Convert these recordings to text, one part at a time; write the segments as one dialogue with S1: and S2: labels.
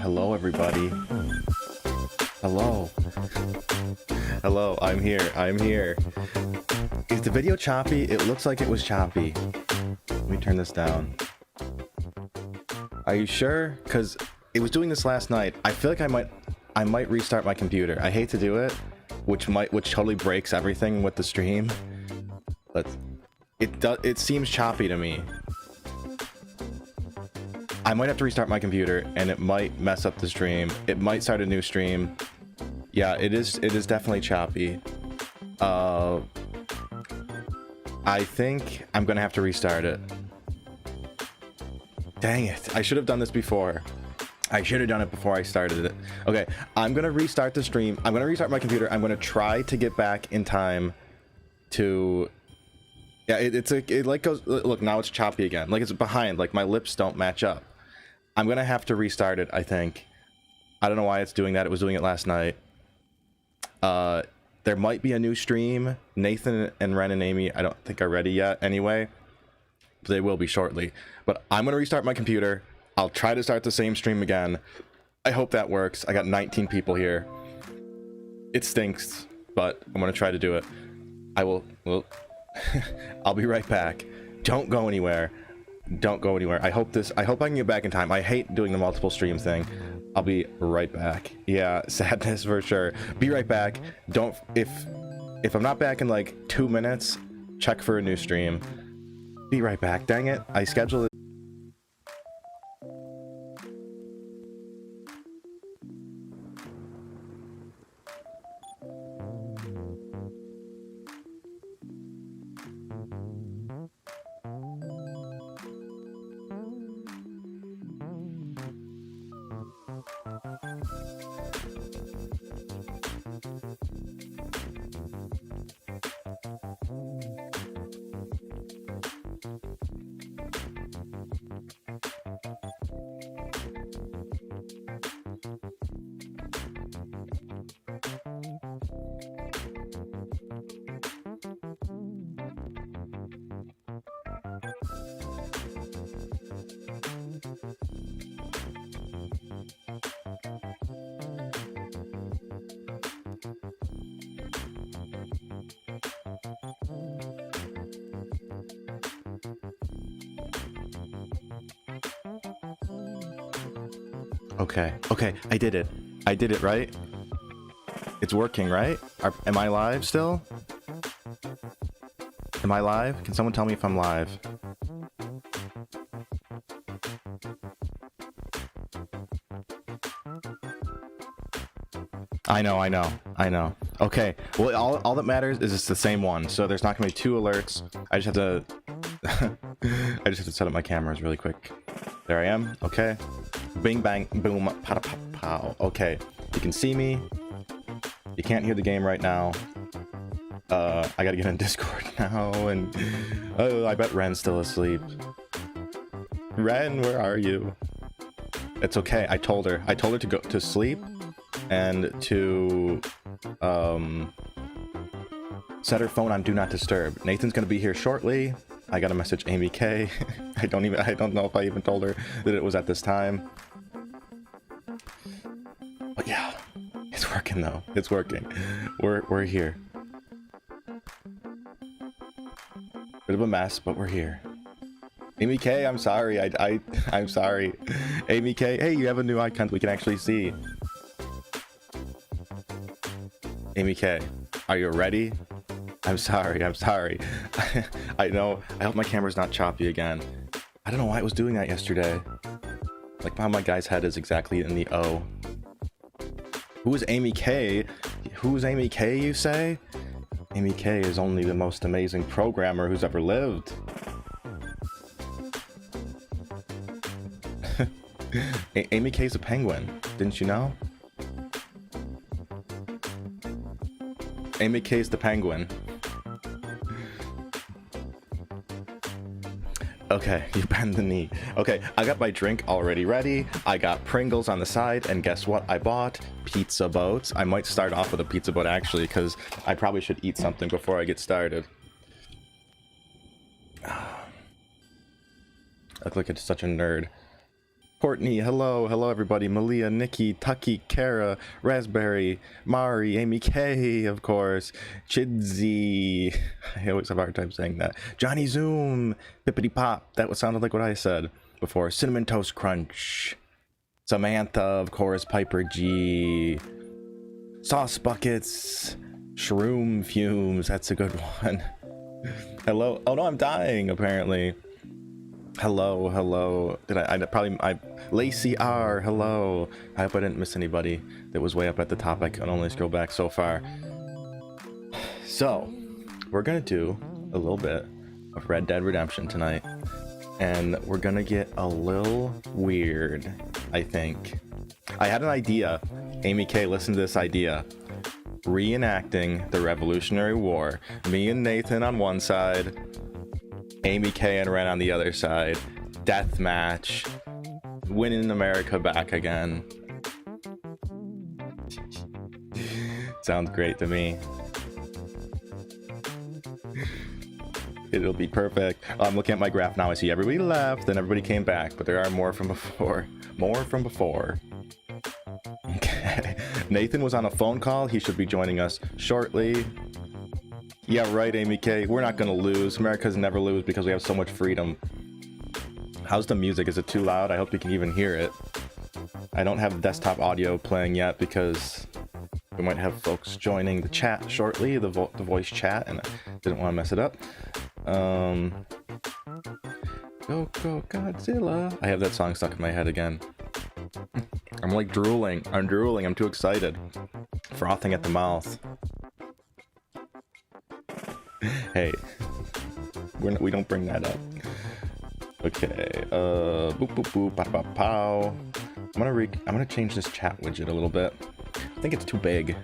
S1: Hello everybody. Hello. Hello, I'm here. Is the video choppy? It looks like it was choppy. Let me turn this down. Are you sure? Because it was doing this last night. I feel like I might restart my computer. I hate to do it, which totally breaks everything with the stream. But it seems choppy to me. I might have to restart my computer, and it might mess up the stream. It might start a new stream. Yeah, it is definitely choppy. I think I'm gonna have to restart it. Dang it, I should have done this before. I should have done it before I started it. Okay, I'm gonna restart the stream. I'm gonna restart my computer. I'm gonna try to get back in time to... Yeah, it like goes... Look, now it's choppy again. Like, it's behind. Like, my lips don't match up. I'm gonna have to restart it, I think. I don't know why it's doing that. It was doing it last night. There might be a new stream. Nathan and Wren and Amy, I don't think are ready yet anyway. But they will be shortly. But I'm gonna restart my computer. I'll try to start the same stream again. I hope that works. I got 19 people here. It stinks, but I'm gonna try to do it. Well, I'll be right back. Don't go anywhere. Don't go anywhere. I hope I can get back in time. I hate doing the multiple stream thing. I'll be right back. Yeah, sadness for sure. Be right back. If I'm not back in like 2 minutes, check for a new stream. Be right back. Dang it. I scheduled it. Okay, I did it, right? It's working, right? Am I live still? Am I live? Can someone tell me if I'm live? I know. Okay, well, all that matters is it's the same one, so there's not gonna be 2 alerts. I just have to I just have to set up my cameras really quick. There I am. Okay. Bing bang boom pow pow pow. Okay, you can see me. You can't hear the game right now. I gotta get on Discord now, and I bet Wren's still asleep. Wren, where are you? It's okay. I told her to go to sleep and to set her phone on do not disturb. Nathan's gonna be here shortly. I gotta message Amy K. I don't know if I even told her that it was at this time. But yeah, it's working though. It's working. We're here. Bit of a mess, but we're here. Amy K, I'm sorry. I'm sorry. Amy K, hey, you have a new icon we can actually see. Amy K, are you ready? I'm sorry. I know. I hope my camera's not choppy again. I don't know why it was doing that yesterday. Like how my guy's head is exactly in the O. Who is Amy K? Who's Amy K, you say? Amy K is only the most amazing programmer who's ever lived. Amy K's a penguin. Didn't you know? Amy K's the penguin. Okay, you bend the knee. Okay, I got my drink already ready. I got Pringles on the side, and guess what I bought? Pizza boats. I might start off with a pizza boat actually, because I probably should eat something before I get started. I look like it's such a nerd. Courtney, hello everybody. Malia, Nikki, Tucky, Kara, Raspberry, Mari, Amy K, of course, Chidzy. I always have a hard time saying that. Johnny Zoom, Pippity Pop. That sounded like what I said. before. Cinnamon Toast Crunch. Samantha, of course. Piper G. Sauce Buckets. Shroom Fumes. That's a good one. Hello. Oh no, I'm dying apparently. Hello. Did I Lacey R. Hello. I hope I didn't miss anybody that was way up at the top. I can only scroll back so far. So, we're gonna do a little bit of Red Dead Redemption tonight, and we're gonna get a little weird, I think. I had an idea. Amy K, listen to this idea. Reenacting the Revolutionary War. Me and Nathan on one side, Amy K and Wren on the other side. Death match. Winning America back again. Sounds great to me. It'll be perfect. I'm looking at my graph now. I see everybody left and everybody came back, but there are more from before. More from before. Okay. Nathan was on a phone call. He should be joining us shortly. Yeah, right, Amy K. We're not gonna lose. America's never lose because we have so much freedom. How's the music? Is it too loud? I hope you can even hear it. I don't have desktop audio playing yet because we might have folks joining the chat shortly, the voice chat, and I didn't want to mess it up. Go Godzilla. I have that song stuck in my head again. I'm like drooling. I'm drooling. I'm too excited. Frothing at the mouth. Hey, we don't bring that up. Okay. Boop boop boop. Ba ba pow. I'm gonna change this chat widget a little bit. I think it's too big.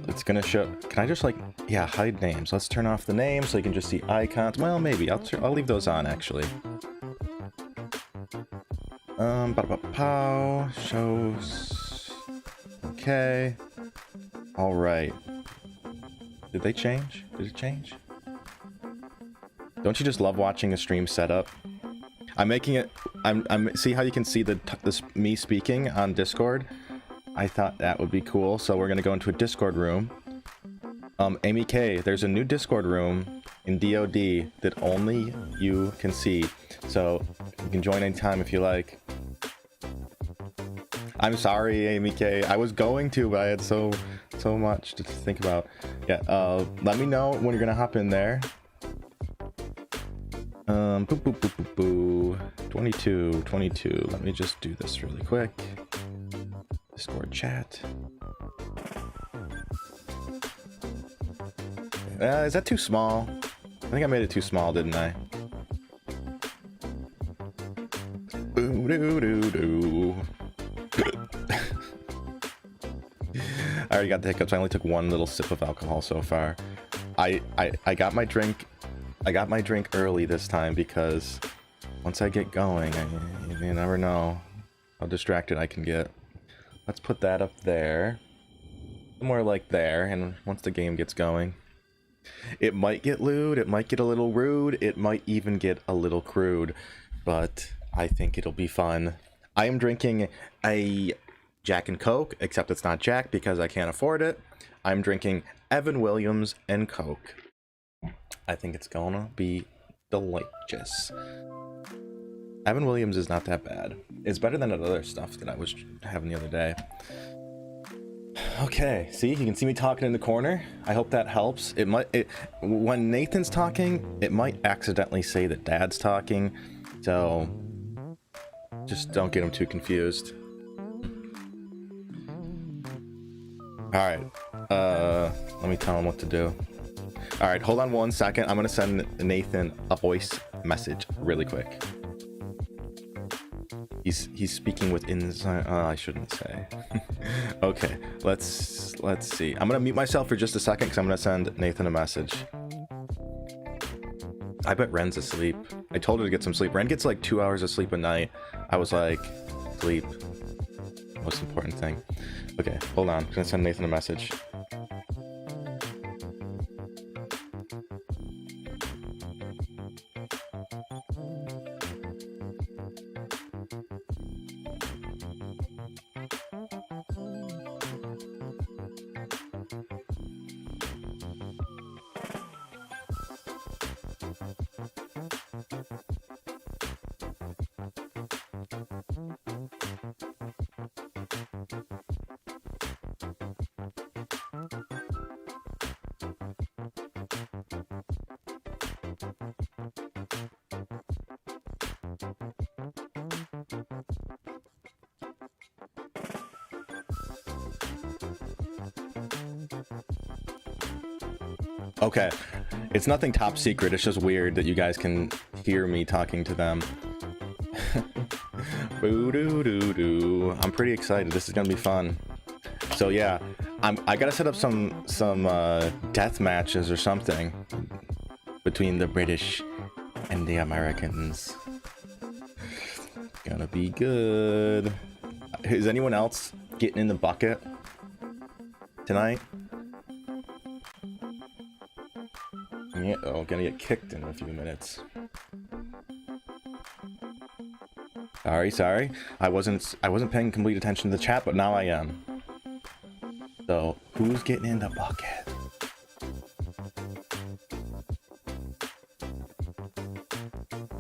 S1: It's gonna show. Can I just hide names? Let's turn off the names so you can just see icons. Well, maybe I'll leave those on actually. Pow shows. Okay. All right. Did they change? Did it change? Don't you just love watching a stream setup? I'm making it. I'm see how you can see this me speaking on Discord. I thought that would be cool, so we're gonna go into a Discord room. Amy K, there's a new Discord room in DOD that only you can see, so you can join anytime if you like. I'm sorry, Amy K. I was going to, but I had so much to think about. Yeah, let me know when you're gonna hop in there. Boo boo boo boo boo. 22. Let me just do this really quick. Discord chat. Is that too small? I think I made it too small, didn't I? Boo doo doo doo. I already got the hiccups. I only took one little sip of alcohol so far. I got my drink. I got my drink early this time because once I get going, you never know how distracted I can get. Let's put that up there. Somewhere like there, and once the game gets going. It might get lewd, it might get a little rude, it might even get a little crude, but I think it'll be fun. I am drinking a Jack and Coke, except it's not Jack because I can't afford it. I'm drinking Evan Williams and Coke. I think it's gonna be delicious. Evan Williams is not that bad. It's better than the other stuff that I was having the other day. Okay, see, you can see me talking in the corner. I hope that helps. When Nathan's talking, it might accidentally say that Dad's talking, so just don't get him too confused. All right, let me tell him what to do. All right, hold on 1 second. I'm gonna send Nathan a voice message really quick. He's speaking with inside. I shouldn't say. Okay, let's see. I'm gonna mute myself for just a second because I'm gonna send Nathan a message. I bet Wren's asleep. I told her to get some sleep. Wren gets like 2 hours of sleep a night. I was like, sleep. Most important thing. Okay, hold on. I'm gonna send Nathan a message. Okay, it's nothing top secret. It's just weird that you guys can hear me talking to them. Boo doo doo doo. I'm pretty excited. This is gonna be fun. So yeah, I gotta set up some death matches or something between the British and the Americans. Gonna be good. Is anyone else getting in the bucket tonight? Yeah, oh, gonna get kicked in a few minutes. Sorry. I wasn't paying complete attention to the chat, but now I am. So, who's getting in the bucket?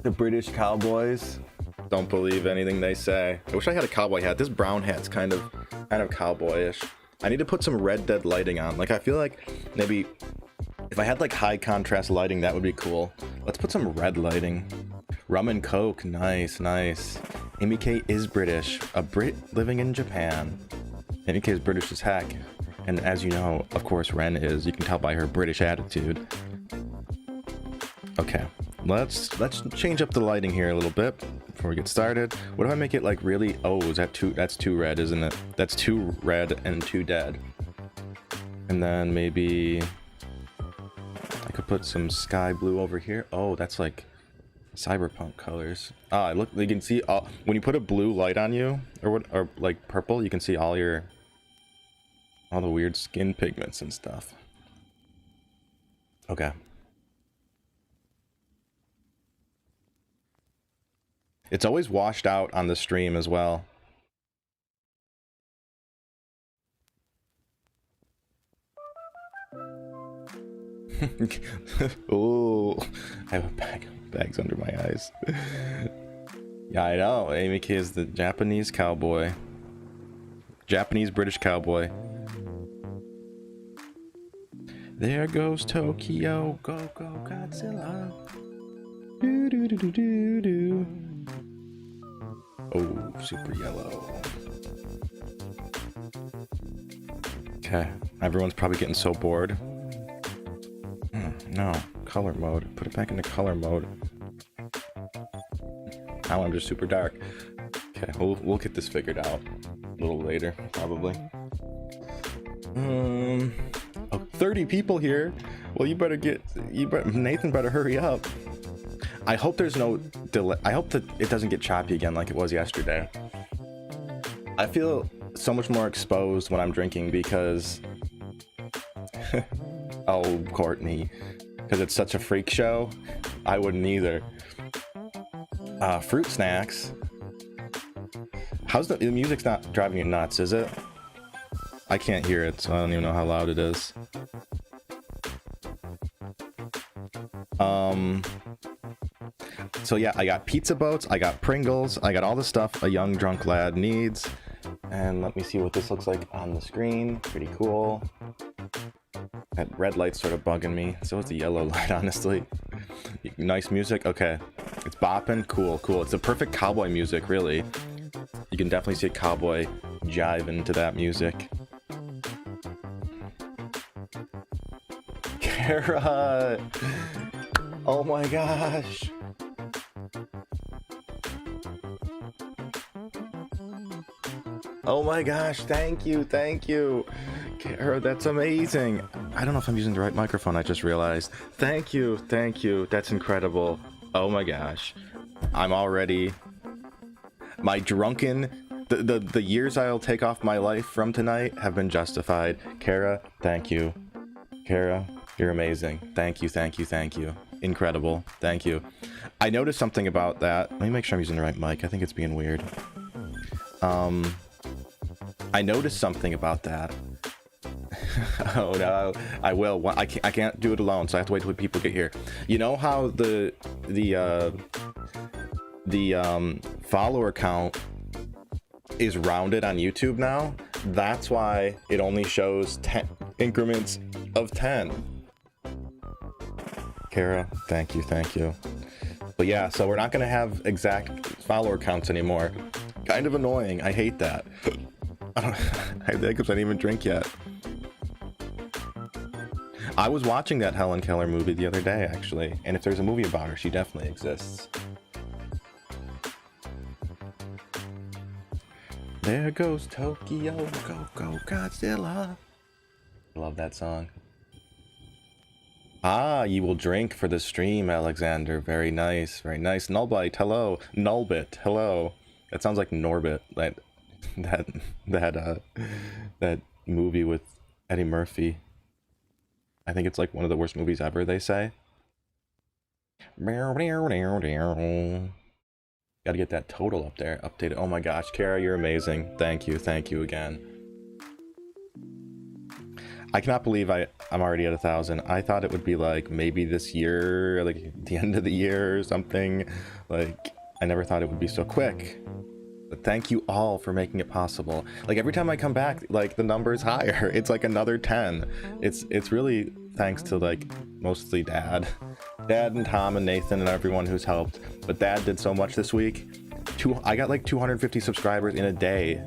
S1: The British Cowboys. Don't believe anything they say. I wish I had a cowboy hat. This brown hat's kind of cowboyish. I need to put some Red Dead lighting on. Like, I feel like maybe if I had like high contrast lighting, that would be cool. Let's put some red lighting. Rum and Coke, nice. Amy K is British, a Brit living in Japan. Amy K is British as heck. And as you know, of course, Wren is. You can tell by her British attitude. Okay, let's change up the lighting here a little bit before we get started. What if I make it like really? Oh, is that two? That's too red, isn't it? That's too red and too dead. And then maybe I could put some sky blue over here. Oh, that's like cyberpunk colors. Ah, look, you can see when you put a blue light on you, or like purple, you can see all the weird skin pigments and stuff. Okay. It's always washed out on the stream as well. Oh, I have bags under my eyes. Yeah, I know. Amy K is the Japanese cowboy. Japanese British cowboy. There goes Tokyo. Go, go, Godzilla. Do, do, do, do, do, do. Oh, super yellow. Okay, everyone's probably getting so bored. No, color mode. Put it back into color mode. Now I'm just super dark. Okay, we'll get this figured out a little later, probably. Oh, 30 people here. Well, Nathan better hurry up. I hope there's no delay. I hope that it doesn't get choppy again like it was yesterday. I feel so much more exposed when I'm drinking because oh, Courtney, because it's such a freak show. I wouldn't either. Fruit snacks. How's the music's not driving you nuts, is it? I can't hear it, so I don't even know how loud it is. So yeah, I got pizza boats, I got Pringles, I got all the stuff a young drunk lad needs. And let me see what this looks like on the screen. Pretty cool. That red light's sort of bugging me. So is the yellow light, honestly. Nice music. Okay. It's bopping. Cool. It's the perfect cowboy music, really. You can definitely see a cowboy jiving to that music. Kara! Oh my gosh! Oh my gosh, thank you. Kara, that's amazing. I don't know if I'm using the right microphone, I just realized. Thank you, that's incredible. Oh my gosh. I'm already... My drunken... The years I'll take off my life from tonight have been justified. Kara, thank you. Kara, you're amazing. Thank you. Incredible, thank you. I noticed something about that. Let me make sure I'm using the right mic. I think it's being weird. I noticed something about that. Oh no, I will. I can't do it alone, so I have to wait till people get here. You know how the follower count is rounded on YouTube now? That's why it only shows 10 increments of 10. Kara, thank you. But yeah, so we're not gonna have exact follower counts anymore. Kind of annoying. I hate that. I think I didn't even drink yet. I was watching that Helen Keller movie the other day, actually, and if there's a movie about her, she definitely exists. There goes Tokyo, go go Godzilla. I love that song. Ah, you will drink for the stream, Alexander. Very nice, very nice. Nullbite, hello. Nullbit, hello. That sounds like Norbit, that movie with Eddie Murphy. I think it's like one of the worst movies ever, they say. Gotta get that total up there, updated. Oh my gosh, Kara, you're amazing. Thank you again. I cannot believe I'm already at 1,000. I thought it would be like maybe this year, like the end of the year or something. Like, I never thought it would be so quick. But thank you all for making it possible. Like every time I come back, like the number is higher. It's like another 10. It's really thanks to like mostly Dad and Tom and Nathan and everyone who's helped. But Dad did so much this week. I got like 250 subscribers in a day.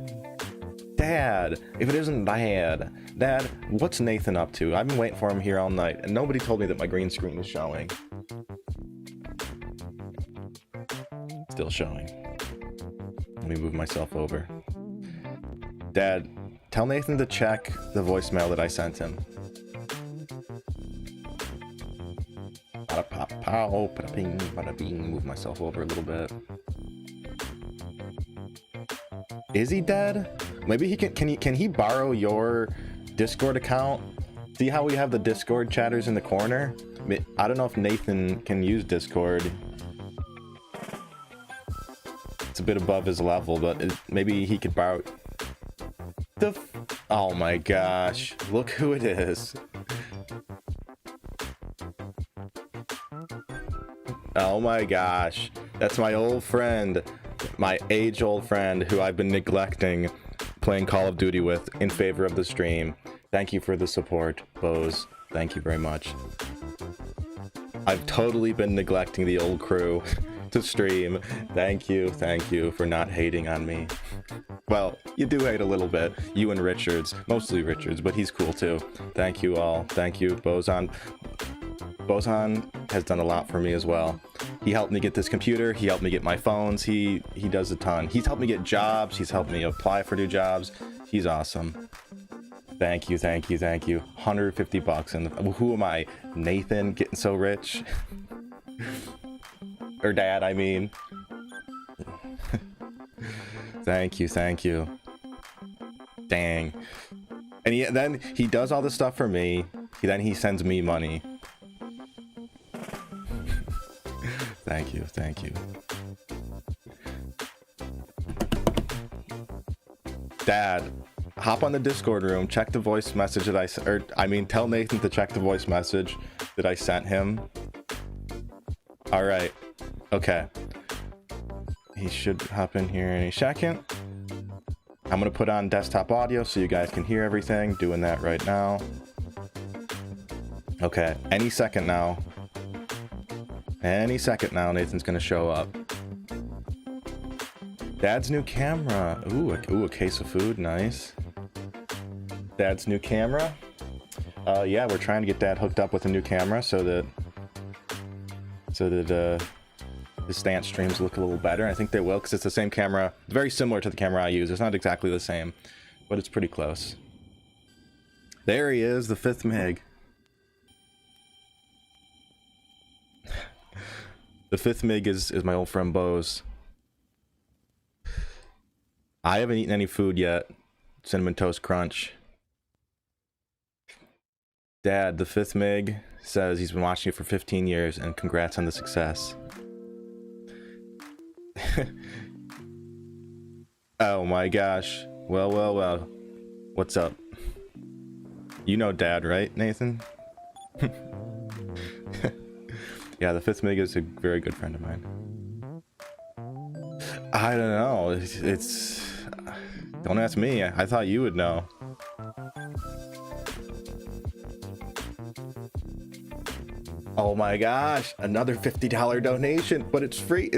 S1: Dad, if it isn't Dad, what's Nathan up to? I've been waiting for him here all night, and nobody told me that my green screen is showing. Still showing. Let me move myself over. Dad, tell Nathan to check the voicemail that I sent him. Bada pop pow, bada ping, bada bing. Move myself over a little bit. Is he dead? Maybe he can he borrow your Discord account? See how we have the Discord chatters in the corner? I don't know if Nathan can use Discord. It's a bit above his level, but maybe he could borrow oh my gosh, look who it is. Oh my gosh, that's my old friend, my age-old friend who I've been neglecting playing Call of Duty with in favor of the stream. Thank you for the support, Bose. Thank you very much. I've totally been neglecting the old crew to stream. Thank you for not hating on me. Well, you do hate a little bit. You and Richards, mostly Richards, but he's cool too. Thank you all. Thank you, Boson. Boson has done a lot for me as well. He helped me get this computer. He helped me get my phones. He does a ton. He's helped me get jobs. He's helped me apply for new jobs. He's awesome. Thank you. 150 bucks. And who am I? Nathan getting so rich? Or Dad, I mean. Thank you. Dang. And then he does all this stuff for me. Then he sends me money. Thank you. Dad, hop on the Discord room, check the voice message that tell Nathan to check the voice message that I sent him. All right. Okay. He should hop in here any second. I'm gonna put on desktop audio so you guys can hear everything. Doing that right now. Okay, any second now, Nathan's gonna show up. Dad's new camera. Ooh, a case of food, nice. Dad's new camera. Yeah, we're trying to get Dad hooked up with a new camera so that the stance streams look a little better. I think they will, because it's the same camera, very similar to the camera I use. It's not exactly the same, but it's pretty close. There he is, the 5th Mig. The 5th Mig is my old friend Bose. I haven't eaten any food yet. Cinnamon Toast Crunch. Dad, the 5th Mig says he's been watching you for 15 years and congrats on the success. Oh my gosh. Well. What's up? You know Dad, right, Nathan? Yeah, the 5th Mig is a very good friend of mine. I don't know. It's don't ask me. I thought you would know. Oh my gosh, another $50 donation, but it's free.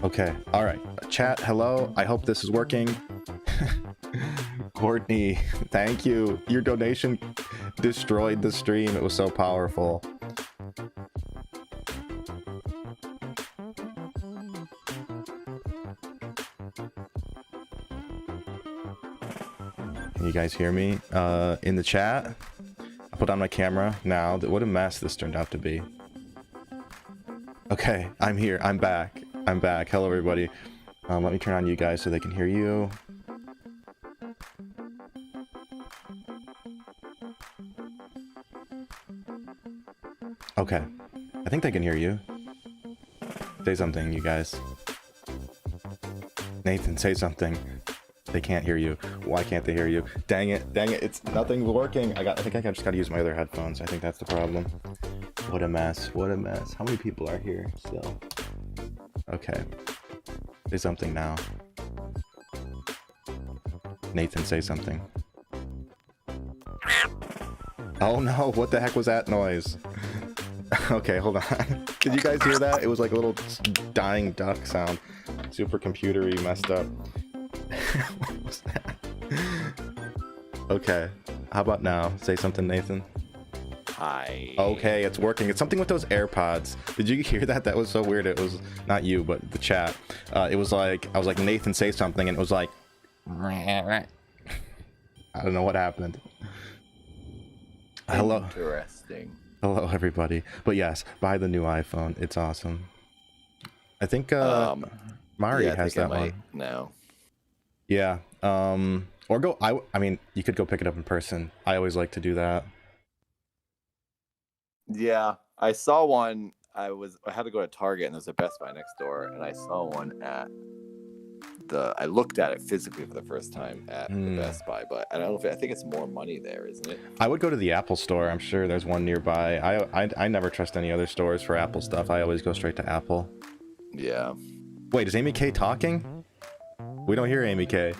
S1: Okay, all right. Chat, hello. I hope this is working. Courtney, thank you. Your donation destroyed the stream. It was so powerful. Can you guys hear me in the chat? I put on my camera now. What a mess this turned out to be. Okay, I'm here. I'm back. I'm back. Hello, everybody. Let me turn on you guys so they can hear you. Okay. I think they can hear you. Say something, you guys. Nathan, say something. They can't hear you. Why can't they hear you? Dang it. Dang it. It's nothing's working. I think I just got to use my other headphones. I think that's the problem. What a mess. What a mess. How many people are here still? Okay. Say something now. Nathan, say something. Oh no, what the heck was that noise? Okay, hold on. Did you guys hear that? It was like a little dying duck sound. Super computery, messed up. What was that? Okay, how about now? Say something, Nathan.
S2: Hi.
S1: Okay, it's working. It's something with those AirPods. Did you hear that? That was so weird. It was not you, but the chat. It was like, I was like, Nathan, say something, and it was like, I don't know what happened. Hello.
S2: Interesting.
S1: Hello, everybody. But yes, buy the new iPhone. It's awesome. I think Mari has that one
S2: now.
S1: Yeah. Or go. I mean, you could go pick it up in person. I always like to do that.
S2: Yeah, I saw one. I had to go to Target, and there's a Best Buy next door, and I saw one at I looked at it physically for the first time at the Best Buy, but I don't know if I think it's more money there, isn't it?
S1: I would go to the Apple store. I'm sure there's one nearby. I never trust any other stores for Apple stuff. I always go straight to Apple.
S2: Yeah.
S1: Wait, is Amy K talking? We don't hear Amy K.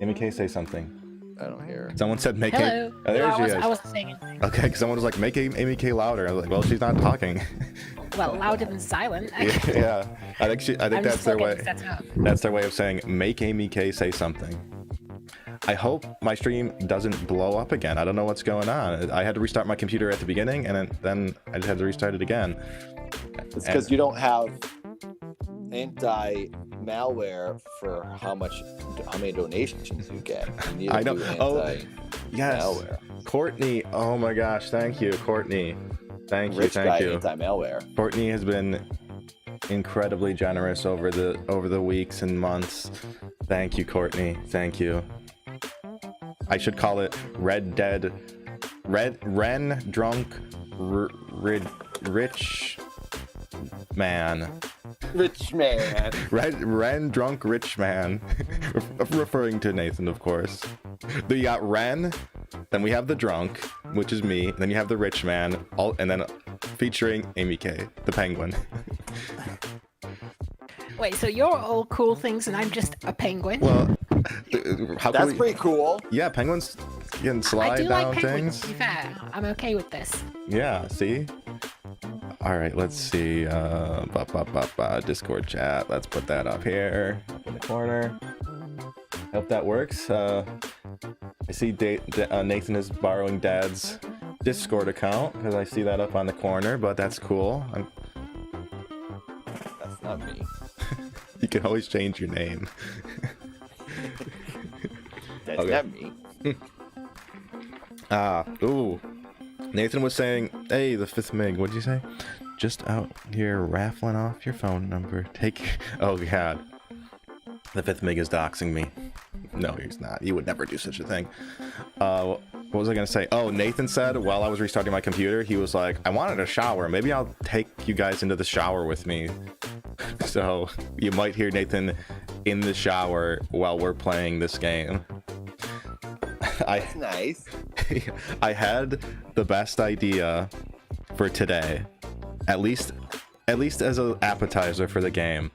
S1: Amy K, say something.
S2: I don't hear.
S1: Someone said make
S3: Hello.
S1: Oh, there
S3: no,
S1: she is.
S3: I wasn't saying anything.
S1: Okay, because someone was like, make Amy K louder. I was like, well, she's not talking.
S3: Well, louder than silent.
S1: Yeah. I think that's their way. That's their way of saying, make Amy K say something. I hope my stream doesn't blow up again. I don't know what's going on. I had to restart my computer at the beginning, and then I just had to restart it again.
S2: It's because you don't have anti-malware for how many donations you get. You need
S1: I know.
S2: Oh,
S1: yes.
S2: Malware.
S1: Courtney. Oh my gosh. Thank you, Courtney. Thank you.
S2: Anti-malware.
S1: Courtney has been incredibly generous over the weeks and months. Thank you, Courtney. Thank you. I should call it Wren drunk rich man.
S2: Rich man.
S1: Wren drunk rich man. Referring to Nathan, of course. You got Wren, then we have the drunk, which is me, then you have the rich man, and then featuring Amy K, the penguin.
S3: Wait, so you're all cool things and I'm just a penguin?
S1: Well,
S2: that's pretty cool.
S1: Yeah, penguins can slide down
S3: like penguins,
S1: things.
S3: to be fair. I'm okay with this.
S1: Yeah, see? All right, let's see. Discord chat. Let's put that up here, up in the corner. Hope that works. I see Nathan is borrowing Dad's Discord account because I see that up on the corner, but that's cool.
S2: That's not me.
S1: You can always change your name.
S2: That's not me.
S1: Ooh. Nathan was saying, hey, the fifth Mig, what'd you say? Just out here raffling off your phone number. Oh, God. The fifth Mig is doxing me. No, he's not. He would never do such a thing. What was I going to say? Oh, Nathan said while I was restarting my computer, he was like, I wanted a shower. Maybe I'll take you guys into the shower with me. So you might hear Nathan in the shower while we're playing this game.
S2: That's nice.
S1: I had the best idea for today, at least as an appetizer for the game.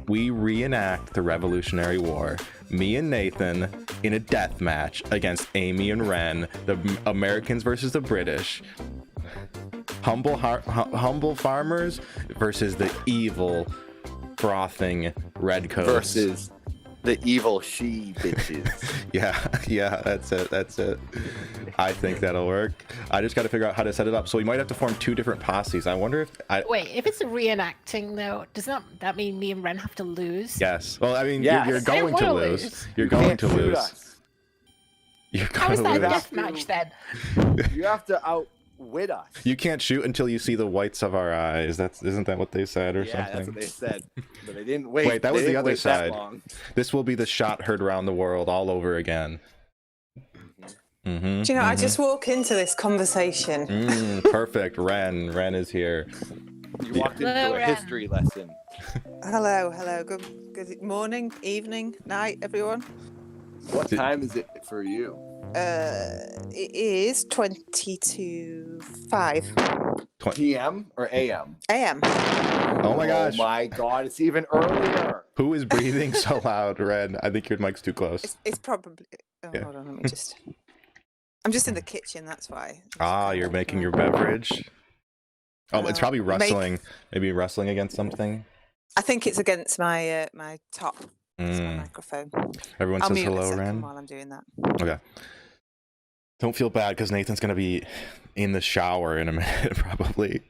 S1: We reenact the Revolutionary War. Me and Nathan in a death match against Amy and Wren, the Americans versus the British. Humble farmers versus the evil frothing red coats
S2: versus the evil she bitches.
S1: yeah, that's it. I think that'll work. I just got to figure out how to set it up. So we might have to form 2 different posses. I wonder if
S3: Wait, if it's reenacting though, does that mean me and Wren have to lose?
S1: Yes. Well, I mean,
S2: Yes.
S1: you're
S3: I don't
S1: going to
S3: wanna
S1: lose.
S3: lose.
S1: You're
S2: You
S1: going
S2: can't
S1: to
S2: shoot
S1: lose.
S2: us.
S1: You're
S3: How
S1: going
S3: is
S1: to
S3: that a
S1: lose.
S3: death match then?
S2: You have to outwit us.
S1: You can't shoot until you see the whites of our eyes. Isn't that what they said or
S2: Yeah,
S1: something?
S2: that's what they said. But they didn't wait.
S1: Wait, that was
S2: They
S1: the
S2: didn't
S1: other
S2: wait that
S1: side.
S2: long.
S1: This will be the shot heard around the world all over again.
S4: Do you know, I just walk into this conversation.
S1: Perfect. Ren is here.
S2: You walked into
S3: Hello,
S2: a
S3: Wren.
S2: history lesson.
S4: Hello. Good morning, evening, night, everyone.
S2: What time is it for you?
S4: It is 20 to 5
S2: PM or AM?
S4: a.m.
S1: Oh my gosh.
S2: Oh my god, it's even earlier.
S1: Who is breathing so loud, Ren? I think your mic's too close.
S4: It's probably. Oh,
S1: Yeah.
S4: hold on, let me just. I'm just in the kitchen, that's why.
S1: You're making your beverage. Oh, it's probably rustling. Maybe rustling against something.
S4: I think it's against my my top. It's my microphone.
S1: Everyone
S4: I'll
S1: says
S4: mute a
S1: hello,
S4: second
S1: Ren.
S4: while I'm doing that.
S1: Okay. Don't feel bad because Nathan's gonna be in the shower in a minute, probably.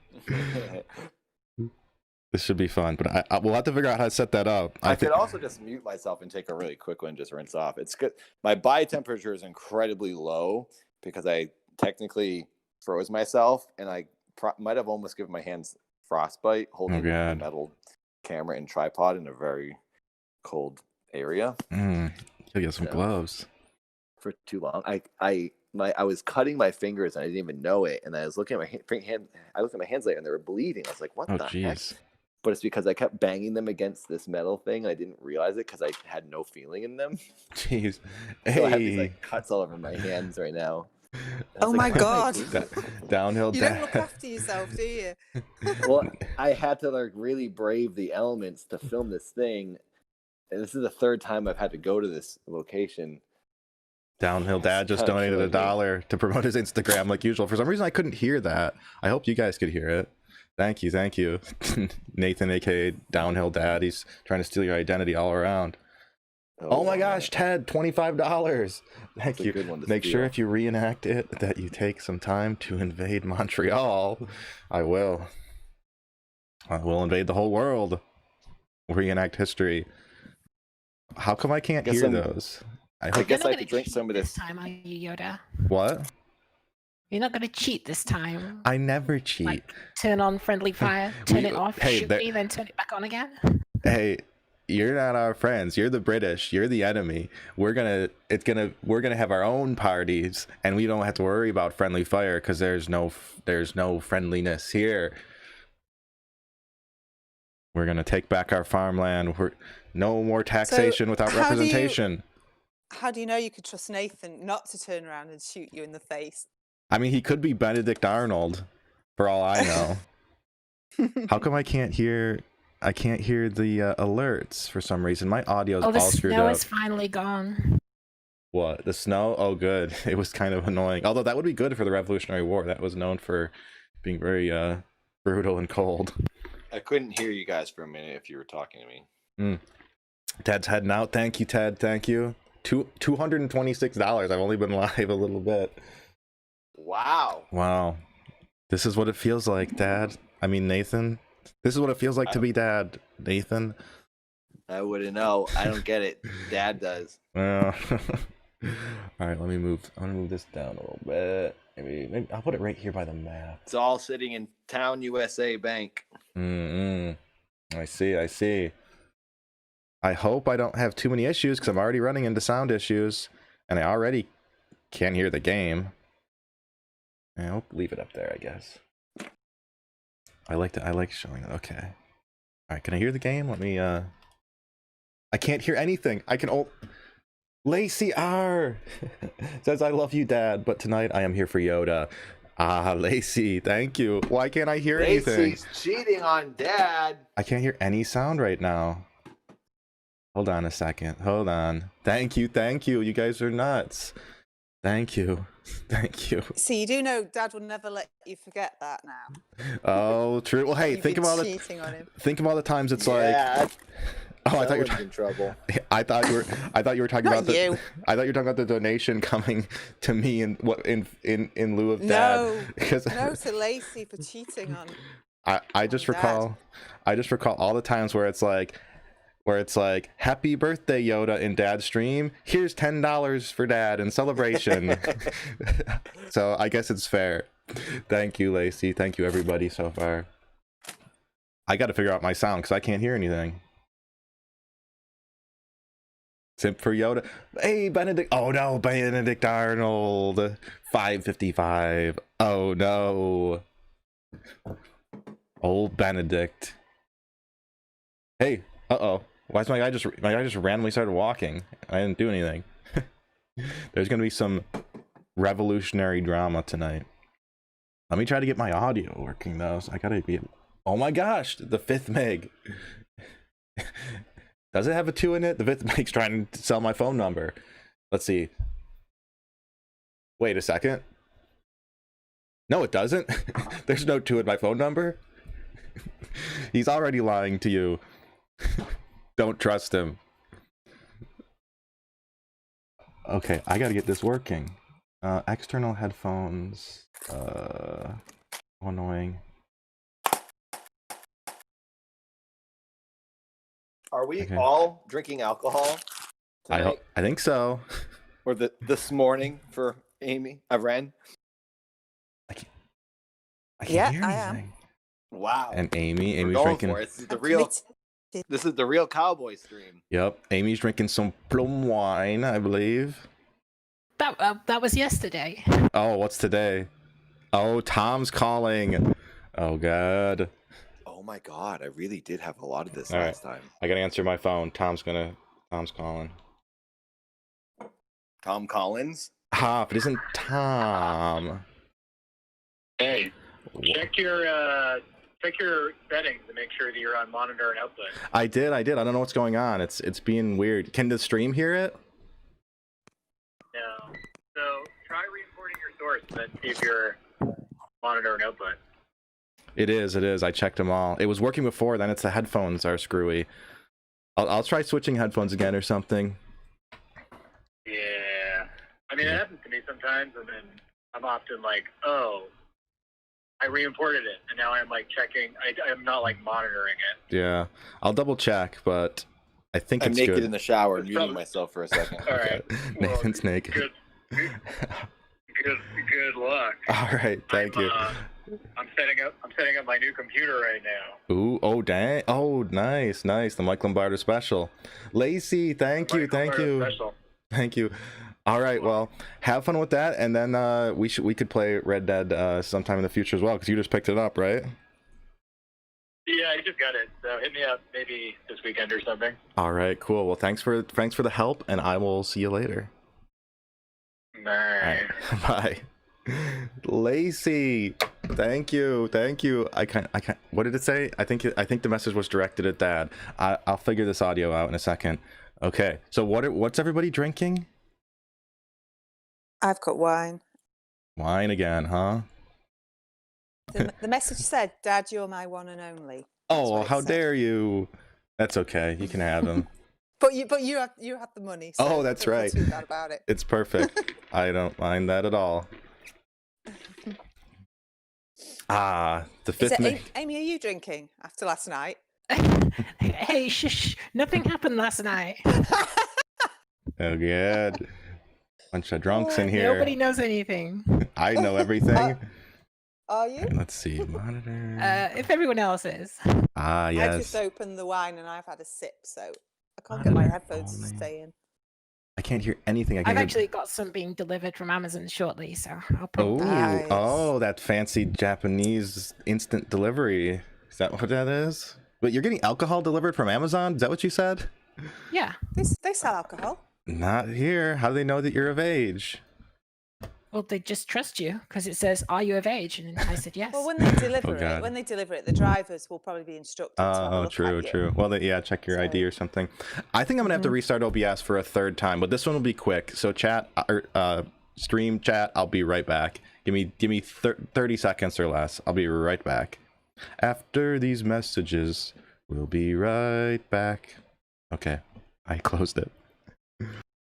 S1: This should be fun, but we'll have to figure out how to set that up.
S2: I could also just mute myself and take a really quick one, just rinse off. It's good. My body temperature is incredibly low because I technically froze myself, and I might have almost given my hands frostbite holding the metal camera and tripod in a very cold area.
S1: You'll get some gloves.
S2: For too long. I was cutting my fingers and I didn't even know it, and I was looking at my hand. I looked at my hands later and they were bleeding. I was like, "What the heck?" But it's because I kept banging them against this metal thing. I didn't realize it because I had no feeling in them.
S1: Jeez.
S2: So I have these like cuts all over my hands right now.
S4: Oh my god!
S1: Downhill.
S4: You don't look after yourself, do you?
S2: Well, I had to like really brave the elements to film this thing, and this is the 3rd time I've had to go to this location.
S1: Downhill Dad just donated $1 to promote his Instagram like usual. For some reason, I couldn't hear that. I hope you guys could hear it. Thank you. Nathan, aka Downhill Dad, he's trying to steal your identity all around. Oh my gosh, Ted, $25. Thank you. Make sure if you reenact it that you take some time to invade Montreal. I will invade the whole world. Reenact history. How come I can't hear those?
S2: I guess I could drink some of this.
S3: Time, are you, Yoda?
S1: What?
S3: You're not going to cheat this time.
S1: I never cheat.
S3: Like, turn on friendly fire, turn it off, shoot me, then turn it back on again.
S1: Hey, you're not our friends. You're the British. You're the enemy. We're gonna have our own parties, and we don't have to worry about friendly fire because there's no friendliness here. We're gonna take back our farmland. No more taxation without representation.
S4: How do you know you could trust Nathan not to turn around and shoot you in the face?
S1: I mean, he could be Benedict Arnold, for all I know. How come I can't hear? I can't hear the alerts for some reason. My audio's all screwed up.
S3: The snow is finally gone.
S1: What? The snow? Oh, good. It was kind of annoying. Although that would be good for the Revolutionary War. That was known for being very brutal and cold.
S2: I couldn't hear you guys for a minute if you were talking to me.
S1: Ted's heading out. Thank you, Ted. Thank you. $226. I've only been live a little bit. Wow. This is what it feels like, Dad. I mean, Nathan. This is what it feels like to be Dad, Nathan.
S2: I wouldn't know. I don't get it. Dad does.
S1: All right, let me move. I'm gonna move this down a little bit. Maybe I'll put it right here by the map.
S2: It's all sitting in Town USA Bank.
S1: I see. I hope I don't have too many issues because I'm already running into sound issues, and I already can't hear the game. I'll leave it up there, I guess. I like showing it. Okay. All right, can I hear the game? Let me I can't hear anything. I can Lacey R says, I love you, Dad, but tonight I am here for Yoda. Lacey, thank you. Why can't I hear anything?
S2: Lacey's cheating on Dad.
S1: I can't hear any sound right now. Hold on a second. Hold on. Thank you. You guys are nuts. Thank you. Thank you.
S4: See, you do know Dad will never let you forget that now.
S1: Oh, true. Well, hey,
S4: You've
S1: think
S4: been
S1: of all the
S4: cheating on him.
S1: times it's
S2: Yeah,
S1: like. Oh, I thought you were.
S2: someone's in trouble.
S1: I thought you were. I thought you were talking
S4: Not
S1: about the.
S4: you.
S1: I thought you were talking about the donation coming to me in what in lieu of
S4: No,
S1: Dad. Because
S4: no to Lacey for cheating on.
S1: I just
S4: Dad.
S1: recall all the times where it's like happy birthday Yoda in Dad's stream. Here's $10 for Dad in celebration. So I guess it's fair. Thank you, Lacey. Thank you, everybody so far. I got to figure out my sound because I can't hear anything. Simp for Yoda. Hey, Benedict. Oh no, Benedict Arnold. 555. Oh no. Old Benedict. Hey. Uh-oh. Why's my guy just randomly started walking? I didn't do anything. There's gonna be some revolutionary drama tonight. Let me try to get my audio working though. So I gotta be. Oh my gosh, the 5th Meg. Does it have a 2 in it? The 5th Meg's trying to sell my phone number. Let's see. Wait a second. No, it doesn't. There's no 2 in my phone number. He's already lying to you. Don't trust him. Okay, I gotta get this working. External headphones. Annoying.
S2: Are we
S1: Okay.
S2: all drinking alcohol tonight?
S1: I think so.
S2: Or this morning for Amy, Wren?
S1: I can't
S4: Yeah,
S1: hear
S4: I am.
S1: anything.
S2: Wow.
S1: And Amy's
S2: We're going
S1: drinking.
S2: for it. This is the
S4: I'm
S2: real.
S4: committed.
S2: This is the real cowboy stream.
S1: Yep, Amy's drinking some plum wine, I believe.
S3: That was yesterday.
S1: Oh, what's today? Oh, Tom's calling. Oh God.
S2: Oh my god, I really did have a lot of this
S1: All right.
S2: last time.
S1: I gotta answer my phone. Tom's calling.
S2: Tom Collins?
S1: Ha, if it isn't Tom.
S5: Hey, check your settings to make sure that you're on monitor and output.
S1: I did. I don't know what's going on. It's being weird. Can the stream hear it?
S5: No. So try re-importing your source and then see if you're monitor and output.
S1: It is. I checked them all. It was working before, then it's the headphones are screwy. I'll try switching headphones again or something.
S5: Yeah. I mean, it happens to me sometimes, and then I'm often like, oh, I re-imported it, and now I'm like checking. I'm not like monitoring it.
S1: Yeah. I'll double check, but I think
S2: I'm
S1: it's
S2: naked
S1: good.
S2: in the shower,
S5: It's
S2: muting
S5: probably-
S2: myself for a second.
S5: All right.
S1: Nathan's naked.
S5: Good luck.
S1: All right, thank you.
S5: I'm setting up my new computer right now.
S1: Ooh, oh dang, oh nice. The Mike Lombardo special. Lacey, thank you.
S5: Special.
S1: Thank you. All right, well, have fun with that, and then we could play Red Dead sometime in the future as well, because you just picked it up, right?
S5: Yeah, I just got it. So hit me up maybe this weekend or something.
S1: All right, cool. Well, thanks for the help, and I will see you later.
S5: Bye.
S1: All right. Bye. Lacey, thank you. I can't. What did it say? I think the message was directed at Dad. I'll figure this audio out in a second. Okay. So what's everybody drinking?
S4: I've got wine.
S1: Wine again, huh?
S4: The message said, "Dad, you're my one and only." That's
S1: Oh,
S4: what it
S1: how
S4: said.
S1: dare you? That's okay. You can have them.
S4: But you have the money. So
S1: Oh, that's
S4: don't feel
S1: right.
S4: Too bad about it.
S1: It's perfect. I don't mind that at all. The
S4: Is
S1: fifth
S4: it,
S1: Meg.
S4: Amy, are you drinking after last night?
S3: Hey, shush! Nothing happened last night.
S1: Oh, good. Bunch of drunks in here.
S3: Nobody knows anything.
S1: I know everything.
S4: Are you?
S1: Let's see. Monitor.
S3: If everyone else is.
S4: I just
S1: Yes.
S4: opened the wine and I've had a sip, so I can't get my
S1: Monitor
S4: headphones to
S1: only.
S4: stay in.
S1: I can't hear anything. I
S3: I've
S1: can't hear...
S3: actually got some being delivered from Amazon shortly, so I'll
S1: Oh,
S3: probably.
S4: Nice.
S1: oh, that fancy Japanese instant delivery. Is that what that is? But you're getting alcohol delivered from Amazon? Is that what you said?
S3: Yeah.
S4: They sell alcohol.
S1: Not here. How do they know that you're of age?
S3: Well, they just trust you because it says, "Are you of age?" And I said yes.
S4: Well, when they deliver
S1: God.
S4: the drivers will probably be instructed to have a
S1: Oh,
S4: look
S1: true,
S4: at you.
S1: true. Well, yeah, check your ID or something. I think I'm gonna have to restart OBS for a third time, but this one will be quick. So, chat, stream chat. I'll be right back. Give me 30 seconds or less. I'll be right back. After these messages, we'll be right back. Okay, I closed it.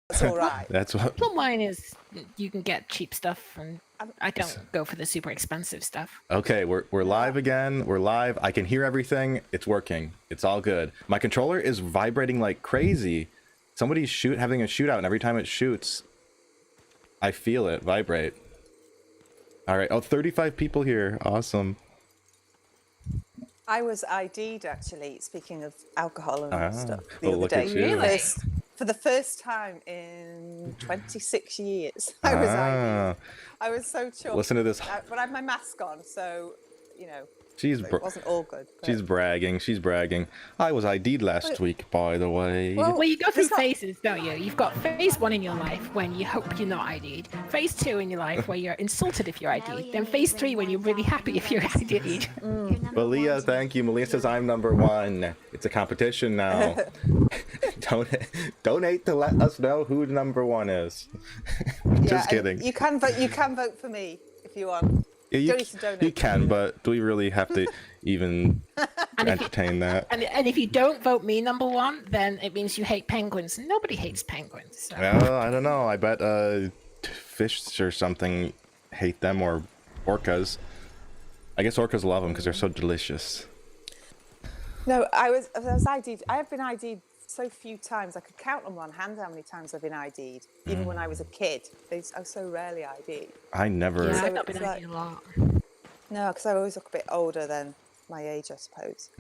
S4: That's all right.
S1: That's what.
S3: Plum wine is you can get cheap stuff, and I don't go for the super expensive stuff.
S1: Okay, we're live again. We're live. I can hear everything. It's working. It's all good. My controller is vibrating like crazy. Somebody's having a shootout, and every time it shoots, I feel it vibrate. All right. Oh, 35 people here. Awesome.
S4: I was ID'd actually, speaking of alcohol and stuff, the
S1: oh,
S4: other
S1: look
S4: day.
S1: at you.
S3: Really?
S4: For the first time in 26 years, I was ID'd. I was so chuffed.
S1: Listen to this.
S4: But I had my mask on, so, you know,
S1: It
S4: wasn't all good. But...
S1: She's bragging. She's bragging. I was ID'd last week, by the way.
S4: Well,
S3: Well, you go through
S4: it's not-
S3: phases, don't you? You've got phase 1 in your life when you hope you're not ID'd. Phase 2 in your life where you're insulted if you're ID'd. Then phase 3 when you're really happy if you're ID'd.
S1: Malia, thank you. Malia says I'm number 1. It's a competition now. Donate to let us know who number 1 is. Just
S4: and
S1: kidding.
S4: You can vote. You can vote for me if you want.
S1: Yeah,
S4: don't need to donate.
S1: you can, but do we really have to even entertain that?
S3: And if you don't vote me number 1, then it means you hate penguins. Nobody hates penguins. So.
S1: Well, I don't know. I bet fish or something hate them, or orcas. I guess orcas love them because they're so delicious.
S4: No, I was ID'd. I have been ID'd so few times. I could count on one hand how many times I've been ID'd. Even when I was a kid, I was so rarely ID'd.
S1: I never.
S3: Yeah,
S4: So
S3: I've not
S4: it's
S3: been
S4: like-
S3: ID'd a lot.
S4: No, because I always look a bit older than my age, I suppose.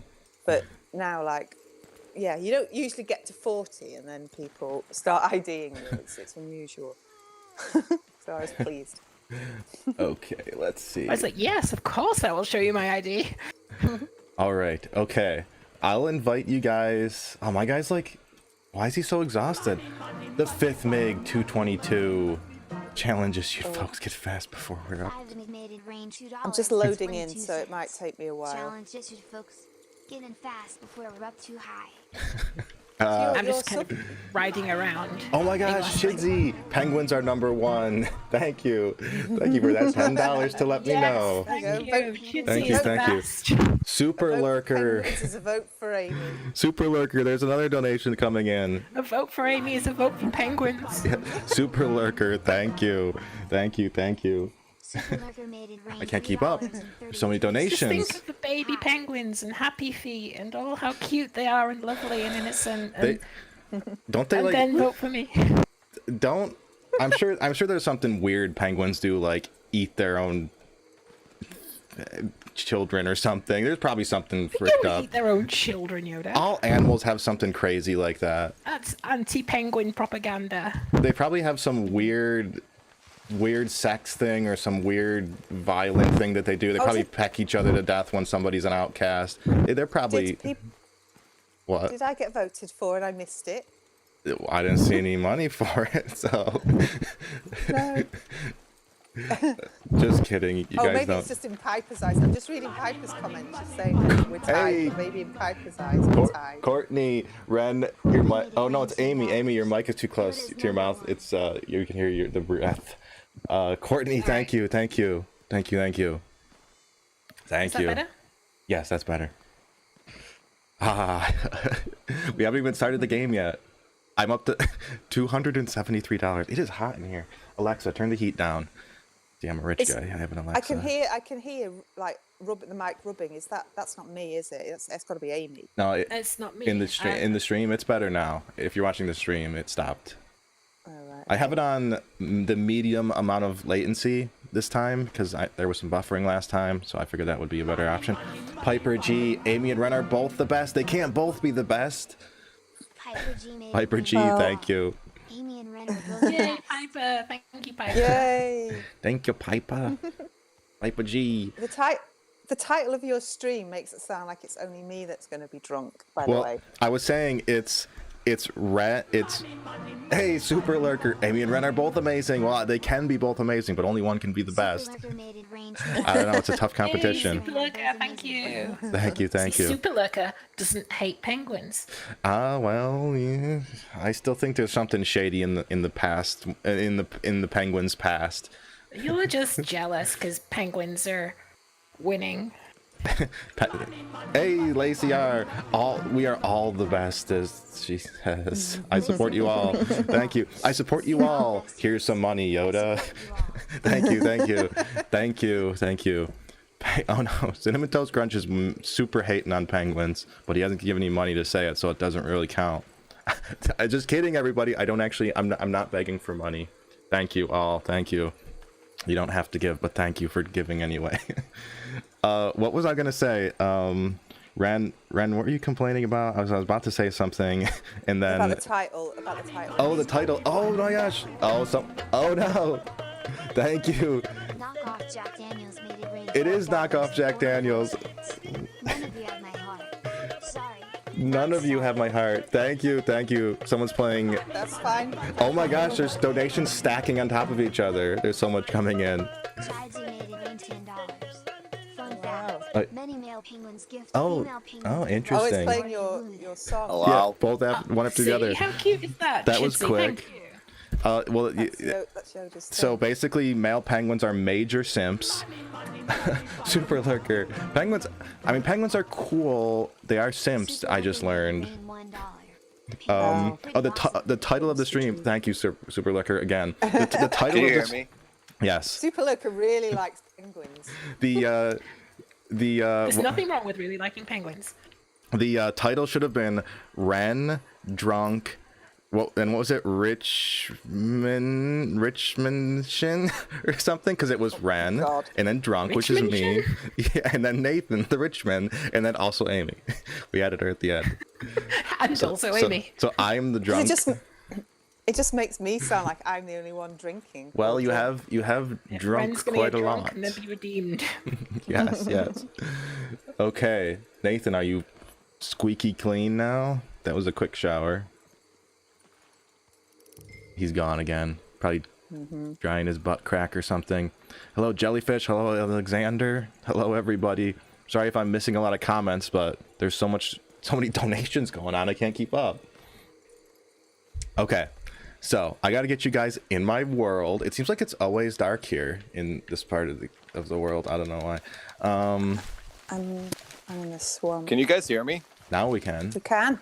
S4: But now, like, yeah, you don't usually get to 40 and then people start IDing you. It's unusual. So I was pleased.
S1: Okay, let's see.
S3: I was like, yes, of course I will show you my ID.
S1: All right. Okay. I'll invite you guys. Oh, my guy's like, why is he so exhausted? The 5th MiG 222 challenges you folks get fast before we're up.
S4: I'm just loading in, so it might take me a while.
S6: Challenges you folks get in fast before we're up too high.
S3: I'm
S4: You're
S3: just kind of riding around.
S1: Oh my gosh, Shidzy! Penguins are number 1. Thank you. Thank you for that $10 to let me know.
S3: Thank
S4: There
S3: you.
S4: you go.
S3: Shitzy
S1: Thank you,
S3: is the
S1: thank you.
S3: best.
S1: Super
S4: A vote for
S1: Lurker.
S4: Penguins is a vote for Amy.
S1: Super Lurker, there's another donation coming in.
S3: A vote for Amy is a vote for penguins.
S1: Super Lurker, thank you. Thank you, thank you. I can't keep up. There's so many
S3: Just
S1: donations.
S3: think of the baby penguins and happy feet and all how cute they are and lovely and innocent. And,
S1: Don't they
S3: and
S1: like
S3: then vote for me.
S1: don't I'm sure there's something weird penguins do, like eat their own children or something. There's probably something
S3: They
S1: fricked
S3: don't
S1: up.
S3: eat their own children, Yoda.
S1: All animals have something crazy like that.
S3: That's anti-penguin propaganda.
S1: They probably have some weird sex thing or some weird violent thing that they do. They probably peck each other to death when somebody's an outcast. They're probably what?
S4: Did I get voted for and I missed it?
S1: I didn't see any money for it, so
S4: No.
S1: just kidding. You guys
S4: Maybe
S1: don't.
S4: it's just in Piper's eyes. I'm just reading Piper's comments, just saying we're tied.
S1: Hey.
S4: But maybe in Piper's eyes, we're tied.
S1: Courtney, Wren, your mic. Oh no, it's Amy. Amy, your mic is too close to your mouth. It's you can hear the breath. Courtney, thank you.
S3: Is that better?
S1: Yes, that's better. We haven't even started the game yet. I'm up to $273. It is hot in here. Alexa, turn the heat down. See, I'm a rich guy. I have an Alexa.
S4: I can hear like the mic rubbing. That's not me, is it? It's got to be Amy.
S1: No,
S3: It's not me.
S1: in the stream, it's better now. If you're watching the stream, it stopped.
S4: All right.
S1: I have it on the medium amount of latency this time because there was some buffering last time, so I figured that would be a better option. Piper G, Amy and Wren are both the best. They can't both be the best. Piper G, thank you.
S6: Amy and Wren are both
S3: Yay, Piper. Thank you, Piper.
S4: Yay!
S1: Thank you, Piper. Piper G.
S4: The title of your stream makes it sound like it's only me that's going to be drunk. By the
S1: Well,
S4: way.
S1: I was saying it's It's Ren. It's hey, Super Lurker. Amy and Ren are both amazing. Well, they can be both amazing, but only one can be the best. I don't know. It's a tough competition.
S3: Hey, Super Lurker, thank you.
S1: Thank you. Thank you.
S3: Super Lurker doesn't hate penguins.
S1: Well, yeah. I still think there's something shady in the past, in the penguins' past.
S3: You're just jealous because penguins are winning.
S1: Hey, Lacey R. We are all the best, as she says. I support you all. Thank you. I support you all. Here's some money, Yoda. Thank you. Thank you. Oh no, Cinnamon Toast Crunch is super hating on penguins, but he hasn't given any money to say it, so it doesn't really count. Just kidding, everybody. I don't actually. I'm not begging for money. Thank you all. Thank you. You don't have to give, but thank you for giving anyway. What was I gonna say? Ren, what were you complaining about? I was about to say something, and then
S4: about the title.
S1: Oh, the title. Oh my gosh. Oh no. Thank you.
S6: Knockoff Jack Daniels made it rain.
S1: It is knockoff Jack Daniels.
S6: None of you have my heart. Sorry.
S1: None of you have my heart. Thank you. Someone's playing.
S4: That's fine.
S1: Oh my gosh, there's donations stacking on top of each other. There's so much coming in.
S6: Chidesy made it rain $10. Fun fact.
S1: Wow.
S6: Many male penguins gift
S1: Oh,
S6: female penguins.
S1: oh,
S4: Oh, it's
S1: interesting.
S4: playing your song.
S2: Oh,
S1: Yeah,
S2: wow.
S1: both one after
S3: See,
S1: the other.
S3: how cute is that?
S1: That was
S3: Chitsy?
S1: quick.
S3: Thank you.
S1: Well,
S4: That's Yoda's
S1: so
S4: thing.
S1: basically, male penguins are major simps. Super Lurker. Penguins are cool. They are simps. I just learned.
S6: $1.
S1: Oh, the title of the stream. Thank you, Super Lurker, again. The title
S2: Can you
S1: of
S2: hear
S1: this.
S2: me?
S1: Yes.
S4: Super Lurker really likes penguins.
S1: The
S3: There's nothing wrong with really liking penguins.
S1: the title should have been Wren Drunk. What was it? Richmond or something, because it was Wren
S4: God.
S1: and then Drunk, which is me,
S3: Richmond-shin?
S1: yeah, and then Nathan the Richmond, and then also Amy. We added her at the end.
S3: And also Amy.
S1: So I'm the drunk.
S4: It just makes me sound like I'm the only one drinking.
S1: Well, you
S4: drunk.
S1: have drunk
S3: Ren's gonna
S1: quite
S3: get
S1: a
S3: drunk
S1: lot.
S3: and then be redeemed.
S1: Yes. Okay, Nathan, are you squeaky clean now? That was a quick shower. He's gone again. Probably drying his butt crack or something. Hello, Jellyfish. Hello, Alexander. Hello, everybody. Sorry if I'm missing a lot of comments, but there's so many donations going on. I can't keep up. Okay, so I got to get you guys in my world. It seems like it's always dark here in this part of the world. I don't know why.
S4: I'm in the swamp.
S2: Can you guys hear me?
S1: Now we can.
S4: We can.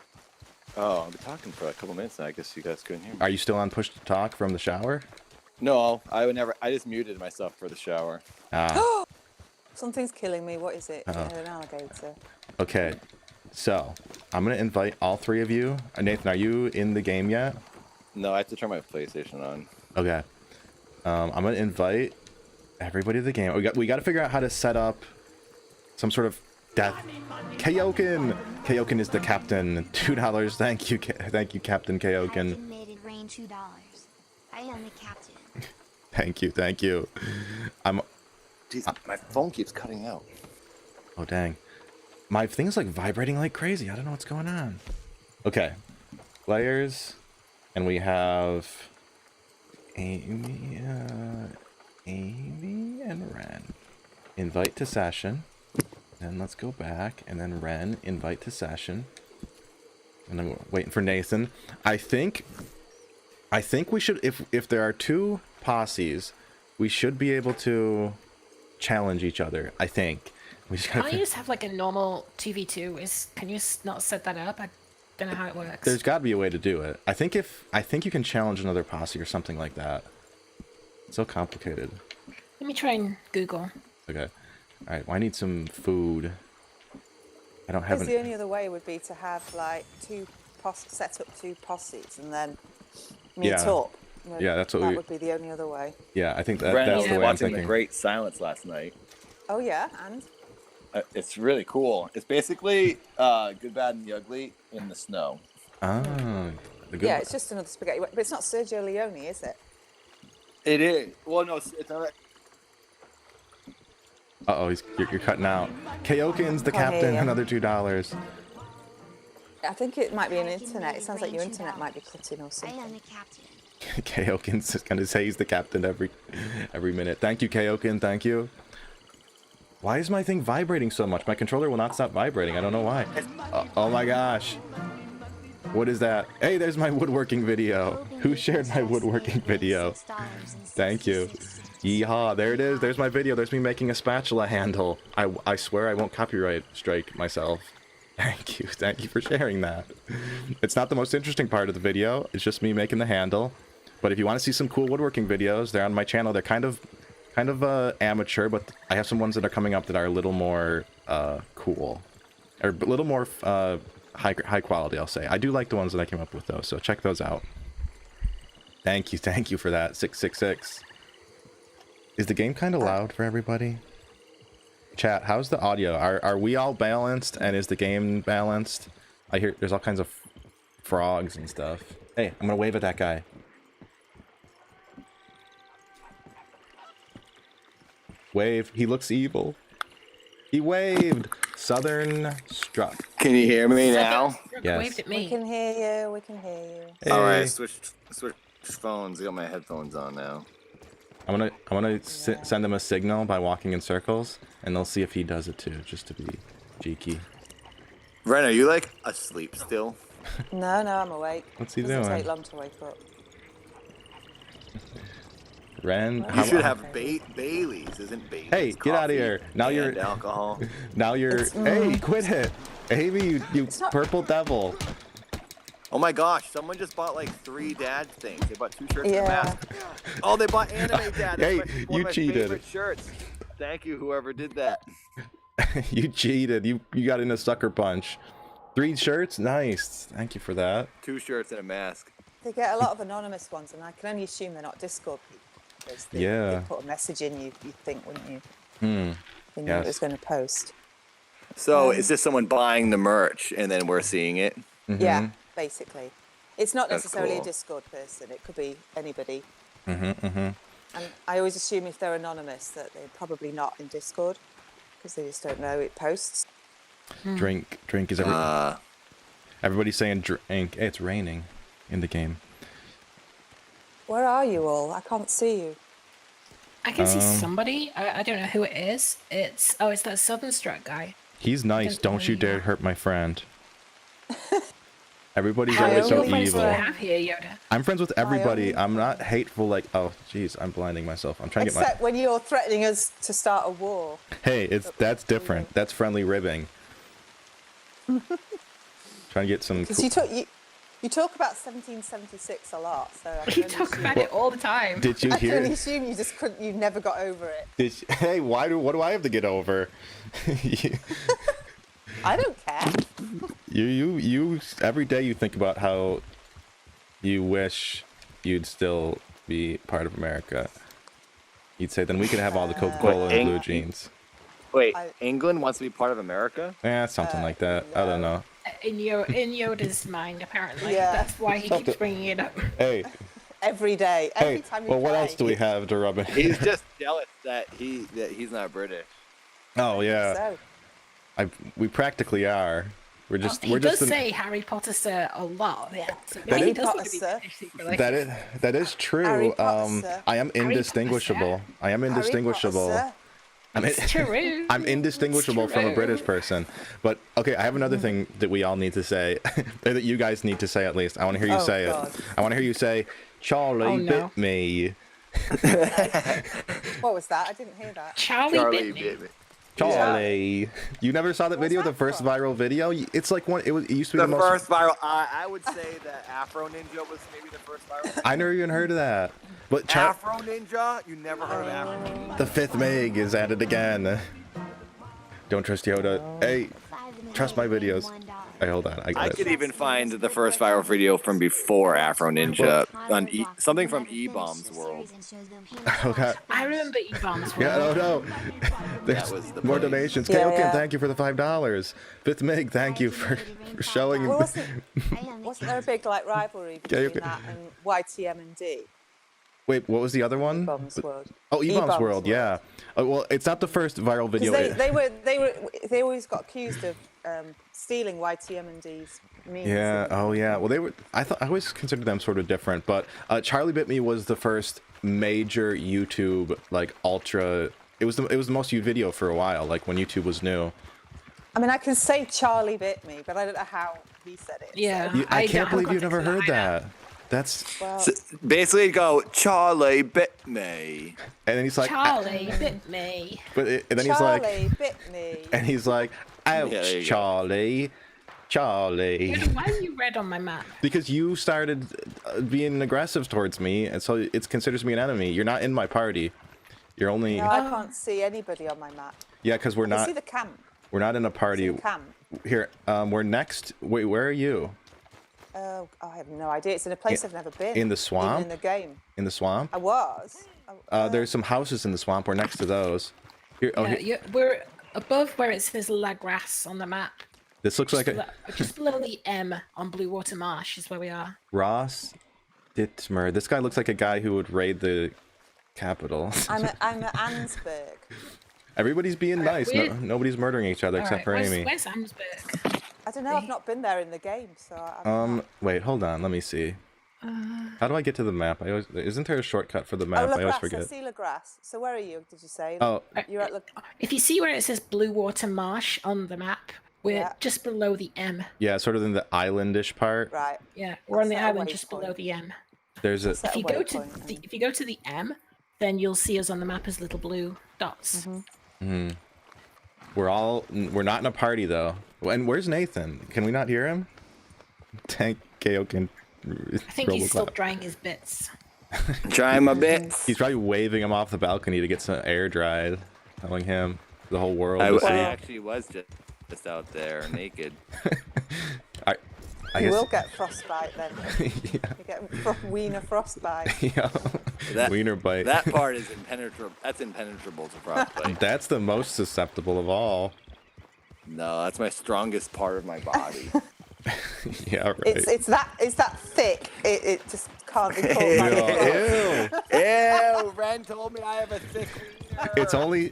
S2: Oh, I've been talking for a couple minutes now. I guess you guys couldn't hear me.
S1: Are you still on push to talk from the shower?
S2: No, I would never. I just muted myself for the shower.
S1: Ah,
S4: Something's killing me. What is it?
S1: Uh-oh.
S4: An alligator.
S1: okay. So I'm gonna invite all three of you. Nathan, are you in the game yet?
S2: No, I have to turn my PlayStation on.
S1: Okay. I'm gonna invite everybody to the game. We got to figure out how to set up some sort of death. Kaoken! Kaoken is the captain. $2. Thank you, Captain Kaoken.
S6: Captain made it rain $2. I am the captain.
S1: Thank you.
S2: Jeez, my phone keeps cutting out.
S1: Oh dang. My thing's like vibrating like crazy. I don't know what's going on. Okay. Players. And we have Amy and Wren. Invite to session. Then let's go back, and then Wren, invite to session. And I'm waiting for Nathan. I think we should, if there are two posses, we should be able to challenge each other. I think. We just
S3: Can't
S1: gotta,
S3: you just have like a normal 2v2? Can you not set that up? I don't know how it works.
S1: there's got to be a way to do it. I think you can challenge another posse or something like that. It's so complicated.
S3: Let me try and Google.
S1: Okay. All right. Well, I need some food. I don't have
S4: Because
S1: any.
S4: the only other way would be to have like set up two posses and then meet
S1: Yeah.
S4: up.
S1: Yeah, that's what
S4: that
S1: we-
S4: would be the only other way.
S1: Yeah, I think that's
S2: Ren
S1: the
S2: was
S1: way I'm
S2: watching
S1: thinking.
S2: The Great Silence last night.
S4: Oh yeah, and
S2: It's really cool. It's basically Good, Bad, and the Ugly in the snow.
S1: Ah, the good.
S4: yeah, it's just another spaghetti. But it's not Sergio Leone, is it?
S2: It is. Well, no, it's not.
S1: Uh oh, you're cutting out. Kaoken's the
S4: Can't hear
S1: captain.
S4: ya.
S1: Another $2.
S4: I think it might be an
S6: I can
S4: internet.
S6: lead
S4: It sounds like your
S6: Wren to
S4: internet might be
S6: battles.
S4: cutting or
S6: I am
S4: something.
S6: the captain.
S1: Kaoken's gonna say he's the captain every minute. Thank you, Kaoken. Thank you. Why is my thing vibrating so much? My controller will not stop vibrating. I don't know why. Oh my gosh. What is that? Hey, there's my woodworking video. Who shared my woodworking video? Thank you. Yeehaw. There it is. There's my video. There's me making a spatula handle. I swear I won't copyright strike myself. Thank you. Thank you for sharing that. It's not the most interesting part of the video. It's just me making the handle. But if you want to see some cool woodworking videos, they're on my channel. They're kind of amateur, but I have some ones that are coming up that are a little more cool, or a little more high quality, I'll say. I do like the ones that I came up with though, so check those out. Thank you for that. 666. Is the game kind of loud for everybody? Chat, how's the audio? Are we all balanced, and is the game balanced? I hear there's all kinds of frogs and stuff. Hey, I'm gonna wave at that guy. Wave. He looks evil. He waved. Southern struck.
S2: Can you hear me now?
S1: Yes.
S3: Waved at
S4: We
S3: me.
S4: can hear you. We can hear you.
S1: Hey.
S2: All right, switch phones. I got my headphones on now.
S1: I'm gonna send him a signal by walking in circles, and they'll see if he does it too, just to be cheeky.
S2: Wren, are you like asleep still?
S4: No, I'm awake.
S1: What's he
S4: Doesn't
S1: doing?
S4: take long to wake up.
S1: Ren,
S2: You should have Bailey's, isn't Bailey's?
S1: Hey, get out of
S2: coffee
S1: here! Now
S2: and
S1: you're
S2: alcohol.
S1: now you're. Hey, quit it! Amy, you
S4: not-
S1: purple devil!
S2: Oh my gosh, someone just bought like 3 dad things. They bought 2 shirts and a
S4: Yeah.
S2: mask. Oh, they bought anime dad.
S1: Hey,
S2: That's one
S1: you
S2: of my
S1: cheated.
S2: favorite shirts. Thank you, whoever did that.
S1: You cheated. You got in a sucker punch. 3 shirts, nice. Thank you for that.
S2: 2 shirts and a mask.
S4: They get a lot of anonymous ones, and I can only assume they're not Discord people. Because
S1: Yeah.
S4: They put a message in, you'd think, wouldn't you?
S1: Hmm.
S4: You know it
S1: Yes.
S4: was going to post.
S2: So is this someone buying the merch and then we're seeing it?
S4: Yeah, basically. It's not
S2: That's
S4: necessarily
S2: cool.
S4: a Discord person. It could be anybody.
S1: Mm-hmm.
S4: And I always assume if they're anonymous that they're probably not in Discord because they just don't know it posts.
S1: Drink is everybody's saying drink. Hey, it's raining in the game.
S4: Where are you all? I can't see you.
S3: I can see somebody. I don't know who it is. It's that Southern Struck guy.
S1: He's nice.
S3: Don't
S1: Don't you
S3: worry,
S1: dare
S3: yeah.
S1: hurt my friend. Everybody's
S4: How
S1: always so
S4: many friends
S3: do you
S1: evil.
S3: have here, Yoda?
S1: I'm friends with everybody.
S4: only
S1: I'm not hateful like, oh, jeez, I'm blinding myself. I'm trying to get my...
S4: Except when you're threatening us to start a war.
S1: Hey, that's different. That's friendly ribbing. Trying to get some...
S4: Because you talk about 1776 a lot, so I
S3: You
S4: can
S3: talk about it all the time.
S1: Did you
S4: I can only
S1: hear...
S4: assume you just couldn't. You never got over it.
S1: Hey, what do I have to get over?
S4: I don't care.
S1: You every day you think about how you wish you'd still be part of America. You'd say, then we could have all the Coca-Cola and blue jeans.
S2: Wait,
S4: I-
S2: England wants to be part of America?
S1: Yeah, something like that. I don't know.
S3: In Yoda's mind, apparently.
S4: Yeah.
S3: That's why he
S1: Something-
S3: keeps bringing it up.
S1: Hey,
S4: Every day, every
S1: hey.
S4: time you
S1: Well, what
S4: play.
S1: else do we have to rub in?
S2: He's just jealous that he's not British.
S1: Oh yeah,
S4: So,
S1: we practically are. We're just
S3: He
S1: we're
S3: does
S1: just
S3: say Harry Potter, sir, a lot. Yeah, so
S1: That
S3: he
S1: is-
S3: does
S4: Potter,
S3: want to be
S4: sir.
S3: British secretly.
S1: that is true.
S4: Harry Potter, sir.
S1: I am
S3: Potter,
S1: indistinguishable.
S3: sir.
S1: I am
S4: Harry Potter,
S1: indistinguishable.
S4: sir.
S3: It's true.
S1: I'm indistinguishable
S3: It's
S1: from a
S3: true.
S1: British person. But okay, I have another thing that we all need to say, or that you guys need to say at least. I want to hear you
S4: Oh,
S1: say
S4: God.
S1: it. I want to hear you say, "Charlie
S3: Oh, no.
S1: bit me."
S4: What was that? I didn't hear that.
S3: Charlie
S2: Charlie
S3: bit me.
S2: bit me.
S1: Charlie. You never saw that
S4: What's
S1: video,
S4: that
S1: the first
S4: from?
S1: viral video? It's like one. It used to be
S2: The
S1: the most.
S2: first viral. I would say that Afro Ninja was maybe the first viral.
S1: I never even heard of that. But
S2: Afro Ninja? You never heard of Afro Ninja?
S1: the fifth Meg is at it again. Don't trust Yoda. Hey, trust my videos. Hey, hold on. I
S2: I
S1: got
S2: could
S1: it.
S2: even find the first viral video from before Afro Ninja on something from E-Bomb's World.
S1: Oh god.
S3: I remember E-Bombs.
S1: Yeah, oh no. There's
S2: was the
S1: more
S2: point.
S1: donations.
S4: Yeah,
S1: Kaoken,
S4: yeah.
S1: thank you for the $5. Fifth Meg, thank you for showing.
S4: Well, wasn't there a big like rivalry between
S1: okay.
S4: that and YTM and D?
S1: Wait, what was the other one?
S4: Bombs World.
S1: Oh, E-Bombs
S4: E-Bombs
S1: World, yeah. Well, it's not the first viral video.
S4: Because they always got accused of stealing YTM&D's memes.
S1: Yeah. Oh, yeah. Well, they were. I always considered them sort of different, but Charlie Bit Me was the first major YouTube like ultra. It was the most viewed video for a while, like when YouTube was new.
S4: I mean, I can say Charlie bit me, but I don't know how he said it.
S3: Yeah.
S4: So.
S1: I can't
S3: don't
S1: believe you've
S3: have
S1: never heard
S3: context
S1: that. That's.
S4: Well,
S2: So basically, go Charlie bit me.
S1: And then he's like,
S3: Charlie bit me.
S1: and then he's like,
S4: Charlie bit me.
S1: and he's like, ouch,
S2: Yeah, there you go.
S1: Charlie. Charlie.
S3: Why are you red on my map?
S1: Because you started being aggressive towards me, and so it considers me an enemy. You're not in my party. You're only.
S4: No, I can't see anybody on my map.
S1: Yeah, because we're
S4: I can
S1: not.
S4: see the camp.
S1: We're not in a party.
S4: See the camp.
S1: Here, we're next. Wait, where are you?
S4: Oh, I have no idea. It's in a place I've never been.
S1: in the
S4: Even
S1: swamp?
S4: in the game.
S1: In the swamp?
S4: I was.
S1: There's some houses in the swamp. We're next to those. Here, oh, here.
S3: We're above where it says La Grasse on the map.
S1: This looks like a
S3: Just below the M on Blue Water Marsh is where we are.
S1: Ross Dittmer. This guy looks like a guy who would raid the capital.
S4: I'm at Ansberg.
S1: Everybody's being nice. No, nobody's murdering each other except for Amy.
S3: Where's Amsberg?
S4: I don't know. I've not been there in the game, so I'm not.
S1: Wait, hold on. Let me see. How do I get to the map? Isn't there a shortcut for the map?
S4: Oh, La
S1: I always
S4: Grasse. I
S1: forget.
S4: see La Grasse. So where are you? Did you say?
S1: Oh.
S4: You're at La.
S3: If you see where it says Blue Water Marsh on the map, we're
S4: Yeah.
S3: just below the M.
S1: Yeah, sort of in the islandish part.
S4: Right.
S3: Yeah, we're on the
S4: That's our
S3: island just
S4: waypoint.
S3: below the M.
S1: There's a.
S4: Set
S3: If you
S4: a
S3: go to
S4: waypoint,
S3: the if you go to the M, then you'll see us on the map as little blue dots.
S1: We're not in a party though. And where's Nathan? Can we not hear him? Tank KO can.
S3: I think he's still drying his bits.
S2: Trying my bits.
S1: He's probably waving him off the balcony to get some air dried, telling him the whole world. to
S2: I
S1: see.
S2: actually was just out there naked.
S1: I
S4: You
S1: guess.
S4: will get frostbite then.
S1: Yeah.
S4: You get wiener frostbite.
S1: Yeah.
S2: That,
S1: Wiener bite.
S2: That part is impenetrable. That's impenetrable to frostbite.
S1: That's the most susceptible of all.
S2: No, that's my strongest part of my body.
S1: Yeah, right.
S4: It's that thick. It just can't be caught by
S1: Ew.
S4: the
S2: Ew, Wren told me I have a thick wiener.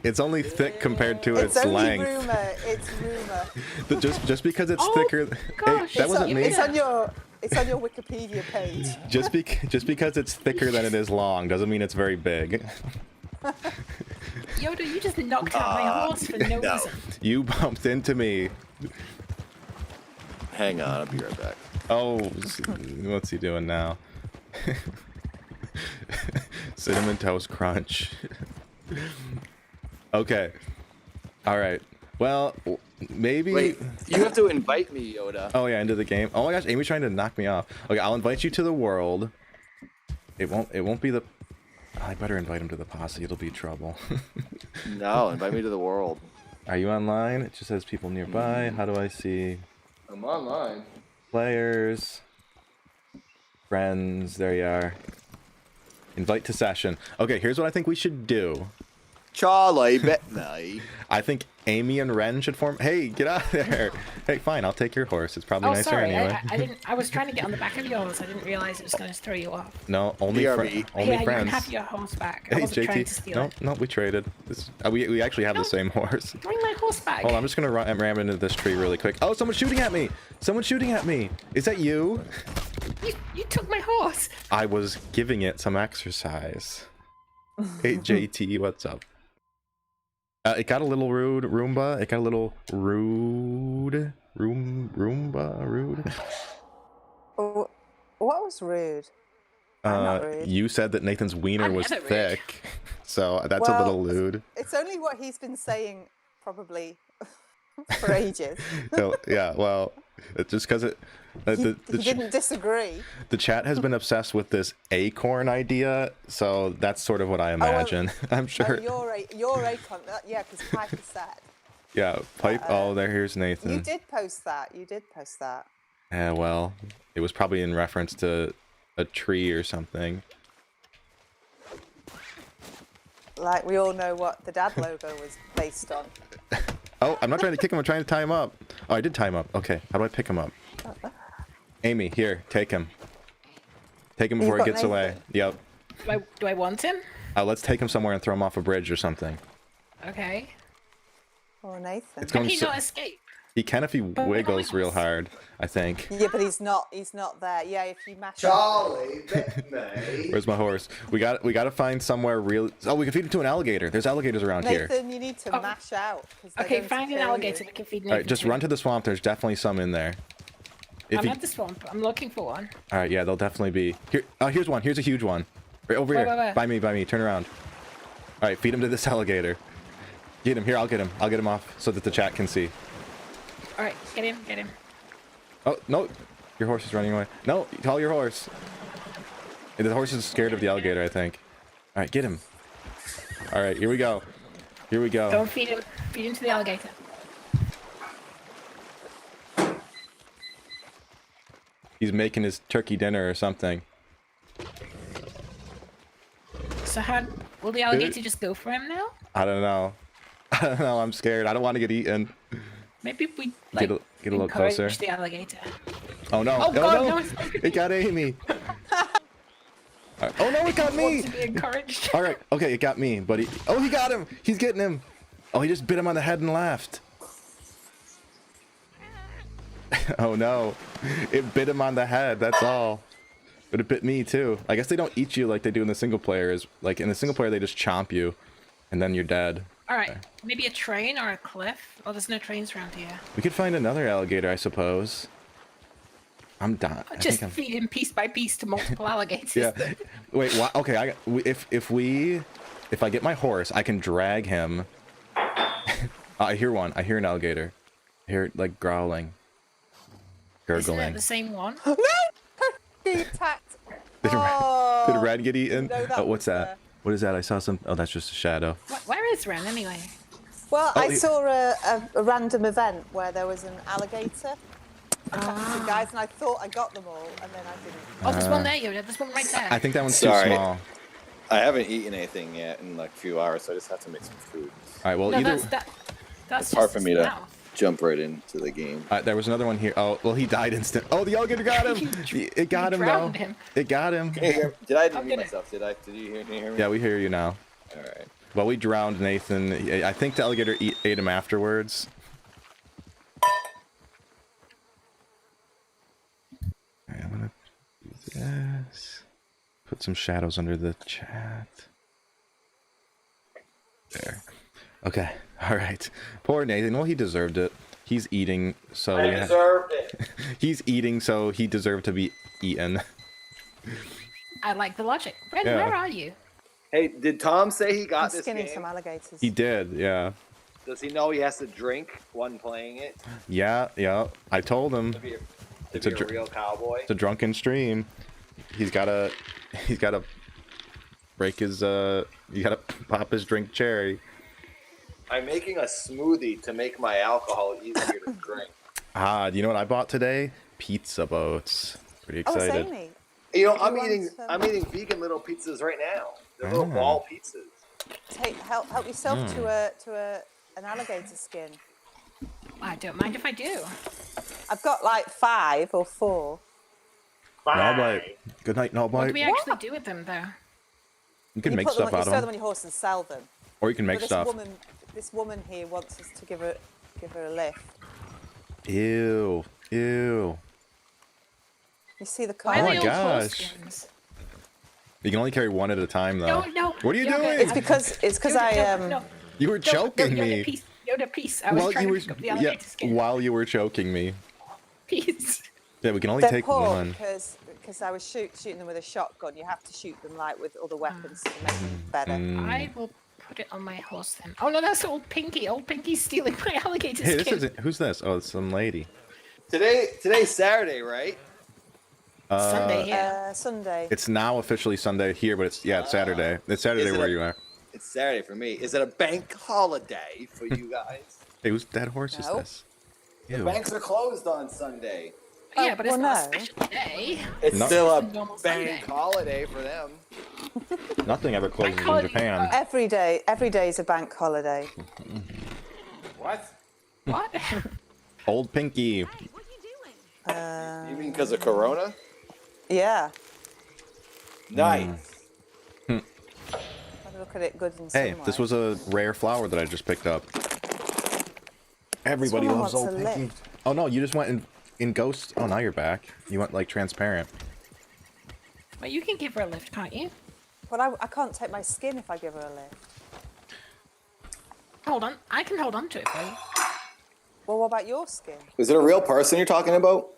S1: It's only thick compared to
S4: It's
S1: its
S4: only
S1: length.
S4: rumor. It's rumor.
S1: Just because it's
S3: Oh,
S1: thicker.
S3: gosh.
S1: Hey, that wasn't me.
S4: It's on your Wikipedia page.
S1: Just because it's thicker than it is long doesn't mean it's very big.
S3: Yoda, you just knocked out my horse for no
S2: no.
S3: reason.
S1: You bumped into me.
S2: Hang on, I'll be right back.
S1: Oh, what's he doing now? Cinnamon Toast Crunch. Okay. All right. Well, maybe.
S2: Wait, you have to invite me, Yoda.
S1: Oh yeah, into the game. Oh my gosh, Amy's trying to knock me off. Okay, I'll invite you to the world. It won't be the. I better invite him to the posse. It'll be trouble.
S2: No, invite me to the world.
S1: Are you online? It just says people nearby. How do I see
S2: I'm online.
S1: players? Friends. There you are. Invite to session. Okay, here's what I think we should do.
S2: Charlie bit me.
S1: I think Amy and Wren should form. Hey, get out of there. Hey, fine. I'll take your horse. It's probably
S3: Oh,
S1: nicer
S3: sorry.
S1: anyway.
S3: I didn't. I was trying to get on the back of yours. I didn't realize it was going to throw you off.
S1: No, only
S2: BRB.
S1: only
S3: Yeah, you can
S1: friends.
S3: have your horse back. I
S1: Hey,
S3: wasn't trying to
S1: JT.
S3: steal
S1: No,
S3: it.
S1: no, we traded. We actually have the same horse.
S3: Bring my horse back.
S1: Hold on, I'm just gonna ram into this tree really quick. Oh, someone's shooting at me! Someone's shooting at me! Is that you?
S3: You took my horse.
S1: I was giving it some exercise. Hey, JT, what's up? It got a little rude, Roomba. It got a little rude. Roomba.
S4: Oh, what was rude? I'm not rude.
S1: You said that Nathan's wiener
S3: I'm
S1: was
S3: never rude.
S1: thick. So that's a little lewd.
S4: It's only what he's been saying probably for ages.
S1: So, yeah, well, it's just because it.
S4: He
S1: The
S4: didn't disagree.
S1: The chat has been obsessed with this acorn idea, so that's sort of what I imagine. I'm sure.
S4: Oh, your Acon. Yeah, because Piper said.
S1: Yeah, pipe. Oh, here's Nathan.
S4: You did post that.
S1: Yeah, well, it was probably in reference to a tree or something.
S4: Like we all know what the dad logo was based on.
S1: Oh, I'm not trying to kick him. I'm trying to tie him up. Oh, I did tie him up. Okay, how do I pick him up? Amy, here, take him. Take him before he
S4: got
S1: gets away.
S4: Nathan.
S1: Yep.
S3: Do I want him?
S1: Let's take him somewhere and throw him off a bridge or something.
S3: Okay.
S4: Or Nathan.
S1: It's
S3: Can
S1: going
S3: he
S1: so.
S3: not escape?
S1: He can if he
S3: But
S1: wiggles real
S3: wiggles.
S1: hard, I think.
S4: Yeah, but he's not there. Yeah, if you mash
S7: Charlie, bit me.
S1: Where's my horse? We got to find somewhere real. Oh, we can feed him to an alligator. There's alligators around here.
S4: Nathan, you need to
S3: Oh.
S4: mash out. 'cause they're
S3: Okay,
S4: going to
S3: find an
S4: kill
S3: alligator
S4: you.
S3: that can feed
S1: All right,
S3: Nathan
S1: just
S3: too.
S1: run to the swamp. There's definitely some in there. If
S3: I'm
S1: you,
S3: at the swamp. I'm looking for one.
S1: all right, yeah, they'll definitely be here. Oh, here's one. Here's a huge one. Right over
S3: Where,
S1: here.
S3: where?
S1: By me. Turn around. All right, feed him to this alligator. Get him. Here, I'll get him. I'll get him off so that the chat can see.
S3: All right, get him.
S1: Oh, no. Your horse is running away. No, call your horse. The horse is scared of the alligator, I think. All right, get him. All right, here we go.
S3: Don't feed him. Feed him to the alligator.
S1: He's making his turkey dinner or something.
S3: So how will the alligator just go for him now?
S1: I don't know. I'm scared. I don't want to get eaten.
S3: Maybe we like
S1: Get a little
S3: encourage
S1: closer.
S3: the alligator.
S1: Oh no!
S3: Oh, God,
S1: no!
S3: no, it's-
S1: It got Amy. Oh no! It got me.
S3: Want to be encouraged.
S1: All right. Okay, it got me, but he got him. He's getting him. Oh, he just bit him on the head and laughed. Oh no! It bit him on the head. That's all. But it bit me too. I guess they don't eat you like they do in the single player. Is like in the single player they just chomp you, and then you're dead.
S3: All right, maybe a train or a cliff. Oh, there's no trains around here.
S1: We could find another alligator, I suppose. I'm done.
S3: Just feed him piece by piece to multiple alligators.
S1: Yeah. Wait. Why? Okay. If I get my horse, I can drag him. I hear one. I hear an alligator. I hear it like growling,
S3: Isn't
S1: gurgling.
S3: it the same one?
S4: He attacked.
S1: Did
S4: Oh,
S1: Red get eaten?
S4: no, that
S1: Oh, what's
S4: was,
S1: that? What is that? I saw some. Oh, that's just a shadow.
S3: Where is Wren anyway?
S4: Well,
S1: Oh,
S4: I
S1: he-
S4: saw a random event where there was an alligator attacking the guys, and I thought I got them all, and then I didn't.
S3: Oh, there's one there, Yoda. There's one right there.
S1: I think that one's
S2: Sorry.
S1: too small.
S2: I haven't eaten anything yet in like a few hours, so I just have to make some food.
S1: All right. Well,
S3: no,
S1: either.
S3: that's
S2: It's hard
S3: just
S2: for me to
S3: mouth.
S2: jump right into the game.
S1: There was another one here. Oh, well, he died instant. Oh, the alligator got him. It got him though.
S3: drowned him.
S1: It got him.
S2: Can you hear? Did I mute
S3: get it.
S2: myself? Did you hear me?
S1: Yeah, we hear you now.
S2: All right.
S1: Well, we drowned Nathan. I think the alligator ate him afterwards. Alright, I'm gonna do this. Put some shadows under the chat. There. Okay. All right. Poor Nathan. Well, he deserved it. He's eating, so
S7: I deserved it.
S1: he's eating, so he deserved to be eaten.
S3: I like the logic. Wren,
S1: Yeah.
S3: where are you?
S2: Hey, did Tom say he
S4: I'm
S2: got this
S4: skinning
S2: game?
S4: some alligators.
S1: He did. Yeah.
S2: Does he know he has to drink when playing it
S1: Yeah. I told him.
S2: to be
S1: It's a
S2: a real cowboy?
S1: It's a drunken stream. He's gotta break his you gotta pop his drink cherry.
S2: I'm making a smoothie to make my alcohol easier to drink.
S1: Do you know what I bought today? Pizza boats. Pretty
S4: Oh,
S1: excited.
S4: Samey.
S2: You know,
S4: You
S2: I'm
S4: want
S2: eating vegan little pizzas right now. They're little
S1: Ah.
S2: ball pizzas.
S4: Help yourself to an alligator skin.
S3: I don't mind if I do.
S4: I've got like 5 or 4.
S1: No bite. Good night, no
S3: What
S1: bite.
S3: do we actually do with them, though?
S1: You can
S4: You
S1: make
S4: put them
S1: stuff
S4: on, you
S1: out
S4: throw
S1: of
S4: them on
S1: them,
S4: your horse and sell them.
S1: or you can make
S4: But
S1: stuff.
S4: this woman here wants us to give her a lift.
S1: Ew.
S4: You see the
S3: Why
S4: car?
S3: are
S1: my
S3: they all horse
S1: gosh.
S3: skins?
S1: You can only carry one at a time, though.
S3: No.
S1: What are you
S3: Yoda,
S1: doing?
S4: It's because
S3: No.
S1: You were choking
S3: Yoda,
S1: me.
S3: Peace. Yoda, peace. I was
S1: While
S3: trying
S1: you
S3: to
S1: were,
S3: pick up the
S1: yeah,
S3: alligator skin.
S1: while you were choking me.
S3: Peace.
S1: Yeah, we can only
S4: they're
S1: take
S4: poor
S1: one.
S4: because I was shooting them with a shotgun. You have to shoot them like with other weapons to make them better.
S3: I will put it on my horse then. Oh no, that's old Pinky. Old Pinky's stealing my alligator
S1: Hey,
S3: skin.
S1: this isn't. Who's this? Oh, it's some lady.
S2: Today's Saturday, right?
S3: Sunday here.
S4: Sunday.
S1: It's now officially Sunday here, but it's Saturday. It's Saturday
S2: Is it
S1: where
S2: a-
S1: you are.
S2: It's Saturday for me. Is it a bank holiday for you guys?
S1: Hey, whose dead horse is
S4: No.
S1: this? Ew.
S2: Banks are closed on Sunday.
S3: Yeah, but it's
S4: well,
S3: not
S4: no.
S3: a special day.
S2: It's
S1: No.
S2: still a
S3: Normal
S2: bank
S3: Sunday.
S2: holiday for them.
S1: Nothing ever closes
S3: Bank
S1: in
S3: holiday,
S1: Japan.
S4: Every day is a bank holiday.
S2: What?
S3: What?
S1: Old Pinky.
S2: You mean because of Corona?
S4: Yeah.
S2: Nice.
S4: Have a look at it good in
S1: Hey,
S4: some
S1: this
S4: way.
S1: was a rare flower that I just picked up. Everybody
S4: Someone
S1: loves
S4: wants
S1: old
S4: a
S1: Pinky.
S4: lift.
S1: Oh no, you just went in Ghost. Oh, now you're back. You went like transparent.
S3: Well, you can give her a lift, can't you?
S4: But I can't take my skin if I give her a lift.
S3: Hold on. I can hold on to it for you.
S4: Well, what about your skin?
S2: Is it a real person you're talking about?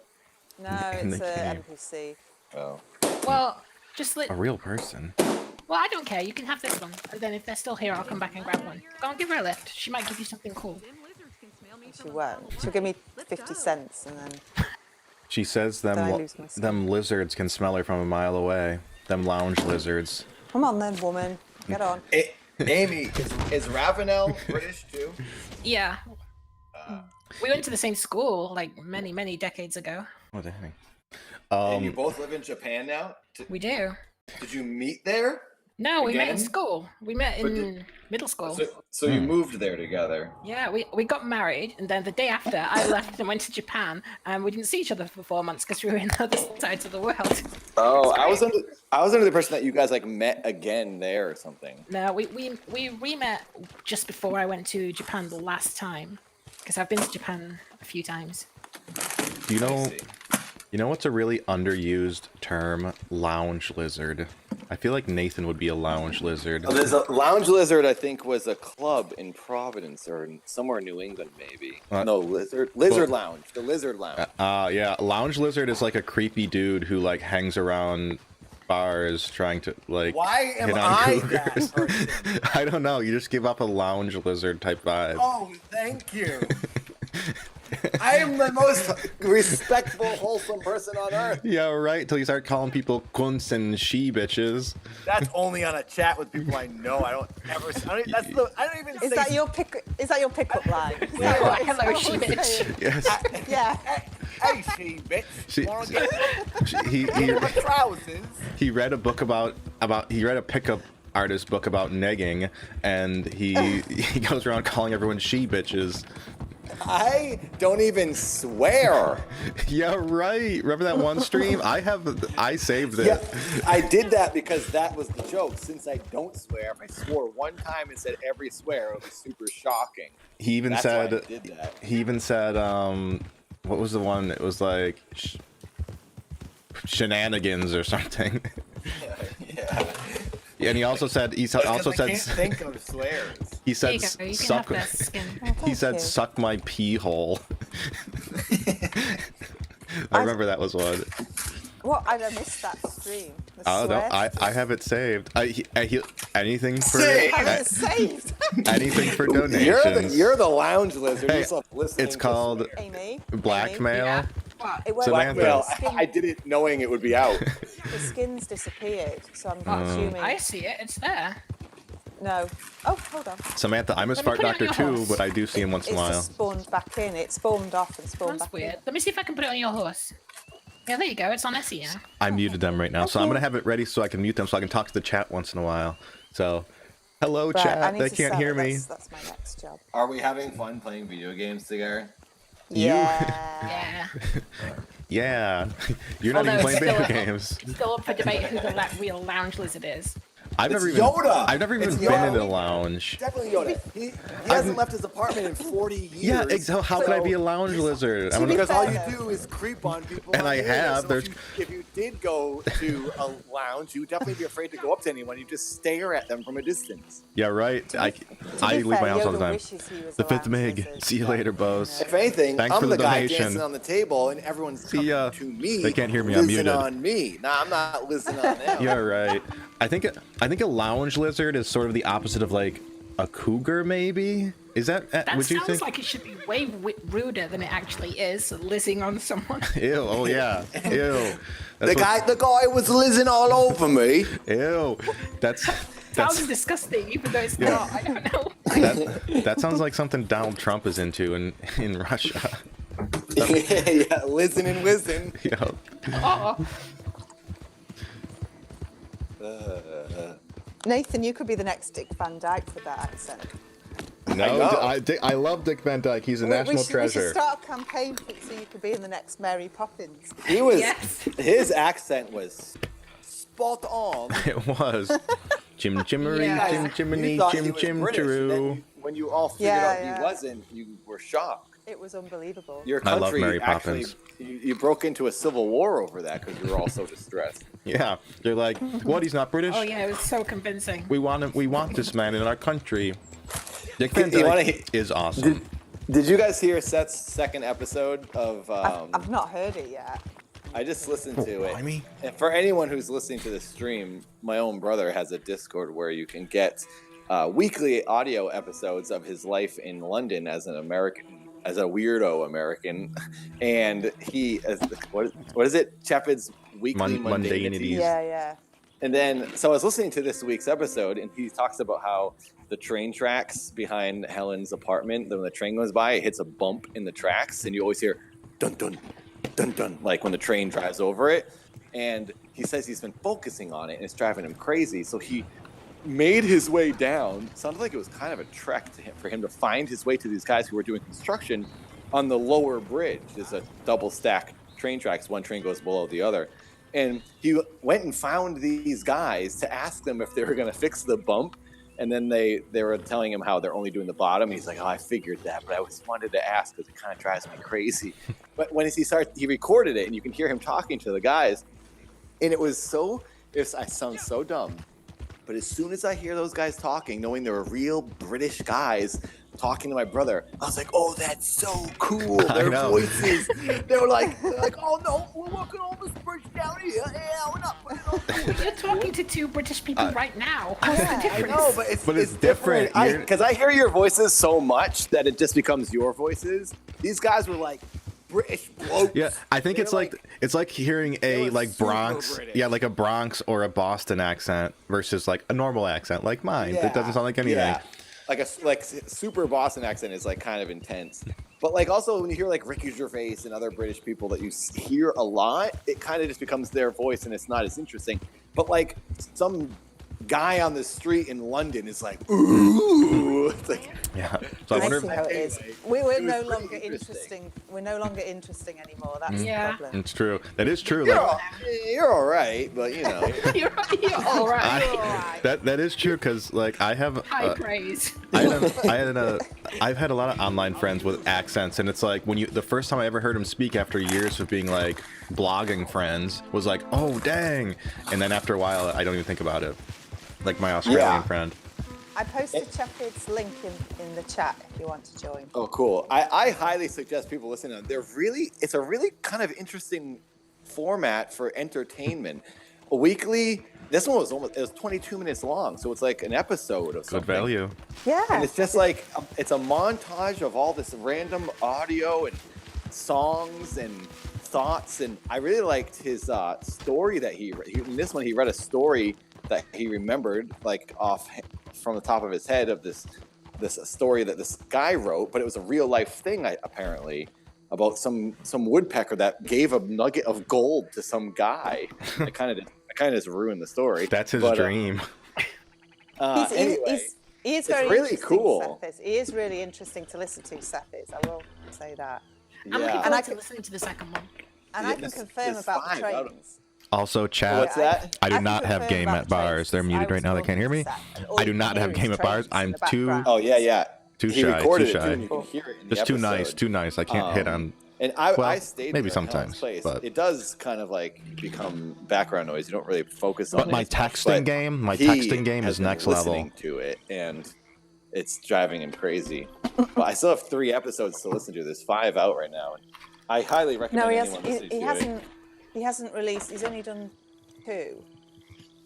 S4: No,
S1: In
S4: it's
S1: the
S4: a
S1: game.
S4: NPC.
S2: Oh.
S3: Well, just let.
S1: A real person.
S3: Well, I don't care. You can have this one. And then if they're still here, I'll come back and grab one. Go and give her a lift. She might give you something cool.
S4: She won't. She'll give me 50 cents and then...
S1: She says
S4: Then I lose my skin.
S1: them lizards can smell her from a mile away. Them lounge lizards.
S4: Come on then, woman. Get on.
S2: Amy, is Ravenel British too?
S3: Yeah. We went to the same school like many, many decades ago.
S1: What the heck?
S2: And you both live in Japan now?
S3: We do.
S2: Did you meet there?
S3: No, we met in
S2: Again?
S3: school. We met
S2: But
S3: in middle school.
S2: So you moved there together.
S3: Yeah, we got married, and then the day after, I left and went to Japan, and we didn't see each other for 4 months because we were in other sides of the world.
S2: Oh,
S3: It's
S2: I was under the impression that you guys like met again there or something.
S3: No, we re-met just before I went to Japan the last time, because I've been to Japan a few times.
S1: Do you
S2: I
S1: know?
S2: see.
S1: You know what's a really underused term? Lounge lizard. I feel like Nathan would be a lounge lizard.
S2: Oh, there's a Lounge Lizard. I think was a club in Providence or somewhere in New England, maybe.
S1: No,
S2: Lizard Lounge. The Lizard Lounge.
S1: Yeah, lounge lizard is like a creepy dude who like hangs around bars trying to like
S7: Why am
S1: hit on
S7: I
S1: cougars.
S7: that person?
S1: I don't know. You just give up a lounge lizard type vibe.
S7: Oh, thank you. I am the most
S2: Respectful, wholesome person on earth.
S1: Yeah, right. Till you start calling people cunts and she bitches.
S7: That's only on a chat with people I know. I don't ever. I don't even.
S4: Is
S7: say,
S4: that your pickup line?
S3: Yeah, hello, she bitch.
S1: Yes.
S4: Yeah.
S7: Hey, she bitch.
S1: She-
S7: Wanna get
S1: he
S7: my trousers?
S1: he read a book about he read a pickup artist book about negging, and he goes around calling everyone she bitches.
S2: I don't even swear.
S1: Yeah, right. Remember that one stream? I saved it.
S2: Yeah, I did that because that was the joke. Since I don't swear, if I swore one time and said every swear, it would be super shocking.
S1: He even
S2: That's
S1: said
S2: why I did that.
S1: he even said what was the one? It was like shenanigans or something.
S2: Yeah.
S1: And he also said
S7: I can't think of swears.
S1: he
S3: There
S1: said
S3: you go. You can
S1: suck.
S3: have that skin.
S1: He said
S4: you.
S1: suck my pee hole. I remember that was one.
S4: What? I missed that stream. The
S1: Oh no,
S4: swear
S1: I have it saved. Anything for
S2: Saved?
S4: I have it saved.
S1: anything for donations.
S2: You're the lounge lizard.
S1: Hey,
S2: You're just listening
S1: it's
S2: to
S1: called
S2: swear.
S4: Amy.
S1: blackmail.
S3: Yeah. What?
S4: It won't
S1: Samantha.
S2: Well,
S4: the, skin,
S2: I did it knowing it would be out.
S4: the skin's disappeared, so I'm assuming.
S3: I see it. It's there.
S4: No. Oh, hold on.
S1: Samantha, I'm a
S3: Let me
S1: smart
S3: put it on
S1: doctor
S3: your
S1: too,
S3: horse.
S1: but I do see him once
S4: It's
S1: in a while.
S4: just spawned back in. It spawned off and spawned
S3: That's
S4: back
S3: weird.
S4: in.
S3: Let me see if I can put it on your horse. Yeah, there you go. It's on Essie now.
S1: I muted them right now, so I'm gonna have it ready so I can mute them so I can talk to the chat once in a while. So, hello
S4: Right, I
S1: chat.
S4: need
S1: They
S4: to
S1: can't
S4: sell
S1: hear
S4: it.
S1: me.
S4: That's my next job.
S2: Are we having fun playing video games together?
S1: You-
S4: Yeah.
S3: Yeah.
S1: Yeah, you're not even
S3: Although
S1: playing
S3: it's
S1: video
S3: still-
S1: games.
S3: Still up for debate who the real lounge lizard is.
S1: I've
S2: It's
S1: never even
S2: Yoda!
S1: I've never even
S2: It's
S1: been
S2: Yoda.
S1: in a lounge.
S2: Definitely Yoda. He hasn't left his apartment in 40 years.
S1: Yeah, how could I be a lounge lizard? I'm
S2: Because all you
S4: fair.
S2: do is creep on people.
S1: And
S2: on
S1: I
S2: the internet.
S1: have,
S2: So
S1: there's-
S2: if you did go to a lounge, you would definitely be afraid to go up to anyone. You just stare at them from a distance.
S1: Yeah, right. I
S4: To
S1: leave
S4: be
S1: my
S4: fair,
S1: house all
S4: Yoda
S1: the time.
S4: wishes he was
S1: The
S4: a
S1: fifth
S4: lounge
S1: Meg.
S4: lizard,
S1: See you
S4: but,
S1: later, Bose.
S2: If anything,
S1: Thanks
S2: I'm
S1: for
S2: the
S1: the
S2: guy
S1: donation.
S2: dancing on the table, and everyone's
S1: See
S2: coming
S1: ya.
S2: to me.
S1: They can't hear me, I'm
S2: listening
S1: muted.
S2: on me. Nah, I'm not listening on them.
S1: Yeah, right. I think a lounge lizard is sort of the opposite of like a cougar, maybe. Is that?
S3: That
S1: would you
S3: sounds
S1: think?
S3: like it should be way ruder than it actually is, lizzing on someone.
S1: Ew. Oh yeah. Ew.
S2: The guy was listening all over me.
S1: Ew. That's.
S3: Sounds disgusting, even though it's
S1: Yeah.
S3: not. I don't know.
S1: That sounds like something Donald Trump is into in Russia.
S2: Yeah, listen and listen.
S1: You know.
S3: Oh,
S4: Nathan, you could be the next Dick Van Dyke with that accent.
S1: No, I love Dick Van Dyke. He's a national
S4: we should
S1: treasure.
S4: start a campaign so you could be in the next Mary Poppins.
S2: He was.
S3: Yes.
S2: His accent was spot on.
S1: It was. Jim Jimmery,
S3: Yeah.
S1: Jim Jiminy,
S2: You thought he
S1: Jim
S2: was
S1: Jim
S2: British, and then
S1: True.
S2: when you all figured
S4: Yeah,
S2: out
S4: yeah.
S2: he wasn't, you were shocked.
S4: It was unbelievable.
S2: Your
S1: I love
S2: country
S1: Mary
S2: actually,
S1: Poppins.
S2: you broke into a civil war over that because you were all so distressed.
S1: Yeah, they're like, what? He's not British.
S3: Oh yeah, it was so convincing.
S1: We want him. We want this man in our country. Dick Van
S2: You wanna
S1: Dyke is awesome.
S2: Did you guys hear Seth's second episode of?
S4: I've not heard it yet.
S2: I just listened to it.
S1: Blimey.
S2: And for anyone who's listening to this stream, my own brother has a Discord where you can get weekly audio episodes of his life in London as an American, as a weirdo American, and he, what is it? Chepid's weekly mundanities.
S4: Yeah.
S2: And then, so I was listening to this week's episode, and he talks about how the train tracks behind Helen's apartment, when the train goes by, it hits a bump in the tracks, and you always hear dun dun dun dun, like when the train drives over it. And he says he's been focusing on it, and it's driving him crazy. So he made his way down. Sounded like it was kind of a trek to him, for him to find his way to these guys who were doing construction on the lower bridge. There's a double stack train tracks. One train goes below the other. And he went and found these guys to ask them if they were going to fix the bump. And then they were telling him how they're only doing the bottom. He's like, oh, I figured that, but I just wanted to ask because it kind of drives me crazy. But when he recorded it, and you can hear him talking to the guys. And I sound so dumb. But as soon as I hear those guys talking, knowing they're real British guys talking to my brother, I was like, oh, that's so cool. Their voices, they were like, oh no, we're working on this bridge down here. Yeah, we're not putting it on.
S3: You're talking to two British people right now. What's the
S2: I
S3: difference?
S2: know, but it's different. Because I hear your voices so much that it just becomes your voices. These guys were like British blokes.
S1: Yeah, I think it's like hearing a like
S2: super
S1: Bronx,
S2: British.
S1: yeah, like a Bronx or a Boston accent versus like a normal accent like mine. It doesn't sound like anything.
S2: Yeah. Like super Boston accent is like kind of intense. But like also when you hear like Ricky Gervais and other British people that you hear a lot, it kind of just becomes their voice and it's not as interesting. But like some guy on the street in London is like, ooh. It's like,
S1: Yeah. So I wonder
S4: see
S1: if
S4: how it is. We're no longer
S2: interesting.
S4: We're no longer interesting anymore. That's
S3: Yeah.
S4: the problem.
S1: it's true. That is true.
S2: you're all right, but you know.
S3: You're all right.
S1: That is true because like I have
S3: High praise.
S1: I've had a lot of online friends with accents, and it's like when the first time I ever heard him speak after years of being like blogging friends was like, oh dang, and then after a while I don't even think about it. Like my Australian friend.
S4: I posted Chepid's link in the chat if you want to join.
S2: Oh, cool. I highly suggest people listening. It's a really kind of interesting format for entertainment. A weekly, this one was 22 minutes long, so it's like an episode of something.
S1: Good value.
S4: Yeah.
S2: And it's just like, it's a montage of all this random audio and songs and thoughts. And I really liked his story that in this one, he read a story that he remembered like off from the top of his head of this story that this guy wrote, but it was a real life thing apparently about some woodpecker that gave a nugget of gold to some guy. I kind of just ruined the story.
S1: That's his dream.
S2: Anyway,
S4: he is
S2: it's
S4: very
S2: really
S4: interesting,
S2: cool.
S4: Seth is. He is really interesting to listen to, Seth is. I will say that.
S3: I'm looking
S2: yeah.
S3: forward to listening to the second one.
S4: And I can confirm about the trains.
S1: Also, chat.
S2: What's that?
S1: I do
S4: can
S1: not have
S4: confirm
S1: game
S4: about
S1: at bars.
S4: trains.
S1: They're muted
S4: I
S1: right now. They
S4: was
S1: can't hear me.
S4: talking to Seth, and all
S1: I do
S4: you
S1: not
S4: can
S1: have
S4: hear
S1: game
S4: is
S1: at bars.
S4: trains in
S1: I'm
S4: the
S1: too
S4: background.
S2: Oh yeah.
S1: Too
S2: He
S1: shy.
S2: recorded
S1: Too
S2: it too,
S1: shy.
S2: and you can hear it in the
S1: Just too nice.
S2: episode.
S1: Too nice. I can't hit on.
S2: And I
S1: Well,
S2: stayed
S1: maybe
S2: there at Helen's
S1: sometimes,
S2: place.
S1: but-
S2: It does kind of like become background noise. You don't really focus on
S1: But
S2: it.
S1: my
S2: as much,
S1: texting
S2: but
S1: game,
S2: he
S1: is
S2: has been
S1: next level.
S2: listening to it, and it's driving him crazy. But I still have 3 episodes to listen to. There's 5 out right now. And I highly recommend
S4: No,
S2: anyone listening to it.
S4: he hasn't released. He's only done 2.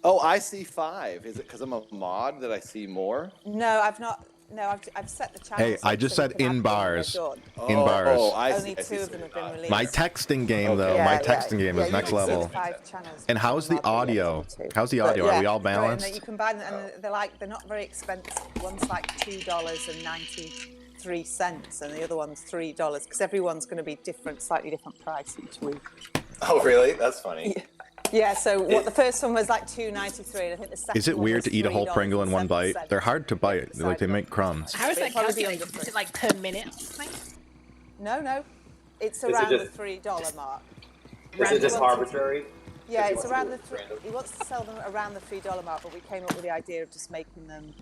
S2: Oh, I see 5. Is it because I'm a mod that I see more?
S4: No, I've not. No, I've set the channels.
S1: Hey, I
S4: up
S1: just
S4: so you
S1: said
S4: can
S1: in
S4: add them when
S1: bars.
S4: they're done.
S1: In bars.
S2: Oh, I
S4: Only
S2: see. I see
S4: 2 of them have been released.
S1: My texting game though,
S4: Yeah,
S1: my
S4: yeah.
S1: texting game is
S4: you
S1: next
S4: can see
S1: level.
S4: the 5 channels.
S1: And how's the
S4: Mod, but yeah,
S1: audio?
S4: there's only 2.
S1: How's the
S4: But
S1: audio? Are we all
S4: they're in there.
S1: balanced?
S4: You can buy them, and they're not very expensive. One's like $2.93, and the other one's $3 because everyone's going to be slightly different price each week.
S2: Oh, really? That's funny.
S4: Yeah. So the first one was like $2.93, and I think the second.
S1: Is it
S4: one
S1: weird
S4: was
S1: to eat a whole Pringle in one bite?
S4: $3.07.
S1: They're hard to bite. Like they make crumbs.
S3: How is that
S4: It'll probably be
S3: calculated?
S4: different.
S3: Is it like per minute? Like,
S4: No, it's
S7: it
S4: around
S7: just-
S4: the $3 mark.
S7: Is it just
S4: Random.
S7: arbitrary?
S4: Yeah,
S7: If you
S4: it's
S7: want to
S4: around
S7: do
S4: the
S7: it
S4: three.
S7: random.
S4: He wants to sell them around the $3 mark, but we came up with the idea of just making them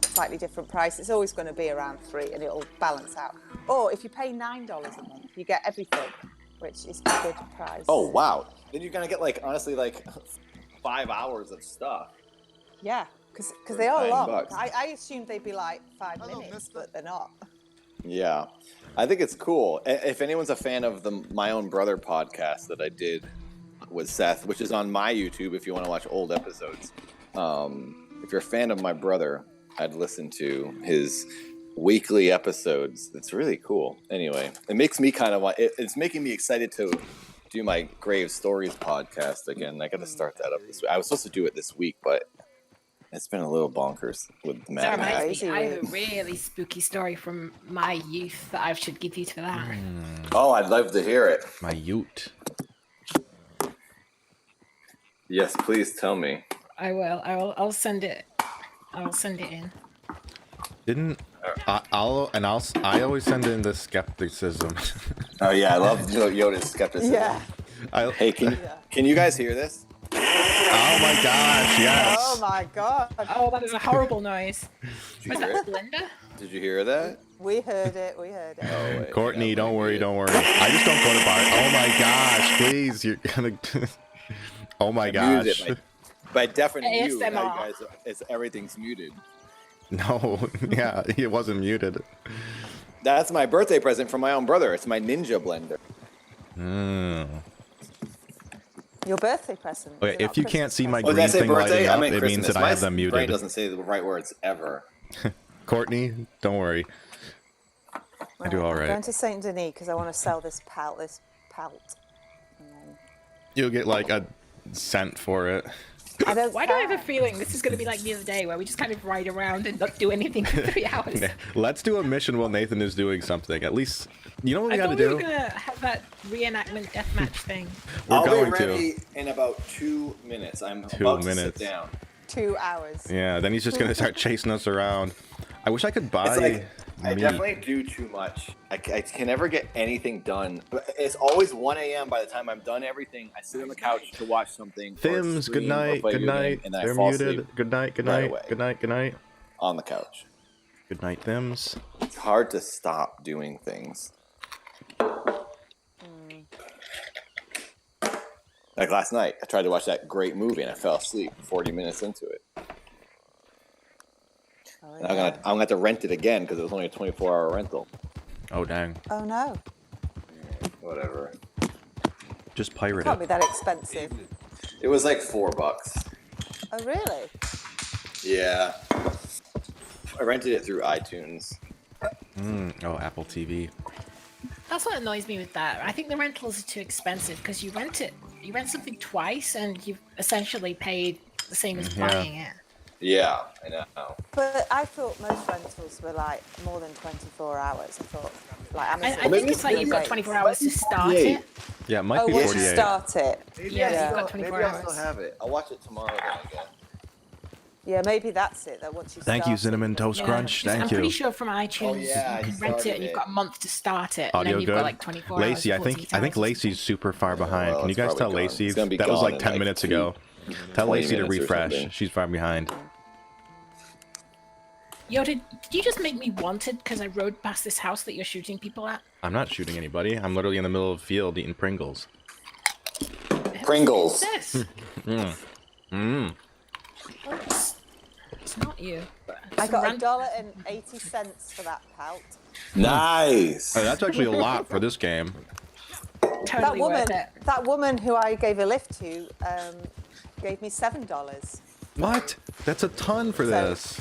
S4: slightly different price. It's always going to be around 3, and it'll balance out. Or if you pay $9 a month, you get everything, which is a good price.
S2: Oh wow! Then you're gonna get like honestly like 5 hours of stuff.
S4: Yeah, because they are long.
S2: $9.
S4: I assumed they'd be like 5 minutes, but they're not.
S2: Yeah, I think it's cool. If anyone's a fan of the My Own Brother podcast that I did with Seth, which is on my YouTube, if you want to watch old episodes, if you're a fan of my brother, I'd listen to his weekly episodes. It's really cool. Anyway, it makes me kind of want. It's making me excited to do my Grave Stories podcast again. I got to start that up this week. I was supposed to do it this week, but it's been a little bonkers with Matt.
S3: That reminds me, I have a really spooky story from my youth that I should give you to that.
S2: Oh, I'd love to hear it.
S1: My ute.
S2: Yes, please tell me.
S3: I will. I'll send it. I'll send it in.
S1: I always send in the skepticism.
S2: Oh yeah, I love Yoda's skepticism.
S4: Yeah.
S2: Hey, can you guys hear this?
S1: Oh my gosh, yes.
S4: Oh my god.
S3: Oh, that is a horrible noise.
S2: Did
S3: Was
S2: you hear
S3: that
S2: it?
S3: Linda?
S2: Did you hear that?
S4: We heard it.
S2: Oh, wait,
S1: Courtney,
S2: yeah,
S1: don't worry. I just don't go to bars. Oh my gosh, please, you're gonna. Oh my gosh.
S2: Mute it by deafening you.
S3: ASMR.
S2: Now you guys, everything's muted.
S1: No, yeah, it wasn't muted.
S2: That's my birthday present from my own brother. It's my Ninja blender.
S4: Your birthday present.
S1: Okay, if you can't see my
S2: Oh, did I
S1: green
S2: say
S1: thing lighting
S2: birthday? I
S1: up,
S2: meant
S1: it means
S2: Christmas.
S1: that I have them
S2: My brain
S1: muted.
S2: doesn't say the right words ever.
S1: Courtney, don't worry. I do all
S4: I'm
S1: right.
S4: going to Saint Denis because I want to sell this pelt. And then
S1: You'll get like a cent for it.
S4: I don't.
S3: Why do I have a
S4: care.
S3: feeling this is going to be like the other day where we just kind of ride around and not do anything for 3 hours?
S1: Let's do a mission while Nathan is doing something. At least, you know what we
S3: I
S1: gotta
S3: thought we
S1: do?
S3: were going to have that reenactment deathmatch thing.
S1: We're
S2: I'll
S1: going
S2: be
S1: to.
S2: ready in about 2 minutes. I'm
S1: 2
S2: about
S1: minutes.
S2: to sit down.
S4: 2 hours.
S1: Yeah, then he's just gonna start chasing us around. I wish I could buy
S2: It's like, I
S1: meat.
S2: definitely do too much. I can never get anything done. It's always 1 a.m. by the time I'm done everything. I sit on the couch to watch something. or
S1: Thims, good
S2: stream or
S1: night,
S2: play
S1: good
S2: video game,
S1: night.
S2: and then I
S1: They're
S2: fall
S1: muted.
S2: asleep
S1: Good night, good
S2: right
S1: night,
S2: away.
S1: good night, good night.
S2: on the couch.
S1: Good night, Thims.
S2: It's hard to stop doing things. Like last night, I tried to watch that great movie and I fell asleep 40 minutes into it.
S4: Oh,
S2: And I'm gonna have to rent it again because it was only a 24-hour rental.
S1: Oh dang.
S4: Oh no.
S2: Whatever.
S1: Just pirate
S4: Can't be
S1: it.
S4: that expensive.
S2: It was like $4.
S4: Oh really?
S2: Yeah. I rented it through iTunes.
S1: Oh, Apple TV.
S3: That's what annoys me with that. I think the rentals are too expensive because you rent something twice and you've essentially paid the same as
S1: Yeah.
S3: buying it.
S2: Yeah, I know.
S4: But I thought most rentals were like more than 24 hours. I thought like Amazon.
S3: I think it's like you've got 24 hours to start it.
S1: Yeah, it might
S4: Oh,
S1: be
S4: once you
S1: 48.
S4: start it.
S2: Maybe
S3: Yeah,
S2: I
S3: you've
S2: still,
S3: got 24
S2: maybe I still
S3: hours.
S2: have it. I'll watch it tomorrow then again.
S4: Yeah, maybe that's it. That once you.
S1: Thank
S4: start
S1: you,
S4: it,
S1: Cinnamon
S4: then-
S1: Toast
S3: Yeah,
S1: Crunch.
S3: I'm
S1: Thank
S3: pretty
S1: you.
S3: sure from iTunes
S2: yeah,
S3: you
S2: I
S3: can rent it
S2: started
S3: and you've
S2: it.
S3: got a month to start it.
S1: Audio
S3: and then you've
S1: good.
S3: got like 24
S1: Lacey, I
S3: hours.
S1: think
S3: 48 hours.
S1: Lacey's super far behind.
S2: well,
S1: Can you
S2: it's
S1: guys tell
S2: probably gone.
S1: Lacey?
S2: It's gonna be
S1: That was
S2: gone
S1: like
S2: in
S1: 10
S2: like
S1: minutes
S2: 2
S1: ago. Tell
S2: 20
S1: Lacey to
S2: minutes or
S1: refresh.
S2: something.
S1: She's far behind.
S3: Yoda, did you just make me wanted because I rode past this house that you're shooting people at?
S1: I'm not shooting anybody. I'm literally in the middle of a field eating Pringles.
S2: Pringles.
S3: What's this?
S1: Mmm.
S3: It's not you.
S4: I got
S3: Some
S4: $1.80 for that pelt.
S2: Nice.
S1: Oh, that's actually a lot for this game.
S3: Totally worth it.
S4: That woman who I gave a lift to, gave me $7.
S1: What? That's a ton for this.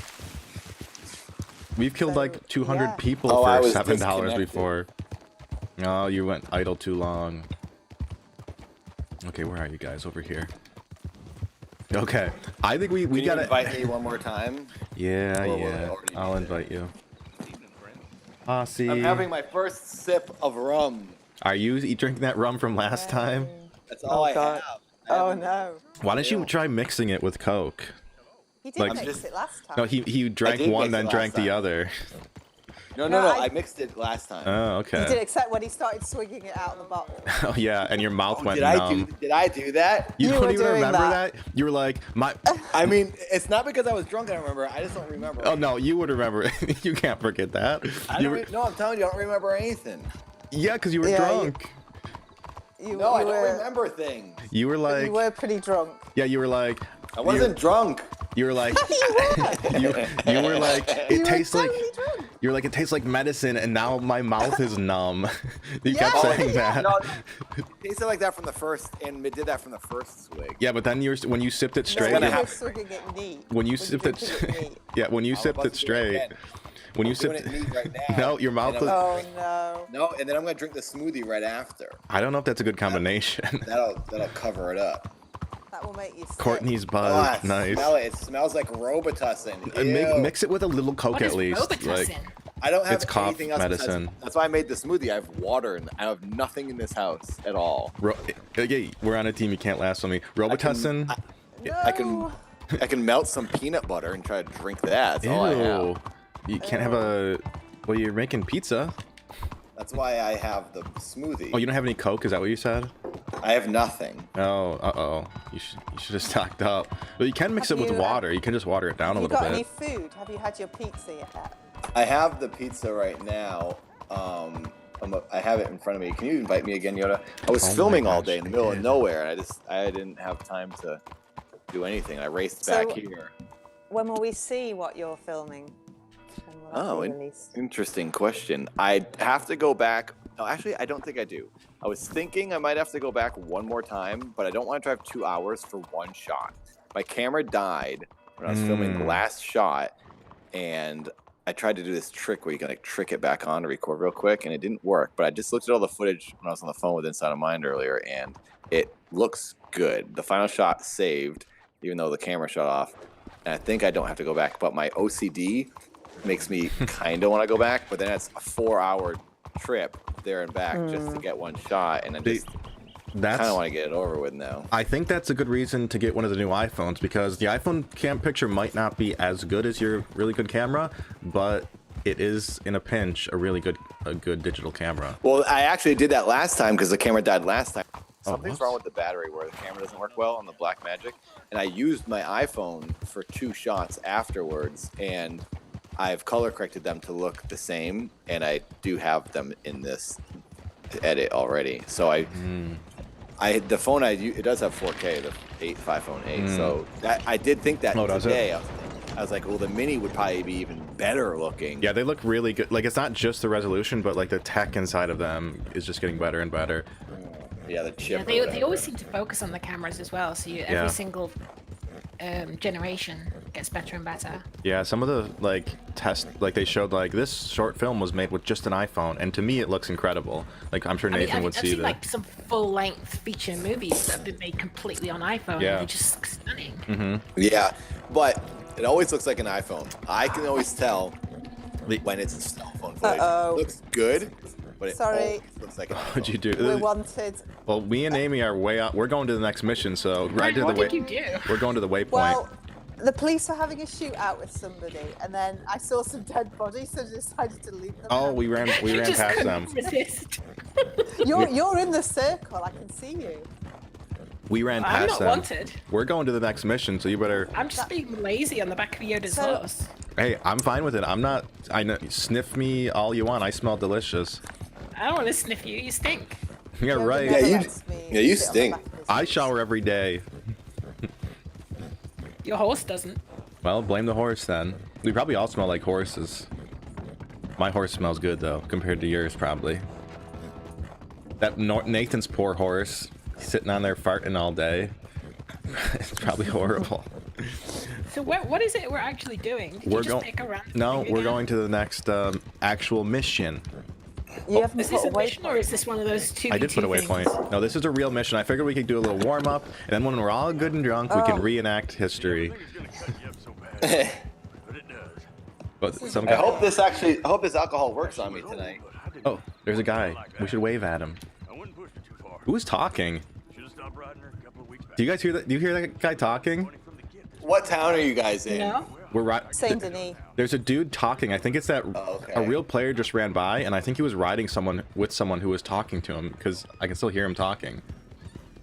S1: We've killed
S4: So,
S1: like 200
S4: yeah.
S1: people
S2: Oh, I
S1: for
S2: was
S1: $7
S2: disconnected.
S1: before. Oh, you went idle too long. Okay, where are you guys? Over here. Okay, I think we
S2: Can you
S1: gotta
S2: invite me one more time?
S1: Yeah,
S2: Or will I
S1: yeah.
S2: already
S1: I'll
S2: be
S1: invite you. Posse.
S2: I'm having my first sip of rum.
S1: Are you drinking that rum from last time?
S2: That's all I
S4: God.
S2: have. I
S4: Oh
S2: haven't-
S4: no.
S1: Why don't you
S2: Ew.
S1: try mixing it with Coke?
S4: He did
S1: Like-
S4: mix it last time.
S1: No, he drank
S2: did
S1: one,
S2: mix
S1: then
S2: it
S1: drank
S2: last
S1: the
S2: time.
S1: other.
S2: No,
S4: No,
S2: I mixed it last time.
S1: Oh,
S4: He did,
S1: okay.
S4: except when he started swinging it out of the bottle.
S1: Oh yeah, and your mouth went
S2: Did I
S1: numb.
S2: do that?
S1: You
S4: You
S1: don't
S4: were
S1: even
S4: doing
S1: remember
S4: that.
S1: that? You were like, my.
S2: I mean, it's not because I was drunk. I don't remember. I just don't remember.
S1: Oh no, you would remember. You can't forget that.
S2: No, I'm telling you, I don't remember anything.
S1: Yeah, because you were
S4: Yeah,
S1: drunk.
S2: No, I don't remember things.
S1: You were like,
S4: You were pretty drunk.
S1: yeah, you were like,
S2: I wasn't drunk.
S1: you were like, you were like,
S4: You
S1: it
S4: were
S1: tastes like,
S4: totally drunk.
S1: you're like, it tastes like medicine, and now my mouth is numb. You
S4: Yeah.
S1: kept saying that.
S2: No, it tasted like that from the first, and it did that from the first swig.
S1: Yeah, but then when you sipped it straight,
S4: No,
S2: gonna
S4: you were
S2: have-
S4: swigging it neat.
S1: when you
S4: When
S1: sipped
S4: drinking
S1: it,
S4: neat.
S1: yeah, when you
S2: I'm
S1: sipped
S2: about
S1: it
S2: to do it
S1: straight,
S2: again.
S1: when you
S2: I'm doing
S1: sipped,
S2: it neat right now.
S1: no, your mouth
S2: And
S1: was.
S4: Oh no.
S2: No, and then I'm gonna drink the smoothie right after.
S1: I don't know if that's a good combination.
S2: That'll cover it up.
S4: That will make you sick.
S1: Courtney's
S2: Oh,
S1: buzz,
S2: I
S1: nice.
S2: smell it. It smells like Robitussin.
S1: Mix it with a little Coke
S3: What is
S1: at least.
S3: Robitussin?
S1: Like,
S2: I don't have
S1: It's cough
S2: anything else besides-
S1: medicine.
S2: That's why I made the smoothie. I have water and I have nothing in this house at all.
S1: yeah, we're on a team. You can't laugh on me. Robitussin.
S4: No.
S2: I can melt some peanut butter and try to drink that. That's all I have.
S1: Ew. You can't have a. Well, you're making pizza.
S2: That's why I have the smoothie.
S1: Oh, you don't have any Coke? Is that what you said?
S2: I have nothing.
S1: Oh, uh-oh. You should have stocked up. Well, you can mix
S4: Have
S1: it with
S4: you,
S1: water. You can just water it down a
S4: Have you
S1: little
S4: got any
S1: bit.
S4: food? Have you had your pizza yet?
S2: I have the pizza right now. I have it in front of me. Can you invite me again, Yoda? I was
S1: Oh my
S2: filming all
S1: gosh,
S2: day in the middle of nowhere, and I didn't have time to do anything. I raced back here.
S4: When will we see what you're filming? When will that
S2: Oh,
S4: be released?
S2: interesting question. I'd have to go back. No, actually, I don't think I do. I was thinking I might have to go back one more time, but I don't want to drive 2 hours for one shot. My camera died when I was filming the last shot, and I tried to do this trick where you can like trick it back on to record real quick, and it didn't work. But I just looked at all the footage when I was on the phone with Inside of Mind earlier, and it looks good. The final shot saved, even though the camera shut off. And I think I don't have to go back, but my OCD makes me kind of want to go back, but then it's a 4-hour trip there and back just to get one shot, and I just kind of want to get it over with now.
S1: I think that's a good reason to get one of the new iPhones, because the iPhone cam picture might not be as good as your really good camera, but it is in a pinch a good digital camera.
S2: Well, I actually did that last time because the camera died last time. Something's
S1: whoops.
S2: wrong with the battery where the camera doesn't work well on the Blackmagic, and I used my iPhone for 2 shots afterwards, and I've color corrected them to look the same, and I do have them in this edit already. So the phone it does have 4K, the 5phone 8. So that I did think that
S1: does it?
S2: today. I was like, well, the Mini would probably be even better looking.
S1: Yeah, they look really good. Like, it's not just the resolution, but like the tech inside of them is just getting better and better.
S2: Yeah, the chip.
S3: Yeah,
S2: or
S3: they always
S2: whatever.
S3: seem to focus on the cameras as well. So
S1: Yeah.
S3: every single generation gets better and better.
S1: Yeah, some of the like they showed like this short film was made with just an iPhone, and to me it looks incredible. Like, I'm sure Nathan would
S3: I've
S1: see
S3: seen
S1: that.
S3: like some full-length feature movies that have been made completely on iPhone.
S1: Yeah.
S3: And they just look stunning.
S2: Yeah, but it always looks like an iPhone. I can always tell
S1: The-
S2: when it's a cell phone footage.
S4: Uh-oh.
S2: It looks good, but it
S4: Sorry.
S2: always looks like an iPhone.
S1: What'd you do?
S4: We're wanted.
S1: Well, me and Amy are way out. We're going to the next mission, so right to the
S3: What
S1: way.
S3: did you do?
S1: We're going to the waypoint.
S4: Well, the police were having a shootout with somebody, and then I saw some dead bodies, so I decided to leave them.
S1: Oh,
S4: out.
S1: we ran
S3: You just
S1: past
S3: couldn't
S1: them.
S3: resist.
S4: You're in the circle. I can see you.
S1: We ran
S3: I'm
S1: past
S3: not
S1: them.
S3: wanted.
S1: We're going to the next mission, so you better.
S3: I'm just being lazy on the back of Yoda's
S4: So-
S3: horse.
S1: Hey, I'm fine with it. I'm not. I know. Sniff me all you want. I smell delicious.
S3: I don't want to sniff you. You stink.
S1: Yeah,
S4: Yoda
S1: right.
S4: never
S2: Yeah, you-
S4: lets me
S2: yeah, you
S4: sit on the
S2: stink.
S4: back of his
S1: I
S4: horse.
S1: shower every day.
S3: Your horse doesn't.
S1: Well, blame the horse then. We probably all smell like horses. My horse smells good though, compared to yours probably. That Nathan's poor horse, sitting on there farting all day. It's probably horrible.
S3: So what is it we're actually doing? Did
S1: We're
S3: you just
S1: going.
S3: pick a random
S1: No,
S3: thing
S1: we're
S3: again?
S1: going to the next actual mission.
S4: You haven't
S3: Is this
S4: put
S3: a
S4: away.
S3: mission or is this one of those 2v2
S1: I did put a
S3: things?
S1: waypoint. No, this is a real mission. I figured we could do a little warm up, and then when we're all good and drunk, we can
S4: Oh.
S1: reenact history. But some
S2: I
S1: guy.
S2: hope this alcohol works on me tonight.
S1: Oh, there's a guy. We should wave at him. Who's talking? Do you guys hear that? Do you hear that guy talking?
S2: What town are you guys in?
S3: No?
S1: We're right.
S4: Saint Denis.
S1: There's a dude talking. I think it's that
S7: okay.
S1: a real player just ran by, and I think he was riding someone with someone who was talking to him because I can still hear him talking.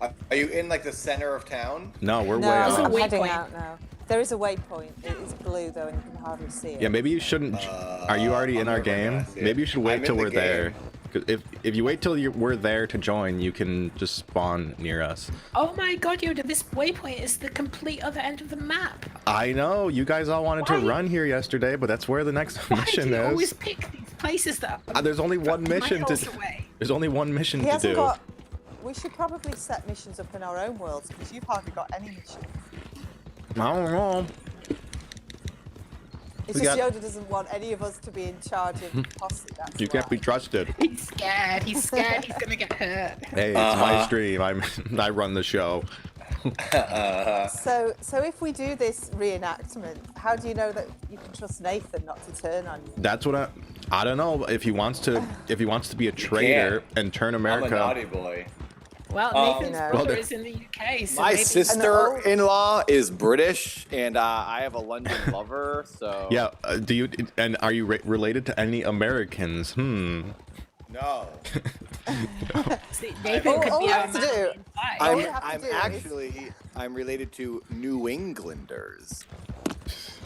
S7: Are you in like the center of town?
S1: No, we're
S4: No,
S1: way
S3: There's a
S1: off.
S4: I'm heading
S3: waypoint.
S4: out now. There is a waypoint. It is blue though, and you can hardly see it.
S1: Yeah, maybe you shouldn't. Are you already in
S7: I'm
S1: our
S7: never gonna
S1: game?
S7: see it.
S1: Maybe you should
S7: I'm
S1: wait
S7: in
S1: till
S7: the
S1: we're there.
S7: game.
S1: 'Cause if you wait till we're there to join, you can just spawn near us.
S3: Oh my god, Yoda, this waypoint is the complete other end of the map.
S1: I know you guys all wanted to
S3: Why?
S1: run here yesterday, but that's where the next
S3: Why do
S1: mission
S3: you
S1: is.
S3: always pick these places that are
S1: There's only one mission
S3: miles
S1: to.
S3: away?
S1: There's only one mission
S4: He
S1: to
S4: hasn't
S1: do.
S4: got. We should probably set missions up in our own worlds because you've hardly got any missions.
S1: I don't know.
S4: It's
S1: We
S4: just
S1: got-
S4: Yoda doesn't want any of us to be in charge of posse. That's
S1: You can't be
S4: why.
S1: trusted.
S3: He's scared. He's scared. He's gonna get hurt.
S1: Hey, it's my stream. I run the show.
S4: So if we do this reenactment, how do you know that you can trust Nathan not to turn on you?
S1: That's what I don't know if he wants to be a traitor and turn
S7: I'm a naughty
S1: America.
S7: boy.
S3: Well, Nathan's
S4: No.
S3: brother
S1: Well,
S3: is in the UK, so
S2: My
S3: maybe...
S2: sister-in-law is British, and I have a London lover. So
S1: Yeah, are you related to any Americans?
S7: No.
S3: See, Nathan
S4: All
S3: could
S4: we
S3: be our
S4: have to
S3: man
S4: do-
S3: inside.
S4: All we
S2: I'm,
S4: have to
S2: I'm
S4: do is-
S2: actually I'm related to New Englanders,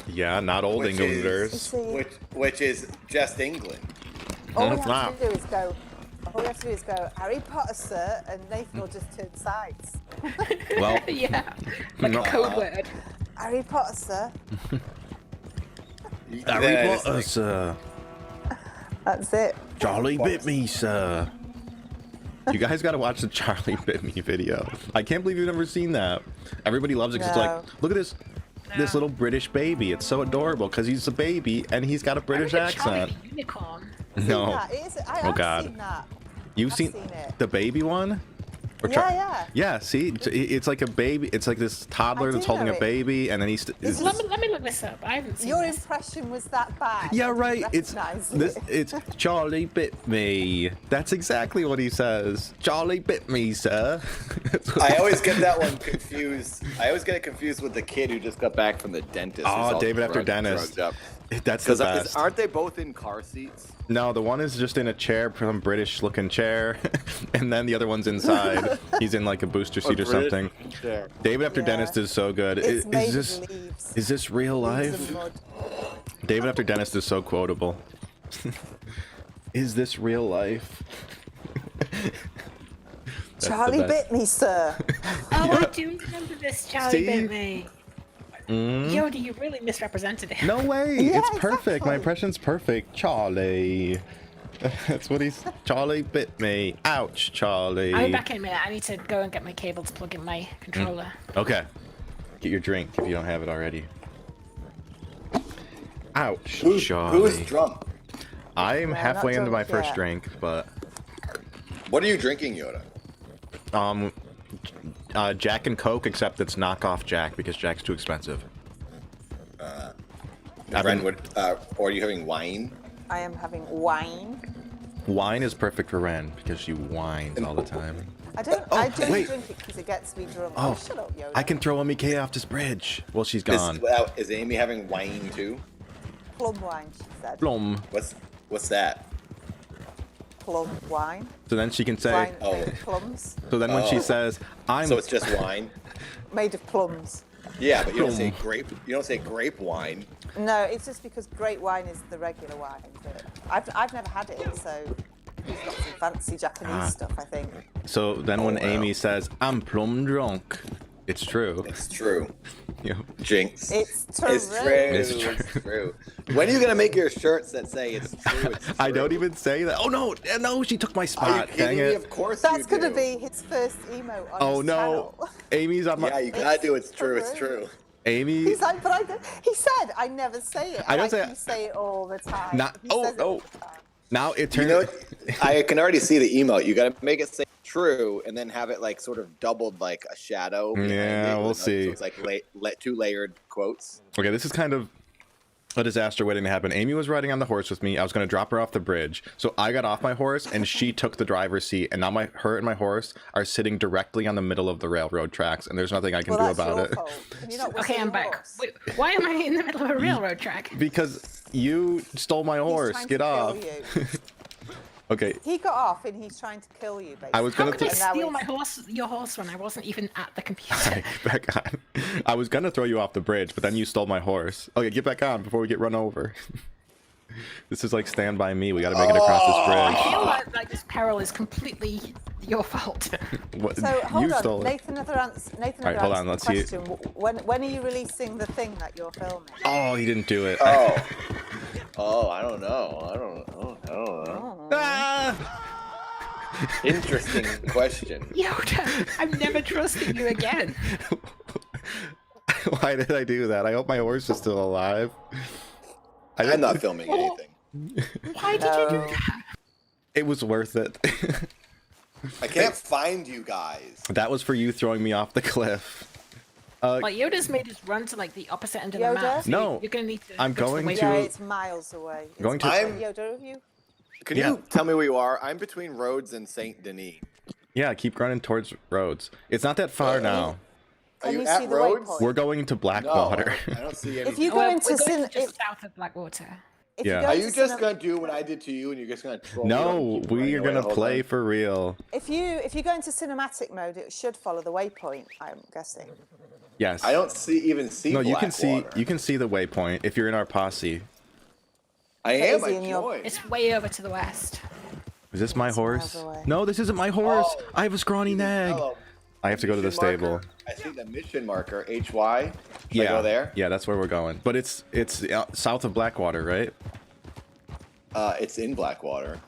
S1: Yeah, not old
S7: Which is-
S4: You
S1: Englanders.
S4: see,
S7: Which is just England.
S4: all we
S1: It's
S4: have
S1: not.
S4: to do is go. All we have to do is go, Harry Potter, sir, and Nathan will just turn sides.
S1: Well,
S3: Yeah, like
S1: No.
S3: a code word.
S4: Harry Potter, sir.
S7: Then
S1: Harry
S7: I just,
S1: Potter,
S7: like,
S1: sir.
S4: That's it.
S1: Charlie bit me, sir. You guys gotta watch the Charlie bit me video. I can't believe you've never seen that. Everybody loves it 'cause it's
S4: No.
S1: like, look at this little British baby. It's so adorable because he's a baby and he's got a British
S3: I remember Charlie
S1: accent.
S3: the Unicorn.
S1: No,
S4: That is, I
S1: Oh,
S4: have
S1: God.
S4: seen that.
S1: you've
S4: I've
S1: seen
S4: seen it.
S1: the baby one? Or
S4: Yeah, yeah.
S1: Yeah, see, it's like a baby. It's like this toddler
S4: I
S1: that's
S4: do
S1: holding
S4: know
S1: a
S4: it.
S1: baby, and then he's.
S4: Is
S3: Let me look this up. I haven't seen
S4: Your
S3: this.
S4: impression was that bad.
S1: Yeah,
S4: I didn't
S1: right. It's
S4: recognise
S1: this.
S4: it.
S1: It's Charlie bit me. That's exactly what he says. Charlie bit me, sir. That's what
S2: I
S1: he
S2: always
S1: says.
S2: get that one confused. I always get it confused with the kid who just got back from the dentist.
S1: Oh,
S2: who's all
S1: David after dentist.
S2: drugged up.
S1: That's the
S2: Because
S1: best.
S2: aren't they both in car seats?
S1: No, the one is just in a chair, some British-looking chair, and then the other one's inside. He's in like a booster seat or
S2: British
S1: something.
S2: chair.
S1: David after
S4: Yeah.
S1: dentist is so good.
S4: It's made
S1: Is
S4: of leaves.
S1: this real
S4: Leaves
S1: life?
S4: and mud.
S1: David after dentist is so quotable. Is this real life? That's the
S4: Charlie
S1: best.
S4: bit me, sir.
S3: Oh, I do remember this. Charlie
S1: See?
S3: bit me.
S1: Mm?
S3: Yoda, you really misrepresented it.
S1: No way!
S4: Yeah,
S1: It's perfect. My
S4: exactly.
S1: impression's perfect. Charlie. That's what he's. Charlie bit me. Ouch, Charlie.
S3: I'll be back in a minute. I need to go and get my cable to plug in my controller.
S1: Okay. Get your drink if you don't have it already. Ouch, Charlie.
S2: Who's drunk?
S1: I'm
S4: not
S1: halfway into my
S4: drunk
S1: first
S4: yet.
S1: drink, but
S2: What are you drinking, Yoda?
S1: Jack and Coke, except it's knockoff Jack because Jack's too expensive. I've
S2: Wren,
S1: been-
S2: or are you having wine?
S4: I am having wine.
S1: Wine is perfect for Wren because she whines all the time.
S4: I don't.
S1: Oh,
S4: I do
S1: wait.
S4: drink it because it gets me drunk.
S1: Oh,
S4: Shut up, Yoda.
S1: I can throw MK off this bridge. Well, she's gone.
S2: Is Amy having wine too?
S4: Plum wine, she said.
S1: Blum.
S2: What's that?
S4: Plum wine.
S1: So then she can say.
S4: Wine
S2: Oh.
S4: made of plums.
S1: So then when she
S2: Oh.
S1: says, "I'm,"
S2: So it's just wine?
S4: Made of plums.
S2: Yeah, but you don't say
S1: Plum.
S2: grape. You don't say grape wine.
S4: No, it's just because great wine is the regular wine. But I've never had it, so it's got some fancy Japanese
S1: Ah.
S4: stuff, I think.
S1: so then when
S2: wow.
S1: Amy says, "I'm plum drunk," it's true.
S2: It's true.
S1: You know,
S2: Jinx.
S4: It's true.
S2: It's true.
S1: It's
S2: It's
S1: true.
S2: true. When are you gonna make your shirts that say it's true? It's
S1: I don't
S2: true?
S1: even say that. Oh no, no, she took my
S2: Are you
S1: spot.
S2: kidding
S1: Dang
S2: me?
S1: it.
S2: Of course
S4: That's
S2: you
S4: gonna
S2: do.
S4: be his first emote on
S1: Oh
S4: his
S1: no,
S4: channel.
S1: Amy's on my.
S2: Yeah, you gotta do. It's true. It's true.
S1: Amy.
S4: He's like, but I don't, he said I never say it.
S1: I don't
S4: like,
S1: say it.
S4: you say it all the time.
S1: Not-
S4: He
S1: oh,
S4: says it
S1: oh.
S4: all the time.
S1: Now it
S2: You
S1: turns.
S2: know, I can already see the emote. You gotta make it say true, and then have it like sort of doubled, like a shadow. behind
S1: Yeah,
S2: it,
S1: we'll
S2: with,
S1: see.
S2: So it's like two layered quotes.
S1: Okay, this is kind of. a disaster waiting to happen. Amy was riding on the horse with me. I was going to drop her off the bridge. So I got off my horse and she took the driver's seat. And now her and my horse are sitting directly on the middle of the railroad tracks. And there's nothing I can do about it.
S4: Can you not whistle
S3: Okay, I'm
S4: your
S3: back.
S4: horse?
S3: Wait, why am I in the middle of a railroad track?
S1: Because you stole my
S4: He's
S1: horse.
S4: trying
S1: Get
S4: to kill
S1: off.
S4: you.
S1: Okay.
S4: He got off and he's trying to kill you, basically.
S1: I was
S3: How
S1: gonna
S3: could you
S4: And now
S3: steal
S4: he's-
S3: your horse when I wasn't even at the computer?
S1: Alright, back on. I was gonna throw you off the bridge, but then you stole my horse. Okay, get back on before we get run over. This is like Stand By Me. We gotta make it across
S3: I
S1: this
S3: feel like this peril is completely your fault.
S1: bridge. What?
S4: So hold
S1: You
S4: on,
S1: stole it.
S4: Nathan had
S1: Alright, hold on, let's see it.
S4: question. When are you releasing the thing that you're filming?
S1: Oh, he didn't do it.
S2: Oh, I don't know. I don't know.
S4: Oh.
S1: Ah!
S2: Interesting question.
S3: Yoda, I'm never trusting you again.
S1: Why did I do that? I hope my horse is still alive.
S2: I'm not filming anything.
S3: Why did you do that?
S1: It was worth it.
S2: I can't find you guys.
S1: That was for you throwing me off the cliff.
S3: Like Yoda's made us run to like the opposite end of the
S4: Yoda?
S3: map. So
S1: No,
S3: you're gonna need to.
S1: I'm
S3: go
S1: going
S3: the way
S1: to-
S4: Yeah,
S3: back.
S4: it's miles away.
S1: Going to-
S2: I'm-
S4: Yoda, have you?
S2: Can
S1: Yeah.
S2: you tell me where you are? I'm between Rhodes and Saint Denis.
S1: Yeah, keep running towards Rhodes. It's not that far now.
S2: Are
S4: Can
S2: you
S4: you
S2: at
S4: see the
S2: Rhodes?
S4: waypoint?
S1: We're going to
S2: No,
S1: Blackwater.
S2: I don't see any.
S4: If you
S3: Oh,
S4: go
S3: well,
S4: into
S3: we're going
S4: cin-
S3: to just south of Blackwater.
S4: if
S1: Yeah.
S4: you go
S2: Are
S4: into
S2: you just
S4: cin-
S2: gonna do what I did to you, and you're just gonna troll me
S1: No,
S2: and keep running
S1: we are
S2: away
S1: gonna
S2: the whole
S1: play
S2: time?
S1: for real.
S4: if you go into cinematic mode, it should follow the waypoint. I'm guessing.
S1: Yes.
S2: I don't even see.
S1: No, you can see
S2: Blackwater.
S1: the waypoint if you're in our posse.
S2: I
S4: But
S2: am.
S4: is
S2: I
S4: he in your-
S2: joined.
S3: It's way over to the west.
S1: Is this my
S4: It's
S1: horse?
S4: miles away.
S1: No, this isn't my horse.
S2: Oh.
S1: I have a scrawny nag.
S2: Hello.
S1: I have to go to the
S2: Mission
S1: stable.
S2: marker. I see the mission marker. HY. Should
S1: Yeah.
S2: I go there?
S1: Yeah, that's where we're going. But it's south of Blackwater, right?
S2: It's in Blackwater.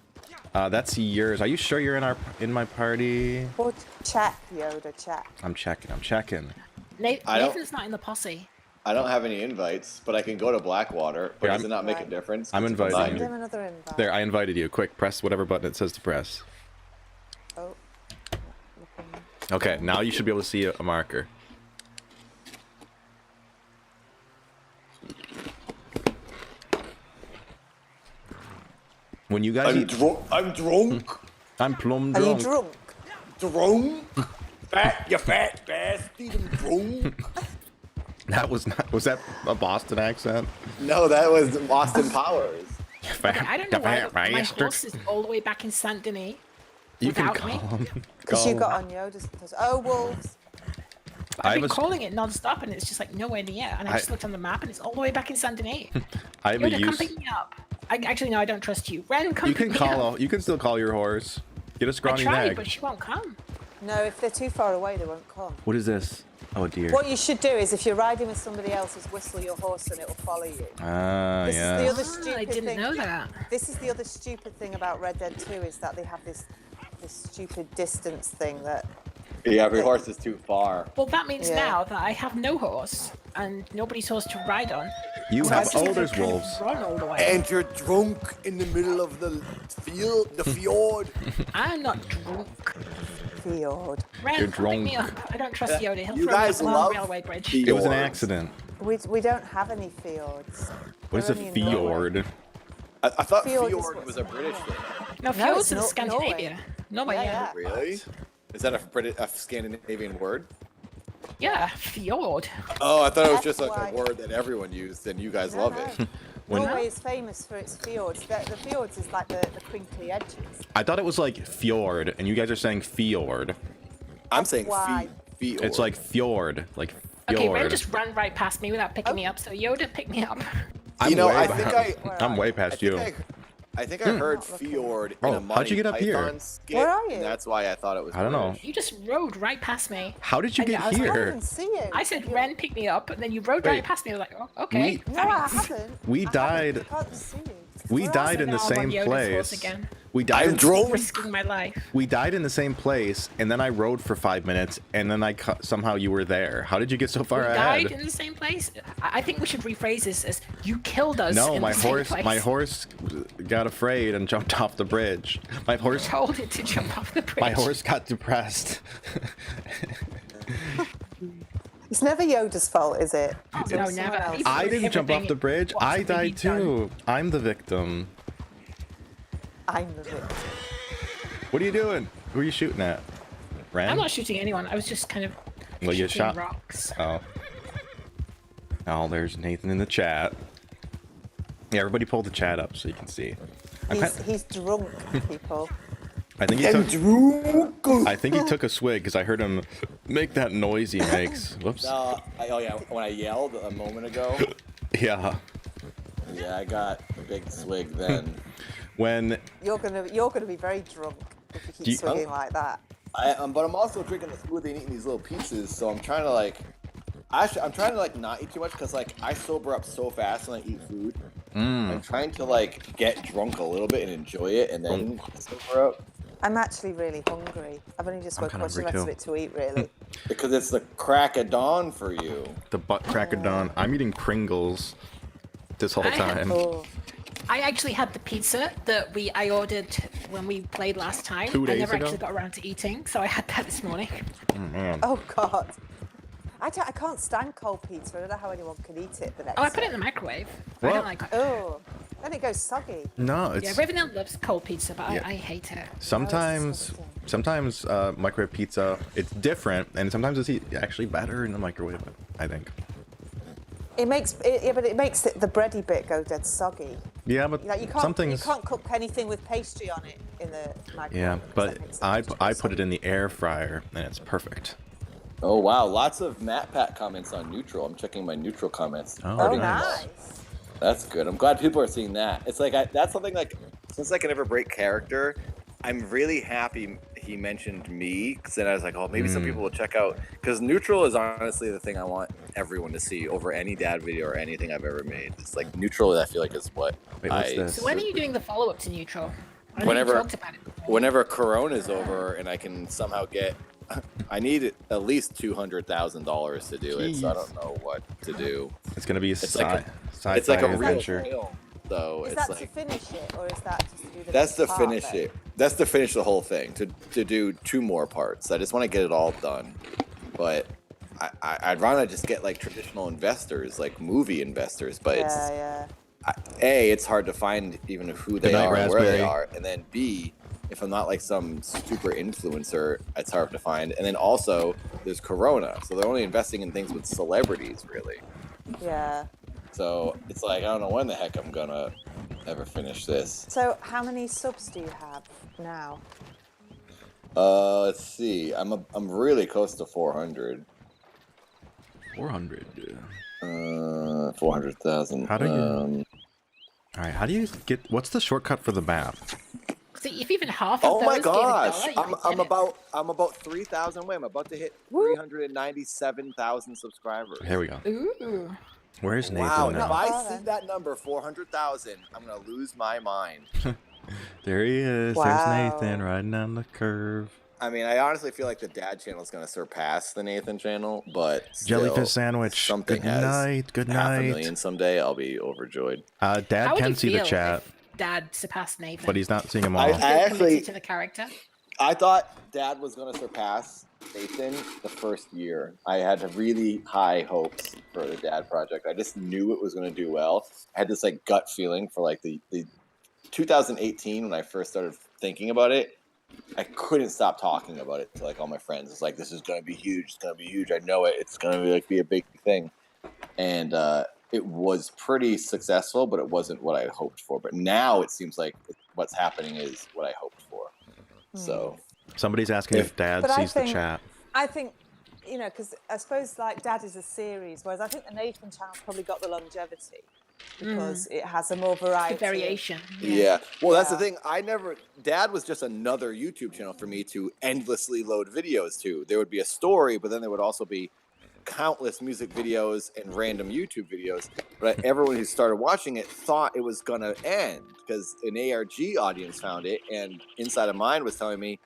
S1: That's yours. Are you sure you're in my party?
S4: Or check, Yoda, check.
S1: I'm checking.
S2: I don't-
S3: Nathan's not in the posse.
S2: I don't have any invites, but I can go to Blackwater. But
S1: Here,
S2: does it not make a
S4: Right.
S2: difference?
S1: I'm
S2: It's
S1: inviting
S2: behind
S4: Send
S1: you.
S4: him another invite.
S1: There, I invited you. Quick, press whatever button it says to press.
S4: Oh.
S1: Okay, now you should be able to see a marker. When you guys
S2: I'm
S1: eat,
S2: drunk. I'm drunk.
S1: I'm plumb
S4: Are you
S1: drunk.
S4: drunk?
S2: Drunk. Fat, you fat bastard. I'm drunk.
S1: That was not. Was that a Boston accent?
S2: No, that was Austin Powers.
S3: Okay, I don't know why my horse is all the way back in Saint Denis.
S1: You can
S3: without me.
S1: call him.
S4: Because you got on Yoda's. Oh, wolves.
S1: I
S3: I've been
S1: was-
S3: calling it non-stop and it's just like nowhere near. And I just
S1: I-
S3: looked on the map and it's all the way back in Saint Denis.
S1: I have a
S3: Yoda, come
S1: use.
S3: pick me up. Actually, no, I don't trust you. Ren, come
S1: You can
S3: pick me
S1: call.
S3: up.
S1: You can still call your horse. Get a
S3: I
S1: scrawny
S3: tried,
S1: nag.
S3: but she won't come.
S4: No, if they're too far away, they won't come.
S1: What is this? Oh dear.
S4: What you should do is, if you're riding with somebody else, is whistle your horse and it will follow you.
S1: Ah,
S4: This is the
S1: yeah.
S4: other
S3: Ah,
S4: stupid
S3: I didn't
S4: thing.
S3: know that.
S4: This is the other stupid thing about Red Dead 2 is that they have this stupid distance thing that.
S2: Yeah, every horse is too far.
S3: Well, that means
S4: Yeah.
S3: now that I have no horse and nobody's horse to ride on.
S1: You
S3: So I
S1: have.
S3: just
S1: Oh,
S3: have to
S1: there's
S3: kind of
S1: wolves.
S3: Run all the way.
S2: And you're drunk in the middle of the field, the fjord.
S3: I'm not drunk.
S4: Fjord.
S3: Ren,
S1: You're
S3: come pick me
S1: drunk.
S3: up. I don't trust Yoda. He'll
S2: You
S3: throw
S2: guys
S3: me off
S2: love
S3: the railway bridge.
S2: the-
S1: It was an
S2: Fjords.
S1: accident.
S4: We don't have any fjords.
S1: What is a
S4: They're only in Norway.
S1: fjord?
S2: I thought
S4: Fjord
S2: fjord,
S4: is
S2: was a British thing.
S3: No,
S4: No,
S3: fjords
S4: it's
S3: in
S4: not
S3: Scandinavia. Norway,
S4: Yeah,
S3: yeah.
S4: yeah.
S2: Really? Is that a Scandinavian word?
S3: Yeah, fjord.
S2: Oh, I thought it was just like
S4: F-Y.
S2: a word that everyone used, and you guys
S4: No,
S2: love
S4: no.
S2: it.
S1: When-
S4: Norway is famous for its fjords. The fjords is like the crinkly edges.
S1: I thought it was like fjord, and you guys are saying fjord.
S2: I'm saying
S4: Why?
S2: fjord.
S1: It's like fjord, like fjord.
S3: Okay, Ren just ran right past me without picking me up, so Yoda, pick me up.
S1: I'm
S2: You know,
S1: way
S2: I
S1: behind-
S2: think
S4: Where
S1: I'm
S4: are
S1: way
S4: you?
S1: past you.
S2: I think I heard fjord in
S1: Oh,
S2: a Monty
S1: how'd you get up here?
S2: Python skit,
S4: Where are you?
S2: and that's why I thought it was.
S1: I don't know.
S2: British.
S3: You just rode right past me.
S1: How did you
S3: And
S1: get
S3: I was like,
S4: I
S1: here?
S4: didn't see you.
S3: I said, Ren, pick me up, and then you rode right
S1: Wait.
S3: past me. I was like, oh, okay.
S1: We-
S4: No, I
S3: thanks.
S4: haven't.
S1: We
S4: I haven't.
S1: died-
S4: I can't see you.
S1: We
S4: Where are
S1: died
S4: you?
S1: in the
S3: Now I'm on
S1: same
S3: Yoda's horse
S1: place.
S3: again.
S1: We died.
S2: I'm drunk.
S3: Risking my life.
S1: We died in the same place, and then I rode for 5 minutes, and then somehow you were there. How did you get so far
S3: We
S1: ahead?
S3: died in the same place. I think we should rephrase this as you killed us.
S1: No,
S3: in
S1: my
S3: the same
S1: horse.
S3: place.
S1: My horse got afraid and jumped off the bridge. My horse.
S3: told it to jump off the bridge.
S1: My horse got depressed.
S4: It's never Yoda's fault, is it?
S3: Oh,
S4: It's
S3: no,
S4: always someone
S3: never.
S4: else.
S3: He's-
S1: I didn't jump off the bridge. I
S3: What's the
S1: died
S3: big done?
S1: too. I'm the victim.
S4: I'm the victim.
S1: What are you doing? Who are you shooting at? Wren?
S3: I'm not shooting anyone. I was just kind of
S1: Well, you
S3: shooting
S1: shot.
S3: rocks.
S1: Oh. Oh, there's Nathan in the chat. Yeah, everybody pull the chat up so you can see.
S4: He's drunk, people.
S1: I think he took. I think he took a swig because I heard him make that noise he makes. Whoops.
S7: Oh yeah, when I yelled a moment ago.
S1: Yeah.
S7: Yeah, I got a big swig then.
S1: When
S4: You're gonna be very drunk if you keep swinging like that.
S7: But I'm also drinking the smoothie and eating these little pieces, so I'm trying to like. Actually, I'm trying to like not eat too much because like I sober up so fast when I eat food. I'm trying to like get drunk a little bit and enjoy it, and then sober up.
S4: I'm actually really hungry. I've only just woken up the rest of it to eat, really.
S7: Because it's the crack of dawn for you.
S1: the butt crack of dawn, I'm eating Pringles this whole time.
S4: Oh,
S3: I actually had the pizza that I ordered when we played last time.
S1: 2 days
S3: I never
S1: ago?
S3: actually got around to eating, so I had that this morning.
S1: Man.
S4: oh God. I can't stand cold pizza. I don't know how anyone can eat it the next
S3: Oh, I put it
S4: day.
S3: in the microwave.
S1: What?
S3: I don't like it.
S4: Oh, then it goes soggy.
S1: No,
S3: Yeah,
S1: it's
S3: Revenant loves cold pizza, but
S1: Yeah.
S3: I hate it.
S1: sometimes microwave pizza. It's different, and sometimes it's actually better in the microwave. I think.
S4: It makes but it makes the bready bit go dead soggy.
S1: Yeah, but
S4: Like you
S1: some
S4: can't
S1: things.
S4: cook anything with pastry on it in the microwave.
S1: Yeah,
S4: because
S1: but
S4: that makes the
S1: I
S4: pastry
S1: put it in the air fryer, and it's perfect.
S7: Oh wow, lots of MatPat comments on neutral. I'm checking my neutral comments.
S1: Oh,
S4: Oh,
S1: nice.
S4: nice.
S7: That's good. I'm glad people are seeing that. It's like that's something like since I can never break character, I'm really happy he mentioned me because then I was like, oh, maybe some people will check out because neutral is honestly the thing I want everyone to see over any dad video or anything I've ever made. It's like neutral. I feel like is what
S1: Wait, what's
S7: I.
S1: this?
S3: So when are you doing the follow-up to Neutral? I know
S7: Whenever-
S3: you talked about it before.
S7: Whenever Corona's over and I can somehow get, I need at least $200,000 to do it. So I don't know what to do.
S1: It's gonna be a
S7: It's like
S1: sci-fi
S7: It's like a real
S1: adventure.
S7: film. So
S4: Is
S7: it's
S4: that to
S7: like
S4: finish it, or is that just to do the
S7: that's
S4: next
S7: to
S4: part
S7: finish
S4: of
S7: it. That's to finish the whole thing. To do 2 more parts. I just want to get it all done. But I'd rather just get like traditional investors, like movie investors. But
S4: Yeah.
S7: it's hard to find even who they
S1: Good night,
S7: are and where they
S1: Raspberry.
S7: are, and then B, if I'm not like some super influencer, it's hard to find. And then also there's Corona, so they're only investing in things with celebrities, really.
S4: Yeah.
S7: So it's like I don't know when the heck I'm gonna ever finish this.
S4: So how many subs do you have now?
S7: Let's see. I'm really close to 400.
S1: 400.
S7: 400,000.
S1: How do you? All right. How do you get? What's the shortcut for the map?
S3: See, if even half of
S7: Oh
S3: those
S7: my
S3: gave
S7: gosh!
S3: $1, you might
S7: I'm
S3: get it.
S7: about 3,000 away. I'm about to hit 397,000 subscribers.
S1: Here we go.
S3: Ooh.
S1: Where's Nathan
S7: Wow! And
S1: now?
S7: if I
S4: Well
S7: see
S4: then.
S7: that number 400,000, I'm gonna lose my mind.
S1: There he is.
S4: Wow.
S1: There's Nathan riding down the curve.
S7: I mean, I honestly feel like the dad channel is gonna surpass the Nathan channel, but still,
S1: Jellyfish sandwich.
S7: Something
S1: Good
S7: has
S1: night. Good
S7: half a
S1: night.
S7: million someday. I'll be overjoyed.
S3: How
S1: Dad
S3: would
S1: can
S3: you
S1: see the
S3: feel
S1: chat,
S3: if Dad surpassed Nathan.
S1: but he's not seeing them all.
S7: I
S3: Still
S7: actually-
S3: committed to the character.
S7: I thought Dad was going to surpass Nathan the first year. I had really high hopes for the Dad project. I just knew it was going to do well. I had this like gut feeling for like the 2018 when I first started thinking about it. I couldn't stop talking about it to like all my friends. It's like this is going to be huge. It's going to be huge. I know it. It's going to be a big thing. And it was pretty successful, but it wasn't what I had hoped for. But now it seems like what's happening is what I hoped for. So
S1: Somebody's asking if Dad
S4: But I
S1: sees the
S4: think-
S1: chat.
S4: I think, because I suppose like Dad is a series, whereas I think the Nathan channel probably got the longevity because it has a more variety.
S3: The variation.
S7: yeah. Well, that's the
S4: Yeah.
S7: thing. Dad was just another YouTube channel for me to endlessly load videos to. There would be a story, but then there would also be countless music videos and random YouTube videos. But everyone who started watching it thought it was going to end because an ARG audience found it. And Inside of Mine was telling me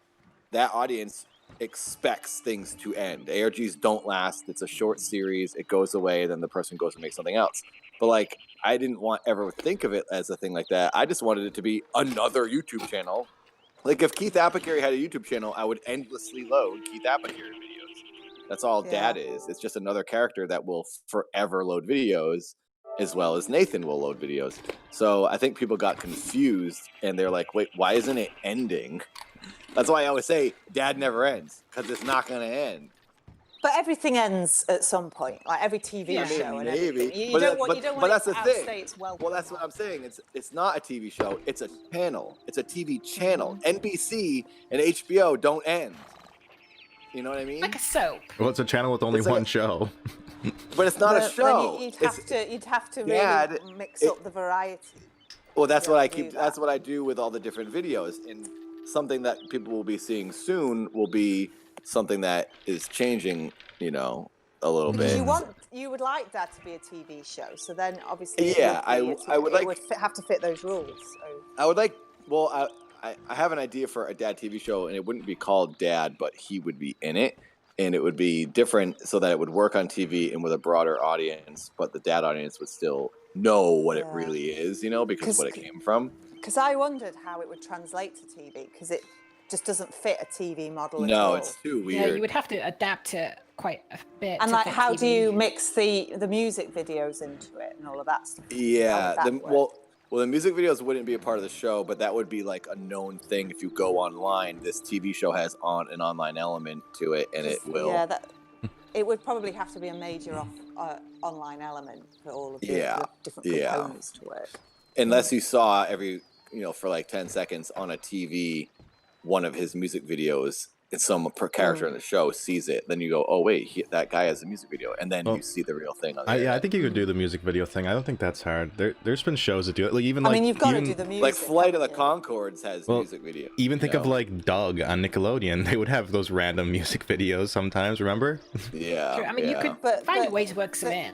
S7: that audience expects things to end. ARGs don't last. It's a short series. It goes away. Then the person goes and makes something else. But like, I didn't ever think of it as a thing like that. I just wanted it to be another YouTube channel. Like if Keith Apicary had a YouTube channel, I would endlessly load Keith Apicary videos. That's all Dad is. It's just another character that will forever load videos, as well as Nathan will load videos. So I think people got confused, and they're like, wait, why isn't it ending? That's why I always say Dad never ends, because it's not going to end.
S4: But everything ends at some point, like every TV show and everything. You don't want it to outstay its welcome.
S7: Well, that's what I'm saying. It's not a TV show. It's a channel. It's a TV channel. NBC and HBO don't end. You know what I mean?
S3: Like a soap.
S1: Well, it's a channel with only one show.
S7: But it's not a show.
S4: You'd have to really mix up the variety.
S7: Well, that's what I keep. That's what I do with all the different videos. And something that people will be seeing soon will be something that is changing. You know, a little bit.
S4: You would like that to be a TV show. So then, obviously,
S7: I would like.
S4: It would have to fit those rules. So.
S7: I would like. Well, I have an idea for a Dad TV show, and it wouldn't be called Dad, but he would be in it. And it would be different so that it would work on TV and with a broader audience, but the Dad audience would still know what it really is, you know, because what it came from.
S4: Because I wondered how it would translate to TV, because it just doesn't fit a TV model at all.
S7: No, it's too weird.
S3: Yeah, you would have to adapt it quite a bit.
S4: And like, how do you mix the music videos into it and all of that stuff?
S7: Yeah, well, the music videos wouldn't be a part of the show, but that would be like a known thing. If you go online, this TV show has an online element to it, and it will.
S4: Yeah, it would probably have to be a major online element for all of the different components to work.
S7: Unless you saw for like 10 seconds on a TV, one of his music videos, and some character in the show sees it, then you go, oh wait, that guy has a music video, and then you see the real thing on
S1: I think you could do the music video thing. I don't think that's hard. There's been shows that do it. Like even
S4: you've got to do the music.
S7: Like Flight of the Conchords has music video.
S1: Even think of like Doug on Nickelodeon. They would have those random music videos sometimes. Remember?
S7: Yeah.
S3: Sure. I mean, you could find a way to work some in.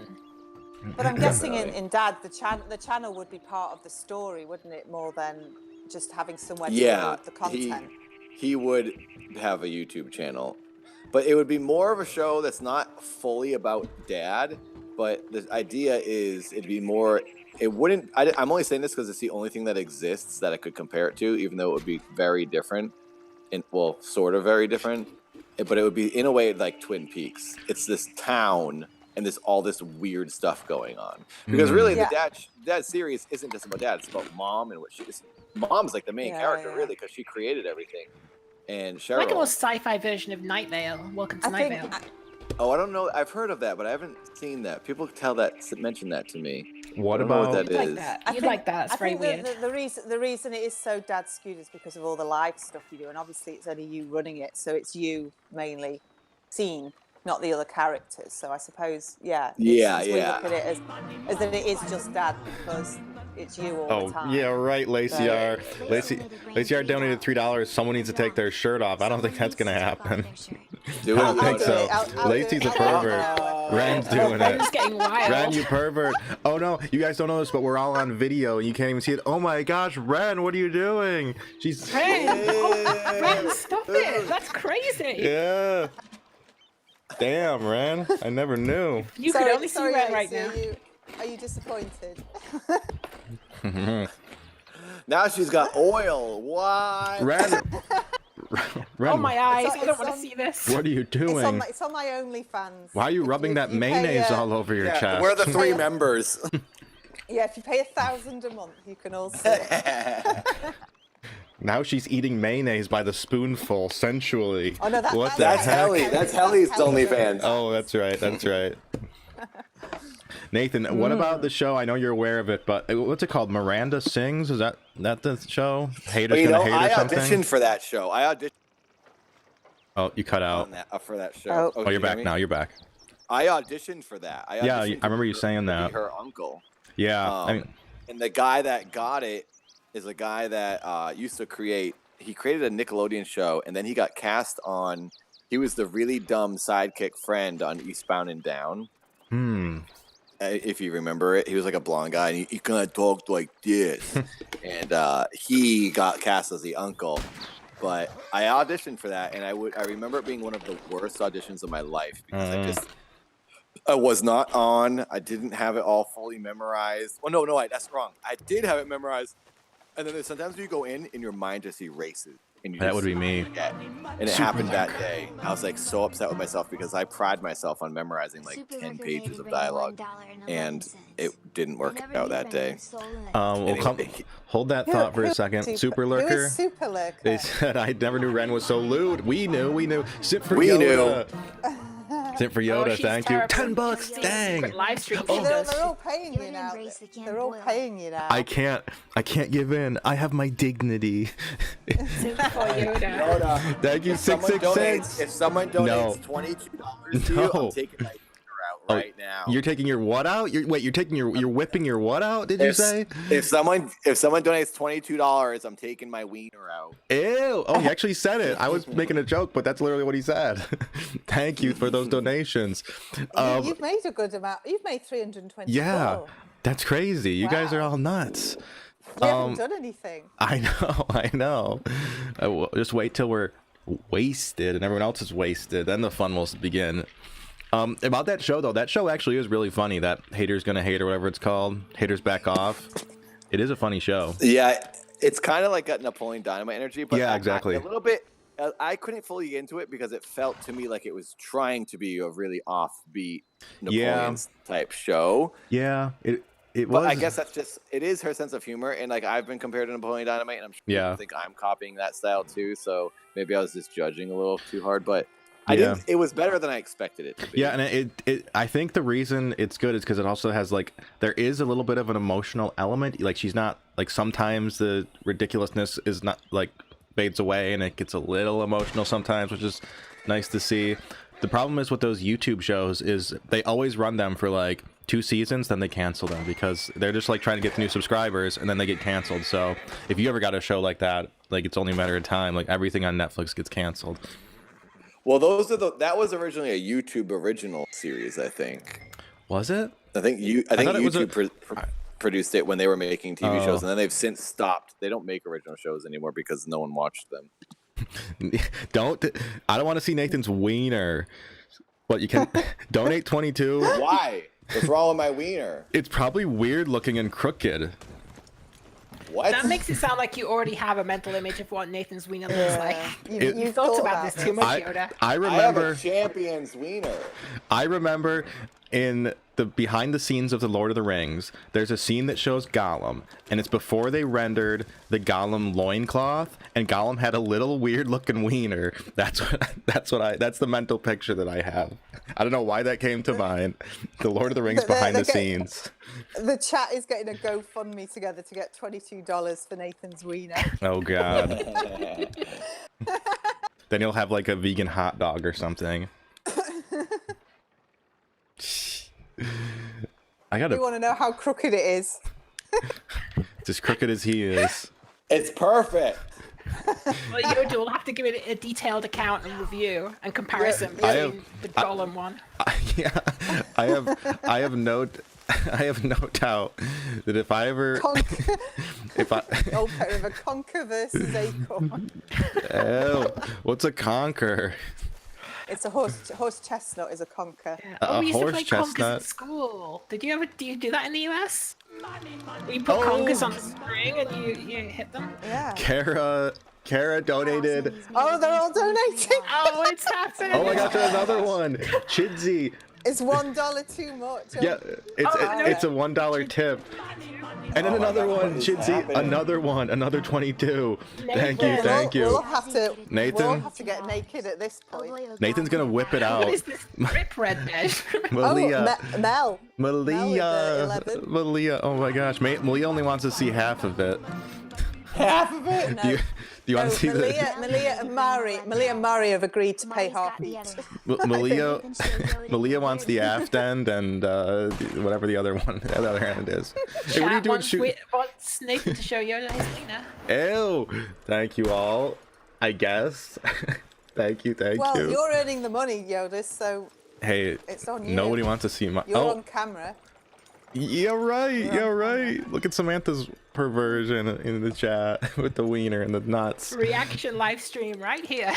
S4: But I'm guessing in Dad, the channel would be part of the story, wouldn't it? More than just having somewhere to load the content.
S7: He would have a YouTube channel, but it would be more of a show that's not fully about Dad. But the idea is it'd be more. It wouldn't. I'm only saying this because it's the only thing that exists that I could compare it to, even though it would be very different, sort of very different. But it would be in a way like Twin Peaks. It's this town and there's all this weird stuff going on. Because really, the Dad series isn't just about Dad. It's about Mom and what she is. Mom's like the main character, really, because she created everything. And Cheryl.
S3: Like a more sci-fi version of Night Vale. Welcome to Night Vale.
S7: I don't know. I've heard of that, but I haven't seen that. People mention that to me.
S1: What about
S7: what that is?
S3: Like that. You'd like that. It's very weird.
S4: The reason it is so Dad skewed is because of all the live stuff you do, and obviously it's only you running it, so it's you mainly seen, not the other characters. So I suppose, we look at it as that it is just Dad because it's you all the time.
S1: Yeah, right, Lacey R. Lacey R donated $3. Someone needs to take their shirt off. I don't think that's gonna happen. I don't think so. Lacey's a pervert. Wren's doing it.
S3: Wren's getting wild.
S1: Wren, you pervert. Oh no, you guys don't know this, but we're all on video and you can't even see it. Oh my gosh, Wren, what are you doing? She's
S3: Wren, stop it. That's crazy.
S1: Yeah. Damn, Wren. I never knew.
S3: You could only see Wren right now.
S4: Are you disappointed?
S7: Now she's got oil. Why?
S1: Wren.
S3: Oh my eyes! I don't want to see this.
S1: What are you doing?
S4: It's on my OnlyFans.
S1: Why are you rubbing that mayonnaise all over your chest?
S7: We're the 3 members.
S4: Yeah, if you pay $1,000 a month, you can all see it.
S1: Now she's eating mayonnaise by the spoonful, sensually.
S4: Oh no,
S7: that's Helly. That's Helly's OnlyFans.
S1: Oh, that's right. That's right. Nathan, what about the show? I know you're aware of it, but what's it called? Miranda Sings? Is that the show? Haters Gonna Hate or something?
S7: I auditioned for that show.
S1: Oh, you cut out.
S7: For that show.
S1: Oh, you're back now. You're back.
S7: I auditioned for that.
S1: I remember you saying that.
S7: Her uncle.
S1: Yeah.
S7: And the guy that got it is a guy that used to create. He created a Nickelodeon show, and then he got cast on. He was the really dumb sidekick friend on Eastbound and Down. If you remember it, he was like a blonde guy, and he kind of talked like this. And he got cast as the uncle. But I auditioned for that, and I remember it being one of the worst auditions of my life because I was not on. I didn't have it all fully memorized. Oh no, that's wrong. I did have it memorized, and then there's sometimes you go in and your mind just erases
S2: And you
S1: That
S2: just
S1: would be me.
S2: forget. And it happened that day. I was like so upset with myself because I pride myself on memorizing like
S6: Super
S2: 10
S6: Lurker
S2: pages
S6: maybe
S2: of
S6: bring
S2: dialogue,
S6: $1.11.
S2: and it didn't work
S6: Whenever
S2: out
S6: new
S2: that
S6: friend
S2: day.
S6: gets stolen,
S1: Well,
S2: Anyway.
S1: hold that thought for a second. Super
S4: Who
S1: Lurker.
S4: is Super Lurker?
S1: They said I never knew Wren was so lewd. We knew. Sit for
S2: We
S1: Yoda. Sit for
S3: Oh,
S1: Yoda.
S3: she's
S1: Thank you.
S3: terrible.
S1: $10.
S3: Secret
S1: Dang.
S3: live stream.
S4: See,
S3: she
S4: they're
S3: does.
S4: all paying
S6: You
S4: you
S6: gotta
S4: now.
S6: embrace the
S4: They're all
S6: can
S4: paying you now.
S1: I can't give in. I have my dignity.
S3: Super for Yoda.
S2: Yoda,
S1: Thank you,
S2: if someone
S1: 666.
S2: If someone donates
S1: No.
S2: $22 to you,
S1: No.
S2: I'm taking my wiener out right now.
S1: You're taking your what out? You're taking you're whipping your what out? Did you say?
S2: If someone donates $22, I'm taking my wiener out.
S1: Ew. Oh, he actually said it. I was making a joke, but that's literally what he said. Thank you for those donations.
S4: You've made a good amount. You've made 324.
S1: Yeah, that's crazy. You guys are
S4: Wow.
S1: all nuts.
S4: We haven't done anything.
S1: I know. Just wait till we're wasted and everyone else is wasted. Then the fun will begin. About that show, though, that show actually is really funny. That Haters Gonna Hate or whatever it's called. Haters Back Off. It is a funny show.
S2: Yeah, it's kind of like got Napoleon Dynamite energy, but
S1: Yeah, exactly.
S2: a little bit. I couldn't fully get into it because it felt to me like it was trying to be a really offbeat Napoleon type show.
S1: Yeah, it
S2: But
S1: was.
S2: I guess that's just it is her sense of humor, and like I've been compared to Napoleon Dynamite, and I'm sure
S1: Yeah.
S2: people think I'm copying that style too. So maybe I was just judging a little too hard, but
S1: Yeah.
S2: I didn't. It was better than I expected it to be.
S1: Yeah, and it I think the reason it's good is because it also has like there is a little bit of an emotional element. Like she's not like sometimes the ridiculousness is not like fades away and it gets a little emotional sometimes, which is nice to see. The problem is with those YouTube shows is they always run them for like 2 seasons, then they cancel them because they're just like trying to get the new subscribers and then they get canceled. So if you ever got a show like that, like it's only a matter of time. Like everything on Netflix gets canceled.
S2: Well, that was originally a YouTube original series, I think.
S1: Was it?
S2: I think
S1: thought it was
S2: YouTube produced it when they were making TV
S1: Oh.
S2: shows, and then they've since stopped. They don't make original shows anymore because no one watched them.
S1: I don't want to see Nathan's wiener. But you can donate 22.
S2: Why? What's wrong with my wiener?
S1: It's probably weird looking and crooked.
S2: What?
S3: That makes it sound like you already have a mental image of what Nathan's wiener looks like.
S4: You
S3: Thought about this too much, Yoda.
S1: I
S2: I have
S1: remember.
S2: a champion's wiener.
S1: I remember in the behind the scenes of the Lord of the Rings, there's a scene that shows Gollum, and it's before they rendered the Gollum loincloth, and Gollum had a little weird looking wiener. That's the mental picture that I have. I don't know why that came to mind. The Lord of the Rings behind the scenes.
S4: The chat is getting a GoFundMe together to get $22 for Nathan's wiener.
S1: Oh god. Then he'll have like a vegan hot dog or something. I
S4: You
S1: gotta
S4: want to know how crooked it is?
S1: as crooked as he is.
S2: It's perfect.
S3: Well, Yoda will have to give it a detailed account and review and comparison
S1: Yeah.
S3: between the Gollum one.
S1: Yeah, I have no doubt that if I ever if I
S4: Old pair of a conker versus acorn.
S1: oh, what's a conker?
S4: It's a horse chestnut is a conker.
S3: Oh, we used to
S1: horse
S3: play conkers
S1: chestnut.
S3: at school. Do you do that in the US? We put conkers on the string and you hit them.
S4: Yeah.
S1: Kara donated.
S4: Oh, they're all donating.
S3: Oh, it's happening.
S1: Oh my gosh, there's another one. Chidsy.
S4: It's $1 too much.
S1: Yeah, it's a $1 tip. And then another one, Chidsy, another one, another 22. Thank you, thank
S4: We'll
S1: you.
S4: have to.
S1: Nathan?
S4: We'll have to get naked at this point.
S1: Nathan's gonna whip it
S3: What
S1: out.
S3: is this rip red bed?
S1: Malia.
S4: Oh, Mel.
S1: Malia.
S4: with the 11.
S1: Malia. Oh my gosh. Malia only wants to see half of it.
S2: Half of it.
S1: Do you want to see
S4: Malia and Mari have agreed to pay half each.
S1: Malia wants the aft end and whatever the other end is. Hey, what are you doing?
S3: Wants Nathan to show Yoda his wiener.
S1: Ew. Thank you all. I guess. Thank you.
S4: Well, you're earning the money, Yoda, so
S1: Hey,
S4: it's on you.
S1: nobody wants to see my.
S4: You're on camera.
S1: Yeah, right. Yeah, right. Look at Samantha's perversion in the chat with the wiener and the nuts.
S3: Reaction live stream right here.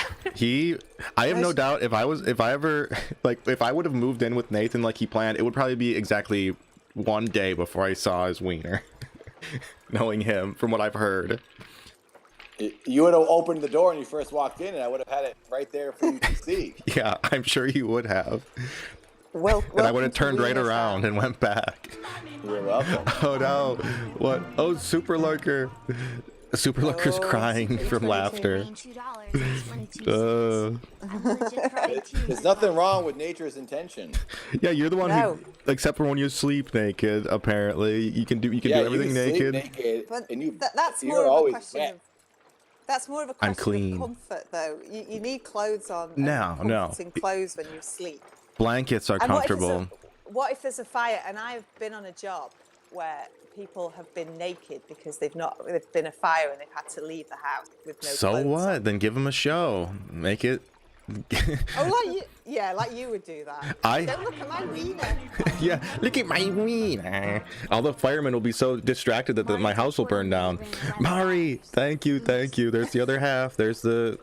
S1: I have no doubt if I would have moved in with Nathan like he planned, it would probably be exactly 1 day before I saw his wiener. Knowing him from what I've heard.
S7: You would have opened the door when you first walked in, and I would have had it right there for you to see.
S1: Yeah, I'm sure you would have.
S4: Well,
S1: And I would have
S4: welcome to
S1: turned right
S4: Wiener
S1: around
S4: Town.
S1: and went back.
S7: You're welcome.
S1: Oh no! What? Oh, Super Lurker! Super Lurker's
S4: Oh,
S1: crying from
S4: 22.
S1: laughter.
S6: $2.22. I'm legit crying too.
S7: There's nothing wrong with nature's intention.
S1: Yeah, you're the one
S4: No.
S1: who, except for when you sleep naked. Apparently, you can do
S7: Yeah,
S1: do everything
S7: you can sleep
S1: naked.
S7: naked,
S4: But
S7: and you,
S4: that's
S7: you're
S4: more of a
S7: always
S4: question
S7: wet.
S4: of. That's more of a
S1: I'm
S4: question
S1: clean.
S4: of comfort, though. You need clothes on.
S1: No,
S4: and
S1: no.
S4: comforting clothes when you sleep.
S1: Blankets are
S4: And
S1: comfortable.
S4: What if there's a fire? And I've been on a job where people have been naked because they've been a fire and they've had to leave the house with no
S1: So
S4: clothes
S1: what?
S4: on.
S1: Then give them a show. Make it.
S4: Oh, like you, yeah, like you would do that.
S1: I-
S4: Don't look at my wiener.
S1: Yeah, look at my wiener. All the firemen will be so distracted that my house will burn down. Mari, thank you. There's the other half. There's the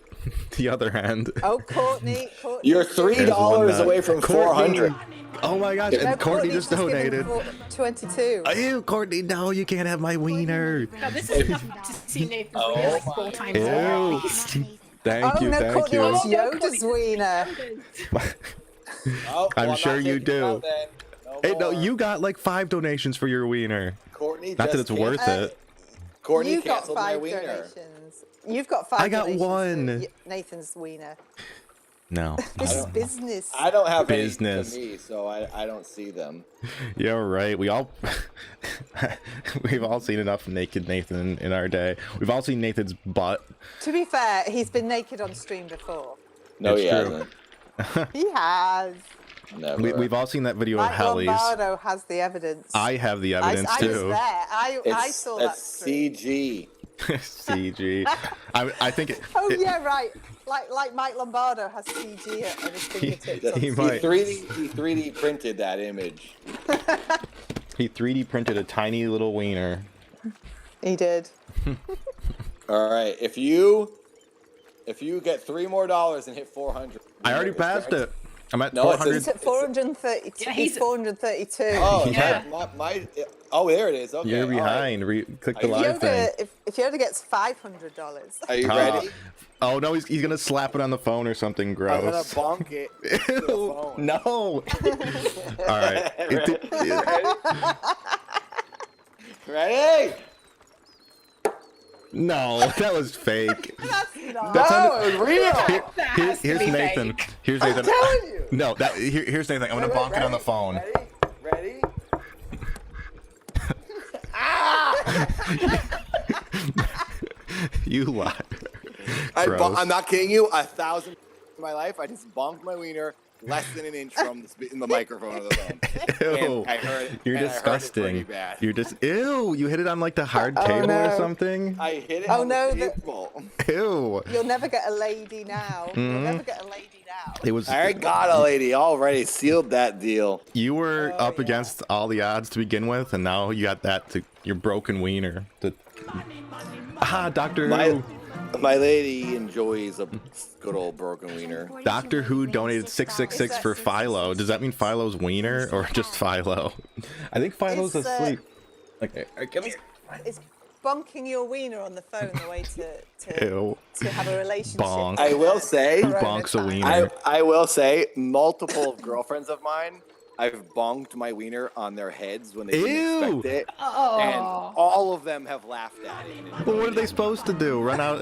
S1: other hand.
S4: Oh, Courtney.
S7: You're
S1: There's the one
S7: $3
S1: that-
S7: away from
S1: Courtney.
S7: 400.
S1: Oh my gosh!
S4: No,
S1: And Courtney just
S4: given
S1: donated.
S4: 22.
S1: Ew, Courtney, no, you can't have my wiener.
S3: No, this is enough to see Nathan's wiener like 4 times.
S1: Ew.
S3: over.
S1: Thank you,
S4: no,
S1: thank
S4: Courtney
S1: you.
S4: wants
S3: Oh, no,
S4: Yoda's
S3: Courtney.
S4: wiener.
S7: Oh,
S1: I'm
S7: not
S1: sure you
S7: taking it
S1: do.
S7: out then.
S1: Hey, no,
S7: more.
S1: you got like 5 donations for your wiener.
S7: Courtney
S1: Not that
S7: just
S1: it's worth
S7: canceled-
S1: it.
S7: Courtney
S4: You've got
S7: canceled my
S4: 5
S7: wiener.
S4: donations. You've got 5
S1: I got
S4: donations for
S1: one.
S4: Nathan's wiener.
S1: No.
S4: This is business.
S7: I don't have
S1: Business.
S7: any to me, so I don't see them.
S1: Yeah, right. We've all seen enough naked Nathan in our day. We've all seen Nathan's butt.
S4: To be fair, he's been naked on stream before.
S7: No,
S1: It's
S7: he
S1: true.
S7: hasn't.
S4: He has.
S7: Never.
S1: We've all seen that video of
S4: Mike
S1: Helly's.
S4: Lombardo has the evidence.
S1: I have the evidence
S4: I was
S1: too.
S4: there. I saw that
S7: It's
S4: stream.
S7: CG.
S1: CG. I think.
S4: Oh yeah, right. Like Mike Lombardo has CG at his fingertips. on
S1: He
S7: He
S1: might.
S7: 3D printed that image.
S1: He 3D printed a tiny little wiener.
S4: He did.
S7: All right, if you get $3 more and hit 400.
S1: I already passed it. I'm at
S7: No, it
S1: 400.
S4: He's at 432.
S3: Yeah,
S4: he's
S3: he's-
S4: 432.
S7: Oh,
S1: Yeah.
S7: oh, there it is. Okay,
S1: You're
S7: all right.
S1: behind. Click the
S7: Are you
S1: live thing.
S4: If Yoda gets $500,
S7: Are you
S1: Ah.
S7: ready?
S1: Oh no, he's gonna slap it on the phone or something
S7: I'm gonna
S1: gross.
S7: bonk it. to the
S1: Ew,
S7: phone.
S1: no. All right.
S7: Ready?
S1: No, that was fake.
S4: that's not.
S1: That
S7: No,
S1: sounded-
S7: it was real.
S3: That has to
S1: Here's
S3: be
S1: Nathan.
S3: fake.
S1: Here's
S7: I'm
S1: Nathan.
S7: telling you.
S1: No, here's Nathan. I'm gonna bonk it on the phone.
S7: Ready?
S1: You liar.
S7: I'm
S1: Gross.
S7: not kidding you. 1,000 in my life, I just bonked my wiener less than an inch from the microphone of the phone.
S1: Ew.
S7: And I heard,
S1: You're
S7: and I heard it
S1: disgusting.
S7: pretty bad.
S1: You're just ew. You hit it on like the hard
S4: Oh,
S1: table or
S4: no.
S1: something.
S7: I hit it
S4: Oh,
S7: on
S4: no,
S7: the
S4: the-
S7: table.
S1: Ew.
S4: You'll never get a lady now.
S1: Mm-hmm.
S4: You'll never get a lady now.
S1: It was.
S7: I got a lady already sealed that deal.
S1: You were
S4: Oh,
S1: up
S4: yeah.
S1: against all the odds to begin with, and now you got that to your broken wiener. Doctor Who.
S7: My lady enjoys a good old broken wiener.
S1: Doctor Who donated 666 for Philo. Does that mean Philo's wiener or just Philo? I think Philo's
S4: It's,
S1: asleep. Okay, come here.
S4: Is bonking your wiener on the phone the way to
S1: Ew.
S4: have a relationship?
S1: Bonk.
S7: I will say,
S1: Who bonks a wiener?
S7: I will say, multiple girlfriends of mine, I've bonked my wiener on their heads when they
S1: Ew.
S7: didn't expect it,
S3: Oh.
S7: and all of them have laughed at it.
S1: Well, what are they supposed to do? Run out?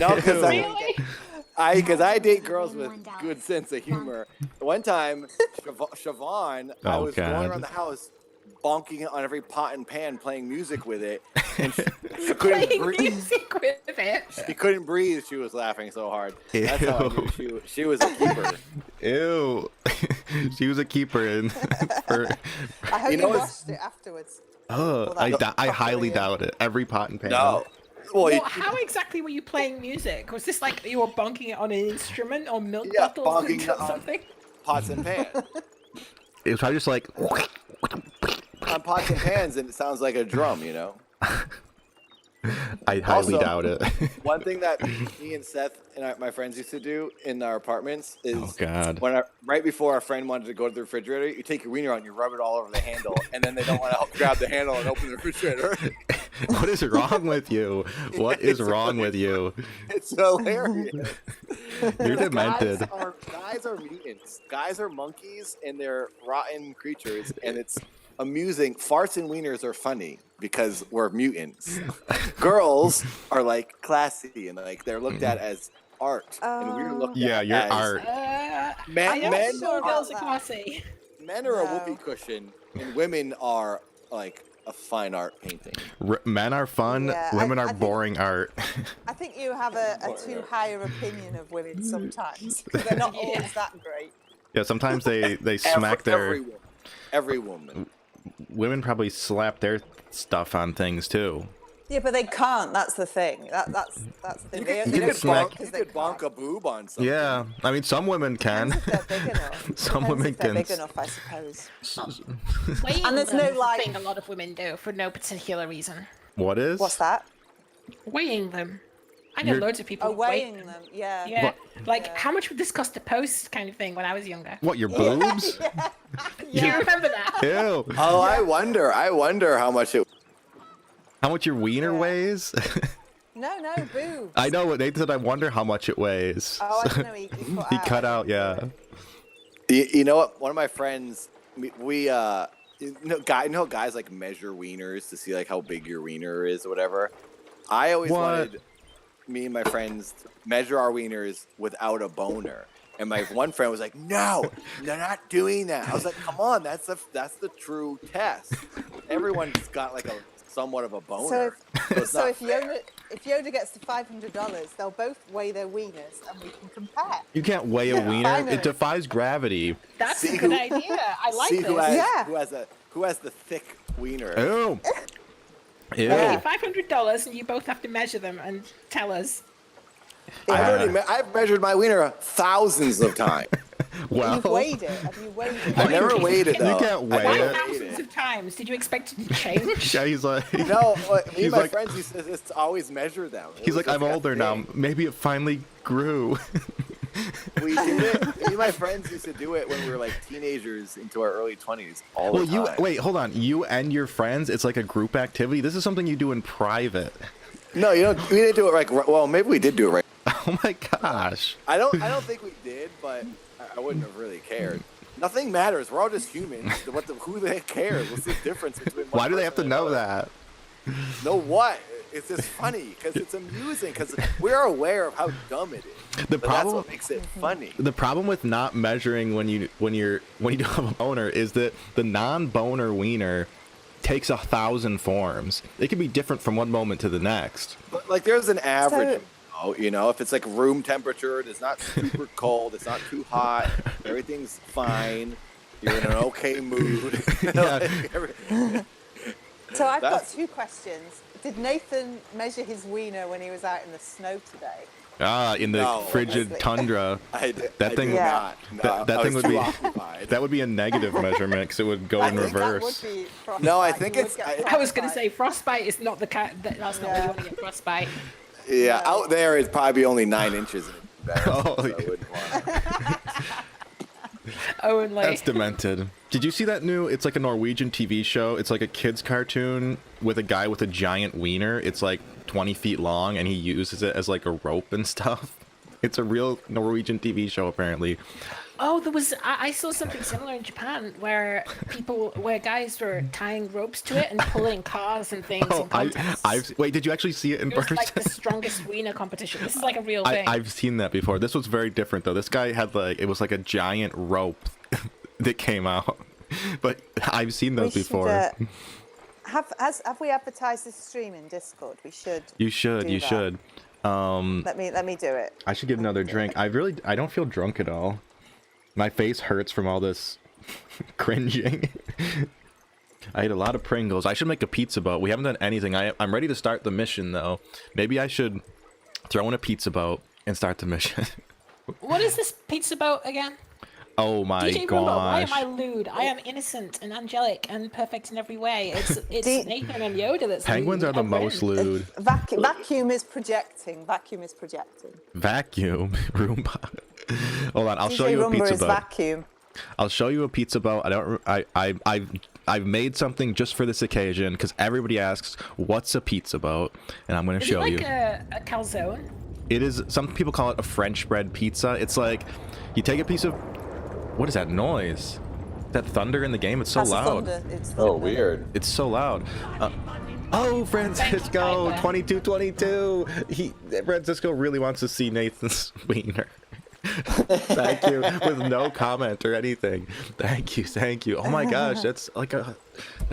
S7: No, because
S1: Ew.
S3: Really?
S7: I date girls with good sense of humor. One time, Siobhan, I
S1: Oh,
S7: was going
S1: God.
S7: around the house bonking it on every pot and pan, playing music with it, and she couldn't
S3: Playing
S7: breathe.
S3: music with it.
S7: She couldn't breathe. She was laughing so hard. That's how I knew she was a keeper.
S1: Ew. She was a keeper in. For,
S4: I hope
S7: You
S4: you,
S7: know,
S4: washed it afterwards.
S1: I highly doubt it. Every pot and pan.
S7: No. Well,
S3: Well, how exactly were you playing music? Was this like you were bonking it on an instrument or milk
S7: Yeah,
S3: bottles
S7: bonking
S3: or
S7: it on-
S3: something?
S7: pots and pans.
S1: It was probably just like.
S7: On pots and pans, and it sounds like a drum, you know?
S1: I highly
S7: Also-
S1: doubt it.
S7: One thing that me and Seth and my friends used to do in our apartments is
S1: Oh God.
S7: right before our friend wanted to go to the refrigerator, you take your wiener out and you rub it all over the handle, and then they don't want to grab the handle and open the refrigerator.
S1: What is wrong with you? What is wrong with you?
S7: It's hilarious.
S1: You're demented.
S7: Guys are mutants. Guys are monkeys, and they're rotten creatures, and it's amusing. Farts and wieners are funny because we're mutants. Girls are like classy and like they're looked at as art, and we're looked
S1: Yeah,
S7: at
S1: you're
S7: as
S1: art.
S3: I
S7: Men,
S3: am
S7: men,
S3: sure
S7: are,
S3: girls are classy.
S7: men are a
S4: No.
S7: whoopee cushion, and women are like a fine art painting.
S1: Men are fun.
S4: Yeah,
S1: Women
S4: I
S1: are
S4: think-
S1: boring art.
S4: I think you have a too higher opinion of women sometimes because they're not always that great.
S1: Yeah, sometimes they smack their
S7: every woman.
S1: women probably slap their stuff on things too.
S4: Yeah, but they can't. That's the thing. That's the thing.
S7: You
S4: They
S7: could,
S4: don't
S7: bonk,
S1: smack-
S7: you could bonk a boob on something.
S1: Yeah, I mean some women can.
S4: Depends if they're big enough.
S1: Some
S4: Depends
S1: women
S4: if they're
S1: can.
S4: big enough, I suppose.
S3: Weighing
S4: And there's
S3: them
S4: no,
S3: is a
S4: like-
S3: thing a lot of women do for no particular reason.
S1: What is?
S4: What's that?
S3: Weighing them. I know
S1: You're-
S3: loads of people
S4: Oh,
S3: who weigh
S4: weighing them. Yeah.
S3: Yeah,
S1: What?
S3: like
S4: Yeah.
S3: how much would this cost to post kind of thing when I was younger.
S1: What, your boobs?
S3: Do you remember that?
S1: Ew.
S7: Oh, I wonder how much it.
S1: How much your wiener
S4: Yeah.
S1: weighs?
S4: No, boobs.
S1: I know what Nathan said. I wonder how much it weighs.
S4: Oh, I don't know. He
S1: He cut out, yeah.
S7: You know what? One of my friends, we you know guys like measure wieners to see like how big your wiener is or whatever. I always
S1: What?
S7: wanted me and my friends to measure our wieners without a boner. And my one friend was like, "No, they're not doing that." I was like, "Come on, that's the true test. Everyone's got like a somewhat of a boner." it's
S4: So
S7: not
S4: if
S7: fair.
S4: Yoda gets to $500, they'll both weigh their wieners and we can compare.
S1: You can't weigh a wiener.
S4: finally.
S1: It defies gravity.
S3: That's
S7: See
S3: a good
S7: who-
S3: idea. I like
S7: see
S3: this.
S7: who has
S4: Yeah.
S7: who has the thick wiener.
S1: Ew. Ew.
S3: Okay, $500, and you both have to measure them and tell us.
S7: I've measured my wiener thousands of times.
S1: Well,
S4: You've weighed it. Have you weighed it?
S7: I never weighed it
S1: you
S7: though.
S1: can't weigh
S3: Why
S1: it.
S3: thousands of times? Did you expect it to change?
S1: Yeah, he's like,
S7: No, me
S1: He's
S7: and my
S1: like-
S7: friends used to always measure them. It
S1: he's
S7: was
S1: like, I'm
S7: just a
S1: older now.
S7: thing.
S1: Maybe it finally grew.
S7: We did it. Me and my friends used to do it when we were like teenagers into our early 20s all
S1: Well,
S7: the
S1: you
S7: time.
S1: wait, hold on. You and your friends, it's like a group activity. This is something you do in private.
S7: No, you don't. We didn't do it right. Well, maybe we did do it right.
S1: Oh my gosh.
S7: I don't think we did, but I wouldn't have really cared. Nothing matters. We're all just humans. Who the heck cares? What's the difference between?
S1: Why do they have to know that?
S7: Know what? It's just funny because it's amusing because we're aware of how dumb it is.
S1: The
S7: But
S1: problem-
S7: that's what makes it funny.
S1: The problem with not measuring when you don't have a boner is that the non-boner wiener takes 1,000 forms. It can be different from one moment to the next.
S7: But like, there's an average. You know, if it's like room temperature, it's not super cold, it's not too hot, everything's fine. You're in an okay mood.
S4: So I've got
S7: That's-
S4: 2 questions. Did Nathan measure his wiener when he was out in the snow today?
S1: In the
S7: No,
S1: frigid
S4: honestly.
S1: tundra.
S7: I
S1: That thing-
S7: did
S4: Yeah.
S7: not. No,
S1: That
S7: I
S1: thing
S7: was
S1: would
S7: too
S1: be
S7: occupied.
S1: that would be a negative measurement because it would go in
S4: I think
S1: reverse.
S4: That would be frostbite.
S7: No, I think
S4: You would
S7: it's-
S4: get
S3: I was going to
S4: frostbite.
S3: say frostbite is not the kind. That's not where
S4: Yeah.
S3: you want to get frostbite.
S7: Yeah, out there it's probably only 9 inches. And it's embarrassing,
S1: Oh,
S7: so I
S1: yeah.
S7: wouldn't want it.
S3: Oh, and
S1: That's
S3: like
S1: demented. Did you see that new? It's like a Norwegian TV show. It's like a kids cartoon with a guy with a giant wiener. It's like 20 feet long, and he uses it as like a rope and stuff. It's a real Norwegian TV show, apparently.
S3: there was. I saw something similar in Japan where guys were tying ropes to it and pulling cars and things in contests.
S1: Wait. Did you actually see it in
S3: It was
S1: person?
S3: like the strongest wiener competition. This is like a real thing.
S1: I've seen that before. This was very different though. This guy had it was like a giant rope that came out. But I've seen those
S4: We should,
S1: before.
S4: have we advertised this stream in Discord? We should.
S1: You should.
S4: do
S1: You
S4: that.
S1: should.
S4: Let me do it.
S1: I should get another drink. I don't feel drunk at all. My face hurts from all this cringing. I ate a lot of Pringles. I should make a pizza boat. We haven't done anything. I'm ready to start the mission though. Maybe I should throw in a pizza boat and start the mission.
S3: What is this pizza boat again?
S1: Oh my
S3: DJ Rumble, why am
S1: gosh.
S3: I lewd? I am innocent and angelic and perfect in every way. It's Nathan and Yoda that's
S1: Penguins
S3: lewd.
S1: are the
S3: and Wren.
S1: most lewd.
S4: Vacuum is projecting. Vacuum is projecting.
S1: Vacuum Roomba. Hold on, I'll show
S4: DJ
S1: you a
S4: Rumba
S1: pizza
S4: is
S1: boat.
S4: vacuum.
S1: I'll show you a pizza boat. I've made something just for this occasion because everybody asks, "What's a pizza boat?" And I'm going to
S3: Is
S1: show
S3: it
S1: you.
S3: like a calzone?
S1: It is. Some people call it a French bread pizza. It's like you take a piece of. What is that noise? Is that thunder in the game? It's so
S4: That's the
S1: loud.
S4: thunder. It's
S2: Oh,
S4: thunder.
S2: weird.
S1: It's so loud. Oh, Francisco, 2222. Francisco really wants to see Nathan's wiener. Thank you, with no comment or anything. Thank you. Oh my gosh, that's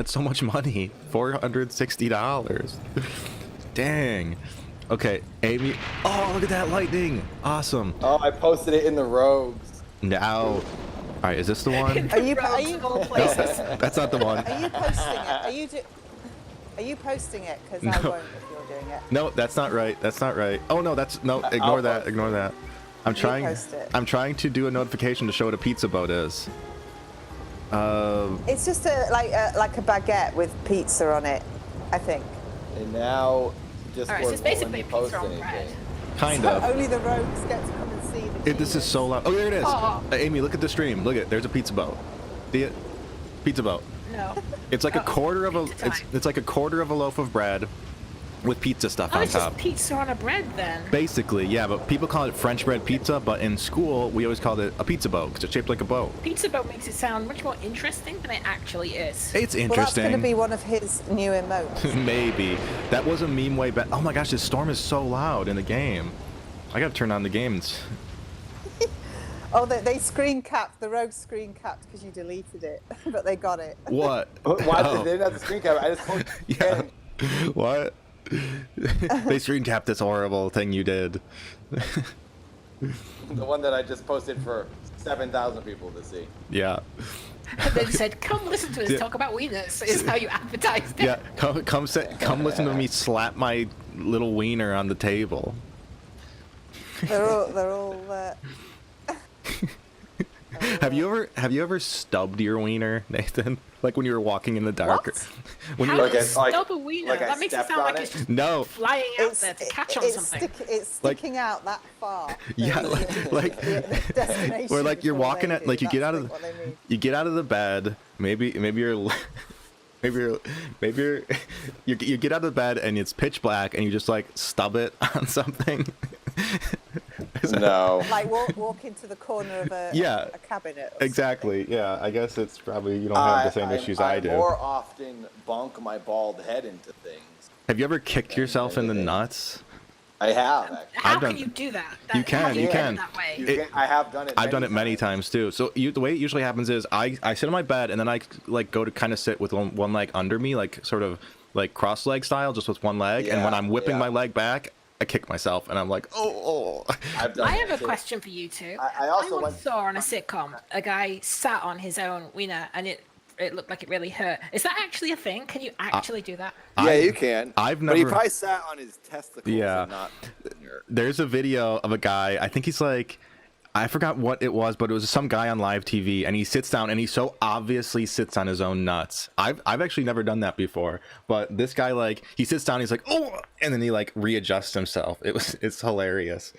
S1: so much money. $460. Dang. Okay, Amy. Oh, look at that lightning. Awesome.
S2: Oh, I posted it in the Rogues.
S1: Now, all right, is this the one?
S4: Are you
S1: That's not the one.
S4: Are you posting it? Are you posting it? Because I
S1: No.
S4: won't if you're doing it.
S1: No, that's not right. That's not right. Oh no, ignore that. Ignore that. I'm trying.
S4: post it.
S1: I'm trying to do a notification to show what a pizza boat is.
S4: It's just like a baguette with pizza on it, I think.
S2: And now, just
S3: Alright, so it's basically a
S2: post
S3: pizza on
S2: anything.
S3: bread.
S1: Kind
S4: So
S1: of.
S4: only the rogues get to come and see the
S1: This is
S4: cheese.
S1: so loud. Oh, there it is.
S3: Oh.
S1: Amy, look at the stream. Look at. There's a pizza boat. See it? Pizza boat.
S3: No.
S1: It's like a quarter of a.
S3: Pizza time.
S1: It's like a quarter of a loaf of bread, with pizza stuff
S3: Oh,
S1: on
S3: it's
S1: top.
S3: just pizza on a bread then.
S1: Basically, yeah. But people call it French bread pizza. But in school, we always called it a pizza boat because it's shaped like a boat.
S3: Pizza boat makes it sound much more interesting than it actually is.
S1: It's
S4: Well, that's
S1: interesting.
S4: going to be one of his new emotes.
S1: Maybe. That was a meme way back. Oh my gosh, this storm is so loud in the game. I gotta turn on the games.
S4: Oh, they screen capped, the rogues screen capped because you deleted it, but they got it.
S1: What?
S2: Why
S1: Oh,
S2: they didn't have the screen cap? I just posted
S1: yeah. What? They screen capped this horrible thing you did.
S2: the one that I just posted for 7,000 people to see.
S1: Yeah.
S3: And then said, "Come listen to us
S1: Yeah.
S3: talk about wieners." Is how you advertised it.
S1: Yeah. Come listen to me slap my little wiener on the table.
S4: They're all.
S1: Have you ever stubbed your wiener, Nathan? Like when you were walking in the dark?
S4: What?
S1: When
S3: How
S1: you
S3: do
S1: were
S3: you
S2: Like I- like-
S3: stub a wiener?
S2: like I
S3: That makes it
S2: stepped
S3: sound
S2: on
S3: like
S2: it?
S3: it's just
S1: No.
S3: flying out there to catch on something.
S4: It's
S1: Like-
S4: sticking out that far.
S1: Yeah,
S4: The-
S1: like
S4: the destination
S1: where like you're
S4: before
S1: walking
S4: they
S1: at
S4: do.
S1: like you get
S4: That's
S1: out of
S4: like what they mean.
S1: you get out of the bed. Maybe you're you get out of the bed and it's pitch black and you just like stub it on something.
S2: No.
S4: Like walk into the corner of a
S1: Yeah.
S4: a cabinet. Or
S1: Exactly. Yeah. I guess it's probably you don't have the same issues I do.
S2: more often bonk my bald head into things.
S1: Have you ever kicked yourself in the
S2: anything.
S1: nuts?
S2: I have, actually.
S3: How
S1: I've done-
S3: can you do that?
S1: You
S3: How
S1: can, you
S3: do
S1: can.
S3: it that way?
S2: I have done it.
S1: I've done it many times too. So the way it usually happens is I sit on my bed and then I like go to kind of sit with one leg under me, like sort of like cross leg style, just with one leg. And when
S2: Yeah,
S1: I'm whipping
S2: yeah.
S1: my leg back, I kick myself and I'm like, oh.
S2: I've done
S3: I
S2: that
S3: have a
S2: too.
S3: question for you two.
S2: I also
S3: once
S2: went-
S3: saw on a sitcom a guy sat on his own wiener and it looked like it really hurt. Is that actually a thing? Can you actually do that?
S2: Yeah, you can.
S1: I've
S2: But he
S1: never-
S2: probably sat on his testicles
S1: Yeah.
S2: and not your...
S1: There's a video of a guy, I think he's like, I forgot what it was, but it was some guy on live TV and he sits down and he so obviously sits on his own nuts. I've actually never done that before, but this guy, like, he sits down, he's like, oh, and then he like readjusts himself. It's hilarious.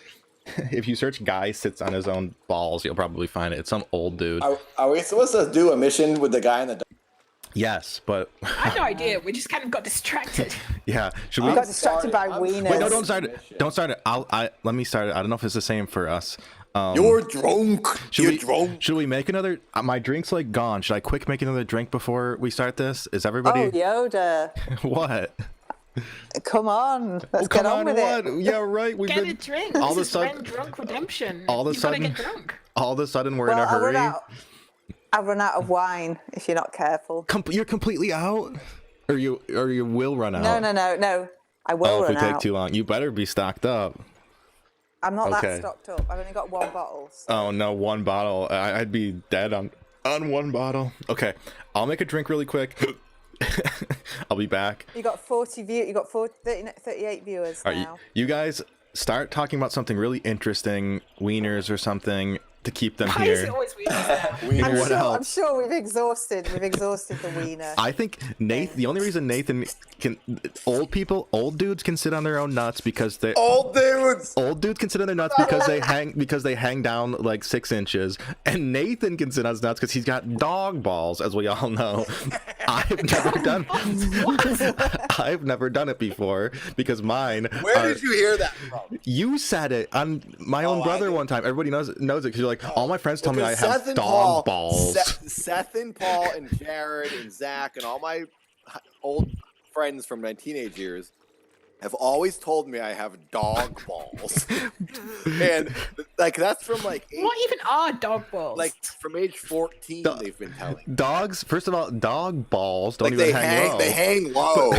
S1: If you search guy sits on his own balls, you'll probably find it. It's some old dude.
S2: Are we supposed to do a mission with the guy in the...
S1: Yes, but
S3: I have no idea. We just kind of got distracted.
S1: yeah. Should
S4: You
S1: we?
S4: got distracted by
S2: I'm-
S4: wieners.
S1: Wait, no, don't start it. Don't start it. Let me start it. I don't know if it's the same for us.
S2: You're drunk. You're
S1: we,
S2: drunk.
S1: Should we make another? My drink's like gone. Should I quick make another drink before we start this? Is everybody?
S4: Oh, Yoda.
S1: What?
S4: Come on. Let's
S1: Come
S4: get on with
S1: what?
S4: it.
S1: Yeah, right. We've
S3: Get
S1: been
S3: a drink.
S1: all of a
S3: This is Wren
S1: sudden.
S3: drunk redemption.
S1: All of a
S3: You've got to
S1: sudden-
S3: get drunk.
S1: All of a sudden, we're
S4: Well,
S1: in a hurry.
S4: I'll run out of wine if you're not careful.
S1: You're completely out, or you will run out.
S4: No. I will
S1: Oh, if
S4: run
S1: we take
S4: out.
S1: too long, you better be stocked up.
S4: I'm not
S1: Okay.
S4: that stocked up. I've only got one bottle. So.
S1: Oh no, one bottle. I'd be dead on one bottle. Okay, I'll make a drink really quick. I'll be back.
S4: You got 40 view. You got 38 viewers
S1: All right,
S4: now.
S1: you guys start talking about something really interesting, wieners or something, to keep them
S3: Why is it
S1: here.
S3: always weird?
S7: We
S4: I'm
S1: What
S4: sure, I'm
S1: else?
S4: sure we've exhausted the wiener.
S1: I think the only reason Nathan old dudes can sit on their own nuts because they
S7: Old dudes.
S1: old dudes can sit on their nuts because they hang down like 6 inches, and Nathan can sit on his nuts because he's got dog balls, as we all know. I've never done it before because mine.
S7: Where did you hear that from?
S1: You said it on my own
S7: I
S1: brother
S7: did.
S1: one time. Everybody knows it because you're like, all my friends tell me I
S7: Because
S1: have dog balls.
S7: Seth and Paul and Jared and Zach and all my old friends from my teenage years have always told me I have dog balls. And like that's from like
S3: What even are dog balls?
S7: like from age 14 they've been telling me.
S1: Dogs, first of all, dog balls don't
S7: Like
S1: even hang low.
S7: they hang low.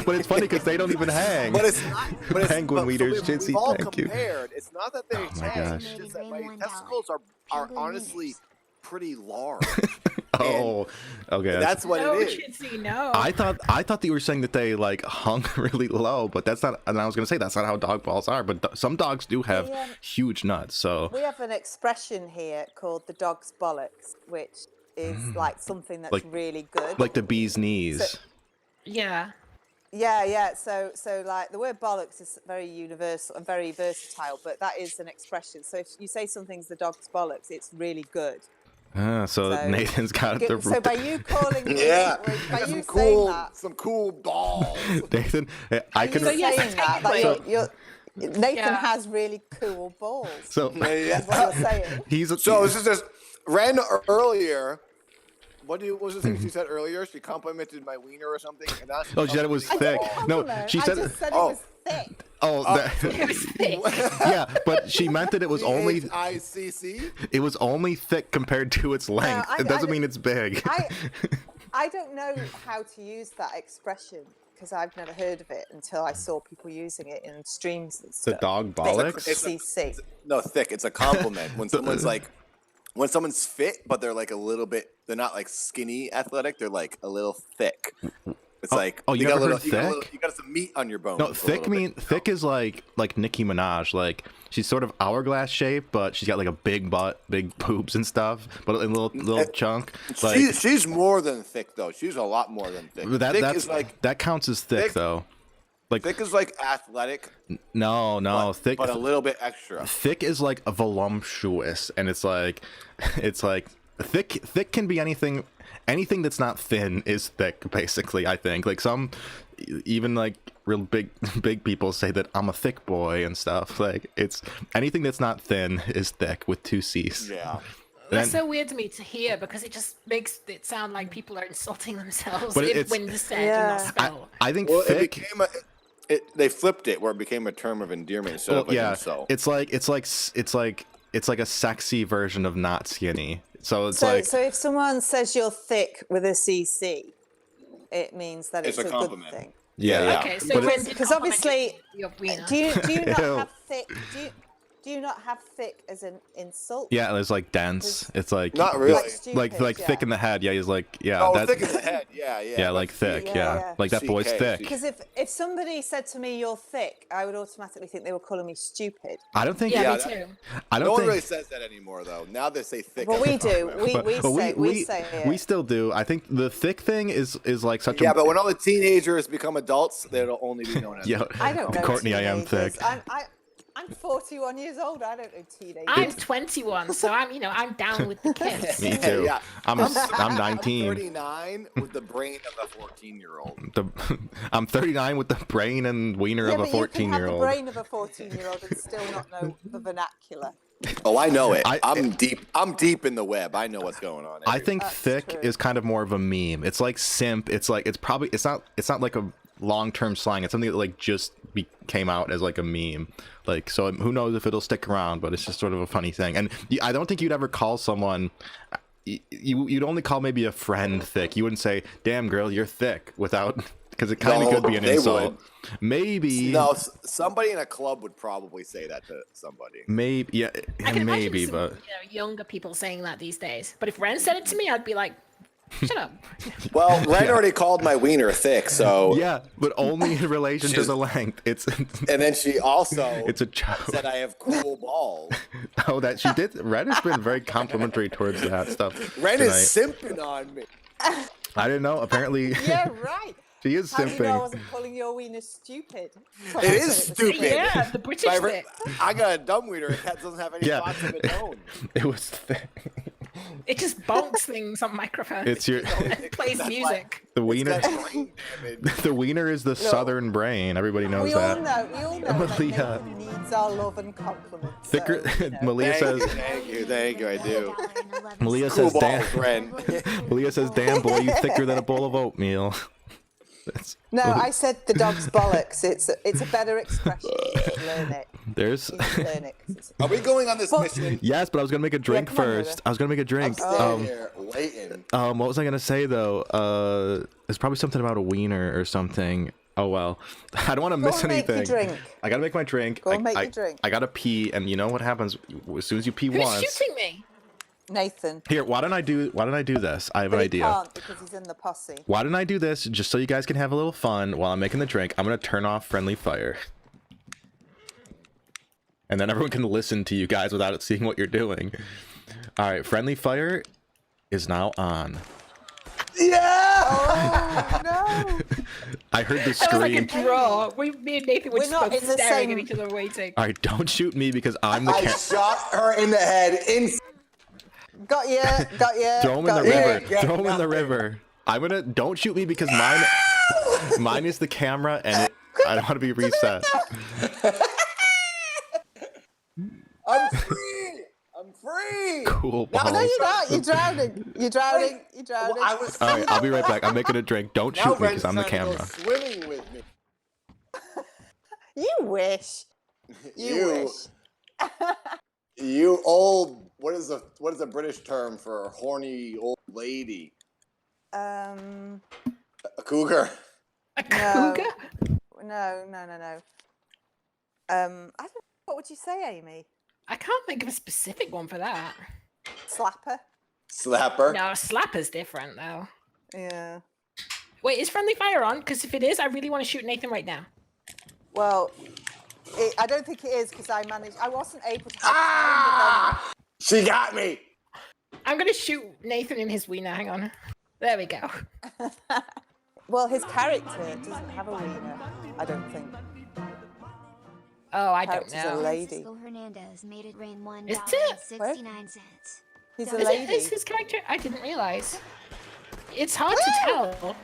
S1: But it's funny because they don't even hang.
S7: But it's not. But it's,
S1: Penguin
S7: but,
S1: Weeders,
S7: so
S1: Jitsi,
S7: we've all
S1: thank you.
S7: compared. It's not that they
S1: my
S7: hang.
S1: gosh.
S7: It's just that my
S6: $1
S7: testicles are
S6: Penguin
S7: honestly
S6: Weeders.
S7: pretty large.
S1: Oh, okay.
S7: That's what
S3: no,
S7: it is.
S3: Chitsy, no.
S1: I thought that you were saying that they like hung really low, but that's not. And I was gonna say that's not how dog balls are. But some dogs do have
S4: Yeah.
S1: huge nuts. So
S4: We have an expression here called the dog's bollocks, which is like something that's
S1: Like-
S4: really good.
S1: like the bee's knees.
S4: So-
S3: yeah.
S4: Yeah. So like the word bollocks is very universal and very versatile, but that is an expression. So if you say something's the dog's bollocks, it's really good.
S1: So
S4: So-
S1: Nathan's got the.
S4: So by you calling,
S7: Yeah.
S4: by
S7: Some
S4: you
S7: cool,
S4: saying that,
S7: some cool balls.
S1: Nathan, I can.
S3: So yes,
S4: saying that, like
S3: technically-
S4: Nathan
S3: Yeah.
S4: has really cool balls.
S1: So
S7: Yeah.
S4: Is what you're saying.
S1: he's a,
S7: So this is just Wren earlier. What was the thing she said earlier? She complimented my wiener or something. And now
S1: Oh, she said it was
S4: I
S1: thick.
S4: didn't
S1: No,
S4: compliment.
S1: she
S4: I
S1: said.
S4: just said
S7: Oh.
S4: it was thick.
S1: Oh,
S3: It was thick.
S1: yeah, but she meant that it was only
S7: ICC.
S1: it was only thick compared to its length.
S4: I-
S1: It doesn't
S4: I-
S1: mean it's big.
S4: I don't know how to use that expression because I've never heard of it until I saw people using it in streams and
S1: The
S4: stuff.
S1: dog
S4: Thick
S1: bollocks.
S4: CC.
S7: No, thick. It's a compliment when someone's like, when someone's fit, but they're like a little bit. They're not like skinny athletic. They're like a little thick. It's like
S1: oh, you
S7: got
S1: never
S7: a little,
S1: heard
S7: you got a little-
S1: thick?
S7: you got some meat on your bones.
S1: No,
S7: a
S1: thick
S7: little bit.
S1: thick is like Nicki Minaj. Like she's sort of hourglass shaped, but she's got like a big butt, big boobs and stuff, but a little chunk. Like
S7: She's more than thick though. She's a lot more than thick. Thick is like
S1: that counts as thick
S7: thick-
S1: though. Like
S7: thick is like athletic,
S1: no,
S7: but,
S1: thick.
S7: but a little bit extra.
S1: Thick is like a voluptuous, and it's like thick can be anything that's not thin is thick, basically. I think like even like real big people say that I'm a thick boy and stuff. Like it's anything that's not thin is thick with 2 C's.
S7: Yeah.
S3: That's
S1: Then-
S3: so weird to me to hear because it just makes it sound like people are insulting themselves
S1: But it's-
S3: when they're said
S4: Yeah.
S3: and not spelled.
S1: I think
S7: Well, it
S1: thick.
S7: became they flipped it where it became a term of endearment instead
S1: Well,
S7: of like
S1: yeah,
S7: insult.
S1: it's like a sexy version of not skinny. So it's
S4: So,
S1: like
S4: so if someone says you're thick with a CC, it means that
S7: It's
S4: it's,
S7: a
S4: a good
S7: compliment.
S4: thing.
S1: yeah.
S3: Okay, so
S1: But
S3: when
S1: it's-
S3: did
S4: Because
S3: compliment
S4: obviously,
S3: your wiener?
S4: do you not
S1: Ew.
S4: have thick? Do you not have thick as an insult?
S1: Yeah, it's like dense. It's like
S7: Not really.
S4: Like stupid,
S1: like thick
S4: yeah.
S1: in the head. Yeah, he's like
S7: Oh,
S1: that.
S7: thick in the head. Yeah.
S1: Yeah, like thick.
S4: Yeah,
S1: Yeah,
S4: yeah.
S1: like that boy's
S7: CK.
S1: thick.
S4: Because if somebody said to me you're thick, I would automatically think they were calling me stupid.
S1: I don't think.
S3: yeah,
S7: Yeah,
S3: me
S7: that-
S3: too.
S1: I don't
S7: No one
S1: think.
S7: really says that anymore, though. Now they say thick.
S4: Well,
S7: as a
S4: we do.
S7: compliment.
S4: We say it.
S1: we still do. I think the thick thing is like such
S7: Yeah,
S1: a.
S7: but when all the teenagers become adults, they'll only be known as.
S1: Yeah,
S4: I don't know.
S1: Courtney, I am
S4: teenagers.
S1: thick.
S4: I'm 41 years old. I don't know teenagers.
S3: I'm 21, so I'm down with the kids.
S1: Me too.
S7: Yeah.
S1: I'm 19.
S7: 39 with the brain of a 14-year-old.
S1: I'm 39 with the brain and wiener
S4: Yeah,
S1: of a
S4: but you can have the
S1: 14-year-old.
S4: brain of a 14-year-old and still not know the vernacular.
S7: Oh, I know it.
S1: I-
S7: I'm deep. I'm deep in the web. I know what's going on.
S1: I think
S4: That's
S1: thick
S4: true.
S1: is kind of more of a meme. It's like simp. It's like it's not like a long-term slang. It's something that like just came out as like a meme. Like so, who knows if it'll stick around? But it's just sort of a funny thing. And I don't think you'd ever call someone. You'd only call maybe a friend thick. You wouldn't say, "Damn girl, you're thick," without because it kind of
S7: No,
S1: could be an
S7: they
S1: insult.
S7: would.
S1: Maybe.
S7: No, somebody in a club would probably say that to somebody.
S1: Maybe. Yeah.
S3: I can
S1: Maybe.
S3: imagine some,
S1: But
S3: younger people saying that these days. But if Wren said it to me, I'd be like, Shut up.
S7: Well, Wren already called my wiener thick, so
S1: Yeah, but only in relation to
S7: She's-
S1: the length. It's
S7: and then she also
S1: it's a joke.
S7: said I have cool balls.
S1: Oh, that she did. Red has been very complimentary towards that stuff.
S7: Ren is
S1: tonight.
S7: simping on me.
S1: I didn't know. Apparently,
S4: Yeah, right.
S1: she is
S4: How do you know I
S1: simping.
S4: wasn't calling your wiener stupid?
S7: It is stupid.
S3: Yeah, the British
S7: My
S3: bit.
S7: I got a dumb wiener that doesn't have any
S1: Yeah.
S7: thoughts of its own.
S1: It was thick.
S3: It just bonks things on microphones.
S1: It's your
S3: It plays
S7: That's
S3: music.
S1: the wiener.
S7: It's got brain damage.
S1: The wiener is the southern brain. Everybody knows
S4: We
S1: that.
S4: all know. We all know that
S1: Malia.
S4: Nathan needs our love and compliments.
S1: Thicker.
S4: So, you know.
S1: Malia says.
S7: Thank you, I do.
S1: Malia
S7: Cool
S1: says, "Damn."
S7: balls, Ren.
S1: Malia says, "Damn boy, you thicker than a bowl of oatmeal." That's,
S4: No, I said the dog's bollocks. It's a better expression. You should learn it.
S1: there's.
S4: You should learn it. 'cause it's-
S7: Are we going on this mission?
S1: Yes, but I was gonna make a drink
S4: come on,
S1: first.
S4: Yoda.
S1: I was gonna make a drink.
S7: I'm standing here waiting.
S1: What was I gonna say though? It's probably something about a wiener or something. Oh well, I don't want to
S4: Go
S1: miss
S4: and make your
S1: anything.
S4: drink.
S1: I gotta make my drink.
S4: Go
S1: I,
S4: and make
S1: I,
S4: your drink.
S1: I gotta pee, and you know what happens as soon as you pee
S3: Who's
S1: once.
S3: shooting me?
S4: Nathan.
S1: Here, why don't I do this? I have
S4: But
S1: an
S4: he
S1: idea.
S4: can't because he's in the posse.
S1: Why don't I do this just so you guys can have a little fun while I'm making the drink? I'm gonna turn off friendly fire. And then everyone can listen to you guys without seeing what you're doing. Alright, friendly fire is now on.
S7: Yeah!
S4: Oh no!
S1: I heard the
S3: That was like a
S1: scream.
S3: draw. Me and Nathan were
S4: We're
S3: just
S4: not
S3: both
S4: in the
S3: staring
S4: same-
S3: at each other waiting.
S1: Alright, don't shoot me because I'm the
S7: I shot her in the head.
S4: Got you. Got you.
S1: Throw him in the
S7: you.
S1: river.
S7: Yeah,
S1: Throw him in the
S7: nothing.
S1: river. I'm gonna. Don't shoot me because mine is the camera and I don't want to be reset.
S7: I'm free! I'm free!
S1: Cool
S7: No,
S1: balls.
S4: No, you're not. You're drowning. You're drowning. You're drowning.
S7: Well, I was
S1: All right, I'll be right back. I'm making a drink. Don't
S7: Now
S1: shoot me
S7: Ren's
S1: because I'm the
S7: trying to go
S1: camera.
S7: swimming with me.
S4: You wish. You wish.
S7: You old. What is a British term for a horny old lady?
S4: Um.
S7: A cougar.
S3: A
S4: No.
S3: cougar?
S4: No. I don't. What would you say, Amy?
S3: I can't think of a specific one for that.
S4: Slapper.
S7: Slapper.
S3: No, slapper's different though.
S4: Yeah.
S3: Wait, is friendly fire on? Because if it is, I really want to shoot Nathan right now.
S4: Well, I don't think it is because I wasn't able to. Have
S7: Ah! She got me.
S3: I'm gonna shoot Nathan in his wiener. Hang on. There we go.
S4: time, but well, his character doesn't have a wiener. I don't think.
S3: Oh, I don't
S4: Character's a
S3: know.
S4: lady.
S6: Francisco Hernandez made it rain
S3: Is it?
S6: $1.69.
S4: He's a
S3: Is
S4: lady.
S3: it is his character? I didn't realize. It's hard to tell.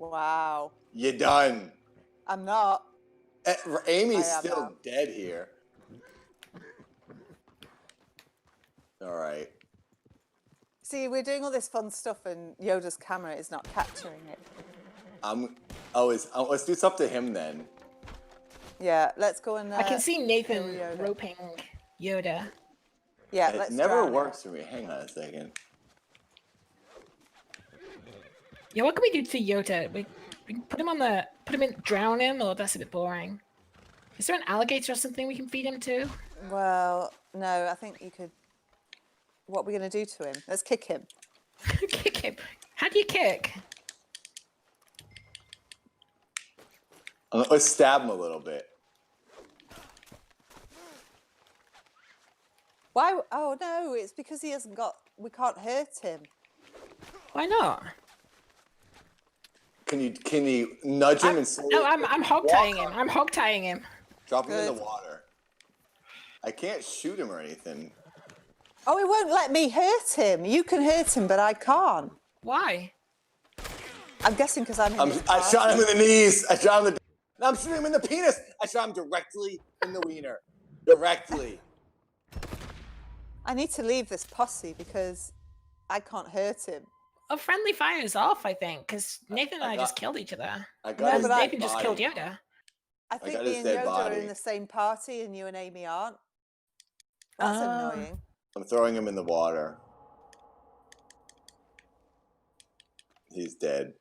S4: Wow.
S7: You done.
S4: I'm not.
S7: Amy's
S4: I am
S7: still
S4: now.
S7: dead here. All right.
S4: See, we're doing all this fun stuff, and Yoda's camera is not capturing it.
S7: Let's do something to him then.
S4: Yeah, let's go and.
S3: I can see Nathan
S4: Yoda.
S3: roping Yoda.
S4: Yeah,
S7: It
S4: let's.
S7: never
S4: drown it.
S7: works for me. Hang on a second.
S3: Yeah, what can we do to Yoda? We can put him in, drown him, or that's a bit boring. Is there an alligator or something we can feed him to?
S4: Well, no, I think you could. What are we going to do to him? Let's kick him.
S3: Kick him. How do you kick?
S7: Let's stab him a little bit.
S4: Why? Oh no, it's because he hasn't got. We can't hurt him.
S3: Why not?
S7: Can you nudge him and slowly
S3: No, I'm hog tying him. I'm hog tying him.
S7: drop him in
S4: Good.
S7: the water? I can't shoot him or anything.
S4: Oh, it won't let me hurt him. You can hurt him, but I can't.
S3: Why?
S4: I'm guessing because I'm. In his
S7: I shot him
S4: party.
S7: in the knees. I shot him in the. No, I'm shooting him in the penis. I shot him directly in the wiener. Directly.
S4: I need to leave this posse because I can't hurt him.
S3: Oh, friendly fire is off, I think, because Nathan and I just
S7: got-
S3: killed each other.
S7: I
S4: No,
S7: got his
S4: but I-
S3: Nathan just killed
S7: body.
S3: Yoda.
S4: I think
S7: got
S4: me
S7: his
S4: and
S7: dead
S4: Yoda are
S7: body.
S4: in the same party and you and Amy aren't. That's
S3: Ah.
S4: annoying.
S7: I'm throwing him in the water. He's dead.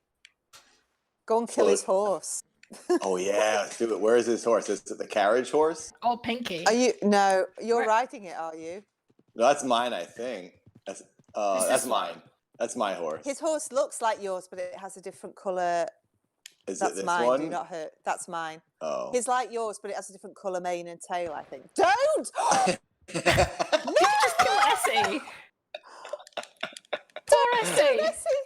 S4: Go and kill
S7: Well,
S4: his horse.
S7: Oh yeah, let's do it. Where is his horse? Is it the carriage horse?
S3: Oh, Pinky.
S4: Are you? No, you're
S3: Where-
S4: riding it, are you?
S7: No, that's mine. I think. That's
S3: This
S7: that's
S3: is-
S7: mine. That's my horse.
S4: His horse looks like yours, but it has a different colour.
S7: Is
S4: That's
S7: it this
S4: mine.
S7: one?
S4: Do not hurt. That's mine.
S7: Oh.
S4: His like yours, but it has a different colour mane and tail, I think. Don't!
S3: Just kill Essie. Poor Essie.
S4: Essie!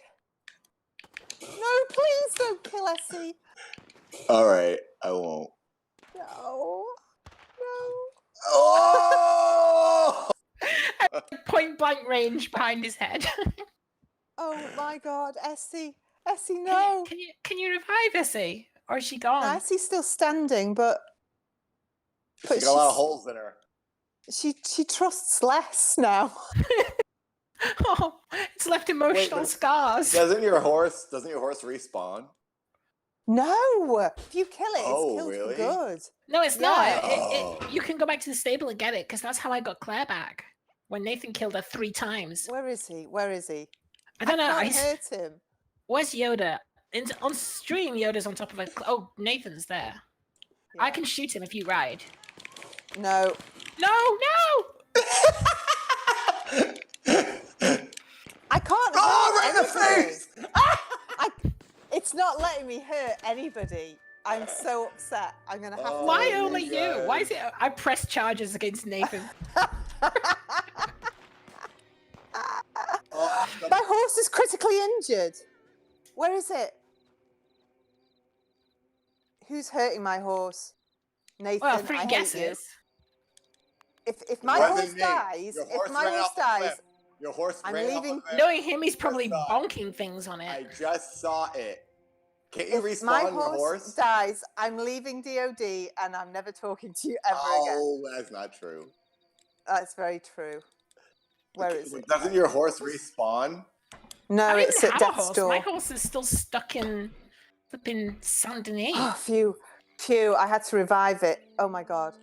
S4: No, please don't kill Essie.
S7: All right, I won't.
S4: No. No.
S7: Oh!
S3: Point blank range behind his head.
S4: Oh my God, Essie. Essie, no.
S3: Can you revive Essie? Or is she gone?
S4: Essie's still standing, but
S7: She got a lot of holes in her.
S4: she trusts less now.
S3: Oh, it's left emotional
S7: but-
S3: scars.
S7: Doesn't your horse respawn?
S4: No, if you kill it, it's
S7: Oh,
S4: killed
S7: really?
S4: for good.
S3: No, it's
S4: Yeah.
S3: not.
S7: Oh.
S3: You can go back to the stable and get it, because that's how I got Claire back. When Nathan killed her 3 times.
S4: Where is he? Where is he?
S3: I don't know.
S4: can't hurt him.
S3: Where's Yoda? On stream, Yoda's on top of a... Oh, Nathan's there. I
S4: Yeah.
S3: can shoot him if you ride.
S4: No.
S3: No, no!
S4: I can't.
S7: Oh,
S4: hurt
S7: right in the
S4: anybody.
S7: face!
S4: It's not letting me hurt anybody. I'm so upset. I'm gonna have to.
S3: Why
S7: Oh,
S3: only
S7: you
S3: you? Why
S7: guys.
S3: is it... I press charges against Nathan.
S7: Oh,
S4: My horse is critically injured. Where is it? Who's hurting my horse? Nathan,
S3: Well,
S4: I
S3: 3
S4: hate you.
S3: guesses.
S4: If my
S7: More
S4: horse
S7: than me.
S4: dies,
S7: Your
S4: if my
S7: ran
S4: horse
S7: off the
S4: dies,
S7: cliff. Your horse
S4: I'm
S7: ran off
S4: leaving-
S7: a cliff.
S3: Knowing him, he's probably
S7: saw it.
S3: bonking things on
S7: I
S3: it.
S7: just saw it. Can't you
S4: if my
S7: respawn your
S4: horse
S7: horse?
S4: dies, I'm leaving DOD and I'm never talking to you ever again.
S7: Oh, that's not true.
S4: That's very true. Where is it?
S7: Doesn't your horse respawn?
S4: No,
S3: I don't
S4: it's
S3: even
S4: at
S3: have a
S4: death's
S3: horse.
S4: door.
S3: My horse is still stuck in flipping Saint Denis.
S4: Oh, phew. Phew, I had to revive it. Oh my God.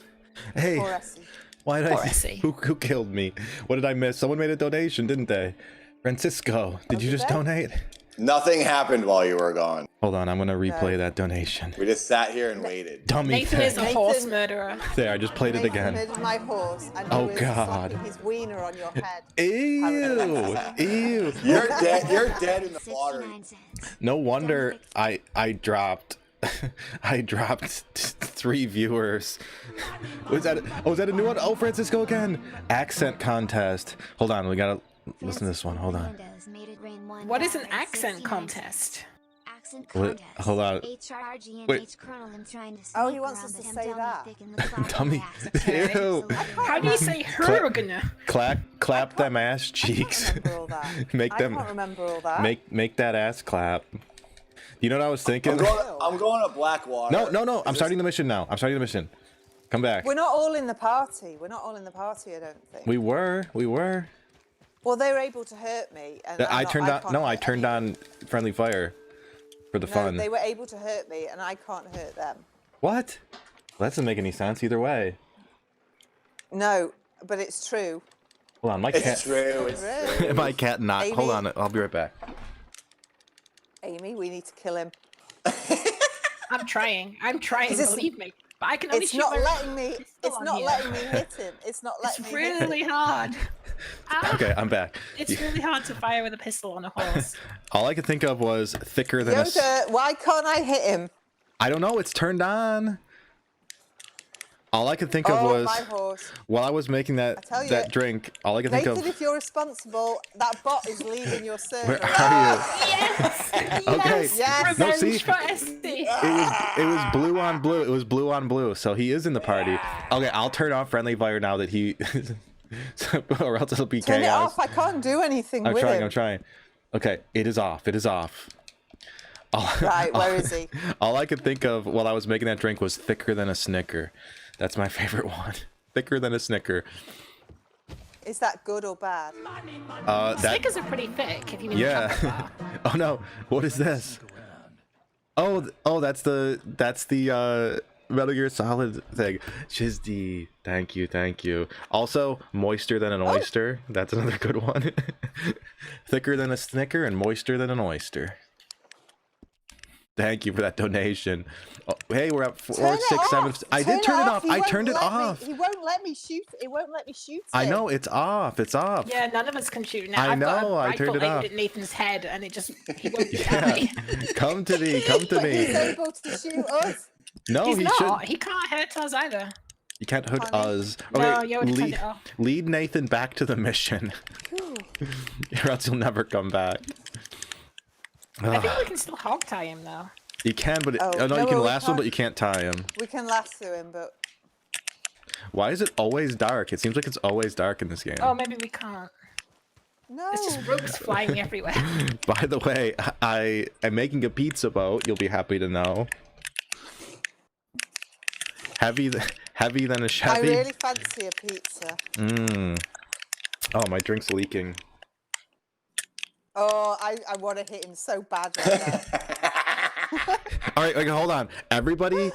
S1: Hey,
S4: Poor Essie.
S1: why did
S3: Poor
S1: I?
S3: Essie.
S1: Who killed me? What did I miss? Someone made a donation, didn't they? Francisco, did you
S4: did
S1: just
S4: they?
S1: donate?
S7: Nothing happened while you were gone.
S1: Hold on, I'm gonna replay that donation.
S7: We just sat here and waited.
S1: Dummy.
S3: Nathan is a
S4: Nathan-
S3: horse murderer.
S1: There, I just played it
S4: Nathan
S1: again.
S4: murdered my horse and he
S1: Oh,
S4: was
S1: God.
S4: slapping his wiener on your head.
S1: Ew, ew.
S7: You're dead. You're dead in the water.
S6: 69 cents.
S1: No wonder I dropped I dropped 3 viewers. Was that a new one? Oh, Francisco again. Accent contest. Hold on, we gotta listen to this one. Hold on.
S6: Windows made it rain one
S3: What is an
S6: $1.69.
S3: accent contest?
S6: Accent
S1: What-
S6: contest.
S1: hold on.
S6: HRG and
S1: Wait.
S6: H Colonel am trying to
S4: Oh, he
S6: sneak
S4: wants
S6: around,
S4: us to
S6: but him
S4: say
S6: dummy
S4: that.
S6: thick in the cloud
S1: Dummy.
S6: glass.
S1: Ew.
S3: How do you say Hurgana?
S1: Clap them ass cheeks.
S4: Remember all that.
S1: Make
S4: I
S1: them
S4: can't remember all that.
S1: make that ass clap. You know what I was thinking?
S7: I'm going to Blackwater.
S1: No. I'm starting the mission now. I'm starting the mission. Come back.
S4: We're not all in the party. We're not all in the party, I don't think.
S1: We were.
S4: Well, they were able to hurt me. And
S1: I turned on.
S4: can't
S1: No, I
S4: hurt
S1: turned
S4: anyone.
S1: on friendly fire for the
S4: No,
S1: fun.
S4: they were able to hurt me, and I can't hurt them.
S1: What? That doesn't make any sense either way.
S4: No, but it's true.
S1: Hold on, my
S7: It's
S1: cat.
S7: true. It's true.
S1: My cat not. Hold
S4: Amy.
S1: on, I'll be right back.
S4: Amy, we need to kill him.
S3: I'm trying.
S4: Is this-
S3: Believe me. But I can only
S4: It's
S3: shoot
S4: not
S3: my
S4: letting me.
S3: pistol
S4: It's
S3: on
S4: not
S3: here.
S4: letting me hit him. It's not letting
S3: It's
S4: me hit him.
S3: really hard. Ah,
S1: Okay, I'm back.
S3: It's really hard to fire with a pistol on a horse.
S1: All I could think of was thicker than a.
S4: Yoda, why can't I hit him?
S1: I don't know. It's turned on. All I could think of
S4: Oh,
S1: was
S4: my horse.
S1: while I was making
S4: tell
S1: that
S4: you,
S1: drink. All I could think
S4: Nathan,
S1: of.
S4: if you're responsible, that bot is leaving your server.
S1: Where are you?
S3: Yes!
S1: Okay.
S4: Yes.
S1: No,
S3: Revenge
S1: see,
S3: for Esty.
S1: it was blue on blue. It was blue on blue. So he is in the party. Okay, I'll turn off friendly fire now that he, or else it'll be
S4: Turn
S1: chaos.
S4: it off. I can't do anything
S1: I'm
S4: with
S1: trying.
S4: him.
S1: I'm trying. Okay, it is off. It is off.
S4: Right, where is he?
S1: All I could think of while I was making that drink was thicker than a Snicker. That's my favorite one. Thicker than a Snicker.
S4: Is that good or bad?
S1: That
S3: Snickers are pretty thick, if you mean the chocolate
S1: yeah.
S3: bar.
S1: Oh no, what is this? Oh, that's the Metal Gear Solid thing. Chisdi. Thank you. Also, moister than an oyster. That's another good one. Thicker than a Snicker and moister than an oyster. Thank you for that donation. Oh, hey, we're at 4,
S4: Turn it
S1: 6, 7.
S4: off.
S1: I did turn it off.
S4: He
S1: I
S4: won't
S1: turned it
S4: let me-
S1: off.
S4: He won't let me shoot. It won't let me shoot.
S1: I
S4: it.
S1: know it's off. It's off.
S3: Yeah, none of us can shoot now.
S1: I
S3: I've got
S1: know,
S3: a
S1: I
S3: rifle
S1: turned it
S3: aimed
S1: off.
S3: at Nathan's head, and it just he won't
S1: Yeah.
S3: die.
S1: Come to me. Come to
S4: But he's
S1: me.
S4: able to shoot us.
S1: No,
S3: He's
S1: he
S3: not.
S1: should.
S3: He can't hurt us either.
S1: You can't hurt
S4: Honey.
S1: us.
S3: No,
S1: Okay,
S3: you already turned it off.
S1: lead Nathan back to the mission,
S4: Whew.
S1: or else he'll never come back.
S3: I think we can still hog tie him though.
S1: You can, but
S4: Oh,
S1: no,
S4: no,
S1: you can
S4: well, we
S1: lasso him, but
S4: can't.
S1: you can't tie him.
S4: We can lasso him, but
S1: Why is it always dark? It seems like it's always dark in this game.
S3: Oh, maybe we can't.
S4: no.
S3: It's just rogues flying everywhere.
S1: By the way, I am making a pizza boat. You'll be happy to know. Heavy than a
S4: I
S1: Chevy.
S4: really fancy a pizza.
S1: Oh, my drink's leaking.
S4: Oh, I want to hit him so bad right now.
S1: All right, okay, hold on. Everybody,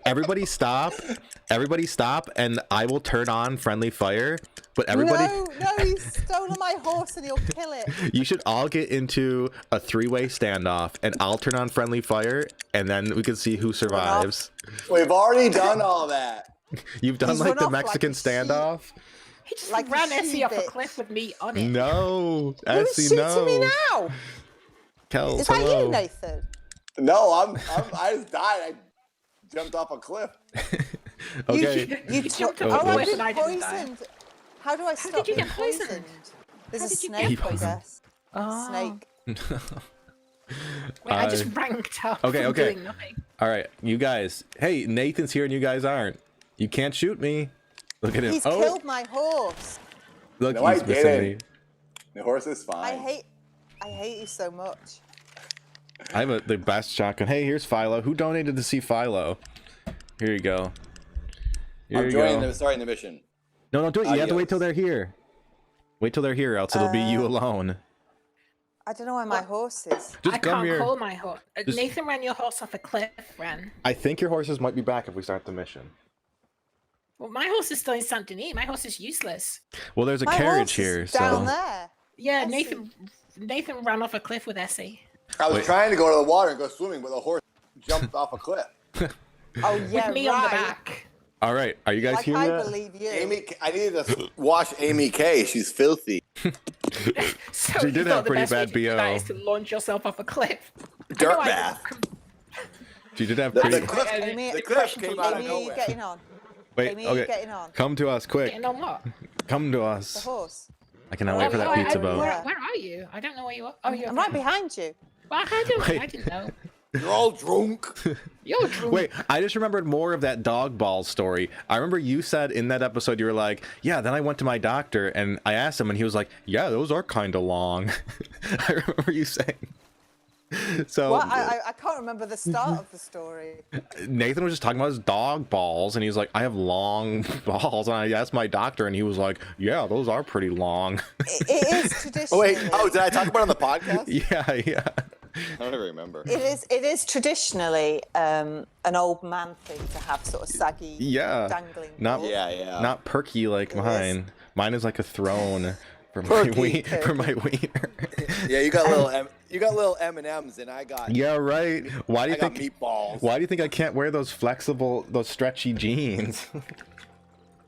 S1: everybody stop. Everybody stop, and I will turn on friendly fire. But everybody,
S4: No, he's stolen my horse and he'll kill it.
S1: you should all get into a 3-way standoff, and I'll turn on friendly fire, and then we can see who survives.
S7: We've already done all that.
S1: You've done
S4: He's
S1: like
S4: run
S1: the
S4: off like
S1: Mexican
S4: a sheep.
S1: standoff?
S3: He just
S4: Like
S3: ran
S4: a
S3: Essie off a
S4: she-bitch.
S3: cliff with me on it.
S1: No,
S4: Who's
S1: Essie,
S4: shooting
S1: no.
S4: me now?
S1: Kels,
S4: Is that
S1: hello.
S4: you, Nathan?
S7: No, I just died. I jumped off a cliff.
S1: Okay.
S4: You
S3: jumped
S4: took.
S3: off
S1: a
S4: Oh,
S1: cliff
S4: I've
S3: and I
S4: been
S3: didn't die.
S4: poisoned. How do I stop
S3: did you
S4: being
S3: get poisoned?
S4: poisoned? There's
S3: How
S4: a
S3: did you
S4: snake,
S3: get
S4: I
S1: poisoned?
S4: guess.
S3: Oh.
S4: Snake.
S3: Wait, I just ranked up.
S1: Okay,
S3: from
S1: okay.
S3: doing nothing.
S1: All right, you guys. Hey, Nathan's here and you guys aren't. You can't shoot me. Look at him.
S4: He's
S1: Oh,
S4: killed my horse.
S1: look,
S7: No, I
S1: he's missing me.
S7: didn't. The horse is fine.
S4: I hate you so much.
S1: I have the best shotgun. Hey, here's Philo. Who donated to see Philo? Here you go. Here
S7: I'm
S1: you
S7: joining
S1: go.
S7: starting the mission.
S1: No, don't do it. You have to wait
S7: Adios.
S1: till they're here. Wait till they're here, else it'll be you alone.
S4: I don't know where my horse is.
S1: Just
S3: I
S1: come
S3: can't
S1: here.
S3: call my horse.
S1: Just-
S3: Nathan ran your horse off a cliff, Wren.
S1: I think your horses might be back if we start the mission.
S3: Well, my horse is still in Saint Denis. My horse is useless.
S1: Well, there's a
S4: My
S1: carriage
S4: horse is
S1: here,
S4: down
S1: so
S4: there.
S3: Yeah,
S4: Essie.
S3: Nathan ran off a cliff with Essie.
S7: I was
S1: Wait.
S7: trying to go to the water and go swimming, but the horse jumped off a cliff.
S4: Oh yeah,
S3: With me
S4: right.
S3: on the back.
S1: all right. Are you guys
S4: Like
S1: here
S4: I
S1: yet?
S4: believe you.
S7: Amy, I needed to wash Amy K. She's filthy.
S3: So
S1: She
S3: you
S1: did
S3: thought
S1: have
S3: the
S1: pretty
S3: best way
S1: bad
S3: to do that
S1: BO.
S3: is to launch yourself off a cliff.
S7: Dirt
S3: I know I
S7: bath.
S1: She did have
S7: The
S1: pretty.
S7: cliff,
S4: Amy,
S7: the cliff came out of
S4: Amy, are you
S7: nowhere.
S4: getting on?
S1: Wait,
S4: Amy, are you
S1: okay.
S4: getting on?
S1: Come to us, quick.
S3: Getting on what?
S1: Come to
S4: The
S1: us.
S4: horse.
S1: I cannot wait for that
S3: Oh,
S1: pizza
S3: I-
S1: boat.
S3: Where are you? I don't know where you are. Oh, you're
S4: I'm right behind you.
S3: Well,
S1: Wait.
S3: I didn't know.
S7: You're all drunk.
S3: You're drunk.
S1: Wait, I just remembered more of that dog ball story. I remember you said in that episode, you were like, yeah, then I went to my doctor and I asked him and he was like, yeah, those are kind of long. I remember you saying. So
S4: What? I can't remember the start of the story.
S1: Nathan was just talking about his dog balls and he was like, I have long balls. And I asked my doctor and he was like, yeah, those are pretty long.
S4: It is
S7: Oh wait,
S4: traditionally.
S7: did I talk about it on the podcast?
S1: yeah.
S7: I don't even remember.
S4: It is traditionally an old man thing to have sort of saggy,
S1: Yeah.
S4: dangling.
S1: Not-
S4: balls.
S7: Yeah.
S1: Not perky like
S4: It is.
S1: mine. Mine is like a throne for my
S7: Perky.
S1: for my wiener.
S7: Yeah, you got little M&Ms, and I got
S1: Yeah, right. Why do
S7: I
S1: you
S7: got
S1: think?
S7: meatballs.
S1: Why do you think I can't wear those flexible, those stretchy jeans?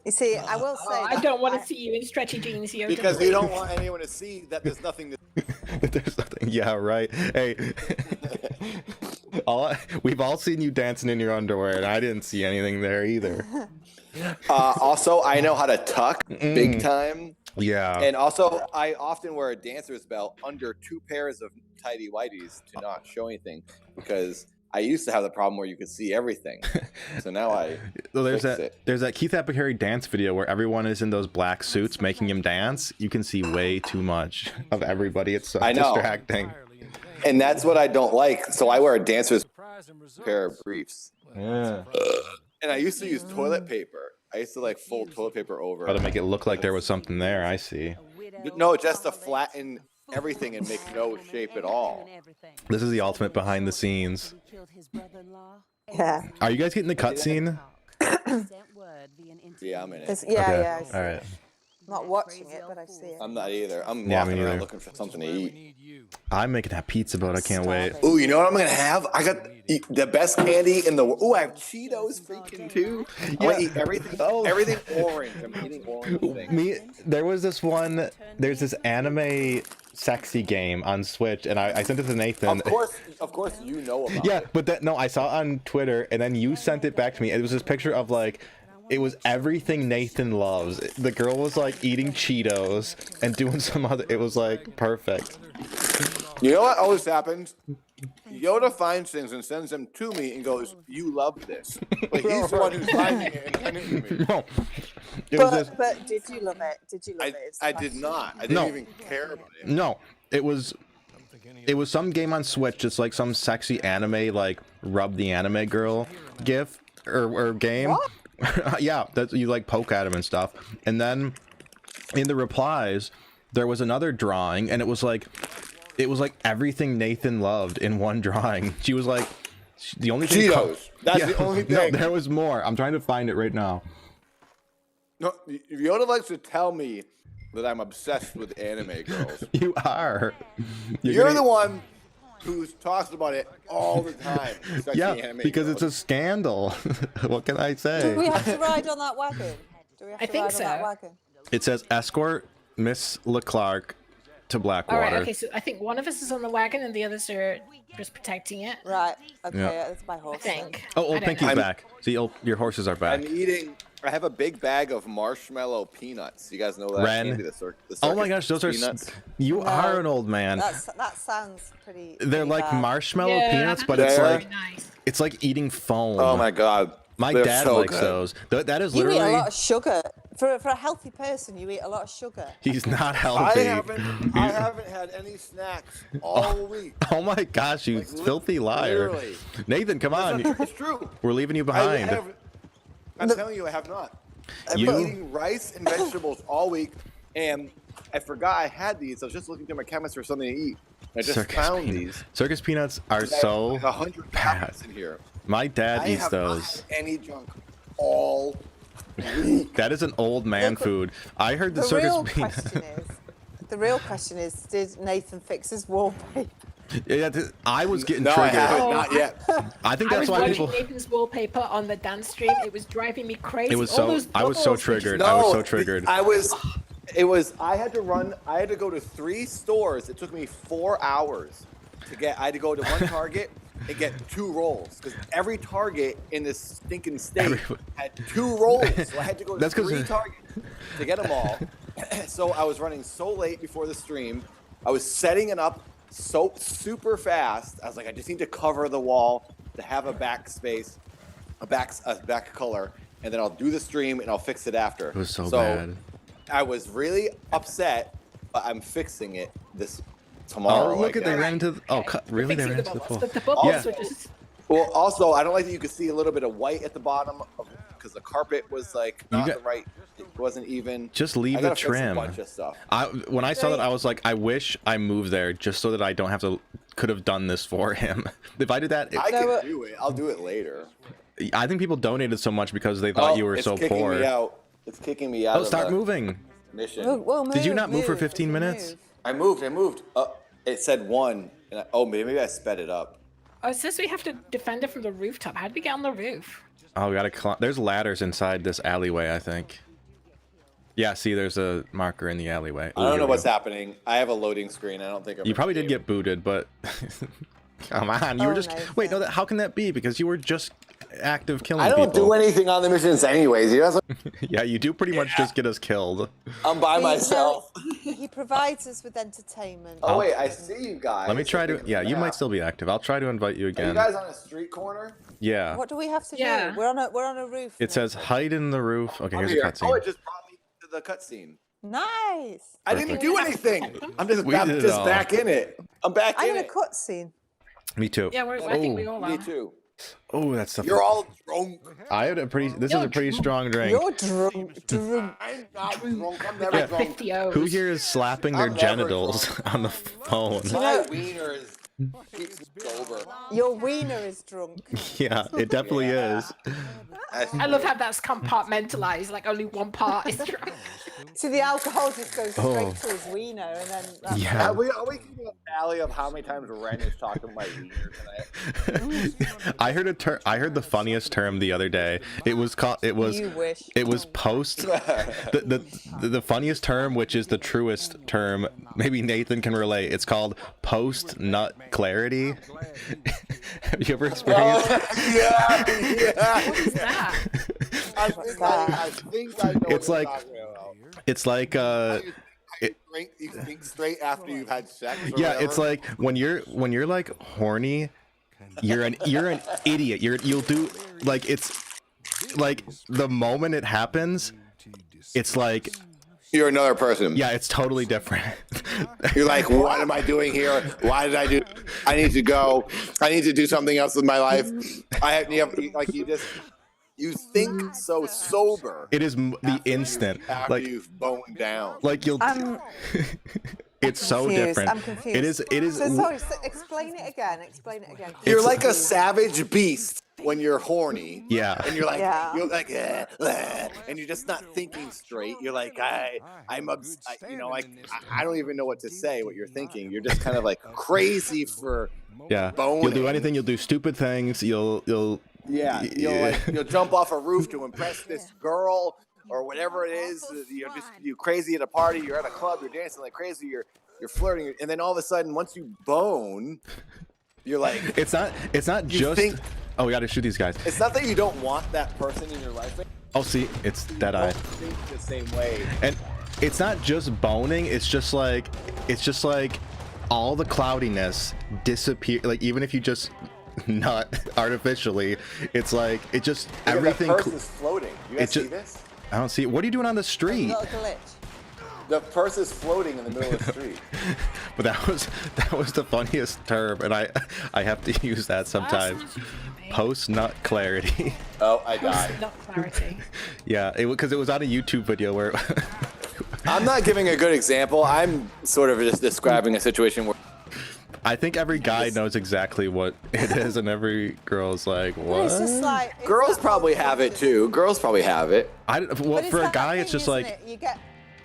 S4: You see, I will say.
S3: I
S4: that
S3: don't want to see you in stretchy jeans, Yoda.
S7: Because you don't want anyone to see that there's nothing to.
S1: There's nothing. Yeah, right. Hey, we've all seen you dancing in your underwear, and I didn't see anything there either.
S7: Also, I know how to tuck big time,
S1: Yeah.
S7: and also I often wear a dancer's belt under 2 pairs of tidy whities to not show anything because I used to have the problem where you could see everything. So now I
S1: So there's
S7: fix
S1: that.
S7: it.
S1: There's that Keith Apicary dance video where everyone is in those black suits making him dance. You can see way too much of everybody. It's so
S7: I know.
S1: distracting.
S7: And that's what I don't like. So I wear a dancer's pair of briefs.
S1: Yeah.
S7: And I used to use toilet paper. I used to like fold toilet paper over.
S1: Got to make it look like there was something there. I see.
S7: No, just to flatten everything and make no shape at all.
S1: This is the ultimate behind the scenes.
S4: Yeah.
S1: Are you guys getting the cutscene?
S7: Yeah, I'm in it.
S4: Yeah,
S1: Okay.
S4: yeah.
S1: All right.
S4: not watching it, but I see it.
S7: I'm not either. I'm
S1: Yeah,
S7: walking
S1: me
S7: around
S1: neither.
S7: looking for something to eat.
S1: I'm making that pizza boat. I can't wait.
S4: Starving.
S7: Ooh, you know what I'm gonna have? I got the best candy in the world. Ooh, I have Cheetos freaking too. I'm gonna eat everything.
S1: Oh.
S7: Everything orange. I'm eating orange things.
S1: There was this one. There's this anime sexy game on Switch, and I sent it to Nathan.
S7: Of course, you know about
S1: Yeah,
S7: it.
S1: but that no, I saw it on Twitter, and then you sent it back to me. It was this picture of like, it was everything Nathan loves. The girl was like eating Cheetos and doing some other. It was like perfect.
S7: You know what always happens? Yoda finds things and sends them to me and goes, "You love this." Like he's the one who's finding it and sending it to me.
S1: No, it was this.
S4: But did you love it? Did you love it? Is the
S7: I did
S4: question.
S7: not. I didn't even care about it.
S1: No, it was some game on Switch, just like some sexy anime, like rub the anime girl gif or game. Yeah, that you like poke at him and stuff. And then in the replies, there was another drawing, and it was like everything Nathan loved in one drawing. She was like, the only thing.
S7: Cheetos. That's the only
S1: No,
S7: thing.
S1: there was more. I'm trying to find it right now.
S7: No, Yoda likes to tell me that I'm obsessed with anime girls.
S1: You are.
S7: You're the one who talks about it all the time. Sexy
S1: Yeah,
S7: anime
S1: because
S7: girls.
S1: it's a scandal. What can I say?
S4: Do we have to ride on that wagon? Do we have
S3: I
S4: to
S3: think
S4: ride on that
S3: so.
S4: wagon?
S1: It says escort Miss LeClark to
S3: All
S1: Blackwater.
S3: right. Okay. So I think one of us is on the wagon and the others are just protecting it.
S4: Right. Okay,
S1: Yeah.
S4: that's my horse.
S3: I think.
S1: Oh,
S3: I
S1: Old
S3: don't
S1: Pinky's
S3: know.
S1: back. See, your horses are back.
S7: I'm eating. I have a big bag of marshmallow peanuts. You guys know that
S1: Wren.
S7: candy, the
S1: Oh my
S7: circus
S1: gosh, those are.
S7: peanuts.
S1: You
S4: No.
S1: are an old man.
S4: That sounds pretty.
S1: They're
S4: pretty
S1: like
S4: bad.
S1: marshmallow
S3: Yeah,
S1: peanuts, but it's
S7: They're-
S1: like
S3: Nice.
S1: it's like eating foam.
S7: Oh my god.
S1: My
S7: They're
S1: dad
S7: so
S1: likes
S7: good.
S1: those. That is
S4: You eat a
S1: literally.
S4: lot of sugar. For a healthy person, you eat a lot of sugar.
S1: He's not
S7: I
S1: healthy.
S7: haven't had any snacks all week.
S1: Oh my gosh, you
S7: Like,
S1: filthy liar.
S7: literally.
S1: Nathan, come on.
S7: It's true.
S1: We're leaving you
S7: I
S1: behind.
S7: have, I'm telling you, I have not. I've
S1: You-
S7: been eating rice and vegetables all week, and I forgot I had these. I was just looking through my chemist for something to eat. I just found these.
S1: Circus peanuts are
S7: There's
S1: so
S7: like 100
S1: bad.
S7: packets in here.
S1: My dad
S7: I
S1: eats
S7: have
S1: those.
S7: not had any junk all week.
S1: That is an old man
S4: Look,
S1: food. I heard the
S4: The
S1: circus
S4: real
S1: peanut.
S4: question is, did Nathan fix his wallpaper?
S1: Yeah, I was getting
S7: No, I
S1: triggered.
S7: haven't. Not yet.
S1: I think
S3: I
S1: that's
S3: was
S1: why
S3: watching
S1: people.
S3: Nathan's wallpaper on the dance stream. It was driving me crazy.
S1: It was
S3: All
S1: so.
S3: those
S1: I was so
S3: bubbles were just-
S1: triggered. I was so triggered.
S7: I had to run. I had to go to 3 stores. It took me 4 hours to get. I had to go to one Target and get 2 rolls because every Target in this stinking state had 2 rolls. So I had to go to
S1: That's 'cause-
S7: 3 Targets to get them all. So I was running so late before the stream. I was setting it up so super fast. I was like, I just need to cover the wall to have a backspace, a back color, and then I'll do the stream and I'll fix it after.
S1: It was so bad.
S7: I was really upset, but I'm fixing it this tomorrow.
S1: Oh, look
S7: I
S1: at they
S7: guess.
S1: ran into. Oh, really? They
S3: Fixing
S1: ran
S3: the
S1: into the
S3: bubbles.
S1: pool.
S3: The bubbles
S1: Yeah.
S3: were just.
S7: Well, also, I don't like that you could see a little bit of white at the bottom because the carpet was like not
S1: got-
S7: the right. It wasn't even.
S1: Just leave
S7: I
S1: the
S7: gotta fix
S1: trim.
S7: a bunch of stuff.
S1: When I saw that, I was like, I wish I moved there just so that I don't have to. Could have done this for him. If I did that,
S7: I
S4: No,
S7: can do it. I'll do it later.
S1: I think people donated so much because they thought you were
S7: it's
S1: so
S7: kicking
S1: poor.
S7: Me out. It's kicking me out.
S1: Oh,
S7: of
S1: start
S7: the
S1: moving.
S7: mission.
S4: Well,
S1: Did you not move for
S4: move.
S1: 15
S4: It's a
S1: minutes?
S4: move.
S7: I moved. It said 1. And maybe I sped it up.
S3: Oh, it says we have to defend it from the rooftop. How did we get on the roof?
S1: Oh, we gotta climb. There's ladders inside this alleyway, I think. Yeah, see, there's a marker in the alleyway.
S7: I don't know what's happening. I have a loading screen. I don't think I'm.
S1: You
S7: gonna
S1: probably
S7: be
S1: did
S7: able-
S1: get booted, but come on, you were
S4: Oh,
S1: just
S4: nice,
S1: wait. No,
S4: yeah.
S1: how can that be? Because you were just active killing
S7: I don't
S1: people.
S7: do anything on the missions, anyways. You guys,
S1: Yeah, you do pretty much just get us killed.
S7: I'm by myself.
S4: He provides us with entertainment.
S7: Oh wait, I see you guys.
S1: Let me try to.
S7: Looking at
S1: Yeah,
S7: the
S1: you might
S7: map.
S1: still be active. I'll try to invite you
S7: Are
S1: again.
S7: you guys on a street corner?
S1: Yeah.
S4: What do we have to
S3: Yeah.
S4: do? We're on a roof.
S1: It says
S4: Nathan.
S1: hide in the roof. Okay,
S7: I'm
S1: here's
S7: here.
S1: a
S7: Oh,
S1: cutscene.
S7: it just brought me to the cutscene.
S4: Nice.
S7: I didn't do anything. I'm just,
S1: We did it all.
S7: back in it. I'm back
S4: I'm
S7: in
S4: in a
S7: it.
S4: cutscene.
S1: Me too.
S3: Yeah, I think we all are.
S7: Me too.
S1: Oh, that's the.
S7: You're all drunk.
S1: I had a pretty. This is a pretty strong drink.
S4: You're drunk. Drunk.
S7: I'm not drunk. I'm never
S3: Like
S7: drunk.
S3: 50 O's.
S1: Who here is slapping their
S7: I'm never
S1: genitals on the phone?
S7: My wiener is Keeps me sober.
S4: Your wiener is drunk.
S1: Yeah, it definitely is.
S3: I love how that's compartmentalized. Like only one part is drunk.
S4: So the alcohol just goes straight
S1: Oh.
S4: to his wiener, and then that's
S1: Yeah.
S7: Are we keeping a tally of how many times Wren is talking about my wiener tonight?
S1: I heard the funniest term the other day. It was
S4: You wish.
S1: it was post the funniest term, which is the truest term. Maybe Nathan can relate. It's called post nut clarity. Have you ever experienced?
S7: Yeah.
S3: What is that?
S7: I think I know
S1: It's
S7: what
S1: like-
S7: you're talking about.
S1: It's like
S7: You think straight after you've had sex. Or
S1: yeah,
S7: whatever?
S1: it's like when you're like horny, you're an idiot. You'll do like it's like the moment it happens, it's like
S7: you're another person.
S1: yeah, it's totally different.
S7: You're like, what am I doing here? Why did I do? I need to go. I need to do something else with my life. You think so sober
S1: It is the instant
S7: after
S1: like
S7: you've boned down.
S1: like you'll. It's so
S4: confused.
S1: different.
S4: I'm confused.
S1: It is.
S4: So sorry. So explain it again.
S7: You're like a savage beast when you're horny.
S1: Yeah.
S7: And you're like,
S4: Yeah.
S7: and you're just not thinking straight. You're like, I don't even know what to say. What you're thinking. You're just kind of like crazy for.
S1: Yeah.
S7: Boning.
S1: You'll do anything. You'll do stupid things. You'll.
S7: Yeah, you'll jump off a roof to impress this girl or whatever it is. You're crazy at a party. You're at a club. You're dancing like crazy. You're flirting, and then all of a sudden, once you bone, you're like,
S1: It's not
S7: You
S1: just.
S7: think-
S1: Oh, we gotta shoot these guys.
S7: it's not that you don't want that person in your life.
S1: Oh, see, it's dead
S7: I
S1: eye.
S7: don't think the same way.
S1: And it's not just boning. It's just like all the cloudiness disappear. Like even if you just not artificially, it's like it just everything.
S7: That person's floating. You guys see this?
S1: I don't see it. What are you doing on the street?
S4: Little glitch.
S7: The purse is floating in the middle of the street.
S1: But that was the funniest term, and I have to use that sometimes. Post nut clarity.
S7: Oh, I died.
S3: Not clarity.
S1: Yeah, because it was on a YouTube video where.
S7: I'm not giving a good example. I'm sort of just describing a situation where
S1: I think every guy knows exactly what it is, and every girl's like, "What?"
S4: It's just like it's
S7: girls
S4: that
S7: probably
S4: whole
S7: have it
S4: process.
S7: too. Girls probably have it.
S1: Well,
S4: But it's
S1: for a
S4: that
S1: guy,
S4: thing,
S1: it's just
S4: isn't
S1: like
S4: it? You get.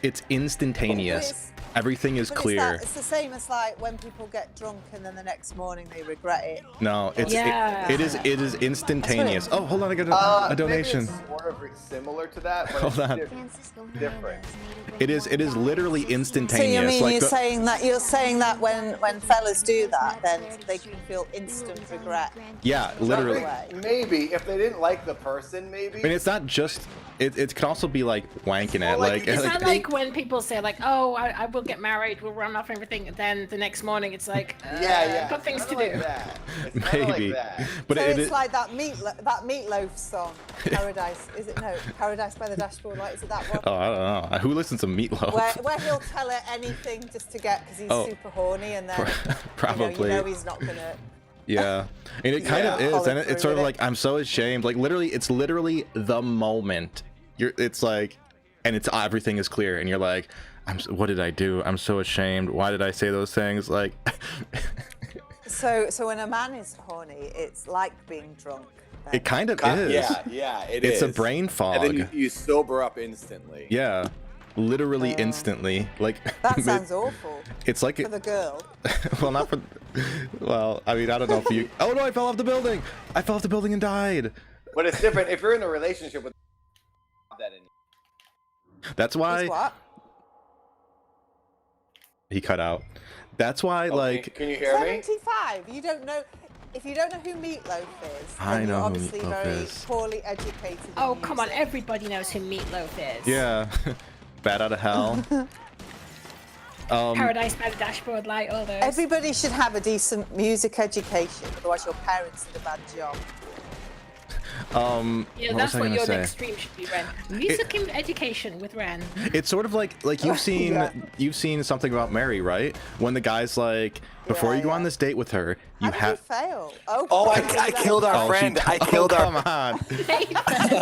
S1: it's instantaneous.
S4: But it's-
S1: Everything is
S4: But
S1: clear.
S4: it's the same as like when people get drunk and then the next morning they regret it.
S1: No, it's
S3: Yeah.
S1: it is instantaneous. Oh, hold on, I got a donation.
S7: Maybe it's sort of similar to that, but
S1: Hold
S7: it's
S1: on.
S7: different.
S1: It is literally
S4: So you
S1: instantaneous.
S4: mean
S1: like
S4: you're
S1: the-
S4: saying that when fellas do that, then they can feel instant regret.
S1: yeah, literally.
S4: Way.
S7: Maybe if they didn't like the person, maybe.
S1: I mean, it's not just. It can also be like wanking it.
S7: Well,
S1: Like,
S7: like,
S3: Is
S1: like
S3: that like when people say like, "Oh, I will get married, we'll run off everything," and then the next morning it's like,
S7: yeah.
S3: got things to
S7: kinda
S3: do.
S7: like that. It's kinda
S1: maybe,
S7: Like that.
S1: but
S4: So
S1: it
S4: it's
S1: is.
S4: like that Meatloaf song, Paradise. Is it no Paradise by the Dashboard Light? Is it that one?
S1: Oh, I don't know. Who listens to Meatloaf?
S4: Where he'll tell her anything just to get because he's
S1: Oh.
S4: super horny, and then
S1: Probably.
S4: you know he's not gonna.
S1: Yeah, and it kind of
S7: Yeah.
S1: is,
S4: Follow
S1: and it's
S4: through
S1: sort of
S4: with
S1: like I'm so ashamed. Like literally, it's literally the moment. It's like, and it's everything is clear, and you're like, what did I do? I'm so ashamed. Why did I say those things? Like,
S4: So when a man is horny, it's like being drunk. then.
S1: it kind of is.
S7: Yeah,
S1: It's a brain fog.
S7: And then you sober up instantly.
S1: Yeah, literally instantly. Like
S4: That sounds awful
S1: It's like
S4: for the girl.
S1: well, not for. Well, I mean, I don't know if you. Oh no! I fell off the building. I fell off the building and died.
S7: But it's different if you're in a relationship with that in.
S1: That's why
S4: Is what?
S1: he cut out. That's why, like,
S7: Can you hear me?
S4: 75. You don't know. If you don't know who Meatloaf is,
S1: I
S4: then
S1: know
S4: you're
S1: who
S4: obviously
S1: Meatloaf
S4: very
S1: is.
S4: poorly educated. in
S3: Oh, come on,
S4: music.
S3: everybody knows who Meatloaf is.
S1: yeah, bat out of hell.
S3: Paradise by the Dashboard Light, all those.
S4: Everybody should have a decent music education, otherwise your parents did a bad job.
S3: Yeah,
S1: what
S3: that's
S1: was I
S3: what
S1: gonna
S3: your
S1: say?
S3: next stream should be, Wren. Music and education with Wren.
S1: It's sort of like you've seen
S4: Yeah.
S1: you've seen something about Mary, right? When the guy's like, before
S4: Yeah,
S1: you go on
S4: yeah.
S1: this date with her, you
S4: How did you
S1: have.
S4: fail?
S7: Oh, I killed our
S1: Oh,
S7: friend.
S1: she-
S7: I killed
S1: oh,
S7: our.
S1: come on.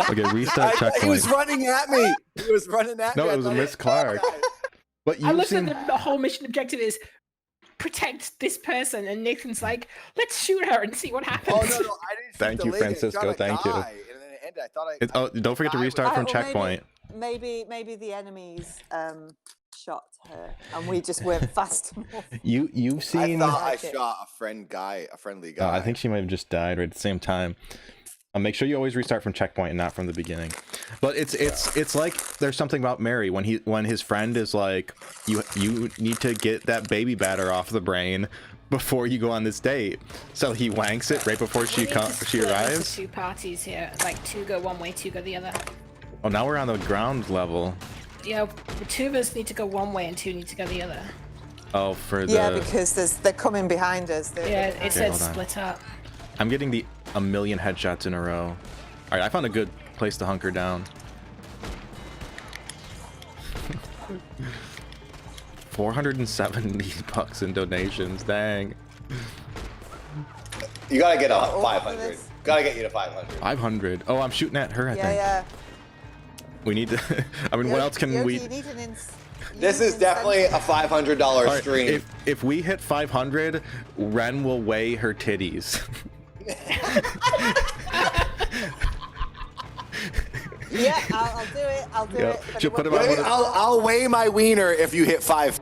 S1: Okay, restart
S7: He
S1: checkpoint.
S7: was running at me. He was running at me.
S1: No,
S7: I
S1: it was
S7: thought
S1: Miss Clark. But
S3: I
S1: you've
S3: looked
S1: seen.
S3: at the whole mission objective is protect this person, and Nathan's like, let's shoot her and see what happens.
S7: Oh no, I didn't shoot
S1: Thank
S7: the
S1: you,
S7: lady. I shot
S1: Francisco,
S7: a
S1: thank you.
S7: guy, and then it ended. I thought
S1: Oh, don't forget to restart from
S4: Or
S1: checkpoint.
S4: Maybe the enemies shot her, and we just weren't fast enough.
S1: You've
S7: I
S1: seen.
S7: thought I
S4: Like it.
S7: shot a friendly guy.
S1: I think she might have just died right at the same time. Make sure you always restart from checkpoint and not from the beginning. But it's like there's something about Mary when his friend is like, you need to get that baby batter off the brain before you go on this date. So he wanks it right before she arrives.
S3: Two parties here, like two go one way, two go the other.
S1: Oh, now we're on the ground level.
S3: Yeah, the two of us need to go one way and two need to go the other.
S1: Oh, for the.
S4: Yeah, because they're coming behind us.
S3: Yeah, it said
S1: hold on.
S3: split up.
S1: I'm getting a million headshots in a row. All right, I found a good place to hunker down. $470 in donations. Dang.
S7: You gotta get
S4: Oh,
S7: 500.
S4: this-
S7: Gotta get you to 500.
S1: 500. Oh, I'm shooting at her. I think.
S4: Yeah.
S1: We need to. I mean, what else can
S4: Yoda,
S1: we?
S4: you need an
S7: This is definitely a $500
S1: All right,
S7: stream.
S1: if we hit 500, Wren will weigh her titties.
S4: Yeah, I'll do it. I'll do
S1: Yeah.
S4: it. but
S1: She'll
S4: it
S1: put
S4: won't
S1: him
S4: be-
S1: on
S7: I'll weigh my wiener if you hit 5.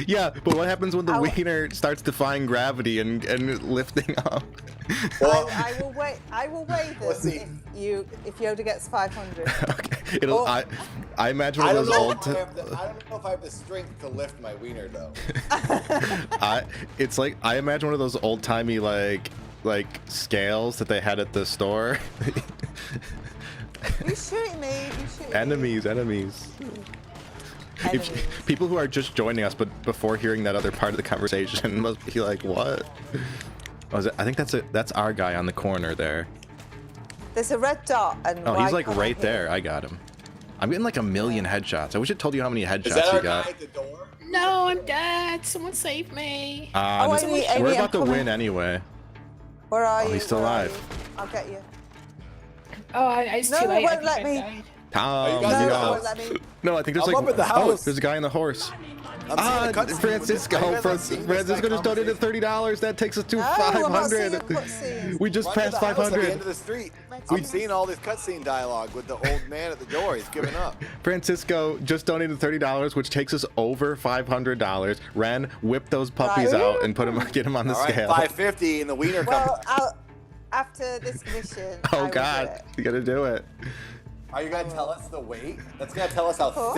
S1: Yeah, but what happens when the
S4: I'll-
S1: wiener starts defying gravity and lifting up?
S7: Well,
S4: I will wait. I will weigh
S7: Let's
S4: them
S7: see.
S4: if Yoda gets 500.
S1: Okay. It'll.
S4: Oh.
S1: I imagine
S7: I
S1: one of
S7: don't,
S1: those
S7: know
S1: old.
S7: if I don't know if I have the strength to lift my wiener though.
S1: It's like I imagine one of those old timey like scales that they had at the store.
S4: Who's shooting me? Who's shooting
S1: Enemies.
S4: Enemies.
S1: People who are just joining us, but before hearing that other part of the conversation, must be like, "What?" Oh, I think that's our guy on the corner there.
S4: There's a red dot and.
S1: Oh,
S4: why
S1: he's like
S4: can't I
S1: right
S4: hit
S1: there.
S4: him?
S1: I got him. I'm getting like a million headshots. I wish it told you how many
S7: Is
S1: headshots
S7: that
S1: you
S7: our
S1: got.
S7: guy at the door?
S3: No, I'm dead. Someone save me.
S4: Oh, Amy,
S1: we're
S4: I'm
S1: about to
S4: coming.
S1: win anyway.
S4: Where are you?
S1: he's still
S4: Where are
S1: alive.
S4: you? I'll get you.
S3: Oh, it's
S4: No,
S3: too
S4: it
S3: late.
S4: won't
S3: I
S4: let
S3: think I
S4: me.
S3: died.
S1: Tom,
S7: you guys
S4: No,
S7: in the
S4: it
S7: house?
S4: won't let me.
S1: no, I think there's
S7: I'm
S1: like
S7: up at the house.
S1: there's a guy in the horse.
S7: I'm seeing a cutscene with this
S1: Francisco.
S7: guy. You guys not seeing this
S1: Francisco
S7: guy
S1: just donated $30. That takes us to
S4: No, I'm not seeing
S1: 500.
S4: a cutscene.
S1: We just
S7: Run to
S1: passed
S7: the house at the end
S1: 500.
S7: of the street.
S6: Let's
S7: I'm
S6: do
S7: seeing
S6: this.
S7: all this cutscene dialogue with the old man at the door. He's giving up.
S1: Francisco just donated $30, which takes us over $500. Ren, whip those puppies
S4: Right.
S1: out and get him on the
S7: All right,
S1: scale.
S7: 550 and the wiener comes.
S4: Well, after this mission. I
S1: Oh
S4: will do
S1: God,
S4: it.
S1: you gotta do it.
S7: Are you gonna tell us the weight? That's gonna tell us how
S4: course.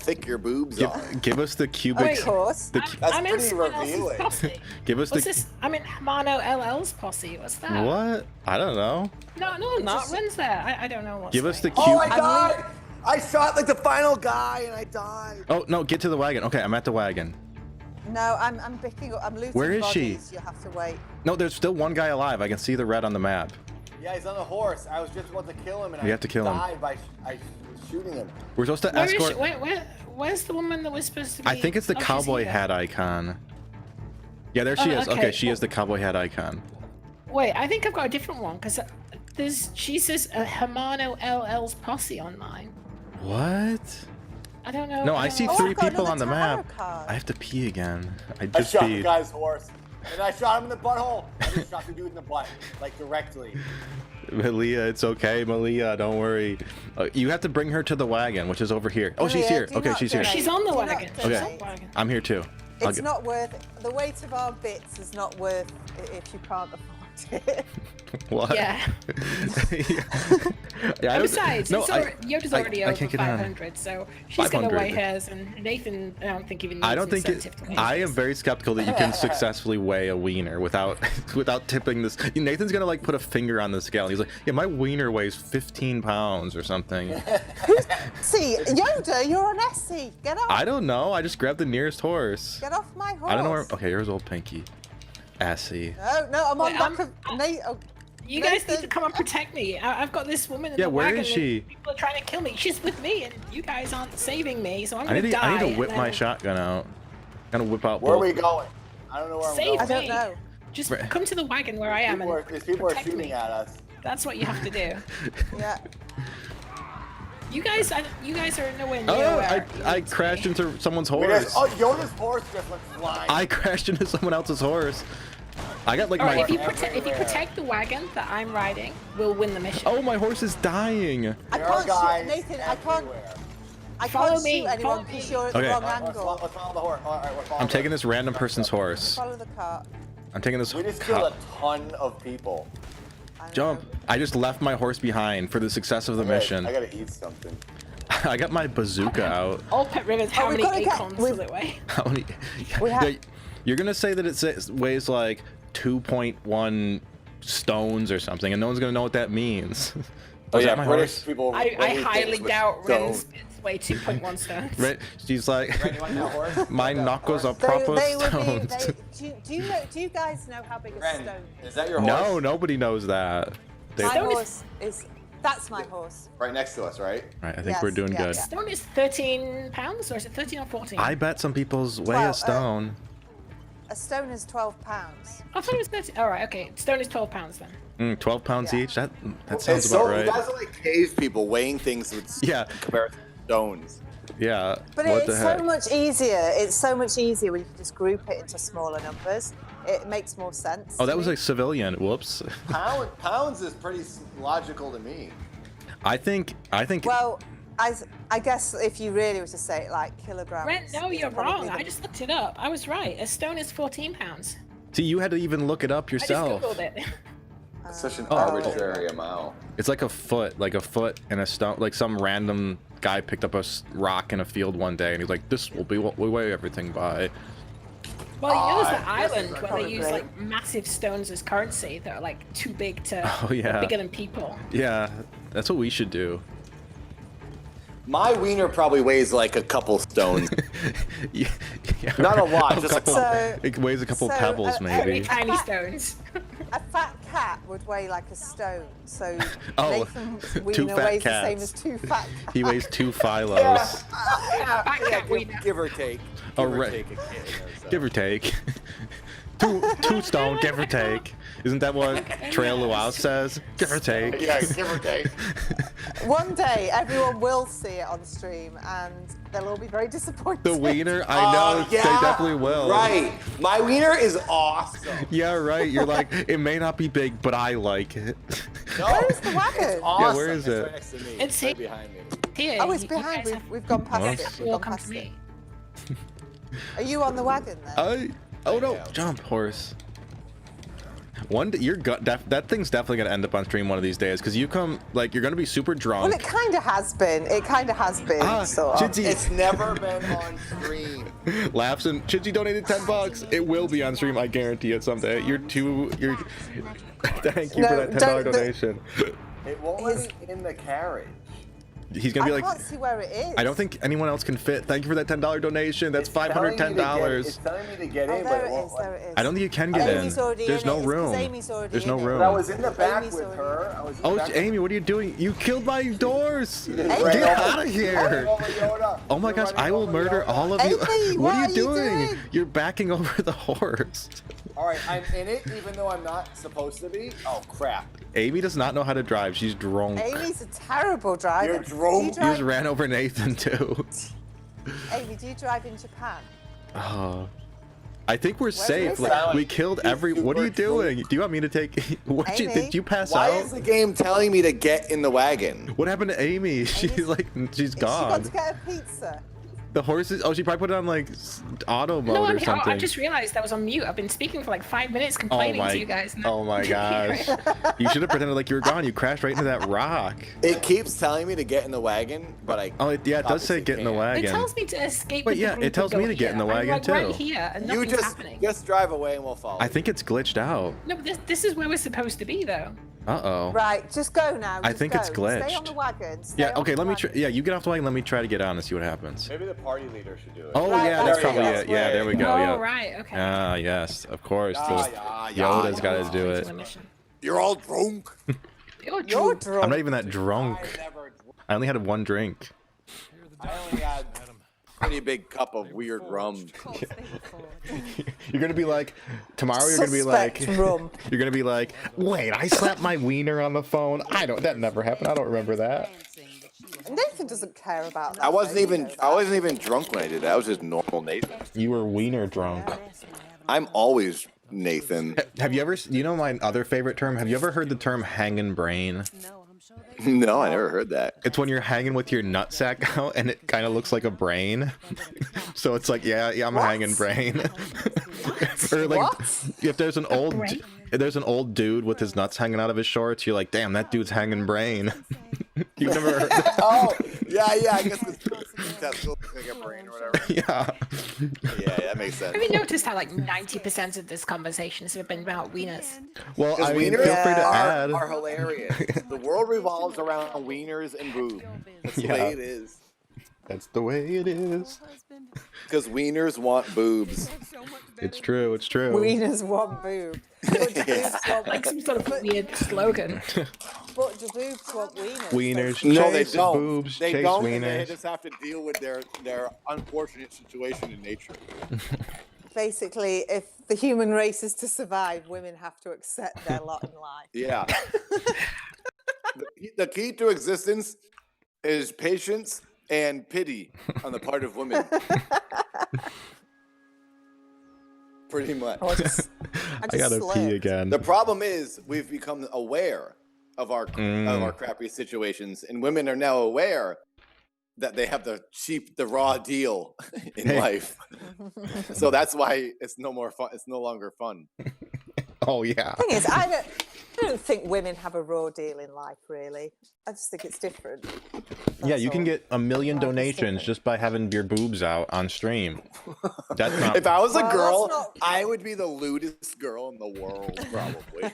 S7: thick your boobs are.
S1: Give us the cubic.
S4: Of course.
S7: That's
S3: I'm in
S7: pretty
S3: someone else's
S7: revealing.
S3: posse.
S1: Give us
S3: What's
S1: the.
S3: this? I'm in Hamano LL's posse. What's that?
S1: What? I don't know.
S3: No, I'm not. Ren's there. I don't know what's
S1: Give us the
S3: going
S7: Oh
S3: on.
S7: my
S1: cube.
S7: god! I shot like the final guy and I died.
S1: Oh no, get to the wagon. Okay, I'm at the wagon.
S4: No, I'm picking up. I'm looting
S1: Where is she?
S4: bodies. You'll have to wait.
S1: No, there's still one guy alive. I can see the red on the map.
S7: Yeah, he's on the horse. I was just about to kill him and
S1: We have to kill him.
S7: died by shooting him.
S1: We're supposed to
S3: Where is
S1: escort.
S3: she? Where's the woman that was supposed to be?
S1: I think it's the
S3: Oh, she's
S1: cowboy
S3: here.
S1: hat icon. Yeah, there she
S3: Oh,
S1: is. Okay,
S3: okay.
S1: she is the cowboy hat icon.
S3: Wait, I think I've got a different one because she says a Hamano LL's posse on mine.
S1: What?
S3: I don't know.
S1: No, I
S3: don't
S1: see
S3: know.
S4: Oh,
S1: three
S4: I've got
S1: people on the
S4: another
S1: map.
S4: tarot card.
S1: I have to pee again. I
S7: I
S1: just
S7: shot the
S1: peed.
S7: guy's horse. And I shot him in the butthole. I just shot the dude in the butt. Like directly.
S1: Malia, it's okay, Malia. Don't worry. You have to bring her to the wagon, which is over here. Oh, she's
S4: Malia,
S1: here.
S4: do
S1: Okay,
S4: not
S1: she's here.
S4: donate.
S3: She's on the
S4: Do not
S3: wagon. She's
S4: donate.
S3: on the wagon.
S1: I'm here too. I'll
S4: It's
S1: get-
S4: not worth it. The weight of our bits is not worth it if you can't afford it.
S1: What?
S3: Yeah.
S1: Yeah, I
S3: And
S1: don't-
S3: besides,
S1: no,
S3: Yoda's already
S1: I
S3: over
S1: can't get on.
S3: 500, so she's gonna
S1: 500.
S3: weigh hers, and Nathan, I don't think even needs
S1: I don't think it.
S3: incentive to weigh
S1: I
S3: his.
S1: am very skeptical that you can successfully weigh a wiener without tipping this. Nathan's gonna like put a finger on the scale. And he's like, yeah, my wiener weighs 15 pounds or something.
S4: See, Yoda, you're an Essie. Get off.
S1: I don't know. I just grabbed the nearest horse.
S4: Get off my horse.
S1: I don't know where. Okay, here's old Pinky. Assy.
S4: No, I'm on
S3: Wait,
S4: back of Nate. Oh,
S3: You guys need
S4: Nathan.
S3: to come and protect me. I've got this woman in
S1: Yeah,
S3: the
S1: where
S3: wagon.
S1: is she?
S3: And people are trying to kill me. She's with me, and you guys aren't saving me, so I'm
S1: I
S3: gonna
S1: need
S3: die.
S1: to whip
S3: and
S1: my
S3: then
S1: shotgun out. Gonna whip out
S7: Where are
S1: both.
S7: we going? I don't know where I'm
S3: Save
S7: going.
S4: I don't
S3: me.
S4: know.
S3: Just
S1: Right.
S3: come to the wagon where I am
S7: These
S3: and
S7: people are
S3: protect
S7: shooting
S3: me.
S7: at us.
S3: That's what you have to do.
S4: Yeah.
S3: You guys are nowhere near
S1: Oh,
S3: where
S1: I
S3: you need to
S1: crashed
S3: be.
S1: into someone's
S7: We
S1: horse.
S7: just, oh, Yoda's horse just went flying.
S1: I crashed into someone else's horse. I got like
S3: All right,
S1: my.
S3: if you protect the wagon that I'm riding, we'll win the mission.
S1: Oh, my horse is dying.
S4: I
S7: There are
S4: can't
S7: guys
S4: shoot, Nathan. I can't.
S7: everywhere.
S4: I
S3: Follow
S4: can't
S3: me,
S4: shoot anyone
S3: follow
S4: because
S3: me.
S4: you're at the
S1: Okay.
S4: wrong
S7: Let's
S4: angle.
S7: follow the horse. All right, we're following
S1: I'm taking this random person's horse.
S4: Follow the cart.
S1: I'm taking this.
S7: We just killed a ton of people.
S4: I know.
S1: Jump! I just left my horse behind for the success of the mission.
S7: I gotta eat something.
S1: I got my bazooka out.
S3: All pet rivers, how
S4: we've
S3: many
S4: gotta get-
S3: acorns
S4: we've-
S3: does it weigh?
S1: How many?
S4: We have-
S1: Yeah, you're gonna say that it weighs like 2.1 stones or something, and no one's gonna know what that means.
S7: Oh
S1: Was
S7: yeah,
S1: that my
S7: British
S1: horse?
S7: people.
S3: I
S7: weigh
S3: highly
S7: things with
S3: doubt Wren's
S7: stones.
S3: bits weigh 2.1 stones.
S1: Right? She's like,
S7: Ren, you want that horse?
S1: my knuckles are
S4: They,
S1: proper
S4: they would
S1: stones.
S4: be. Do you guys know how big a
S7: Ren,
S4: stone
S7: is that your horse?
S1: No, nobody knows that. They,
S4: My
S1: right,
S3: Stone
S4: horse is. That's my horse.
S7: Right next to us, right?
S1: I think
S4: Yes,
S1: we're doing
S4: yeah,
S1: good.
S4: yeah.
S3: Stone is 13 pounds, or is it 13 or 14?
S1: I bet some people's weigh
S4: Well,
S1: a stone.
S4: A stone is 12 pounds.
S3: I thought it was 13. All right, okay. Stone is 12 pounds then.
S1: 12 pounds
S4: yeah.
S1: each? That
S7: It's
S1: sounds
S7: so,
S1: about
S7: You
S1: right.
S7: guys are like cave people weighing things with
S1: Yeah.
S7: compared to stones.
S1: Yeah.
S4: But
S1: What the
S4: it's
S1: heck?
S4: so much easier. It's so much easier when you can just group it into smaller numbers. It makes more sense.
S1: Oh, that
S4: to
S1: was
S4: me.
S1: a civilian. Whoops.
S7: Pounds is pretty logical to me.
S1: I think.
S4: Well, I guess if you really were to say it like kilograms.
S3: Ren, no,
S4: is
S3: you're
S4: probably
S3: wrong.
S4: the-
S3: I just looked it up. I was right. A stone is 14 pounds.
S1: See, you had to even look it up yourself.
S3: I just googled it.
S7: It's such an
S1: Oh.
S7: arbitrary amount.
S1: It's like a foot and a stone. Like some random guy picked up a rock in a field one day, and he's like, "This will be what we weigh everything by."
S3: Well, you know, there's that
S7: I guess
S3: island
S7: it's
S3: where they use
S4: probably-
S3: like massive stones as currency that are like too big to.
S1: Oh, yeah.
S3: Bigger than people.
S1: Yeah, that's what we should do.
S7: My wiener probably weighs like a couple stones.
S1: Yeah,
S7: Not a lot, just a
S1: couple.
S4: So-
S1: It weighs a couple
S4: so,
S1: pebbles,
S3: Very
S1: maybe.
S3: tiny stones.
S4: A fat cat would weigh like a stone. So
S1: Oh,
S4: Nathan's
S1: two
S4: wiener
S1: fat
S4: weighs the same
S1: cats.
S4: as two fat cats.
S1: He weighs 2 phylos.
S3: Fat cat wiener.
S7: give or take.
S1: Oh,
S7: Give or
S1: right.
S7: take a kid or so.
S1: Give or take. two stone, give or take. Isn't that what Trail Luau says? Give or take.
S7: Yeah, give or take.
S4: One day, everyone will see it on stream, and they'll all be very disappointed.
S1: The wiener, I know, they definitely will.
S7: Right. My wiener is awesome.
S1: Yeah, right. You're like, it may not be big, but I like it.
S7: No,
S4: Where's the wagon?
S7: It's awesome.
S1: where is
S7: It's
S1: it?
S7: right next to me.
S3: It's
S7: right
S3: here.
S7: behind me.
S3: Here.
S4: Oh, it's
S3: you
S4: behind.
S3: guys have
S4: We've gone past
S1: Well,
S4: it.
S3: to
S4: We've
S3: all
S4: gone
S3: come
S4: past
S3: to
S4: it.
S3: me.
S4: Are you on the wagon then?
S1: Oh no!
S7: Yeah.
S1: Jump, horse. That thing's definitely gonna end up on stream one of these days because you come like you're gonna be super
S4: Well,
S1: drunk.
S4: it kind of has been. It kind of has been.
S1: Ah,
S4: sort of.
S1: Chitsy
S7: It's never been on stream.
S1: laughs and Chitsy donated $10. It will be on stream, I guarantee it someday. You're Thank you for
S4: No,
S1: that $10
S4: don't-
S1: donation.
S7: It won't let me in the carriage.
S1: He's gonna be
S4: I
S1: like,
S4: can't see where it is.
S1: I don't think anyone else can fit. Thank you for that $10 donation. That's
S7: It's telling me to get-
S1: $510.
S7: It's telling me to get
S4: Oh,
S7: in, but
S4: there
S7: it
S4: it
S7: won't.
S4: is. There it is.
S1: I don't think you can get
S4: Amy's
S1: in.
S4: already
S1: There's
S4: in
S1: no
S4: it. It's 'cause
S1: room.
S4: Amy's already
S1: There's no
S4: in it.
S1: room.
S7: But I was in the back
S4: Amy's
S7: with
S4: already-
S7: her. I was in the
S1: Oh,
S7: back
S1: Amy, what are you doing? You killed my doors!
S7: Ran
S1: Get
S7: over-
S1: out of here!
S7: running over Yoda.
S1: Oh my
S7: You're
S1: gosh,
S7: running
S1: I will
S7: over
S1: murder
S7: Yoda.
S1: all of you.
S4: Amy,
S1: What
S4: what
S1: are
S4: are
S1: you
S4: you
S1: doing?
S4: doing?
S1: You're backing over the horse.
S7: All right, I'm in it, even though I'm not supposed to be. Oh crap!
S1: Amy does not know how to drive. She's drunk.
S4: Amy's a terrible driver.
S7: You're drunk.
S4: Do
S1: You
S4: you drive,
S1: just ran over Nathan too.
S4: Amy, do you drive in Japan?
S1: Oh. I think we're safe.
S4: is
S1: Like,
S7: it?
S1: we killed every. What are you doing? Do you want me to take? What
S4: Amy?
S1: did you pass
S7: Why
S1: out?
S7: is the game telling me to get in the wagon?
S1: What happened to Amy? She's like, she's
S4: She got
S1: gone.
S4: to get a pizza.
S1: The horses. Oh, she probably put it on like auto mode
S3: No,
S1: or something.
S3: I just realized I was on mute. I've been speaking for like 5 minutes
S1: Oh
S3: complaining
S1: my!
S3: to you guys. and
S1: Oh my
S3: I didn't hear
S1: gosh!
S3: it.
S1: You should have pretended like you were gone. You crashed right into that rock.
S7: It keeps telling me to get in the wagon, but I.
S1: Oh yeah, it does say
S7: obviously
S1: get in the
S7: can't.
S3: It
S1: wagon.
S3: tells me to escape.
S1: But
S3: with the
S1: yeah, it
S3: group and
S1: tells
S3: go
S1: me to get in the
S3: here. I'm,
S1: wagon,
S3: like, right
S1: too.
S3: here, and
S7: You
S3: nothing's happening.
S7: just drive away and we'll follow.
S1: I think it's glitched out.
S3: No, but this is where we're supposed to be, though.
S1: Uh-oh.
S4: Right, just go now.
S1: I
S4: just
S1: think
S4: go.
S1: it's
S4: Stay
S1: glitched.
S4: on the wagon. Stay
S1: Yeah,
S4: on
S1: okay,
S4: the
S1: let me try.
S4: wagon.
S1: Yeah, you get off the wagon, let me try to get on and see what happens.
S7: maybe the party leader should do it.
S1: Oh,
S4: Right,
S1: yeah,
S4: there
S1: that's
S4: we
S1: probably
S4: go.
S1: it. Yeah, there we go.
S3: Oh,
S1: Yeah.
S3: right, okay.
S1: Ah, yes, of course.
S7: Yeah,
S1: Yoda's
S7: yeah,
S1: got to do it.
S3: To the mission.
S7: You're all drunk.
S3: You're
S4: You're
S3: drunk.
S4: drunk.
S1: I'm not even that drunk.
S7: I never.
S1: I only had one drink.
S7: I only had a pretty big cup of weird rum.
S1: You're gonna be like, tomorrow you're gonna be like,
S4: Suspect rum.
S1: you're gonna be like, wait, I slapped my wiener on the phone. That never happened. I don't remember that.
S4: Nathan doesn't care about that.
S7: I wasn't
S4: though, you
S7: even
S4: know
S7: I
S4: that.
S7: wasn't even drunk when I did that. I was just normal Nathan.
S1: You were wiener drunk.
S7: I'm always Nathan.
S1: Have you ever, you know my other favorite term? Have you ever heard the term hanging brain?
S7: No, I never heard that.
S1: It's when you're hanging with your nutsack out and it kind of looks like a brain. So it's like, yeah, I'm hanging brain. Or like,
S4: What?
S1: if there's an old dude with his nuts hanging out of his shorts, you're like, damn, that dude's hanging brain. You've never heard that?
S7: Oh, yeah, I guess that's like a brain or whatever.
S1: Yeah.
S7: Yeah, that makes sense.
S3: Have you noticed how like 90% of this conversation has been about wieners?
S1: Well,
S7: Because
S1: I mean,
S7: wieners
S1: feel free to
S7: are,
S1: add.
S7: are hilarious. The world revolves around wieners and boob. That's the
S1: Yeah.
S7: way it is.
S1: That's the way it is.
S7: Because wieners want boobs.
S1: It's true. It's true.
S4: Wieners want boob. But do boobs want,
S3: Like some sort of weird slogan.
S4: but do boobs want wieners?
S1: Wieners
S7: No, they
S1: chase
S7: don't.
S1: boobs,
S7: They
S1: chase
S7: don't. And they
S1: wieners.
S7: just have to deal with their unfortunate situation in nature.
S4: Basically, if the human race is to survive, women have to accept their lot in life.
S7: Yeah. The key to existence is patience and pity on the part of women. Pretty much.
S4: I just
S1: I gotta pee
S4: slurped.
S1: again.
S7: The problem is we've become aware of our crappy situations, and women are now aware that they have the raw deal in
S1: Hey.
S7: life. So that's why it's no more fun. It's no longer fun.
S1: Oh yeah.
S4: Thing is, I don't think women have a raw deal in life, really. I just think it's different.
S1: Yeah,
S4: That's
S1: you can
S4: all.
S1: get a million
S4: Life is
S1: donations
S4: different.
S1: just by having your boobs out on stream. That's not.
S7: If I was a
S4: Well,
S7: girl,
S4: that's not-
S7: I would be the lewdest girl in the world, probably.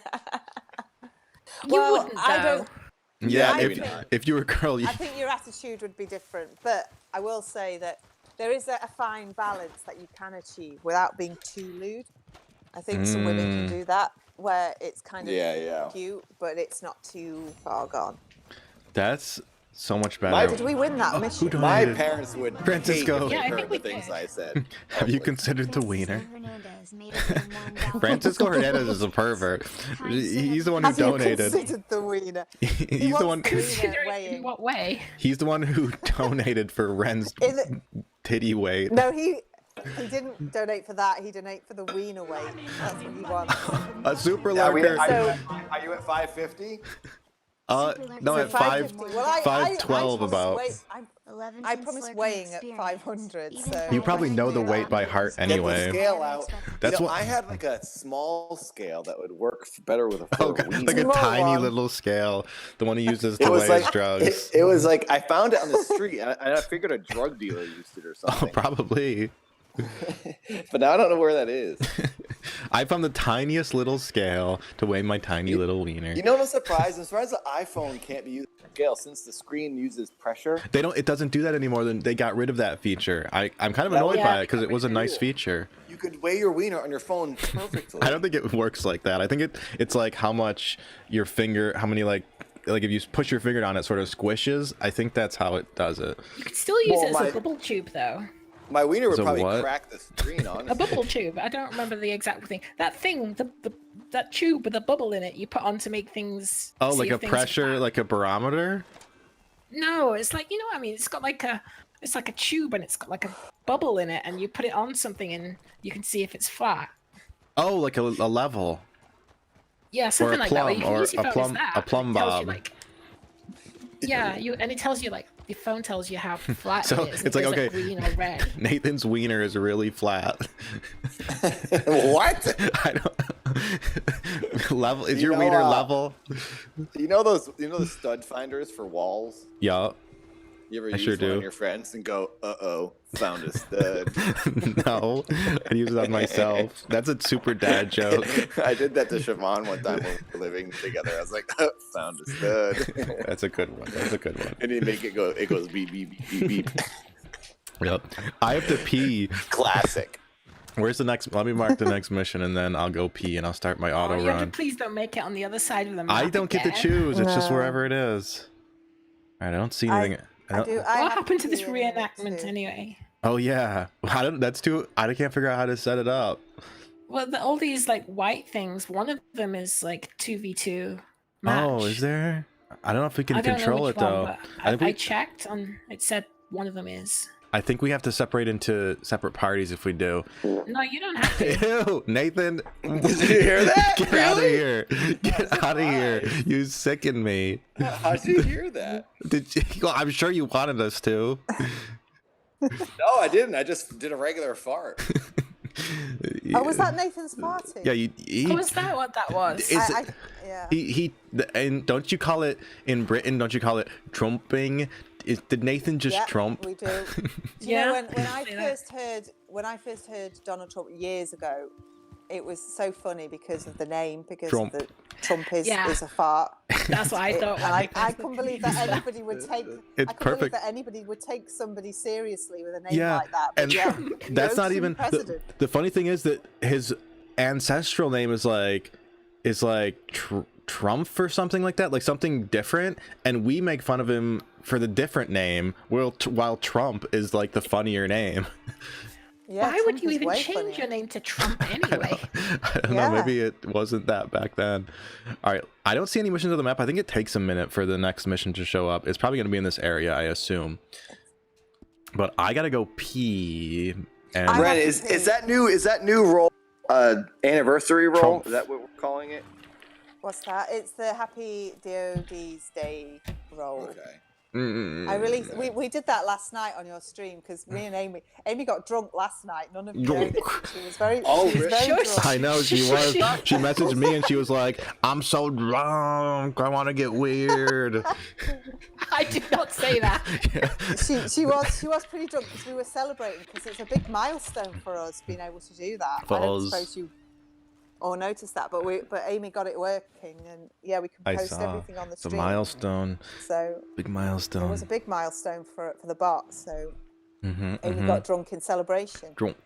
S3: You
S4: Well,
S3: wouldn't
S4: I
S3: though.
S4: don't.
S1: Yeah,
S4: I
S1: if,
S4: think-
S1: if you were a girl, you,
S4: I think your attitude would be different, but I will say that there is a fine balance that you can achieve without being too lewd. I think some women can do that, where it's kind of
S7: Yeah.
S4: cute, but it's not too far gone.
S1: that's so much
S7: My-
S1: better.
S4: Did we win that mission?
S1: Who
S7: My
S1: donated?
S7: parents would
S1: Francisco.
S7: hate if
S3: Yeah, I
S7: they
S3: think
S7: heard
S3: we
S7: the things
S3: did.
S7: I said.
S1: Have you
S7: Public.
S1: considered the wiener?
S6: Hernandez made it in $1.
S1: Francisco Hernandez is a pervert. He's the one who
S4: Have you
S1: donated.
S4: considered the wiener?
S1: He's the one.
S4: wants the wiener
S3: Consider it in
S4: weighing.
S3: what way?
S1: He's the one who donated for Wren's
S4: In the-
S1: titty weight.
S4: No, he didn't donate for that. He donated for the wiener weight. That's what he wants.
S1: A super
S7: Are,
S1: lurker.
S7: are you at 550?
S1: No, at
S4: So
S1: 5.
S4: Well, I
S1: 512
S4: promised
S1: about.
S4: I promised weighing at 500, so
S1: You probably know the weight by heart
S7: Get the
S1: anyway.
S7: scale out.
S1: That's what-
S7: I had like a small scale that would work better with a
S1: Oh,
S7: for a
S1: God,
S7: wiener.
S1: like a
S4: Small
S1: tiny
S4: one.
S1: little scale, the one he uses
S7: It
S1: to
S7: was
S1: weigh
S7: like
S1: his drugs.
S7: It was like I found it on the street, and I figured a drug dealer used it or
S1: Oh,
S7: something.
S1: probably.
S7: But now I don't know where that is.
S1: I found the tiniest little scale to weigh my tiny little wiener.
S7: You know what I'm surprised? I'm surprised the iPhone can't be used as a scale since the screen uses pressure.
S1: They don't. It doesn't do that anymore. Then they got rid of that feature. I'm kind of
S7: That
S1: annoyed
S7: was-
S1: by it because it was a
S7: Yeah.
S1: nice feature.
S7: You could weigh your wiener on your phone perfectly.
S1: I don't think it works like that. I think it's like how much your finger, how many like if you push your finger down, it sort of squishes. I think that's how it does it.
S3: You could still use
S7: Well,
S3: it as
S7: my-
S3: a bubble tube though.
S7: My wiener would
S1: So
S7: probably
S1: what?
S7: crack the screen,
S3: A
S7: honestly.
S3: bubble tube. I don't remember the exact thing. That thing, that tube with a bubble in it, you put on to make things.
S1: Oh,
S3: see
S1: like
S3: if
S1: a
S3: things are
S1: pressure,
S3: flat.
S1: like a barometer.
S3: No, it's like you know what I mean. It's got like it's like a tube and it's got like a bubble in it, and you put it on something and you can see if it's flat.
S1: Oh, like a level.
S3: Yeah, something like that. Where you
S1: plumb,
S3: can
S1: or
S3: use your
S1: a
S3: phone
S1: plumb-
S3: as that.
S1: a plumb
S3: and it tells you,
S1: bob.
S3: like, yeah, and it tells you like your phone tells you how flat
S1: So
S3: it is.
S1: it's like,
S3: It goes,
S1: okay.
S3: green or red.
S1: Nathan's wiener is really flat.
S7: What?
S1: I don't. Level is
S7: You
S1: your
S7: know,
S1: wiener level?
S7: You know those? You know the stud finders for walls?
S1: Yeah.
S7: You ever
S1: I
S7: use
S1: sure
S7: one
S1: do.
S7: on your friends and go, "Uh-oh, found a stud."
S1: No, I use it on myself. That's a super dad joke.
S7: I did that to Siobhan one time when we were living together. I was like, "Found a stud,"
S1: That's a good one. That's a good one.
S7: and you make it go. It goes beep beep beep beep beep.
S1: Yep. I have to pee.
S7: Classic.
S1: Where's the next? Let me mark the next mission, and then I'll go pee, and I'll start my auto
S3: Yoda,
S1: run.
S3: please don't make it on the other side of the map.
S1: I don't get to
S3: again.
S1: choose. It's just
S4: No.
S1: wherever it is. All right. I don't see anything.
S4: I do. I
S3: What
S4: have
S3: happened to this
S4: pee in it
S3: reenactment
S4: too.
S3: anyway?
S1: Oh yeah. I don't. That's too. I can't figure out how to set it up.
S3: Well, all these like white things. One of them is like 2v2 match.
S1: Oh, is there? I don't know if we can
S3: I don't know
S1: control
S3: which
S1: it though.
S3: one, but
S1: I think
S3: I checked and it said one of them is.
S1: I think we have to separate into separate parties if we do.
S3: No, you don't have to.
S1: Ew, Nathan.
S7: Did you hear that?
S1: Get out of here. Get out of here. You sicken me.
S7: How'd you hear that?
S1: Did you? Well, I'm sure you wanted us to.
S7: No, I didn't. I just did a regular fart.
S4: Oh, was that Nathan's party?
S1: Yeah,
S3: Was that what that was?
S4: Yeah.
S1: And don't you call it in Britain? Don't you call it trumping? Did Nathan just trump?
S4: We do. Do you
S3: Yeah.
S4: know when I first heard Donald Trump years ago, it was so funny because of the name, because
S1: Trump.
S4: the Trump is
S3: Yeah.
S4: a fart.
S3: That's what I thought.
S4: And I couldn't believe that anybody would take.
S1: It's
S4: I couldn't believe
S1: perfect.
S4: that anybody would take somebody seriously with a name
S1: Yeah,
S4: like that.
S1: and
S4: But
S1: that's not
S4: Yoda's
S1: even
S4: president.
S1: the funny thing is that his ancestral name is like Trump or something like that, like something different, and we make fun of him for the different name, while Trump is like the funnier name.
S4: Yeah,
S3: Why would
S4: Trump
S3: you
S4: is
S3: even
S4: way
S3: change
S4: funnier.
S3: your name to Trump anyway?
S1: I don't know, maybe it wasn't that back then. All right, I don't see any missions on the map. I think it takes a minute for the next mission to show up. It's probably going to be in this area, I assume. But I gotta go pee. And
S4: I-
S7: Ren, is that new role anniversary role?
S1: Trump.
S7: Is that what we're calling it?
S4: What's that? It's the Happy DOD's Day role.
S7: Okay.
S4: We did that last night on your stream because me and Amy got drunk last night. None of you know this. She was very,
S7: Oh,
S4: she was very
S3: really?
S4: drunk.
S1: I know she was. She messaged me and she was like, "I'm so drunk. I want to get weird."
S3: I did not say that.
S4: She was pretty drunk because we were celebrating because it's a big milestone for us being able to do that.
S1: For
S4: I don't
S1: us.
S4: suppose you all noticed that, but Amy got it working, and yeah, we can
S1: I
S4: post
S1: saw.
S4: everything on the
S1: It's a
S4: stream.
S1: milestone.
S4: So
S1: Big
S4: it
S1: milestone.
S4: was a big milestone for the bot. So Amy
S1: Mhm.
S4: got drunk in celebration.
S1: Drunk.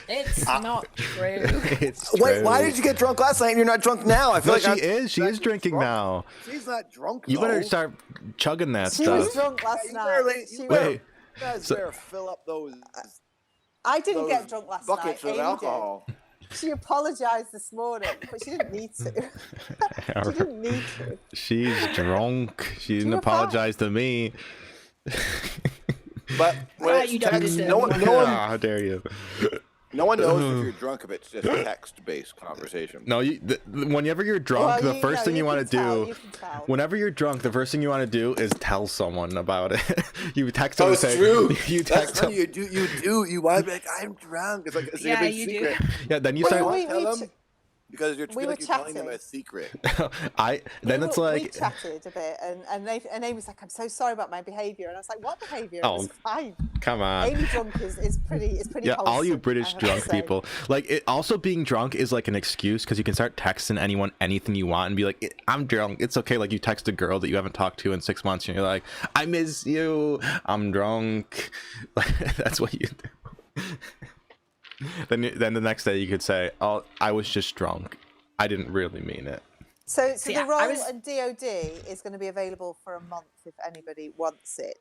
S3: It's not true.
S1: It's
S7: Wait, why
S1: true.
S7: did you get drunk last night and you're not drunk now? I feel
S1: No,
S7: like
S1: she is. She is drinking
S7: drunk.
S1: now.
S7: She's not drunk.
S1: You better
S7: though.
S1: start chugging that
S4: She
S1: stuff.
S4: was drunk last
S7: You
S4: night.
S7: better-
S4: She
S7: you
S4: was-
S1: Wait.
S7: You guys
S1: So-
S7: better fill up those
S4: I didn't
S7: those
S4: get drunk last night.
S7: buckets with
S4: Amy
S7: alcohol.
S4: did. She apologised this morning, but she didn't need to. She didn't need to.
S1: She's drunk. She didn't
S4: You
S1: apologize to me.
S7: But when
S3: Well,
S7: it's
S3: you don't
S7: text,
S3: deserve
S7: no one,
S3: one.
S7: no one,
S1: How dare you?
S7: no one knows if you're drunk if it's just text-based conversation.
S1: No, whenever you're drunk,
S4: Well,
S1: the first thing you want to
S4: can
S1: do,
S4: tell.
S1: whenever you're drunk, the first thing you want to do is tell someone about it. You text them
S7: Oh,
S1: and
S7: it's
S1: say,
S7: true.
S1: You
S7: That's
S1: text
S7: what
S1: them.
S7: you want to be like, I'm drunk. It's like it's
S3: Yeah,
S7: a big
S3: you do.
S7: secret.
S1: Yeah, then you
S7: Wait,
S1: start.
S7: what?
S4: we-
S7: Tell
S4: we
S7: them?
S4: ch-
S7: Because you're,
S4: we
S7: feel
S4: were
S7: like you're telling them
S4: chatting.
S7: a secret.
S1: Then it's
S4: we
S1: like,
S4: chatted a bit, and Amy was like, "I'm so sorry about my behaviour," and I was like, "What behaviour?
S1: Oh,
S4: It was fine."
S1: come on.
S4: Amy drunk is pretty.
S1: Yeah, all you
S4: wholesome,
S1: British
S4: I have to
S1: drunk
S4: say.
S1: people. Like, it also being drunk is like an excuse because you can start texting anyone anything you want and be like, I'm drunk. It's okay. Like, you text a girl that you haven't talked to in 6 months and you're like, I miss you. I'm drunk. Like, that's what you do. Then the next day you could say, oh, I was just drunk. I didn't really mean it.
S4: So
S3: See,
S4: the
S3: I
S4: role
S3: was-
S4: and DOD is going to be available for a month if anybody wants it.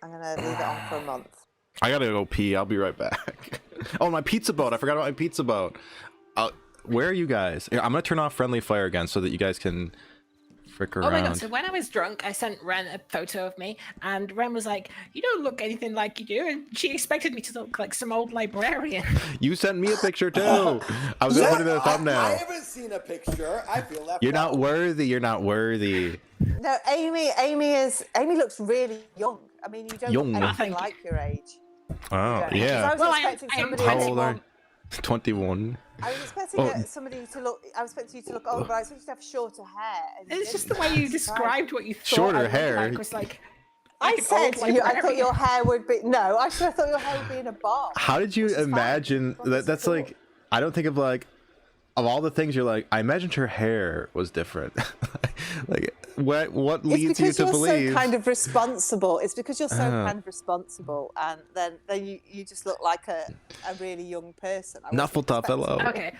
S4: I'm going to leave it on for a month.
S1: I gotta go pee. I'll be right back. Oh, my pizza boat. I forgot about my pizza boat. Where are you guys? Here, I'm gonna turn off friendly fire again so that you guys can frick around.
S3: Oh my god, so when I was drunk, I sent Wren a photo of me, and Wren was like, you don't look anything like you do, and she expected me to look like some old librarian.
S1: You sent me a picture too. I was gonna put it in the thumbnail.
S7: I haven't seen a picture. I feel left
S1: You're not
S7: out.
S1: worthy. You're not worthy.
S4: No, Amy looks really young. I mean, you don't
S1: Young.
S4: look anything
S3: Thank you.
S4: like your age.
S1: Oh,
S4: Because
S1: yeah.
S4: I was
S3: Well,
S4: expecting
S3: I am
S4: somebody.
S1: How
S4: to
S1: old
S4: look-
S1: are you? 21.
S4: I was expecting
S1: Oh.
S4: somebody to look. I was expecting you to look older, but I expected you to have shorter hair. And
S3: It's just
S4: didn't.
S3: the way you
S4: I'm surprised.
S3: described what you thought
S1: Shorter
S3: I looked
S1: hair.
S3: like was like
S4: I
S3: an old
S4: said I thought
S3: librarian.
S4: your hair would be. No, I thought your hair would be in a bar.
S1: How did you
S4: Which is fine.
S1: imagine
S4: What
S1: that?
S4: was
S1: That's
S4: the
S1: like, I don't think of like, of all the things you're like, I imagined her hair was different. Like, what
S4: It's
S1: leads you
S4: because
S1: to
S4: you're
S1: believe?
S4: so kind of responsible. It's because you're so kind of responsible, and then you just look like a really young person. I wasn't
S1: Nuffletoff,
S4: expecting
S1: hello.
S4: that.
S3: Okay.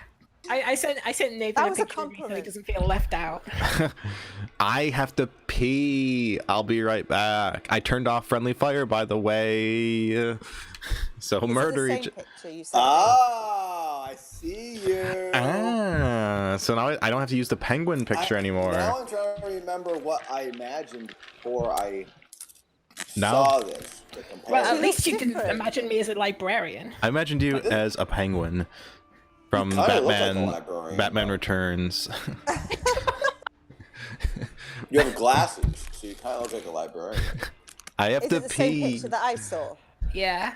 S3: I sent Nathan
S4: That
S3: a
S4: was a
S3: picture of me so he
S4: compliment.
S3: doesn't feel left out.
S1: I have to pee. I'll be right back. I turned off friendly fire, by the way. So
S4: Is it
S1: murder
S4: the
S1: each.
S4: same picture you said?
S7: Ah, I see you.
S1: So now I don't have to use the penguin picture anymore.
S7: Now I'm trying to remember what I imagined before I
S1: Now-
S7: saw this. To compare
S3: Well,
S4: She
S3: at
S7: it.
S3: least you
S4: looks
S3: didn't
S4: different.
S3: imagine me as a librarian.
S1: I imagined you as a penguin from
S7: You kinda look like a
S1: Batman.
S7: librarian,
S1: Batman
S7: though.
S1: Returns.
S7: You have glasses, so you kind of look like a librarian.
S1: I have
S4: Is
S1: to
S4: it the same
S1: pee.
S4: picture that I saw?
S3: Yeah.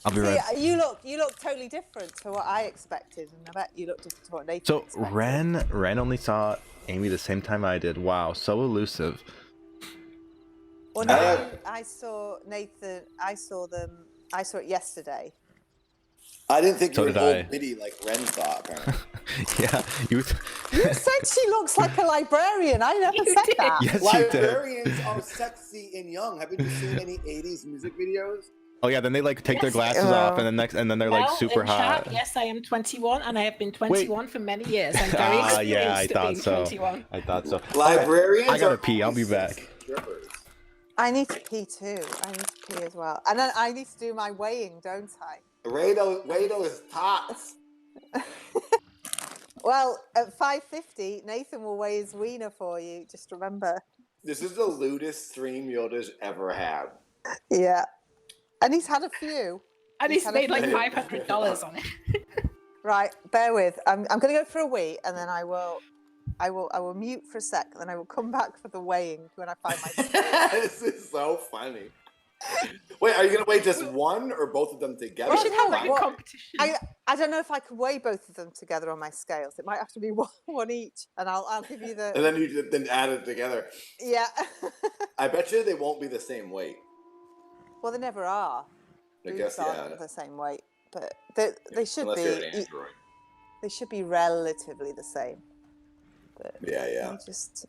S1: I'll be
S4: See,
S1: right.
S4: you look totally different to what I expected, and I bet you look different to what Nathan
S1: So
S4: expected.
S1: Wren only saw Amy the same time I did. Wow, so elusive.
S4: Well, no, I saw Nathan. I saw them. I saw it yesterday.
S7: I didn't think
S1: So
S7: you were
S1: did
S7: an
S1: I.
S7: old biddy like Ren thought, apparently.
S1: Yeah, you.
S4: You said she looks like a librarian. I never
S3: You
S4: said
S3: did.
S4: that.
S1: Yes, you did.
S7: Librarians are sexy and young. Haven't you seen any 80s music videos?
S1: Oh yeah, then they like take their
S3: Yes.
S1: glasses off, and then they're like
S3: Well,
S1: super
S3: in
S1: hot.
S3: chat, yes, I am 21, and I have been 21 for many years. I'm very
S1: Ah,
S3: experienced
S1: yeah, I
S3: at
S1: thought
S3: being
S1: so.
S3: 21.
S1: I thought so.
S7: Librarians
S1: I gotta
S7: are
S1: pee. I'll be
S7: sexy
S1: back.
S7: strippers.
S4: I need to pee too. I need to pee as well, and then I need to do my weighing, don't I?
S7: Rado is tots.
S4: Well, at 5:50, Nathan will weigh his wiener for you. Just remember.
S7: This is the lewdest stream Yoda's ever had.
S4: Yeah, and he's had a few.
S3: And he's
S4: had a
S3: made like
S7: few.
S3: $500 on it.
S4: Right, bear with. I'm going to go for a wee, and then I will mute for a sec, and then I will come back for the weighing when I find my.
S7: This is so funny. Wait, are you gonna weigh just one or both of them together?
S3: We should have like a
S4: What?
S3: competition.
S4: I don't know if I can weigh both of them together on my scales. It might have to be one each, and I'll give you the.
S7: And then you then add it together.
S4: Yeah.
S7: I bet you they won't be the same weight.
S4: Well, they never are.
S7: I
S4: Boobs
S7: guess,
S4: aren't
S7: yeah.
S4: the same weight, but they should
S7: Unless you're an
S4: be.
S7: android.
S4: They should be relatively the same. But
S7: Yeah.
S4: I just.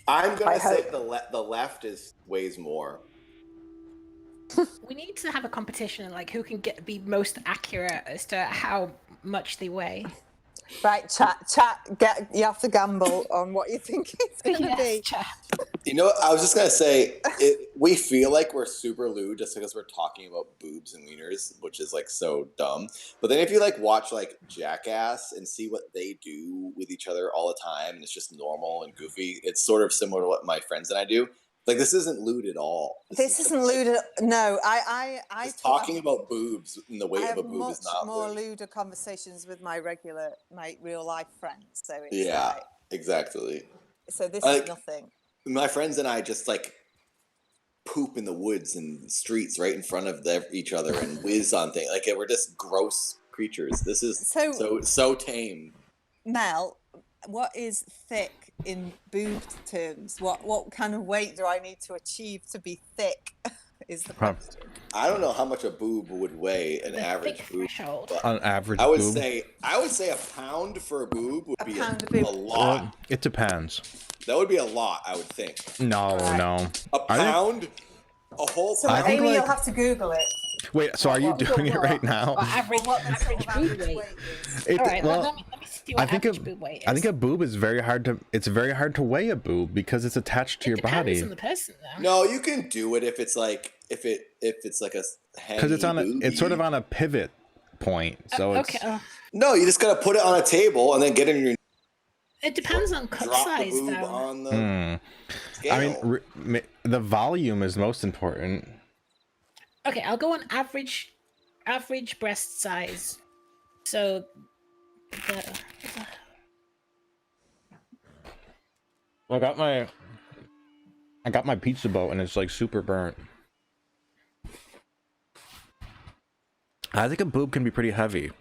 S7: I'm gonna
S4: I
S7: say
S4: hope.
S7: the left weighs more.
S3: We need to have a competition, like who can be most accurate as to how much they weigh.
S4: Right, chat. You have to gamble on what you think it's going to be.
S3: Chat.
S7: You know, I was just gonna say, we feel like we're super lewd just because we're talking about boobs and wieners, which is like so dumb. But then if you like watch like Jackass and see what they do with each other all the time, and it's just normal and goofy, it's sort of similar to what my friends and I do. Like this isn't lewd at all.
S4: This
S7: is
S4: isn't
S7: just,
S4: lewd. No, I
S7: just talking about boobs and the
S4: I
S7: weight of
S4: have
S7: a boob
S4: much
S7: is not
S4: more
S7: lewd.
S4: lewder conversations with my real life friends. So it's
S7: Yeah,
S4: like,
S7: exactly.
S4: so this
S7: Like-
S4: is nothing.
S7: My friends and I just like poop in the woods and streets right in front of each other and whiz on things. Like we're just gross creatures. This is so tame.
S4: Mel, what is thick in boob terms? What kind of weight do I need to achieve to be thick? Is the question.
S7: I don't know how much a boob would weigh, an average
S3: Thick
S7: boob.
S3: threshold.
S7: But
S1: On average,
S7: I would
S1: boob.
S7: say a pound for a boob would be a
S4: pound of boob.
S7: lot.
S1: It depends.
S7: That would be a lot, I would think.
S1: No,
S4: Right.
S1: no.
S7: A pound, a whole
S4: So
S1: I
S7: pound.
S1: think,
S4: Amy,
S1: like-
S4: you'll have to Google it.
S1: Wait, so are you doing it right now?
S3: Or average boob weight.
S1: It,
S3: All right,
S1: well,
S3: let me see what
S1: I think
S3: average boob weight is.
S1: I think a boob is very hard to. It's very hard to weigh a boob because it's attached to your
S3: Depends
S1: body.
S3: on the person, though.
S7: No, you can do it if it's like if it's like a
S1: Because it's on a.
S7: hangy
S1: It's sort of
S7: boobie.
S1: on a pivot point. So it's.
S3: Okay.
S7: No, you just gotta put it on a table and then get it in your
S3: It depends on cut
S7: drop
S3: size,
S7: the boob
S3: though.
S7: on the
S1: Hmm.
S7: scale.
S1: I mean, the volume is most important.
S3: Okay, I'll go on average breast size. So,
S1: I got my pizza boat and it's like super burnt. I think a boob can be pretty heavy.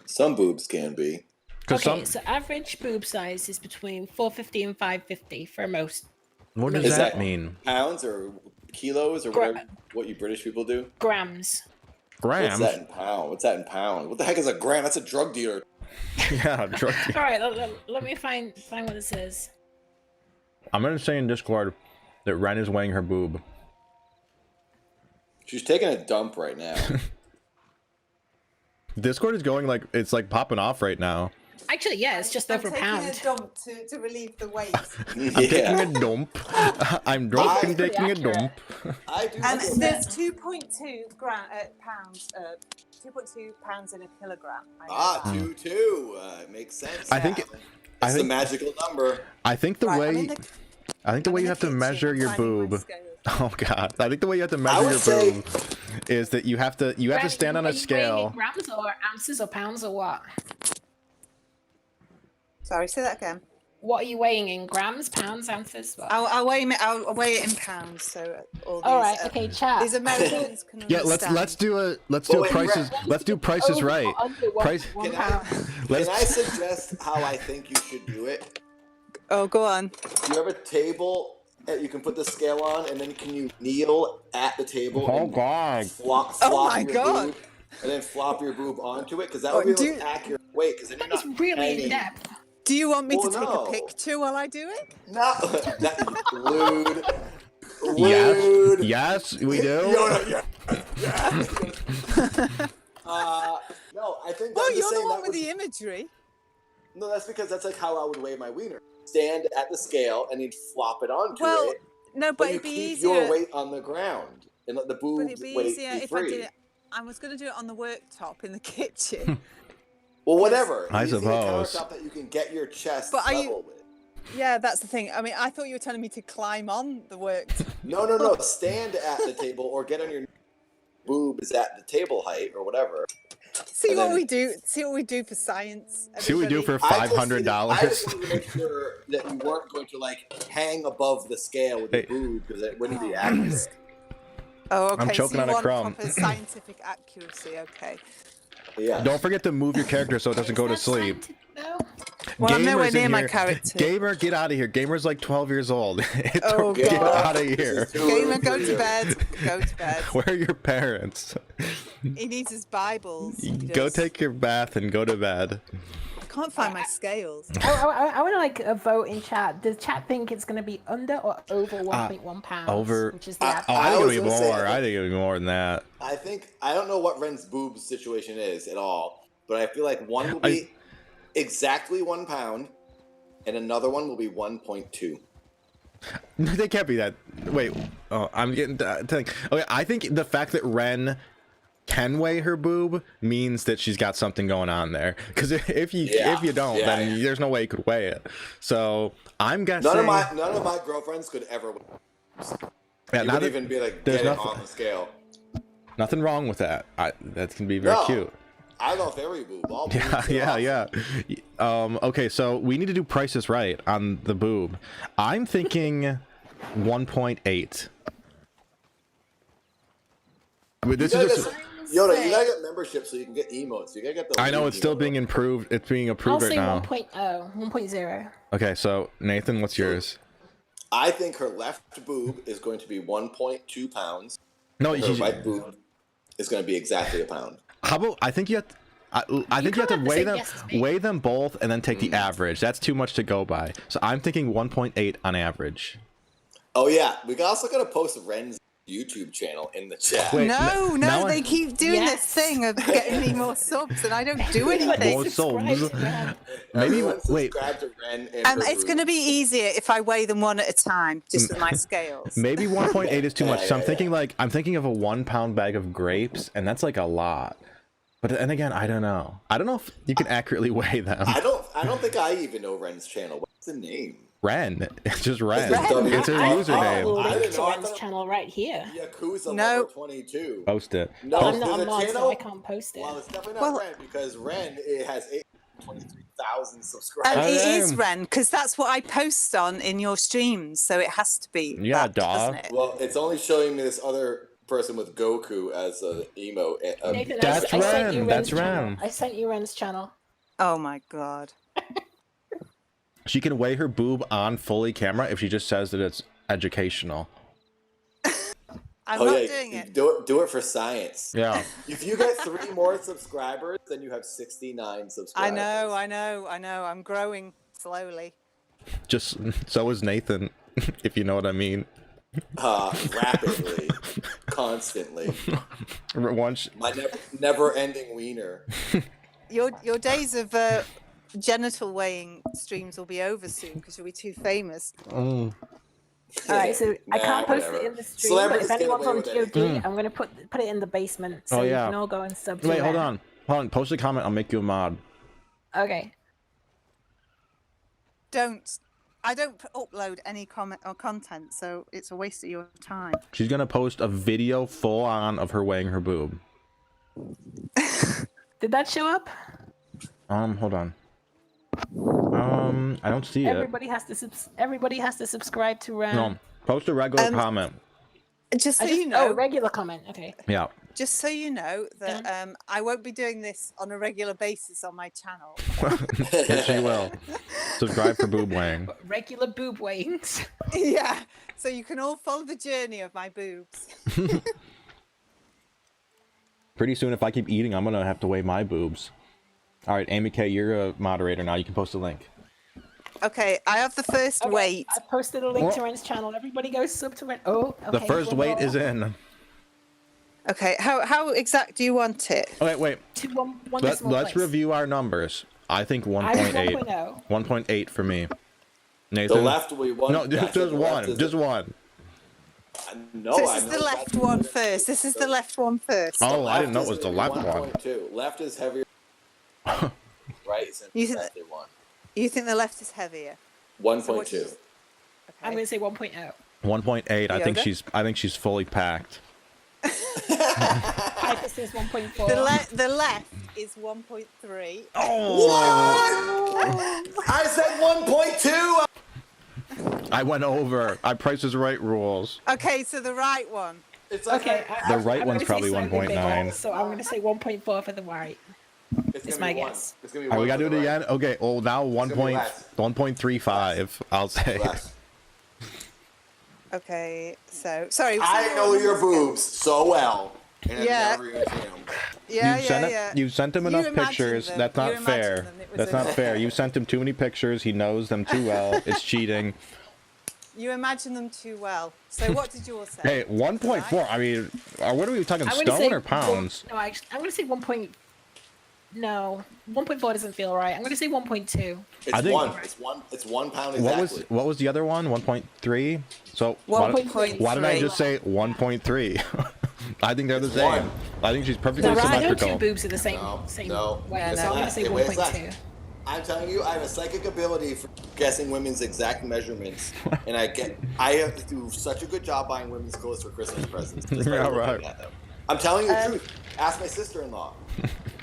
S7: Some boobs can be.
S3: okay, so average boob size is between 450 and 550 for most
S1: What does
S7: Is
S1: that
S7: that-
S1: mean?
S7: Pounds or kilos or whatever what you British people do?
S3: grams.
S1: Grams?
S7: What's that in pound? What's that in pound? What the heck is a gram? That's a drug dealer.
S1: Yeah, drug.
S3: All right, let me find what it says.
S1: I'm gonna say in Discord that Wren is weighing her boob.
S7: She's taking a dump right now.
S1: Discord is going like it's like popping off right now.
S3: Actually, yeah, it's just
S4: I'm
S3: over a
S4: taking
S3: pound.
S4: a dump to relieve the weight.
S1: I'm taking a dump. I'm drunk and
S3: Pretty
S1: taking a
S3: accurate.
S1: dump.
S7: I do.
S4: And
S7: feel
S4: there's
S7: that.
S4: 2.2 pounds, 2.2 pounds in a kilogram. I know
S7: Ah,
S4: that.
S7: 2. Makes sense.
S1: I think.
S7: It's
S1: I
S7: the
S1: think.
S7: magical number.
S1: I think the
S4: Right,
S1: way. I think the
S4: I'm
S1: way
S4: in
S1: you
S4: the
S1: have to
S4: kitchen,
S1: measure your
S4: finding my
S1: boob.
S4: scales.
S1: Oh god! I think the way you have to
S7: I
S1: measure
S7: would
S1: your
S7: say-
S1: boob is that you have to
S3: Granny,
S1: stand on
S3: are
S1: a
S3: you weighing in
S1: scale.
S3: grams or ounces or pounds or what?
S4: Sorry, say that again.
S3: What are you weighing in grams, pounds, ounces? What?
S4: I'll weigh it in pounds. So all these.
S3: All right, okay, chat.
S4: These Americans can
S1: Yeah,
S4: understand.
S1: let's do a
S7: wait,
S1: prices. Let's do prices
S3: Over or
S1: right.
S3: under
S1: Price.
S3: one
S7: Can I,
S3: pound.
S1: Let's.
S7: can I suggest how I think you should do it?
S4: Oh, go on.
S7: You have a table that you can put the scale on, and then can you kneel at the table
S1: Oh
S7: and
S1: god!
S7: flop
S4: my
S7: your
S4: God.
S7: boob, and then flop your boob onto it? Because that
S4: Oh,
S7: would be
S4: do
S7: the most accurate weight. Because then you're
S3: That is
S7: not
S3: really
S7: hanging.
S3: in depth.
S4: Do you want me
S7: Well,
S4: to take
S7: no.
S4: a picture while I do it?
S7: No, that lewd.
S1: Yes.
S7: Lewd.
S1: Yes, we do.
S7: Yoda, yeah. No, I think
S4: Well,
S7: that's the
S4: you're
S7: same.
S4: the one
S7: That
S4: with
S7: would-
S4: the imagery.
S7: No, that's because that's like how I would weigh my wiener. Stand at the scale and you'd flop it onto
S4: Well,
S7: it,
S4: no,
S7: but
S4: but
S7: you
S4: it'd be
S7: keep
S4: easier.
S7: your weight on the ground and let the
S4: But
S7: boob's
S4: it'd be
S7: weight
S4: easier
S7: be
S4: if I
S7: free.
S4: did it. I was going to do it on the worktop in the kitchen.
S7: Well, whatever.
S1: I
S7: Using
S1: suppose.
S7: a countertop that you can get your chest
S4: But are you-
S7: level with.
S4: Yeah, that's the thing. I mean, I thought you were telling me to climb on the worktop.
S7: No. Stand at the table or get on your boob is at the table height or whatever.
S4: See
S7: And
S4: what
S7: then-
S4: we do. See what we do for science.
S1: See what we do
S4: everybody.
S1: for
S7: I just
S1: $500.
S7: wanted to make sure that you weren't going to like hang above the scale with your
S1: Hey.
S7: boob because it wouldn't be accurate.
S4: Oh, okay.
S1: I'm choking
S4: so you
S1: on a
S4: want
S1: crumb.
S4: proper scientific accuracy. Okay.
S7: Yeah.
S1: Don't forget to move your character so it doesn't go to sleep.
S4: Well, I'm nowhere
S1: Gamer's in
S4: near my
S1: here.
S4: character.
S1: Gamer, get out of here. Gamer's like 12 years old.
S4: Oh,
S1: Get
S4: God.
S1: out of here.
S7: This is too
S4: Gamer,
S7: early
S4: go
S7: for
S4: to
S7: you.
S4: bed. Go to bed.
S1: Where are your parents?
S4: He needs his Bibles. He
S1: Go
S4: does.
S1: take your bath and go to bed.
S4: I can't find my scales.
S3: I want to like a vote in chat. Does chat think it's going to be under or over 1.1 pounds?
S1: Over.
S3: Which is the
S1: Oh,
S3: average.
S1: I think
S7: was
S1: it'll be
S7: gonna say,
S1: more. I think it'll be more than that.
S7: I don't know what Ren's boob situation is at all, but I feel like one will be exactly 1 pound, and another one will be 1.2.
S1: They can't be that. Wait. Oh, I'm getting. Okay, I think the fact that Wren can weigh her boob means that she's got something going on there. Because if you don't, then there's no way you could weigh it. So I'm guessing.
S7: None of my girlfriends could ever.
S1: Yeah,
S7: You
S1: not
S7: wouldn't
S1: that-
S7: even be like
S1: there's
S7: get it
S1: nothing-
S7: on the scale.
S1: Nothing wrong with that. That can be very
S7: No.
S1: cute.
S7: I love every boob. All boobs
S1: Yeah,
S7: are
S1: yeah,
S7: awesome.
S1: yeah. Okay, so we need to do prices right on the boob. I'm thinking 1.8. But this
S7: You
S1: is
S7: gotta
S1: just.
S7: get- Yoda, you gotta get membership so you can get emotes. You gotta get the.
S1: I know
S7: weird
S1: it's still
S7: emote.
S1: being improved. It's being
S3: I'll
S1: approved right
S3: say
S1: now.
S3: 1.0, 1.0.
S1: Okay, so Nathan, what's yours?
S7: I think her left boob is going to be 1.2 pounds.
S1: No,
S7: Her
S1: you,
S7: right boob is going to be exactly a pound.
S1: how about? I think you have. I think you have
S3: can't
S1: to
S3: have the
S1: weigh
S3: same
S1: them,
S3: guess as me.
S1: weigh them both, and then take the average. That's too much to go by. So I'm thinking 1.8 on average.
S7: Oh yeah, we also gotta post Ren's YouTube channel in the chat.
S1: Wait,
S4: No,
S1: now
S4: they
S1: I-
S4: keep doing
S3: Yes.
S4: this thing of getting me more subs, and I don't do anything.
S1: More subs.
S3: Yeah.
S1: Maybe
S7: Everyone
S1: wait.
S7: subscribe to Ren and her
S4: It's
S7: boob.
S4: going to be easier if I weigh them one at a time, just with my scales.
S1: Maybe 1.8 is too much. So I'm
S7: Yeah.
S1: thinking of a 1 pound bag of grapes, and that's like a lot. But then again, I don't know. I don't know if you can accurately weigh them.
S7: I don't think I even know Ren's channel. What's the name?
S1: Ren, it's just Ren.
S7: Ren.
S1: It's her
S3: I have
S1: username.
S3: a
S7: I
S3: link
S7: didn't
S3: to
S7: know. I
S3: Ren's
S7: thought-
S3: channel right here.
S7: Yakuza
S4: No.
S7: number 22.
S1: Post it.
S7: No,
S3: I'm
S7: there's
S3: not
S7: a
S3: a mod,
S7: channel.
S3: so I can't post it.
S7: Well, it's definitely not
S4: Well-
S7: Ren because Ren has 823,000
S4: And
S7: subscribers.
S4: it
S1: I
S4: is
S1: am.
S4: Wren, because that's what I post on in your streams, so it has to be.
S1: Yeah,
S4: that,
S1: duh.
S4: doesn't it?
S7: Well, it's only showing me this other person with Goku as an emote.
S3: Nathan,
S1: That's
S3: I sent
S1: Ren,
S3: you
S1: that's
S3: Ren's channel.
S1: Ren.
S3: I sent you Ren's channel.
S4: Oh my god.
S1: She can weigh her boob on fully camera if she just says that it's educational.
S4: I'm not doing it.
S7: Do it for science.
S1: Yeah.
S7: If you get 3 more subscribers, then you have 69 subscribers.
S4: I know. I'm growing slowly.
S1: Just so is Nathan, if you know what I mean.
S7: Rapidly, constantly.
S1: Once
S7: My never-ending wiener.
S4: Your days of genital weighing streams will be over soon because you'll be too famous.
S3: All right, so I can't post it in the stream, but if anyone's on GOD, I'm gonna put it in the basement, so you can all go and sub.
S1: Wait, hold on. Post a comment. I'll make you a mod.
S3: Okay.
S4: I don't upload any comment or content, so it's a waste of your time.
S1: She's gonna post a video full on of her weighing her boob.
S3: Did that show up?
S1: Hold on. I don't see
S3: Everybody has to subscribe to Wren.
S1: No, post a regular comment.
S4: Just so you know,
S3: regular comment. Okay.
S1: Yeah.
S4: Just so you know that I won't be doing this on a regular basis on my channel.
S1: Yes, she will. Subscribe for boob weighing.
S3: Regular boob weighings.
S4: Yeah. So you can all follow the journey of my boobs.
S1: Pretty soon, if I keep eating, I'm gonna have to weigh my boobs. All right, Amy K, you're a moderator now. You can post a link.
S4: Okay, I have the first weight.
S3: I posted a link to Wren's channel. Everybody go sub to Wren. Oh, okay.
S1: The first weight is in.
S4: Okay, how exact do you want it?
S1: Okay, wait. Let's review our numbers. I think 1.8. 1.8 for me. Nathan?
S7: The left we won.
S1: No, just one. Just one.
S7: No,
S4: so this is the left one first. This is the left one first.
S1: Oh, I didn't know it was the left one.
S7: 1.2. Left is heavier. Right.
S4: You think the left is heavier?
S7: 1.2.
S4: So
S3: I'm gonna say 1.0.
S1: 1.8. I think she's fully packed.
S3: Hyper says 1.4.
S4: The left is 1.3.
S7: Oh! What? I said 1.2.
S1: I went over. I Price is Right rules.
S4: Okay, so the right one.
S7: It's like
S3: okay.
S1: The right one's probably 1.9.
S3: So I'm gonna say 1.4 for the right. It's my guess.
S7: It's gonna be
S1: Alright, we gotta do it
S7: right.
S1: again. Okay. Well, now 1.35. I'll say.
S4: Okay, so sorry.
S7: I know your boobs so well. And
S4: Yeah.
S7: I've never even seen them.
S4: Yeah.
S1: You sent him enough pictures. That's not fair. That's not fair. You sent him too many pictures. He knows them too well. It's cheating.
S4: You imagine them too well. So what did yours say?
S1: Hey, 1.4. I mean, what are we talking? Stone or pounds?
S3: No, I'm gonna say 1. No, 1.4 doesn't feel right. I'm gonna say 1.2.
S7: It's one. It's 1 pound exactly.
S1: What was the other one? 1.3. So
S4: 1.3.
S1: why did I just say 1.3? I think they're the same. I think she's perfectly
S3: No,
S1: symmetrical.
S3: two boobs are the same.
S7: No.
S3: Well, no, I'm gonna say 1.2.
S7: I'm telling you, I have a psychic ability for guessing women's exact measurements, and I have to do such a good job buying women's clothes for Christmas presents.
S1: Yeah, right.
S7: I'm telling you the truth. Ask my sister-in-law.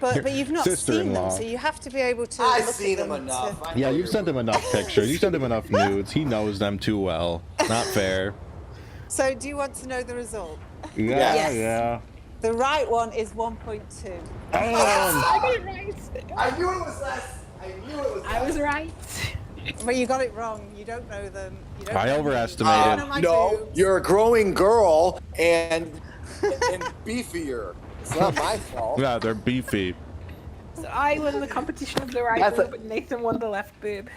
S4: But you've not seen them, so you have to be able to.
S7: I've seen them enough.
S1: Yeah, you've sent him enough pictures. You sent him enough nudes. He knows them too well. Not fair.
S4: So do you want to know the result?
S1: Yeah,
S7: Yes.
S1: yeah.
S4: The right one is 1.2.
S3: I got it right.
S7: I knew it was less.
S3: I was right.
S4: But you got it wrong. You don't know them. You don't
S1: I
S4: know
S1: overestimated.
S4: me.
S7: No, you're a growing girl and beefier. It's not my fault.
S1: Yeah, they're beefy.
S3: So I won the competition of the right boob, but Nathan won the left boob.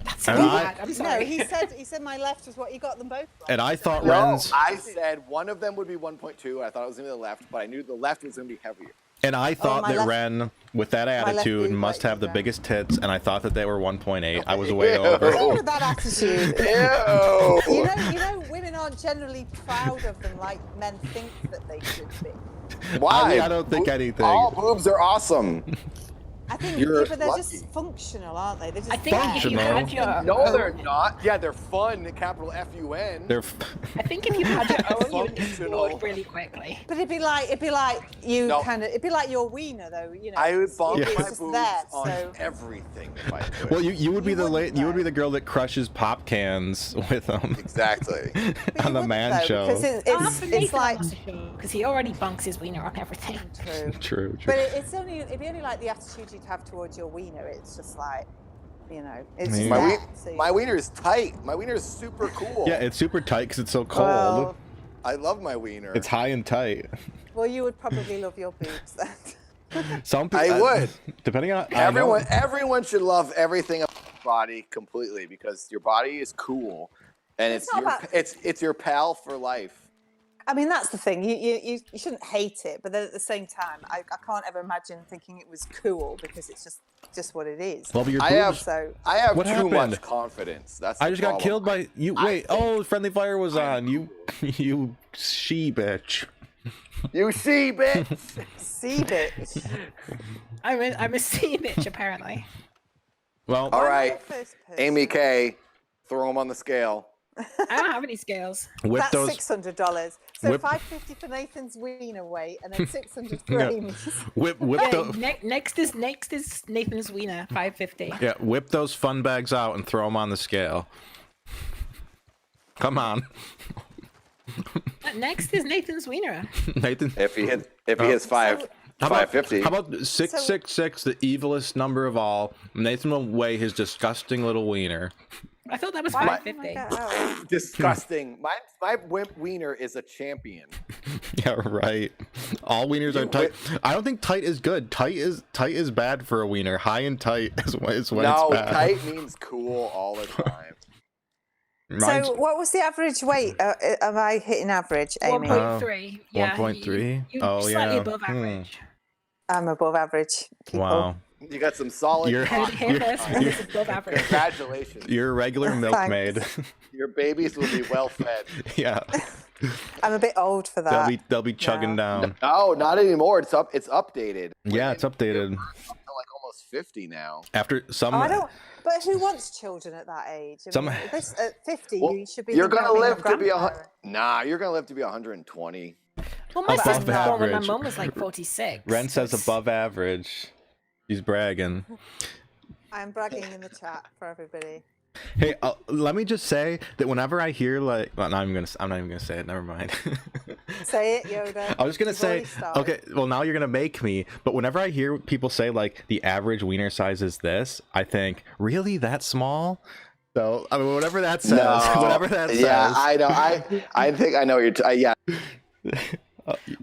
S3: That's so
S1: And
S3: bad. I'm sorry.
S4: No, he said my left was what you got them both wrong.
S1: And I thought
S7: No,
S1: Wren's.
S7: I said one of them would be 1.2. I thought it was going to be the left, but I knew the left was going to be heavier.
S1: And I thought
S4: my
S1: that
S4: left-
S1: Wren, with that
S4: left
S1: attitude,
S4: boob
S1: must
S4: right
S1: have the
S4: down.
S1: biggest tits, and I thought that they were 1.8. I was way over.
S4: Look at that attitude.
S7: Ew.
S4: You know, women aren't generally proud of them like men think that they should be.
S7: Why?
S1: I don't think anything.
S7: All boobs are awesome.
S4: I think,
S7: You're
S4: but they're
S7: lucky.
S4: just functional, aren't they? They're just
S3: I think if you
S1: Functional.
S3: had your
S7: No,
S3: own,
S7: they're not. Yeah, they're fun. Capital F-U-N.
S1: They're.
S3: I think if you had your own, you would
S7: Functional.
S3: explode really quickly.
S4: But it'd be like you
S7: No.
S4: it'd be like your wiener though, you know.
S7: I would bump
S1: Yeah.
S7: my
S4: It's just
S7: boobs
S4: there,
S7: on
S4: so-
S7: everything if I could.
S1: Well, you would be the
S4: wouldn't,
S1: you would be
S4: though.
S1: the girl that crushes pop cans with them
S7: Exactly.
S4: But you
S1: on the
S4: wouldn't,
S1: man
S4: though,
S1: show.
S4: because it's like
S3: because he already bunks his wiener on everything.
S4: true.
S1: True, true.
S4: But it'd be only like the attitude you'd have towards your wiener. It's just like, you know, it's just
S1: My
S4: there, so-
S7: My wiener is tight. My wiener is super cool.
S1: Yeah, it's super tight because it's so cold.
S4: Well,
S7: I love my wiener.
S1: It's high and tight.
S4: well, you would probably love your boobs then.
S1: Some people.
S7: I would.
S1: Depending on I know-
S7: Everyone should love everything about your body completely because your body is cool, and
S4: It's
S7: it's
S4: not
S7: your
S4: about-
S7: it's your pal for life.
S4: I mean, that's the thing. You shouldn't hate it, but then at the same time, I can't ever imagine thinking it was cool because it's just what it is.
S1: Well, but your
S7: I have
S1: boobs.
S4: So
S7: I have
S1: What
S7: too
S1: happened?
S7: much confidence. That's
S1: I
S7: the
S1: just got
S7: problem.
S1: killed by you.
S7: I
S1: Wait.
S7: think
S1: Oh, friendly fire was
S7: I'm
S1: on. You, you she bitch.
S7: You see, bitch.
S4: see, bitch.
S3: I'm a sea bitch apparently.
S1: Well,
S7: All
S4: I'm
S7: right,
S4: not the first person.
S7: Amy K, throw him on the scale.
S3: I don't have any scales.
S1: whip
S4: That's
S1: those.
S4: $600. So
S1: Whip-
S4: $550 for Nathan's wiener weight, and then $600 for
S1: Yeah.
S4: Amy's.
S1: Whip
S3: Yeah,
S1: those.
S3: next is Nathan's wiener, $550.
S1: Yeah, whip those fun bags out and throw them on the scale. Come on,
S3: Next is Nathan's wiener.
S1: Nathan.
S7: If he hits five,
S1: How about
S7: 550.
S1: How about 666, the evilest number of all? Nathan will weigh his disgusting little wiener.
S3: I thought that was
S4: Why-
S3: $550.
S4: Oh,
S7: Disgusting. My wimp wiener is a champion.
S1: Yeah, right. All wieners are tight. I don't think tight is good. Tight is bad for a wiener. High and tight is when it's
S7: No,
S1: bad.
S7: tight means cool all the time.
S1: Mine's
S4: so what was the average weight? Am I hitting average, Amy?
S3: 1.3. Yeah,
S1: 1.3?
S3: you
S1: Oh,
S3: slightly
S1: yeah.
S3: above average.
S4: I'm above average. People.
S1: Wow.
S7: You got some solid.
S1: You're-
S3: Heard this, Ren is above average.
S7: Congratulations.
S1: You're a regular milkmaid.
S7: Your babies will be well fed.
S1: Yeah.
S4: I'm a bit old for that.
S1: They'll be chugging down.
S7: No, not anymore. It's updated.
S1: Yeah, it's updated.
S7: Up to like almost 50 now.
S1: After some
S4: Oh, I don't. But who wants children at that age? I
S1: Some-
S4: mean, at 50,
S7: Well,
S4: you should be.
S7: You're
S4: thinking
S7: gonna
S4: of being
S7: live to be
S4: grandparent.
S7: Nah, you're gonna live to be 120.
S3: Well, my
S1: Above
S3: sister was born when my
S1: average.
S3: mum was like 46.
S1: Ren says
S3: It's-
S1: above average. He's bragging.
S4: I'm bragging in the chat for everybody.
S1: Hey, let me just say that whenever I hear like, well, I'm not even gonna say it. Never mind.
S4: Say it, Yoda.
S1: I was gonna
S4: You've
S1: say,
S4: already started.
S1: okay, well now you're gonna make me. But whenever I hear people say like the average wiener size is this, I think, really that small? So I mean, whatever that says, whatever that says.
S7: Yeah, I know. I think I know what you're. Yeah.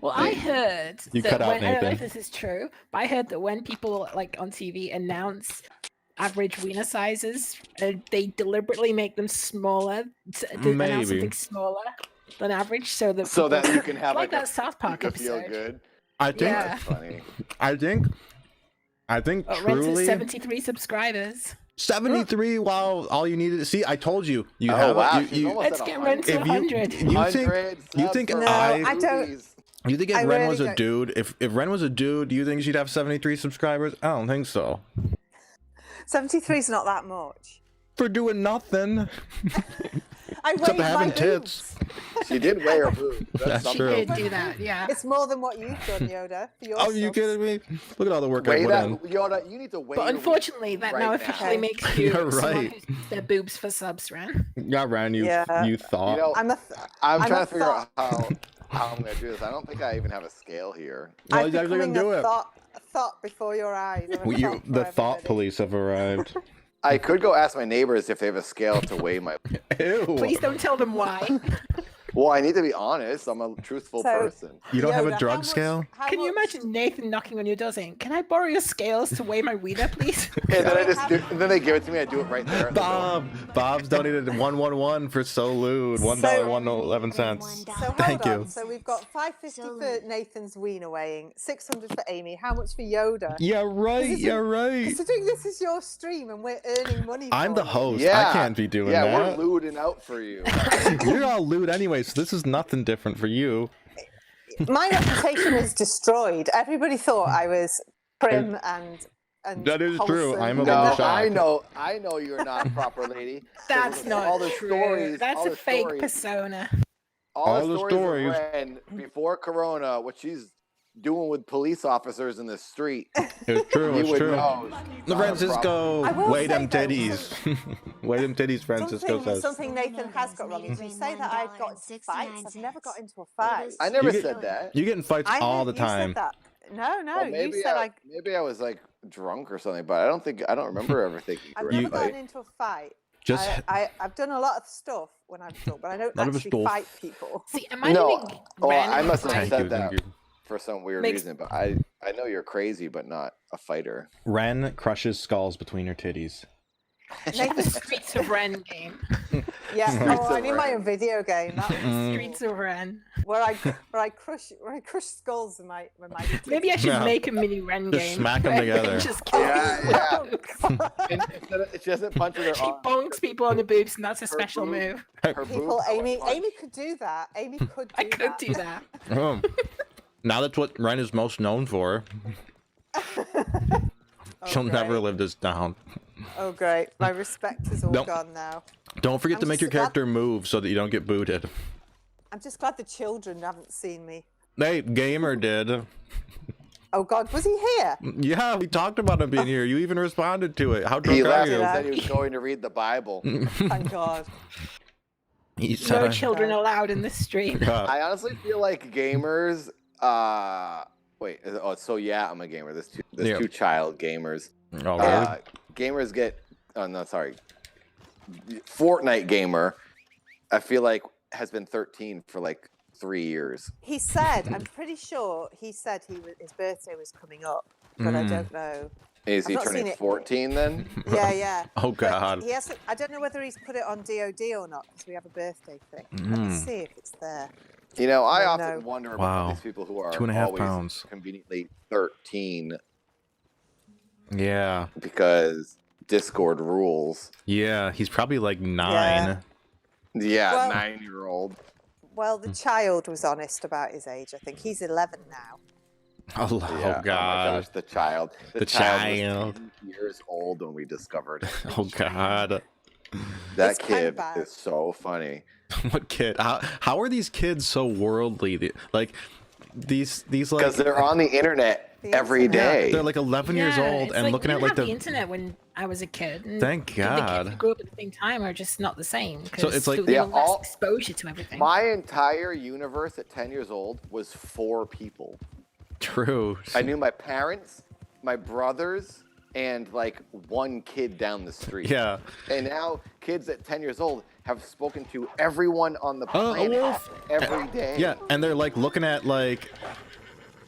S3: Well, I heard
S1: You
S3: that
S1: cut out,
S3: when, I don't know if
S1: Nathan.
S3: this is true, but I heard that when people like on TV announce average wiener sizes, they deliberately make them smaller to announce
S1: Maybe.
S3: something smaller than average, so that
S7: So that
S3: people-
S7: you can have
S3: like
S7: like
S3: that South Park
S7: you can feel
S3: episode.
S7: good.
S1: I think,
S3: Yeah.
S7: That's funny.
S1: I think
S3: Rent's at
S1: truly
S3: 73 subscribers.
S1: 73. Wow, all you needed to see. I told you. You
S7: Oh,
S1: have
S7: wow,
S1: it.
S7: she's
S1: You,
S7: almost
S3: Let's
S7: at
S3: get
S7: 100.
S3: Ren to
S1: if
S3: 100.
S1: you think
S7: 100
S1: you think
S7: subs
S4: No,
S7: on
S4: I don't-
S7: movies.
S1: you think if
S4: I
S1: Ren
S4: really
S1: was a
S4: don't-
S1: dude, if Ren was a dude, do you think she'd have 73 subscribers? I don't think so.
S4: 73 is not that much.
S1: For doing nothing.
S4: I
S1: Except
S4: weighed my
S1: having
S4: boobs.
S1: tits.
S7: She did weigh her boobs.
S1: That's
S3: She
S1: true.
S3: did do that, yeah.
S4: It's more than what you've done, Yoda. For your
S1: Oh, you
S4: subs.
S1: kidding me? Look at all the work I
S7: Weigh
S1: put
S7: that,
S1: in.
S7: Yoda. You need to weigh.
S3: But
S7: your
S3: unfortunately, that
S7: right
S3: now
S7: now.
S3: officially makes you
S1: You're
S3: someone
S1: right.
S3: who's their boobs for subs, Ren.
S1: Yeah, Ren, you
S4: Yeah.
S1: you thought.
S7: You know,
S4: I'm
S7: I'm
S4: I'm
S7: trying
S4: a
S7: to figure out how I'm gonna do this. I don't think I even have a scale here.
S1: Well,
S4: I'm
S1: he's actually
S4: becoming
S1: gonna do
S4: a
S1: it.
S4: thought before your eyes. I'm a
S1: You,
S4: thought
S1: the
S4: for
S1: thought
S4: everybody.
S1: police have arrived.
S7: I could go ask my neighbors if they have a scale to weigh my.
S1: Ew.
S3: Please don't tell them why.
S7: Well, I need to be honest. I'm a truthful
S4: So-
S7: person.
S1: You don't have
S4: Yoda,
S1: a
S4: how
S1: drug
S4: much-
S1: scale?
S4: how
S3: Can you
S4: much-
S3: imagine Nathan knocking on your door saying, "Can I borrow your scales to weigh my wiener, please?"
S7: And then I just do, and then they give it to me. I do it right there. At the door.
S1: Bob's donated 111 for so lewd. $1.11.
S4: So hold
S1: Thank
S4: on.
S1: you.
S4: So we've got $550 for Nathan's wiener weighing, $600 for Amy. How much for Yoda?
S1: Yeah, right.
S4: This is-
S1: Yeah, right.
S4: Considering this is your stream and we're earning money.
S1: I'm
S4: for
S1: the
S4: it.
S1: host.
S7: Yeah,
S1: I can't be doing
S7: yeah,
S1: that.
S7: we're lewding out for you.
S1: You're all lewd anyway, so this is nothing different for you.
S4: My reputation was destroyed. Everybody thought I was prim and
S1: That is true.
S4: wholesome.
S1: I'm a
S7: No,
S1: little shocked.
S7: I know you're not a proper lady.
S3: That's
S7: So
S3: not
S7: all the
S3: true.
S7: stories.
S3: That's
S7: all
S3: a
S7: the
S3: fake
S7: stories,
S3: persona.
S1: all the
S7: stories.
S1: stories.
S7: Of Wren before Corona, what she's doing with police officers in the street.
S1: It's true.
S7: You
S1: It's
S7: would
S1: true.
S7: know.
S1: Francisco,
S4: I will
S1: wait
S4: say
S1: them
S4: though,
S1: titties. Wait them titties, Francisco says.
S4: Something Nathan has got wrong is you say that I've got into fights. I've never got into a fight.
S7: I never
S1: You get-
S7: said that.
S1: You get in fights
S4: I
S1: all
S4: heard
S1: the
S4: you
S1: time.
S4: said that. No,
S7: Well,
S4: you said
S7: maybe I was like drunk or something, but I don't remember ever thinking.
S4: I've
S7: you were
S4: never
S7: in a
S4: gotten
S7: fight.
S4: into a fight.
S1: Just
S4: I've done a lot of stuff when I've drunk, but I don't
S1: Lot of
S4: actually
S1: stuff.
S4: fight people.
S3: See, am I
S7: No.
S3: leaving
S7: Oh,
S3: Ren
S7: I must have
S3: fight?
S7: said
S1: thank you.
S7: that for some weird
S3: Makes-
S7: reason, but I know you're crazy, but not a fighter.
S1: Wren crushes skulls between her titties.
S3: The Streets of Wren game.
S4: Yeah.
S2: Streets
S4: Oh, I
S2: of
S4: need my
S2: Wren.
S4: own video game. That was
S3: Streets of Wren.
S4: where I crush skulls with my
S3: Maybe I should
S1: Yeah.
S3: make a mini Wren
S1: Just
S3: game.
S1: smack 'em
S3: where
S1: together.
S3: they just kill
S2: Yeah,
S3: people with
S2: yeah.
S3: bonks.
S2: And instead of, she doesn't punch with her
S3: She
S2: arm.
S3: bonks people on the boobs, and that's a
S2: Her
S3: special
S2: boobs.
S3: move.
S2: Her
S4: people.
S2: boobs are
S4: Amy
S2: punch.
S4: could do that. Amy could do
S3: I could
S4: that.
S3: do that.
S1: Oh. Now that's what Wren is most known for. She'll never
S4: great.
S1: live this down.
S4: Oh great. My respect is all
S1: Nope.
S4: gone now.
S1: Don't forget
S4: I'm
S1: to make your
S4: just glad-
S1: character move so that you don't get booted.
S4: I'm just glad the children haven't seen me.
S1: Hey, Gamer did.
S4: Oh God, was he here?
S1: Yeah, we talked about him being here. You even responded to it. How drunk
S2: He
S1: are
S2: left
S1: you?
S2: and said he was going to read the Bible.
S4: Thank God.
S1: He
S3: No
S1: said,
S3: children allowed in this stream.
S2: I honestly feel like gamers. Wait. Oh, so yeah, I'm a gamer. There's
S1: Yeah.
S2: two child gamers.
S1: oh, really?
S2: Gamers get. Oh no, sorry. Fortnite gamer. I feel like has been 13 for like 3 years.
S4: He said, I'm pretty sure he said his birthday was coming up, but I don't know.
S2: Is
S4: I've
S2: he
S4: not
S2: turning
S4: seen it.
S2: 14 then?
S4: Yeah, yeah.
S1: Oh,
S4: But
S1: God.
S4: he hasn't. I don't know whether he's put it on DOD or not because we have a birthday thing. Let me see if it's there.
S2: You know, I
S4: Oh,
S2: often
S4: no.
S2: wonder about
S1: Wow.
S2: these people who are
S1: 2.5
S2: always
S1: pounds.
S2: conveniently 13
S1: Yeah.
S2: because Discord rules.
S1: Yeah, he's probably like 9.
S2: Yeah,
S4: Well-
S2: 9-year-old.
S4: Well, the child was honest about his age. I think he's 11 now.
S1: Oh,
S2: Yeah.
S1: oh,
S2: Oh my
S1: God.
S2: gosh, the child.
S1: The
S2: Was
S1: child.
S2: 10 years old when we discovered it.
S1: Oh, God.
S2: That
S4: It's kind of
S2: kid
S4: bad.
S2: is so funny.
S1: What kid? How are these kids so worldly? Like, these like...
S2: Because they're on the internet
S4: The
S2: every
S4: internet.
S2: day.
S1: They're like 11 years
S3: Yeah,
S1: old
S3: it's
S1: and looking
S3: we
S1: at
S3: didn't
S1: like
S3: have
S1: the...
S3: internet when I was a kid. And
S1: Thank
S3: The kids
S1: God.
S3: who grew up at the same time are just not the same.
S1: So it's like-
S3: they
S2: Yeah,
S3: have less
S2: all-
S3: exposure to everything.
S2: My entire universe at 10 years old was 4 people.
S1: True.
S2: I knew my parents, my brothers, and like 1 kid down the street.
S1: Yeah.
S2: And now kids at 10 years old have spoken to everyone on the
S1: Oh, a
S2: planet
S1: wolf.
S2: every day.
S1: Yeah, and they're like looking at like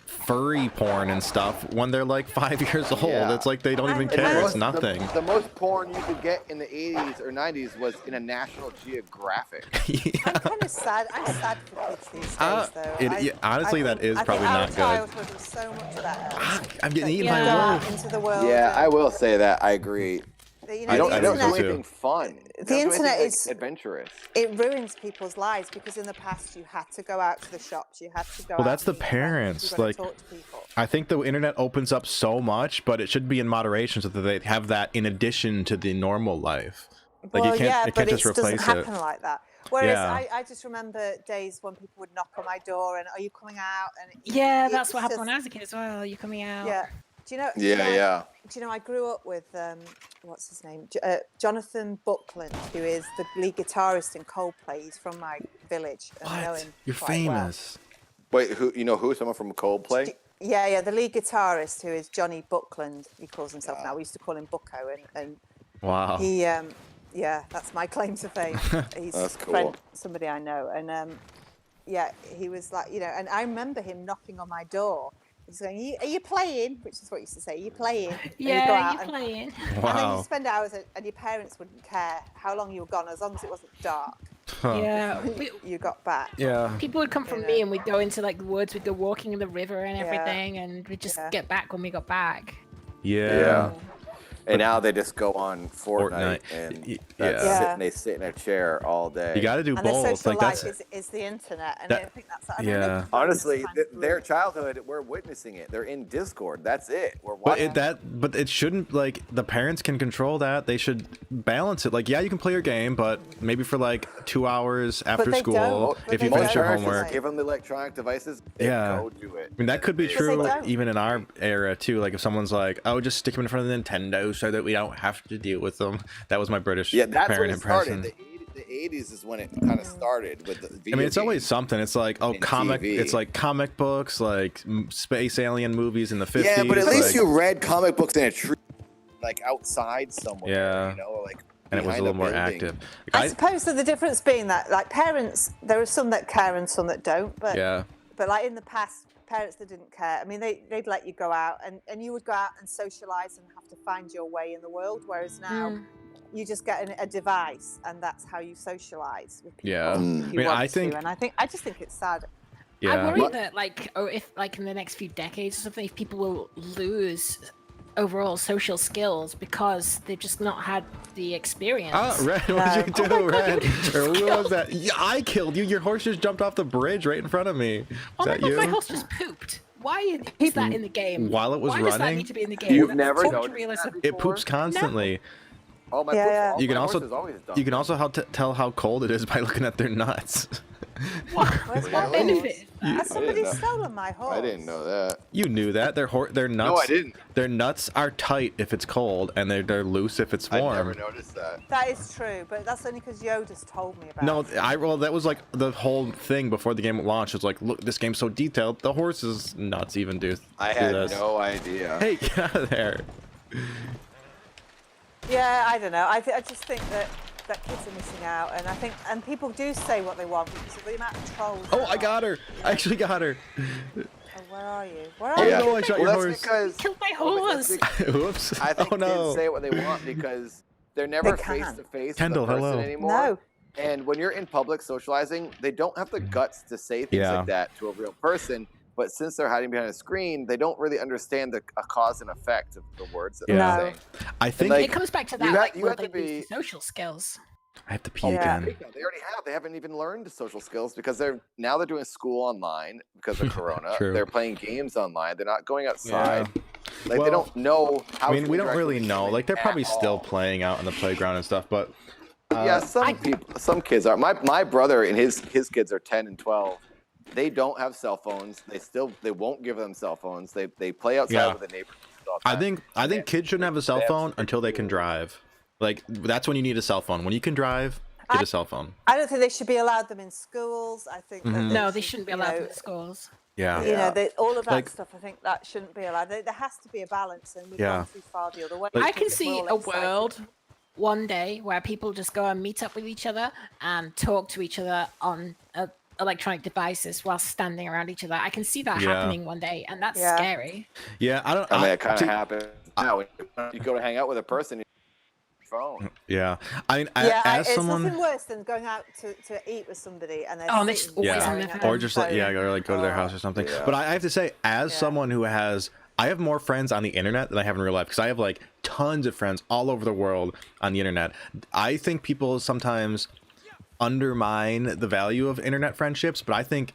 S1: furry porn and stuff when they're like 5 years old.
S2: Yeah.
S1: It's like they don't even
S4: The
S1: care. It's
S2: The-
S1: nothing.
S2: The most porn you could get in the 80s or 90s was in a National Geographic.
S1: Yeah.
S4: I'm kind of sad. I'm sad for kids these days, though.
S1: Yeah, honestly, that is
S4: I
S1: probably
S4: think
S1: not
S4: our
S1: good.
S4: childhood was so much better.
S1: I'm getting
S4: That
S1: eaten
S4: you
S1: by
S4: go
S1: a
S4: out
S1: wolf.
S4: into the world.
S2: Yeah,
S4: and,
S2: I will say that. I agree.
S4: you
S1: I
S4: know,
S2: You
S4: the
S2: don't
S1: do
S2: do
S1: too.
S2: anything fun. You
S4: The
S2: don't do
S4: internet
S2: anything,
S4: is-
S2: like, adventurous.
S4: it ruins people's lives because in the past you had to go out to the shops, you had to go.
S1: Well,
S4: out
S1: that's
S4: and
S1: the
S4: meet friends,
S1: parents,
S4: you gotta
S1: like-
S4: talk to people.
S1: I think the internet opens up so much, but it should be in moderation so that they have that in addition to the normal life. Like
S4: Well,
S1: you can't,
S4: yeah,
S1: it
S4: but
S1: can't
S4: it
S1: just
S4: doesn't
S1: replace
S4: happen
S1: it.
S4: like that. Whereas
S1: Yeah.
S4: I just remember days when people would knock on my door and, "Are you coming out?" And
S3: Yeah,
S4: it
S3: that's what
S4: was
S3: happened when
S4: just-
S3: I was a kid as well. You're coming out.
S4: Yeah. Do you know?
S2: Yeah.
S4: Do you know? I grew up with what's his name? Jonathan Buckland, who is the lead guitarist in Coldplay. He's from my village. And I know
S1: What?
S4: him
S1: You're
S4: quite well.
S1: famous.
S2: Wait, who? You know who? Someone from Coldplay?
S4: Yeah, the lead guitarist who is Johnny Buckland. He calls himself now. We used to call him Bucko, and
S1: Wow.
S4: he yeah, that's my claim to fame. He's
S2: That's cool.
S4: somebody I know, and yeah, he was like, and I remember him knocking on my door. He's going, "Are you playing?" Which is what he used to say. "Are you playing?" And he'd go
S3: Yeah,
S4: out
S3: you're
S4: and-
S3: playing.
S4: And then
S1: Wow.
S4: you spend hours, and your parents wouldn't care how long you were gone, as long as it wasn't dark.
S1: Huh.
S3: Yeah.
S4: You got back.
S1: Yeah.
S3: People would come from me and we'd go into like the woods, we'd go walking in the river and
S4: Yeah.
S3: everything, and we'd just
S4: Yeah.
S3: get back when we got back.
S1: Yeah.
S2: And now they just go on Fortnite,
S1: Fortnite.
S2: and
S1: Yeah.
S2: they sit in a chair all day.
S1: You got to do
S4: And their
S1: both.
S4: social
S1: Like
S4: life
S1: that's
S4: is the internet, and
S1: that-
S4: I think that's. I don't know
S1: yeah.
S4: if people
S2: Honestly,
S4: understand
S2: their childhood, we're witnessing it. They're in Discord. That's it. We're
S1: But
S2: watching.
S1: but it shouldn't, like, the parents can control that. They should balance it. Like, yeah, you can play your game, but maybe for like 2 hours after
S4: they
S1: school
S4: don't. But
S1: if
S4: they
S1: you
S4: don't.
S1: finish your
S4: Most parents
S1: homework.
S4: just
S2: Give them the electronic devices. They
S1: Yeah.
S2: go do it.
S1: I mean, that could be
S4: Because they
S1: true
S4: don't.
S1: even in our era too. Like if someone's like, "Oh, just stick them in front of the Nintendo so that we don't have to deal with them." That was my British
S2: Yeah, that's when
S1: parent
S2: it
S1: impression.
S2: started. The 80s is when it kind of started with the video
S1: I mean, it's always
S2: games.
S1: something. It's like, oh,
S2: and
S1: comic.
S2: TV.
S1: It's like comic books, like space alien movies in the 50s.
S2: Yeah, but at least
S1: like-
S2: you read comic books in a tree, like outside somewhere.
S1: Yeah.
S2: You know, or like
S1: and it was a
S2: behind
S1: little more
S2: building.
S1: active.
S4: I
S1: Like,
S4: suppose that the difference being that, like, parents, there are some that care and some that don't. But
S1: yeah,
S4: but like in the past, parents that didn't care. I mean, they'd let you go out, and you would go out and socialise and have to find your way in the world. Whereas now, you just get a device, and that's how you socialize with people.
S1: Yeah.
S4: if
S1: I
S4: you
S1: mean,
S4: want
S1: I
S4: to.
S1: think-
S4: And I just think it's sad.
S1: Yeah.
S3: I worry that if in the next few decades or something, if people will lose overall social skills because they've just not had the experience.
S1: Ren, what did you do,
S3: Oh my God,
S1: Ren?
S3: you
S1: Or
S3: just
S1: what was that? Yeah, I killed you. Your horse just jumped off the bridge right in front of me.
S3: Oh
S1: Is
S3: my
S1: that
S3: God,
S1: you?
S3: my horse just pooped. Why is that in the game?
S1: While it was
S3: Why does that
S1: running?
S3: need to be in the game?
S2: You've
S3: That's
S2: never
S3: torture
S2: noticed
S3: realism.
S2: that
S1: It
S2: before?
S1: poops constantly.
S2: Oh my!
S4: Yeah,
S2: Poops,
S1: You can
S2: my
S1: also
S2: horse has always done
S1: you can
S2: that.
S1: also tell how cold it is by looking at their nuts.
S4: Where's my
S2: Really?
S4: horse? Has somebody
S2: know.
S4: stolen my horse?
S2: I didn't know that.
S1: You knew that their nuts.
S2: No, I didn't.
S1: Their nuts are tight if it's cold, and they're loose if it's
S2: I
S1: warm.
S2: never noticed that.
S4: That is true, but that's only because Yoda's told me about
S1: No,
S4: it.
S1: well, that was like the whole thing before the game launched. It's like, look, this game's so detailed. The horse's nuts even do.
S2: I
S1: do
S2: had
S1: this.
S2: no idea.
S1: Hey, get out of there.
S4: Yeah, I don't know. I just think that kids are missing out, and people do say what they want because of the amount of trolls.
S1: Oh,
S4: there
S1: I
S4: are.
S1: got her. I actually got her.
S4: Oh, where are you? Where
S1: Oh
S4: are
S2: Yeah.
S4: you?
S1: no, I shot your
S2: Well,
S1: horse.
S2: that's because
S3: Killed my
S2: well, that's
S3: horse.
S2: because
S1: Whoops.
S2: I think
S1: Oh no.
S2: kids say what they want because they're never
S4: They
S2: face
S4: can't.
S2: to face with
S1: Kendall,
S2: a person
S1: hello.
S2: anymore.
S4: No.
S2: And when you're in public socializing, they don't have the guts to say things
S1: Yeah.
S2: like that to a real person. But since they're hiding behind a screen, they don't really understand a cause and effect of the words that
S1: Yeah.
S2: they're
S4: No.
S2: saying.
S1: I think
S2: like,
S3: It comes back to
S2: you
S3: that,
S2: have-
S3: like,
S2: you
S3: will
S2: have
S3: they
S2: to be-
S3: lose the social skills?
S1: I have to pee
S4: Yeah.
S1: again.
S2: They already have. They haven't even learned social skills because they're doing school online because of Corona.
S1: True.
S2: They're playing games online. They're not going outside. Like
S1: Well,
S2: they don't know how.
S1: I mean,
S2: to
S1: we don't
S2: interact
S1: really
S2: with
S1: know.
S2: humans
S1: Like, they're probably
S2: at
S1: still
S2: all.
S1: playing out on the playground and stuff, but
S2: Yeah, some kids are. My brother and his kids are 10 and 12. They don't have cell phones. They won't give them cell phones. They play outside
S1: Yeah.
S2: with the neighbors. all
S1: I
S2: that.
S1: think kids shouldn't have a cell
S2: They have
S1: phone
S2: super
S1: until they can
S2: cool-
S1: drive. Like, that's when you need a cell phone. When you can drive, get a cell phone.
S4: I don't think they should be allowed them in schools. I think that
S3: No, they shouldn't be allowed
S4: you
S3: in schools.
S1: Yeah.
S4: You know, all of that
S1: Like-
S4: stuff. I think that shouldn't be allowed. There has to be a balance, and we've
S1: Yeah.
S4: gone too far the other way.
S3: I can
S4: because
S3: see
S4: we're all
S3: a
S4: excited.
S3: world one day where people just go and meet up with each other and talk to each other on electronic devices while standing around each other. I can see that
S1: Yeah.
S3: happening one day, and that's
S4: Yeah.
S3: scary.
S1: Yeah, I don't.
S2: I mean, it kind
S1: see-
S2: of happens now. You go to hang out with a person, your phone.
S1: Yeah, I mean,
S4: Yeah,
S1: as
S4: it's
S1: someone.
S4: nothing worse than going out to eat with somebody and they're
S3: Oh, and they're
S4: sitting
S3: always
S1: Yeah.
S3: on their
S4: staring at
S3: phone.
S1: Or just like, yeah, or like go to their house or something.
S2: Yeah.
S1: But I have to say, as
S4: Yeah.
S1: someone who I have more friends on the internet than I have in real life, because I have like tons of friends all over the world on the internet. I think people sometimes undermine the value of internet friendships, but I think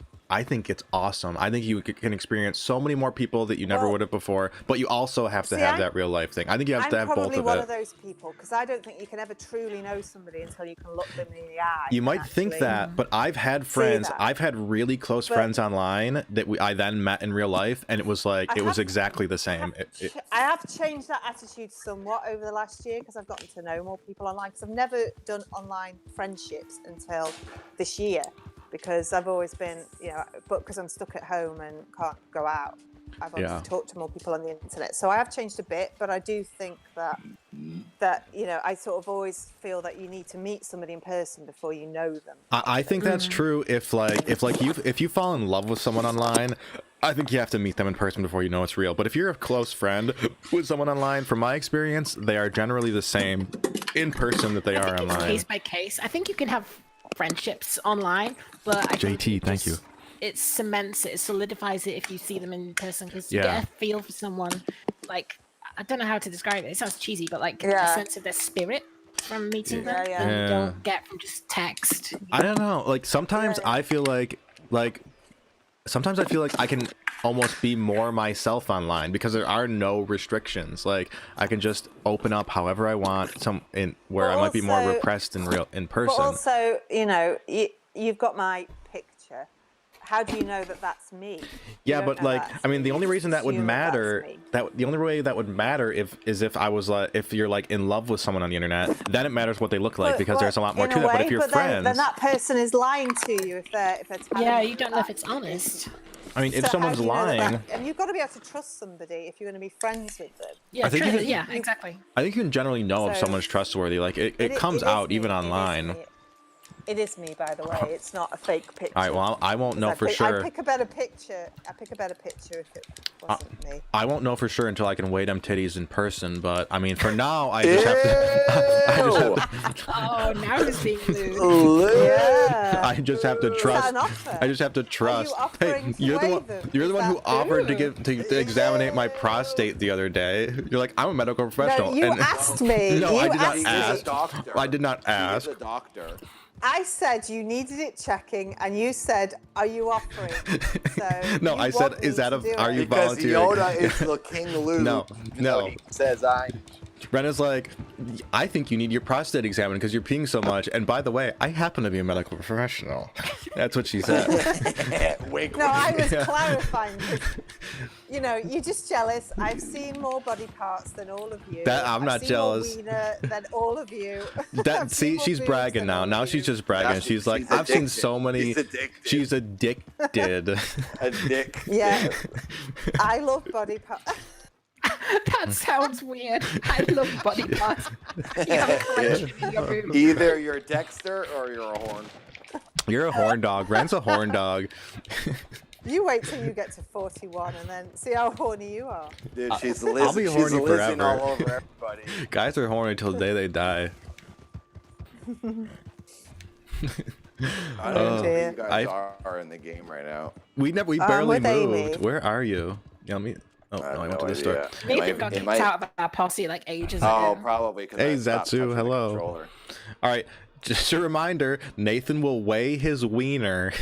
S1: it's awesome. I think you can experience so many more people that you never
S4: Well,
S1: would have before, but you also have to
S4: see,
S1: have
S4: I'm-
S1: that real life thing. I think you have
S4: I'm
S1: to have both
S4: probably
S1: of
S4: one
S1: it.
S4: of those people because I don't think you can ever truly know somebody until you can look them in the eye.
S1: You
S4: and
S1: might think
S4: actually-
S1: that, but I've had friends.
S4: that.
S1: I've had really close
S4: But-
S1: friends online that I then met in real life, and it was like
S4: I
S1: it was
S4: have-
S1: exactly the same.
S4: I have changed that attitude somewhat over the last year because I've gotten to know more people online. Because I've never done online friendships until this year, because I've always been, but because I'm stuck at home and can't go out, I've obviously
S1: Yeah.
S4: talked to more people on the internet. So I have changed a bit, but I do think that I sort of always feel that you need to meet somebody in person before you know them.
S1: I think that's true. If you fall in love with someone online, I think you have to meet them in person before you know it's real. But if you're a close friend with someone online, from my experience, they are generally the same in person that they are
S3: It's
S1: online.
S3: case by case. I think you can have friendships online, but I think
S1: JT,
S3: it
S1: thank you.
S3: just- It cements it, solidifies it if you see them in person because you
S1: Yeah.
S3: get a feel for someone. Like, I don't know how to describe it. It sounds cheesy, but like
S4: Yeah.
S3: a sense of their spirit from meeting them
S4: Yeah.
S3: that
S1: Yeah.
S3: you don't get from just text.
S1: I don't know. Like sometimes
S4: Yeah.
S1: I feel like sometimes I feel like I can almost be more myself online because there are no restrictions. Like I can just open up however I want. Where I
S4: But
S1: might be more
S4: also-
S1: repressed in
S4: But
S1: person.
S4: also, you've got my picture. How do you know that that's me? You
S1: Yeah,
S4: don't
S1: but
S4: know
S1: like,
S4: that's
S1: I mean,
S4: me.
S1: the only
S4: You
S1: reason
S4: just
S1: that would
S4: assume that's
S1: matter,
S4: me.
S1: the only way that would matter if I was like, if you're like in love with someone on the internet, then it matters what they look like because there's a lot more
S4: in
S1: to that. But
S4: way,
S1: if you're
S4: then
S1: friends,
S4: that person is lying to you if they're telling
S3: Yeah,
S4: you
S3: you don't know if
S4: that.
S3: it's honest.
S1: I mean, if
S4: So how
S1: someone's
S4: do you know that
S1: lying,
S4: and you've got to be able to trust somebody if you're going to be friends with them.
S3: Yeah,
S1: I think
S3: true,
S1: you can-
S3: yeah, exactly.
S1: I think you can generally know if
S4: So-
S1: someone's trustworthy. Like it comes
S4: is
S1: out
S4: me,
S1: even
S4: it is
S1: online.
S4: me. It is me, by the way. It's not a fake picture.
S1: All right, well, I won't know for sure.
S4: I pick a better picture. I pick a better picture if wasn't me.
S1: I won't know for sure until I can weigh them titties in person, but I mean, for now, I just have to. I just have to.
S3: Oh, now it's being lewd.
S4: Yeah.
S1: I just have to
S4: Is
S1: trust.
S4: that an offer?
S1: I just have to trust.
S4: offering to
S1: you're the
S4: weigh
S1: one.
S4: them?
S1: You're the
S4: Is
S1: one who
S4: that
S1: offered to
S3: true?
S1: to examine my prostate the other day. You're like, I'm a medical professional.
S4: No, you
S1: and
S4: asked me.
S1: No,
S4: you
S1: I did not
S4: asked me.
S1: ask.
S7: He's a doctor.
S1: I did not ask.
S7: He's a doctor.
S4: I said you needed it checking, and you said, "Are you offering?" So
S1: No,
S4: you
S1: I said,
S4: want me
S1: is that
S4: to
S1: a?
S4: do
S1: Are
S4: it.
S1: you
S7: Because
S1: volunteering?
S7: Yoda is the king Lou.
S1: No, no.
S7: He says I.
S1: Ren is like, I think you need your prostate examined because you're peeing so much. And by the way, I happen to be a medical professional. That's what she said.
S7: Wink.
S4: No, I was
S1: Yeah.
S4: clarifying. 'Cause, you know, you're just jealous. I've seen more body parts than all of you.
S1: That- I'm
S4: I've
S1: not
S4: seen
S1: jealous.
S4: More wiener than all of you.
S1: That
S4: I've seen
S1: see,
S4: more
S1: she's
S4: boobs
S1: bragging
S4: than
S1: now.
S4: all
S1: Now
S4: of
S1: she's
S4: you.
S1: just bragging.
S7: Now
S1: She's like,
S7: she's
S1: I've seen
S7: addicted.
S1: so many.
S7: She's addicted.
S1: She's addicted.
S7: A dick.
S4: Yeah, I love body parts.
S3: That sounds weird. I love body parts. You have a collection in your room.
S7: Either you're Dexter or you're a horn.
S1: You're a horn dog. Ren's a horn dog.
S4: You wait till you get to 41 and then see how horny you are.
S7: Dude, she's
S1: I'll be horny
S7: she's
S1: forever.
S7: all over everybody.
S1: Guys are horny till the day they die.
S7: I don't know
S4: dear.
S7: who you guys are in the game right now.
S1: We barely
S4: with
S1: moved.
S4: Amy.
S1: Where are you? Yeah, me. Oh, no,
S7: I have
S1: I went
S7: no
S1: to the store.
S7: idea.
S3: Nathan got
S7: It
S3: kicked
S7: might-
S3: out of our posse like ages
S7: Oh,
S3: ago.
S7: probably. 'Cause
S1: Hey,
S7: I stopped
S1: Zatsu,
S7: touching the
S1: hello.
S7: controller.
S1: All right, just a reminder: Nathan will weigh his wiener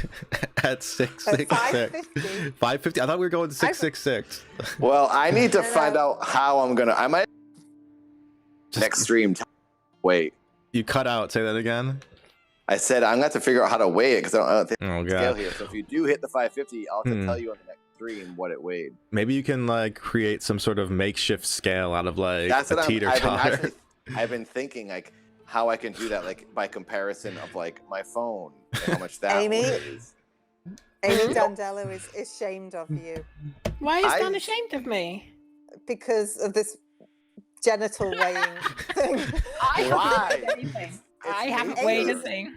S1: at 666.
S4: 550.
S1: 550. I thought we were going 666.
S7: Well, I need to
S4: No, no.
S7: find out how I'm gonna. I might next stream. Wait,
S1: You cut out. Say that again.
S7: I said I'm gonna have to figure out how to weigh it because I don't think
S1: Oh
S7: it's scale
S1: god.
S7: here. So if you do hit the 550, I'll have to
S1: Hmm.
S7: tell you on the next stream what it weighed.
S1: Maybe you can like create some sort of makeshift scale out of like
S7: That's
S1: a
S7: what
S1: teeter
S7: I've been
S1: totter.
S7: actually. I've been thinking like how I can do that, like by comparison of like my phone and how much that
S4: Amy?
S7: weighs.
S4: Amy Dandello is ashamed of you
S3: Why is
S7: I-
S3: Dan ashamed of me?
S4: because of this genital weighing thing.
S3: I haven't
S7: Why?
S3: weighed anything. I
S7: It's
S3: haven't
S7: me.
S3: weighed a thing.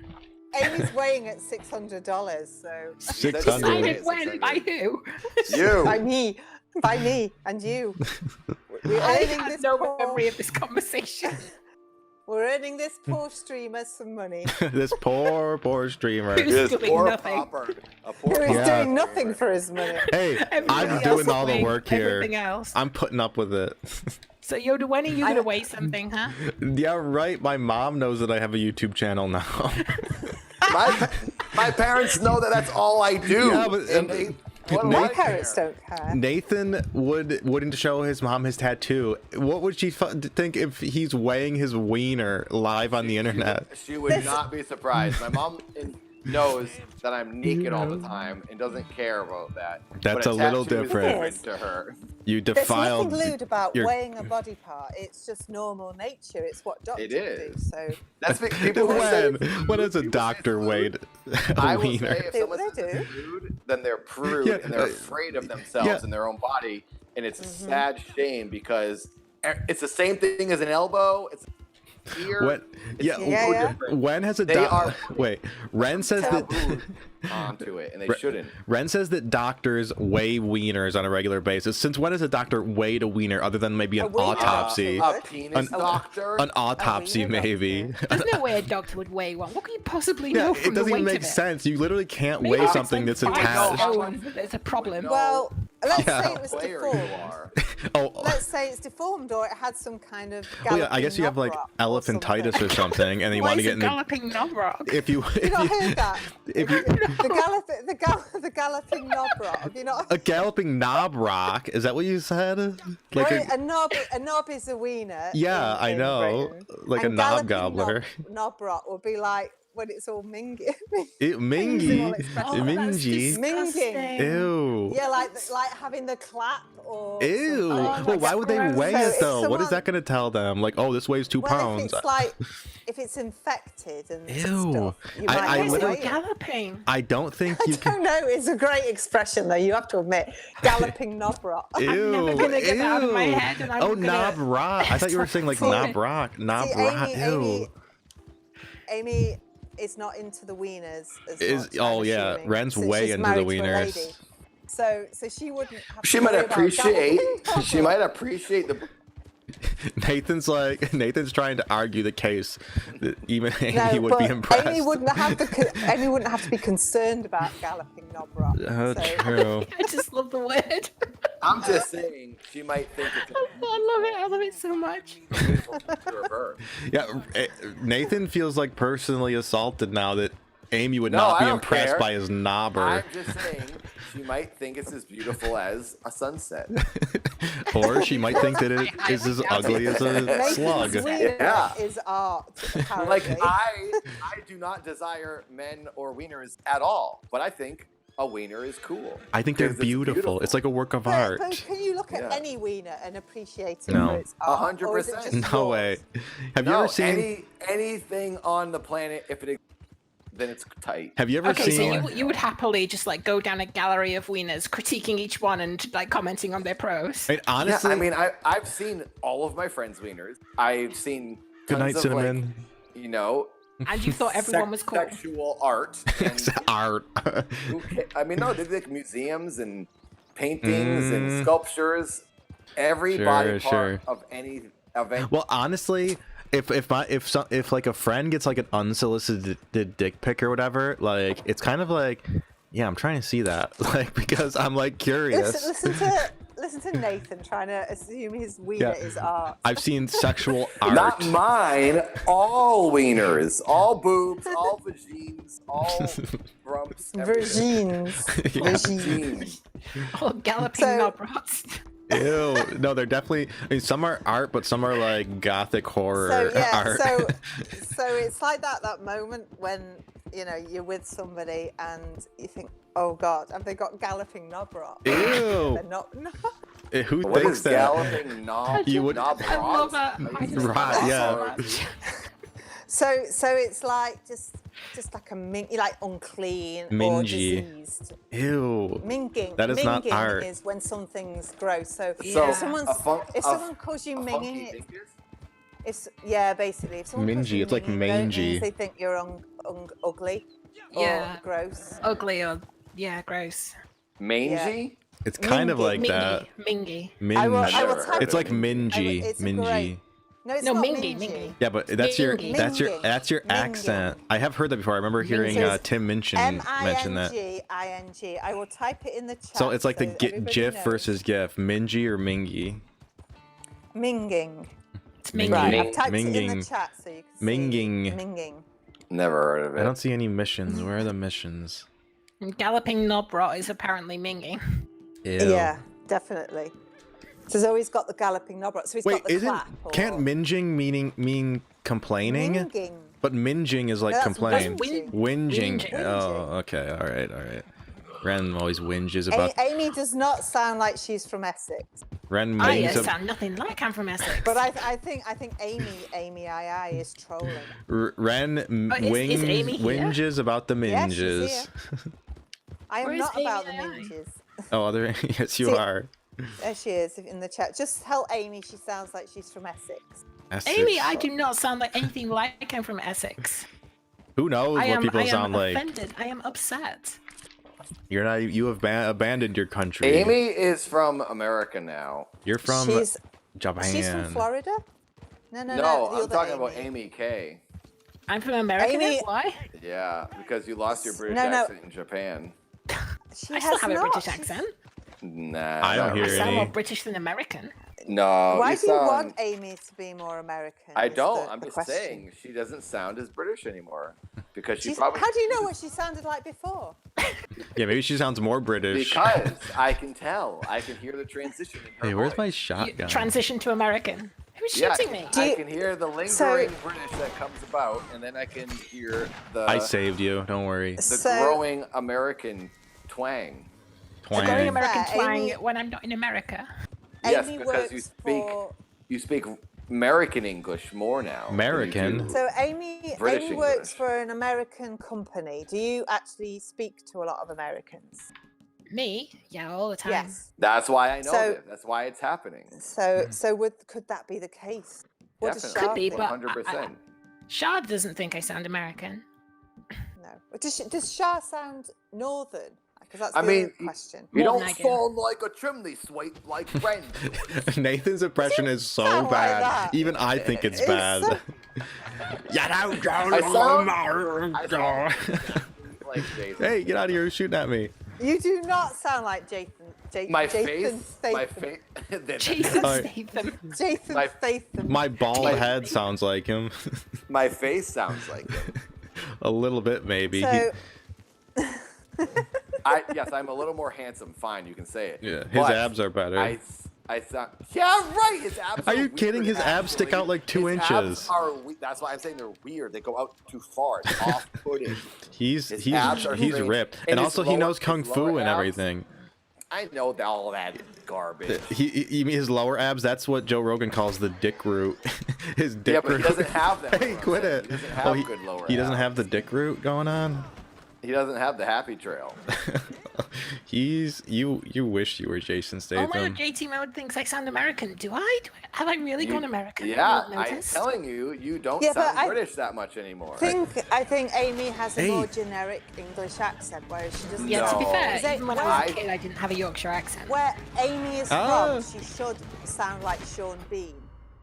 S4: Amy's weighing at $600, so
S1: 600.
S3: Decided when? By who?
S7: You.
S4: by me, and you. We're
S3: I
S4: earning
S3: had
S4: this
S3: no
S4: poor,
S3: memory of this conversation.
S4: we're earning this poor streamer some money.
S1: This poor streamer.
S3: Who's
S7: This
S3: doing
S7: poor
S3: nothing.
S7: pauper, a
S4: Who
S7: poor
S4: is
S1: Yeah.
S4: doing nothing for his money.
S1: Hey,
S3: Everything
S1: I'm
S3: else
S1: doing
S3: is
S1: all the
S3: weighing
S1: work here.
S3: Everything else.
S1: I'm putting up with it.
S3: So Yoda, when are you gonna weigh something, huh?
S1: Yeah, right. My mom knows that I have a YouTube channel now.
S7: My parents know that that's all I do.
S1: Yeah, but-
S7: and they, what do
S4: My
S7: I
S4: parents
S7: care?
S4: don't care.
S1: Nathan wouldn't show his mom his tattoo. What would she think if he's weighing his wiener live on the internet?
S7: She would not be surprised. My mom knows that I'm naked all the time and doesn't care about that.
S1: That's
S7: But
S1: a little
S7: tattoo is
S1: different.
S7: to her.
S1: You
S4: There's
S1: defiled.
S4: nothing lewd about
S1: your-
S4: weighing a body part. It's just normal nature. It's what doctors do.
S7: is.
S4: So
S7: That's what people who say.
S1: When has a
S7: people say
S1: doctor
S7: it's
S1: weighed
S7: I
S1: a
S7: will say
S1: wiener?
S7: if
S4: They-
S7: someone
S4: they
S7: says it's
S4: do.
S7: rude, then they're prude
S1: Yeah,
S7: and they're afraid of themselves
S1: yeah.
S7: and their own body, and it's a
S4: Mm-hmm.
S7: sad shame because it's the same thing as an elbow. It's here.
S1: What? Yeah.
S4: Yeah, yeah.
S1: When has a
S7: They are-
S1: wait? Ren says that.
S7: tabooed onto it, and they shouldn't.
S1: Ren says that doctors weigh wieners on a regular basis. Since when has a doctor weighed a wiener other than maybe an
S4: A wiener?
S1: autopsy?
S7: A penis doctor.
S1: An autopsy,
S4: wiener
S1: maybe.
S3: There's no way a doctor would weigh one. What can you possibly
S1: Yeah,
S3: know
S1: it
S3: from the
S1: doesn't
S3: weight
S1: even
S3: of
S1: make
S3: it?
S1: sense. You literally can't
S3: Maybe
S1: weigh
S3: it's
S1: something
S3: like
S1: that's
S3: 5
S1: attached.
S3: stone. There's a problem.
S7: No.
S4: well, let's
S1: Yeah.
S4: say it was
S7: player you
S4: deformed.
S7: are.
S1: Oh,
S4: Let's say it's deformed or it had some kind of.
S1: well, yeah. I guess you have like
S4: galloping knob rock or
S1: elephantitis or
S4: something.
S1: something, and you
S3: Why
S1: want to
S3: is
S1: get
S3: a
S1: in the.
S3: galloping knobrock?
S1: If you,
S4: You not heard that?
S1: if you,
S4: The galloping knob rock. Have you not?
S1: a galloping knob rock. Is that what you said? Like
S4: Right,
S1: a,
S4: a knob is a wiener.
S1: yeah, I
S4: in
S1: know.
S4: Britain.
S1: Like a
S4: And
S1: knob
S4: galloping
S1: gobbler.
S4: Knob rock will be like when it's all mingy.
S1: Mingy.
S3: Oh, that's
S1: Mingy.
S3: disgusting.
S1: Ew.
S4: Yeah, like having the clap or.
S1: Ew.
S4: something.
S3: Oh,
S1: Well, why would they
S3: gross.
S1: weigh
S4: So
S1: it
S4: if
S1: though? What is
S4: someone-
S1: that going to tell them? Like, oh, this weighs 2
S4: Well,
S1: pounds.
S4: if it's infected and
S1: Ew.
S4: stuff, you
S1: I
S4: might
S3: Why
S4: have
S3: is
S4: to
S3: it
S4: weigh it.
S3: galloping?
S1: I don't think
S4: I
S1: you can.
S4: don't know. It's a great expression, though. You have to admit, galloping knob rock.
S1: Ew.
S3: never gonna get that out of my
S1: ew.
S3: head, and I'm
S1: oh,
S3: gonna
S1: knob rock. I thought you were saying like
S3: See,
S1: knob rock. Knob
S4: See,
S1: rock. Ew.
S4: Amy is not into the wieners as
S1: Is-
S4: much,
S1: oh,
S4: I'm
S1: yeah,
S4: assuming,
S1: Ren's
S4: since
S1: way
S4: she's
S1: into the
S4: married to a
S1: wieners.
S4: lady. So she wouldn't have
S7: She
S4: to
S7: might
S4: worry about
S7: appreciate.
S4: galloping
S7: She might appreciate the.
S1: Nathan's trying to argue the case that even Amy
S4: No,
S1: would be
S4: but
S1: impressed.
S4: Amy wouldn't have to be concerned about galloping knob-rot.
S1: Oh,
S4: So-
S1: true.
S3: I just love the word.
S7: I'm just saying she might think it's
S3: I love it so much.
S1: Yeah, Nathan feels like personally assaulted now that Amy would
S7: No,
S1: not
S7: I
S1: be
S7: don't
S1: impressed
S7: care.
S1: by his knobber.
S7: I'm just saying she might think it's as beautiful as a sunset.
S1: Or she might think that it is as ugly as a
S4: Nathan's
S1: slug.
S4: wiener
S7: Yeah.
S4: is art, apparently.
S7: Like I do not desire men or wieners at all, but I think a wiener is cool.
S1: I think they're
S7: 'Cause it's
S1: beautiful. It's like a work of
S4: But
S1: art.
S4: can you look at
S7: Yeah.
S4: any wiener and appreciate it
S1: No.
S4: for its art? Or is it
S7: 100%.
S4: just
S1: No
S4: yours?
S1: way. Have you
S7: No,
S1: ever seen?
S7: anything on the planet, if it then it's tight.
S1: Have you ever
S3: Okay, so
S1: seen?
S3: you would happily just like go down a gallery of wieners, critiquing each one and like commenting on their pros.
S1: I mean, honestly,
S7: Yeah, I mean, I've seen all of my friends' wieners. I've seen
S1: good night,
S7: tons of, like,
S1: cinnamon.
S7: you know,
S3: And you thought everyone was cool.
S7: sexual art.
S1: It's
S7: And
S1: art.
S7: I mean, no, there's like museums and paintings and
S1: Mm.
S7: sculptures. Every
S1: Sure,
S7: body part
S1: sure.
S7: of any event.
S1: Well, honestly, if like a friend gets like an unsolicited dick pic or whatever, like it's kind of like, yeah, I'm trying to see that, like because I'm like curious.
S4: Listen to Nathan trying to assume his wiener
S1: Yeah.
S4: is art.
S1: I've seen sexual art.
S7: Not mine. All wieners, all boobs, all vagines, all rumps. everything.
S4: Virgins.
S1: Yeah.
S7: Vagines.
S3: Oh, galloping
S4: So-
S3: knobrots.
S1: Ew. No, they're definitely. I mean, some are art, but some are like gothic horror
S4: So yeah,
S1: art.
S4: so it's like that moment when you're with somebody and you think, oh God, have they got galloping knob-rot?
S1: Ew.
S4: They're not.
S1: Who
S7: What
S1: thinks
S7: is
S1: that?
S7: galloping knob?
S1: You would-
S7: knob
S3: I love
S7: rods?
S3: that. I just love
S1: Right,
S3: that
S1: yeah.
S3: so much.
S4: So it's like just like like unclean or
S1: Mingy.
S4: diseased.
S1: Ew.
S4: Minging.
S1: That is not
S4: Minging
S1: art.
S4: is when something's gross. So
S7: So,
S4: if someone calls you minging, it's basically if someone calls
S1: Mingy,
S4: you
S1: it's like
S4: minging, it
S1: mangy.
S4: means they think you're ugly or
S3: Yeah.
S4: gross.
S3: Ugly or gross.
S7: Mangy?
S1: It's kind of
S4: Mingy.
S1: like that.
S3: Mingy.
S4: I will
S1: Mingy.
S4: type
S1: It's
S4: it
S1: like
S4: in.
S1: mingy.
S4: It's
S1: Mingy.
S4: great. No, it's
S3: No,
S4: not
S3: mingy,
S4: mingy.
S3: mingy.
S1: Yeah, but that's your
S3: Minging.
S1: that's your
S4: Minging.
S1: accent. I have heard that before. I remember hearing
S4: So it's
S1: Tim mention that.
S4: M-I-N-G-I-N-G. I will type it in the chat.
S1: So it's like the
S4: everybody
S1: GIF
S4: knows.
S1: versus GIF. Mingy or Mingy?
S4: Minging.
S3: It's
S1: Mingy.
S3: mingy.
S4: Right, I've typed it in
S1: Minging.
S4: the chat so you can see.
S1: Minging.
S4: Minging.
S7: Never heard of it.
S1: I don't see any missions. Where are the missions?
S3: And galloping knobrot is apparently minging.
S1: Ew.
S4: Yeah, definitely. So he's always got the galloping knobrot. So he's
S1: Wait,
S4: got the
S1: isn't
S4: clap.
S1: can't minging mean complaining?
S4: Minging.
S1: But minging is like
S4: No, that's
S1: complain.
S3: whinging.
S1: Whinging.
S3: Whinging.
S1: Oh, okay. All right. Ren always whinges about.
S4: Amy does not sound like she's from Essex,
S1: Ren
S3: I
S1: whinges ab-
S3: sound nothing like I'm from Essex.
S4: but I think Amy II is trolling.
S1: Ren
S3: Oh, is Amy here?
S1: whinges about the
S4: Yeah, she's
S1: minges.
S4: here. I am
S3: Where is
S4: not about the
S3: Amy II?
S4: minges.
S1: Oh, other yes, you
S4: See-
S1: are.
S4: There she is in the chat. Just tell Amy she sounds like she's from Essex.
S1: Essex.
S3: Amy, I do not sound like anything like I'm from Essex.
S1: Who knows
S3: I
S1: what
S3: am,
S1: people
S3: I am
S1: sound like?
S3: offended. I am upset.
S1: You're not. You have abandoned your country.
S7: Amy is from America now.
S1: You're from
S4: she's
S1: Japan.
S4: from Florida. No,
S7: No,
S4: the
S7: I'm
S4: other
S7: talking about Amy K.
S3: I'm from America.
S4: Amy-
S3: Why?
S7: Yeah, because you lost your British
S4: No.
S7: accent in Japan.
S4: She
S3: I still
S4: has
S3: have a
S4: not.
S3: British
S4: She's-
S3: accent.
S7: Nah,
S1: I don't
S7: not
S1: hear
S3: I
S7: really.
S3: sound more
S1: any.
S3: British than American.
S7: No,
S4: Why
S7: you
S4: do you
S7: sound-
S4: want Amy to be more American?
S7: I
S4: is
S7: don't.
S4: the-
S7: I'm
S4: the
S7: just
S4: question.
S7: saying she doesn't sound as British anymore because she
S4: She's-
S7: probably
S4: How do you know what she sounded like before?
S1: Yeah, maybe she sounds more British.
S7: because I can tell. I can hear the transition in her
S1: Hey, where's my
S7: voice.
S3: You
S1: shotgun?
S3: transition to American. Who's
S7: Yeah,
S3: shooting me?
S4: Do
S7: I
S4: you-
S7: can hear the lingering
S4: So-
S7: British that comes about, and then I can hear the
S1: I saved you. Don't worry.
S7: the
S4: So-
S7: growing American twang.
S3: Going
S1: Twang.
S3: American
S4: Fair,
S3: twang
S4: Amy-
S3: when I'm not in America.
S7: Yes,
S4: Amy
S7: because
S4: works
S7: you
S4: for.
S7: speak American English more now. than you
S1: American?
S7: do.
S4: So Amy
S7: British
S4: works
S7: English.
S4: for an American company. Do you actually speak to a lot of Americans?
S3: Me? Yeah, all the time.
S4: Yes.
S7: That's why I know
S4: So-
S7: this. That's why it's happening.
S4: So could that be the case? What does
S7: Definitely.
S4: Shah
S3: Could be,
S4: think?
S3: but-
S7: 100%.
S3: Shard doesn't think I sound American.
S4: No. Does Shah sound northern? Because that's
S7: I
S4: the
S7: mean,
S4: other question.
S7: You
S3: More
S7: don't
S3: than I do.
S7: sound like a chimney sweep like Wren.
S1: Nathan's impression is so
S4: sound like
S1: bad.
S4: that.
S1: Even I think it's
S4: It's
S1: bad.
S4: so-
S7: Like Jason.
S1: Hey, get out of here! You're shooting at me.
S4: You do not sound like Jason.
S7: My
S4: Jason
S7: face, my
S4: Statham.
S7: face,
S3: Jason
S1: Alright.
S3: Statham.
S4: Jason
S7: My-
S4: Statham.
S1: My bald
S7: My-
S1: head sounds like him.
S7: my face sounds like it.
S1: A little bit, maybe.
S4: So,
S7: Yes, I'm a little more handsome. Fine, you can say it.
S1: Yeah, his
S7: But
S1: abs are better.
S7: I sound. Yeah, right. His abs.
S1: Are you
S7: weird,
S1: kidding? His abs stick
S7: actually.
S1: out like 2
S7: His
S1: inches.
S7: Abs are that's why I'm saying they're weird. They go out too far. It's off-putting.
S1: He's
S7: His abs are strange.
S1: ripped,
S7: And
S1: and
S7: his
S1: also he
S7: lower-
S1: knows
S7: his
S1: kung fu
S7: lower
S1: and
S7: abs-
S1: everything.
S7: I know all that garbage.
S1: You mean his lower abs? That's what Joe Rogan calls the dick root. His dick
S7: Yeah, but
S1: root.
S7: he doesn't have that.
S1: Hey, quit it.
S7: He doesn't have
S1: he,
S7: good lower
S1: he doesn't
S7: abs.
S1: have the dick root going on.
S7: He doesn't have the happy trail.
S1: You wish you were Jason
S3: Oh
S1: Statham.
S3: my god, JT Mode thinks I sound American. Do I? Have I really gone American?
S7: Yeah,
S3: You
S7: I'm
S3: noticed?
S7: telling you, you don't
S4: Yeah, but
S7: sound British that much anymore.
S4: I think Amy has a
S1: Hey.
S4: more generic English accent, whereas she doesn't.
S3: Yeah, to be
S7: No.
S3: fair,
S4: Is it-
S3: even when I was a kid, I didn't have a Yorkshire accent.
S4: Where Amy is
S1: Ah.
S4: from, she should sound like Sean Bean.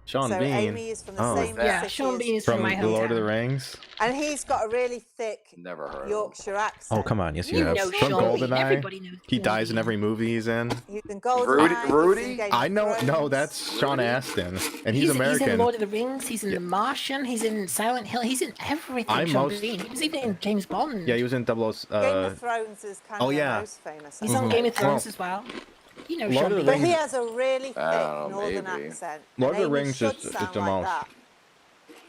S1: Sean
S4: so
S1: Bean.
S4: Amy is from the
S1: Oh.
S4: same
S3: Yeah,
S4: city
S3: Sean
S4: as-
S3: Bean is
S1: From
S3: from my
S1: The Lord of the
S3: hometown.
S1: Rings.
S4: and he's got a really thick
S7: Never heard of him.
S4: Yorkshire accent.
S1: Oh, come on. Yes, you,
S3: You
S1: have.
S3: know
S1: From
S3: Sean Bean.
S1: GoldenEye.
S3: Everybody knows
S1: He
S3: Sean
S1: dies in
S3: Bean.
S1: every movie he's in.
S4: He's in GoldenEye.
S7: Rudy-
S4: he's in
S7: Rudy?
S4: Game of
S1: I know. No,
S4: Thrones.
S1: that's Sean Astin, and he's
S3: He's
S1: American.
S3: in Lord of the Rings. He's in The Martian. He's in Silent Hill. He's in everything.
S1: I'm
S3: Sean
S1: most-
S3: Bean. He was even in James Bond.
S1: Yeah, he was in Double.
S4: Game of Thrones is kind
S1: oh,
S4: of
S1: yeah.
S4: the most famous.
S3: He's on
S1: Mhm.
S3: Game of Thrones
S1: Well,
S3: as well. You know
S1: Lord
S3: Sean
S1: of the
S3: Bean.
S4: But
S1: Rings-
S4: he has a really thick
S7: I don't know,
S4: northern
S7: maybe.
S4: accent.
S1: Lord
S4: and
S1: of the
S4: Amy
S1: Rings
S4: should
S1: is
S4: sound
S1: the
S4: like
S1: most.
S4: that.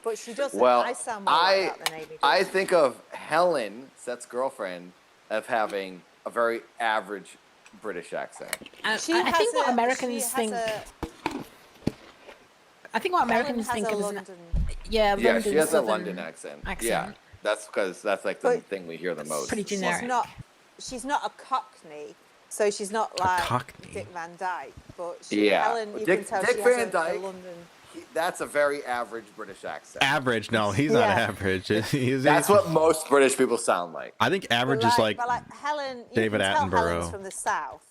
S4: But she doesn't.
S7: Well,
S4: I sound more like that than Amy does.
S7: I think of Helen, Seth's girlfriend, of having a very average British accent.
S3: I
S4: She
S3: think
S4: has
S3: what
S4: a-
S3: Americans
S4: she has
S3: think.
S4: a-
S3: I think what Americans
S4: Helen
S3: think
S4: has
S3: of
S4: a
S3: as an,
S4: London.
S3: yeah,
S7: Yeah,
S3: London
S7: she has a
S3: Southern
S7: London accent. Yeah,
S3: accent.
S7: that's because that's like the
S4: But-
S7: thing we hear the most.
S3: Pretty generic.
S4: She's not a Cockney, so she's not like
S1: Cockney.
S4: Dick Van Dyke. But
S7: Yeah.
S4: Helen, you
S7: Dick-
S4: can tell
S7: Dick
S4: she
S7: Van
S4: has a
S7: Dyke-
S4: London.
S7: That's a very average British accent.
S1: Average? No, he's not
S4: Yeah.
S1: average. He's,
S7: That's what most British people sound like.
S1: I think average
S4: But
S1: is like.
S4: but like Helen, you
S1: David
S4: can tell
S1: Attenborough.
S4: Helen's from the south,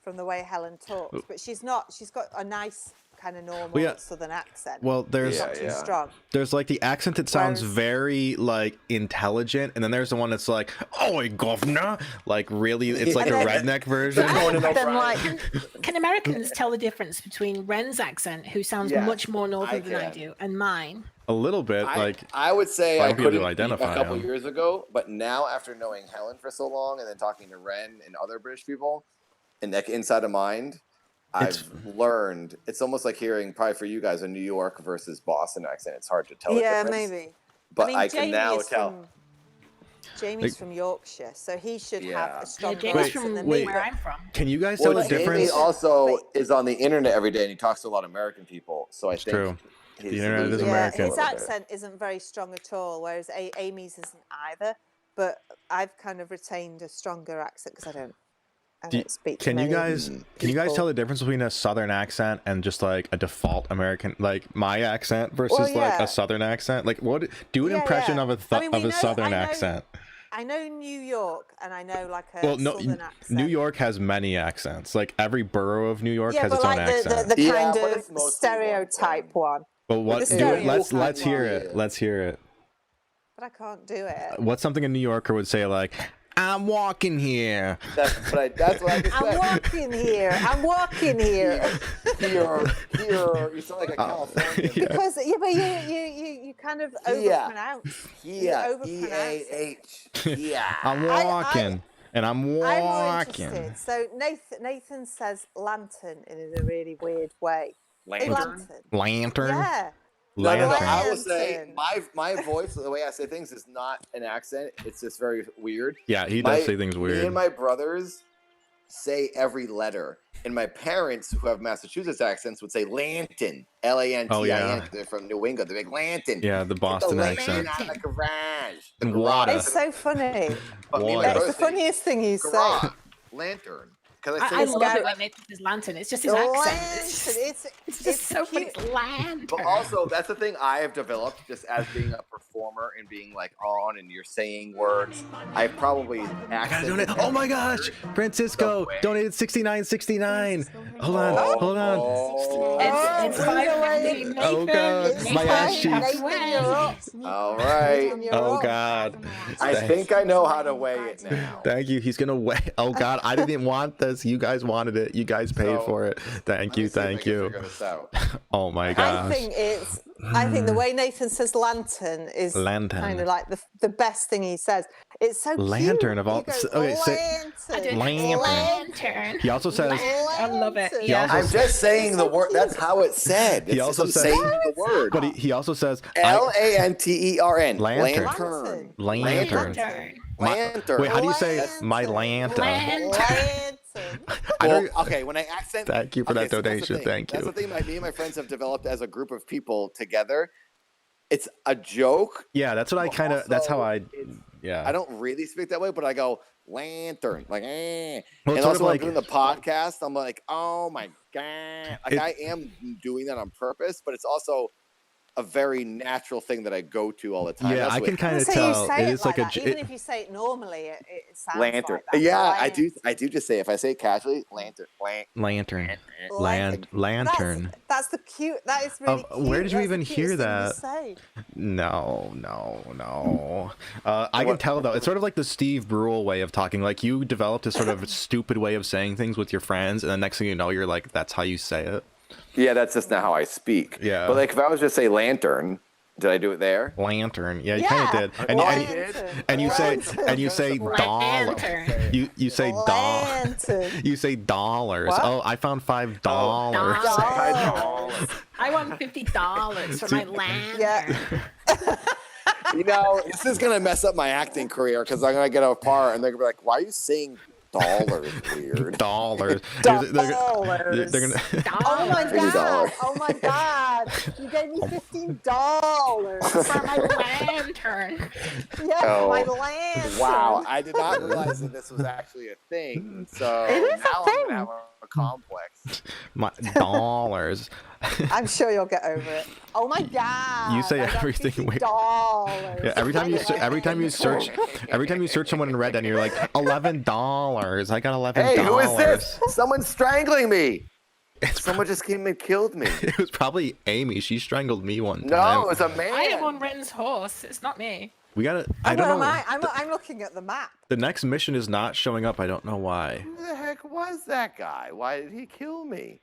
S4: from the way Helen talks. But she's not. She's got a nice kind of normal
S1: Well, yeah.
S4: southern accent.
S1: Well, there's
S7: Yeah,
S4: not too
S7: yeah.
S4: strong.
S1: there's like the accent that sounds
S4: Whereas-
S1: very like intelligent, and then there's the one that's like, "Oh, governor," like really, it's like a
S4: And
S1: redneck version.
S4: Then like,
S3: Can Americans tell the difference between Wren's accent, who sounds
S7: Yes,
S3: much more northern than I
S7: can.
S3: do, and mine?
S1: A little bit, like
S7: I would say
S1: Why
S7: I
S1: people
S7: couldn't
S1: identify
S7: a couple
S1: him.
S7: years ago, but now after knowing Helen for so long and then talking to Wren and other British people, and like inside of mind,
S1: It's-
S7: I've learned it's almost like hearing probably for you guys a New York versus Boston accent. It's hard to tell. the
S4: yeah,
S7: difference,
S4: maybe.
S7: But
S4: mean,
S7: I can
S4: Jamie
S7: now
S4: is
S7: tell.
S4: From, Jamie's from Yorkshire, so he should
S7: Yeah.
S4: have a stronger
S3: James
S1: Wait,
S4: accent
S3: from
S4: than
S1: wait.
S4: me.
S3: where I'm from.
S1: can you guys tell
S7: Well,
S1: the
S7: Jamie
S1: difference?
S7: also
S4: But-
S7: is on the internet every day and he talks to a lot of American people. So I think
S1: true.
S7: he's
S1: The internet is
S7: losing
S1: American.
S7: a
S4: His
S7: little bit.
S4: accent isn't very strong at all, whereas Amy's isn't either. But I've kind of retained a stronger accent because I don't speak. to
S1: Can you
S4: many
S1: guys
S4: people.
S1: tell the difference between a southern accent and just like a default American, like my accent versus
S4: Well,
S1: like
S4: yeah.
S1: a southern accent? Like, what? Do an
S4: Yeah,
S1: impression
S4: yeah.
S1: of a
S4: I mean, we
S1: of a
S4: know-
S1: southern
S4: I know-
S1: accent.
S4: I know New York, and I know like a
S1: Well, no,
S4: southern accent.
S1: New York has many accents. Like every borough of New York
S4: yeah,
S1: has
S4: but
S1: its own
S4: like
S1: accent.
S4: the
S7: Yeah,
S4: kind
S7: but
S4: of
S7: it's mostly
S4: stereotype one.
S1: But what?
S4: the
S1: Do it,
S4: stereotype
S1: let's hear
S7: one.
S1: it. Let's hear it.
S4: But I can't do it.
S1: What's something a New Yorker would say like, "I'm walking here."
S7: That's what I just
S4: I'm
S7: said.
S4: walking here. I'm walking here.
S7: Here, you sound like a Californian.
S1: Yeah.
S4: Because but you kind of
S7: Yeah.
S4: overpronounce.
S7: Yeah,
S4: overpronounce it.
S7: E-A-H. Yeah.
S1: I'm
S4: I-
S1: walking, and I'm
S4: I'm more
S1: walking.
S4: interested. So Nathan says lantern in a really weird way.
S7: Lantern.
S1: Lantern.
S4: Yeah.
S7: No,
S1: Lantern.
S7: I will say
S4: Lantern.
S7: my voice, the way I say things, is not an accent. It's just very weird.
S1: Yeah, he does
S7: My-
S1: say things
S7: Me
S1: weird.
S7: and my brothers say every letter, and my parents, who have Massachusetts accents, would say Lantin, L-A-N-T-I-N.
S1: Oh, yeah.
S7: They're from New England. They're like Lantin.
S1: Yeah, the
S7: Get the
S1: Boston
S7: lantern
S1: accent.
S7: out of the garage.
S1: And water.
S4: It's so funny.
S7: But me and my
S1: Water.
S4: That's
S7: brothers
S4: the
S7: say
S4: funniest thing you say.
S7: garage, lantern. Because
S3: I love it when Nathan says lantern. It's just his accent. It's just so funny.
S4: cute.
S3: It's lantern.
S7: But also, that's the thing I have developed just as being a performer and being like on and you're saying words. I probably accented.
S1: Oh my gosh, Francisco donated 69.69. Hold on,
S7: Oh,
S1: hold on.
S7: oh.
S3: It's 5:50.
S1: Oh god,
S4: It's
S1: my ass
S4: fine,
S1: cheeks.
S4: Nathan, you're up.
S7: All right.
S4: Nathan, you're
S1: Oh
S4: up.
S1: god.
S7: I think I know how to weigh it now.
S1: Thank you. He's gonna weigh. Oh god, I didn't want this. You guys wanted it. You guys paid for it. Thank you, thank you. Oh my gosh.
S4: I think the way Nathan says lantern is
S1: Lantern.
S4: kind of like the best thing he says. It's so
S1: Lantern
S4: cute.
S1: of all.
S4: He goes,
S1: Okay,
S3: I do
S4: lantern.
S3: lantern.
S1: He also says.
S3: I love it.
S4: Lantern.
S3: Yeah.
S7: I'm just saying the word. That's how it's said.
S1: He also says.
S7: saying the word.
S1: But he also says.
S7: Lantern.
S1: Lantern.
S7: Lantern.
S1: Lantern.
S7: Lantern.
S1: Wait, how do you say
S4: Lantern.
S1: my lantern?
S4: Lantern.
S7: Well, okay, when I accent.
S1: Thank you for that
S7: so that's the
S1: donation.
S7: thing.
S1: Thank
S7: That's
S1: you.
S7: the thing me and my friends have developed as a group of people together. It's a joke.
S1: Yeah, that's what I kind of. That's how I. Yeah.
S7: I don't really speak that way, but I go lantern, like
S1: Well,
S7: and
S1: it's sort
S7: also
S1: of
S7: when
S1: like-
S7: I'm doing the podcast, I'm like, oh my god, like I am doing that on purpose, but it's also a very natural thing that I go to all the time.
S1: Yeah,
S7: That's
S1: I
S7: what-
S1: can kind of
S4: So
S1: tell.
S4: you say
S1: It is like a.
S4: that. Even if you say it normally, it sounds
S7: lantern.
S4: like that.
S7: Yeah,
S4: Lantern.
S7: I do just say if I say it casually, lantern,
S1: Lantern.
S4: Lantern.
S1: Lantern.
S4: That's the cute. That is really cute.
S1: Where did you
S4: That's
S1: even
S4: the
S1: hear
S4: cutest thing
S1: that?
S4: to say.
S1: No. I can tell though. It's sort of like the Steve Brule way of talking. Like you developed a sort of stupid way of saying things with your friends, and then next thing you know, you're like, that's how you say it.
S7: Yeah, that's just not how I speak.
S1: Yeah.
S7: But like if I was just say lantern, did I do it there?
S1: Lantern. Yeah, you kind of did. And you say dollar.
S3: Lantern.
S1: You say doll.
S4: Lantern.
S1: You say dollars.
S4: What?
S1: Oh, I found $5.
S3: dollars.
S4: Dollars.
S3: I want $50 for my lantern.
S4: Yeah.
S7: You know, this is gonna mess up my acting career because I'm gonna get a part and they're gonna be like, "Why are you saying dollars weird?"
S1: Dollars.
S4: Dollars.
S1: They're gonna.
S4: Oh my
S7: $50.
S4: god! Oh my god! You gave me $15
S3: For my lantern.
S4: Yeah,
S7: Oh.
S4: my lantern.
S7: Wow, I did not realize that this was actually a thing. So
S4: It is a
S7: now I'm
S4: thing.
S7: gonna have a complex.
S1: My dollars.
S4: I'm sure you'll get over it. Oh my god!
S1: You say
S4: I got
S1: everything weird.
S4: $50.
S1: Yeah, every time you search someone in Reddit, you're like $11. I got $11.
S7: Hey, who is this? Someone's strangling me. Someone just came and killed me.
S1: It was probably Amy. She strangled me one time.
S7: No, it's a man.
S3: I am on Wren's horse. It's not me.
S1: We gotta. I don't know.
S4: I'm looking at the map.
S1: The next mission is not showing up. I don't know why.
S7: Who the heck was that guy? Why did he kill me?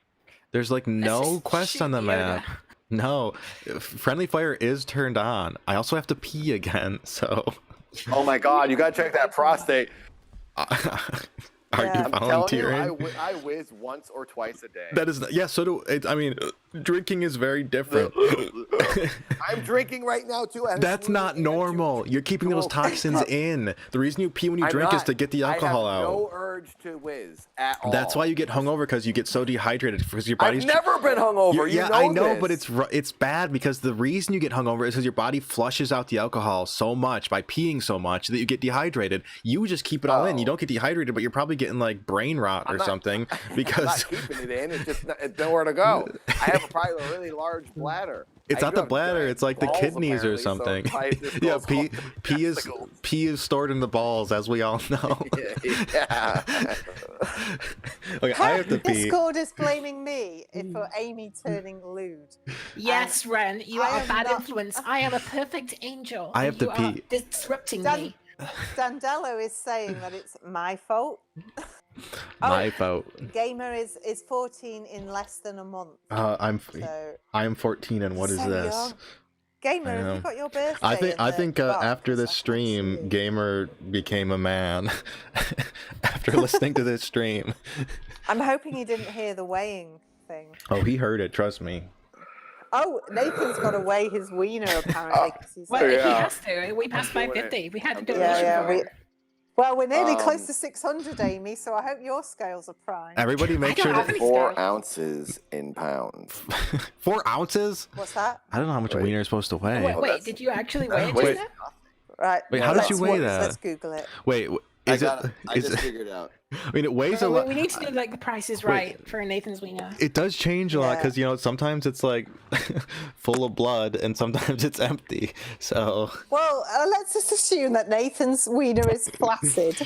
S1: There's like no
S3: just
S1: quest on the
S3: shoot
S1: map. No, friendly fire is turned on. I also have to pee again, so.
S7: Oh my god, you gotta check that prostate.
S1: Are
S4: Yeah.
S1: you
S7: I'm telling
S1: volunteering?
S7: you, I whiz once or twice a day.
S1: That is yeah. So do it. I mean, drinking is very different.
S7: I'm drinking right now too. I haven't
S1: That's
S7: seen
S1: not
S7: it.
S1: normal. You're keeping those toxins in. The reason you pee when you
S7: I'm
S1: drink is
S7: not.
S1: to get the alcohol
S7: I have
S1: out.
S7: no urge to whiz at all.
S1: That's why you get hungover, because you get so dehydrated because your
S7: I've
S1: body's.
S7: never been hungover. You
S1: Yeah,
S7: know
S1: I know,
S7: this.
S1: but it's bad because the reason you get hungover is because your body flushes out the alcohol so much by peeing so much that you get dehydrated. You just keep it all in. You don't get dehydrated, but you're probably getting like brain rot or something
S7: I'm
S1: because
S7: not keeping it in. It's nowhere to go. I have probably a really large bladder.
S1: it's
S7: I
S1: not
S7: do
S1: the
S7: have
S1: bladder.
S7: giant
S1: It's like the
S7: balls,
S1: kidneys or
S7: apparently, so
S1: something.
S7: probably just
S1: Yeah,
S7: goes all the testicles.
S1: pee is stored in the balls, as we all know.
S7: Yeah.
S1: Okay, I have to pee.
S4: Discord is blaming me for Amy turning lewd.
S3: Yes, Wren, you
S4: I
S3: are a
S4: am
S3: bad
S4: not-
S3: influence. I am a perfect angel.
S1: I
S3: and
S1: have to
S3: you are
S1: pee.
S3: disrupting
S4: Dan-
S3: me.
S4: Dandello is saying that it's my fault.
S1: My vote.
S4: Gamer is 14 in less than a month.
S1: I'm
S4: So
S1: 14, and what is
S4: so
S1: this?
S4: young. Gamer,
S1: I
S4: have
S1: know.
S4: you got your birthday?
S1: I think
S4: box?
S1: after this
S4: I can't see
S1: stream,
S4: it.
S1: Gamer became a man. After listening to this stream.
S4: I'm hoping he didn't hear the weighing thing.
S1: Oh, he heard it. Trust me.
S4: Oh, Nathan's got to weigh his wiener apparently. 'cause he's
S3: Well,
S4: like-
S3: he
S7: Yeah.
S3: has to. We passed 550. We had to do
S4: yeah,
S3: it.
S4: well, we're nearly close to 600, Amy. So I hope your scales are prime.
S1: Everybody make
S3: don't
S1: sure
S3: have
S1: that
S3: any
S7: 4
S3: scales.
S7: ounces in pounds.
S1: 4 ounces?
S4: What's that?
S1: I don't know how much a wiener is supposed to weigh.
S3: Wait, did you actually weigh it?
S1: Wait.
S3: Gina?
S4: Right.
S1: Wait, how did
S4: let's
S1: you weigh that?
S4: Let's Google it.
S1: Wait,
S7: I
S1: Is
S7: got
S1: it?
S7: it. I
S1: Is
S7: just
S1: it?
S7: figured it out.
S1: I mean, it weighs a
S3: We
S1: lot.
S3: we need to do like the Price is Right for Nathan's wiener.
S1: It does change a lot
S4: Yeah.
S1: because you know sometimes it's like full of blood and sometimes it's empty. So
S4: Well, let's just assume that Nathan's wiener is flaccid.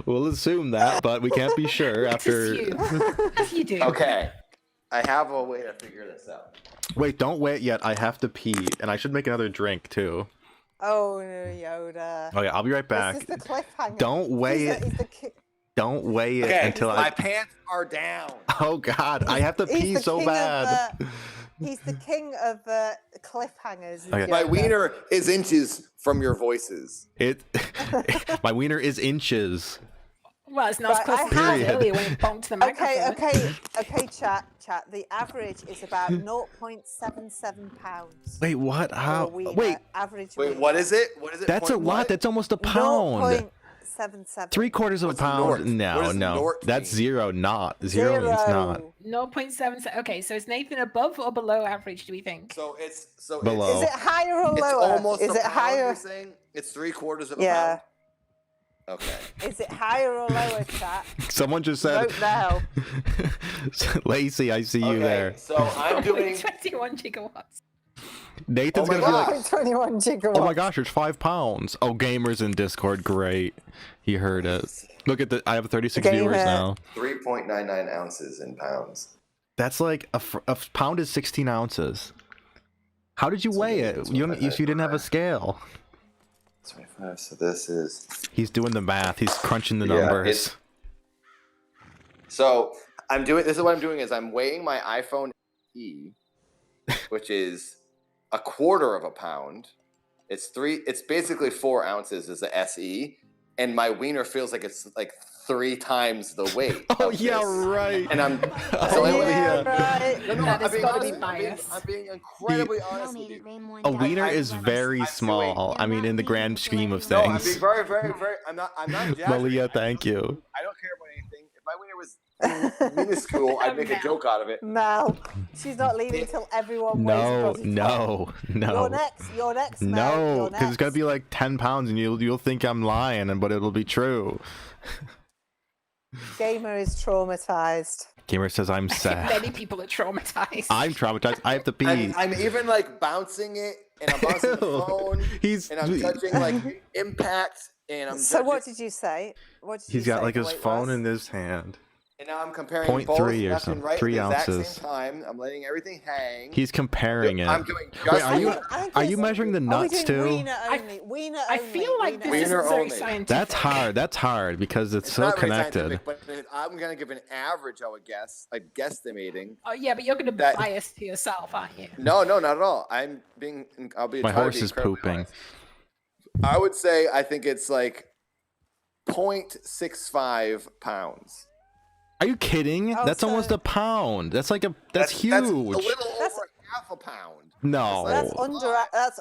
S1: we'll assume that, but we can't be sure after.
S3: As you do.
S7: Okay, I have a way to figure this out.
S1: Wait, don't wait yet. I have to pee, and I should make another drink too.
S4: Oh, no, Yoda.
S1: Oh yeah, I'll be right back.
S4: This is the cliffhanger.
S1: Don't weigh it. Don't weigh it
S7: Okay,
S1: until
S7: my
S1: I.
S7: pants are down.
S1: Oh God, I have to
S4: He's
S1: pee
S4: the
S1: so
S4: king of,
S1: bad.
S4: He's the king of cliffhangers.
S1: Okay.
S7: My
S4: Yoda.
S7: wiener is inches from your voices.
S1: It. My wiener is inches.
S3: Well, it's not as
S4: Right,
S3: close
S4: I
S3: as it was
S1: have-
S3: earlier when it bonked the microphone.
S4: Okay, chat. The average is about 0.77 pounds.
S1: Wait, what?
S4: for a
S1: How?
S4: wiener,
S1: Wait,
S4: average.
S7: Wait,
S4: wiener.
S7: what is it? What is it?
S1: that's a
S7: Point
S1: lot.
S7: what?
S1: That's almost a pound.
S4: 0.77.
S1: 3/4 of a
S7: What's
S1: pound?
S7: north? What
S1: No,
S7: does
S1: no.
S7: north
S1: That's
S7: mean?
S1: zero. Not zero means not.
S3: 0.7. Okay, so is Nathan above or below average, do we think?
S7: So it's
S1: Below.
S4: Is it higher or
S7: It's
S4: lower?
S7: almost
S4: Is
S7: a
S4: it
S7: pound,
S4: higher?
S7: You're saying it's 3/4 of a
S4: Yeah.
S7: pound. Okay.
S4: Is it higher or lower, chat?
S1: Someone just said.
S4: Vote now.
S1: Lacey, I see you
S7: Okay,
S1: there.
S7: so I'm doing.
S3: 21 gigawatts.
S1: Nathan's
S7: Oh my
S1: gonna be like,
S4: 21 gigawatts.
S1: oh my gosh, it's 5 pounds. Oh, gamers in Discord, great. He heard it. Look at the. I have 36 viewers
S4: Gamer.
S1: now.
S7: 3.99 ounces in pounds.
S1: That's like a pound is 16 ounces. How did you weigh it? You didn't have a scale.
S7: 25. So this is.
S1: He's doing the math. He's crunching the
S7: Yeah,
S1: numbers.
S7: So I'm doing. This is what I'm doing. Is I'm weighing my iPhone E, which is 1/4 of a pound. It's basically 4 ounces is the SE, and my wiener feels like it's like 3 times the weight.
S1: Oh
S7: of
S1: yeah,
S7: this.
S1: right.
S7: And I'm.
S1: Oh,
S7: So it was,
S4: Yeah,
S1: yeah.
S4: right.
S7: No,
S3: That
S7: I'm
S3: is
S7: being
S3: gotta be
S7: honest.
S3: biased.
S7: I'm being incredibly honest with you.
S1: A wiener is
S7: I'm
S1: very
S7: doing-
S1: small. I mean, in the grand scheme of
S7: No, I'm being
S1: things.
S7: very, very, very. I'm not exaggerating.
S1: Malia, thank you.
S7: I don't care about anything. If my wiener was minuscule, I'd make a joke out of it.
S4: Mel, she's not leaving until everyone weighs
S1: No,
S4: above 10.
S1: no,
S4: You're
S1: no.
S4: next, Mel.
S1: No,
S4: You're
S1: because it's gonna
S4: next.
S1: be like 10 pounds, and you'll think I'm lying, but it'll be true.
S4: Gamer is traumatized.
S1: Gamer says I'm sad.
S3: Many people are traumatized.
S1: I'm traumatized. I have to pee.
S7: I'm even like bouncing it, and I'm bouncing the
S1: Ew.
S7: phone,
S1: He's
S7: and I'm touching like impact, and I'm.
S4: So what
S7: judging-
S4: did you say? What did
S1: He's
S4: you
S1: got
S4: say
S1: like
S4: the
S1: his
S4: weight
S1: phone
S4: was?
S1: in his hand.
S7: And now I'm comparing
S1: 0.3
S7: both
S1: or
S7: left
S1: something,
S7: and right
S1: 3
S7: at the exact
S1: ounces.
S7: same time. I'm letting everything hang.
S1: He's comparing it.
S7: I'm doing just.
S1: Wait, are you
S4: I think
S1: are you
S4: it's-
S1: measuring the
S4: Are we
S1: nuts
S4: doing
S1: too?
S4: Wiener only. Wiener
S3: I
S4: only.
S3: feel like this
S7: Wiener
S3: isn't very
S7: only.
S3: scientific.
S1: That's hard. That's hard because it's so
S7: not very
S1: connected.
S7: scientific, but I'm gonna give an average. I would guess, like guesstimating.
S3: Oh yeah, but you're going to
S7: That-
S3: bias to yourself, aren't you?
S7: No, not at all. I'll be.
S1: My
S7: try to
S1: horse
S7: be
S1: is
S7: incredibly
S1: pooping.
S7: honest. I would say I think it's like 0.65 pounds.
S1: Are you kidding?
S4: Oh,
S1: That's almost
S4: so-
S1: a pound. That's huge.
S7: That's a little
S4: That's-
S7: over half a pound.
S1: No.
S4: That's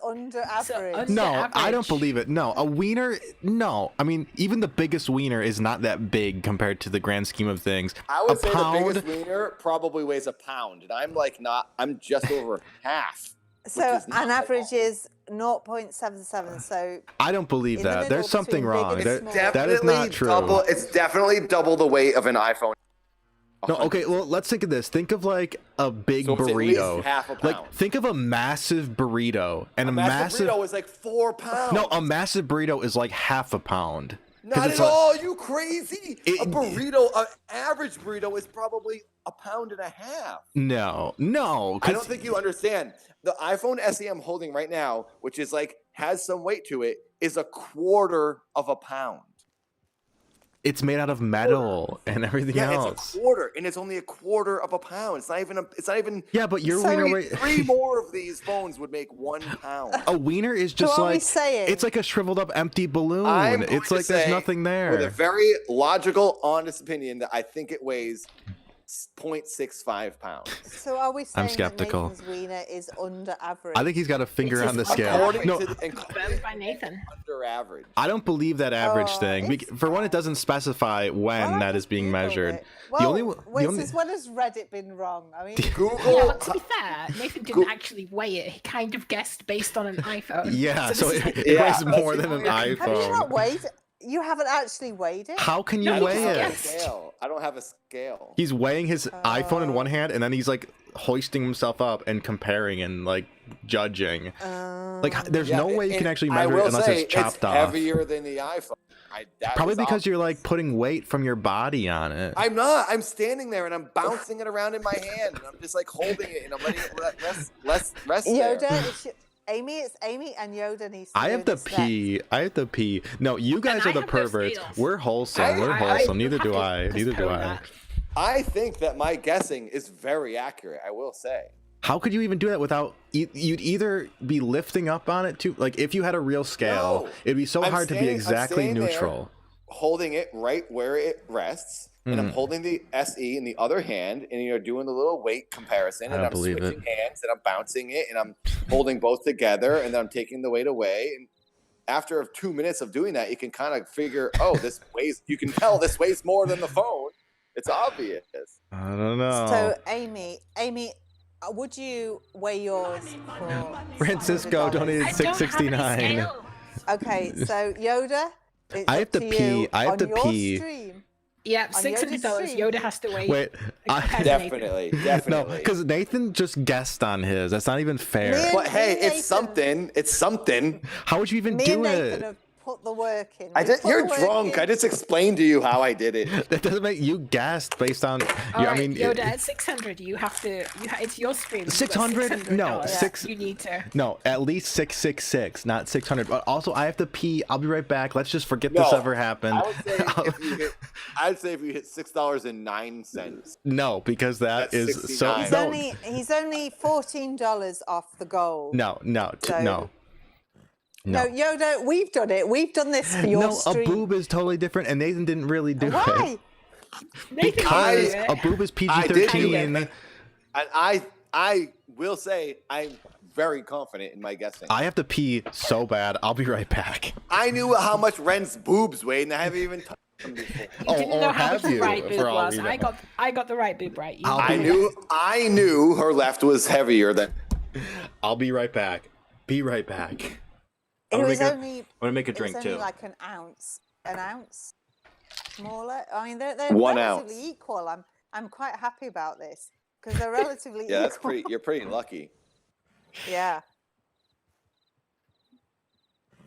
S4: under average.
S3: under-
S1: No,
S3: average.
S1: I don't believe it. No, a wiener. No, I mean even the biggest wiener is not that big compared to the grand scheme of things.
S7: I would
S1: a
S7: say
S1: pound.
S7: the biggest wiener probably weighs a pound, and I'm like not. I'm just over half.
S4: So
S7: is not
S4: an
S7: a
S4: average
S7: lot.
S4: is 0.77. So
S1: I don't believe
S4: in the
S1: that.
S4: middle
S1: There's something
S4: between big
S1: wrong.
S4: and
S1: There-
S4: small.
S1: that is not true.
S7: It's definitely double the weight of an iPhone.
S1: No, okay. Well, let's think of this. Think of like a big
S7: So it's at least
S1: burrito.
S7: half a
S1: Like
S7: pound.
S1: think of a massive burrito and a
S7: Massive burrito is like 4 pounds.
S1: No, a massive burrito is like half a pound. 'Cause
S7: not
S1: it's
S7: at
S1: like-
S7: all. You crazy?
S1: It-
S7: A burrito, an average burrito, is probably a pound and a half.
S1: No.
S7: I
S1: 'cause-
S7: don't think you understand. The iPhone SE I'm holding right now, which is like has some weight to it, is 1/4 of a pound.
S1: it's made out of metal and everything
S7: Yeah,
S1: else.
S7: it's 1/4, and it's only 1/4 of a pound. It's not even.
S1: Yeah, but your
S4: So
S1: wiener
S4: we-
S1: weight.
S7: 3 more of these phones would make 1 pound.
S1: A wiener is just
S4: are we
S1: like
S4: saying?
S1: it's like a shriveled up empty balloon.
S7: I'm going
S1: It's
S7: to
S1: like there's
S7: say,
S1: nothing
S7: With a
S1: there.
S7: very logical, honest opinion, that I think it weighs 0.65 pounds.
S4: So are we saying
S1: skeptical.
S4: that Nathan's wiener is under average?
S1: I think he's got a finger
S3: It's
S1: on the
S3: just
S1: scale.
S7: According
S1: No,
S7: to
S3: Voted by Nathan.
S7: under average.
S1: I don't believe that average
S4: Oh,
S1: thing.
S4: it's-
S1: For one, it doesn't specify when
S4: Well, I
S1: that is
S4: just
S1: being
S4: Googled
S1: measured.
S4: it. Well,
S1: the only
S4: since when has Reddit been wrong? I mean,
S3: Yeah,
S7: Google.
S3: but to be fair, Nathan didn't actually weigh it. He kind of guessed based on an iPhone.
S1: yeah, so
S3: this is
S1: it
S3: like-
S1: weighs
S7: Yeah,
S1: more
S7: that's
S1: than an
S7: the
S4: have you not
S1: iPhone.
S4: weighed? You haven't actually weighed it?
S1: How can you
S3: No,
S1: weigh
S3: just
S1: it?
S3: guess.
S2: Scale. I don't have a scale.
S1: He's weighing his iPhone in one hand, and then he's like hoisting himself up and comparing and like judging. Like, there's no way you can actually measure it unless it's chopped off.
S2: Heavier than the iPhone.
S1: Probably because you're like putting weight from your body on it.
S2: I'm not. I'm standing there and I'm bouncing it around in my hand, and I'm just like holding it, and I'm letting it rest there.
S4: Yoda, it's Amy and Yoda needs to
S1: I have
S4: do
S1: to
S4: this
S1: pee.
S4: next.
S1: I have to pee. No, you guys
S3: And
S1: are
S3: I
S1: the
S3: have no
S1: perverts.
S3: scales.
S1: We're wholesome. We're wholesome. Neither do I. Neither do I.
S2: I think that my guessing is very accurate. I will say.
S1: How could you even do that without? You'd either be lifting up on it too. Like if you had a real scale,
S2: No.
S1: it'd be so hard to be exactly
S2: I'm
S1: neutral.
S2: Holding it right where it rests, and I'm holding the SE in the other hand, and you're doing the little weight comparison, and I'm switching hands, and I'm bouncing it, and I'm holding both together, and then I'm taking the weight away. And after 2 minutes of doing that, you can kind of figure, oh, this weighs. You can tell this weighs more than the phone. It's obvious.
S1: I don't know.
S4: So Amy, would you weigh yours for
S1: Francisco
S4: $100?
S1: donated
S3: I don't have any
S1: $6.69.
S3: scale.
S4: Okay, so Yoda, it's
S1: I have
S4: up
S1: to pee.
S4: you
S1: I have
S4: on
S1: to
S4: your
S1: pee.
S4: Stream.
S3: Yeah,
S4: On
S3: $600.
S4: Yoda's
S3: Yoda has to wait.
S1: Wait,
S2: Definitely.
S1: no, because Nathan just guessed on his. That's not even fair.
S4: Me and-
S2: But hey,
S4: Nathan-
S2: it's something. It's something.
S1: How would you even
S4: Me
S1: do
S4: and Nathan
S1: it?
S4: have put the work in.
S2: You're drunk. I just explained to you how I did it.
S1: That doesn't make you guessed based on.
S3: All
S1: I
S3: right,
S1: mean,
S3: Yoda, at 600, you have to. It's your stream. You've got
S1: 600? No,
S3: $600.
S1: six-
S3: You need to.
S1: no, at least 666, not 600. But also, I have to pee. I'll be right back. Let's just forget this
S2: No,
S1: ever happened.
S2: I would say I'd say if you hit $6.09.
S1: No, because
S2: That's
S1: is so.
S2: 69.
S4: He's only $14 off the goal.
S1: No.
S4: No, Yoda, we've done it. We've done this for your
S1: No,
S4: stream.
S1: a boob is totally different, and Nathan didn't really do
S4: Why?
S1: it.
S3: Nathan
S1: Because
S3: can do
S1: a
S3: it.
S1: boob is
S2: I did do
S1: PG-13.
S2: it. And I will say I'm very confident in my guessing.
S1: I have to pee so bad. I'll be right back.
S2: I knew how much Wren's boobs weighed, and I haven't even touched them before.
S3: You didn't know how much
S1: have
S3: the
S1: you?
S3: right boob
S1: For all
S3: was.
S1: we know.
S3: I got the right boob right. You
S2: I knew her left was heavier than.
S1: I'll be right back. Be right back.
S4: It
S1: I'm
S4: was
S1: gonna
S4: only.
S1: I'm gonna make a
S4: It was
S1: drink
S4: only
S1: too.
S4: like an ounce smaller. I mean, they're
S2: 1
S4: relatively
S2: ounce.
S4: equal. I'm quite happy about this because they're relatively
S2: Yeah, that's
S4: equal.
S2: pretty. You're pretty lucky.
S4: Yeah.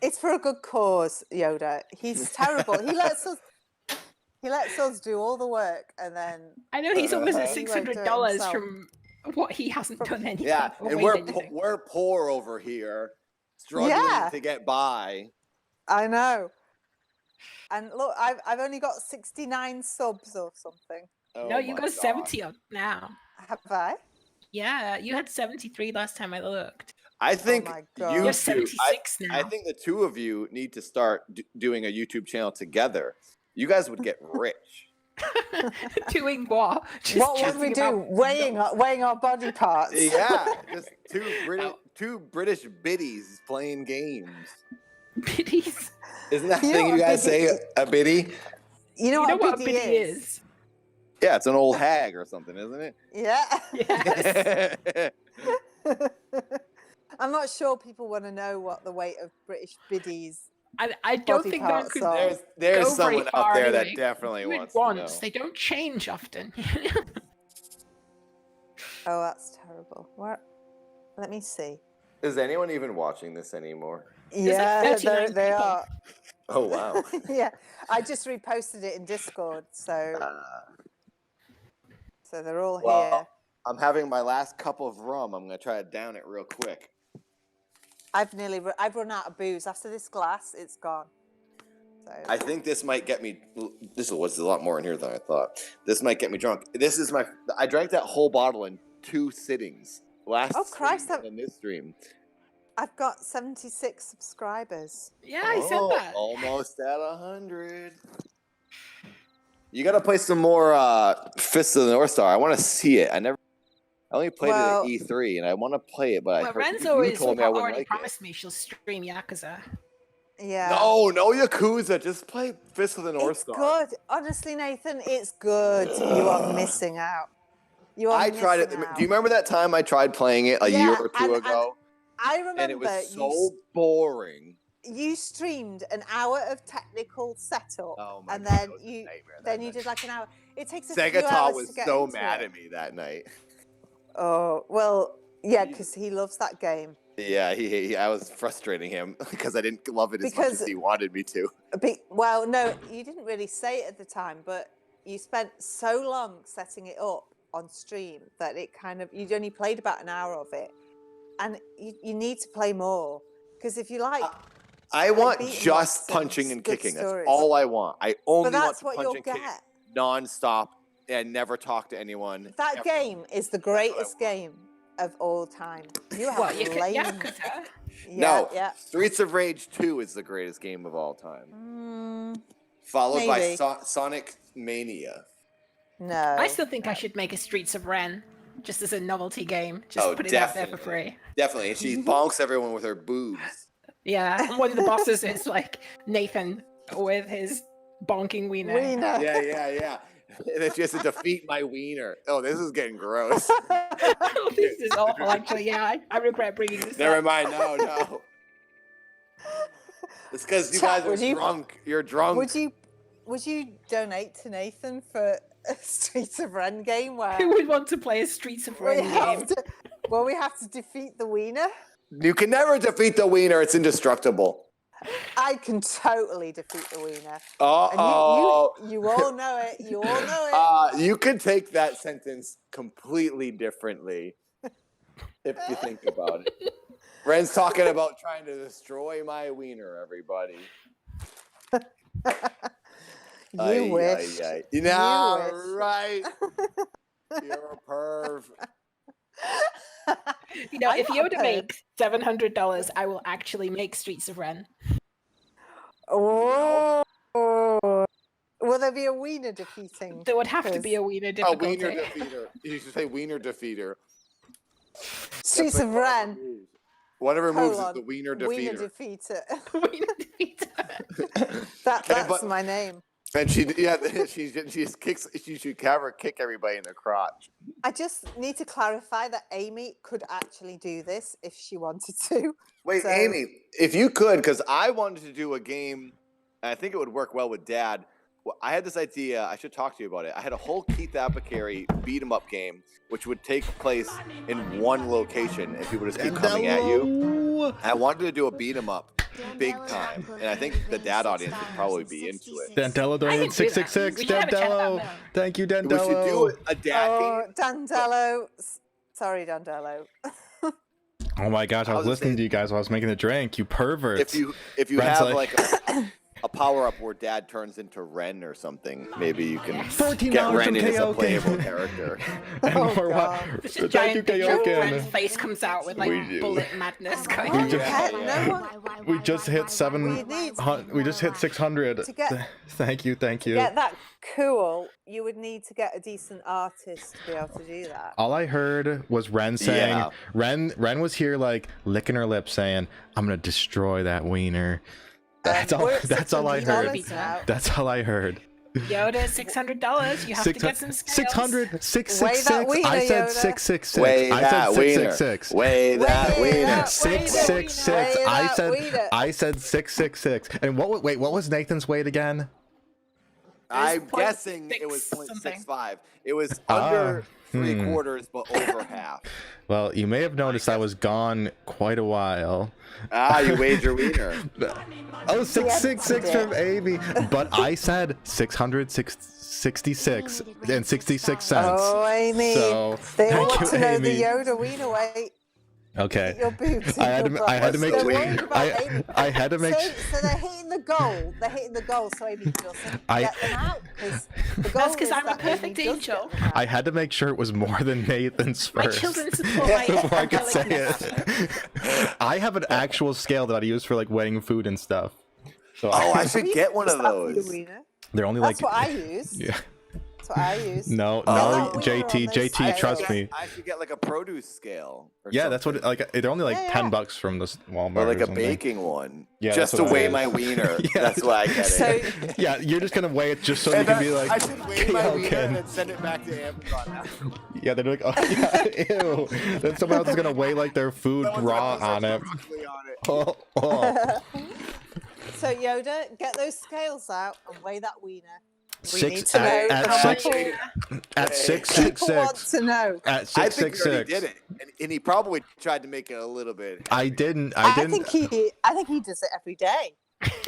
S4: It's for a good cause, Yoda. He's terrible. He lets us do all the work and then
S3: I know he's almost at
S4: He won't do it
S3: $600
S4: himself.
S3: from what he hasn't done anything.
S2: Yeah,
S3: or
S2: and
S3: weighed anything.
S2: we're poor over here, struggling
S4: Yeah.
S2: to get by.
S4: I know. And look, I've only got 69 subs or something.
S2: Oh
S3: No, you
S2: my
S3: got
S2: God.
S3: 70 on now.
S4: Have I?
S3: Yeah, you had 73 last time I looked.
S2: I think
S4: my God.
S2: you
S3: You're
S2: two.
S3: 76 now.
S2: I think the two of you need to start doing a YouTube channel together. You guys would get rich.
S3: Doing what? Just
S4: What would we
S3: chatting
S4: do?
S3: about-
S4: Weighing our body parts.
S2: Yeah, just two British biddies playing games.
S3: Biddies.
S2: Isn't that
S4: You know
S2: thing you
S4: what
S2: guys
S4: biddy
S2: say? A biddy?
S4: You know,
S3: You know what
S4: a
S3: a
S4: biddy
S3: biddy
S4: is?
S3: is?
S2: Yeah, it's an old hag or something, isn't it?
S4: Yeah.
S3: Yes.
S4: I'm not sure people want to know what the weight of British biddies.
S3: I don't
S4: Body
S3: think that
S4: parts
S3: could
S4: are-
S2: There's
S3: go very
S2: someone out
S3: far
S2: there
S3: anyway.
S2: that definitely
S3: do it
S2: wants to
S3: once.
S2: know.
S3: They don't change often.
S4: Oh, that's terrible. Where? Let me see.
S2: Is anyone even watching this anymore?
S4: Yeah,
S3: like 39
S4: they
S3: people.
S4: are.
S2: Oh wow.
S4: Yeah, I just reposted it in Discord, so they're all here.
S2: Well, I'm having my last cup of rum. I'm gonna try to down it real quick.
S4: I've run out of booze. After this glass, it's gone. So
S2: I think this might get me. This was a lot more in here than I thought. This might get me drunk. This is my. I drank that whole bottle in 2 sittings.
S4: Oh, Christ,
S2: stream in this stream.
S4: I've got 76 subscribers.
S3: Yeah, I said that.
S2: Almost at 100. You gotta play some more Fists of the North Star. I want to see it. I only played it at E3, and I want to play it, but I
S3: Well,
S2: heard
S3: Ren's
S2: you
S3: always
S2: told me I wouldn't
S3: already
S2: like
S3: promised me she'll stream Yakuza.
S4: Yeah.
S2: No Yakuza. Just play Fists of the North
S4: It's
S2: Star.
S4: good. Honestly, Nathan, it's good. You are missing out. You are
S2: I tried it.
S4: missing out.
S2: Do you remember that time I tried playing it a
S4: Yeah,
S2: year or two
S4: and
S2: ago?
S4: I remember
S2: And it was so boring.
S4: you streamed an hour of technical setup,
S7: Oh my
S4: and
S7: God,
S4: then
S7: that was a
S4: you
S7: nightmare that
S4: then you
S7: night.
S4: did like an hour. It takes a
S7: Sega
S4: few
S7: Taw
S4: hours
S7: was
S4: to get
S7: so
S4: into
S7: mad
S4: it.
S7: at me that night.
S4: Oh well, yeah, because he loves that game.
S7: Yeah, I was frustrating him because I didn't love it as much as
S4: Because-
S7: he wanted me to.
S4: Well, no, you didn't really say it at the time, but you spent so long setting it up on stream that it kind of you'd only played about an hour of it, and you need to play more because if you like.
S7: I want
S4: beat 'em
S7: just
S4: ups and
S7: punching and
S4: good
S7: kicking. That's
S4: stories.
S7: all I want. I only
S4: But
S7: want
S4: that's
S7: to
S4: what
S7: punch
S4: you'll
S7: and kick
S4: get.
S7: nonstop and never talk to anyone.
S4: That
S7: ever.
S4: game is the greatest game of all time. You have
S3: What,
S4: lamed.
S3: Yakuza?
S7: No,
S4: Yeah.
S7: Streets of Rage 2 is the greatest game of all time. Followed
S4: maybe.
S7: by Sonic Mania.
S4: No.
S3: I still think I should make a Streets of Ren just as a novelty game. Just
S7: Oh,
S3: put it out there for
S7: definitely.
S3: free.
S7: Definitely. And she bonks everyone with her boobs.
S3: Yeah, one of the bosses is like Nathan with his bonking wiener.
S4: Wiener.
S7: Yeah. And then she has to defeat my wiener. Oh, this is getting gross.
S3: This is awful, actually. Yeah, I regret bringing this
S7: Never
S3: up.
S7: mind. No. It's because you
S4: Chat,
S7: guys are
S4: would you-
S7: drunk. You're drunk.
S4: Would you donate to Nathan for a Streets of Ren game where
S3: Who would want to play a Streets of Ren game?
S4: we have to defeat the wiener?
S7: You can never defeat the wiener. It's indestructible.
S4: I can totally defeat the wiener.
S7: Uh-oh.
S4: And you all know it. You all know it.
S7: You could take that sentence completely differently if you think about it. Wren's talking about trying to destroy my wiener, everybody.
S4: You wish.
S7: Yeah,
S4: wish.
S7: right. You're a perv.
S3: You know,
S4: I'm
S3: if
S4: not a
S3: Yoda
S4: perv.
S3: makes $700, I will actually make Streets of Ren.
S4: Oh. Will there be a wiener defeating?
S3: There would have to be a wiener difficulty.
S7: wiener defeater. You should say wiener defeater.
S4: Streets of Ren.
S7: One of her moves is
S4: Colon,
S7: the wiener
S4: Wiener
S7: defeater.
S4: defeater.
S3: Wiener defeater.
S4: That's
S7: but-
S4: my name.
S7: And she just kicks. She should have her kick everybody in the crotch.
S4: I just need to clarify that Amy could actually do this if she wanted to.
S7: Wait,
S4: So-
S7: Amy, if you could, because I wanted to do a game, and I think it would work well with Dad. Well, I had this idea. I should talk to you about it. I had a whole Keith Apicary beat 'em up game, which would take place in one location, and people just keep coming at you. I wanted to do a beat 'em up, big time, and I think the Dad audience would probably be into it.
S1: Dandello
S3: I
S1: donated
S3: can do that.
S1: 666.
S3: We should have a chat about
S1: Dandello.
S3: that.
S1: Thank you,
S7: We should
S1: Dandello.
S7: do a Dad game.
S4: Dandello. Sorry, Dandello.
S1: Oh my gosh, I was
S7: was
S1: listening
S7: saying-
S1: to you guys while I was making the drink. You perverts.
S7: If you
S1: Ren's
S7: have
S1: like-
S7: like a power up where Dad turns into Ren or something, maybe you can
S1: $14
S7: get Ren
S1: from
S7: in as a
S1: Kaoken.
S7: playable character.
S1: And
S4: Oh,
S1: more
S4: God.
S1: what?
S3: Just a
S1: Thank
S3: giant
S1: you,
S3: picture of
S1: Kaoken.
S3: Ren's face comes out with like
S1: We do.
S3: bullet madness going
S4: Oh,
S3: on.
S1: just-
S4: heck, no one
S1: We just hit 700. We just hit 600.
S4: To get-
S1: Thank you.
S4: get that cool. You would need to get a decent artist to be able to do that.
S1: All I heard was Wren saying,
S7: Yeah.
S1: Wren was here like licking her lips saying, I'm gonna destroy that wiener. That's all.
S4: We're at
S1: That's all I heard.
S4: $600 now.
S1: That's all I heard.
S3: Yoda, $600. You have to get some scales.
S1: 600,
S4: Weigh that
S1: 666.
S4: wiener,
S1: I said
S4: Yoda.
S1: 666.
S7: Weigh
S1: I said
S7: that wiener.
S1: 666.
S7: Weigh that
S4: Weigh
S7: wiener.
S4: that
S1: 666.
S4: Weigh
S1: I
S4: that
S1: said
S4: wiener.
S1: I said 666. And what was Nathan's weight again?
S7: I'm
S3: point
S7: guessing it was
S3: six something.
S7: 0.65. It was under three
S1: hmm.
S7: quarters, but over half.
S1: Well, you may have noticed I was gone quite a while.
S7: You weighed your wiener.
S1: Oh, 666
S4: Yeah,
S1: from Amy. But I said 666 and 66 cents.
S4: Oh, Amy.
S1: So,
S4: They all
S1: thank
S4: want
S1: you,
S4: to know the
S1: Amy.
S4: Yoda wiener weight.
S1: Okay.
S4: Your boobs.
S1: I had to make
S4: They're worried about Amy.
S1: I had to make
S4: So they're hitting the goal. They're hitting the goal, so Amy doesn't
S1: I-
S4: get them out. Because the goal
S3: That's 'cause
S4: is
S3: I'm a
S4: that Amy
S3: perfect
S4: does
S3: angel.
S4: get them out.
S1: I had to make sure it was more than Nathan's
S3: My
S1: first.
S3: children support my
S1: Before I could say
S3: angelic
S1: it. I have an actual scale that I use for like weighing food and stuff. So
S7: Oh, I should get one of
S4: Is that for your
S7: those.
S4: wiener?
S1: they're only
S4: That's
S1: like
S4: what I use.
S1: yeah.
S4: That's what I use.
S1: No,
S4: Get that
S1: no,
S4: wiener
S1: JT,
S4: on this
S1: JT, trust
S4: scale.
S1: me.
S7: I should get like a produce scale. Or
S1: Yeah, that's what
S7: something.
S1: like they're only like
S4: Yeah,
S1: 10
S4: yeah.
S1: bucks from this Walmart.
S7: Or like a
S1: something.
S7: baking one.
S1: Yeah,
S7: just
S1: that's
S7: to
S1: what
S7: weigh
S1: it
S7: my
S1: is.
S7: wiener.
S1: Yeah.
S7: That's why I get
S4: So
S7: it.
S1: Yeah, you're just gonna weigh it just so you
S7: And
S1: can be like,
S7: I should weigh my wiener
S1: Kaoken.
S7: and then send it back to Amazon.
S1: Yeah, they're like, oh yeah, ew. Then someone else is gonna weigh like their food
S7: Someone's
S1: raw
S7: gonna
S1: on
S7: put
S1: it.
S7: some broccoli on it.
S1: Oh, oh.
S4: So Yoda, get those scales out and weigh that wiener. We
S1: Six
S4: need to know.
S1: at
S4: How
S1: six
S4: much
S1: at 666.
S4: people want to know.
S1: At
S7: I think he already
S1: 666.
S7: did it, and he probably tried to make it a little bit.
S1: I didn't.
S4: I think he does it every day.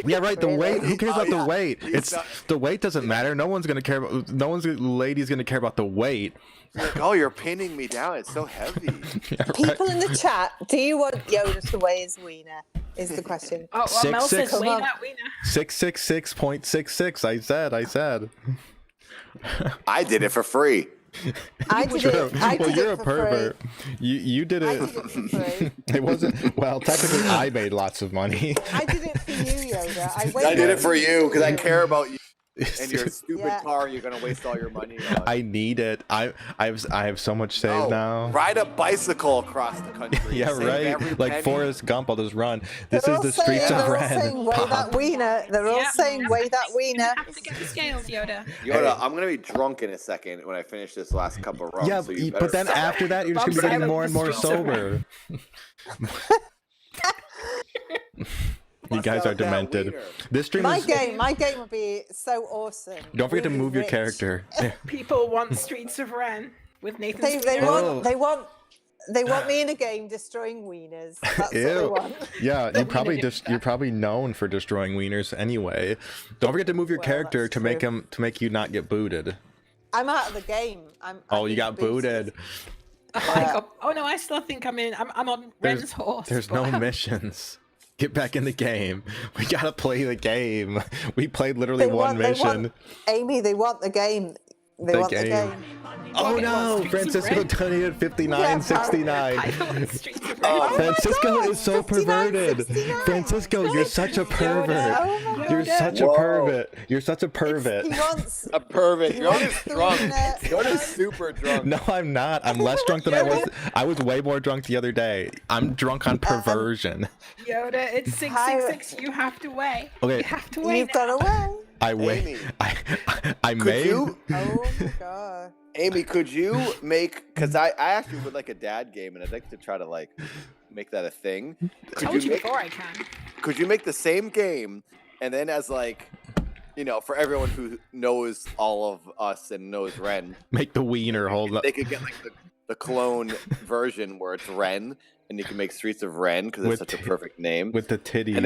S1: Yeah, right. The
S4: Really?
S1: weight. Who cares
S7: Oh,
S1: about the
S7: yeah.
S1: weight?
S7: He's
S1: It's
S7: not-
S1: the weight doesn't matter. No one's gonna care about. No one's lady's gonna care about the weight.
S7: Like, oh, you're pinning me down. It's so heavy.
S1: Yeah, right.
S4: People in the chat, do you want Yoda to weigh his wiener? Is the question.
S3: Oh, well, Mel says,
S1: Come
S3: weigh
S4: on.
S3: that wiener.
S1: 666.66. I said.
S7: I did it for free.
S4: I did it. I
S1: Well,
S4: did
S1: you're
S4: it
S1: a
S4: for
S1: pervert.
S4: free.
S1: You did
S4: I
S1: it.
S4: did it for free.
S1: It wasn't. Well, technically, I made lots of money.
S4: I did it for you, Yoda.
S7: I did it for you because I care about you and your stupid
S4: Yeah.
S7: car. You're gonna waste all your money on.
S1: I need it. I have so much saved
S7: Oh,
S1: now.
S7: Ride a bicycle across the country.
S1: Yeah,
S7: Save
S1: right.
S7: every
S1: Like
S7: penny.
S1: Forrest Gump, I'll just run. This
S4: They're
S1: is
S4: all
S1: the streets
S4: saying,
S1: of
S4: they're all saying,
S1: Wren.
S4: weigh that wiener. They're all
S3: Yeah,
S4: saying,
S3: you
S4: weigh
S3: have
S4: that
S3: to-
S4: wiener.
S3: You have to get the scales, Yoda.
S7: Yoda, I'm gonna be drunk in a second when I finish this last cup of rum.
S1: Yeah,
S7: so you
S1: but then
S7: better-
S1: after that, you're just
S3: Bob's
S1: gonna be getting
S3: Island,
S1: more and
S3: the
S1: more
S3: streets of
S1: sober. You guys
S7: Bust
S1: are
S7: out that
S1: demented.
S7: wiener.
S1: This stream
S4: My
S1: is.
S4: game would be so awesome.
S1: Don't forget to
S4: Really
S1: move your
S4: rich.
S1: character.
S3: People want Streets of Wren with Nathan.
S4: They
S1: Oh.
S4: want me in a game destroying wieners. That's what they
S1: Ew.
S4: want.
S1: Yeah,
S3: Wiener
S1: you're probably known for destroying wieners anyway. Don't forget to move your
S4: Well,
S1: character
S4: that's
S1: to make
S4: true.
S1: you not get booted.
S4: I'm out of the game. I'm
S1: Oh, you
S4: being
S1: got booted.
S3: Oh no, I still think I'm in. I'm on Wren's horse.
S1: There's
S3: but-
S1: no missions. Get back in the game. We gotta play the game. We played literally one mission.
S4: Amy, they want the game. They
S1: The
S4: want the
S1: game.
S4: game.
S1: Oh
S3: It
S1: no!
S3: was Streets of
S1: Francisco
S3: Wren.
S1: donated 59.69.
S3: I want Streets of Wren.
S4: Oh my
S1: Francisco
S4: God,
S1: is so
S4: 59,
S1: perverted.
S4: 69.
S1: Francisco, you're such a pervert.
S4: Oh my
S1: You're
S3: Yoda.
S1: such a
S7: Whoa.
S1: pervert. You're such a pervert.
S4: He wants.
S7: A pervert.
S4: He
S7: Yoda's
S4: wants the
S7: drunk.
S4: wiener.
S7: Yoda's super drunk.
S1: No, I'm not. I'm less drunk than I was. I was way more drunk the other day. I'm drunk on perversion.
S3: Yoda, it's 666. You have to weigh.
S1: Okay.
S3: You have to weigh.
S4: You've got away.
S1: I wait.
S7: Amy.
S1: I
S7: Could
S1: made.
S7: you,
S4: Oh my God.
S7: Amy? Could you make? Because I actually would like a dad game, and I'd like to try to like make that a thing.
S3: Told
S7: Could
S3: you
S7: make?
S3: before I can.
S7: Could you make the same game, and then as like, for everyone who knows all of us and knows Wren,
S1: Make the wiener hold up.
S7: they could get like the clone version where it's Wren, and you can make Streets of Wren because it's
S1: With-
S7: such a perfect name.
S1: With the titties.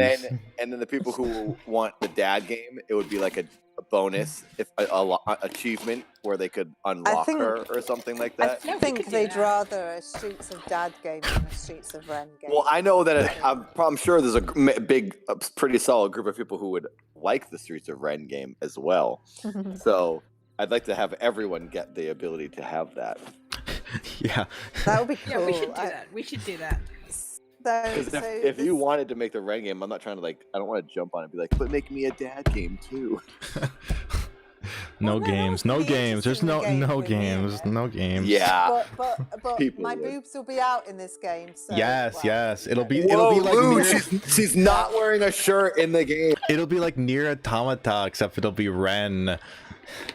S7: And then the people who want the dad game, it would be like a bonus, if a achievement where they could unlock
S4: think-
S7: her or something like
S4: I
S7: that.
S3: Yeah, we
S4: think
S3: could do
S4: they'd
S3: that.
S4: rather a Streets of Dad game than a Streets of Wren game.
S7: Well, I know that I'm sure there's a pretty solid group of people who would like the Streets of Wren game as well. So I'd like to have everyone get the ability to have that.
S1: Yeah.
S4: That would be cool.
S3: Yeah, we should do that. We should do that.
S7: Because
S4: So
S7: if you wanted to make the Wren game, I'm not trying to I don't want to jump on it and be like, but make me a dad game too.
S1: No
S4: Well, no,
S1: games.
S4: it'd
S1: No
S4: be
S1: games. There's
S4: interesting
S1: no
S4: game with me in
S1: games.
S4: it.
S1: No games.
S7: Yeah.
S4: But
S7: People
S4: my
S7: would.
S4: boobs will be out in this game. So,
S1: Yes,
S4: well,
S1: yes. It'll be
S7: Whoa,
S1: like
S7: Lou,
S1: near,
S7: she's not wearing a shirt in the game.
S1: it'll be like near automata, except it'll be Wren.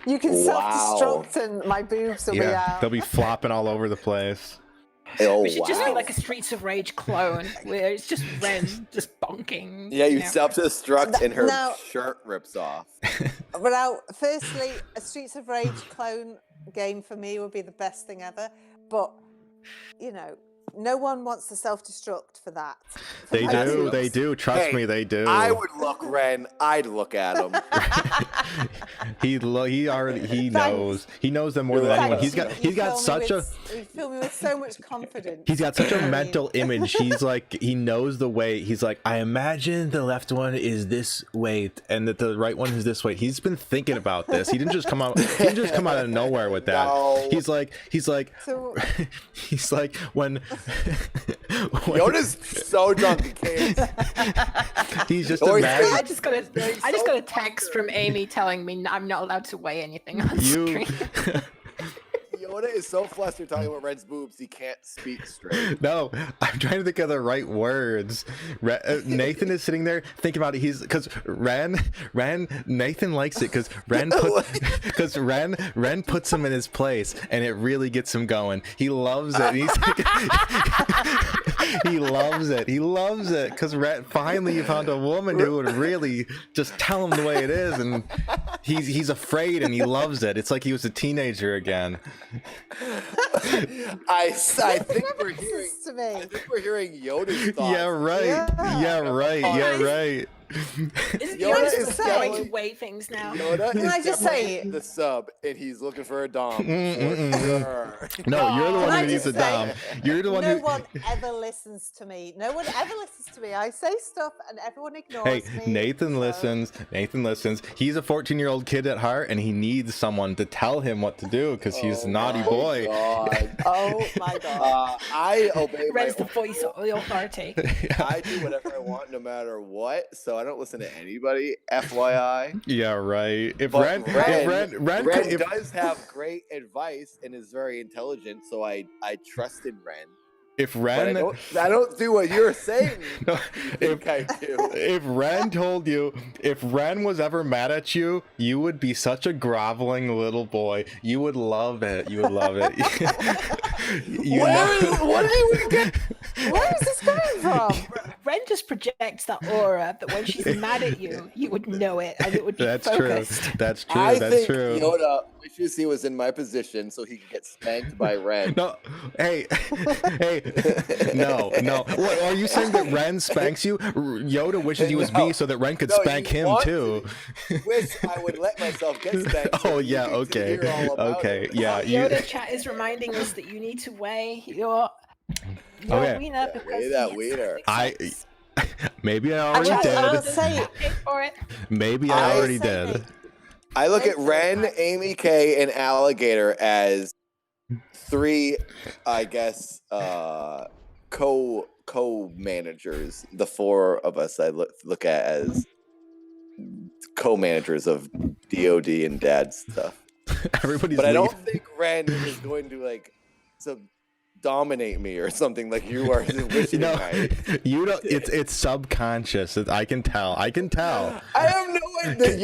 S4: You can
S7: Wow.
S4: self-destruct and my boobs will be
S1: Yeah,
S4: out.
S1: they'll be flopping all over the place.
S7: Oh,
S3: We should just be
S7: wow.
S3: like a Streets of Rage clone, where it's just Wren just bonking.
S7: Yeah, you
S3: know.
S7: self-destruct and her
S4: Now-
S7: shirt rips off.
S4: Well, firstly, a Streets of Rage clone game for me would be the best thing ever. But, no one wants to self-destruct for that.
S1: They
S4: I
S1: do.
S4: do.
S1: They do. Trust
S7: Hey,
S1: me, they do.
S7: I would look Wren. I'd look at him.
S1: He knows. He knows them more than anyone. He's got such a
S4: You fill me with so much confidence.
S1: He's got such
S4: I
S1: a
S4: mean,
S1: mental image. He's like, he knows the weight. He's like, I imagine the left one is this weight and that the right one is this weight. He's been thinking about this. He didn't just come out. He didn't just come out of nowhere with that.
S7: No.
S1: He's like,
S4: So,
S1: he's like when
S7: Yoda's so drunk he can't.
S1: he's just
S7: Or he's-
S3: I
S1: imagining
S3: just got a text from Amy telling me I'm not allowed to weigh anything on
S1: you.
S3: screen.
S7: Yoda is so flustered talking about Wren's boobs he can't speak straight.
S1: No, I'm trying to think of the right words. Nathan is sitting there thinking about it. He's because Nathan likes it because Wren puts him in his place and it really gets him going. He loves it. And he's like, He loves it. He loves it because finally you found a woman who would really just tell him the way it is, and he's afraid and he loves it. It's like he was a teenager again.
S7: I think we're
S4: Never
S7: hearing.
S4: listens to me.
S7: I think we're hearing Yoda's thoughts.
S1: Yeah, right. Yeah, right. Yeah, right.
S3: Isn't
S7: Yoda
S3: Yoda's
S7: is
S3: just going to
S7: definitely-
S3: weigh things now?
S7: Yoda
S4: Can
S7: is
S4: I just
S7: definitely
S4: say-
S7: the sub, and he's looking for a dom.
S1: Mm-mm-mm.
S7: For sure.
S1: No, you're the
S4: Can
S1: one
S4: I
S1: who needs
S4: just
S1: a dom. You're the one
S4: No
S1: who.
S4: one ever listens to me. No one ever listens to me. I say stuff and everyone ignores
S1: Hey,
S4: me.
S1: Nathan
S4: so-
S1: listens. Nathan listens. He's a 14-year-old kid at heart, and he needs someone to tell him what to do because he's a naughty
S7: my
S1: boy.
S7: God.
S4: Oh my god.
S7: I obey my
S3: Red's the voice of the authority.
S7: I do whatever I want, no matter what. So I don't listen to anybody. FYI.
S1: Yeah, right. If
S7: But
S1: Ren
S7: does have great advice and is very intelligent, so I trust in Ren.
S1: if
S7: But
S1: Ren
S7: I don't do what you're saying.
S1: No,
S7: You think I do.
S1: if Ren told you, if Ren was ever mad at you, you would be such a groveling little boy. You would love it. You would love it.
S7: What did you get?
S4: Where is this coming from?
S3: Ren just projects that aura that when she's mad at you, you would know it and it would be
S1: That's
S3: focused.
S1: true. That's true.
S7: I
S1: That's
S7: think
S1: true.
S7: Yoda wishes he was in my position so he could get spanked by Ren.
S1: No, hey, no. What, are you saying that Ren spanks you? Yoda wishes he was
S7: No.
S1: me so that Ren could
S7: No,
S1: spank
S7: you
S1: him
S7: want
S1: too.
S7: Wish I would let myself get spanked. so
S1: Oh
S7: you
S1: yeah,
S7: get to
S1: okay,
S7: hear all about
S1: okay,
S7: it.
S1: yeah.
S3: Yoda chat is reminding us that you need to weigh your
S1: Okay.
S3: wiener because
S7: weigh that
S3: he
S7: wiener.
S3: has
S1: Maybe I
S4: I
S1: already
S4: will
S1: did.
S4: say,
S3: pay for it.
S1: Maybe
S7: I
S1: I already
S4: say
S1: did.
S7: I look at Ren, Amy K, and Alligator as three, I guess, co-managers. The four of us I look at as co-managers of DoD and Dad stuff.
S1: Everybody's
S7: But I don't
S1: leaving.
S7: think Ren is going to like dominate me or something like you are wishing
S1: No,
S7: it might.
S1: you don't. It's subconscious. I can tell. I can tell.
S7: I have no idea.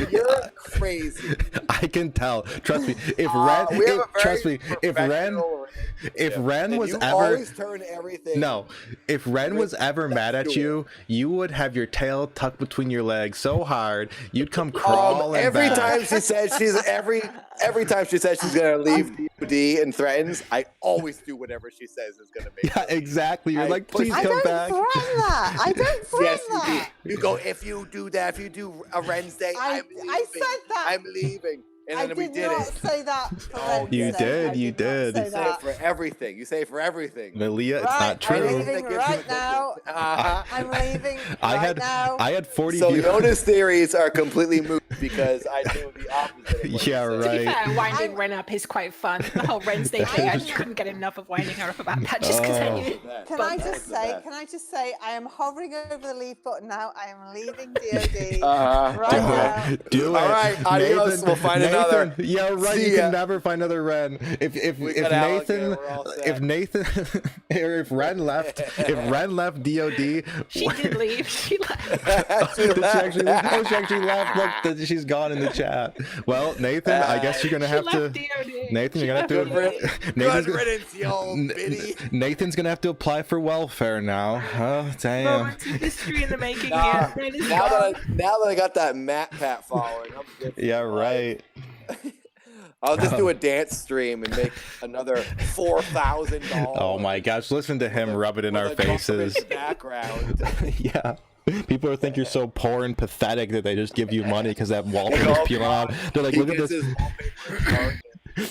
S7: You're crazy.
S1: I can tell. Trust me. If
S7: We
S1: Ren,
S7: have a very
S1: trust me. If Ren,
S7: professional
S1: if
S7: relationship,
S1: Ren
S7: and
S1: was
S7: you
S1: ever
S7: always turn everything.
S1: no, if Ren was ever mad at you, you would have your tail tucked between your legs so hard you'd come crawling
S7: every
S1: back.
S7: time she says every time she says she's gonna leave DoD and threatens, I always do whatever she says is gonna make.
S1: Yeah,
S7: her.
S1: exactly. You're
S7: I
S1: like,
S7: push-
S1: please
S4: I
S1: come
S4: don't
S1: back.
S4: threaten that. I don't threaten
S7: Yes, you do.
S4: that.
S7: You go if you do that. If you do a Wednesday,
S4: I
S7: I'm leaving.
S4: said that.
S7: I'm leaving, and
S4: I
S7: then we
S4: did
S7: did
S4: not
S7: it.
S4: say that. For
S7: Oh,
S4: Wednesday.
S1: you did,
S4: I
S1: you
S4: not
S1: did.
S4: say
S1: You
S7: Say it
S4: that.
S7: for everything. You say it for everything.
S1: Malia, it's
S4: Right,
S1: not
S4: I'm
S1: true.
S4: leaving
S7: That gives you
S4: right
S7: attention.
S4: now.
S7: Uh-huh.
S4: I'm leaving
S1: I
S4: right
S1: had
S4: now.
S1: I had 40
S7: So
S1: views.
S7: Yoda's theories are completely moot because I do the opposite. Of what
S1: Yeah,
S7: you
S3: To
S7: said.
S3: be
S1: right.
S3: fair, winding Ren up is quite fun. The whole Wednesday thing, I just couldn't get enough of winding her up about that just because I
S1: Oh.
S3: knew.
S4: Can I just say? Can I just say? I am hovering over the leave button now. I am leaving DoD right
S1: Do
S4: now.
S1: it. Do it.
S7: All right, adios. We'll find another.
S1: Yeah, right.
S7: See
S1: You
S7: ya.
S1: can never find another Ren. If
S7: We got Alligator,
S1: Nathan,
S7: we're all set.
S1: if Nathan, or if Ren left, DoD.
S3: She did leave. She left.
S1: Did she actually leave? Oh, she actually left. Look, she's gone in the chat. Well, Nathan, I guess you're gonna
S3: She
S1: have to.
S3: left DOD.
S1: Nathan,
S3: She
S1: you're gonna have
S3: left
S1: to.
S3: DOD.
S1: Nathan's
S7: Good
S1: gonna,
S7: riddance, you old biddy.
S1: Nathan's gonna have to apply for welfare now. Oh, damn.
S3: Moments of history in the making here. Ren is
S7: Now
S3: gone.
S7: that I got that Matt Pat following, I'm good. for
S1: Yeah,
S7: life.
S1: right.
S7: I'll just do a dance stream and make another $4,000.
S1: Oh my gosh, listen to him rub it in our
S7: with a government
S1: faces.
S7: Background.
S1: Yeah. People think you're so poor and pathetic that they just give you money because that wallpaper's
S7: Oh,
S1: peeling
S7: God.
S1: off. They're like,
S7: He
S1: look at
S7: gets
S1: this.
S7: his wallpaper in Target.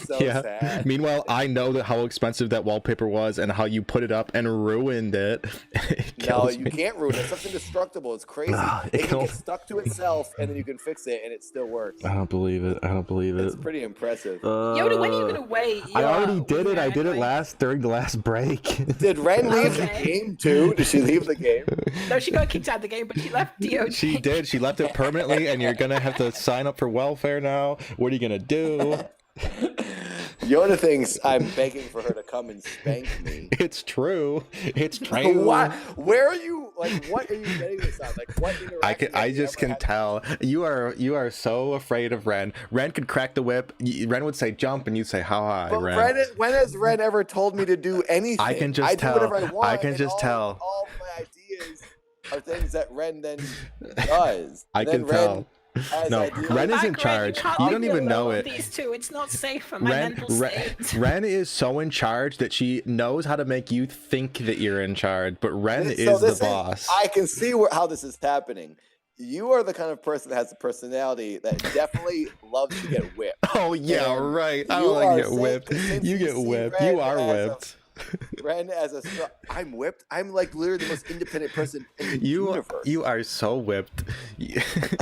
S7: So
S1: Yeah.
S7: sad.
S1: Meanwhile, I know that how expensive that wallpaper was and how you put it up and ruined it. It
S7: No,
S1: kills
S7: you
S1: me.
S7: can't ruin it. It's something destructible. It's crazy.
S1: It
S7: It can
S1: kills-
S7: get stuck to itself, and then you can fix it, and it still works.
S1: I don't believe it. I don't believe it.
S7: It's pretty impressive.
S3: Yoda, when are you going to weigh
S1: I
S3: your
S1: already did it. I did it
S3: anyway?
S1: during the last break.
S7: Did Ren leave the
S3: Okay.
S7: game too? Did she leave the game?
S3: No, she got kicked out of the game, but she left DOD.
S1: She did. She left it permanently, and you're gonna have to sign up for welfare now. What are you gonna do?
S7: Yoda thinks I'm begging for her to come and spank me.
S1: It's true. It's true.
S7: What? Where are you? Like, what are you getting this on? Like, what interaction?
S1: I
S7: have you
S1: just
S7: ever
S1: can
S7: had?
S1: tell you are so afraid of Wren. Wren could crack the whip. Wren would say jump, and you'd say how high,
S7: But
S1: Wren.
S7: when has Wren ever told me to do anything?
S1: I can just
S7: do
S1: tell.
S7: whatever I want.
S1: I can
S7: and
S1: just tell.
S7: All of my ideas are things that Wren then does.
S1: I
S7: And then
S1: can tell.
S7: has
S1: No,
S7: ideas.
S1: Ren is in
S3: Back, Ren,
S1: charge.
S3: can't
S1: You
S3: leave
S1: don't
S3: me
S1: even know
S3: alone
S1: it.
S3: with These two, it's not safe for my mental state.
S1: Ren is so in charge that she knows how to make you think that you're in charge, but Ren
S7: So
S1: is the
S7: this
S1: boss.
S7: I can see how this is happening. You are the kind of person that has a personality that definitely loves to get whipped.
S1: Oh yeah,
S7: And
S1: right. I
S7: you
S1: don't like
S7: are
S1: to get
S7: saying-
S1: whipped.
S7: since
S1: You
S7: you
S1: get
S7: see
S1: whipped.
S7: Ren
S1: You are
S7: as a-
S1: whipped.
S7: Ren I'm whipped. I'm like literally the most independent person in the universe.
S1: You are so whipped.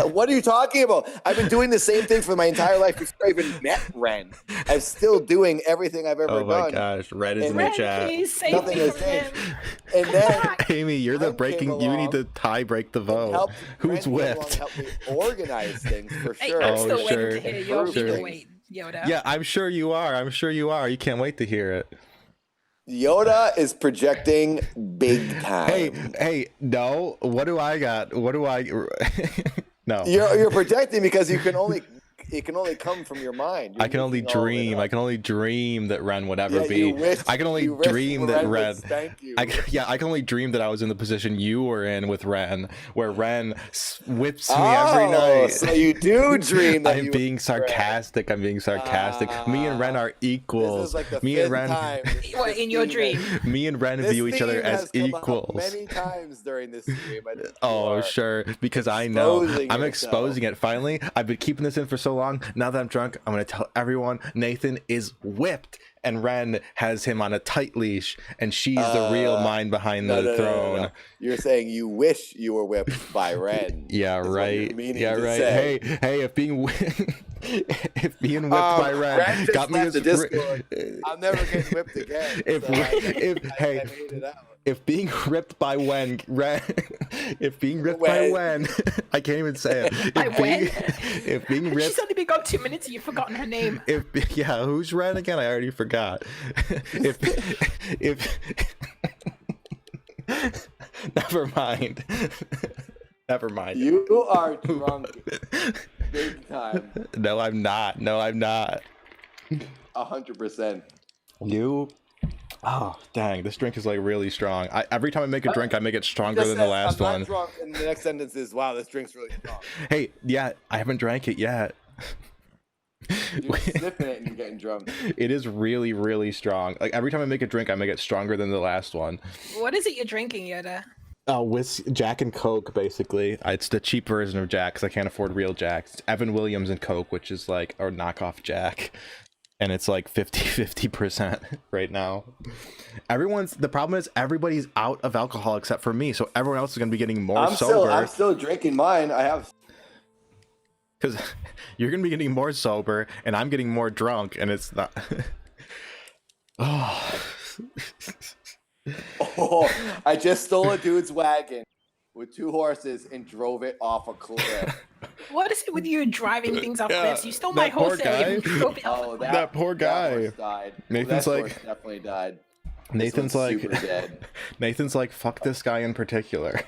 S7: What are you talking about? I've been doing the same thing for my entire life before I even met Ren. I'm still doing everything I've ever
S1: Oh my
S7: done.
S1: gosh, Red is in
S7: And
S1: the
S3: Ren,
S1: chat.
S3: please save
S7: Nothing
S3: me
S7: has
S3: from him.
S7: changed. And then
S1: Amy, you're the
S7: Ren
S1: breaking.
S7: came
S1: You need to
S7: along
S1: tie break the
S7: and
S1: vote.
S7: helped
S1: Who's
S7: Ren came along and
S1: whipped?
S7: helped me organize things for
S3: Hey,
S7: sure.
S3: I'm
S1: Oh,
S3: still waiting
S1: sure,
S3: to hear your
S7: sure.
S3: weight, Yoda.
S1: Yeah, I'm sure you are. I'm sure you are. You can't wait to hear it.
S7: Yoda is projecting big time.
S1: Hey, no. What do I got? What do I? No.
S7: You're projecting because it can only come from your mind. You're
S1: I can only
S7: making all of it
S1: dream.
S7: up.
S1: I can only dream that Ren would ever
S7: Yeah,
S1: be.
S7: you wish-
S1: I can only
S7: you wish
S1: dream that
S7: Ren would
S1: Ren.
S7: spank you.
S1: I can only dream that I was in the position you were in with Ren, where Ren whips me every night.
S7: So you do dream that
S1: I'm
S7: you
S1: being
S7: were
S1: sarcastic. I'm being sarcastic. Me and Ren are
S7: This
S1: equals.
S7: is like the
S1: Me
S7: fifth
S1: and Ren.
S7: time.
S3: What, in your dream?
S1: Me and Ren
S7: This
S1: view each other
S7: theme
S1: as
S7: has come up
S1: equals.
S7: many times during this stream. I think you
S1: Oh,
S7: are
S1: sure. Because I know.
S7: exposing
S1: I'm
S7: yourself.
S1: exposing it. Finally, I've been keeping this in for so long. Now that I'm drunk, I'm going to tell everyone Nathan is whipped. And Ren has him on a tight leash. And she's the real mind behind the throne.
S7: No. You're saying you wish you were whipped by Ren.
S1: Yeah,
S7: is what
S1: right.
S7: you're meaning
S1: Yeah,
S7: to
S1: right.
S7: say.
S1: Hey, if being if being whipped by Ren
S7: just
S1: got me
S7: left
S1: as
S7: the Discord. I'm never getting whipped again.
S1: If-
S7: so
S1: if- hey.
S7: I made it out.
S1: if being ripped by Ren, if being ripped by Wen, I can't even say it.
S3: By Wen?
S1: If being
S3: She's
S1: ripped,
S3: only been gone 2 minutes and you've forgotten her name.
S1: yeah, who's Ren again? I already forgot. if never mind. Never mind.
S7: You are drunk big time.
S1: No, I'm not.
S7: 100%.
S1: You. Oh, dang. This drink is like really strong. Every time I make a drink, I make it stronger than the last
S7: I'm
S1: one.
S7: not drunk, and the next sentence is, "Wow, this drink's really strong."
S1: Hey, yeah, I haven't drank it yet.
S7: You're sniffing it and you're getting drunk.
S1: It is really, really strong. Like every time I make a drink, I make it stronger than the last one.
S3: What is it you're drinking, Yoda?
S1: With Jack and Coke, basically. It's the cheap version of Jack because I can't afford real Jack. It's Evan Williams and Coke, which is like a knockoff Jack. And it's like 50% right now. The problem is everybody's out of alcohol except for me. So everyone else is going to be getting more sober.
S7: I'm still drinking mine. I have.
S1: Because you're going to be getting more sober and I'm getting more drunk and it's not. Oh.
S7: Oh, I just stole a dude's wagon with 2 horses and drove it off a cliff.
S3: What is it with you driving things off
S1: Yeah,
S3: cliffs? You stole my
S1: that poor
S3: horse earlier.
S1: guy.
S3: You drove it off a
S7: Oh,
S3: cliff.
S1: That poor guy.
S7: That horse died.
S1: Nathan's
S7: that
S1: like-
S7: horse definitely died.
S1: Nathan's
S7: This one's
S1: like,
S7: super dead.
S1: Nathan's like, fuck this guy in particular.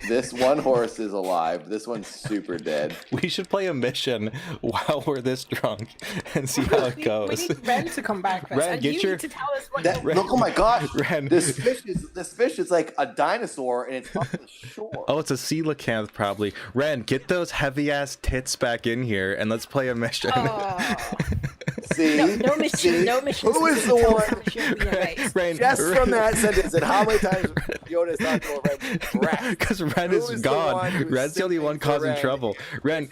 S7: This one horse is alive. This one's super dead.
S1: We should play a mission while we're this drunk and see how it
S3: We
S1: goes.
S3: need Ren to come back first.
S1: Ren,
S3: and
S1: get
S3: you
S1: your-
S3: need to tell us what
S7: That,
S3: you're...
S7: look! Oh my gosh!
S1: Ren.
S7: This fish is like a dinosaur, and it's on the shore.
S1: Oh, it's a coelacanth probably. Ren, get those heavy ass tits back in here and let's play a mission.
S3: Oh.
S7: See?
S3: No mission.
S7: See?
S3: No mission.
S7: Who is the
S3: Tell us
S7: one?
S3: how much you're being erased.
S1: Ren,
S7: Just from that sentence, and how many times Yoda's not going Ren?
S1: because Ren
S7: Who
S1: is
S7: is the
S1: gone.
S7: one who's
S1: Ren's the only
S7: sitting
S1: one
S7: for
S1: causing
S7: Ren?
S1: trouble. Ren,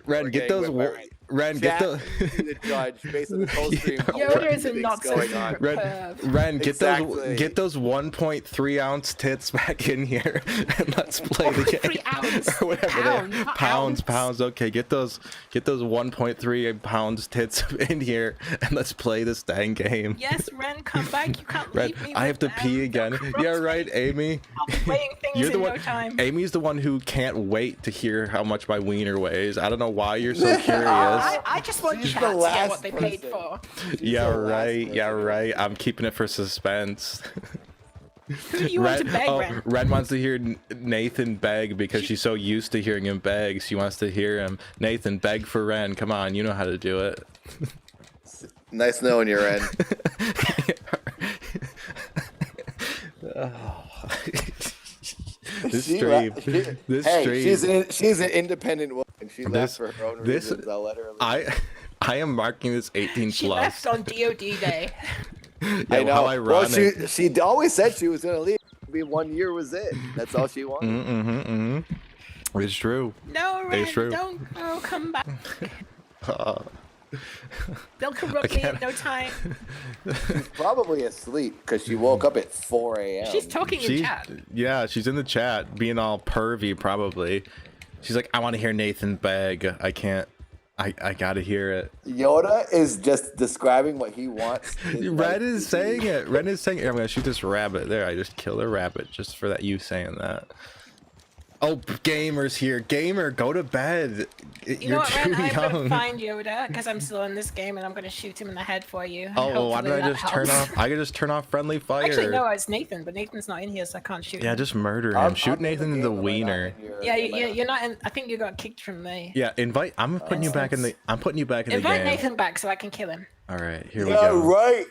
S7: We're
S1: get
S7: getting
S1: those.
S7: whipped by Ren.
S1: Ren, get
S7: Chat,
S1: the.
S7: be the judge based on the whole stream.
S3: Yoda is a not so
S7: going on.
S3: secret
S1: Ren,
S3: perv.
S1: Ren,
S7: Exactly.
S1: get those 1.3 ounce tits back in here and let's play the game.
S3: 3 ounce.
S1: Or whatever
S3: Pound,
S1: they
S3: not
S1: pounds,
S3: ounce.
S1: pounds. Okay, get those 1.3 pounds tits in here and let's play this dang game.
S3: Yes, Ren, come back. You can't
S1: Ren,
S3: leave me
S1: I
S3: with
S1: have to pee
S3: them.
S1: again.
S3: Don't corrupt
S1: Yeah,
S3: me.
S1: right, Amy.
S3: I'll be weighing things
S1: You're the
S3: in
S1: one.
S3: no time.
S1: Amy's the one who can't wait to hear how much my wiener weighs. I don't know why you're so curious.
S3: I just want
S7: She's
S3: chat
S7: the
S3: to get
S7: last
S3: what they paid
S7: person.
S3: for.
S1: Yeah,
S7: the last
S1: right. Yeah,
S7: person.
S1: right. I'm keeping it for suspense.
S3: Who do you want to beg, Ren?
S1: Ren wants to hear Nathan beg because she's so used to hearing him beg. She wants to hear him. Nathan, beg for Ren. Come on, you know how to do it.
S7: Nice knowing you, Ren.
S1: This stream.
S7: She's an independent woman. She left for her own reasons. I'll let her leave.
S1: I am marking this 18
S3: She
S1: plus.
S3: left on DOD day.
S1: Yeah,
S7: I know.
S1: how
S7: Well,
S1: ironic.
S7: she always said she was gonna leave. Maybe 1 year was it. That's all she wanted.
S1: It's true.
S3: No, Ren,
S1: It's true.
S3: don't go. Come back. They'll corrupt me in no time.
S7: She's probably asleep because she woke up at 4 a.m.
S3: She's talking in chat.
S1: Yeah, she's in the chat, being all pervy probably. She's like, I want to hear Nathan beg. I can't. I gotta hear it.
S7: Yoda is just describing what he wants.
S1: Ren is saying it. Ren is saying it. I'm gonna shoot this rabbit. There, I just killed a rabbit just for that. You saying that. Oh, Gamer's here. Gamer, go to bed.
S3: You know what,
S1: too
S3: Ren? I'm
S1: young.
S3: gonna find Yoda because I'm still in this game and I'm gonna shoot him in the head for you. and
S1: Oh, why did
S3: hopefully
S1: I
S3: that
S1: just turn
S3: helps.
S1: off? I could just turn off friendly fire.
S3: Actually, no, it's Nathan, but Nathan's not in here, so I can't shoot
S1: Yeah,
S3: him.
S1: just murder him.
S7: I'm
S1: Shoot
S7: in
S1: Nathan in
S7: game,
S1: the
S7: am I not
S1: wiener.
S7: in your-
S3: Yeah,
S7: am I not-
S3: you're not in. I think you got kicked from the.
S1: Yeah, invite. I'm putting you back in the. I'm putting you back in the
S3: Invite
S1: game.
S3: Nathan back so I can kill him.
S1: All right, here we
S7: Yeah,
S1: go.
S7: right.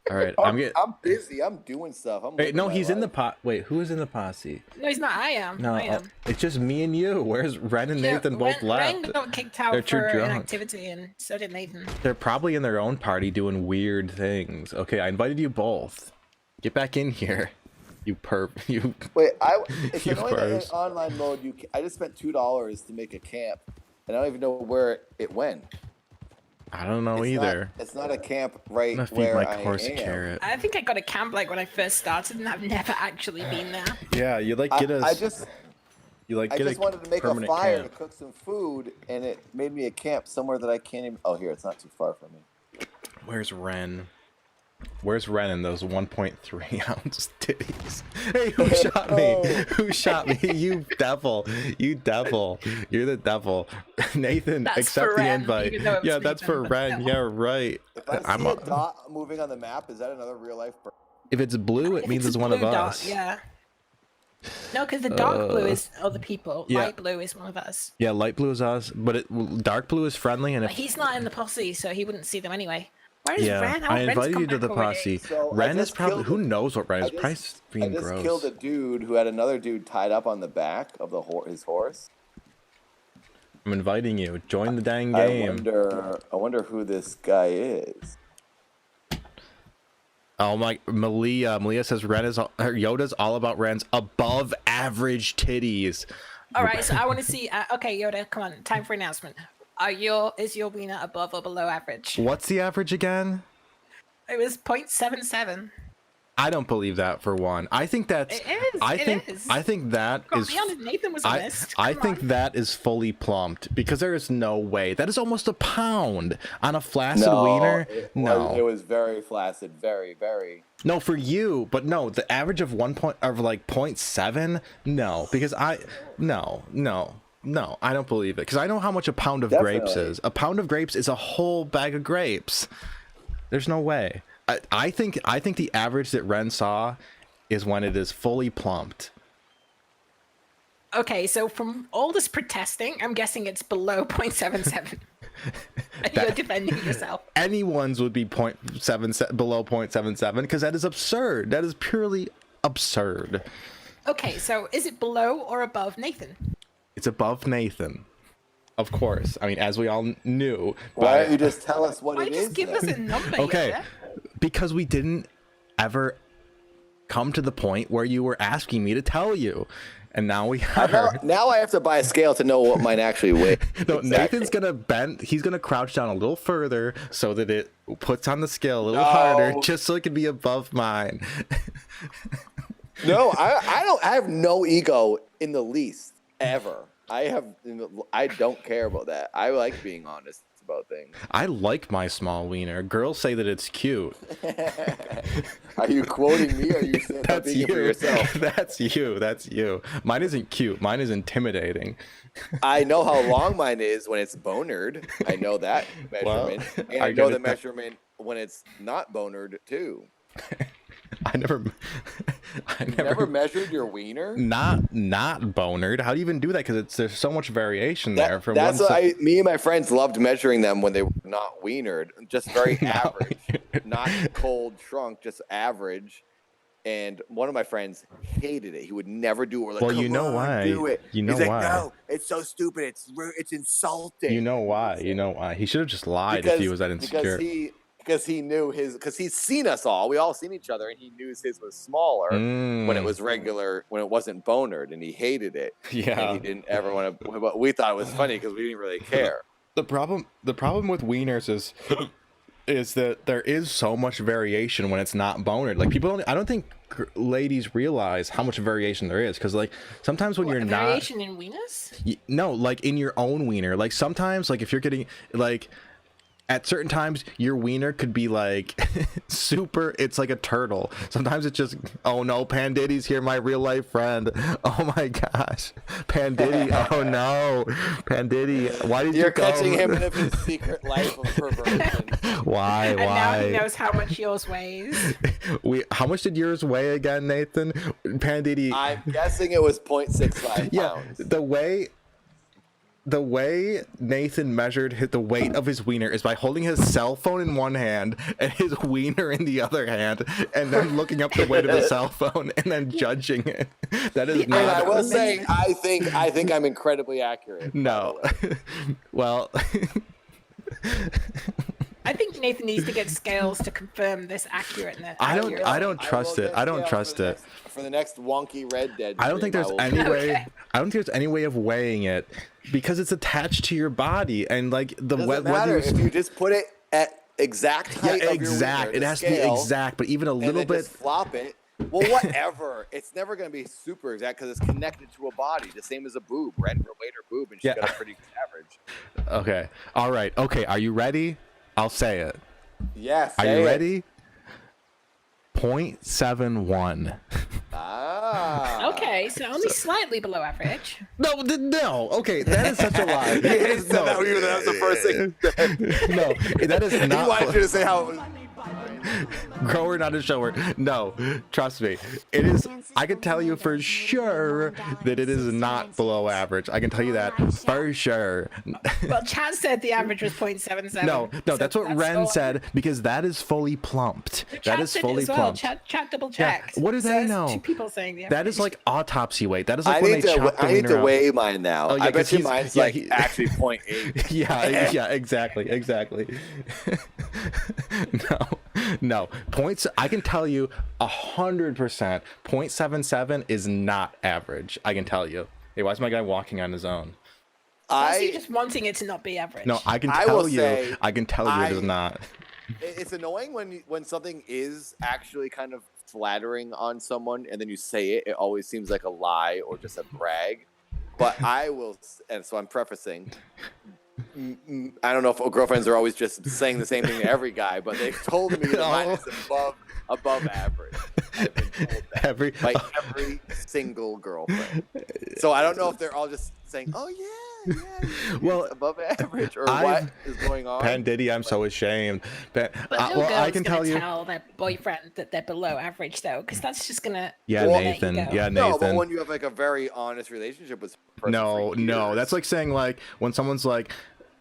S1: All right,
S7: I'm busy. I'm doing stuff. I'm
S1: Wait,
S7: living
S1: no,
S7: my
S1: he's in the
S7: life.
S1: pot. Wait, who is in the posse?
S3: No, he's not. I am.
S1: No,
S3: I am.
S1: it's just me and you. Where's Ren and
S3: Yeah,
S1: Nathan both
S3: Ren
S1: left?
S3: got kicked
S1: They're
S3: out
S1: too
S3: for
S1: drunk.
S3: inactivity, and so did Nathan.
S1: They're probably in their own party doing weird things. Okay, I invited you both. Get back in here, you perp. You.
S7: Wait, it's
S1: You
S7: annoying that in
S1: first.
S7: online mode. I just spent $2 to make a camp, and I don't even know where it went.
S1: I don't know
S7: It's
S1: either.
S7: It's not a camp right
S1: I'm gonna feed
S7: where
S1: my
S7: I
S1: horse a
S7: am.
S1: carrot.
S3: I think I got a camp like when I first started, and I've never actually been there.
S1: Yeah, you like
S7: I
S1: get us.
S7: just
S1: you like
S7: I
S1: get
S7: just
S1: a
S7: wanted to make a
S1: permanent
S7: fire
S1: camp.
S7: to cook some food, and it made me a camp somewhere that I can't even. Oh, here, it's not too far from me.
S1: Where's Ren? Where's Ren in those 1.3 ounce titties? Hey, who shot me? Who shot me? You devil. You devil. You're the devil. Nathan,
S3: That's
S1: accept
S3: for
S1: the
S3: Ren,
S1: invite.
S3: even though it was
S1: Yeah, that's
S3: Nathan,
S1: for
S3: but
S1: Ren.
S3: no.
S1: Yeah, right.
S7: If I
S1: I'm
S7: see a
S1: a-
S7: dot moving on the map, is that another real life?
S1: If it's blue, it
S3: If
S1: means
S3: a
S1: it's one of
S3: blue dot,
S1: us.
S3: Yeah. No, because the dark blue is other people.
S1: yeah.
S3: Light blue is one of us.
S1: Yeah, light blue is us, but dark blue is friendly, and
S3: But
S1: if
S3: he's not in the posse, so he wouldn't see them anyway. Where is
S1: yeah,
S3: Ren? Oh,
S1: I
S3: Ren's
S1: invited
S3: come
S1: you to
S3: back
S1: the
S3: already.
S1: posse.
S7: So I
S1: Ren is
S7: just
S1: probably
S7: killed
S1: who
S7: a-
S1: knows what Ren is.
S7: I just-
S1: Probably
S7: I
S1: being
S7: just
S1: gross.
S7: killed a dude who had another dude tied up on the back of his horse.
S1: I'm inviting you. Join the dang
S7: I
S1: game.
S7: wonder who this guy is.
S1: Oh my, Malia says Yoda's all about Ren's above average titties.
S3: All right, so I want to see. Okay, Yoda, come on, time for announcement. Is your wiener above or below average?
S1: What's the average again?
S3: It was 0.77.
S1: I don't believe that for one. I think that's.
S3: It is,
S1: I
S3: it
S1: think.
S3: is.
S1: I think that
S3: Come on,
S1: is.
S3: be honest, Nathan was
S1: I,
S3: honest.
S1: I
S3: Come
S1: think
S3: on.
S1: that is fully plumped because there is no way that is almost a pound on a flaccid
S7: No,
S1: wiener.
S7: it was very flaccid, very, very.
S1: No, for you, but no, the average of 0.7. No, because no, I don't believe it because I know how much a pound of grapes
S7: Definitely.
S1: is. A pound of grapes is a whole bag of grapes. There's no way. I think the average that Ren saw is when it is fully plumped.
S3: Okay, so from all this protesting, I'm guessing it's below 0.77. You're defending yourself.
S1: Anyone's would be below 0.77 because that is absurd. That is purely absurd.
S3: Okay, so is it below or above Nathan?
S1: It's above Nathan, of course. I mean, as we all knew.
S7: Why
S1: but-
S7: don't you just tell us what
S3: Why
S7: it
S3: just
S7: is?
S3: give us a number?
S1: Okay,
S3: Yoda?
S1: because we didn't ever come to the point where you were asking me to tell you, and now we are.
S7: Now I have to buy a scale to know what mine actually weighs.
S1: No,
S7: Exactly.
S1: Nathan's gonna bend. He's gonna crouch down a little further so that it puts on the scale a little harder, just so it can be above mine.
S7: No, I have no ego in the least ever. I don't care about that. I like being honest about things.
S1: I like my small wiener. Girls say that it's cute.
S7: Are you quoting me or are you saying
S1: That's
S7: something for
S1: you.
S7: yourself?
S1: That's you. That's you. Mine isn't cute. Mine is intimidating.
S7: I know how long mine is when it's bonered. I know that
S1: Well,
S7: measurement. And
S1: I
S7: I know
S1: gotta
S7: the measurement when it's not bonered too.
S1: I never
S2: You never measured your wiener?
S1: not bonered. How do you even do that? Because there's so much variation there. From
S2: That's
S1: one
S2: what me and my friends loved measuring them when they were not wienered. Just very average, not cold shrunk, just average. And one of my friends hated it. He would never do it. We're like,
S1: Well, you
S2: "Come
S1: know
S2: on,
S1: why.
S2: do it."
S1: You know
S2: He's like,
S1: why.
S2: "No, it's so stupid. It's insulting."
S1: You know why? You know why? He should have just lied if he was that insecure.
S2: Because he knew because he's seen us all. We all seen each other, and he knew his was smaller when it was regular, when it wasn't bonered, and he hated it.
S1: Yeah.
S2: And he didn't ever want to. But we thought it was funny because we didn't really care.
S1: The problem with wieners is that there is so much variation when it's not bonered. Like I don't think ladies realize how much variation there is, because like sometimes when you're not
S3: variation in wieners.
S1: No, like in your own wiener. Like sometimes, like if you're getting like at certain times your wiener could be like super, it's like a turtle. Sometimes it's just, oh no, Pandiddy's here, my real life friend. Oh my gosh, Pandiddy. Oh no, Pandiddy, why did
S2: You're
S1: you go?
S2: catching him in his secret life of perversion.
S1: Why?
S3: And now he knows how much yours weighs.
S1: How much did yours weigh again, Nathan? Pandiddy.
S2: I'm guessing it was 0.65
S1: Yeah,
S2: pounds.
S1: the way Nathan measured the weight of his wiener is by holding his cell phone in one hand and his wiener in the other hand, and then looking up the weight of the cell phone and then judging it. That is
S2: And I
S1: not.
S2: will say, I think I'm incredibly accurate.
S1: No. Well.
S3: I think Nathan needs to get scales to confirm this accurateness.
S1: I don't trust it. I don't trust it.
S2: For the next wonky Red Dead.
S1: I don't think there's any way. I don't think there's any way of weighing it because it's attached to your body, and like the
S2: doesn't matter if you just put it at exact height of your wiener,
S1: it has to be exact, but even a little bit.
S2: Just flop it. Well, whatever. It's never going to be super exact because it's connected to a body, the same as a boob. Ren weighed her boob, and she's got a pretty good average.
S1: Okay. All right. Okay. Are you ready? I'll say it.
S2: Yes.
S1: Are you ready? 0.71.
S2: Ah.
S3: Okay, so only slightly below average.
S1: No. Okay, that is such a lie.
S2: No, that was the first thing.
S1: No, that is not.
S2: He wanted you to say how it was.
S1: Grower, not a shower. No, trust me. It is. I can tell you for sure that it is not below average. I can tell you that for sure.
S3: Well, Chad said the average was 0.77.
S1: No,
S3: so
S1: that's what Wren
S3: all.
S1: said, because that is fully plumped.
S3: Chad
S1: That is
S3: said it
S1: fully
S3: as well.
S1: plumped.
S3: Chat double
S1: Yeah,
S3: checked.
S1: what do
S3: So
S1: they
S3: that's
S1: know?
S3: Two people saying the
S1: That
S3: average.
S1: is like autopsy weight. That is like
S2: I
S1: when
S2: need
S1: they chop the
S2: to
S1: wiener out.
S2: weigh mine now.
S1: Oh, yeah,
S2: I bet
S1: 'cause
S2: you
S1: he's-
S2: mine's
S1: yeah,
S2: like
S1: he-
S2: actually 0.8.
S1: Yeah, exactly. No. Points. I can tell you 100%. 0.77 is not average. I can tell you. Hey, why is my guy walking on his own?
S3: Is he just wanting it to not be average?
S1: No, I can
S2: I
S1: tell
S2: will
S1: you.
S2: say,
S1: I can tell you it is not.
S2: It's annoying when something is actually kind of flattering on someone and then you say it. It always seems like a lie or just a brag. But I will, and so I'm prefacing. I don't know if girlfriends are always just saying the same thing to every guy, but they've told me that mine is above average. I've been told that by every single girlfriend. So I don't know if they're all just saying, "Oh yeah,
S1: well,
S2: above average," or what is going on.
S1: Pandiddy, I'm so ashamed.
S3: But no
S1: well,
S3: girl's
S1: I can tell you.
S3: tell their boyfriend that they're below average, though, because that's just gonna.
S1: Yeah,
S3: let you
S1: Nathan.
S3: go.
S1: Yeah, Nathan.
S2: No, but when you have like a very honest relationship with a person
S1: No,
S2: for years,
S1: that's like saying like when someone's like,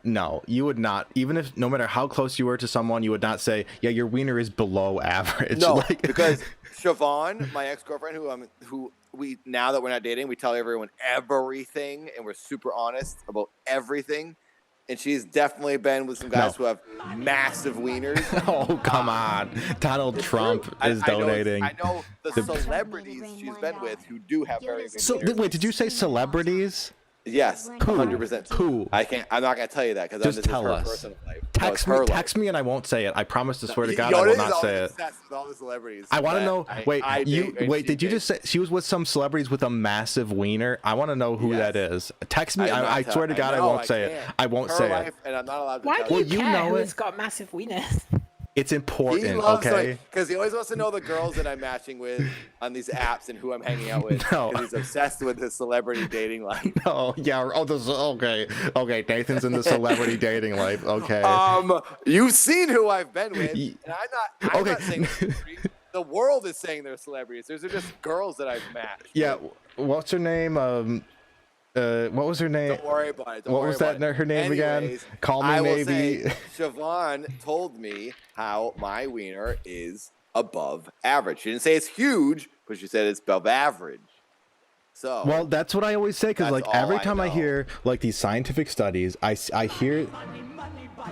S1: no, you would not, even if no matter how close you were to someone, you would not say, yeah, your wiener is below average.
S2: No,
S1: like,
S2: because Siobhan, my ex-girlfriend, who we now that we're not dating, we tell everyone everything, and we're super honest about everything. And she's definitely been with some guys who have massive wieners.
S1: Oh, come on. Donald Trump is donating.
S2: I know the celebrities she's been with who do have very big
S1: So,
S2: wieners.
S1: wait, did you say celebrities?
S2: Yes, 100%.
S1: Who?
S2: I'm not gonna tell you that because
S1: Just
S2: this is
S1: tell
S2: her
S1: us.
S2: personal life.
S1: Text me and I won't say it. I promise to swear to God I will not say it.
S2: With all the celebrities.
S1: I want to
S2: that
S1: know. Did you
S2: dates.
S1: just say she was with some celebrities with a massive wiener? I want to know who that is. Text me. I swear to God I won't say it. I won't say it.
S2: And I'm not allowed to
S3: Why
S2: tell
S3: do you
S2: you.
S1: you
S3: care
S1: know
S3: who's
S1: it.
S3: got massive wieners?
S1: It's important,
S2: He loves
S1: okay?
S2: because he always wants to know the girls that I'm matching with on these apps and who I'm hanging out with.
S1: No.
S2: 'Cause he's obsessed with the celebrity dating life.
S1: Oh yeah. Oh, this okay. Nathan's in the celebrity dating life. Okay.
S2: You've seen who I've been with, and I'm not
S1: Okay.
S2: saying it's
S7: The world is saying they're celebrities. Those are just girls that I've matched.
S1: Yeah, what's her name? What was her name?
S7: Don't worry about it.
S1: What was that? Her name
S7: Anyways,
S1: again? Call me
S7: I will
S1: maybe.
S7: say, Siobhan told me how my wiener is above average. She didn't say it's huge, but she said it's above average. So
S1: Well, that's what I always say, because
S7: That's
S1: like every
S7: all I
S1: time I
S7: know.
S1: hear like these scientific studies, I hear.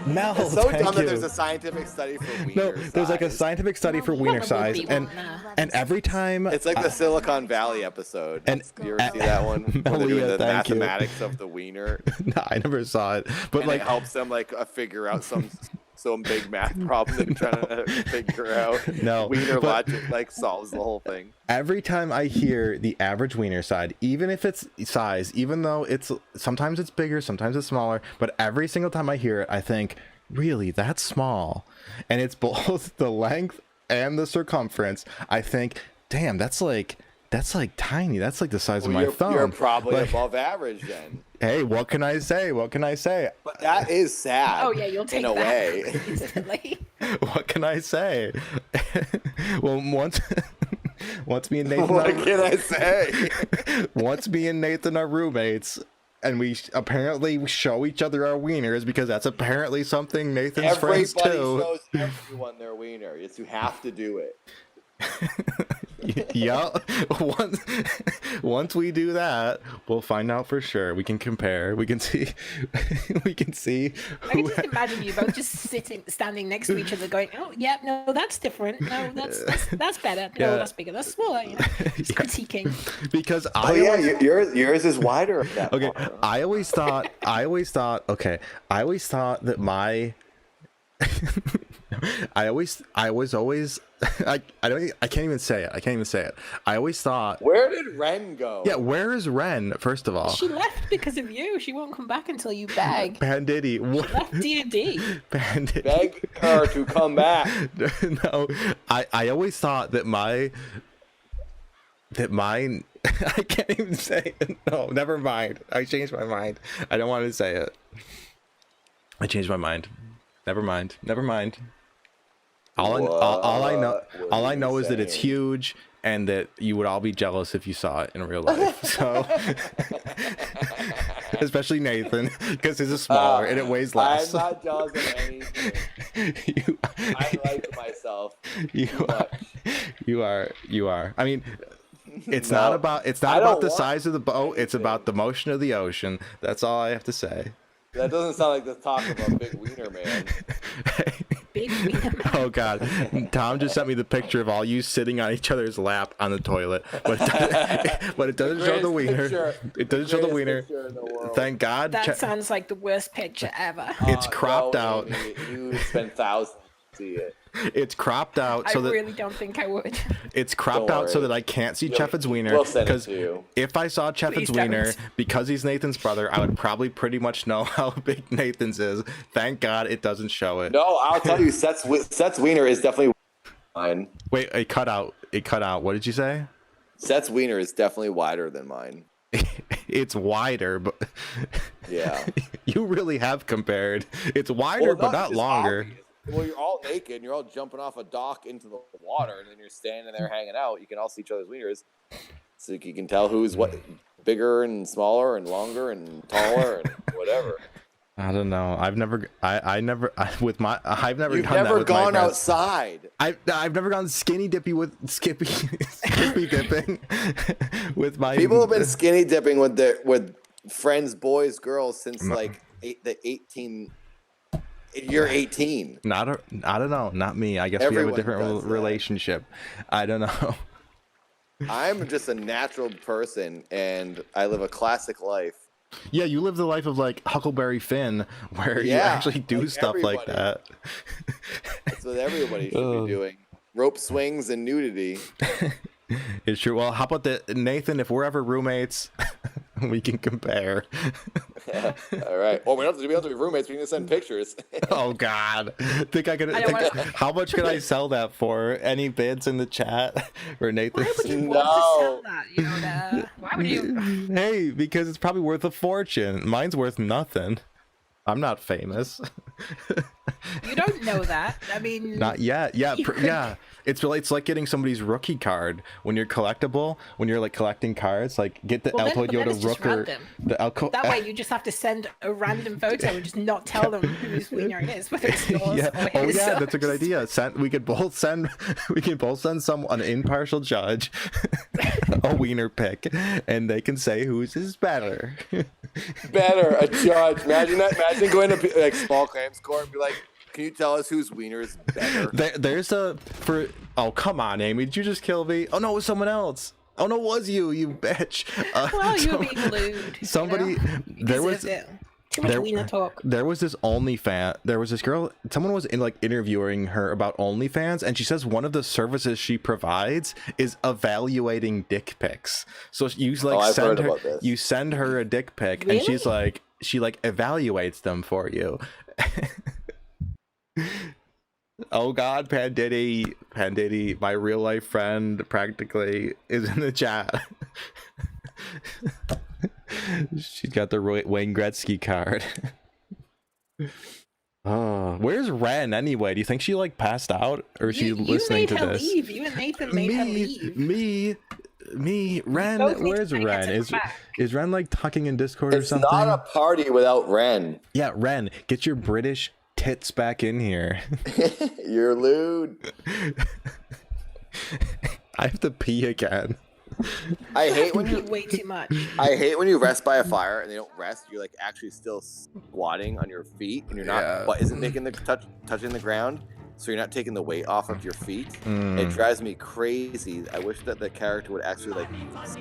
S1: Mel,
S7: it's so
S1: thank
S7: dumb that
S1: you.
S7: there's a scientific study for wiener
S1: No, there's like a
S7: size.
S1: scientific study for wiener
S3: Probably
S1: size,
S3: be
S1: and
S3: one now.
S1: and every time
S7: It's like the Silicon Valley episode.
S1: And-
S7: you ever see that one? Where they're doing
S1: Malia,
S7: the
S1: thank you.
S7: mathematics of the wiener,
S1: no, I never saw it, but
S7: and
S1: like
S7: it helps them like figure out some big math problem they're trying to figure out.
S1: No,
S7: Wiener
S1: but-
S7: logic like solves the whole thing.
S1: every time I hear the average wiener side, even if it's size, even though it's sometimes it's bigger, sometimes it's smaller, but every single time I hear it, I think, really, that's small, and it's both the length and the circumference. I think, damn, that's like tiny. That's like the size of my thumb.
S7: You're probably
S1: Like,
S7: above average then.
S1: hey, what can I say? What can I say?
S7: But that is sad.
S3: Oh yeah, you'll take
S7: in a
S3: that
S7: way.
S3: instantly.
S1: What can I say? Well, once me and Nathan
S7: What
S1: are,
S7: can I say?
S1: once me and Nathan are roommates, and we apparently show each other our wieners, because that's apparently something Nathan's friends
S7: Everybody
S1: too.
S7: shows everyone their wiener. Yes, you have to do it.
S1: Yeah, once we do that, we'll find out for sure. We can compare. We can see. We can see.
S3: I can just imagine you both just standing next to each other, going, "Oh, yeah, no, that's different. No, that's better. No,
S1: Yeah.
S3: that's bigger. That's smaller." You know, just critiquing.
S1: Because
S7: Oh
S1: I
S7: yeah,
S1: always,
S7: yours is wider. At that
S1: okay.
S7: part.
S1: I always thought that my. I can't even say it. I always thought,
S7: Where did Wren go?
S1: yeah, where is Wren, first of all?
S3: She left because of you. She won't come back until you beg.
S1: Banditty. What?
S3: Left D&D.
S1: Banditty.
S7: Beg her to come back.
S1: No, I always thought that mine I can't even say it. No, never mind. I changed my mind. I don't want to say it. I changed my mind. Never mind. All I know is that it's huge, and that you would all be jealous if you saw it in real life. So, especially Nathan, because his is smaller and it weighs less.
S7: I'm not jealous of anything. I like myself.
S1: You are. I mean, it's
S7: No,
S1: not about
S7: I
S1: the
S7: don't want
S1: size of the boat. It's about the motion of the ocean. That's all I have to say.
S7: That doesn't sound like the talk of a big wiener man.
S3: Big wiener man.
S1: Oh God, Tom just sent me the picture of all you sitting on each other's lap on the toilet, but it doesn't show the wiener. It doesn't show the wiener. Thank God.
S3: That sounds like the worst picture ever.
S1: It's cropped out.
S7: You spend thousands to see it.
S1: It's cropped out
S3: I
S1: so that
S3: really don't think I would.
S1: it's cropped
S7: Don't
S1: out so
S7: worry.
S1: that I can't see
S7: We'll-
S1: Cheffen's wiener.
S7: we'll send it
S1: Because
S7: to you.
S1: if I saw Cheffen's
S3: Please don't.
S1: wiener, because he's Nathan's brother, I would probably pretty much know how big Nathan's is. Thank God it doesn't show it.
S7: No, I'll tell you, Seth's wiener is definitely mine.
S1: Wait, it cut out. What did you say?
S7: Seth's wiener is definitely wider than mine.
S1: It's wider, but
S7: Yeah.
S1: you really have compared. It's wider, but not
S7: just
S1: longer.
S7: obvious. Well, you're all naked and you're all jumping off a dock into the water, and then you're standing there hanging out. You can all see each other's wieners, so you can tell who's what bigger and smaller and longer and taller and whatever.
S1: I don't know. I've never
S7: You've
S1: done that
S7: never
S1: with my
S7: gone
S1: friends.
S7: outside.
S1: I've never gone skinny skippy dipping with my
S7: People have been skinny dipping with friends, boys, girls since like the 18. You're 18.
S1: I don't know. Not me. I guess we
S7: Everyone
S1: have a different
S7: does that.
S1: relationship. I don't know.
S7: I'm just a natural person, and I live a classic life.
S1: Yeah, you live the life of like Huckleberry Finn, where you
S7: Yeah,
S1: actually do
S7: like
S1: stuff like
S7: everybody.
S1: that.
S7: That's what everybody should be doing. Rope swings and nudity.
S1: It's true. Well, how about that, Nathan? If we're ever roommates, we can compare.
S7: All right. Well, we don't have to be roommates. We can send pictures.
S1: Oh God! How much can I sell that for? Any bids in the chat for Nathan?
S3: Why would you
S7: No.
S3: want to sell that, Yoda? Why would you?
S1: Hey, because it's probably worth a fortune. Mine's worth nothing. I'm not famous.
S3: You don't know that. I mean,
S1: Not yet. Yeah,
S3: You could-
S1: yeah. It's like getting somebody's rookie card when you're collectible. When you're like collecting cards, like get the
S3: Well,
S1: Alto
S3: then
S1: Yoda
S3: it's just
S1: Rooker.
S3: random.
S1: The Alco.
S3: That way, you just have to send a random photo and just not tell them whose wiener it is, whether it's yours
S1: Yeah.
S3: or
S1: Oh
S3: his.
S1: yeah, that's a good idea. We could both send an impartial judge a wiener pick, and they can say whose is better.
S7: Better a judge. Imagine that. Imagine going to like small claims court and be like, "Can you tell us whose wiener is better?"
S1: Oh come on, Amy, did you just kill me? Oh no, it was someone else. Oh no, it was you bitch.
S3: Well, you were being lewd.
S1: Somebody,
S3: you know?
S1: there was.
S3: Too much wiener talk.
S1: There was this There was this girl. Someone was interviewing her about OnlyFans, and she says one of the services she provides is evaluating dick pics. So you you send her a dick pic,
S3: Really?
S1: and she evaluates them for you. Oh God, Pandiddy, my real life friend, practically is in the chat. She's got the Wayne Gretzky card. Oh, where's Wren anyway? Do you think she like passed out, or is she listening to this?
S3: Leave. You and Nathan made her leave.
S1: Me, Wren.
S3: Both need
S1: Where's
S3: to get
S1: Wren?
S3: her back.
S1: Is Wren like talking in Discord or
S7: It's
S1: something?
S7: not a party without Wren.
S1: Yeah, Wren, get your British tits back in here.
S7: You're lewd.
S1: I have to pee again.
S7: I hate when
S3: You
S7: you.
S3: eat way too much.
S7: I hate when you rest by a fire and they don't rest. You're like actually still squatting on your feet, and you're not.
S1: Yeah.
S7: Butt isn't making the touching the ground, so you're not taking the weight off of your feet.
S1: Mm.
S7: It drives me crazy. I wish that the character would actually like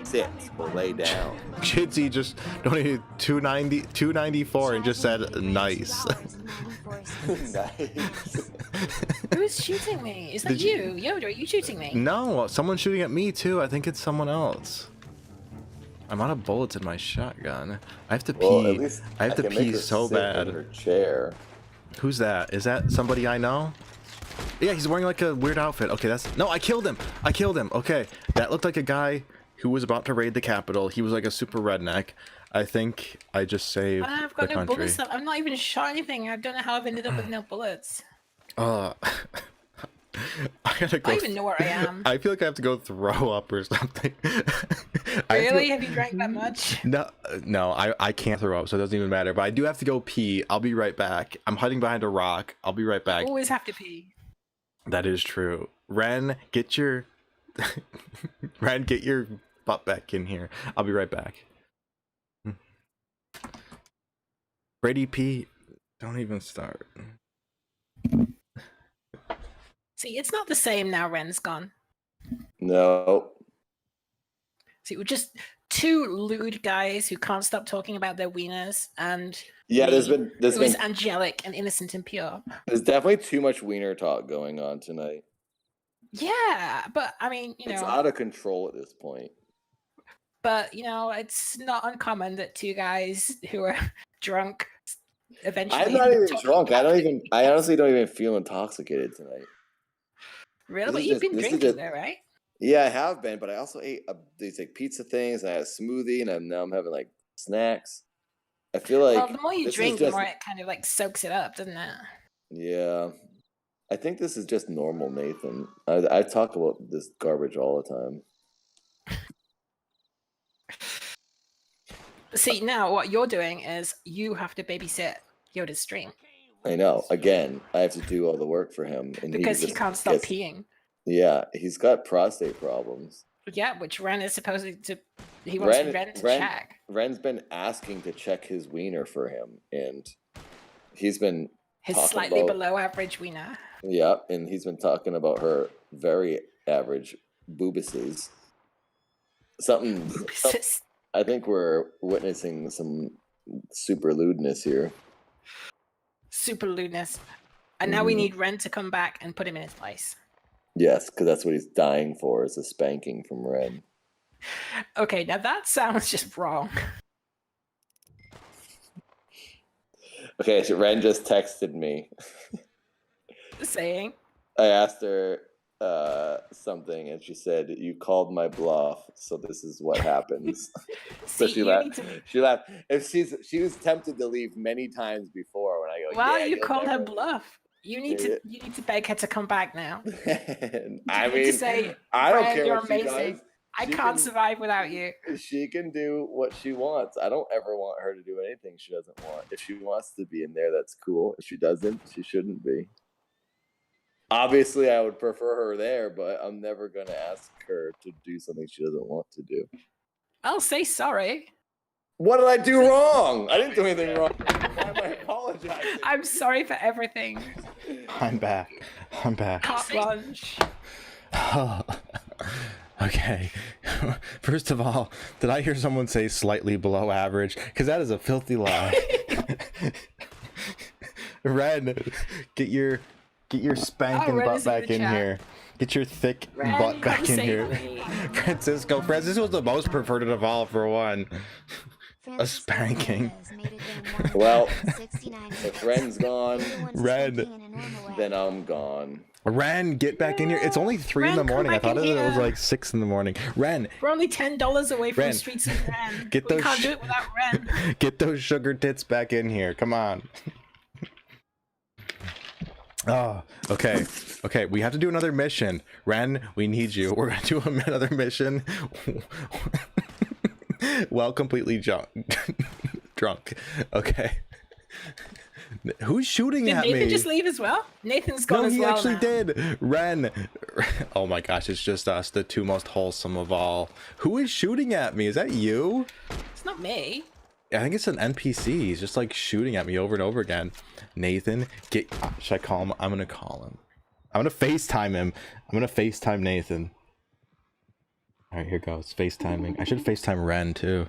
S7: sit or lay down.
S1: Chidsy just donated 294 and just said nice.
S7: Nice.
S3: Who's shooting me? Is that
S1: Did
S3: you? Yoda, are you shooting me?
S1: No, someone's shooting at me too. I think it's someone else. I'm out of bullets in my shotgun. I have to pee.
S7: Well, at least
S1: I have to
S7: can make
S1: pee
S7: her
S1: so
S7: sit in
S1: bad.
S7: her chair.
S1: Who's that? Is that somebody I know? Yeah, he's wearing like a weird outfit. Okay, no, I killed him. Okay, that looked like a guy who was about to raid the Capitol. He was like a super redneck. I think I just saved
S3: I've
S1: the
S3: got no
S1: country.
S3: bullets. I'm not even shot anything. I don't know how I've ended up with no bullets.
S1: I gotta go.
S3: I don't even know where I am.
S1: I feel like I have to go throw up or something.
S3: Really? Have you drank that much?
S1: No, I can't throw up, so it doesn't even matter. But I do have to go pee. I'll be right back. I'm hiding behind a rock. I'll be right back.
S3: Always have to pee.
S1: That is true. Wren, get your butt back in here. I'll be right back. Brady P, don't even start.
S3: See, it's not the same now Wren's gone.
S7: No.
S3: See, we're just two lewd guys who can't stop talking about their wieners, and
S7: Yeah, there's
S3: who
S7: been
S3: is angelic and innocent and pure.
S7: there's definitely too much wiener talk going on tonight.
S3: Yeah, but I mean,
S7: It's out of control at this point.
S3: but it's not uncommon that two guys who are drunk eventually.
S7: I'm not even drunk. I honestly don't even feel intoxicated tonight.
S3: Really,
S7: This
S3: but
S7: is
S3: you've
S7: just-
S3: been
S7: this is
S3: drinking
S7: just-
S3: though, right?
S7: Yeah, I have been, but I also ate these like pizza things, and I had a smoothie, and now I'm having like snacks. I feel like
S3: Well, the more you
S7: this is
S3: drink, the
S7: just-
S3: more it kind of like soaks it up, doesn't it?
S7: Yeah, I think this is just normal, Nathan. I talk about this garbage all the time.
S3: See, now what you're doing is you have to babysit Yoda's stream
S7: I know. Again, I have to do all the work for him, and
S3: because he
S7: just
S3: can't stop
S7: gets-
S3: peeing.
S7: Yeah, he's got prostate problems.
S3: Yeah, which Wren is supposed to. He wants Wren to check.
S7: Wren's been asking to check his wiener for him, and he's been
S3: His
S7: talking
S3: slightly
S7: about-
S3: below average wiener.
S7: Yeah, and he's been talking about her very average boobuses. Something. I think we're witnessing some super lewdness here.
S3: Super lewdness. And now we need Wren to come back and put him in his place.
S7: Yes, because that's what he's dying for, is a spanking from Wren.
S3: Okay, now that sounds just wrong.
S7: Okay, so Wren just texted me.
S3: Saying.
S7: I asked her something, and she said, "You called my bluff, so this is what happens." So
S3: See,
S7: she
S3: you
S7: laughed.
S3: need to-
S7: She laughed. If she was tempted to leave many times before when I go.
S3: Wow,
S7: yeah,
S3: you
S7: you'll
S3: called her
S7: never-"
S3: bluff. You need to beg her to come back now.
S7: I
S3: You need to
S7: mean,
S3: say,
S7: I don't
S3: "Wren,
S7: care
S3: you're
S7: what she
S3: amazing.
S7: does.
S3: I
S7: She
S3: can't
S7: can-
S3: survive without you."
S7: She can do what she wants. I don't ever want her to do anything she doesn't want. If she wants to be in there, that's cool. If she doesn't, she shouldn't be. Obviously, I would prefer her there, but I'm never going to ask her to do something she doesn't want to do.
S3: I'll say sorry.
S7: What did I do wrong? I didn't do anything wrong. Why am I apologizing?
S3: I'm sorry for everything.
S1: I'm back. I'm back.
S3: Carte blanche.
S1: Okay. First of all, did I hear someone say slightly below average? Because that is a filthy lie. Wren, get your spanking
S3: Wren
S1: butt
S3: is in
S1: back
S3: the
S1: in
S3: chat.
S1: here. Get your thick
S3: Wren,
S1: butt back
S3: come
S1: in
S3: save
S1: here.
S3: me.
S1: Francisco was the most perverted of all for one.
S6: Francisco
S1: spanking.
S6: Hernandez made it in
S7: Well,
S6: 169
S7: if Ren's gone,
S6: Everyone's
S1: Ren.
S6: spanking in a normal way.
S7: then I'm gone.
S1: Wren, get back in here. It's only 3 in the
S3: Wren, come
S1: morning. I
S3: back
S1: thought
S3: in
S1: it was
S3: here.
S1: like 6 in the morning. Wren,
S3: We're only $10 away from
S1: Wren,
S3: the streets of Wren.
S1: get
S3: We
S1: those
S3: can't do it without Wren.
S1: get those sugar tits back in here. Come on. Oh, okay. Okay, we have to do another mission. Wren, we need you. We're gonna do another mission. Well, completely drunk. Okay. Who's shooting
S3: Did
S1: at
S3: Nathan
S1: me?
S3: just leave as well? Nathan's gone
S1: No,
S3: as
S1: he
S3: well
S1: actually
S3: now.
S1: did. Wren. Oh my gosh, it's just us, the two most wholesome of all. Who is shooting at me? Is that you?
S3: It's not me.
S1: I think it's an NPC. He's just like shooting at me over and over again. Nathan, get. Should I call him? I'm gonna call him. I'm gonna FaceTime him. I'm gonna FaceTime Nathan. All right, here goes. FaceTiming. I should FaceTime Wren too.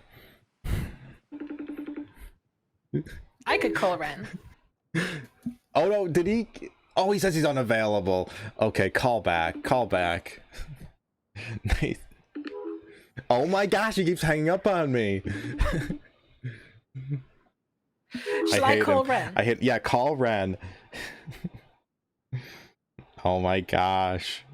S3: I could call Wren.
S1: Oh no, did he? Oh, he says he's unavailable. Okay, call back. Call back. Nathan. Oh my gosh, he keeps hanging up on me.
S3: Shall I
S1: hate
S3: call
S1: him.
S3: Wren?
S1: Yeah, call Wren. Oh my gosh.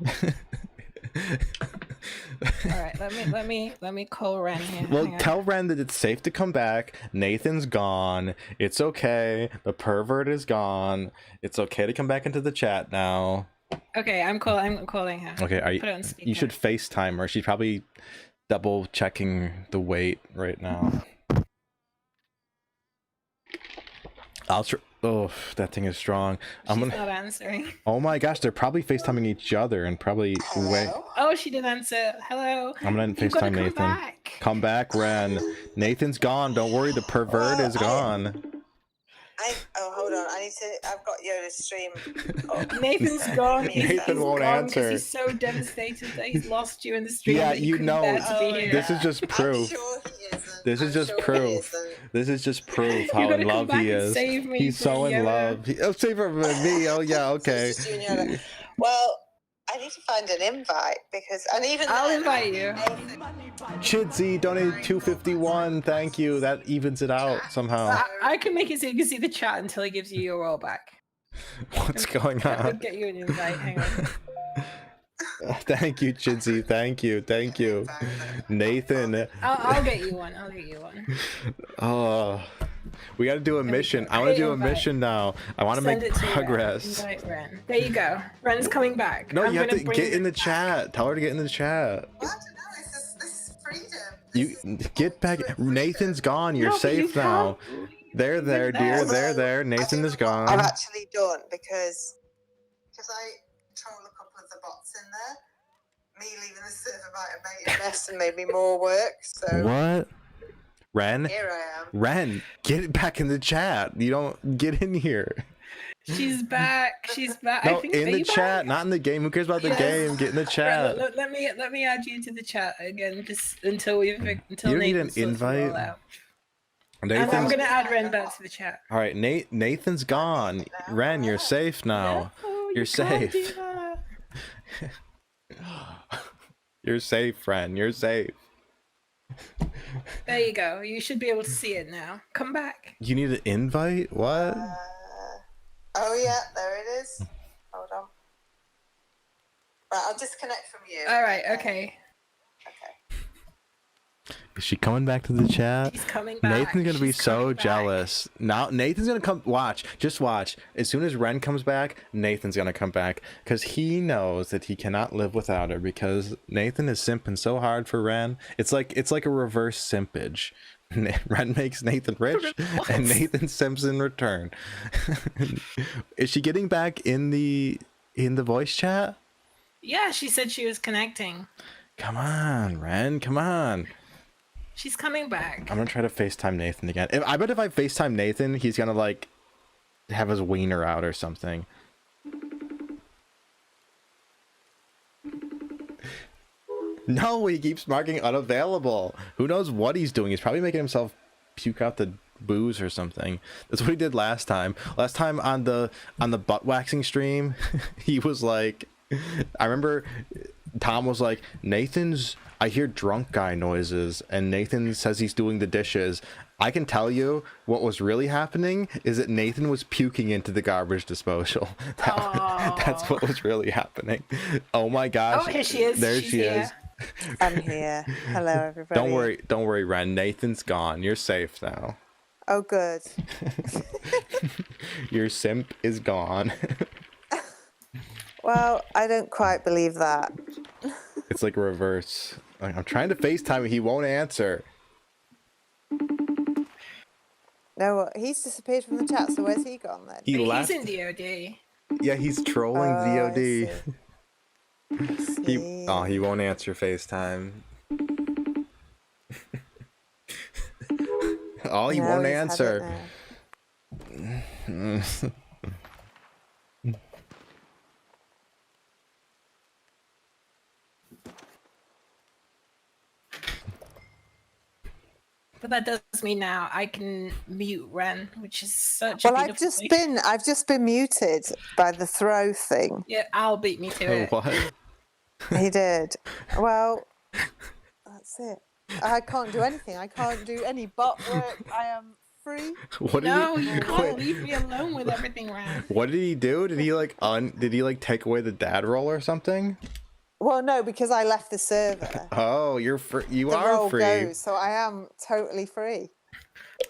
S3: All right, let me call Wren here.
S1: Well,
S3: Hang on.
S1: tell Wren that it's safe to come back. Nathan's gone. It's okay. The pervert is gone. It's okay to come back into the chat now.
S3: Okay, I'm calling her.
S1: Okay,
S3: Put it on speaker.
S1: you should FaceTime her. She's probably double checking the weight right now. Oh, that thing is strong.
S3: She's not answering.
S1: Oh my gosh, they're probably FaceTiming each other and probably
S3: Oh, she didn't answer. Hello.
S1: I'm gonna
S3: You've gotta
S1: FaceTime
S3: come
S1: Nathan.
S3: back.
S1: Come back, Wren. Nathan's gone. Don't worry, the pervert is gone.
S4: Hold on. I've got Yoda's stream.
S3: Nathan's gone.
S1: Nathan
S3: He's
S1: won't
S3: gone 'cause
S1: answer.
S3: He's so devastated that he's lost you in the stream.
S1: Yeah,
S3: that he
S1: you
S3: couldn't
S1: know,
S3: bear to be here.
S1: this is just proof.
S4: I'm sure he isn't.
S1: This is just proof. This is just proof how
S3: gotta
S1: in
S3: come
S1: love
S3: back
S1: he
S3: and
S1: is.
S3: save me
S1: He's so
S3: from
S1: in
S3: Yoda.
S1: love. Oh, save her from me. Oh yeah, okay.
S4: It's just you and Yoda. Well, I need to find an invite because, and even
S3: I'll
S4: then,
S3: invite you.
S1: Chidsy donated $251. Thank you. That evens it out somehow.
S3: I can make it so you can see the chat until he gives you your roll back.
S1: What's going
S3: I'll
S1: on?
S3: get you an invite. Hang on.
S1: Thank you, Chidsy. Thank you. Thank you. Nathan.
S3: I'll get you one. I'll get you one.
S1: Oh, we got to do a mission. I want to do a mission now. I want to
S3: Send
S1: make
S3: it to Wren.
S1: progress.
S3: Invite Wren. There you go. Wren's coming back.
S1: No,
S3: I'm
S1: you have
S3: gonna
S1: to
S3: bring
S1: get in
S3: her
S1: the chat. Tell her to get in the chat.
S4: I don't know. This is freedom.
S1: You get back. Nathan's gone. You're
S3: No, but you
S1: safe now. There, dear. There. Nathan is
S4: I've
S1: gone.
S4: actually done because I troll a couple of the bots in there. Me leaving the server might have made a mess and made me more work. So
S1: What? Wren?
S4: here I am.
S1: Wren, get back in the chat. You don't get in here.
S3: She's back. She's back.
S1: No,
S3: I think,
S1: in
S3: are
S1: the
S3: you
S1: chat,
S3: back?
S1: not in the game. Who cares about the
S3: Yes.
S1: game? Get in the
S3: Right,
S1: chat.
S3: let me add you to the chat again, just until
S1: You don't need an
S3: Nathan sorts it all
S1: invite?
S3: out. And I'm
S1: Nathan's
S3: gonna add Wren back to the chat.
S1: all right. Nathan's gone. Ren, you're safe now.
S3: No,
S1: You're
S3: you can't do
S1: safe.
S3: that.
S1: You're safe, Ren. You're safe.
S3: There you go. You should be able to see it now. Come back.
S1: You need an invite? What?
S4: Oh yeah, there it is. Hold on. Right, I'll disconnect from you.
S3: All right. Okay.
S4: Okay.
S1: Is she coming back to the chat?
S3: She's coming back.
S1: Nathan's gonna be
S3: She's
S1: so
S3: coming back.
S1: jealous. Now Nathan's gonna come. Watch, just watch. As soon as Wren comes back, Nathan's gonna come back because he knows that he cannot live without her. Because Nathan is simping so hard for Wren. It's like a reverse simpage. Wren makes Nathan rich, and Nathan simps in return. Is she getting back in the voice chat?
S3: Yeah, she said she was connecting.
S1: Come on, Wren. Come on.
S3: She's coming back.
S1: I'm gonna try to FaceTime Nathan again. I bet if I FaceTime Nathan, he's gonna like have his wiener out or something. No, he keeps marking unavailable. Who knows what he's doing? He's probably making himself puke out the booze or something. That's what he did last time. Last time on the butt waxing stream, he was like, I remember Tom was like, I hear drunk guy noises, and Nathan says he's doing the dishes. I can tell you what was really happening is that Nathan was puking into the garbage disposal. That's what was really happening. Oh my gosh.
S3: Oh, here she is.
S1: There
S3: She's
S1: she
S3: here.
S1: is.
S4: I'm here. Hello, everybody.
S1: Don't worry, Wren. Nathan's gone. You're safe now.
S4: Oh, good.
S1: Your simp is gone.
S4: Well, I don't quite believe that.
S1: It's like reverse. Like, I'm trying to FaceTime him. He won't answer.
S4: No, he's disappeared from the chat, so where's he gone then?
S1: He left.
S3: He's in DOD.
S1: Yeah, he's trolling
S4: Oh,
S1: VOD.
S4: I see.
S1: He won't answer FaceTime. Oh, he
S4: No,
S1: won't
S4: he's had
S1: answer.
S4: it now.
S3: But that does mean now I can mute Wren, which is such
S4: Well,
S3: a
S4: I've
S3: beautiful thing.
S4: I've just been muted by the throw thing.
S3: Yeah, I'll beat me to it.
S1: What?
S4: He did. Well, that's it. I can't do anything. I can't do any bot work. I am free.
S1: What did
S3: No,
S1: he?
S3: you can't leave me alone with everything, Wren.
S1: What did he do? Did he like take away the dad roll or something?
S4: Well, no, because I left the server.
S1: Oh, you're free. You
S4: The
S1: are
S4: roll
S1: free.
S4: goes, so I am totally free.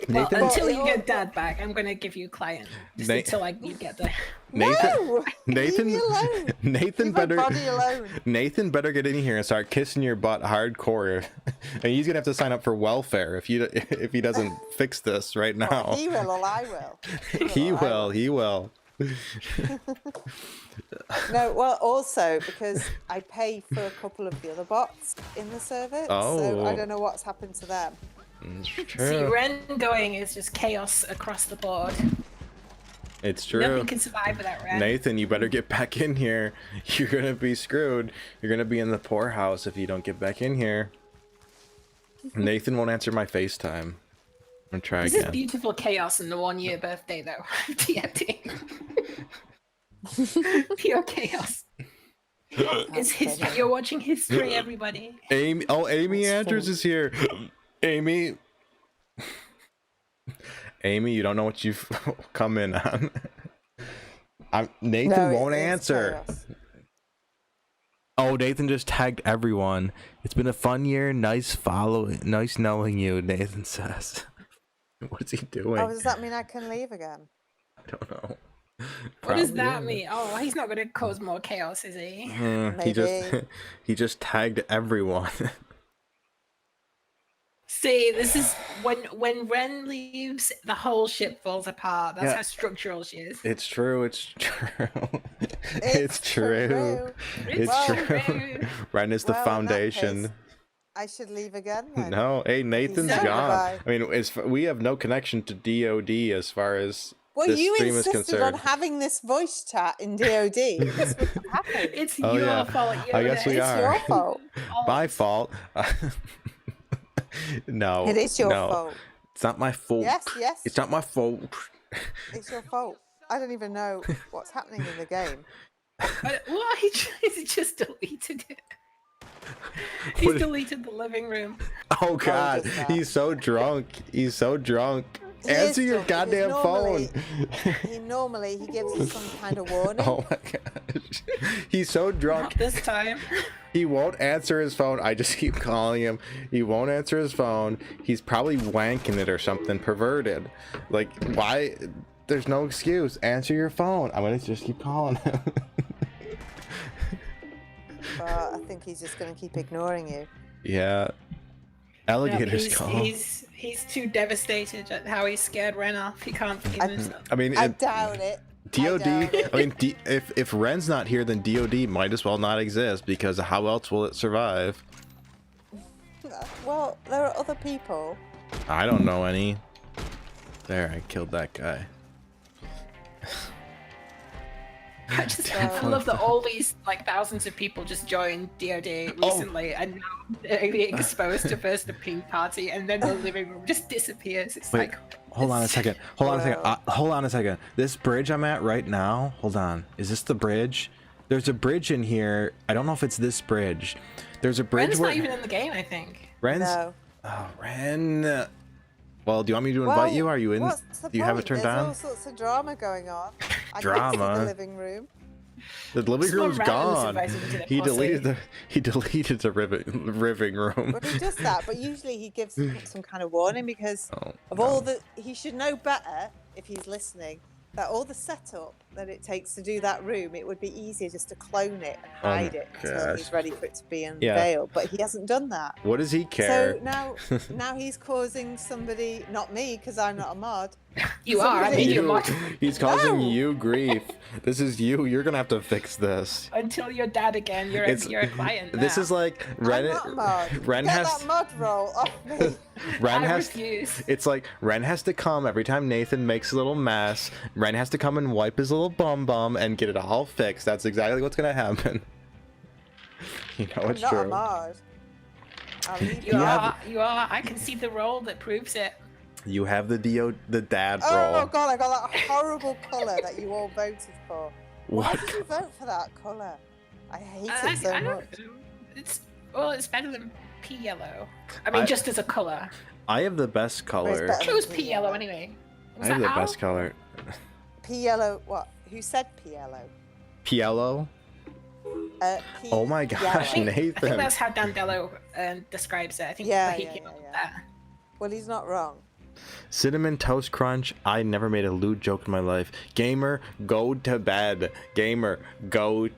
S3: Well,
S1: Nathan,
S3: until you get Dad back, I'm gonna give you a client. Just
S1: Na-
S3: until you get there.
S1: Nathan,
S4: No!
S1: Nathan,
S4: Leave me alone.
S1: Nathan
S4: Leave my
S1: better.
S4: body alone.
S1: Nathan better get in here and start kissing your butt hardcore, and he's gonna have to sign up for welfare if he doesn't fix this right now.
S4: Well, he will or I will.
S1: He will.
S4: No, well, also because I pay for a couple of the other bots in the server, so I
S1: Oh.
S4: don't know what's happened to them.
S1: It's
S3: See,
S1: true.
S3: Wren going is just chaos across the board.
S1: It's true.
S3: Nothing can survive without Wren.
S1: Nathan, you better get back in here. You're gonna be screwed. You're gonna be in the poorhouse if you don't get back in here. Nathan won't answer my FaceTime. I'm gonna try
S3: This is
S1: again.
S3: beautiful chaos on the 1-year birthday, though. TFT. Pure chaos. It's history. You're watching history, everybody.
S1: Amy Andrews is here. Amy, you don't know what you've come in on. Nathan
S4: No, it
S1: won't
S4: is
S1: answer.
S4: chaos.
S1: Oh, Nathan just tagged everyone. It's been a fun year. Nice knowing you, Nathan says. What's he doing?
S4: Oh, does that mean I can leave again?
S1: I don't know.
S3: What does
S1: Probably
S3: that
S1: is.
S3: mean? Oh, he's not going to cause more chaos, is he?
S1: He just tagged everyone.
S3: See, this is when Wren leaves, the whole ship falls apart. That's
S1: Yeah.
S3: how structural she is.
S1: It's true. It's true.
S4: It's
S1: true. It's
S4: Well,
S1: true. Wren is the
S4: well, in that
S1: foundation.
S4: case, I should leave again then.
S1: No, hey, Nathan's
S4: No,
S1: gone.
S4: bye.
S1: I mean, we have no connection to DOD as far as
S4: Well,
S1: this
S4: you
S1: stream is
S4: insisted on
S1: concerned.
S4: having this voice chat in DOD. This wouldn't happen.
S3: It's
S1: Oh,
S3: your
S1: yeah.
S3: fault.
S1: I guess we
S4: It's
S1: are.
S4: your fault.
S1: My fault. No.
S4: It is your
S1: no.
S4: fault.
S1: It's not my fault.
S4: Yes.
S1: It's not my fault.
S4: It's your fault. I don't even know what's happening in the game.
S3: Why? He just deleted it.
S1: What
S3: He's
S1: did-
S3: deleted the living room.
S1: Oh God,
S4: just that.
S1: he's so drunk. He's so drunk.
S4: He is
S1: Answer your
S4: drunk because
S1: goddamn phone.
S4: He normally gives us some kind of warning.
S1: Oh my gosh. He's so drunk.
S3: Not this time.
S1: He won't answer his phone. I just keep calling him. He won't answer his phone. He's probably wanking it or something perverted. Like, why? There's no excuse. Answer your phone. I'm gonna just keep calling him.
S4: But I think he's just going to keep ignoring you.
S1: Yeah. Alligators call.
S3: He's too devastated at how he scared Wren off. He can't forgive himself.
S1: I mean,
S4: I doubt it.
S1: DOD.
S4: doubt it.
S1: I mean, if Wren's not here, then DOD might as well not exist because how else will it survive?
S4: Well, there are other people.
S1: I don't know any. There, I killed that guy.
S3: I love that all these like thousands of people just joined DOD recently and now they're being exposed to first the pink party and then the living room just disappears. It's
S1: Wait,
S3: like
S1: hold on a second. Hold on a second. This bridge I'm at right now. Hold on. Is this the bridge? There's a bridge in here. I don't know if it's this bridge. There's a bridge
S3: Wren's
S1: where
S3: not even in the game, I think.
S1: Wren's.
S4: No.
S1: Oh, Wren. Well, do you want me to invite you? Are you in?
S4: What's
S1: Do
S4: the
S1: you have it
S4: point?
S1: turned
S4: There's
S1: on?
S4: all sorts of drama going on. I
S1: Drama?
S4: Can see the living room.
S1: The living
S3: Someone
S1: room's
S3: random's
S1: gone.
S3: invited into the
S1: He
S3: posse.
S1: deleted the living room.
S4: Well, he does that, but usually he gives some kind of warning because
S1: Oh,
S4: of
S1: no.
S4: all the. He should know better if he's listening that all the setup that it takes to do that room, it would be easier just to clone it and
S1: Oh my
S4: hide it until
S1: gosh.
S4: he's ready for it to be
S1: Yeah.
S4: unveiled. But he hasn't done that.
S1: What does he care?
S4: So now he's causing somebody, not me, because I'm not a mod.
S3: You are, I
S4: Somebody-
S3: mean, you're mod
S1: He's causing
S4: No.
S1: you grief. This is you. You're gonna have to fix this.
S3: until you're dad again. You're a client.
S1: This
S3: now.
S1: is like
S4: I'm not a mod.
S1: Ren
S4: Get
S1: has
S4: that mod roll off me.
S1: Ren
S3: I
S1: has
S3: refuse.
S1: it's like Ren has to come every time Nathan makes a little mess. Ren has to come and wipe his little bum and get it all fixed. That's exactly what's gonna happen. You know
S4: I'm
S1: it's
S4: not a
S1: true.
S4: mod. I'll leave
S3: You
S4: you.
S3: are. You are. I can see the role that proves it.
S1: You have the dad
S4: Oh
S1: role.
S4: god, I got that horrible colour that you all voted for. Why
S1: What?
S4: did you vote for that colour? I hate
S3: I
S4: it so
S3: don't
S4: much.
S3: know. It's better than pea yellow. I mean, just as a color.
S1: I have the best color.
S4: better.
S3: Choose pea yellow anyway.
S1: I
S3: Was
S1: have
S3: that
S1: the
S3: Al?
S1: best color.
S4: P yellow. What? Who said P yellow?
S1: Piello.
S4: P
S1: Oh my gosh,
S4: yellow.
S3: I think
S1: Nathan.
S3: that's how Dandello describes it. I think
S4: Yeah,
S3: he
S4: yeah,
S3: came
S4: yeah,
S3: up with
S4: yeah.
S3: that.
S4: Well, he's not wrong.
S1: Cinnamon Toast Crunch. I never made a lewd joke in my life. Gamer, go to bed. Gamer, go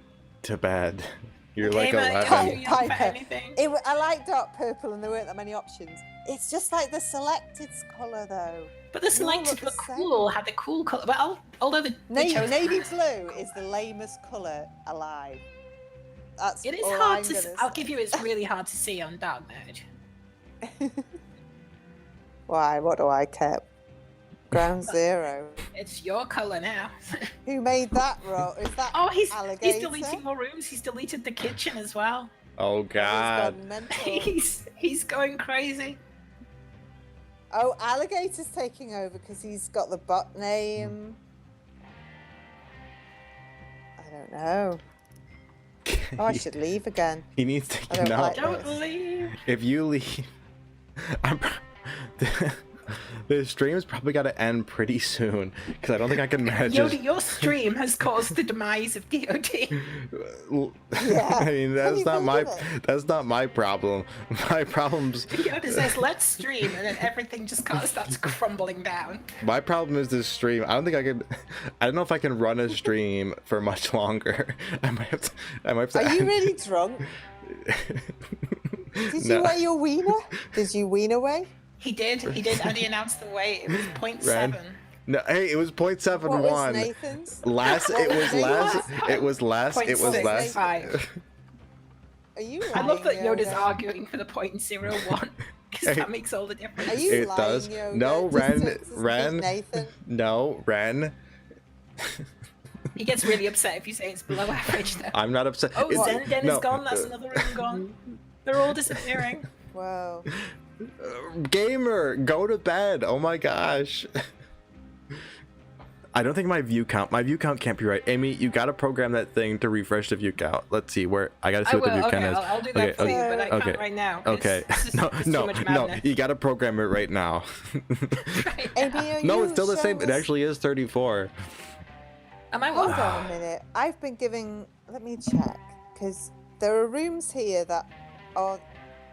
S1: to bed. You're like
S3: Gamer,
S1: 11.
S3: you don't fit
S4: Piper.
S3: anything.
S4: I like dark purple, and there weren't that many options. It's just like the selected colour, though.
S3: But the
S4: They all
S3: selected
S4: look
S3: were
S4: the same.
S3: cool, had the cool color. But although they chose
S4: Navy blue is the lamest colour alive. That's
S3: it is
S4: all
S3: hard
S4: I'm
S3: to.
S4: gonna
S3: I'll
S4: say.
S3: give you. It's really hard to see on dark mode.
S4: Why? What do I care? Ground zero.
S3: It's your color now.
S4: Who made that roll? Is that
S3: Oh, he's
S4: alligator?
S3: deleting more rooms. He's deleted the kitchen as well.
S1: Oh
S4: He's
S1: god.
S4: gone mental.
S3: He's going crazy.
S4: Oh, alligator's taking over because he's got the bot name. I don't know. Oh, I should leave again.
S1: He needs to
S4: I don't
S1: get
S4: like
S1: out.
S3: Don't leave.
S1: If you leave, I'm, the stream's probably got to end pretty soon because I don't think I can manage.
S3: Yoda, your stream has caused the demise of DOD.
S4: Yeah.
S1: I mean, that's
S4: you
S1: not my
S4: believe it?
S1: that's not my problem. My problem's
S3: Yoda says, let's stream, and then everything just kind of starts crumbling down.
S1: my problem is this stream. I don't think I could. I don't know if I can run a stream for much longer. I might have to.
S4: Are you really drunk? Did you weigh your wiener? Did you wean away?
S3: He did, and he announced the weight. It was 0.7.
S1: Ren? No, hey, it was
S4: What was
S1: 0.71.
S4: Nathan's?
S1: Last,
S4: What
S1: it was
S4: Nathan's?
S1: last, it was last, it was
S3: 0.65.
S1: last.
S4: Are you lying,
S3: I love that Yoda's
S4: Yoda?
S3: arguing for the 0.01 because
S1: Hey.
S3: that makes all the difference.
S4: Are you
S1: It
S4: lying,
S1: does.
S4: Yoda?
S1: No,
S4: Just
S1: Ren,
S4: to speak
S1: Ren.
S4: Nathan.
S1: No, Ren.
S3: He gets really upset if you say it's below average, though.
S1: I'm not upset.
S3: Oh,
S1: It's-
S3: Zen
S1: no,
S3: is gone. That's another room gone. They're all disappearing.
S4: Wow.
S1: Gamer, go to bed. Oh my gosh. I don't think my view count can't be right. Amy, you gotta program that thing to refresh the view count. Let's see where I gotta see
S3: I
S1: what the
S3: will.
S1: view
S3: Okay,
S1: count is.
S3: I'll do that for you, but I
S1: okay.
S3: can't right now. 'cause
S1: Okay.
S3: this is-
S1: No,
S3: this is
S1: no,
S3: too much
S1: no.
S3: madness.
S1: You gotta program it right now.
S3: Right
S4: Amy,
S3: now.
S4: are
S1: No,
S4: you
S1: it's still the same. It
S4: showing us-
S1: actually is 34.
S3: Am I
S4: Hold
S3: what?
S4: on a minute. I've been giving. Let me check, because there are rooms here that aren't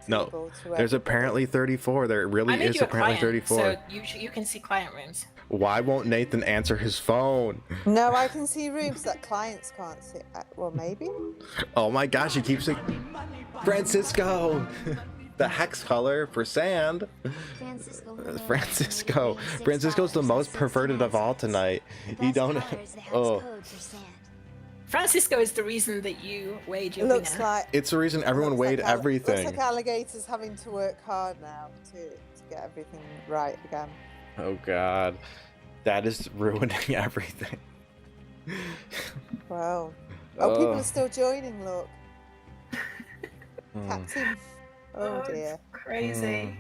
S1: No,
S4: visible to
S1: there's
S4: everybody.
S1: apparently 34. There
S3: I
S1: really
S3: made
S1: is
S3: you a
S1: apparently
S3: client,
S1: 34.
S3: so you can see client rooms.
S1: Why won't Nathan answer his phone?
S4: No, I can see rooms that clients can't see. Well, maybe.
S1: Oh my gosh, he keeps saying Francisco. The hex color for sand. Francisco. Francisco's the most perverted of all tonight. You don't. Oh.
S3: Francisco is the reason that you weighed your
S4: Looks
S3: wiener.
S4: like.
S1: It's the reason everyone
S4: looks
S1: weighed
S4: like
S1: everything.
S4: Looks like alligators having to work hard now to get everything right again.
S1: Oh god. That is ruining everything.
S4: Wow. Oh, people are still joining. Look. Captain. Oh dear.
S3: It's crazy.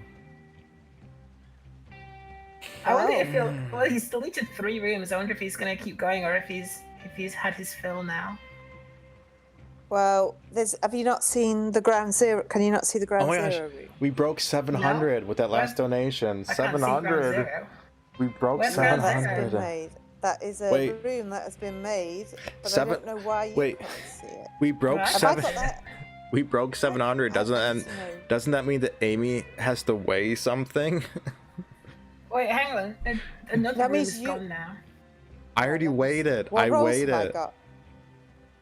S3: I wonder if well, he's deleted 3 rooms. I wonder if he's gonna keep going or if he's had his fill now.
S4: Well, have you not seen the ground zero? Can you not see the ground
S1: Oh my gosh.
S4: zero room?
S1: We broke 700 with that last donation.
S3: I can't see ground
S1: 700.
S3: zero.
S1: We broke
S3: Where's ground
S4: That's
S3: zero?
S4: been
S1: 700.
S4: made. That is a
S1: Wait.
S4: room that has been made, but
S1: Seven-
S4: I don't know why you
S1: wait.
S4: can't see it.
S1: We broke
S3: Have I
S4: Have I
S1: 7.
S4: got that?
S1: We broke 700.
S4: No.
S1: Doesn't that mean that Amy has to weigh something?
S3: Wait, hang on. Another
S4: That
S3: room
S4: means
S3: is
S4: you-
S3: gone now.
S1: I already weighed it.
S4: What
S1: I
S4: rolls
S1: weighed
S4: have I
S1: it.
S4: got?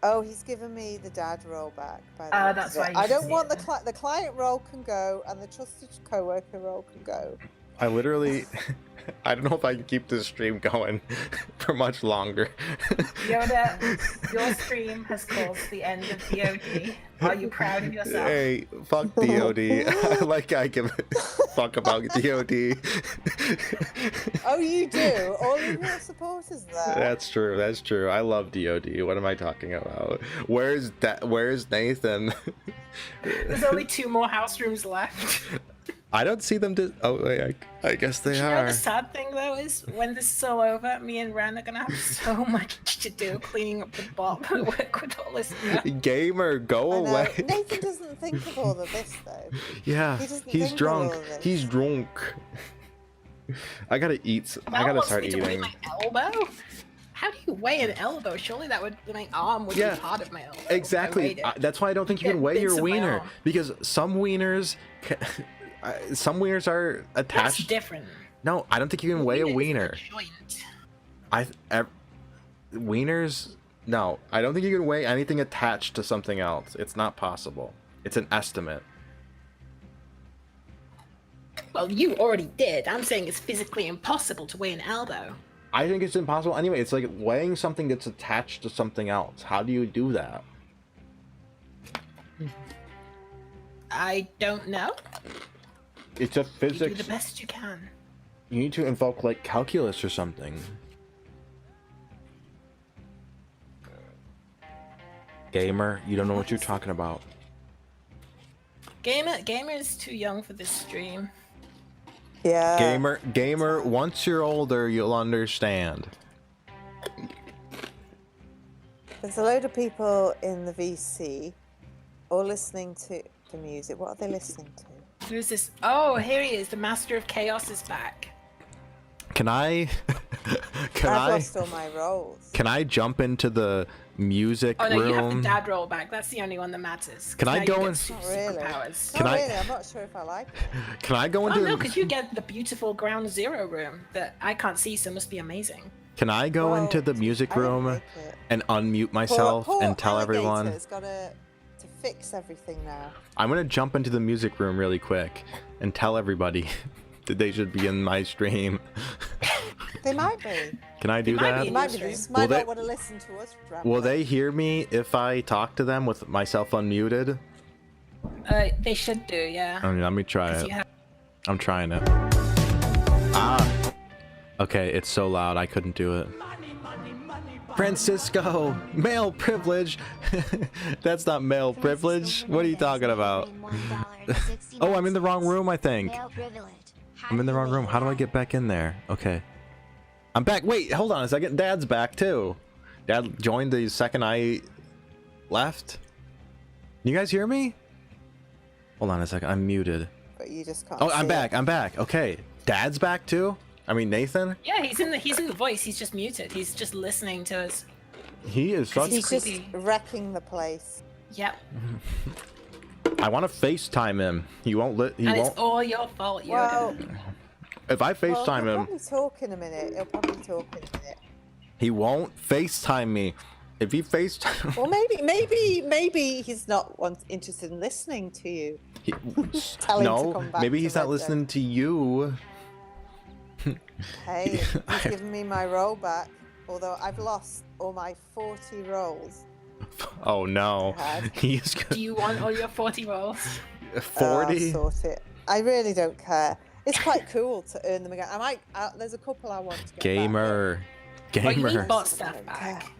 S4: Oh, he's given me the dad roll back. By the
S3: Ah,
S4: looks
S3: that's
S4: of it.
S3: why you
S4: I
S3: should
S4: don't
S3: see
S4: want
S3: it
S4: the client roll can go, and the trusted coworker roll can go.
S1: I literally. I don't know if I can keep this stream going for much longer.
S3: Yoda, your stream has caused the end of DOD. Are you proud of yourself?
S1: Hey, fuck DOD. I give a fuck about DOD.
S4: Oh, you do? All of your supporters there.
S1: That's true. That's true. I love DOD. What am I talking about? Where's Nathan?
S3: There's only 2 more house rooms left.
S1: I don't see them. Oh, wait, I guess they
S3: You know
S1: are.
S3: the sad thing though is when this is all over, me and Wren are gonna have so much to do cleaning up the bot and work with all this stuff.
S1: Gamer, go
S4: I know.
S1: away.
S4: Nathan doesn't think of all of this though.
S1: Yeah,
S4: He doesn't
S1: he's
S4: think of
S1: drunk.
S4: all of this.
S1: He's drunk. I gotta eat. I
S3: Mel
S1: gotta
S3: wants
S1: start
S3: me to weigh
S1: eating.
S3: my elbow. How do you weigh an elbow? Surely that would my arm would
S1: Yeah,
S3: be part of my elbow. if I
S1: Exactly.
S3: weighed it.
S1: That's why I don't think you
S3: Get
S1: can weigh
S3: bits
S1: your
S3: of my
S1: wiener
S3: arm.
S1: because some wieners, some wieners are
S3: That's
S1: attached.
S3: different.
S1: No, I don't think you can weigh a
S3: Wiener is
S1: wiener.
S3: a joint.
S1: Wieners. No, I don't think you can weigh anything attached to something else. It's not possible. It's an estimate.
S3: Well, you already did. I'm saying it's physically impossible to weigh an elbow.
S1: I think it's impossible anyway. It's like weighing something that's attached to something else. How do you do that?
S3: I don't know.
S1: It's a
S3: You do
S1: physics.
S3: the best you can.
S1: You need to invoke like calculus or something. Gamer, you don't know what you're talking about.
S3: Gamer is too young for this stream.
S4: Yeah.
S1: Gamer, once you're older, you'll understand.
S4: There's a load of people in the VC all listening to the music. What are they listening to?
S3: Who's this? Oh, here he is. The Master of Chaos is back.
S1: Can I
S4: I've lost all my rolls.
S1: can I jump into the music
S3: Oh no, you have the
S1: room?
S3: dad roll back. That's the only one that matters.
S1: Can I
S3: Now
S1: go
S3: you
S1: in-
S3: get
S4: Not really.
S3: superpowers.
S1: Can
S4: Not
S1: I-
S4: really. I'm not sure if I like it.
S1: Can I go
S3: Oh
S1: into
S3: no, because you get the beautiful ground zero room that I can't see, so it must be amazing.
S1: Can I go
S4: Well,
S1: into the music
S4: I didn't
S1: room
S4: make it.
S1: and unmute myself
S4: Poor
S1: and tell everyone?
S4: Alligator's got to fix everything now.
S1: I'm gonna jump into the music room really quick and tell everybody that they should be in my stream.
S4: They might be.
S1: Can I do
S3: might
S1: that?
S3: be.
S4: They just might
S1: Will they-
S4: not want to listen to us. ramble.
S1: Will they hear me if I talk to them with myself unmuted?
S3: They should do, yeah.
S1: I mean, let me try
S3: 'Cause
S1: it.
S3: you have-
S1: I'm trying it. Ah. Okay, it's so loud I couldn't do it. Francisco, male privilege. That's not male privilege. What are you talking about? Oh, I'm in the wrong room, I think. I'm in the wrong room. How do I get back in there? Okay. I'm back. Wait, hold on a second. Dad's back too. Dad joined the second I left. You guys hear me? Hold on a second. I'm muted.
S4: But you just can't.
S1: Oh, I'm
S4: see
S1: back.
S4: it.
S1: I'm back. Okay. Dad's back too? I mean, Nathan?
S3: Yeah, he's in the voice. He's just muted. He's just listening to us.
S1: He is such.
S4: He's just
S3: creepy.
S4: wrecking the place.
S3: Yep.
S1: I want to FaceTime him. He won't let. He
S3: And
S1: won't.
S3: it's all your fault, Yoda.
S4: Well,
S1: If I
S4: well,
S1: FaceTime
S4: he'll
S1: him,
S4: probably talk in a minute. He'll probably talk in a minute.
S1: he won't FaceTime me. If he FaceTime,
S4: Well, maybe he's not interested in listening to you.
S1: he,
S4: Tell him to
S1: no,
S4: come back
S1: maybe
S4: to
S1: he's not
S4: Red
S1: listening to you.
S4: Hey, he's giving me my roll back. Although I've lost all my 40 rolls.
S1: Oh no,
S4: I had.
S1: he's
S3: Do you want all your 40 rolls?
S1: 40.
S4: I'll sort it. I really don't care. It's quite cool to earn them again. I might. There's a couple I want to get
S1: Gamer,
S3: Well, you need
S1: gamer.
S3: bot stuff back.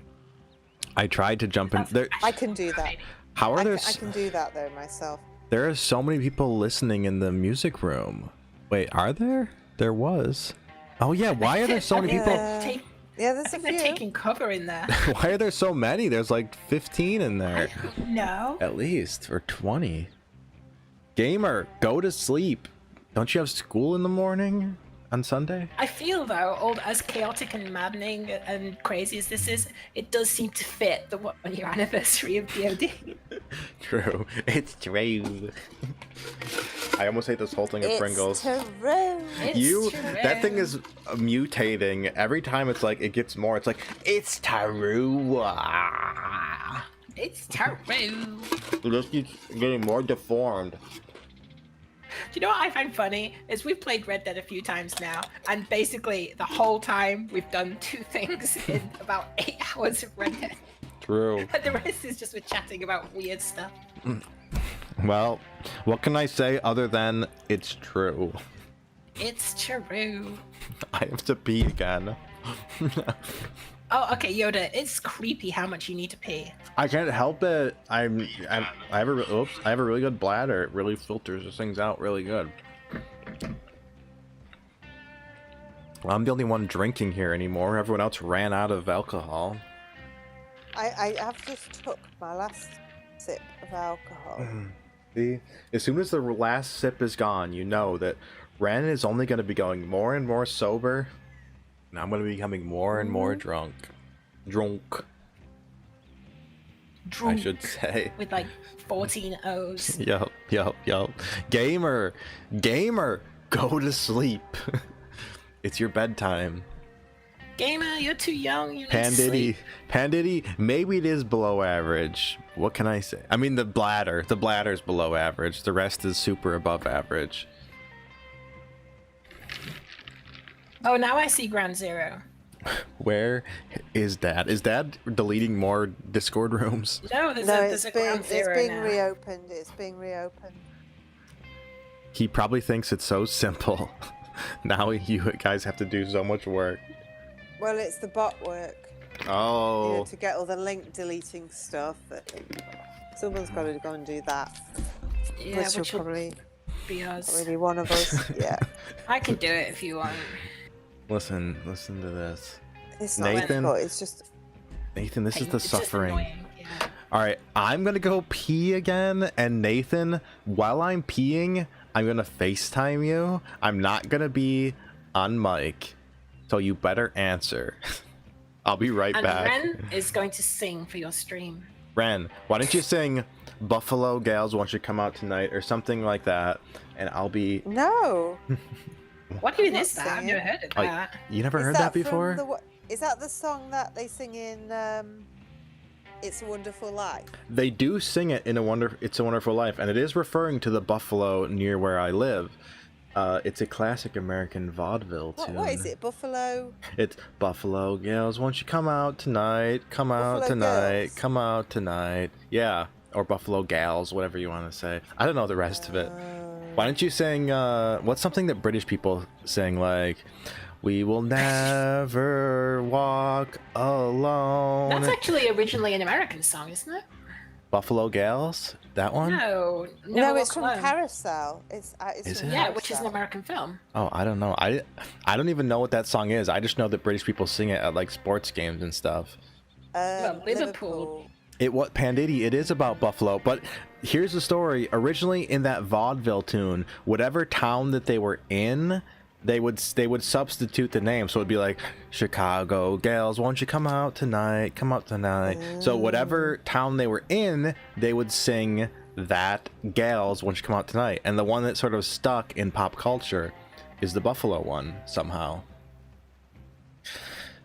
S1: I tried to jump in there.
S4: I can do that.
S1: How are
S4: I
S1: there?
S4: can, I can do that though myself.
S1: There are so many people listening in the music room. Wait, are there? There was. Oh yeah, why are there so many people?
S3: Take,
S4: Yeah,
S3: I
S4: there's a
S3: think they're
S4: few.
S3: taking cover in there.
S1: Why are there so many? There's like 15 in there.
S3: No.
S1: At least, or 20. Gamer, go to sleep. Don't you have school in the morning on Sunday?
S3: I feel though, all as chaotic and maddening and crazy as this is, it does seem to fit the 1 year anniversary of DoD.
S1: True. It's true. I almost hate this whole thing of Pringles.
S4: True.
S3: It's
S1: That thing
S3: true.
S1: is mutating. Every time it's like, it gets more. It's like, it's true.
S3: It's true.
S1: It just keeps getting more deformed.
S3: Do you know what I find funny? Is we've played Red Dead a few times now, and basically the whole time we've done 2 things in about 8 hours of Red Dead.
S1: True.
S3: And the rest is just we're chatting about weird stuff.
S1: Well, what can I say other than it's true?
S3: It's true.
S1: I have to pee again.
S3: Oh, okay, Yoda. It's creepy how much you need to pee.
S1: I can't help it. I have a really good bladder. It really filters these things out really good. I'm the only one drinking here anymore. Everyone else ran out of alcohol.
S4: I have just took my last sip of alcohol.
S1: See, as soon as the last sip is gone, you know that Wren is only going to be going more and more sober, and I'm going to be becoming more and more drunk. Drunk, I should say.
S3: With like 14 O's.
S1: Yup. Gamer, go to sleep. It's your bedtime.
S3: Gamer, you're too young. You need to sleep.
S1: Pandiddy, maybe it is below average. What can I say? I mean, the bladder's below average. The rest is super above average.
S3: Oh, now I see Ground Zero.
S1: Where is Dad? Is Dad deleting more Discord rooms?
S3: No, there's a Ground Zero
S4: being
S3: now.
S4: reopened. It's being reopened.
S1: He probably thinks it's so simple. Now you guys have to do so much work.
S4: Well, it's the bot work.
S1: Oh.
S4: You know, to get all the link deleting stuff. Someone's got to go and do that.
S3: Yeah,
S4: which will
S3: which will
S4: probably
S3: be us.
S4: really one of us. Yeah.
S3: I can do it if you want.
S1: Listen to this.
S4: It's not
S1: Nathan?
S4: difficult. It's just
S1: Nathan, this is the
S3: It's just
S1: suffering.
S3: annoying, yeah.
S1: All right, I'm gonna go pee again, and Nathan, while I'm peeing, I'm gonna FaceTime you. I'm not gonna be on mic, so you better answer. I'll be right
S3: And
S1: back.
S3: Wren is going to sing for your stream.
S1: Wren, why don't you sing "Buffalo Gals Won't You Come Out Tonight" or something like that, and I'll be.
S4: no.
S3: What even
S4: not
S3: is that? I've
S4: singing.
S3: never heard of
S1: Like,
S3: that.
S1: you never
S4: Is
S1: heard that
S4: from
S1: before?
S4: Is that the song that they sing in It's a Wonderful Life?
S1: They do sing it in It's a Wonderful Life, and it is referring to the buffalo near where I live. It's a classic American vaudeville tune.
S4: What is it? Buffalo?
S1: It's Buffalo Gals, won't you come out tonight? Come out
S4: Buffalo
S1: tonight.
S4: Girls.
S1: Come out tonight. Yeah, or Buffalo Gals, whatever you want to say. I don't know the rest of it. Why don't you sing, what's something that British people sing, like, we will never walk alone.
S3: That's actually originally an American song, isn't it?
S1: Buffalo Gals? That one?
S3: No,
S4: No, it's
S3: Walk
S4: from
S3: Alone.
S4: Carousel. It's
S1: Is
S4: from
S1: it?
S3: Yeah, which is an
S4: Carousel.
S3: American film.
S1: Oh, I don't know. I don't even know what that song is. I just know that British people sing it at, like, sports games and stuff.
S3: Well, Liverpool.
S1: What Pandiddy, it is about Buffalo, but here's the story. Originally in that vaudeville tune, whatever town that they were in, they would substitute the name, so it'd be like Chicago Gals, won't you come out tonight? Come out tonight. So whatever town they were in, they would sing that Gals, won't you come out tonight? And the one that sort of stuck in pop culture is the Buffalo one somehow.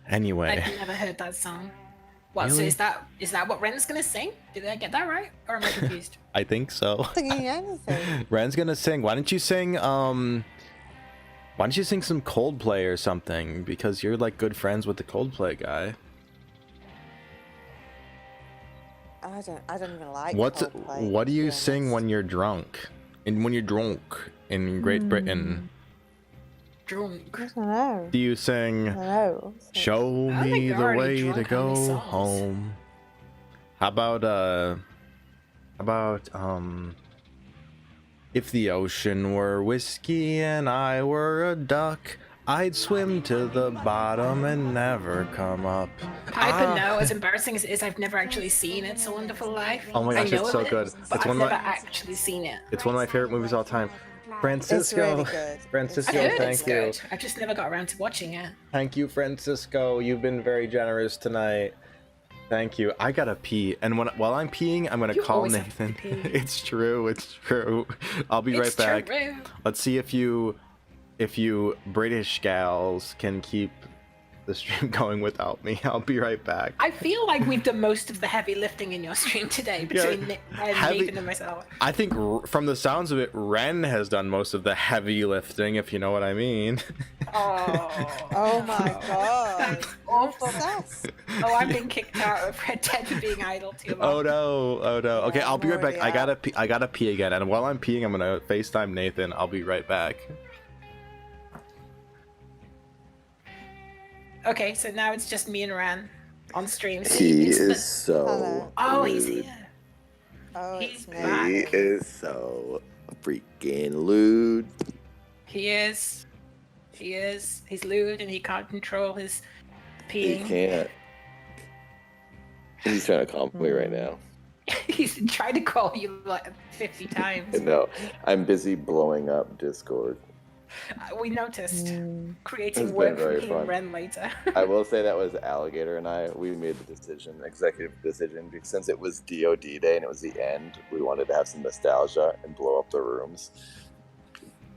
S1: Anyway,
S3: I've never heard that song. What?
S1: Really?
S3: So is that what Ren's gonna sing? Did I get that right, or am I confused?
S1: I think so.
S4: Singing anything.
S1: Ren's gonna sing. Why don't you sing some Coldplay or something? Because you're like good friends with the Coldplay guy.
S4: I don't even like Coldplay,
S1: What do
S4: to
S1: you
S4: be
S1: sing
S4: honest.
S1: when you're drunk? When you're drunk in Great Britain?
S3: Drunk.
S4: I don't know.
S1: Do you sing
S4: I don't know.
S1: "Show
S3: I
S1: me
S3: think you're
S1: the
S3: already
S1: way to
S3: drunk on these
S1: go
S3: songs.
S1: home"? How about if the ocean were whiskey and I were a duck, I'd swim to the bottom and never come up.
S3: Piper, no. As embarrassing as it is, I've never actually seen It's a Wonderful Life.
S1: Oh my
S3: I
S1: gosh,
S3: know
S1: it's
S3: of
S1: so
S3: it,
S1: good.
S3: But
S1: It's
S3: I've
S1: one of
S3: never
S1: my
S3: actually seen it.
S1: it's one of my favorite movies of all time. Francisco,
S4: It's really good.
S1: Francisco,
S3: I've heard
S1: thank
S3: it's
S1: you.
S3: good. I've just never got around to watching it.
S1: Thank you, Francisco. You've been very generous tonight. Thank you. I gotta pee, and while I'm peeing, I'm gonna
S3: You
S1: call
S3: always have
S1: Nathan.
S3: to pee.
S1: It's true. It's true. I'll be
S3: It's
S1: right back.
S3: true.
S1: Let's see if you British gals can keep the stream going without me. I'll be right back.
S3: I feel like we've done most of the heavy lifting in your stream today between
S1: heavy-
S3: Nathan and myself.
S1: I think from the sounds of it, Wren has done most of the heavy lifting, if you know what I mean.
S4: Oh my god.
S3: Awful.
S4: Obsessed.
S3: Oh, I've been kicked out of Red Dead for being idle too long.
S1: Oh no! Oh no! Okay,
S4: Yeah,
S1: I'll be right back.
S4: already
S1: I gotta pee again, and while I'm peeing, I'm gonna FaceTime Nathan. I'll be right back.
S3: Okay, so now it's just me and Ran on stream. So
S2: He
S3: it's
S2: is so.
S4: Hello.
S3: Oh, he's
S2: lewd.
S3: here.
S4: Oh,
S3: He's
S4: it's me.
S3: back.
S2: He is so freaking lewd.
S3: He is. He is. He's lewd and he can't control his
S2: He
S3: peeing.
S2: can't. He's trying to calm me right now.
S3: He's tried to call you like 50 times.
S2: No, I'm busy blowing up Discord.
S3: We noticed.
S4: Mm.
S3: Creating
S2: It's
S3: work
S2: been
S3: for
S2: very
S3: King
S2: fun.
S3: Ren later.
S2: I will say that was Alligator and I. We made the decision, executive decision, because since it was DoD day and it was the end, we wanted to have some nostalgia and blow up the rooms,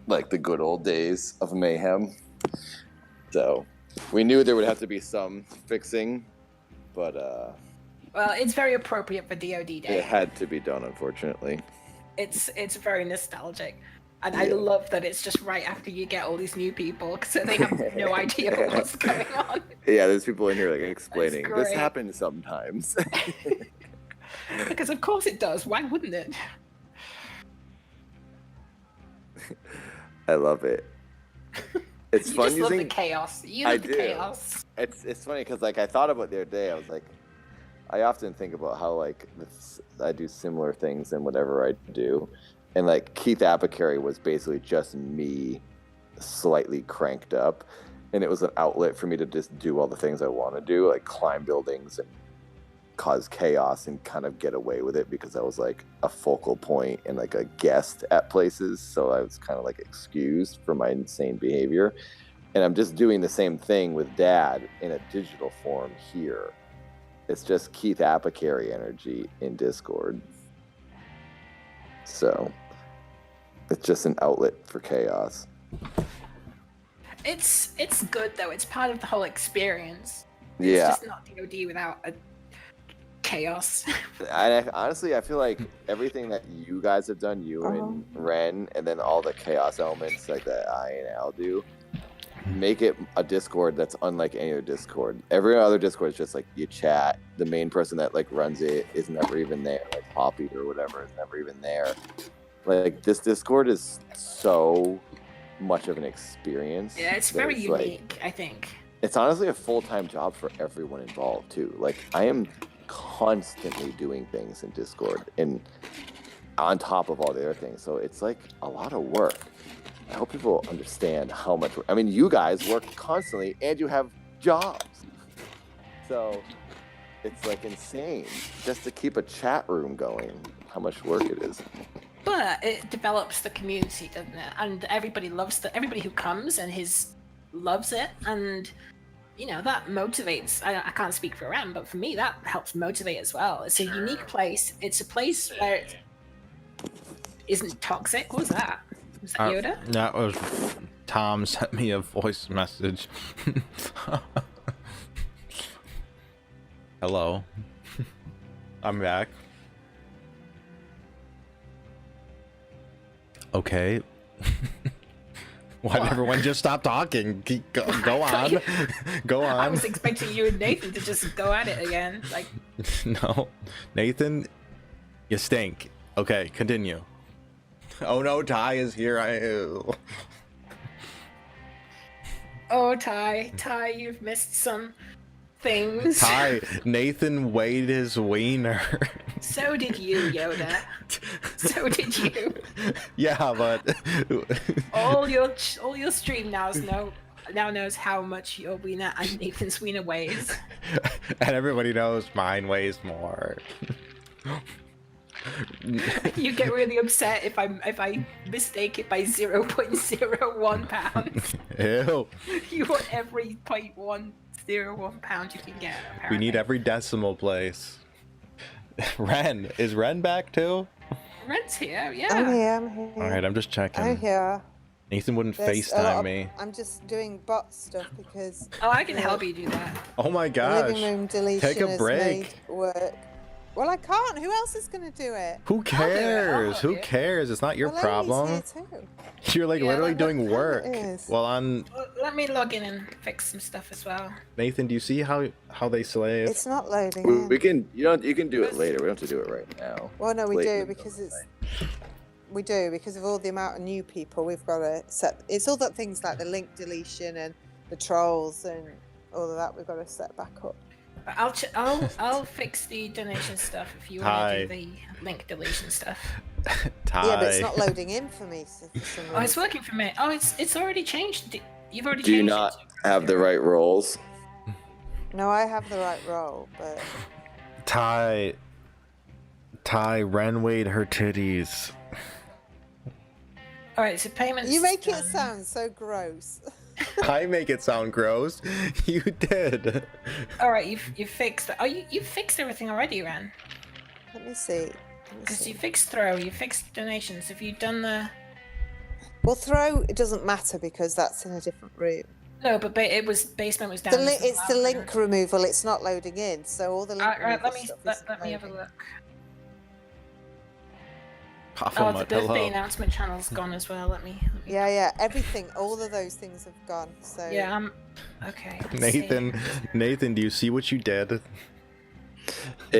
S2: like the good old days of mayhem. So we knew there would have to be some fixing, but
S3: Well, it's very appropriate for DoD
S2: it
S3: Day.
S2: had to be done, unfortunately.
S3: It's very nostalgic. And I
S2: Yeah.
S3: love that it's just right after you get all these new people, so they have no idea what's going on.
S2: Yeah, there's people in here like explaining this
S3: great.
S2: happens sometimes.
S3: Because of course it does. Why wouldn't it?
S2: I love it. It's
S3: You
S2: fun
S3: just love the
S2: using.
S3: chaos. You
S2: I
S3: love the
S2: do.
S3: chaos.
S2: It's funny because like I thought about it the other day. I was like, I often think about how like I do similar things in whatever I do, and like Keith Apicary was basically just me, slightly cranked up, and it was an outlet for me to just do all the things I want to do, like climb buildings and cause chaos and kind of get away with it because I was like a focal point and like a guest at places, so I was kind of like excused for my insane behavior. And I'm just doing the same thing with Dad in a digital form here. It's just Keith Apicary energy in Discord. So it's just an outlet for chaos.
S3: It's good though. It's part of the whole experience. It's
S2: Yeah.
S3: just not DoD without a chaos.
S2: Honestly, I feel like everything that you guys have done, you and Wren, and then all the chaos elements like that I and Al do, make it a Discord that's unlike any other Discord. Every other Discord is just like you chat. The main person that like runs it is never even there. Like Poppy or whatever is never even there. Like this Discord is so much of an experience.
S3: Yeah, it's
S2: that
S3: very
S2: like-
S3: unique, I think.
S2: it's honestly a full-time job for everyone involved too. Like I am constantly doing things in Discord and on top of all the other things. So it's like a lot of work. I hope people understand how much work. I mean, you guys work constantly and you have jobs. So it's like insane just to keep a chat room going, how much work it is.
S3: but it develops the community, doesn't it? And everybody loves everybody who comes and loves it, and that motivates. I can't speak for Wren, but for me that helps motivate as well. It's a unique place. It's a place where it isn't toxic. What was that? Was that Yoda?
S1: That was Tom sent me a voice message. Hello. I'm back. Okay. Why did everyone just stop talking? Go on. Go on.
S3: I was expecting you and Nathan to just go at it again. Like,
S1: no. Nathan, you stink. Okay, continue. Oh no, Ty is here.
S3: oh, Ty, you've missed some things.
S1: Ty, Nathan weighed his wiener.
S3: So did you, Yoda. So did you.
S1: Yeah, but
S3: all your stream now knows how much your wiener and Nathan's wiener weighs.
S1: And everybody knows mine weighs more.
S3: You get really upset if I mistake it by 0.01 pounds.
S1: Ew.
S3: You want every 0.101 pound you can get. Apparently.
S1: We need every decimal place. Wren, is Wren back too?
S3: Wren's here, yeah.
S4: I'm here.
S1: All right, I'm just checking.
S4: I'm here.
S1: Nathan wouldn't
S4: There's
S1: FaceTime me.
S4: I'm just doing bot stuff because.
S3: Oh, I can help you do that.
S1: Oh my
S4: The
S1: gosh.
S4: living room deletion
S1: Take a
S4: has
S1: break.
S4: made work. Well, I can't. Who else is going to do it?
S1: Who
S3: I'll
S1: cares?
S3: do
S1: Who
S3: it.
S1: cares? It's not your
S4: Well,
S1: problem.
S4: Amy's here too.
S1: You're like
S3: Yeah,
S1: literally
S3: but
S1: doing
S4: it
S1: work.
S4: is.
S1: Well, on
S3: Let me log in and fix some stuff as well.
S1: Nathan, do you see how they slave?
S4: It's not loading in.
S2: We can you can do it later. We don't have to do it right now.
S4: Well, no, we
S2: Late
S4: do
S2: in the
S4: because of all the amount of new people we've got to set. It's all that things like the link deletion and the trolls and all of that we've got to set back up.
S3: But I'll fix the donation stuff if you want to do the link deletion stuff.
S1: Ty.
S4: Yeah, but it's not loading in for me. So for some
S3: Oh, it's
S4: reason.
S3: working for me. Oh, it's already changed. You've already
S2: Do you
S3: changed
S2: not
S3: it.
S2: have the right roles?
S4: No, I have the right role, but
S1: Ty, Wren weighed her titties.
S3: All right, so payments.
S4: you make it
S3: done.
S4: sound so gross.
S1: I make it sound gross. You did.
S3: All right, you've fixed. Oh, you fixed everything already, Wren.
S4: Let me see.
S3: Because you fixed throw, you fixed donations. Have you done the?
S4: Well, throw it doesn't matter because that's in a different room.
S3: No, but basement was down.
S4: It's the link removal. It's not loading in, so all the link.
S3: All right,
S4: removal stuff
S3: let
S4: isn't
S3: me have a
S4: loading.
S3: look.
S1: Papa
S3: Oh, the
S1: Mutt,
S3: birthday
S1: hello.
S3: announcement channel's gone as well. Let me.
S4: Yeah, everything, all of those things have gone. So
S3: Yeah, I'm. Okay. let's see.
S1: Nathan, do you see what you did?
S2: It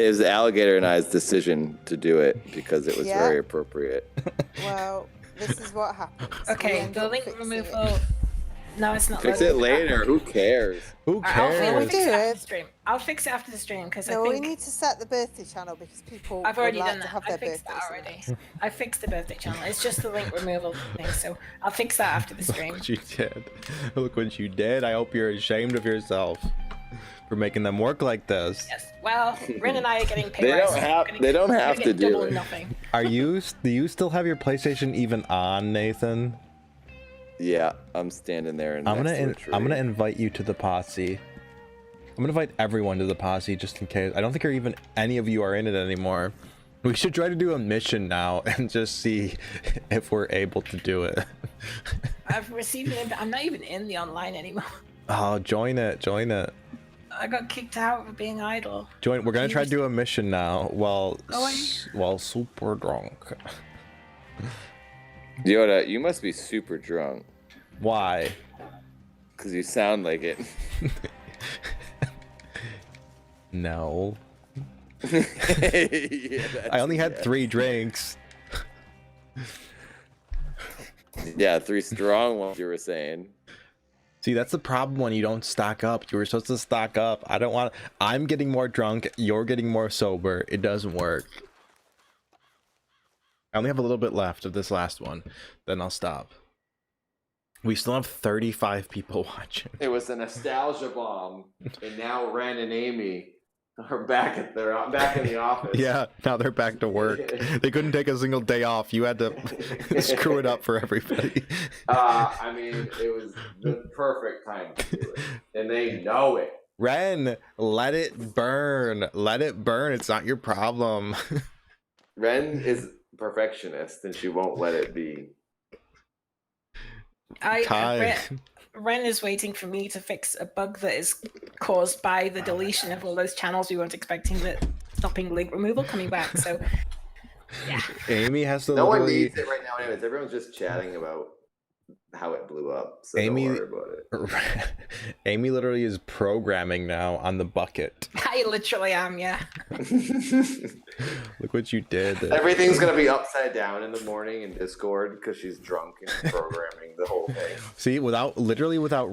S2: is Alligator and I's decision to do it because it was
S4: Yeah.
S2: very appropriate.
S4: Well, this is what happens. We
S3: Okay,
S4: end
S3: the
S4: up
S3: link
S4: fixing
S3: removal.
S4: it.
S3: No, it's not.
S2: Fix
S3: loading.
S2: it later. Who cares?
S1: Who
S3: I'll
S1: cares?
S3: fix it
S4: Do
S3: after
S4: it.
S3: the stream. I'll fix it after the stream because
S4: No,
S3: I
S4: we
S3: think
S4: need to set the birthday channel because people
S3: I've
S4: would
S3: already
S4: like
S3: done
S4: to
S3: that.
S4: have
S3: I
S4: their
S3: fixed that
S4: birthdays.
S3: already. I fixed the birthday channel. It's just the link removal thing, so I'll fix that after the
S1: Look
S3: stream.
S1: what you did. Look what you did. I hope you're ashamed of yourself for making them work like this.
S3: Yes. Well, Wren and I are getting paid.
S2: They don't have to do it.
S3: Nothing.
S1: Do you still have your PlayStation even on, Nathan?
S2: Yeah, I'm standing there.
S1: I'm
S2: next to the
S1: gonna
S2: tree.
S1: invite you to the posse. I'm gonna invite everyone to the posse just in case. I don't think even any of you are in it anymore. We should try to do a mission now and just see if we're able to do it.
S3: I've received an I'm not even in the online anymore.
S1: Oh, join it.
S3: I got kicked out for being idle.
S1: We're gonna try to do a mission now while
S3: Oh,
S1: super drunk.
S2: Yoda, you must be super drunk
S1: Why?
S2: because you sound like it.
S1: No.
S2: Yeah,
S1: I only had 3 drinks.
S2: Yeah, 3 strong ones. You were saying.
S1: See, that's the problem when you don't stock up. You were supposed to stock up. I'm getting more drunk. You're getting more sober. It doesn't work. I only have a little bit left of this last one. Then I'll stop. We still have 35 people watching.
S2: It was a nostalgia bomb, and now Wren and Amy are back in the office.
S1: Yeah, now they're back to work. They couldn't take a single day off. You had to screw it up for everybody.
S2: I mean, it was the perfect time to do it, and they know it.
S1: Wren, let it burn. Let it burn. It's not your problem.
S2: Wren is perfectionist, and she won't let it be.
S3: Wren is waiting for me to fix a bug that is caused by the deletion of all those channels we weren't expecting, that stopping link removal coming back. So, yeah.
S1: Amy has to
S2: No one
S1: literally...
S2: needs it right now anyways. Everyone's just chatting about how it blew up, so
S1: Amy,
S2: don't worry about it.
S1: Amy literally is programming now on the bucket.
S3: I literally am, yeah.
S1: Look what you did.
S2: Everything's gonna be upside down in the morning in Discord because she's drunk and programming the whole thing.
S1: See, without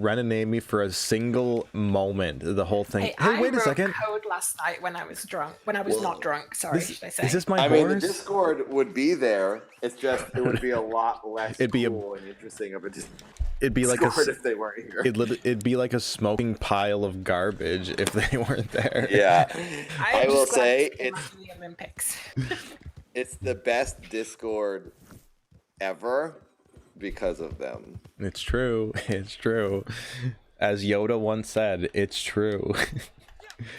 S1: Wren and Amy for a single moment, the whole thing. Hey, wait a second.
S3: I wrote code last night when I was drunk. When I was not drunk, sorry, should I say?
S1: Is this my
S2: I
S1: horse?
S2: mean, the Discord would be there. It's just it would be a lot less
S1: It'd be
S2: cool and interesting of a
S1: It'd be like
S2: Discord if they weren't here.
S1: It'd be like a smoking pile of garbage if they weren't there.
S2: Yeah,
S3: I
S2: will say
S3: it's the Olympics.
S2: It's the best Discord ever because of them.
S1: It's true. It's true. As Yoda once said, it's true.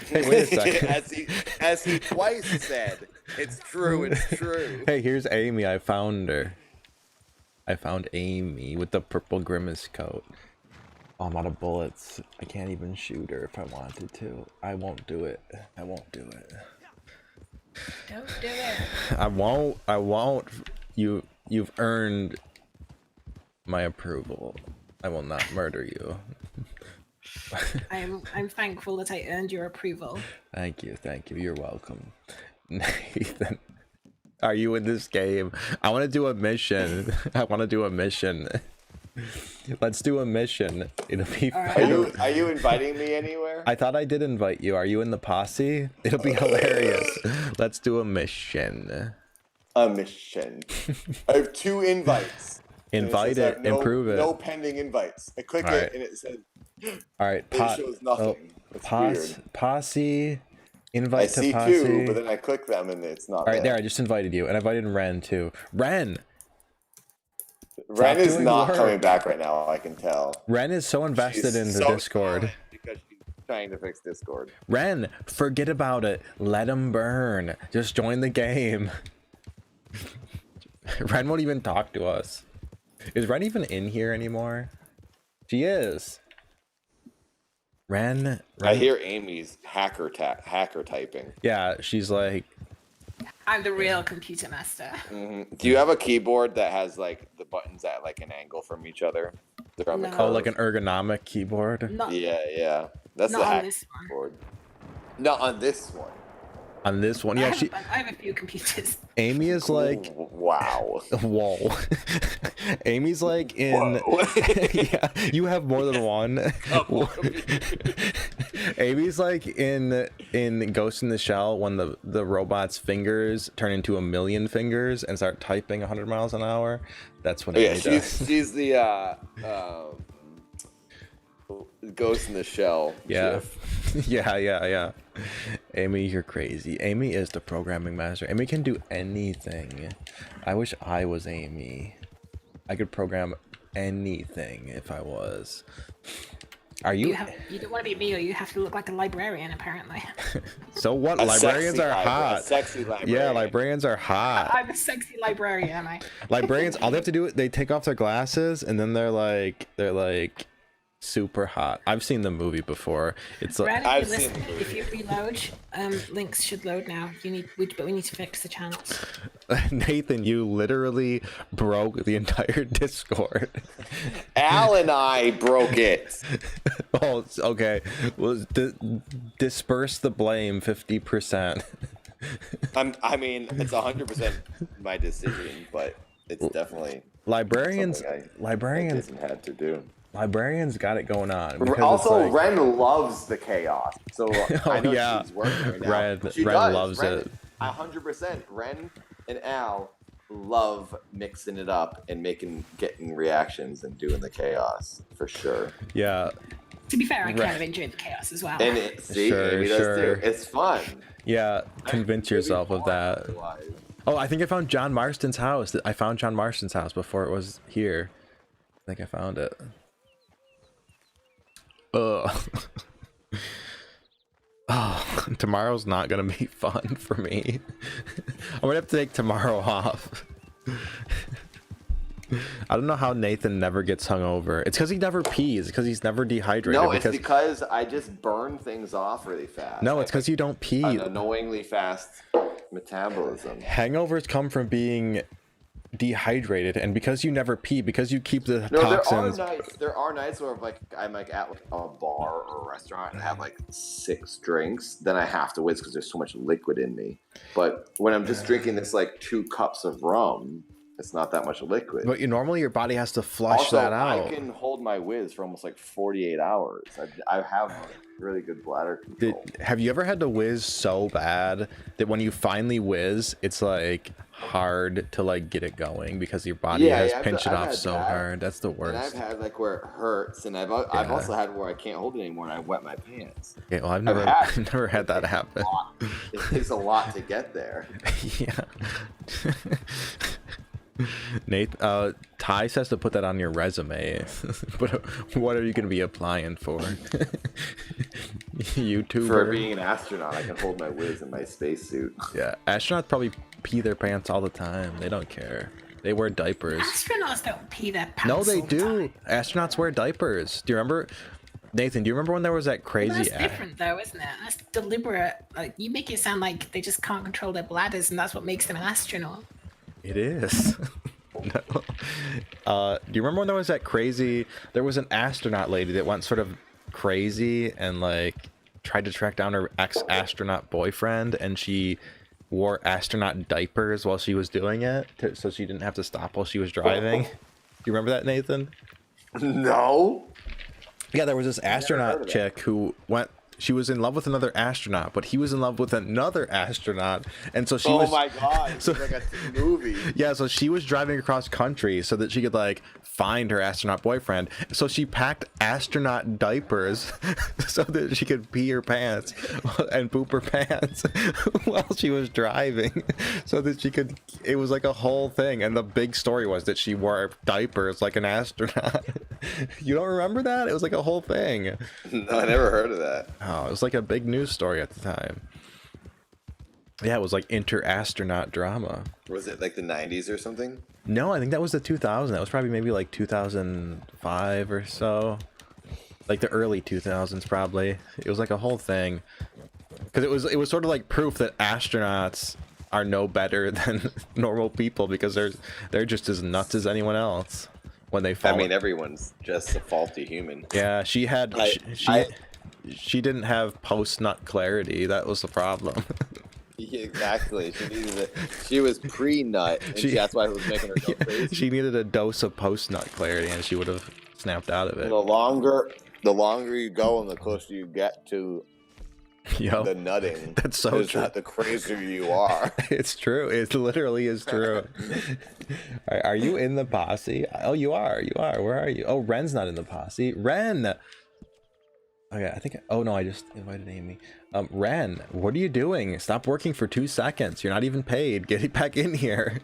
S1: Hey, wait a second.
S2: as he twice said, it's true. It's true.
S1: Hey, here's Amy. I found her. I found Amy with the purple grimace coat. Oh, I'm out of bullets. I can't even shoot her if I wanted to. I won't do it. I won't do it.
S3: Don't do it.
S1: I won't. I won't. You've earned my approval. I will not murder you.
S3: I'm thankful that I earned your approval.
S1: Thank you. Thank you. You're welcome. Nathan, are you in this game? I want to do a mission. I want to do a mission. Let's do a mission. It'll be fun.
S2: Are you inviting me anywhere?
S1: I thought I did invite you. Are you in the posse? It'll be hilarious. Let's do a mission.
S2: A mission. I have 2 invites.
S1: Invite it. Improve it.
S2: No pending invites. I click it and it says.
S1: All right.
S2: It shows nothing. It's weird.
S1: Posse. Invite to
S2: I see
S1: posse.
S2: 2, but then I click them and it's not.
S1: All right, there. I just invited you, and I invited Wren too. Wren.
S2: Wren is not coming back right now. I can tell.
S1: Wren is so invested in the Discord
S2: because she's trying to fix Discord.
S1: Wren, forget about it. Let him burn. Just join the game. Wren won't even talk to us. Is Wren even in here anymore? She is. Wren.
S2: I hear Amy's hacker typing.
S1: Yeah, she's like.
S3: I'm the real computer master.
S2: Mm-hmm. Do you have a keyboard that has like the buttons at like an angle from each other? They're on the curve.
S1: Oh, like an ergonomic keyboard?
S2: Yeah. That's the hack keyboard. Not on this one.
S1: On this one, yeah.
S3: I have a few computers.
S1: Amy is like,
S2: wow.
S1: Whoa. Amy's like in. Yeah, you have more than one. Amy's like in Ghost in the Shell when the robot's fingers turn into 1,000,000 fingers and start typing 100 miles an hour. That's what Amy does.
S2: She's the Ghost in the Shell.
S1: Yeah.
S2: GIF.
S1: Yeah. Amy, you're crazy. Amy is the programming master. Amy can do anything. I wish I was Amy. I could program anything if I was. Are you?
S3: You don't want to be me, or you have to look like a librarian, apparently.
S1: So what? Librarians are hot.
S2: A sexy librarian.
S1: Yeah, librarians are hot.
S3: I'm a sexy librarian, am I?
S1: Librarians, all they have to do, they take off their glasses, and then they're like super hot. I've seen the movie before. It's like
S3: if you reload, links should load now. But we need to fix the channels.
S1: Nathan, you literally broke the entire Discord.
S2: Al and I broke it.
S1: Oh, okay. Well, disperse the blame 50%.
S2: I mean, it's 100% my decision, but it's definitely
S1: librarians
S2: had to do.
S1: Librarians got it going on.
S2: Also, Wren loves the chaos. So I know she's working right now.
S1: Ren loves it.
S2: 100%. Wren and Al love mixing it up and getting reactions and doing the chaos for sure.
S1: Yeah.
S3: To be fair, I
S1: Right.
S3: kind of enjoy the chaos as well.
S2: And see,
S1: Sure,
S2: Amy does
S1: sure.
S2: too. It's fun.
S1: Yeah, convince yourself of that.
S2: Otherwise.
S1: Oh, I think I found John Marston's house. I found John Marston's house before it was here. I think I found it. Ugh. Oh, tomorrow's not gonna be fun for me. I'm gonna have to take tomorrow off. I don't know how Nathan never gets hungover. It's because he never pees. It's because he's never dehydrated.
S2: No, it's because I just burn things off really fast.
S1: No, it's because you don't pee.
S2: An annoyingly fast metabolism.
S1: Hangovers come from being dehydrated, and because you never pee, because you keep the
S2: No,
S1: toxins.
S2: there are nights where I'm like at like a bar or a restaurant and have like 6 drinks, then I have to whiz because there's so much liquid in me. But when I'm just drinking this like 2 cups of rum, it's not that much liquid.
S1: But normally your body has to flush
S2: Also,
S1: that out.
S2: I can hold my whiz for almost like 48 hours. I have really good bladder control.
S1: Have you ever had to whiz so bad that when you finally whiz, it's like hard to like get it going because your body has pinched it off so hard? That's the worst.
S2: And I've had like where it hurts, and I've also had where I can't hold it anymore and I wet my pants.
S1: Okay, well, I've never had that happen.
S2: It takes a lot to get there.
S1: Yeah. Nate, Ty says to put that on your resume. But what are you going to be applying for? YouTuber?
S2: For being an astronaut, I can hold my whiz in my spacesuit.
S1: Yeah, astronauts probably pee their pants all the time. They don't care. They wear diapers.
S3: Astronauts don't pee their pants.
S1: No, they
S3: all the
S1: do.
S3: time.
S1: Astronauts wear diapers. Do you remember, Nathan? Do you remember when there was that crazy?
S3: That's different, though, isn't it? That's deliberate. Like you make it sound like they just can't control their bladders, and that's what makes them an astronaut.
S1: It is. No. Do you remember when there was that crazy? There was an astronaut lady that went sort of crazy and like tried to track down her ex-astronaut boyfriend, and she wore astronaut diapers while she was doing it, so she didn't have to stop while she was driving. Do you remember that, Nathan?
S2: No.
S1: Yeah, there was this astronaut chick who went. She was in love with another astronaut, but he was in love with another astronaut, and so she was.
S2: Oh my god!
S1: So,
S2: It's like a movie.
S1: yeah, so she was driving across country so that she could like find her astronaut boyfriend. So she packed astronaut diapers so that she could pee her pants and poop her pants while she was driving, so that she could. It was like a whole thing, and the big story was that she wore diapers like an astronaut. You don't remember that? It was like a whole thing.
S2: No, I never heard of that.
S1: Oh, it was like a big news story at the time. Yeah, it was like inter-astronaut drama.
S2: Was it like the 90s or something?
S1: No, I think that was the 2000. That was probably maybe like 2005 or so. Like the early 2000s probably. It was like a whole thing. Because it was sort of like proof that astronauts are no better than normal people because they're just as nuts as anyone else when they fall.
S2: I mean, everyone's just a faulty human.
S1: Yeah, she had she didn't have post-nut clarity. That was the problem.
S2: Yeah, exactly. She was pre-nut, and that's why it was making her go crazy.
S1: She needed a dose of post-nut clarity, and she would have snapped out of it.
S2: The longer you go, and the closer you get to
S1: Yo,
S2: the nutting,
S1: that's so true.
S2: the crazier you are.
S1: It's true. It literally is true. Are you in the posse? Oh, you are. You are. Where are you? Oh, Wren's not in the posse. Wren. Okay, I think. Oh no, I just invited Amy. Wren, what are you doing? Stop working for 2 seconds. You're not even paid. Get it back in here.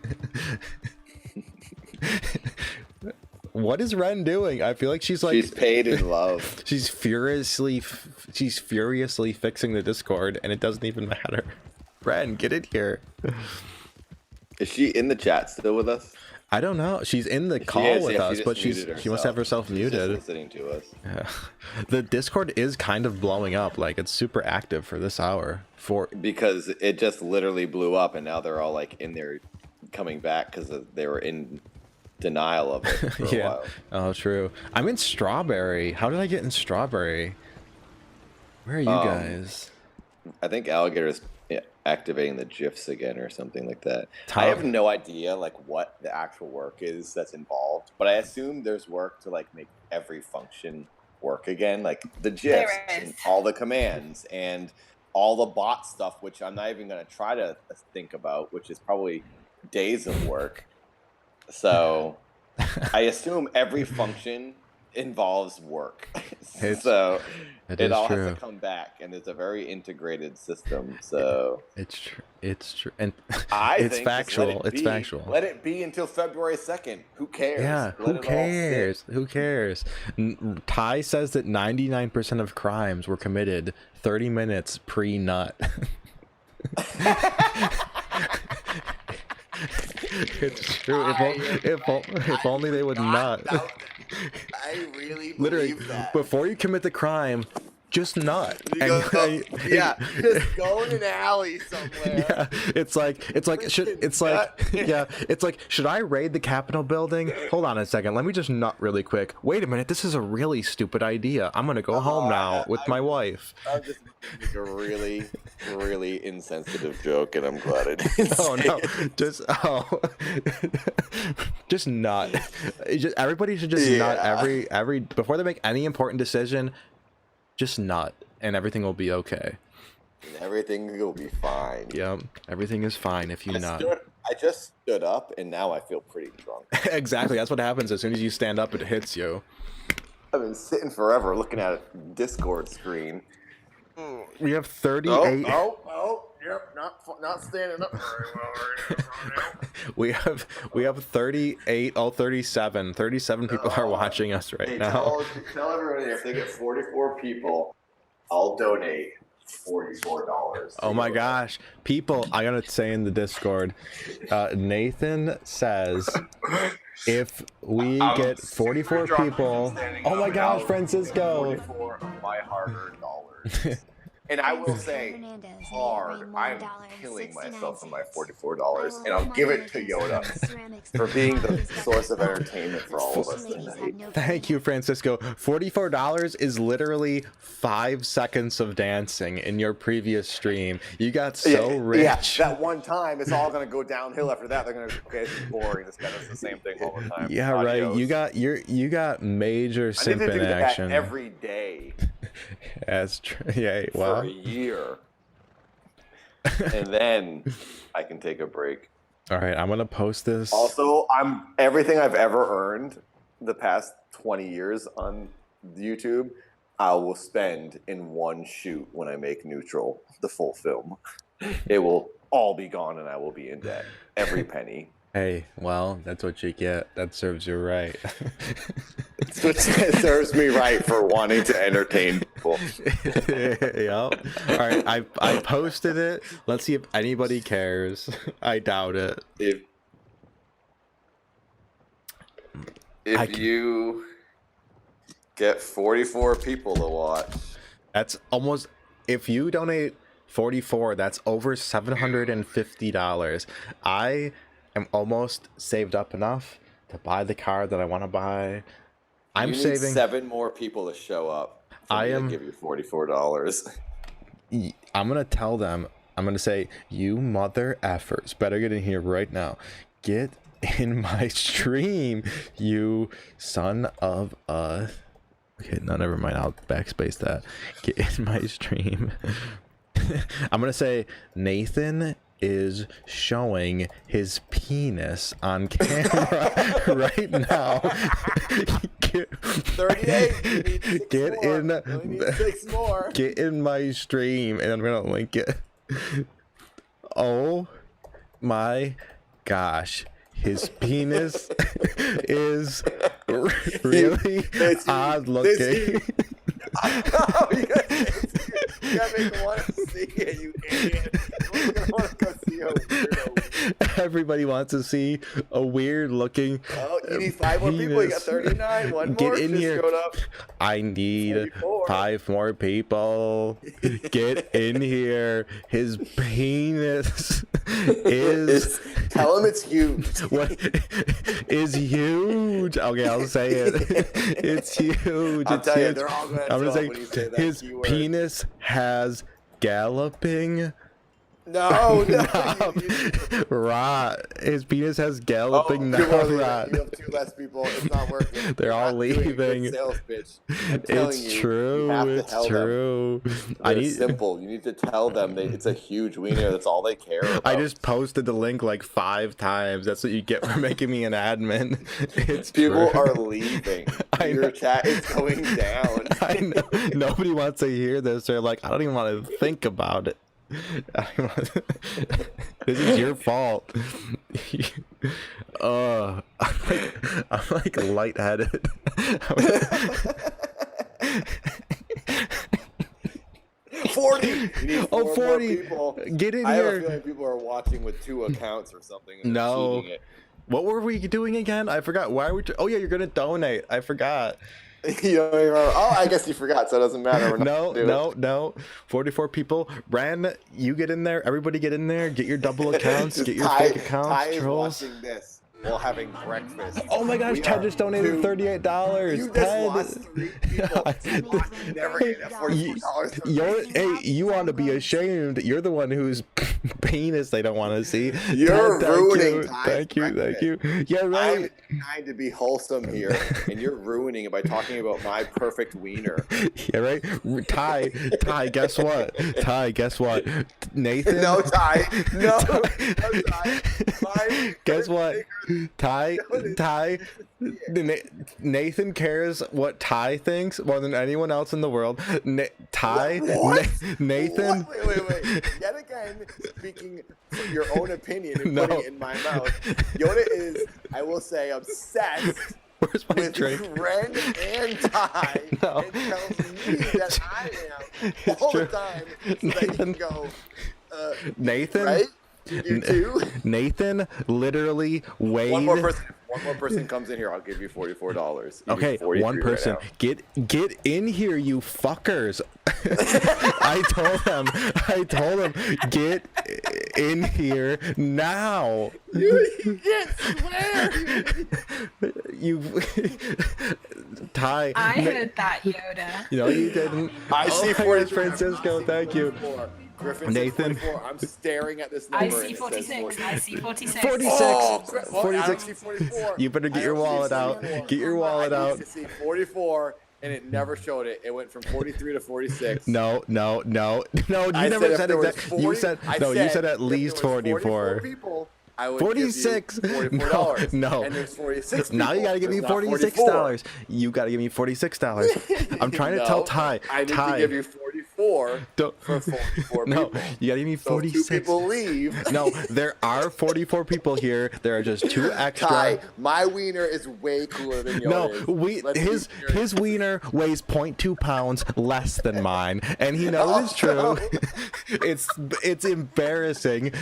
S1: What is Wren doing? I feel like she's like.
S2: She's paid in love.
S1: She's furiously fixing the Discord, and it doesn't even matter. Wren, get in here.
S2: Is she in the chat still with us?
S1: I don't know. She's in the call with us, but she must have herself
S2: She's
S1: muted.
S2: just listening to us.
S1: Yeah. The Discord is kind of blowing up. Like it's super active for this hour.
S2: Because it just literally blew up, and now they're all like in there, coming back because they were in denial of it for a while.
S1: Oh, true. I'm in Strawberry. How did I get in Strawberry? Where are you guys?
S2: I think Alligator's activating the GIFs again or something like that. I have no idea like what the actual work is that's involved, but I assume there's work to like make every function work again, like the GIFs and all the commands and all the bot stuff, which I'm not even going to try to think about, which is probably days of work. So I assume every function
S7: involves work.
S1: It's-
S7: So
S1: It
S7: it
S1: is
S7: all
S1: true.
S7: has to come back, and it's a very integrated system. So
S1: It's true. It's true. And
S7: I
S1: it's
S7: think just let
S1: factual.
S7: it
S1: It's
S7: be.
S1: factual.
S7: Let it be until February 2nd. Who cares?
S1: Yeah,
S7: Let
S1: who
S7: it all sit.
S1: cares? Who cares? Ty says that 99% of crimes were committed 30 minutes pre-nut. It's true. If only they would nut.
S7: I really
S1: Literally,
S7: believe that.
S1: before you commit the crime, just nut.
S7: You go, yeah, just go in an alley somewhere.
S1: Yeah, it's like should I raid the Capitol building? Hold on a second, let me just nut really quick. Wait a minute, this is a really stupid idea. I'm gonna go home now with my wife.
S7: I'm just making a really, really insensitive joke, and I'm glad I didn't.
S1: Oh
S7: say
S1: no,
S7: it.
S1: just nut. Everybody should just nut every before they make any important decision. Just nut, and everything will be okay.
S7: And everything will be fine.
S1: Yep, everything is fine if you nut.
S7: I just stood up, and now I feel pretty drunk.
S1: Exactly, that's what happens as soon as you stand up. It hits you.
S7: I've been sitting forever looking at a Discord screen.
S1: We have 38.
S7: Yep, not standing up very well right now.
S1: We have 38, 37 people are watching us right now.
S7: Tell everyone if they get 44 people, I'll donate $44.
S1: Oh my gosh, people! I gotta say in the Discord, Nathan says if we get 44 people. Oh my gosh, Francisco!
S7: 44 of my hard-earned dollars. And I will say, hard, I'm killing myself for my $44, and I'll give it to Yoda for being the source of entertainment for all of us tonight.
S1: Thank you, Francisco. $44 is literally 5 seconds of dancing in your previous stream. You got so rich.
S7: Yeah, that one time, it's all going to go downhill after that. They're going to, okay, this is boring. This guy does the same thing all the time.
S1: Yeah,
S7: Adios.
S1: right. You got major
S7: I need to
S1: simping
S7: do
S1: action.
S7: that every day.
S1: That's true. Yeah, well.
S7: For a year. And then I can take a break.
S1: All right, I'm gonna post this.
S7: Also, everything I've ever earned the past 20 years on YouTube, I will spend in one shoot when I make Neutral, the full film. It will all be gone and I will be in debt. Every penny.
S1: Hey, well, that's what you get. That serves you right.
S7: It serves me right for wanting to entertain people.
S1: Yep. All right, I posted it. Let's see if anybody cares. I doubt it.
S7: If you get 44 people to watch,
S1: that's almost. If you donate 44, that's over $750. I am almost saved up enough to buy the car that I want to buy.
S7: I'm saving 7 more people to show up. I am give you $44.
S1: I'm gonna tell them. I'm gonna say, you mother effers, better get in here right now. Get in my stream, you son of a. Okay, no, never mind. I'll backspace that. Get in my stream. I'm gonna say Nathan is showing his penis on camera right now.
S7: 38.
S1: Get in.
S7: We need 6 more.
S1: Get in my stream, and I'm gonna link it. Oh my gosh, his penis is really odd looking.
S7: You gotta make them want to see it, you idiot. You're gonna want to go see a weirdo.
S1: Everybody wants to see a weird looking.
S7: Oh, you need 5 more people. You got 39. One
S1: Get
S7: more
S1: in
S7: just
S1: here.
S7: showed up.
S1: I need
S7: 44.
S1: 5 more people. Get in here. His penis is.
S7: Tell him it's huge.
S1: What is huge? Okay, I'll say it. It's huge.
S7: I'll
S1: It's
S7: tell you,
S1: huge.
S7: they're all gonna
S1: I'm gonna
S7: show up
S1: say
S7: when you say that
S1: his
S7: keyword.
S1: penis has galloping
S7: No, no.
S1: Rot. His penis has
S7: Oh,
S1: galloping
S7: people are leaving.
S1: rot.
S7: You have 2 less people. It's not working.
S1: They're
S7: You're
S1: all
S7: not doing a good
S1: leaving.
S7: Sales pitch. I'm telling
S1: It's
S7: you,
S1: true.
S7: You have to
S1: It's
S7: tell them.
S1: true.
S7: It's simple. You need to tell them it's a huge wiener. That's all they care about.
S1: I just posted the link like 5 times. That's what you get for making me an admin. It's
S7: People
S1: true.
S7: are leaving. Your chat is going down.
S1: I know. Nobody wants to hear this. They're like, I don't even want to think about it. This is your fault. I'm like lightheaded.
S7: 40. You need 4 more
S1: 40.
S7: people.
S1: Get in
S7: I have a
S1: here.
S7: feeling people are watching with 2 accounts or something. And they're
S1: No.
S7: cheating it.
S1: What were we doing again? I forgot. Why are we? Oh yeah, you're gonna donate. I forgot.
S7: You don't even remember. Oh, I guess you forgot, so it doesn't matter. We're not gonna do it.
S1: No. 44 people. Wren, you get in there. Everybody get in there. Get your double accounts.
S7: Just
S1: Get your
S7: Ty-
S1: fake accounts.
S7: Ty is
S1: Trolls.
S7: watching this while having breakfast.
S1: Oh my gosh,
S7: We
S1: Ted
S7: are
S1: just donated
S7: two-
S1: $38.
S7: You just
S1: Ted.
S7: lost 3 people. You never get that $44 from me.
S1: You want to be ashamed. You're the one whose penis they don't want to see.
S7: You're
S1: Ted, thank
S7: ruining
S1: you.
S7: Ty's
S1: Thank you.
S7: breakfast.
S1: Yeah, right.
S7: I'm trying to be wholesome here, and you're ruining it by talking about my perfect wiener.
S1: Yeah, right. Ty, guess what? Nathan.
S7: No, Ty. No, Ty. My
S1: Guess what?
S7: Ty.
S1: Nathan cares what Ty thinks more than anyone else in the world.
S7: What?
S1: Nathan.
S7: Wait. Yet again, speaking your own opinion and
S1: No.
S7: putting it in my mouth. Yoda is, I will say, obsessed
S1: Where's my
S7: with
S1: drink?
S7: Wren and Ty.
S1: No.
S7: And tells me that I am
S1: It's
S7: all
S1: true.
S7: the time so that he can go,
S1: Nathan.
S7: right? You too?
S1: Nathan literally weighed.
S7: One more person comes in here, I'll give you $44. You
S1: Okay,
S7: need 43
S1: one person.
S7: right now.
S1: Get in here, you fuckers. I told them, get in here now.
S7: You can't swear.
S1: You Ty.
S3: I heard that, Yoda.
S1: No, you didn't.
S7: I see
S1: my
S7: 44.
S1: gosh, Francisco, thank you.
S7: Griffin
S1: Nathan.
S7: Nathan. 44. I'm staring at this number.
S3: I
S7: and
S3: see
S7: it says
S3: 46. I see 46.
S1: 46.
S7: Oh, 46.
S1: 46.
S7: 44.
S1: You better get your wallet out. Get your wallet
S7: I
S1: out.
S7: used to see 44, and it never showed it. It went from 43 to 46.
S1: No. You
S7: I
S1: never
S7: if
S1: said
S7: there was
S1: exactly.
S7: 40
S1: You said
S7: I
S1: no. You said at
S7: if there
S1: least
S7: was
S1: 44.
S7: people, I would
S1: 46.
S7: give you $44.
S1: No.
S7: And there's 46 people.
S1: Now you gotta give me
S7: There's not
S1: $46. You gotta give me $46. I'm trying to tell
S7: No,
S1: Ty.
S7: I need
S1: Ty,
S7: to give you 44
S1: don't-
S7: for 44
S1: no,
S7: people.
S1: you gotta give me
S7: So
S1: 46.
S7: 2 people leave.
S1: No, there are 44 people here. There are just 2 extra.
S7: Ty, my wiener is way cooler than yours.
S1: No,
S7: Let's be
S1: his
S7: serious.
S1: wiener weighs 0.2 pounds less than mine, and he knows it's true. It's embarrassing.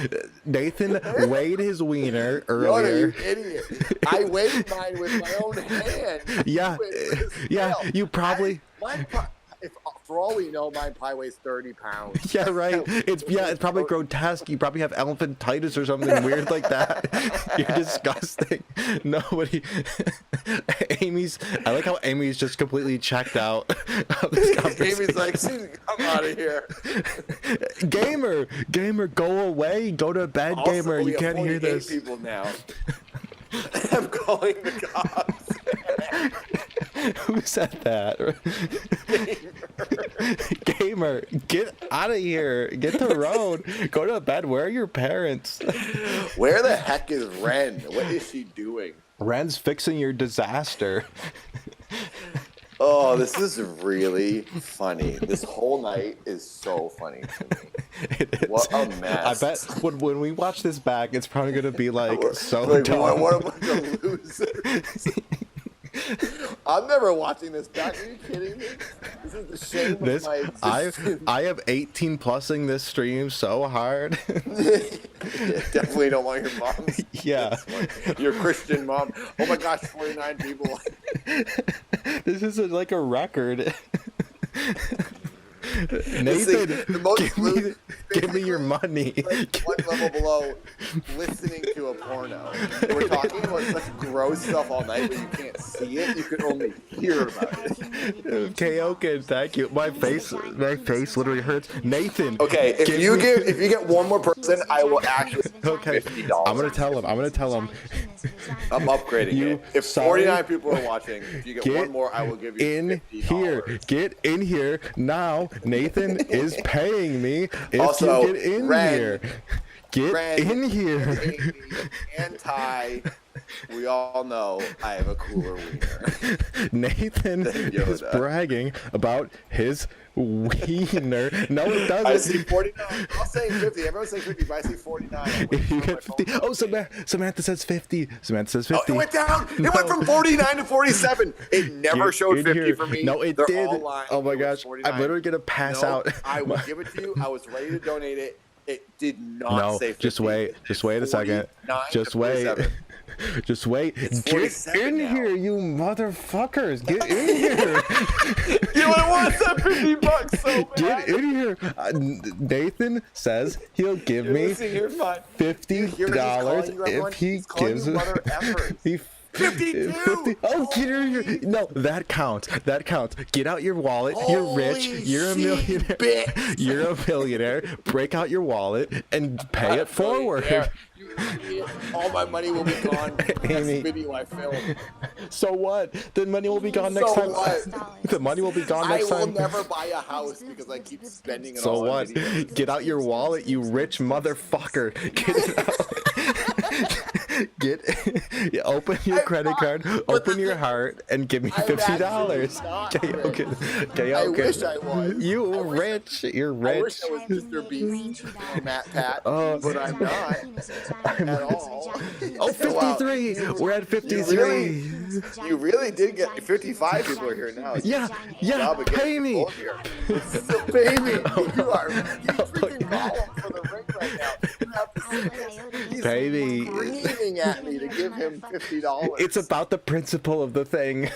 S1: Nathan weighed his wiener
S7: Yoda,
S1: earlier.
S7: you idiot. I weighed mine with my own hand.
S1: Yeah,
S7: You weighed with a
S1: yeah,
S7: scale.
S1: you probably.
S7: For all we know, mine probably weighs 30 pounds.
S1: Yeah, right. It's probably grotesque. You probably have elephantitis or something weird like that. You're disgusting. Nobody. I like how Amy's just completely checked out of this conversation.
S7: Amy's like, come out of here.
S1: Gamer, go away. Go to bed,
S7: Also,
S1: gamer.
S7: we
S1: You
S7: have
S1: can't hear
S7: 48
S1: this.
S7: people now. I'm calling the cops.
S1: Who said that? Gamer, get out of here. Get the road. Go to bed. Where are your parents?
S7: Where the heck is Wren? What is she doing?
S1: Wren's fixing your disaster.
S7: Oh, this is really funny. This whole night is so funny to me.
S1: It is.
S7: What a mess.
S1: I bet when we watch this back, it's probably going to be like so
S7: Like,
S1: dumb.
S7: what a bunch of losers. I'm never watching this back. Are you kidding me? This is the shame of my existence.
S1: I have 18 plussing this stream so hard.
S7: Definitely don't want your mom's.
S1: Yeah.
S7: Your Christian mom. Oh my gosh, 49 people.
S1: This is like a record.
S7: This
S1: Nathan,
S7: thing, the most
S1: Give me your money.
S7: Like one level below listening to a porno. We're talking about such gross stuff all night, but you can't see it. You can only hear about it.
S1: Okay, thank you. My face literally hurts. Nathan.
S7: Okay, if you get one more person, I will actually.
S1: Okay,
S7: $50.
S1: I'm gonna tell him.
S7: I'm upgrading
S1: You
S7: it. If
S1: sorry?
S7: 49 people are watching, if you get one more, I will give you
S1: in
S7: $50.
S1: here. Get in here now. Nathan is paying me. If
S7: Also,
S1: you get in
S7: Wren,
S1: here, get
S7: Wren,
S1: in here.
S7: Amy, and Ty, we all know I have a cooler wiener.
S1: Nathan is
S7: Yoda.
S1: bragging about his wiener. No, it doesn't.
S7: I see 49. I'm saying 50. Everyone's saying 50, but I see 49.
S1: If you get 50, oh, Samantha says 50. Samantha says 50.
S7: Oh, it went down. It went from 49 to 47. It never
S1: Get
S7: showed
S1: in
S7: 50
S1: here.
S7: for me.
S1: No, it
S7: They're
S1: did.
S7: all lying.
S1: Oh my
S7: It was
S1: gosh,
S7: 49.
S1: I'm literally gonna pass
S7: No,
S1: out.
S7: I will give it to you. I was ready to donate it. It did not
S1: No,
S7: say 50.
S1: just wait a second.
S7: 49
S1: Just
S7: to
S1: wait.
S7: 47.
S1: Just wait.
S7: It's
S1: Get
S7: 47
S1: in
S7: now.
S1: here, you motherfuckers. Get in here.
S7: You would have wanted that $50 so bad.
S1: Get in here. Nathan says he'll give me
S7: Listen, you're fine.
S1: $50
S7: $50
S1: if he gives
S7: you mother effers.
S1: he
S7: 52.
S1: 50. Oh, get in here. No, that counts. That counts. Get out your wallet. You're rich.
S7: Holy
S1: You're a
S7: shit,
S1: millionaire.
S7: bitch.
S1: You're a millionaire. Break out your wallet and pay it forward.
S7: Yeah. All my money will be gone.
S1: Amy.
S7: Next video I film.
S1: So what? The money will be gone next
S7: So
S1: time.
S7: what?
S1: The money will be gone
S7: I
S1: next
S7: will
S1: time.
S7: never buy a house because I keep spending it
S1: So
S7: all on
S1: what?
S7: videos.
S1: Get out your wallet, you rich motherfucker. Get it out. Yeah, open your credit card, open your heart, and give me
S7: I'm
S1: $50.
S7: actually not
S1: Okay,
S7: rich.
S1: okay,
S7: I
S1: okay.
S7: wish I was.
S1: You
S7: I wish-
S1: rich. You're
S7: I wish
S1: rich.
S7: I was Mr. Beast or Matt Pat,
S1: Oh.
S7: but I'm not at all.
S1: Oh,
S7: Wow.
S1: 53. We're at 53.
S7: You really did get 55 people are here now.
S1: Yeah,
S7: Job of getting
S1: pay me.
S7: full here. So pay me. You are freaking calling for the ring right now. You have to see this. He's
S1: Pay me.
S7: screaming at me to give him $50.
S1: It's about the principle of the thing,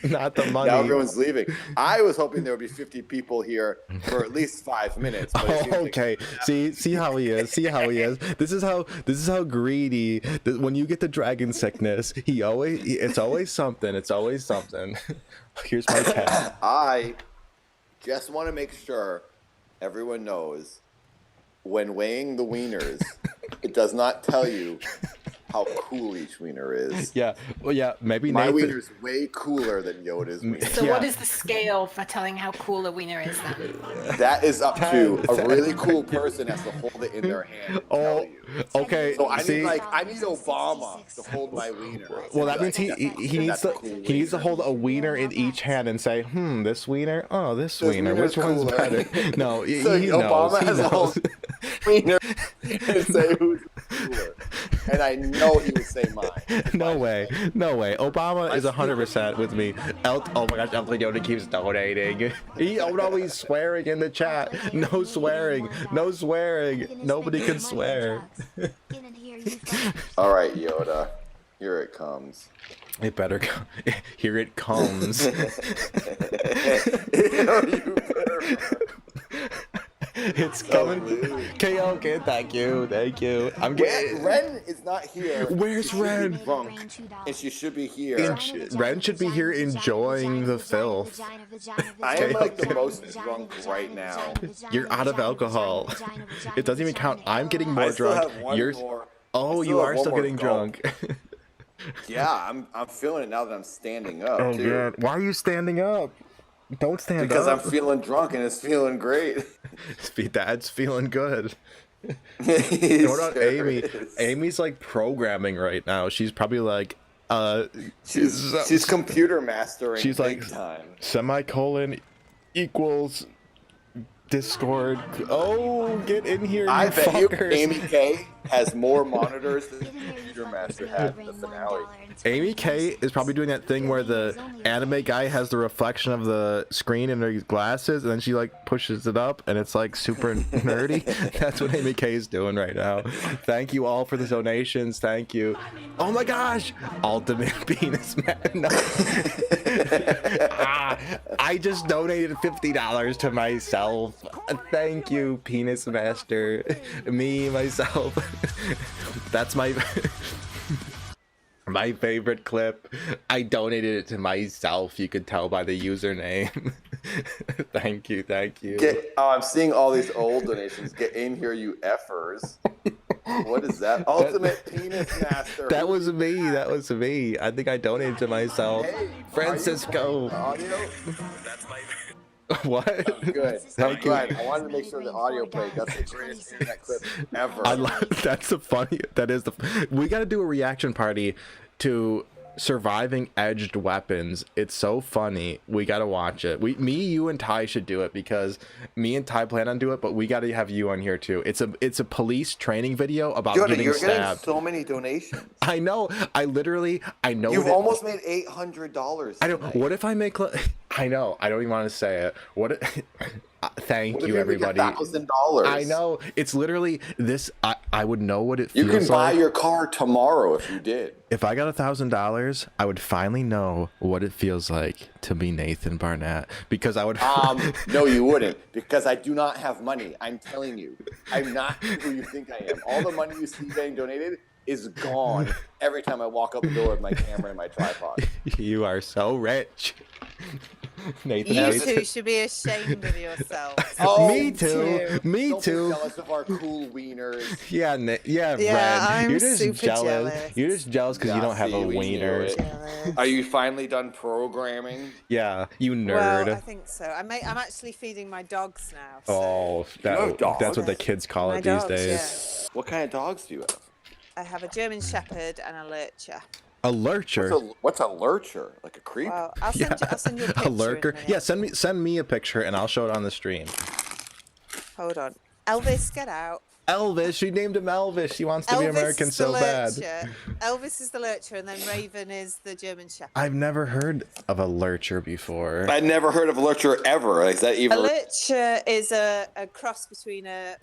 S1: not the money.
S7: Now everyone's leaving. I was hoping there would be 50 people here for at least 5 minutes. But it seems like-
S1: Okay. See how he is. See how he is. This is how greedy. When you get the dragon sickness, it's always something. It's always something. Here's my cat.
S7: I just want to make sure everyone knows when weighing the wieners, it does not tell you how cool each wiener is.
S1: Yeah. Well, yeah. Maybe
S7: My
S1: Nathan.
S7: wiener's way cooler than Yoda's wiener.
S3: So
S1: Yeah.
S3: what is the scale for telling how cool a wiener is then?
S7: That is up to a really cool person has to hold it in their hand and tell
S1: Oh,
S7: you.
S1: okay.
S7: So I
S1: See.
S7: need Obama to hold my wiener.
S1: Well, that means he needs to
S7: That's a cool
S1: he needs to
S7: wiener.
S1: hold a wiener in each hand and say, this wiener. Oh, this wiener.
S7: wiener's
S1: Which one's
S7: cooler.
S1: better? No, he
S7: So
S1: knows.
S7: Obama
S1: He
S7: has a
S1: knows.
S7: whole wiener and say who's cooler. And I know he would say mine.
S1: No way. Obama is 100% with me. Oh my gosh, Elton Yoda keeps donating. He's swearing in the chat. No swearing. Nobody can swear.
S7: All right, Yoda. Here it comes.
S1: It better come. Here it comes.
S7: You better-
S1: It's coming. Okay, thank you. I'm getting.
S7: Wren is not here.
S1: Where's
S7: She should be
S1: Wren?
S7: Drunk, and she should be here.
S1: Ren should be here enjoying the filth.
S7: I am like the most drunk right now.
S1: You're out of alcohol. It doesn't even count. I'm getting
S7: I
S1: more
S7: still
S1: drunk.
S7: have one
S1: You're.
S7: more.
S1: Oh,
S7: I
S1: you
S7: have
S1: are
S7: one
S1: still
S7: more
S1: getting
S7: gulp.
S1: drunk.
S7: Yeah, I'm feeling it now that I'm standing up
S1: Oh
S7: too.
S1: god, why are you standing up? Don't stand
S7: Because I'm
S1: up.
S7: feeling drunk and it's feeling great.
S1: Dad's feeling good.
S7: He
S1: What about
S7: sure
S1: Amy?
S7: is.
S1: Amy's like programming right now. She's probably like,
S7: She's computer mastering.
S1: She's
S7: big
S1: like-
S7: time.
S1: semicolon equals Discord. Oh, get in here, you
S7: I bet you,
S1: fuckers.
S7: Amy K. has more monitors than
S6: Get in there, you
S7: Computer
S6: fuckers,
S7: Master
S6: made
S7: had
S6: me
S7: in
S6: bring
S7: the
S6: $1
S7: finale.
S6: and
S1: Amy
S6: 20
S1: K is probably doing that thing where the anime guy has the reflection of the screen in her glasses, and then she like pushes it up, and it's like super nerdy. That's what Amy K is doing right now. Thank you all for the donations. Thank you. Oh my gosh, ultimate penis man. No. I just donated $50 to myself. Thank you, penis master. Me, myself. That's my my favorite clip. I donated it to myself. You could tell by the username. Thank you, thank you.
S7: I'm seeing all these old donations. Get in here, you effers. What is that? Ultimate Penis Master.
S1: That was me. That was me. I think I donated to myself.
S7: Hey,
S1: Francisco.
S7: Audio?
S1: What?
S7: Good.
S1: Thank you.
S7: Glad. I wanted to make sure the audio played. That's the greatest internet clip ever.
S1: I love that's the funny. That is the. We got to do a reaction party to surviving edged weapons. It's so funny. We got to watch it. Me, you, and Ty should do it because me and Ty plan on do it. But we got to have you on here too. It's a police training video about
S7: Yoda,
S1: getting
S7: you're
S1: stabbed.
S7: getting so many donations.
S1: I know. I know.
S7: You've almost made $800.
S1: I don't. What if I make? I know. I don't even want to say it. What? Thank you, everybody.
S7: $1,000.
S1: I know. It's literally this. I would know what it feels
S7: You
S1: like.
S7: can buy your car tomorrow if you did.
S1: If I got $1,000, I would finally know what it feels like to be Nathan Barnett because I would.
S7: No, you wouldn't, because I do not have money. I'm telling you, I'm not who you think I am. All the money you see getting donated is gone every time I walk out the door with my camera and my tripod.
S1: You are so rich. Nathan,
S4: You two should be ashamed of yourselves.
S7: Oh,
S1: me too. Me
S7: Don't
S1: too.
S7: be jealous of our cool wieners.
S1: Yeah,
S4: Yeah,
S1: Ren.
S4: I'm
S1: You're just
S4: super jealous.
S1: You're just jealous because you don't have a
S7: See, we knew
S1: wiener.
S7: it. Are you finally done programming?
S1: Yeah, you nerd.
S4: Well, I think so. I'm actually feeding my dogs now. So.
S1: Oh,
S7: have dogs?
S1: that's what the kids call
S4: My
S1: it these
S4: dogs,
S1: days.
S7: What kind of dogs do you have?
S4: I have a German Shepherd and a Lurcher.
S1: A lurcher.
S7: What's a lurcher? Like a creep?
S4: Well, I'll send you a picture.
S1: A lurker.
S4: in a
S1: Yeah,
S4: minute.
S1: send me a picture and I'll show it on the stream.
S4: Hold on. Elvis, get out.
S1: Elvis. She named him Elvis. She wants to be
S4: Elvis
S1: American
S4: is the
S1: so bad.
S4: Lurcher. Elvis is the Lurcher, and then Raven is the German Shepherd.
S1: I've never heard of a lurcher before.
S7: I'd never heard of a lurcher ever. Is that even?
S4: A Lurcher is a cross between a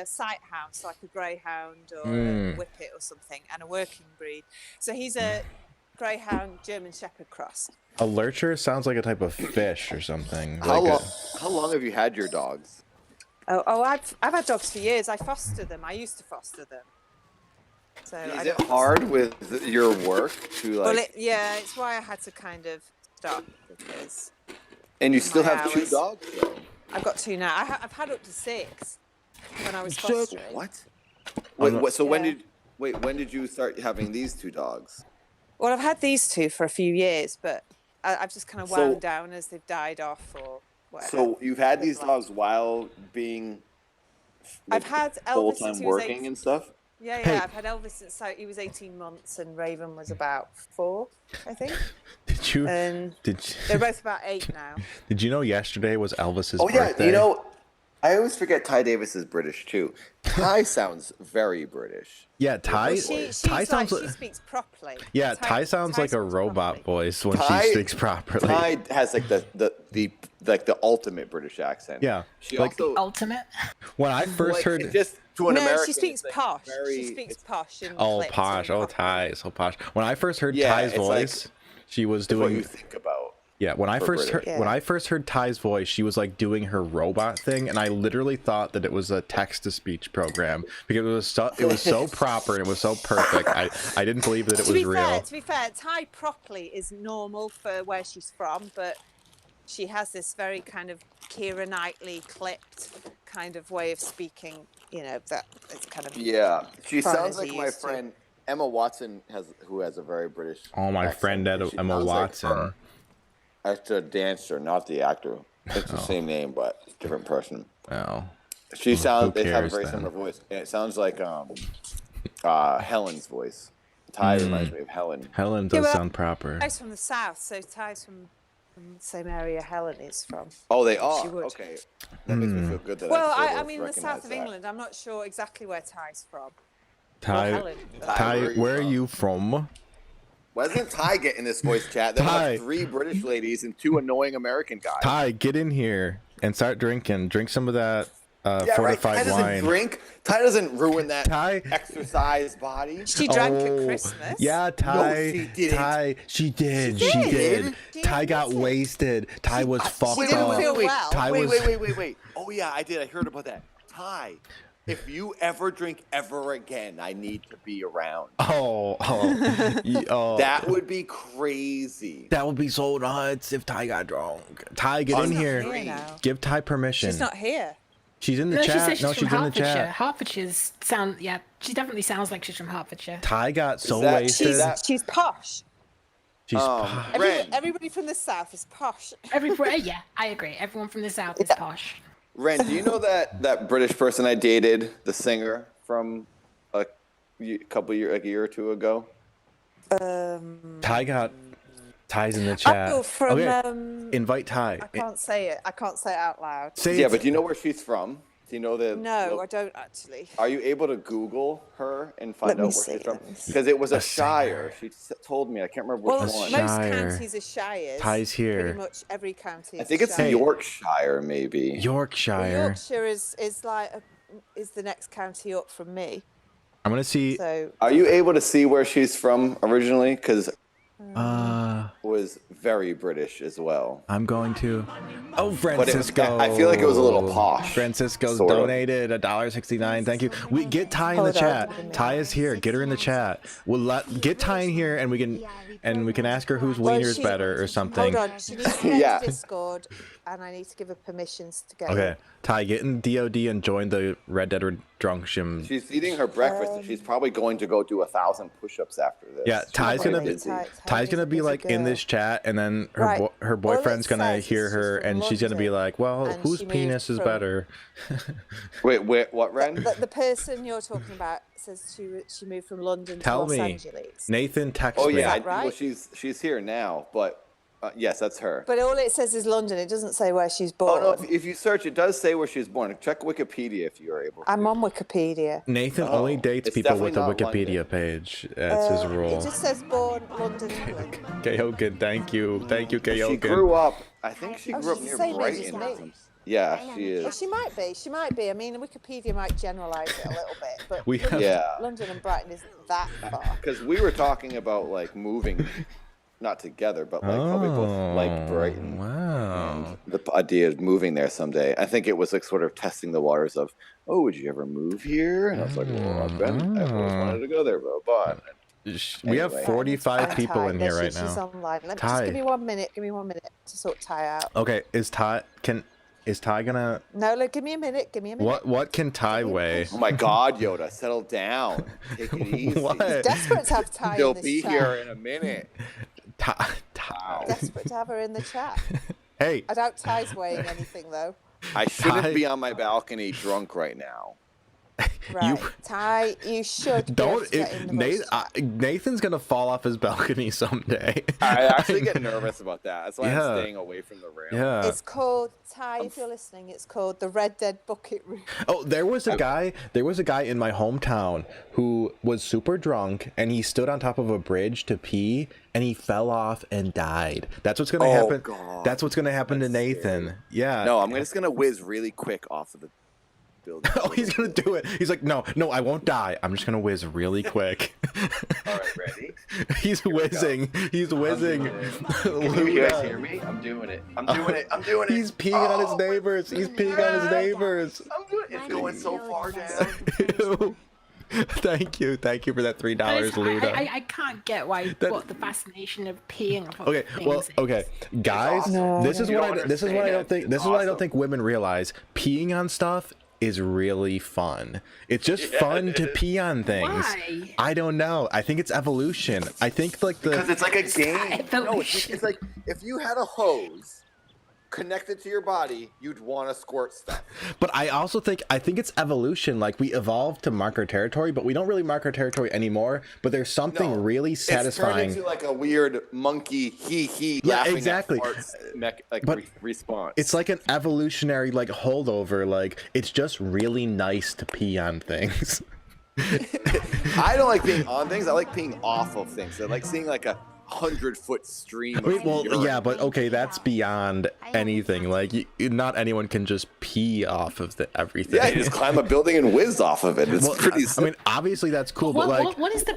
S4: sight hound, so like a greyhound or a whippet or something, and a working breed. So he's a greyhound German Shepherd cross.
S1: A lurcher sounds like a type of fish or something.
S7: How
S1: like
S7: long? How long have you had your dogs?
S4: I've had dogs for years. I foster them. I used to foster them. So
S7: Is it hard with your work to like?
S4: Well, it's why I had to kind of stop because.
S7: And you still
S4: my
S7: have 2
S4: hours.
S7: dogs? Though.
S4: I've got 2 now. I've had up to 6 when I was fostering.
S7: What? Wait, so when
S4: Yeah.
S7: when did you start having these 2 dogs?
S4: Well, I've had these 2 for a few years, but I've just kind of wound down as they've died off or whatever.
S7: So you've had these dogs while being
S4: I've had Elvis
S7: full
S4: since
S7: time
S4: he was
S7: working and stuff.
S4: Yeah,
S1: Hey.
S4: I've had Elvis since he was 18 months, and Raven was about 4, I think.
S1: Did you?
S4: And
S1: Did
S4: they're both about 8 now.
S1: Did you know yesterday was Elvis's
S7: Oh yeah,
S1: birthday?
S7: you know, I always forget Ty Davis is British too. Ty sounds very British.
S1: Yeah, Ty.
S4: She
S1: sounds like.
S4: she speaks properly.
S1: Yeah, Ty sounds like a robot
S4: properly.
S1: voice when
S7: Ty-
S1: she speaks properly.
S7: Ty has like the ultimate British accent.
S1: Yeah,
S7: She
S1: like
S7: also
S3: Ultimate.
S1: when I first
S7: like,
S1: heard.
S7: just to an
S4: No,
S7: American.
S4: she speaks
S7: it's, like,
S4: posh.
S7: very-
S4: She speaks posh. In
S1: Oh,
S4: clips
S1: posh.
S4: and
S1: Oh,
S4: properly.
S1: Ty, so posh. When I first heard
S7: Yeah,
S1: Ty's
S7: it's like-
S1: voice, she was
S7: What you
S1: doing.
S7: think about?
S1: Yeah, when I
S7: for
S1: first heard
S7: British.
S1: when I first heard Ty's voice, she was like doing her robot thing, and I literally thought that it was a text to speech program because it was so proper and it was so perfect. I didn't believe that it was real.
S4: To be fair, Ty properly is normal for where she's from, but she has this very kind of Keira Knightley clipped kind of way of speaking. You know, that it's kind of
S7: Yeah, she
S4: fun
S7: sounds
S4: as
S7: like
S4: he
S7: my
S4: used to.
S7: friend Emma Watson who has a very British.
S1: Oh, my
S7: accent.
S1: friend
S7: She
S1: Emma
S7: sounds like
S1: Watson.
S7: her. That's the dancer, not the actor. It's the same name, but different person.
S1: Oh,
S7: She sounds. They have a
S1: cares
S7: very
S1: then?
S7: similar voice, and it sounds like Helen's voice. Ty reminds me of Helen.
S1: Helen does
S4: well,
S1: sound proper.
S4: Ty's from the south, so Ty's from Same area Helen is from.
S7: Oh, they
S4: She
S7: are.
S4: would.
S7: Okay, that makes me feel good that
S4: Well,
S7: I, sort
S4: I
S7: of
S4: mean, the
S7: recognize
S4: south of
S7: that.
S4: England. I'm not sure exactly where Ty's from. Or
S1: Ty,
S4: Helen.
S1: Ty, where are you from?
S7: Why doesn't Ty get in this voice chat? Then we'll
S1: Ty.
S7: have 3 British ladies and 2 annoying American guys.
S1: Ty, get in here and start drinking. Drink some of that
S7: Yeah, right.
S1: fortified
S7: Ty doesn't
S1: wine.
S7: drink. Ty doesn't ruin that
S1: Ty.
S7: exercise body.
S4: She drank at
S1: Oh,
S4: Christmas.
S1: Yeah, Ty.
S7: she didn't.
S1: Ty, she did.
S4: She
S1: She
S4: did.
S1: did.
S4: She
S1: Ty got
S4: admitted.
S1: wasted. Ty was fucked
S4: didn't
S1: up.
S4: feel well.
S1: Ty was.
S7: Wait. Oh yeah, I did. I heard about that. Ty, if you ever drink ever again, I need to be around.
S1: Oh.
S7: That would be crazy.
S1: That would be so nuts if Ty got drunk. Ty, get in
S4: She's not
S1: here.
S4: here now.
S1: Give Ty permission.
S4: She's not here.
S1: She's in the
S3: No, she
S1: chat.
S3: says she's
S1: No,
S3: from
S1: she's in the
S3: Hertfordshire.
S1: chat.
S3: Hertfordshire's sound, yeah, she definitely sounds like she's from Hertfordshire.
S1: Ty got so
S7: that-
S1: wasted.
S7: is that-
S4: She's posh.
S1: She's
S7: Wren,
S4: Everybody from the south is posh.
S3: Everywhere, yeah, I agree. Everyone from the south is posh.
S7: Wren, do you know that British person I dated, the singer from a couple years, like a year or two ago?
S1: Ty's in the chat.
S4: Oh, from
S1: Invite Ty.
S4: I can't say it. I can't say it out loud.
S1: Say
S7: Yeah,
S1: it.
S7: but do you know where she's from? Do you know the?
S4: No, I don't actually.
S7: Are you able to Google her and find
S4: Let me
S7: out where
S4: see,
S7: she's from?
S4: let me see.
S7: Because it was a
S1: singer.
S7: shire. She told me. I can't remember
S4: Well,
S7: which
S4: most
S7: one.
S1: Shire.
S4: counties are shires.
S1: Ty's here.
S4: Pretty much every county.
S7: I
S4: is
S7: think
S4: a
S7: it's
S4: shire.
S7: Yorkshire, maybe.
S1: Yorkshire.
S4: Yorkshire is is the next county up from me.
S1: I'm gonna see.
S4: So
S7: Are you able to see where she's from originally? Because was very British as well.
S1: I'm going to. Oh,
S7: But it was,
S1: Francisco.
S7: I feel like it was a little posh.
S1: Francisco's
S7: sort of.
S1: donated $1.69. Thank you. We get Ty in the
S4: Hold on.
S1: chat. Ty is here. Get her in the chat. We'll get Ty in here, and we can ask her whose wiener's
S4: she-
S1: better or something.
S4: hold on, she needs to get
S7: Yeah.
S4: to Discord, and I need to give her permissions to get.
S1: Okay, Ty, get in DOD and join the Red Dead Redemption.
S7: She's eating her breakfast, and she's probably going to go do 1,000 push-ups after this.
S1: Yeah,
S7: She's
S1: Ty's
S7: quite
S1: gonna be
S7: busy.
S1: Ty's gonna be like in this chat, and then her
S4: Right.
S1: her
S4: All
S1: boyfriend's
S4: it
S1: gonna
S4: says
S1: hear
S4: is
S1: her,
S4: she's from
S1: and she's gonna be
S4: London,
S1: like, "Well,
S4: and
S1: whose
S4: she moved
S1: penis is
S4: from-
S1: better?"
S7: Wait, what, Ren?
S4: The person you're talking about says she moved from London
S1: Tell
S4: to Los
S1: me.
S4: Angeles.
S1: Nathan text
S7: Oh
S1: me.
S7: yeah,
S4: that right?
S7: well she's here now, but yes, that's her.
S4: But all it says is London. It doesn't say where she's
S7: Oh
S4: born.
S7: no, if you search, it does say where she was born. Check Wikipedia if you are able to.
S4: I'm on Wikipedia.
S1: Nathan
S7: Oh,
S1: only dates
S7: it's
S1: people with a
S7: definitely not
S1: Wikipedia
S7: London.
S1: page. That's his rule.
S4: It just says born London, England.
S1: Kayoken, thank you, Kayoken.
S7: She grew up. I think she grew up
S4: she's
S7: near
S4: the same age as
S7: Brighton.
S4: me.
S7: Yeah, she
S4: Well,
S7: is.
S4: she might be. She might be. I mean, Wikipedia might generalize it a little bit, but
S1: We have-
S7: Yeah.
S4: London and Brighton isn't that far.
S7: Because we were talking about like moving, not together, but like probably both like Brighton.
S1: Wow.
S7: The idea of moving there someday. I think it was like sort of testing the waters of, oh, would you ever move here? And I was like, well, I've always wanted to go there, but
S1: We have
S7: Anyway.
S1: 45
S4: Find
S1: people
S4: Ty.
S1: in
S4: There
S1: here right
S4: She's
S1: now.
S4: online. Let me,
S1: Ty.
S4: just give me 1 minute. Give me 1 minute to sort Ty out.
S1: Okay, is Ty gonna
S4: No, look, give me a minute. Give me a minute.
S1: what can Ty weigh?
S7: oh my God, Yoda, settle down. Take it easy.
S1: What?
S4: Desperate to have Ty
S7: He'll
S4: in this
S7: be
S4: chat.
S7: here in a minute.
S1: Ty.
S4: Desperate to have her in the chat.
S1: Hey,
S4: I doubt Ty's weighing anything though.
S7: I shouldn't
S1: Ty-
S7: be on my balcony drunk right now.
S4: Right, Ty, you should be able
S1: don't.
S4: to get in the bus.
S1: Nathan's gonna fall off his balcony someday.
S7: I actually get nervous about that. That's why
S1: Yeah.
S7: I'm staying away from the rail.
S1: Yeah.
S4: It's called Ty. If you're listening, it's called the Red Dead Bucket Room.
S1: Oh, there was a guy in my hometown who was super drunk, and he stood on top of a bridge to pee, and he fell off and died. That's what's gonna
S7: Oh,
S1: happen.
S7: God.
S1: That's what's gonna happen to Nathan.
S7: scary.
S1: Yeah.
S7: No, I'm just gonna whiz really quick off of the building.
S1: Oh, he's gonna do it. He's like, no, I won't die. I'm just gonna whiz really quick.
S7: All right, ready?
S1: He's whizzing. He's whizzing.
S8: Can you guys hear me? I'm doing it. I'm doing it. I'm doing it.
S1: He's peeing on his neighbors. He's peeing on his neighbors.
S8: I'm doing it. It's going so far down.
S1: Ew. Thank you for that $3, Luda.
S3: I can't get what the fascination of peeing off of
S1: Okay, well,
S3: things is.
S1: okay, guys.
S8: awesome.
S1: This is
S8: You
S1: what
S8: don't
S1: this is what I don't
S8: understand.
S1: think. This
S8: It's
S1: is what I don't
S8: awesome.
S1: think women realize. Peeing on stuff is really fun. It's just fun to pee on things.
S3: Why?
S1: I don't know. I think it's evolution. I think like
S8: Because
S1: the
S8: it's like a game.
S7: No, it's like if you had a hose connected to your body, you'd want to squirt stuff.
S1: But I also think it's evolution. Like, we evolved to mark our territory, but we don't really mark our territory anymore. But there's something really satisfying.
S7: It's turned into like a weird monkey he
S1: Yeah,
S7: laughing
S1: exactly.
S7: at farts
S1: But
S7: response.
S1: It's like an evolutionary like holdover. Like, it's just really nice to pee on things.
S7: I don't like peeing on things. I like peeing off of things. I like seeing like a 100-foot stream. Of urine.
S1: Yeah, but okay, that's beyond anything. Like, not anyone can just pee off of everything.
S7: Yeah, you just climb a building and whiz off of it. It's pretty.
S1: I mean, obviously that's cool, but like,
S3: what is the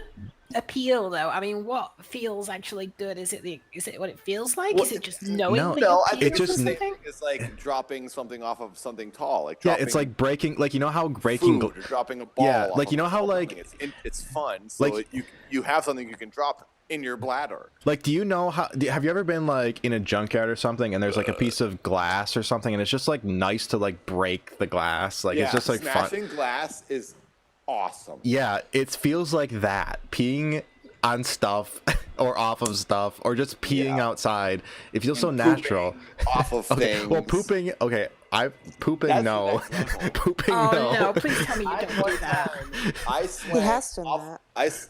S3: appeal though? I mean, what feels actually good? Is it what it feels like? Is it just knowing?
S7: No, I
S3: that
S7: think
S3: you're
S7: it's just
S3: something?
S7: it's like dropping something off of something tall. Like
S1: yeah,
S7: dropping
S1: it's like breaking. Like, you know how breaking.
S7: food or dropping a ball.
S1: Yeah,
S7: off
S1: like, you
S7: of
S1: know how
S7: something.
S1: like
S7: it's fun. So
S1: like-
S7: you have something you can drop in your bladder.
S1: Like, do you know how? Have you ever been like in a junkyard or something, and there's like a piece of glass or something, and it's just like nice to like break the glass. Like, it's just like
S7: smashing
S1: fun.
S7: glass is awesome.
S1: Yeah, it feels like that. Peeing on stuff or off of stuff, or just peeing outside. It feels so natural.
S7: Off of
S1: Okay,
S7: things.
S1: well, pooping. Okay, pooping.
S7: That's
S1: No,
S7: the next level.
S1: pooping.
S3: Oh
S1: No.
S3: no! Please tell me you don't do that.
S7: I swear.
S4: He has done that.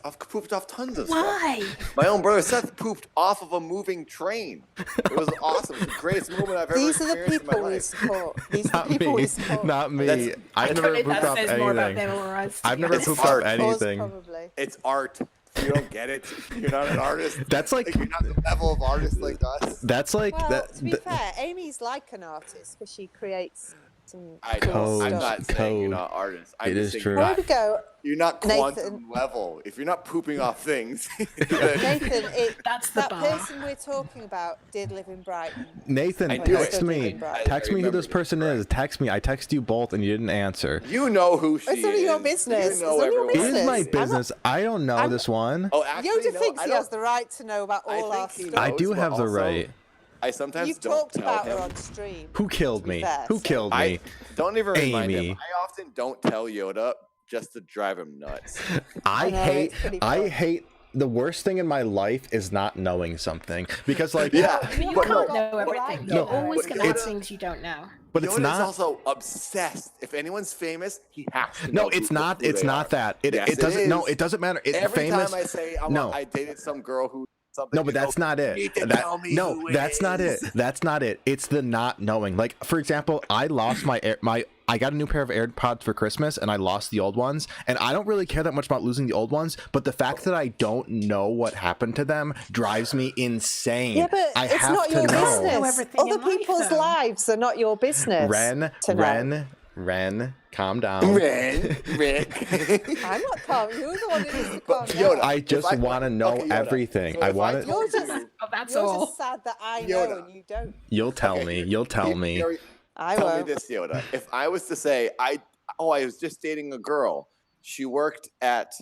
S7: I've pooped off tons of stuff.
S3: Why?
S7: My own brother Seth pooped off of a moving train. It was awesome. It's the greatest moment I've ever
S4: These are the
S7: experienced in my
S4: people we
S7: life.
S4: support. These are the
S1: Not
S4: people
S1: me.
S4: we support.
S1: Not me.
S7: That's-
S1: I've never pooped
S3: That
S1: off
S3: says more about
S1: anything.
S3: them or us.
S1: I've never
S7: It's
S1: pooped
S7: art.
S1: off anything.
S4: Probably.
S7: It's art. You don't get it. You're not an artist.
S1: That's like-
S7: you're not the level of artist like us.
S1: That's like
S4: Well,
S1: that.
S4: to be fair, Amy's like an artist because she creates some
S7: I
S4: cool
S7: know. I'm
S4: stuff.
S7: not saying you're
S1: Code.
S7: not artist. I'm
S1: It
S7: just
S1: is
S7: saying
S1: true.
S7: You're
S4: There
S7: not,
S4: we go.
S7: you're not
S4: Nathan.
S7: quantum level. If you're not pooping off things,
S4: Nathan,
S3: That's the
S4: that
S3: bar.
S4: person we're talking about did live in Brighton.
S1: Nathan,
S7: I knew
S1: text
S7: it.
S1: me.
S4: I
S1: Text me who
S7: remember
S1: this
S7: this,
S1: person
S7: right.
S1: is. Text me. I text you both, and you didn't answer.
S7: you know who she is.
S4: It's none of your business.
S7: You know
S4: It's none of your
S7: everyone
S1: It is
S4: business.
S1: my
S4: I'm not-
S1: business. I don't know
S4: I'm-
S1: this one.
S7: Oh, actually,
S4: Yoda
S7: no,
S4: thinks
S7: I
S4: he
S7: don't.
S4: has the right to know about
S7: I
S4: all
S7: think
S4: our
S7: he
S4: stuff.
S1: I
S7: knows,
S1: do
S7: but
S1: have the
S7: also,
S1: right.
S7: I sometimes
S4: You've
S7: don't
S4: talked
S7: tell
S4: about
S7: him.
S4: her on stream.
S1: Who killed
S4: to be
S1: me?
S4: fair,
S1: Who
S4: so-
S1: killed
S7: I
S1: me?
S7: don't even remind
S1: Amy.
S7: him. I often don't tell Yoda just to drive him nuts.
S1: I
S4: know,
S1: hate.
S4: it's pretty
S1: I
S4: fun.
S1: hate. The worst thing in my life is not knowing something, because like
S7: Yeah.
S3: I mean, you
S7: But
S3: can't
S7: no,
S3: know everything.
S1: no,
S3: You're always
S7: but
S3: going to have
S7: Yoda-
S3: things you don't know.
S1: but it's
S7: Yoda's
S1: not.
S7: also obsessed. If anyone's famous, he has to know.
S1: No, it's not.
S7: who
S1: It's
S7: they
S1: not
S7: are.
S1: that. It
S7: Yes,
S1: it doesn't. No,
S7: is.
S1: it doesn't matter. It's
S7: Every
S1: famous.
S7: time I say
S1: No.
S7: I dated some girl who something.
S1: No, but
S7: you
S1: that's
S7: go,
S1: not
S7: "You
S1: it.
S7: need to
S1: That-
S7: tell me
S1: no,
S7: who it
S1: that's not it.
S7: is."
S1: That's not it. It's the not knowing. Like, for example, I lost I got a new pair of AirPods for Christmas, and I lost the old ones. And I don't really care that much about losing the old ones, but the fact that I don't know what happened to them drives me insane.
S4: Yeah, but
S1: I
S4: it's
S1: have
S4: not
S1: to
S4: your
S1: know.
S3: Know
S4: business.
S3: everything
S4: Other
S3: in life,
S4: people's
S3: though.
S4: lives are not your business.
S1: Ren, calm down.
S7: Ren.
S4: I'm not calm. You're the one who needs to calm
S7: But
S4: down.
S7: Yoda,
S1: I just
S7: If
S1: want to know
S7: okay, Yoda.
S1: everything.
S7: So
S1: I
S7: if
S1: want to.
S7: told
S4: You're just,
S7: you-
S3: Oh, that's
S4: you're
S3: all.
S4: just sad that I know
S7: Yoda.
S4: and you don't.
S1: You'll tell
S7: Okay.
S1: me. You'll tell me.
S4: I
S7: Tell
S4: won't.
S7: me this, Yoda. If I was to say I was just dating a girl, she worked at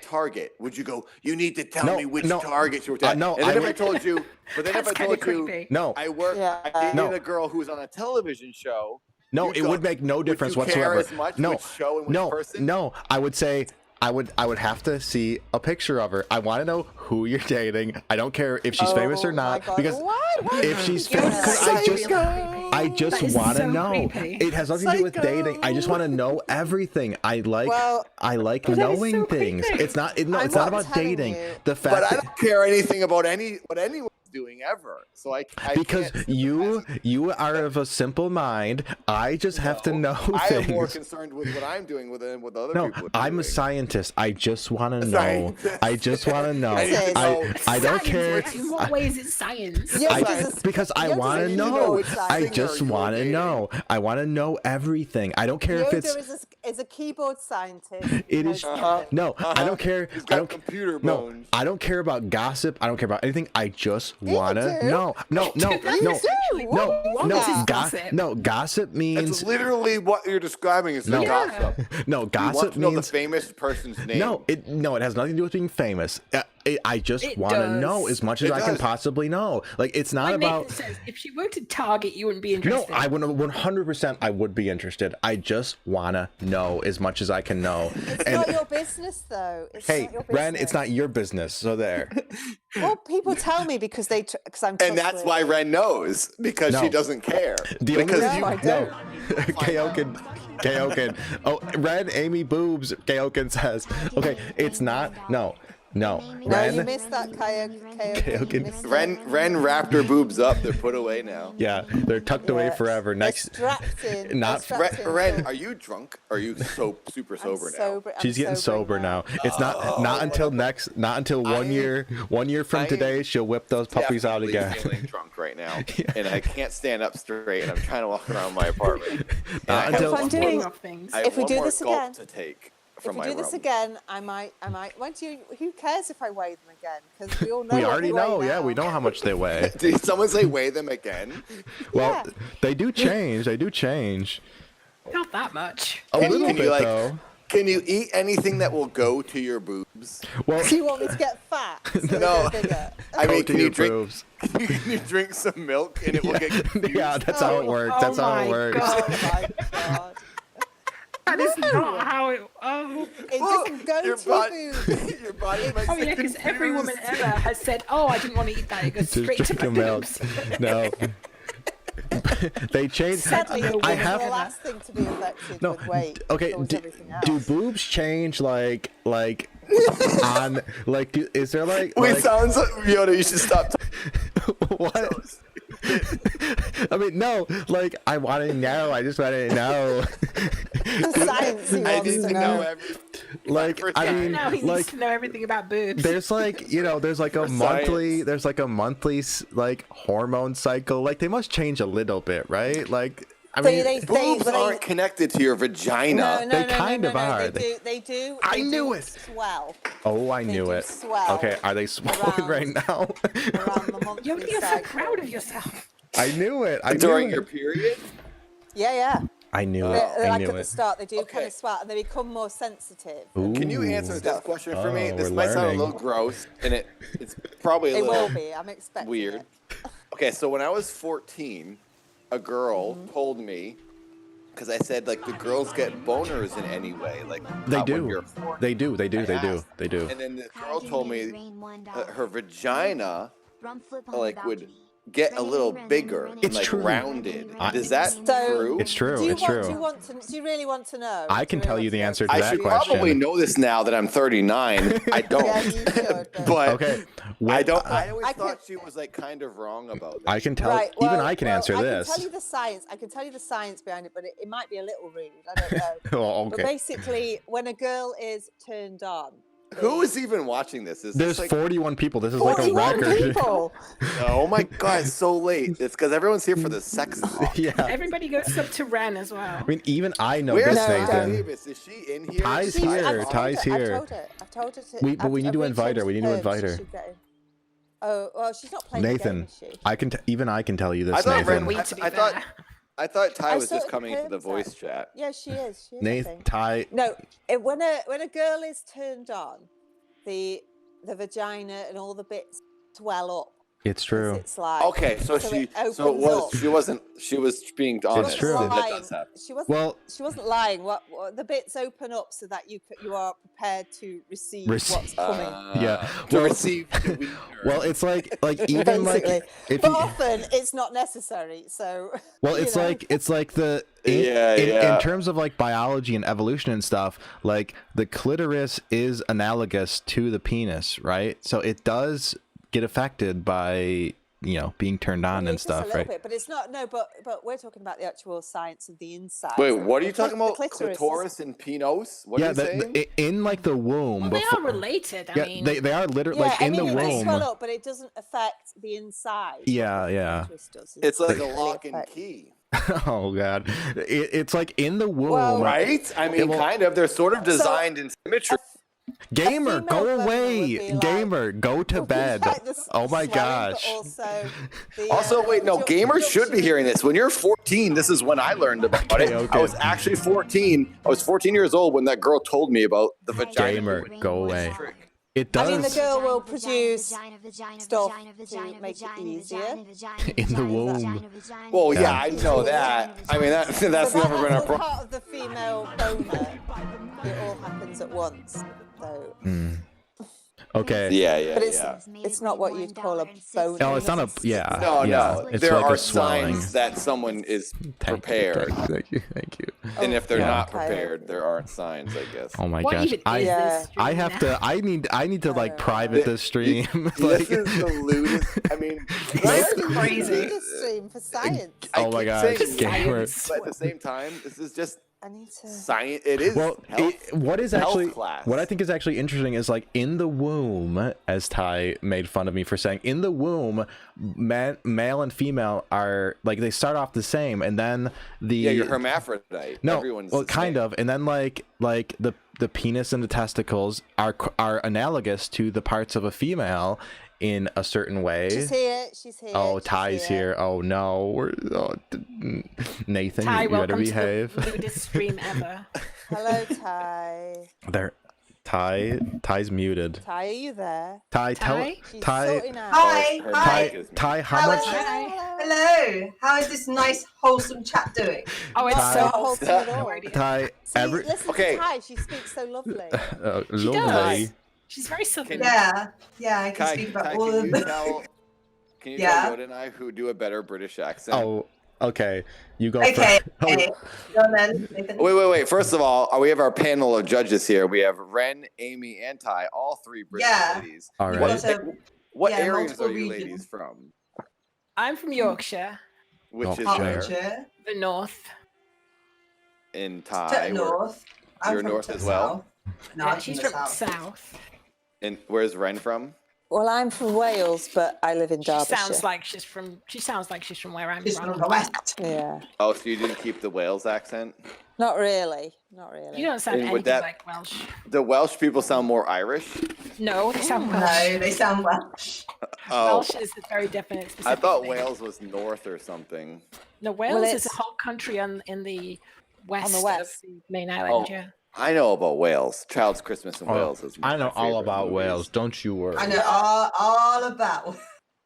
S7: Target, would you go, you need to tell
S1: No,
S7: me which
S1: no.
S7: Target she worked at?
S1: No,
S7: and
S1: I
S7: then if I
S1: would-
S7: told you, but then if I
S3: That's kind of
S7: told you,
S3: creepy.
S1: No,
S7: I
S4: Yeah.
S7: dated
S1: No.
S7: a girl who was on a television show.
S1: no,
S7: you'd
S1: it
S7: go,
S1: would make no difference
S7: would you
S1: whatsoever.
S7: Care as much
S1: No,
S7: which show and which
S1: no,
S7: person?
S1: no. I would say I would have to see a picture of her. I want to know who you're dating. I don't care if she's famous or
S4: Oh my
S1: not,
S4: God.
S1: because
S4: What?
S1: if she's
S4: You're
S1: famous, 'cause I just
S3: That is
S1: want to
S3: so
S1: know.
S3: creepy.
S1: It has nothing to do with dating. I just want to know everything. I like
S4: Well,
S3: that is
S1: knowing
S3: so
S1: things.
S3: creepy.
S1: It's not. No,
S4: I'm
S1: it's not
S4: not
S1: about
S4: telling
S1: dating.
S4: you.
S1: The fact
S7: But I
S1: that,
S7: don't care anything about what anyone's doing ever. So I
S1: because
S7: can't
S1: you are of a simple mind. I just have to know
S7: I am more
S1: things.
S7: concerned with what I'm doing than with other
S1: No,
S7: people. are
S1: I'm a
S7: doing.
S1: scientist. I just want to know.
S7: Scientist.
S1: I just want to know.
S7: I need to know.
S1: I don't care.
S3: Science. In what ways is science?
S4: Yoda's
S1: I,
S4: a-
S1: because I
S4: Yoda's
S1: want
S4: a
S1: to
S7: need to know
S1: know.
S7: which
S1: I
S7: singer
S1: just
S7: you
S1: want to
S7: dating.
S1: know. I want to know everything. I don't care if it's.
S4: Yoda is a keyboard scientist.
S1: It
S4: He
S1: is
S4: knows
S7: Uh-huh.
S4: everything.
S1: no. I don't care.
S7: He's
S1: I
S7: got
S1: don't.
S7: computer
S1: No,
S7: bones.
S1: I don't care about gossip. I don't care about anything. I just
S4: you
S1: wanna
S4: do.
S1: know. No, no,
S4: You
S1: no,
S4: do.
S1: no,
S4: What
S1: no.
S4: is
S3: this
S1: Go-
S3: gossip?
S1: no, gossip means
S7: That's literally what you're describing is
S1: No.
S7: the gossip.
S1: no.
S7: You want
S1: Gossip
S7: to know the
S1: means
S7: famous person's name.
S1: no. It has nothing to do with being famous. I just
S3: It
S1: want to know
S3: does.
S1: as much as
S7: It
S1: I can
S7: does.
S1: possibly know. Like, it's not
S3: Like
S1: about.
S3: Nathan says, if she were to Target, you wouldn't be
S1: No,
S3: interested.
S1: I would 100%. I would be interested. I just wanna know as much as I can know.
S4: It's
S1: And
S4: not your business, though. It's
S1: hey,
S4: not your
S1: Ren,
S4: business.
S1: it's not your business. So there.
S4: Well, people tell me because because I'm.
S7: And that's why
S4: trustworthy.
S7: Ren knows, because
S1: No.
S7: she doesn't care.
S1: The
S7: because
S1: only
S4: No, I don't.
S1: Kaoken. Oh, Ren, Amy boobs. Kaoken says. Okay, it's not. No.
S4: No,
S1: Ren.
S4: you missed that,
S1: Kaoken.
S4: You missed
S7: Ren wrapped her boobs up. They're put away now.
S1: Yeah, they're tucked away
S4: Yeah.
S1: forever. Next.
S4: Extracting.
S1: Not-
S4: extracting
S7: Ren,
S4: from-
S7: are you drunk? Or are you super
S4: I'm
S7: sober now?
S4: sober. I'm
S1: She's getting sober now. It's not until next. Not until one year. 1 year from
S7: I am
S1: today, she'll whip those puppies out
S7: Definitely
S1: again.
S7: feeling drunk right now, and I can't stand up straight, and I'm trying to walk around my apartment. And
S1: Not
S7: I have
S1: until-
S7: one
S4: I'm doing-
S7: more-
S3: Getting off things.
S7: I have
S4: If we
S7: one
S4: do
S7: more
S4: this
S7: gulp
S4: again-
S7: to take
S4: If
S7: from
S4: we
S7: my
S4: do this
S7: rum.
S4: again, I might. Once you, who cares if I weigh them again? Because we all know.
S1: We
S4: what
S1: already
S4: they weigh
S1: know. Yeah,
S4: now.
S1: we know how much they weigh.
S7: Did someone say weigh them again?
S1: Well,
S4: Yeah.
S1: they do change. They do change.
S3: Not that much.
S1: A
S7: Can
S1: little
S7: you,
S1: bit
S7: like-
S1: though.
S7: Can you eat anything that will go to your boobs?
S1: Well,
S4: Do you want me to get fat? So they
S7: No.
S4: get bigger?
S7: I
S1: go
S7: mean,
S1: to
S7: can you
S1: your
S7: drink?
S1: boobs.
S7: Can you drink some milk and it will get confused?
S1: Yeah, that's how it works.
S3: Oh
S1: That's how it
S3: my
S1: works.
S3: God.
S4: Oh my god!
S3: That is not how it. Oh.
S4: It doesn't go
S7: Your
S4: to
S7: body-
S4: your boobs.
S7: Your body might
S3: Oh
S7: get
S3: yeah, because every woman
S7: confused.
S3: ever has said, "Oh, I didn't want to eat that." It goes
S1: Just
S3: straight to
S1: drink
S3: my
S1: your milk.
S3: boobs.
S1: No. They changed.
S4: Sadly, the
S1: I
S4: women
S1: have.
S4: are the last thing to be affected
S1: No.
S4: with weight.
S1: Okay.
S4: before
S1: Do,
S4: everything else.
S1: do boobs change like on like? Is there like?
S7: Wait,
S1: like
S7: sounds like Yoda. You should stop.
S1: what? I mean, no. Like, I want to know. I just want to know.
S4: The science he
S7: I
S4: wants
S7: need
S4: to
S7: to
S4: know.
S7: know every.
S1: Like, I mean,
S3: Now he needs
S1: like.
S3: to know everything about boobs.
S1: There's like, you know, there's like a
S7: For
S1: monthly,
S7: science.
S1: there's like a monthly like hormone cycle. Like, they must change a little bit, right? Like, I
S4: So
S1: mean,
S7: Boobs
S4: but
S7: aren't connected to your vagina.
S4: No,
S1: They kind of are.
S4: They do.
S1: I
S4: they
S1: knew
S4: do
S1: it.
S4: Swell
S1: oh, I
S4: they
S1: knew
S4: do
S1: it.
S4: swell
S1: Okay, are they swollen
S4: around-
S1: right now?
S4: around the monthly
S3: You're so
S4: cycle.
S3: proud of yourself.
S1: I knew it. I
S7: During
S1: knew
S7: your
S1: it.
S7: period?
S4: Yeah.
S1: I knew it.
S4: They're
S1: I
S4: like
S1: knew
S4: at the
S1: it.
S4: start, they do kind
S7: Okay.
S4: of swell, and they become more sensitive.
S7: Can you answer
S1: Ooh.
S7: this question for me?
S1: Oh,
S7: This
S1: we're
S7: might sound a
S1: learning.
S7: little gross, and it's probably a
S4: It
S7: little
S4: will be. I'm expecting
S7: weird.
S4: it.
S7: Okay, so when I was 14, a girl
S4: Mm-hmm.
S7: told me, because I said, like, do girls get boners in any way? Like,
S1: They
S7: when
S1: do.
S7: you're 14.
S1: They do. They do. They do. They do.
S7: And then the girl told me that her vagina, like, would get a little bigger and,
S1: It's
S7: like,
S1: true.
S7: rounded.
S1: I-
S7: Is that
S4: So-
S7: true?
S1: It's true.
S4: Do you
S1: It's
S4: want?
S1: true.
S4: Do you really want to know?
S1: I
S4: Do
S1: can
S4: really
S1: tell
S4: want
S1: you the
S4: know?
S1: answer to
S7: I
S1: that
S7: should
S1: question.
S7: probably know this now that I'm 39. I don't.
S4: Yeah, you should.
S7: But
S1: Okay.
S7: I don't. I always
S4: I
S7: thought
S4: could-
S7: she was like kind of wrong about that.
S1: I can tell.
S4: Right.
S1: Even
S4: well-
S1: I can
S4: well,
S1: answer
S4: I
S1: this.
S4: can tell you the science. I can tell you the science behind it, but it might be a little rude. I don't know.
S1: Oh,
S4: But
S1: okay.
S4: basically, when a girl is turned on,
S7: Who is even watching this? Is
S1: There's
S7: this like?
S1: 41 people. This is like a
S4: 41
S1: record.
S4: people.
S7: Oh my god, it's so late. It's because everyone's here for the sex talk.
S1: Yeah.
S3: Everybody goes up to Wren as well.
S1: I mean, even I know
S7: Where's
S1: this,
S4: No,
S1: Nathan.
S7: Davis? Is she in here?
S1: Ty's
S7: Is she
S1: here.
S7: on?
S4: I've
S1: Ty's
S4: told her-
S1: here.
S4: I've told her to.
S1: We- but we need to
S4: I've
S1: invite her. We need to
S4: reached out
S1: invite
S4: so
S1: her.
S4: she'll get in. Oh well, she's not playing the
S1: Nathan,
S4: game, is she?
S1: I can. Even I can tell you
S7: I
S1: this,
S7: thought
S1: Nathan.
S3: Wait to be
S7: I thought
S3: fair.
S7: I thought Ty
S4: I
S7: was just
S4: sorted
S7: coming into the
S4: terms out.
S7: voice chat.
S4: Yeah, she is. She is. I
S1: Nathan,
S4: think.
S1: Ty.
S4: No, when a girl is turned on, the vagina and all the bits swell up.
S1: It's true.
S4: It's like
S7: Okay, so
S4: so
S7: she
S4: it opens
S7: so it was
S4: up.
S7: she wasn't she was being honest.
S1: true.
S7: That
S4: Lying.
S7: does happen.
S4: She wasn't.
S1: Well,
S4: She wasn't lying. What the bits open up so that you are prepared to receive what's coming.
S1: Yeah.
S7: To
S1: Well-
S7: receive the wiener.
S1: well, it's like even like
S4: Basically.
S1: if
S4: But
S1: you,
S4: often it's not necessary. So
S1: well,
S4: you
S1: it's
S4: know.
S1: like the in,
S7: Yeah,
S1: in,
S7: yeah.
S1: in terms of like biology and evolution and stuff, like the clitoris is analogous to the penis, right? So it does get affected by being turned on
S4: Yeah,
S1: and
S4: just a
S1: stuff,
S4: little
S1: right?
S4: bit, but it's not. No, but we're talking about the actual science of the inside.
S7: Wait,
S4: So
S7: what are you
S4: the
S7: talking about?
S4: clitoris is-
S7: Clitoris and penis? What are you saying?
S1: in like the womb.
S3: Well, they
S1: before,
S3: are related. I
S1: yeah,
S3: mean,
S1: they are literally
S4: Yeah,
S1: like
S4: I
S1: in
S4: mean,
S1: the
S4: it does swell
S1: womb.
S4: up, but it doesn't affect the inside.
S1: Yeah,
S4: What the
S1: yeah.
S4: clitoris does is
S7: It's like a
S4: really
S7: lock and
S4: affect-
S7: key.
S1: Oh god, it's like in the womb.
S4: Well,
S7: Right? I mean,
S1: well-
S7: kind of. They're sort of designed in symmetry.
S1: Gamer,
S4: female
S1: go
S4: vagina
S1: away.
S4: would be like-
S1: Gamer, go to bed.
S4: Like the
S1: Oh my
S4: swelling, but
S1: gosh.
S4: Also, the,
S7: Also, wait, no, gamers should be
S4: production-
S7: hearing this. When you're 14, this is when I learned about it.
S1: Okay.
S7: I was actually 14. I was 14 years old when that girl told me about the vagina.
S1: Gamer, go away. It
S4: I mean, the
S1: does
S4: girl will
S6: Vagina,
S4: produce
S6: vagina, vagina,
S4: stuff
S6: vagina,
S4: to
S6: vagina,
S4: make it
S6: vagina,
S4: easier.
S6: vagina, vagina,
S1: In the
S6: vagina,
S1: womb.
S6: vagina, vagina,
S7: Well,
S1: Yeah.
S7: yeah, I know that. I mean, that's
S4: But
S7: never been a
S4: that's all
S7: problem.
S4: part of the female boner. It all happens at once. So,
S1: okay.
S7: Yeah,
S4: but
S7: yeah.
S4: it's not what you'd call a boner.
S1: Oh, it's not a
S7: No,
S1: yeah. It's
S7: there
S1: like
S7: are
S1: a swelling.
S7: signs that someone is prepared,
S1: Thank you.
S7: and if they're
S1: Yeah.
S7: not prepared, there aren't signs, I guess.
S1: Oh my
S3: What
S1: gosh,
S3: even is this stream
S1: I have
S3: now?
S1: to. I need to like private this stream.
S7: This is the lewdest. I mean,
S3: That's
S4: It's
S3: crazy.
S4: a stream for science.
S1: Oh my
S7: keep
S1: gosh,
S7: saying
S1: gamer.
S7: but at the same time, this is just
S4: I need to.
S7: science. It is.
S1: Well, what is
S7: health
S1: actually
S7: class.
S1: what I think is actually interesting is like in the womb, as Ty made fun of me for saying, in the womb, male and female are like they start off the same, and then
S7: you're hermaphrodite.
S1: No,
S7: Everyone's
S1: well,
S7: the
S1: kind
S7: same.
S1: of, and then like the penis and the testicles are analogous to the parts of a female in a certain way.
S4: She's here. She's here.
S1: Oh,
S4: she's
S1: Ty's here. Oh no, Nathan,
S3: Ty,
S1: you better
S3: welcome
S1: behave.
S3: to the lewdest stream ever.
S4: Hello, Ty.
S1: There, Ty's muted.
S4: Ty, are you there?
S1: Ty, tell
S3: Ty?
S4: She's
S1: Ty,
S4: sorting out.
S9: Hi,
S7: Her
S9: hi.
S7: mic is muted.
S1: Ty, how
S9: How
S1: much?
S9: is
S3: Hi.
S9: Hello. How is this nice, wholesome chat doing?
S3: Oh, it's
S1: Ty.
S3: so
S4: Not
S3: wholesome.
S4: wholesome at all.
S1: Ty,
S4: See,
S1: every
S4: listen
S7: Okay.
S4: to Ty. She speaks so lovely.
S3: She
S1: lovely.
S3: does. She's very southern.
S9: Yeah, I can
S7: Kai,
S9: speak about
S7: Kai,
S9: all
S7: can
S9: of
S7: you
S9: them.
S7: tell? Can you
S9: Yeah.
S7: tell Yoda and I who do a better British accent?
S1: Oh, okay. You go
S9: Okay,
S1: first.
S9: okay. Go on then, Nathan.
S7: Wait. First of all, we have our panel of judges here. We have Wren, Amy, and Ty, all three British
S9: Yeah.
S7: ladies.
S1: All
S9: You've
S1: right.
S9: got a-
S7: What
S9: Yeah,
S7: areas
S9: multiple
S7: are you
S9: regions.
S7: ladies from?
S3: I'm from Yorkshire,
S7: Which is
S1: Hertfordshire.
S7: where?
S9: Hertfordshire,
S3: the north.
S7: In
S9: to
S7: Ty.
S9: the north. I'm
S7: you're
S9: from
S7: north
S9: to
S7: as
S9: the
S7: well?
S9: south. No,
S3: Yeah,
S9: I'm
S3: she's
S9: from
S3: from
S9: the south.
S3: south.
S7: And where's Wren from?
S4: Well, I'm from Wales, but I live in
S3: She
S4: Derbyshire.
S3: sounds like she's from where I'm
S9: She's
S3: from.
S9: from the west.
S4: Yeah.
S7: Oh, so you didn't keep the Wales accent?
S4: Not really. Not really.
S3: You don't sound
S7: And with
S3: anything
S7: that-
S3: like Welsh.
S7: The Welsh people sound more Irish.
S3: No, they sound Welsh.
S9: No, they sound Welsh.
S7: Oh,
S3: Welsh is a very definite.
S7: I
S3: Specific
S7: thought
S3: thing.
S7: Wales was north or something.
S3: No, Wales is
S4: it's-
S3: a whole country in the west, of
S4: west.
S3: the main island.
S7: Oh.
S3: Yeah.
S7: I know about Wales. Child's Christmas in
S1: Oh,
S7: Wales is.
S1: I know
S7: my
S1: all
S7: favorite
S1: about
S7: movies.
S1: Wales. Don't you worry.
S9: I know all about.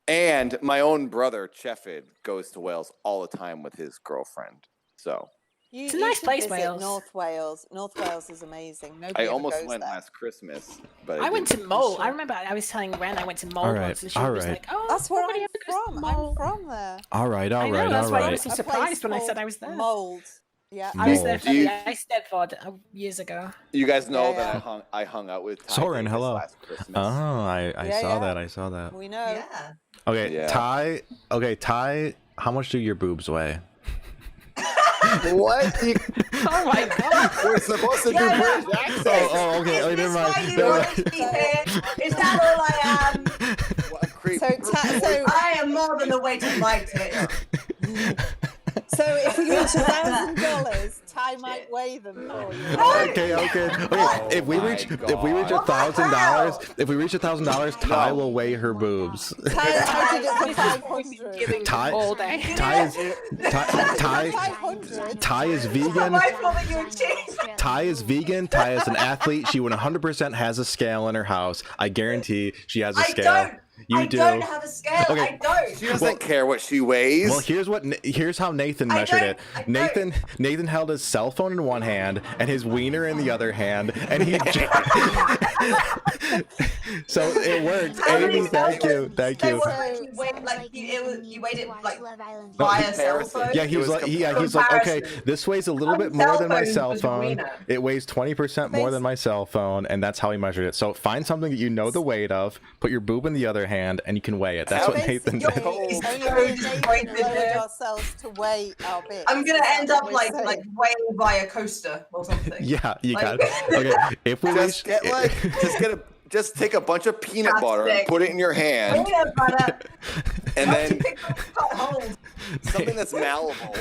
S7: And my own brother Cheffid goes to Wales all the time with his girlfriend. So
S3: It's a nice
S4: should
S3: place,
S4: visit
S3: Wales.
S4: North Wales. North Wales is amazing. Nobody
S7: I
S4: ever
S7: almost
S4: goes
S7: went
S4: there.
S7: last Christmas, but
S3: I went to
S7: didn't.
S3: Mole. I remember I was telling Wren I went to Mole
S1: All right,
S3: once, and she
S1: all
S3: was
S1: right.
S3: like, "Oh,
S4: That's where
S3: nobody
S4: I'm
S3: ever goes to
S4: from.
S3: Mole."
S4: I'm from there.
S1: All right.
S3: I know, that's why I was so
S4: A place
S3: surprised when I said
S4: called
S3: I was there.
S4: Mold. Yeah.
S3: I was there
S1: Mold.
S3: for
S7: Do you-
S3: the Ice Deadford years ago.
S7: You guys know
S4: Yeah,
S7: that
S4: yeah.
S7: I hung out with Ty
S1: Soren,
S7: Davis
S1: hello.
S7: last Christmas.
S1: Oh, I
S4: Yeah,
S1: saw
S4: yeah.
S1: that. I saw that.
S4: We know.
S9: Yeah.
S1: Okay,
S7: Yeah.
S1: Ty. Okay, Ty. How much do your boobs weigh?
S7: What? You-
S3: Oh my god!
S7: We're supposed to do
S9: Yeah,
S7: British accents.
S1: Oh, okay.
S9: Is
S1: Oh, never
S9: this
S1: mind.
S9: why you
S1: Never
S9: want
S1: mind.
S9: to be here? Is that all I am?
S7: What a creep.
S4: So
S9: I am more than the weight of my tits.
S4: if we reach $1,000, Ty might weigh them for you.
S1: Okay. If we
S7: my
S1: reach
S7: God.
S1: $1,000, if we reach $1,000, Ty
S7: No.
S1: will weigh her boobs.
S4: Ty did it for
S3: This is
S4: 500.
S3: giving
S1: Ty-
S3: all day.
S1: Ty is
S4: 500.
S1: Ty is
S9: Not
S1: vegan.
S9: my fault that you achieved.
S1: Ty is vegan. Ty is an athlete. She 100% has a scale in her house. I guarantee she has a
S9: I
S1: scale.
S9: don't.
S1: You
S9: I
S1: do.
S9: don't have a scale.
S1: Okay.
S9: I don't.
S7: She doesn't care what she weighs.
S1: Well, here's how Nathan
S9: I
S1: measured
S9: don't-
S1: it.
S9: I
S1: Nathan held his cell phone in one hand and his wiener in the other hand, and he. So it worked.
S9: How many
S1: Amy, thank
S9: cell
S1: you,
S9: phones?
S1: thank
S9: So
S1: you.
S9: what, like, you weighed it like
S6: Love Island.
S9: via cell
S7: comparison.
S9: phone?
S1: Yeah, he
S7: It
S1: was
S7: was
S1: like, he's like, okay,
S9: comparison.
S1: this weighs a little
S9: On
S1: bit more
S9: cell
S1: than my
S9: phones
S1: cell
S9: was
S1: phone.
S9: wiener.
S1: It weighs 20% more than my cell phone, and that's how he measured it. So find something that you know the weight of, put your boob in the other hand, and you can weigh it. That's
S7: How
S1: what Nathan
S4: Basically,
S1: did.
S7: Oh.
S4: only
S9: So
S4: me and Nathan
S9: disappointed
S4: lowered
S9: there.
S4: ourselves to weigh our bits.
S9: I'm gonna
S4: Is that
S9: end
S4: what
S9: up
S4: we're
S9: like
S4: saying?
S9: weighing via coaster or something.
S1: Yeah, you got
S9: Like-
S1: it. Okay, if we
S7: just
S1: reach,
S7: just take a bunch of peanut butter and
S9: Plastic.
S7: put it in your hand,
S9: Peanut butter.
S7: and
S9: How to
S7: then
S9: pick up hold.
S7: something that's malleable.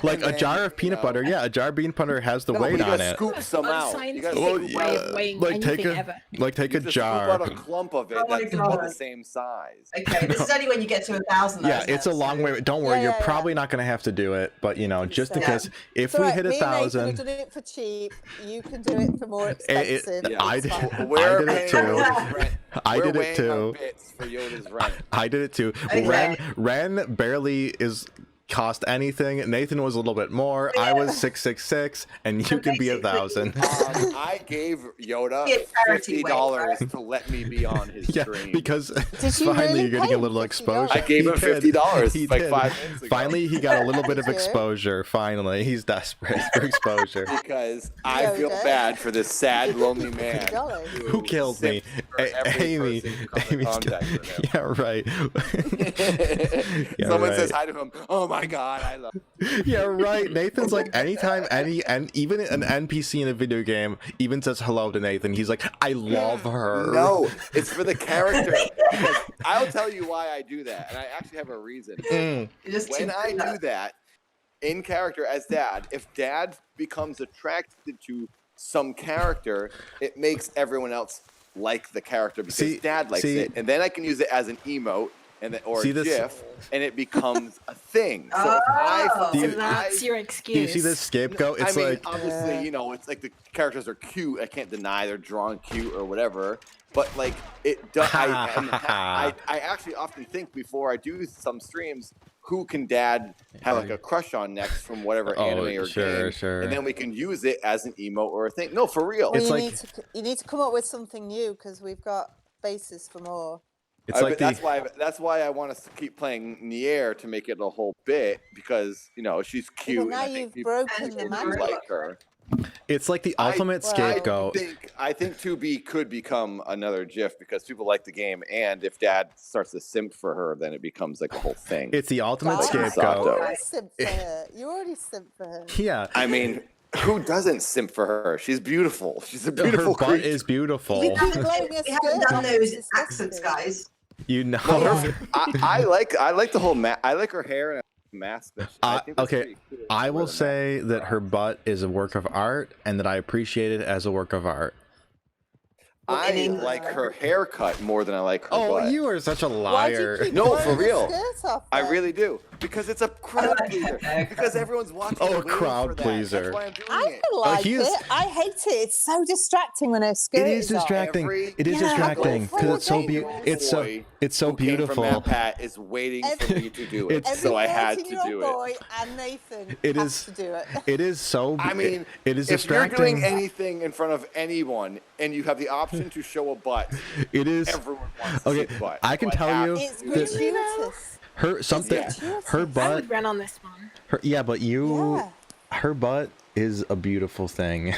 S1: Like a jar of peanut butter. Yeah, a jar of peanut butter has the weight on it.
S2: Scoop some out. You gotta
S3: Unscientific
S2: scoop
S3: way
S2: out.
S3: of weighing
S1: Like take
S3: anything
S1: a
S3: ever.
S1: take a
S2: You just
S1: jar.
S2: Scoop out a clump of it
S9: Oh my
S2: that's about
S9: God.
S2: the same size.
S9: Okay, this is only when you get to 1,000.
S1: Yeah, it's a long way. Don't worry,
S4: Yeah,
S1: you're
S4: yeah,
S1: probably not gonna have to do it, but you know, just in
S4: Yeah.
S1: case, if
S4: It's all
S1: we
S4: right,
S1: hit
S4: me and Nathan have
S1: 1,000,
S4: done it for cheap. You can do it for more expensive.
S2: Yeah.
S1: I
S4: It's
S1: did.
S4: fine.
S2: We're
S1: I did it
S2: paying
S1: too.
S2: Yoda's rent.
S1: I
S2: We're
S1: did it
S2: weighing our
S1: too.
S2: bits for Yoda's rent.
S1: I did it too.
S9: Okay.
S1: Ren barely is cost anything. Nathan was a little bit more. I was 666, and you can be 1,000.
S2: I gave Yoda
S9: Be a charity
S2: $50 to let me be on his
S1: Yeah,
S2: stream.
S1: because
S4: Did you
S1: finally
S4: really
S1: you're getting
S4: pay
S1: a little
S4: $50?
S1: exposure.
S2: I gave him
S1: He did.
S2: $50
S1: He
S2: like
S1: did.
S2: 5 minutes ago.
S1: Finally, he got a little bit of
S4: Did you?
S1: exposure. Finally, he's desperate for exposure.
S2: Because I feel
S4: Yoda.
S2: bad for this sad, lonely man.
S4: $50.
S1: Who killed me?
S2: simped for every
S1: Amy.
S2: person who comes in
S1: Amy's
S2: contact with him.
S1: Yeah, right. Yeah,
S2: Someone
S1: right.
S2: says hi to him. Oh my God, I love.
S1: Yeah, right. Nathan's like, anytime and even an NPC in a video game even says hello to Nathan, he's like, I love her.
S2: No, it's for the character. Because I'll tell you why I do that, and I actually have a reason.
S1: Mm.
S2: When I do that in character as Dad, if Dad becomes attracted to some character, it makes everyone else like the character because Dad likes it, and then I can use it as an emote. And then, or a GIF, and it becomes a thing. So
S3: So that's your excuse.
S1: Do you see this scapegoat? It's
S2: I mean,
S1: like,
S2: obviously, you know, it's like the characters are cute. I can't deny they're drawn cute or whatever. But like, it does. I actually often think before I do some streams, who can Dad have like a crush on next from whatever anime or game, and then we can use it as an emote or a thing. No, for real.
S4: Well,
S1: It's
S4: you need to come up with something new because we've got bases for more.
S1: it's like
S2: that's why I want us to keep playing Nier to make it a whole bit because you know she's cute.
S4: But
S2: and
S4: now
S2: I think
S4: you've
S2: people
S4: broken the magic.
S2: like her.
S1: it's like the ultimate
S4: well,
S1: scapegoat.
S2: I think 2B could become another GIF because people like the game, and if Dad starts to simp for her, then it becomes like a whole thing.
S1: It's the ultimate
S4: God,
S2: Sato.
S4: You
S1: scapegoat.
S4: already simped for her. You already simped for her.
S1: Yeah.
S2: I mean, who doesn't simp for her? She's beautiful. She's a
S1: Her
S2: beautiful
S1: butt
S2: creature.
S1: is beautiful.
S4: You keep blowing your
S9: We haven't
S4: skirt
S9: done
S4: off,
S9: those
S4: it's
S9: accents,
S4: disgusting.
S9: guys.
S1: You know.
S2: I like the whole I like her hair and mask. I think that's
S1: okay,
S2: pretty cool.
S1: I
S2: Wear
S1: will
S2: the
S1: say
S2: mask.
S1: that her butt is a work of art, and that I appreciate it as a work of art.
S2: I like her haircut more than I like her
S1: Oh,
S2: butt.
S1: you are such a
S4: Why'd you
S1: liar.
S4: keep
S2: No,
S4: blowing
S2: for
S4: your
S2: real.
S4: skirt off
S2: I
S4: then?
S2: really do because it's a crowd pleaser. Because everyone's watching.
S1: Oh,
S2: and
S1: a
S2: waiting
S1: crowd
S2: for that.
S1: pleaser.
S2: That's why I'm doing
S4: I
S2: it.
S4: don't like
S1: he is-
S4: it. I hate it. It's so distracting when her skirt
S1: It is
S4: off.
S1: distracting.
S2: Every
S1: It is
S4: Yeah,
S1: distracting
S4: go
S1: because it's so
S4: for
S1: beautiful.
S4: it.
S1: It's so
S2: Boy
S1: it's so
S2: who came from
S1: beautiful.
S2: that pat is waiting for me to do it,
S1: It's-
S2: so I had to
S4: 14-year-old
S2: do
S4: boy
S2: it.
S4: and Nathan
S1: It
S4: have
S1: is-
S4: to do it.
S1: It is so.
S2: I mean,
S1: it is
S2: if you're
S1: distracting.
S2: doing anything in front of anyone and you have the option to show a butt,
S1: It is.
S2: everyone wants to
S1: Okay,
S2: see a butt.
S1: I can
S2: So
S1: tell
S2: have
S1: you
S2: to
S4: It's
S2: do it.
S4: gratuitous.
S1: her something.
S2: Yeah.
S1: Her
S3: I
S1: butt.
S3: would run on this one.
S1: Yeah, but you.
S4: Yeah.
S1: Her butt is a beautiful thing.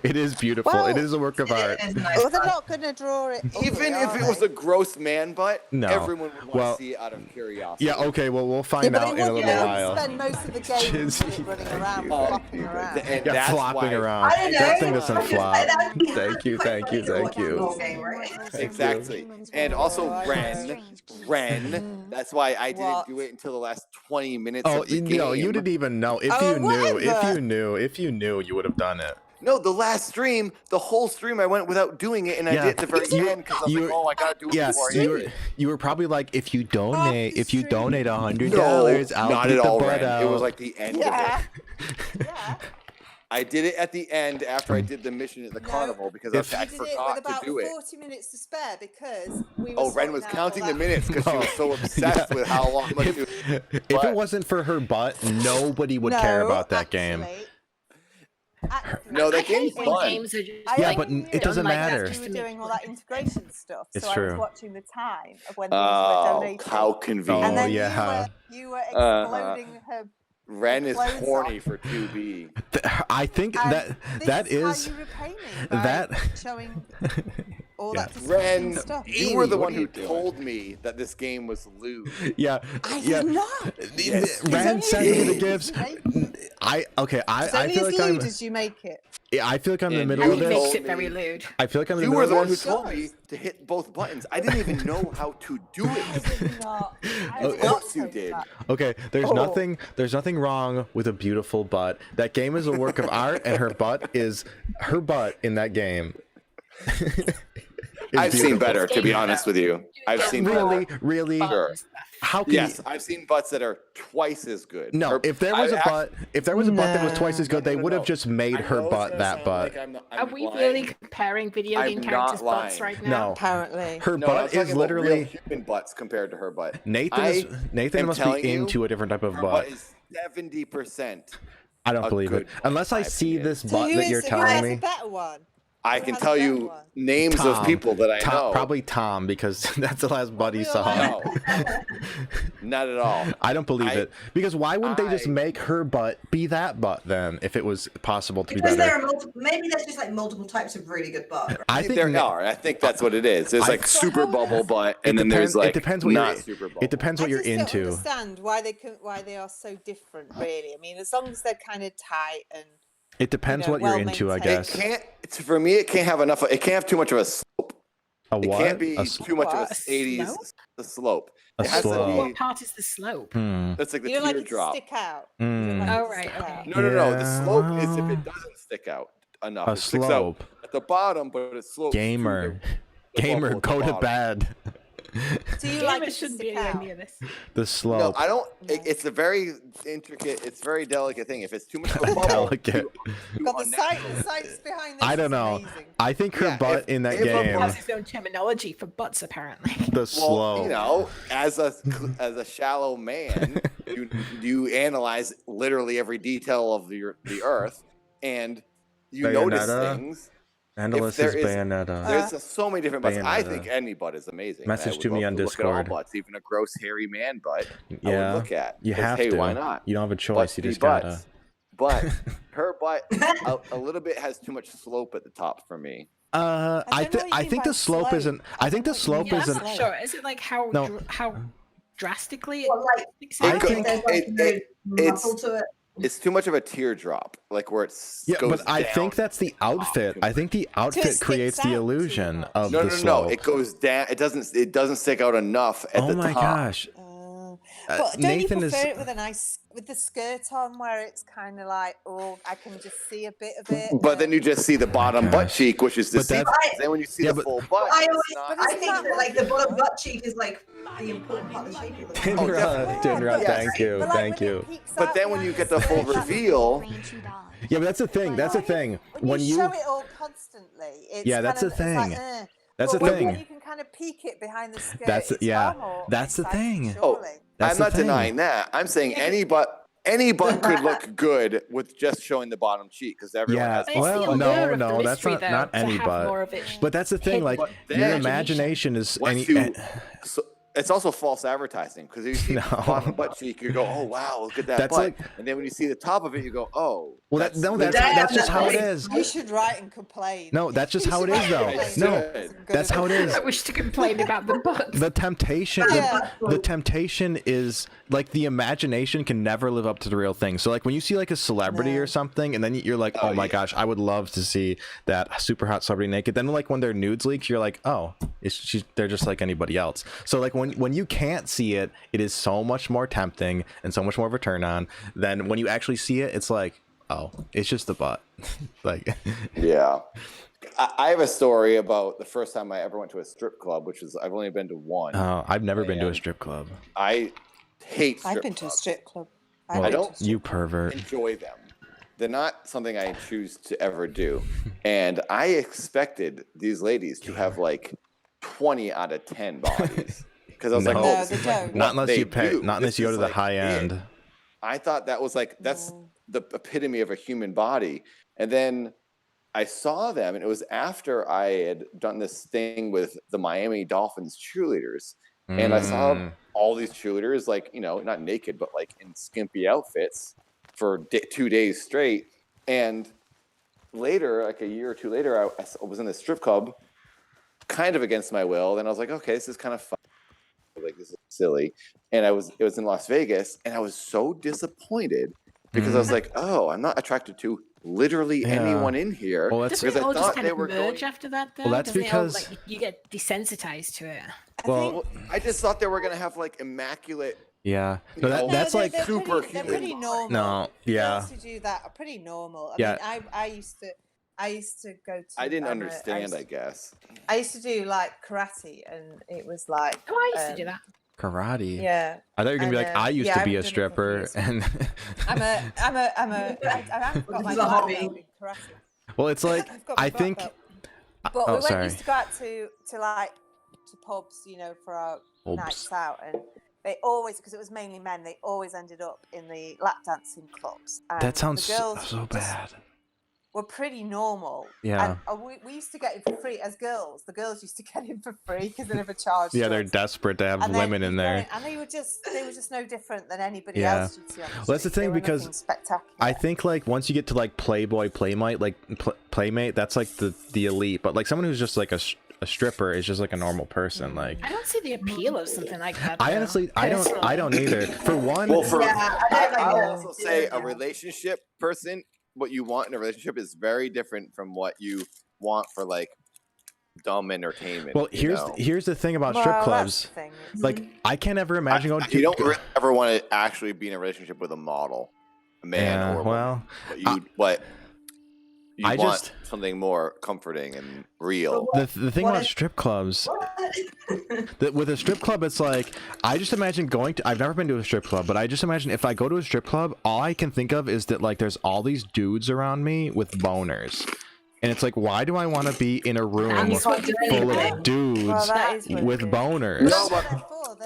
S1: It is beautiful.
S4: Well,
S1: it is a work of art.
S9: It is nice.
S4: Well, they're not going to draw it.
S2: Even
S4: ugly,
S2: if
S4: are
S2: it was
S4: they?
S2: a gross man butt,
S1: No.
S2: everyone would want
S1: Well,
S2: to see it out of curiosity.
S1: Yeah. Okay. Well, we'll
S4: Yeah,
S1: find
S4: but
S1: out in a little while.
S4: spend most of the game with it running around, flopping around.
S2: And
S1: Yeah,
S2: that's
S1: flopping
S2: why-
S1: around.
S9: I don't know.
S1: That thing doesn't
S9: I'm just
S1: flop.
S9: like that.
S1: Thank you. Thank you. Thank you.
S9: Whole game, right?
S2: Exactly. And also Wren. That's why I didn't
S4: What?
S2: do it until the last 20 minutes
S1: Oh,
S2: of the
S1: you know,
S2: game.
S1: you didn't even know. If
S4: Oh,
S1: you knew, if
S4: whatever.
S1: you knew, if you knew, you would have done it.
S2: No, the last stream, the whole stream, I went without doing it, and I
S1: Yeah.
S2: did it at the very
S1: You-
S2: end because I was
S1: you-
S2: like, oh, I gotta do it
S1: Yeah,
S2: before I
S1: you
S2: end
S1: were,
S2: it.
S1: you were probably like, if you donate,
S4: the
S1: if you
S4: stream.
S1: donate $100,
S2: No,
S1: I'll
S2: not
S1: beat
S2: at
S1: the
S2: all,
S1: butt
S2: Ren.
S1: out.
S2: It was like the end
S4: Yeah.
S2: of it.
S4: Yeah.
S2: I did it at the end after I did the mission at the carnival because
S1: If-
S2: I
S4: You did it with
S2: forgot to
S4: about
S2: do it.
S4: 40 minutes to spare because we were
S2: Oh, Ren
S4: sorting
S2: was
S4: out
S2: counting
S4: all
S2: the
S4: that-
S2: minutes because she was so obsessed
S1: Yeah.
S2: with how long much
S1: If,
S2: it
S1: if it
S2: But-
S1: wasn't for her butt, nobody would care
S4: No,
S1: about that game.
S4: actually-
S2: No, that
S3: I hate
S2: game's
S3: when
S2: fun.
S3: games are just
S1: Yeah,
S3: like,
S1: but it
S3: done
S1: doesn't
S3: like that
S1: matter.
S3: just
S4: We
S3: to
S4: were
S3: make
S4: doing all that integration stuff,
S1: It's
S4: so I was
S1: true.
S4: watching the time of when things were
S2: Oh,
S4: donated.
S2: how convenient.
S4: and then
S1: Oh, yeah.
S4: you were exploding her.
S2: Ren is
S4: clothes
S2: horny
S4: off.
S2: for 2B.
S1: I think
S4: And
S1: that
S4: this
S1: that
S4: is
S1: is
S4: how you repay me by
S1: that-
S4: showing all
S1: Yeah.
S4: that disgusting
S2: Ren,
S4: stuff.
S2: you were the
S1: What
S2: one
S1: are
S2: who
S1: you doing?
S2: told me that this game was lewd.
S1: yeah
S4: I
S1: yeah.
S4: did not.
S2: Yes.
S1: Ren
S4: only
S1: sent me the
S4: a-
S1: gifts. Okay.
S4: It's
S1: I
S4: only
S1: feel
S4: as
S1: like
S4: lewd
S1: I'm.
S4: as you make it.
S1: I feel like I'm in the
S2: And
S1: middle
S2: you
S1: of
S3: He
S1: this.
S3: makes
S2: told
S3: it very
S2: me-
S3: lewd.
S1: I feel like I'm in the
S2: You
S1: middle
S2: were
S1: of
S2: the one who
S1: this.
S2: told me to hit both buttons. I didn't even know how to do
S4: How
S2: it.
S4: is it not? How
S1: Oh,
S4: is it
S2: of
S4: not
S2: course you
S4: so
S2: did.
S4: bad?
S1: Okay, there's
S4: Oh.
S1: nothing wrong with a beautiful butt. That game is a work of art, and her butt in that game.
S2: I've seen
S1: beautiful.
S2: better, to be honest with you. I've seen
S1: Really,
S2: better.
S1: really.
S2: Sure.
S1: How can
S2: Yes,
S1: you?
S2: I've seen butts that are twice as good.
S1: No, if there was a butt that was twice as good, they would have just made her butt that butt.
S3: Are we really comparing video
S2: I'm
S3: game
S2: not
S3: characters' butts
S2: lying.
S3: right now?
S1: No,
S4: Apparently.
S1: her
S2: No, I'm
S1: butt is
S2: talking about real
S1: literally.
S2: human butts compared to her butt.
S1: Nathan
S2: am
S1: must
S2: telling
S1: be
S2: you,
S1: into a different type of
S2: her
S1: butt.
S2: butt is 70%.
S1: I don't
S2: a
S1: believe it
S2: good butt,
S1: unless
S2: in
S1: I
S2: my
S1: see
S2: opinion.
S1: this
S4: So
S1: butt
S4: who
S1: that
S4: is
S1: you're
S4: who
S1: telling
S4: has
S1: me.
S4: a better one?
S2: I
S4: Who
S2: can
S4: has
S2: tell
S4: a better
S2: you
S4: one?
S2: names
S1: Tom,
S2: of people that I know.
S1: Probably Tom, because that's the last butt he
S4: Real
S1: saw.
S4: life.
S2: No, not at all.
S1: I don't believe it. Because why wouldn't they just
S2: I-
S1: make her butt be that butt then, if it was possible to be
S9: Because there
S1: better?
S9: are multiple. Maybe there's just like multiple types of really good butt. Right?
S1: I think
S2: there are. I think that's what it is. There's like
S4: So
S2: super
S4: how
S2: bubble
S4: does-
S2: butt,
S1: It
S2: and then there's
S1: depends-
S2: like
S1: it depends what
S2: not
S1: you're,
S2: super bubble.
S1: It depends what
S4: I
S1: you're
S4: just don't
S1: into.
S4: understand why they are so different. Really, I mean, as long as they're kind of tight and
S1: It depends
S4: know,
S1: what you're
S4: well
S1: into, I
S4: maintained.
S1: guess.
S2: It can't. For me, it can't have enough. It can't have too much of a slope.
S1: A
S2: It
S1: what?
S2: can't be
S1: A s-
S2: too much of
S3: What?
S2: a
S3: A
S2: 80s
S3: slope?
S2: the slope.
S1: A
S2: It has
S1: slope.
S2: to
S3: What
S2: be.
S3: part is the slope?
S2: It's like the
S4: you don't like it to
S2: teardrop.
S4: stick out.
S1: Hmm.
S4: You don't like
S3: Oh,
S4: it to
S3: right,
S4: stick
S3: okay.
S4: out.
S2: No. The slope is if
S1: Yeah.
S2: it doesn't stick out enough.
S1: A
S2: It sticks
S1: slope.
S2: out at the bottom, but it slopes.
S1: Gamer.
S2: through the
S1: Gamer,
S2: bubble at the
S1: go to
S2: bottom.
S1: bed.
S4: Do you like it
S3: Gamers
S4: to
S3: shouldn't
S4: stick
S3: be
S4: out?
S3: any of this.
S1: The
S2: No,
S1: slope.
S2: I don't.
S4: No.
S2: It's a very intricate. It's a very delicate thing. If it's too much of a bubble,
S1: Delicate.
S4: God, the science behind this
S1: I don't
S4: is
S1: know.
S4: amazing.
S1: I think her
S2: Yeah,
S1: butt
S2: if-
S1: in that
S2: if a
S1: game,
S3: Has its own terminology for butts, apparently.
S1: the
S2: Well,
S1: slope.
S2: you know, as a shallow man, you analyze literally every detail of the Earth, and you notice
S1: Bayonetta?
S2: things.
S1: Endless
S2: there
S1: is
S2: is-
S1: Bayonetta.
S2: There's so many different butts. I
S1: Bayonetta.
S2: think any butt is amazing.
S1: Message
S2: I would
S1: to me
S2: love
S1: on
S2: look at all
S1: Discord.
S2: butts, even a gross hairy man butt. I
S1: Yeah,
S2: would look at.
S1: you
S2: 'cause,
S1: have
S2: hey,
S1: to.
S2: why not?
S1: You don't have a choice.
S2: Butts
S1: You
S2: be
S1: just gotta.
S2: butts. But her butt a little bit has too much slope at the top for me.
S1: I
S4: don't know what you
S1: I
S4: mean
S1: think
S4: by
S1: the slope
S4: slope.
S1: isn't.
S4: I
S1: I think
S4: don't
S1: the
S4: know what
S1: slope
S4: you
S3: Yeah, I'm
S1: isn't.
S3: not sure. Is it like how
S1: No.
S3: how drastically
S9: Well, like,
S3: sticks
S1: I
S3: out?
S1: think-
S9: there's like
S2: it-
S9: muscle to it.
S2: It's too much of a teardrop, like where it's
S1: Yeah,
S2: goes
S1: but I think
S2: down.
S1: that's the outfit. I think the outfit
S4: sticks
S1: creates
S4: out
S1: the
S4: too
S1: illusion
S4: much.
S1: of
S2: No,
S1: the
S2: no,
S1: slope.
S2: no. It goes down. It doesn't stick out enough at
S1: Oh
S2: the
S1: my
S2: top.
S1: gosh.
S4: But don't
S1: Nathan
S4: you
S1: is.
S4: prefer it with the skirt on, where it's kind of like, oh, I can just see a bit of it.
S2: But then you just see the bottom butt
S1: gosh.
S2: cheek, which is
S1: But
S2: deceiving.
S1: that's-
S2: Then when you see
S1: Yeah,
S2: the
S1: but-
S2: full butt,
S9: I
S2: it's
S9: always,
S2: not.
S9: I
S4: isn't
S9: think
S4: that
S9: that like
S4: what
S9: the bottom
S4: you
S9: butt cheek is like the important part of the shape of the butt.
S1: Dinra,
S2: definitely.
S1: Dinra,
S2: Yes.
S1: thank you,
S4: But, like,
S1: thank
S4: when it
S1: you.
S4: peeks
S2: But
S4: out
S2: then when
S4: behind
S2: you
S4: the
S2: get the full
S4: skirt,
S2: reveal,
S1: Yeah, but that's the thing. That's the thing.
S4: when you show it all constantly, it's
S1: Yeah, that's
S4: kind
S1: the
S4: of, it's like,
S1: thing. That's
S4: but
S1: the
S4: when
S1: thing.
S4: you can kind of peek it behind the skirt,
S1: That's the-
S4: it's
S1: yeah,
S4: far more
S1: that's the
S4: exciting,
S1: thing.
S2: Oh,
S4: surely.
S1: That's
S2: I'm
S1: the
S2: not
S1: thing.
S2: denying that. I'm saying any butt could look good with just showing the bottom cheek because everyone
S1: Yeah,
S2: has.
S3: But it's the
S1: well,
S3: allure
S1: no,
S3: of the
S1: no, that's
S3: mystery,
S1: not
S3: though,
S1: any
S3: to have
S1: butt.
S3: more of it
S1: But that's the thing.
S3: hidden.
S1: Like
S2: But
S1: your
S2: then-
S1: imagination is
S2: Once
S1: any.
S2: you, so, it's also false advertising because you see
S1: No.
S2: the bottom butt cheek, you go, "Oh wow, look at that
S1: That's
S2: butt,"
S1: like-
S2: and then when you see the top of it, you go, "Oh,
S1: Well, that's
S9: Damn,
S1: just how it
S9: that's-
S1: is.
S4: You should write and complain.
S1: No, that's just
S4: You
S1: how
S4: should
S1: it is,
S4: write
S1: though.
S4: and complain.
S2: No,
S4: It's good
S1: that's how it
S4: enough.
S1: is.
S3: I wish to complain about the butt.
S1: The temptation,
S4: Yeah.
S1: the temptation is like the imagination can never live up to the real thing. So like when you see like a celebrity
S4: No.
S1: or something, and then you're like, oh my gosh, I would love to see that super hot celebrity naked. Then like when their nudes leak, you're like, oh, they're just like anybody else. So like when you can't see it, it is so much more tempting and so much more of a turn on. Then when you actually see it, it's like, oh, it's just the butt. Like,
S2: yeah." I have a story about the first time I ever went to a strip club, which is I've only been to one.
S1: I've never been to a
S2: And
S1: strip club.
S2: I hate strip
S4: I've been to a
S2: clubs.
S4: strip club.
S1: Well,
S2: I don't
S1: you pervert.
S2: enjoy them. They're not something I choose to ever do. And I expected these ladies to have like 20 out of 10 bodies. Because I was like,
S1: No.
S2: oh,
S4: No,
S2: this
S4: they
S2: is like
S4: don't.
S1: Not
S2: what
S1: unless
S2: they
S1: you pay.
S2: do.
S1: Not unless
S2: This
S1: you go
S2: is
S1: to the
S2: like
S1: high
S2: it.
S1: end.
S2: I thought that was like, that's the epitome of a human body. And then I saw them, and it was after I had done this thing with the Miami Dolphins cheerleaders. And I saw all these cheerleaders, like, you know, not naked, but like in skimpy outfits for 2 days straight. And later, like a year or two later, I was in the strip club, kind of against my will. Then I was like, okay, this is kind of fun. Like, this is silly. And it was in Las Vegas, and I was so disappointed because I was like, oh, I'm not attracted to literally anyone in here.
S1: Well, that's
S3: Doesn't
S2: because
S3: it all
S2: I
S3: just
S2: thought
S3: kind
S2: they
S3: of
S2: were
S3: merge
S2: going.
S3: after that, though?
S1: Well, that's
S3: Doesn't it all,
S1: because-
S3: like, you get desensitized to it.
S1: Well,
S2: I just thought they were gonna have like immaculate.
S1: yeah.
S2: You
S1: No,
S2: know,
S1: that's like
S4: they're
S2: super
S4: pretty, they're
S2: human.
S4: pretty normal.
S1: No, yeah.
S4: Girls who do that are pretty normal. I
S1: Yeah.
S4: mean, I used to go to.
S2: I didn't
S4: I
S2: understand. I guess.
S4: used to do like karate, and it was like.
S3: Oh, I used to do that.
S1: Karate.
S4: Yeah.
S1: I thought you were gonna be like,
S4: And,
S1: I used
S4: yeah,
S1: to
S4: I
S1: be a
S4: haven't done it for a
S1: stripper,
S4: few years.
S1: and
S4: I haven't got my
S9: It's a
S4: black
S9: hobby.
S4: belt in karate.
S1: well, it's like
S4: I've got my
S1: I
S4: black
S1: think.
S4: belt. But
S1: Oh,
S4: we
S1: sorry.
S4: used to go out to pubs, for our
S1: Pubs.
S4: nights out, and they always, because it was mainly men, they always ended up in the lap dancing clubs. And
S1: That sounds
S4: the girls
S1: so
S4: just
S1: bad.
S4: Were pretty normal.
S1: Yeah.
S4: And we used to get in for free as girls. The girls used to get in for free because they never charged.
S1: Yeah, they're
S4: us.
S1: desperate to have
S4: And then
S1: women in
S4: you'd go
S1: there.
S4: and they were just no different than anybody
S1: Yeah.
S4: else you'd see on the
S1: Well, that's the
S4: street. They
S1: thing,
S4: were
S1: because
S4: nothing spectacular.
S1: I think like once you get to like Playboy, Playmate, like Playmate, that's like the elite. But like someone who's just like a stripper is just like a normal person. Like
S3: I don't see the appeal of something like that.
S1: I
S3: though.
S1: honestly, I don't either. For one,
S2: Well, for
S9: Yeah, I don't like
S2: I'll
S9: that.
S2: also say
S9: Yeah.
S2: a relationship person, what you want in a relationship is very different from what you want for like dumb entertainment.
S1: well,
S2: you
S1: here's
S2: know?
S1: the thing about
S4: Well,
S1: strip
S4: that's
S1: clubs.
S4: the thing. It's-
S1: Like I can't ever imagine going to.
S2: You don't really ever want to actually be in a relationship with a model, a man
S1: Yeah,
S2: or a
S1: well,
S2: woman. But you
S1: I
S2: want
S1: just-
S2: something more comforting and real.
S1: the thing
S9: What
S1: about
S9: if-
S1: strip clubs.
S9: What?
S1: With a strip club, it's like I just imagine going to. I've never been to a strip club, but I just imagine if I go to a strip club, all I can think of is that like there's all these dudes around me with boners, and it's like, why do I want to be in a room
S9: And you can't do
S1: full
S9: anything.
S1: of dudes
S4: Well, that is what
S1: with
S4: it is.
S1: boners?
S2: No,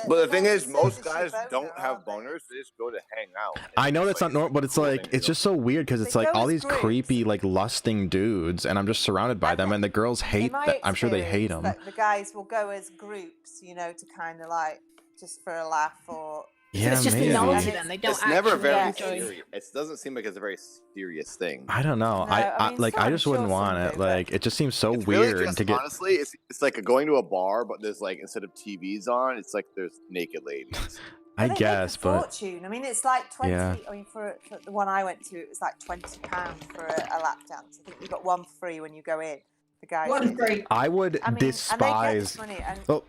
S2: but the thing
S4: boners
S2: is, most
S4: service
S2: guys
S4: your
S2: don't
S4: boner,
S2: have
S4: aren't they?
S2: boners. They just go to hang out.
S1: I know that's
S2: Like,
S1: not normal, but it's like it's just so weird because it's
S4: They
S1: like
S4: go
S1: all
S4: as
S1: these
S4: groups.
S1: creepy, like lusting dudes, and I'm just surrounded by them, and the girls hate
S4: In my
S1: that. I'm sure they hate them.
S4: experience, that the guys will go as groups, to kind of like just for a laugh or.
S1: Yeah,
S3: it's just
S1: maybe.
S3: the novelty
S4: And
S3: then. They don't
S2: It's never
S3: actually
S2: very
S3: enjoy.
S2: serious. It doesn't seem like it's a very serious thing.
S1: I don't know.
S4: No,
S1: I
S4: I mean,
S1: like. I
S4: I'm
S1: just
S4: sure
S1: wouldn't
S4: some
S1: want
S4: do,
S1: it.
S4: but-
S1: Like it just seems so
S2: It's really
S1: weird
S2: just,
S1: to get.
S2: honestly, it's like going to a bar, but there's like instead of TVs on, it's like there's naked ladies.
S1: I
S4: They make
S1: guess,
S4: a
S1: but
S4: fortune. I mean, it's like 20.
S1: Yeah.
S4: I mean, for the one I went to, it was like £20 for a lap dance. I think you got one free when you go in. The guy.
S9: One free.
S1: I would
S4: I mean, and they get
S1: despise.
S4: this money, and
S1: Oh,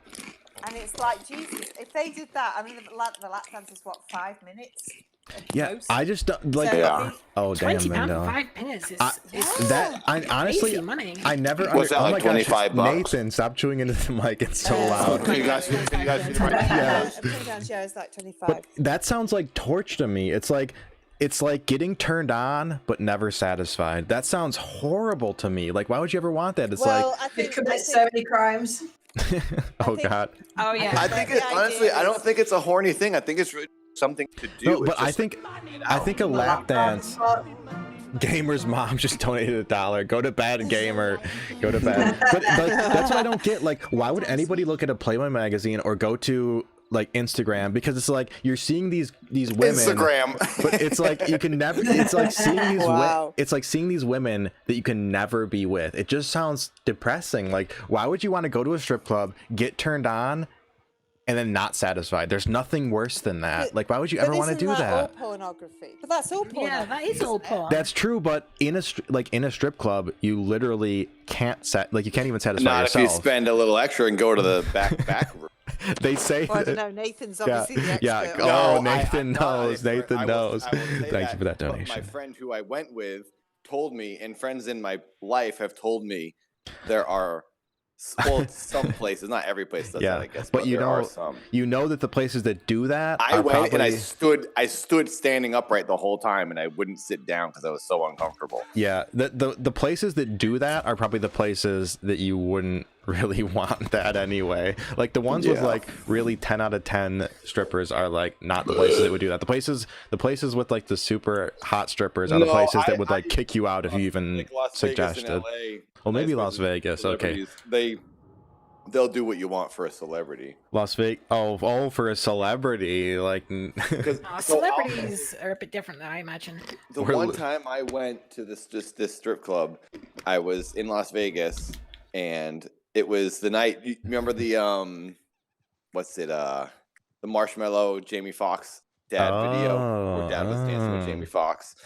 S4: it's like Jesus. If they did that, I mean, the lap dance is what, 5 minutes? at
S1: yeah.
S4: most?
S1: I just don't like.
S4: So,
S2: Yeah.
S1: Oh damn,
S3: £20 for
S1: Mendo.
S3: 5 minutes is,
S1: I-
S3: is
S1: That I honestly,
S3: crazy money.
S1: I never.
S2: What's that,
S1: oh
S2: like
S1: my gosh,
S2: $25?
S1: Nathan, stop chewing into the mic. It's so
S4: Yeah.
S1: loud.
S2: You guys, you guys see the right?
S1: Yeah.
S4: A pin down show is like 25.
S1: But that sounds like torture to me. It's like getting turned on but never satisfied. That sounds horrible to me. Like, why would you ever want that? It's
S4: well, I
S9: They
S4: think.
S9: commit so many crimes.
S1: like, oh
S4: think-
S1: god.
S3: Oh yeah.
S2: I think
S4: But
S2: it,
S4: the
S2: honestly,
S4: idea
S2: I don't
S4: is-
S2: think it's a horny thing. I think it's really something to do.
S1: No,
S2: It's
S1: but I
S2: just
S1: think
S2: like,
S1: I think a lap dance. Gamer's mom just donated $1. Go to bed, gamer. Go to bed. But that's what I don't get. Like, why would anybody look at a Playboy magazine or go to like Instagram? Because it's like you're seeing these women.
S2: Instagram.
S1: But it's like you can never. It's like seeing these.
S4: Wow.
S1: It's like seeing these women that you can never be with. It just sounds depressing. Like, why would you want to go to a strip club, get turned on, and then not satisfied? There's nothing worse than that. Like, why would you ever want to do
S4: All
S1: that?
S4: pornography. But that's all pornography.
S3: Yeah, that is all porn.
S1: That's true, but in a strip club, you literally can't you can't even satisfy
S2: Not
S1: yourself.
S2: if you spend a little extra and go to the back room.
S1: They say
S4: Well, I
S1: that-
S4: don't know. Nathan's
S1: yeah,
S4: obviously the expert.
S1: yeah.
S2: No,
S1: Oh, Nathan
S2: I'm not an
S1: knows.
S2: expert.
S1: Nathan
S2: I will
S1: knows.
S2: say
S1: Thank you for that
S2: but
S1: donation.
S2: My friend who I went with told me, and friends in my life have told me, there are some places, not every place does
S1: Yeah,
S2: that, I guess,
S1: but you
S2: there are
S1: know-
S2: some.
S1: You know that the places that do that
S2: I
S1: are
S2: went and
S1: probably
S2: I stood standing upright the whole time, and I wouldn't sit down because I was so uncomfortable.
S1: yeah. The places that do that are probably the places that you wouldn't really want that anyway. Like the ones with
S2: Yeah.
S1: like really 10 out of 10 strippers are like not the places that would do that. The places with like the super hot strippers are the
S2: No,
S1: places that
S2: I-
S1: would like kick you out if you even
S2: Like Las Vegas
S1: suggested.
S2: and LA,
S1: Well, maybe
S2: nice
S1: Las
S2: places,
S1: Vegas. Okay.
S2: celebrities, they'll do what you want for a celebrity.
S1: Las Vegas. Oh, for a celebrity, like.
S2: 'Cause- so
S3: Celebrities are a bit different, than I imagine.
S2: The
S1: We're
S2: one
S1: li-
S2: time I went to this strip club, I was in Las Vegas, and it was the night. You remember the the Marshmallow Jamie Foxx
S7: dad video where dad was dancing with Jamie Foxx.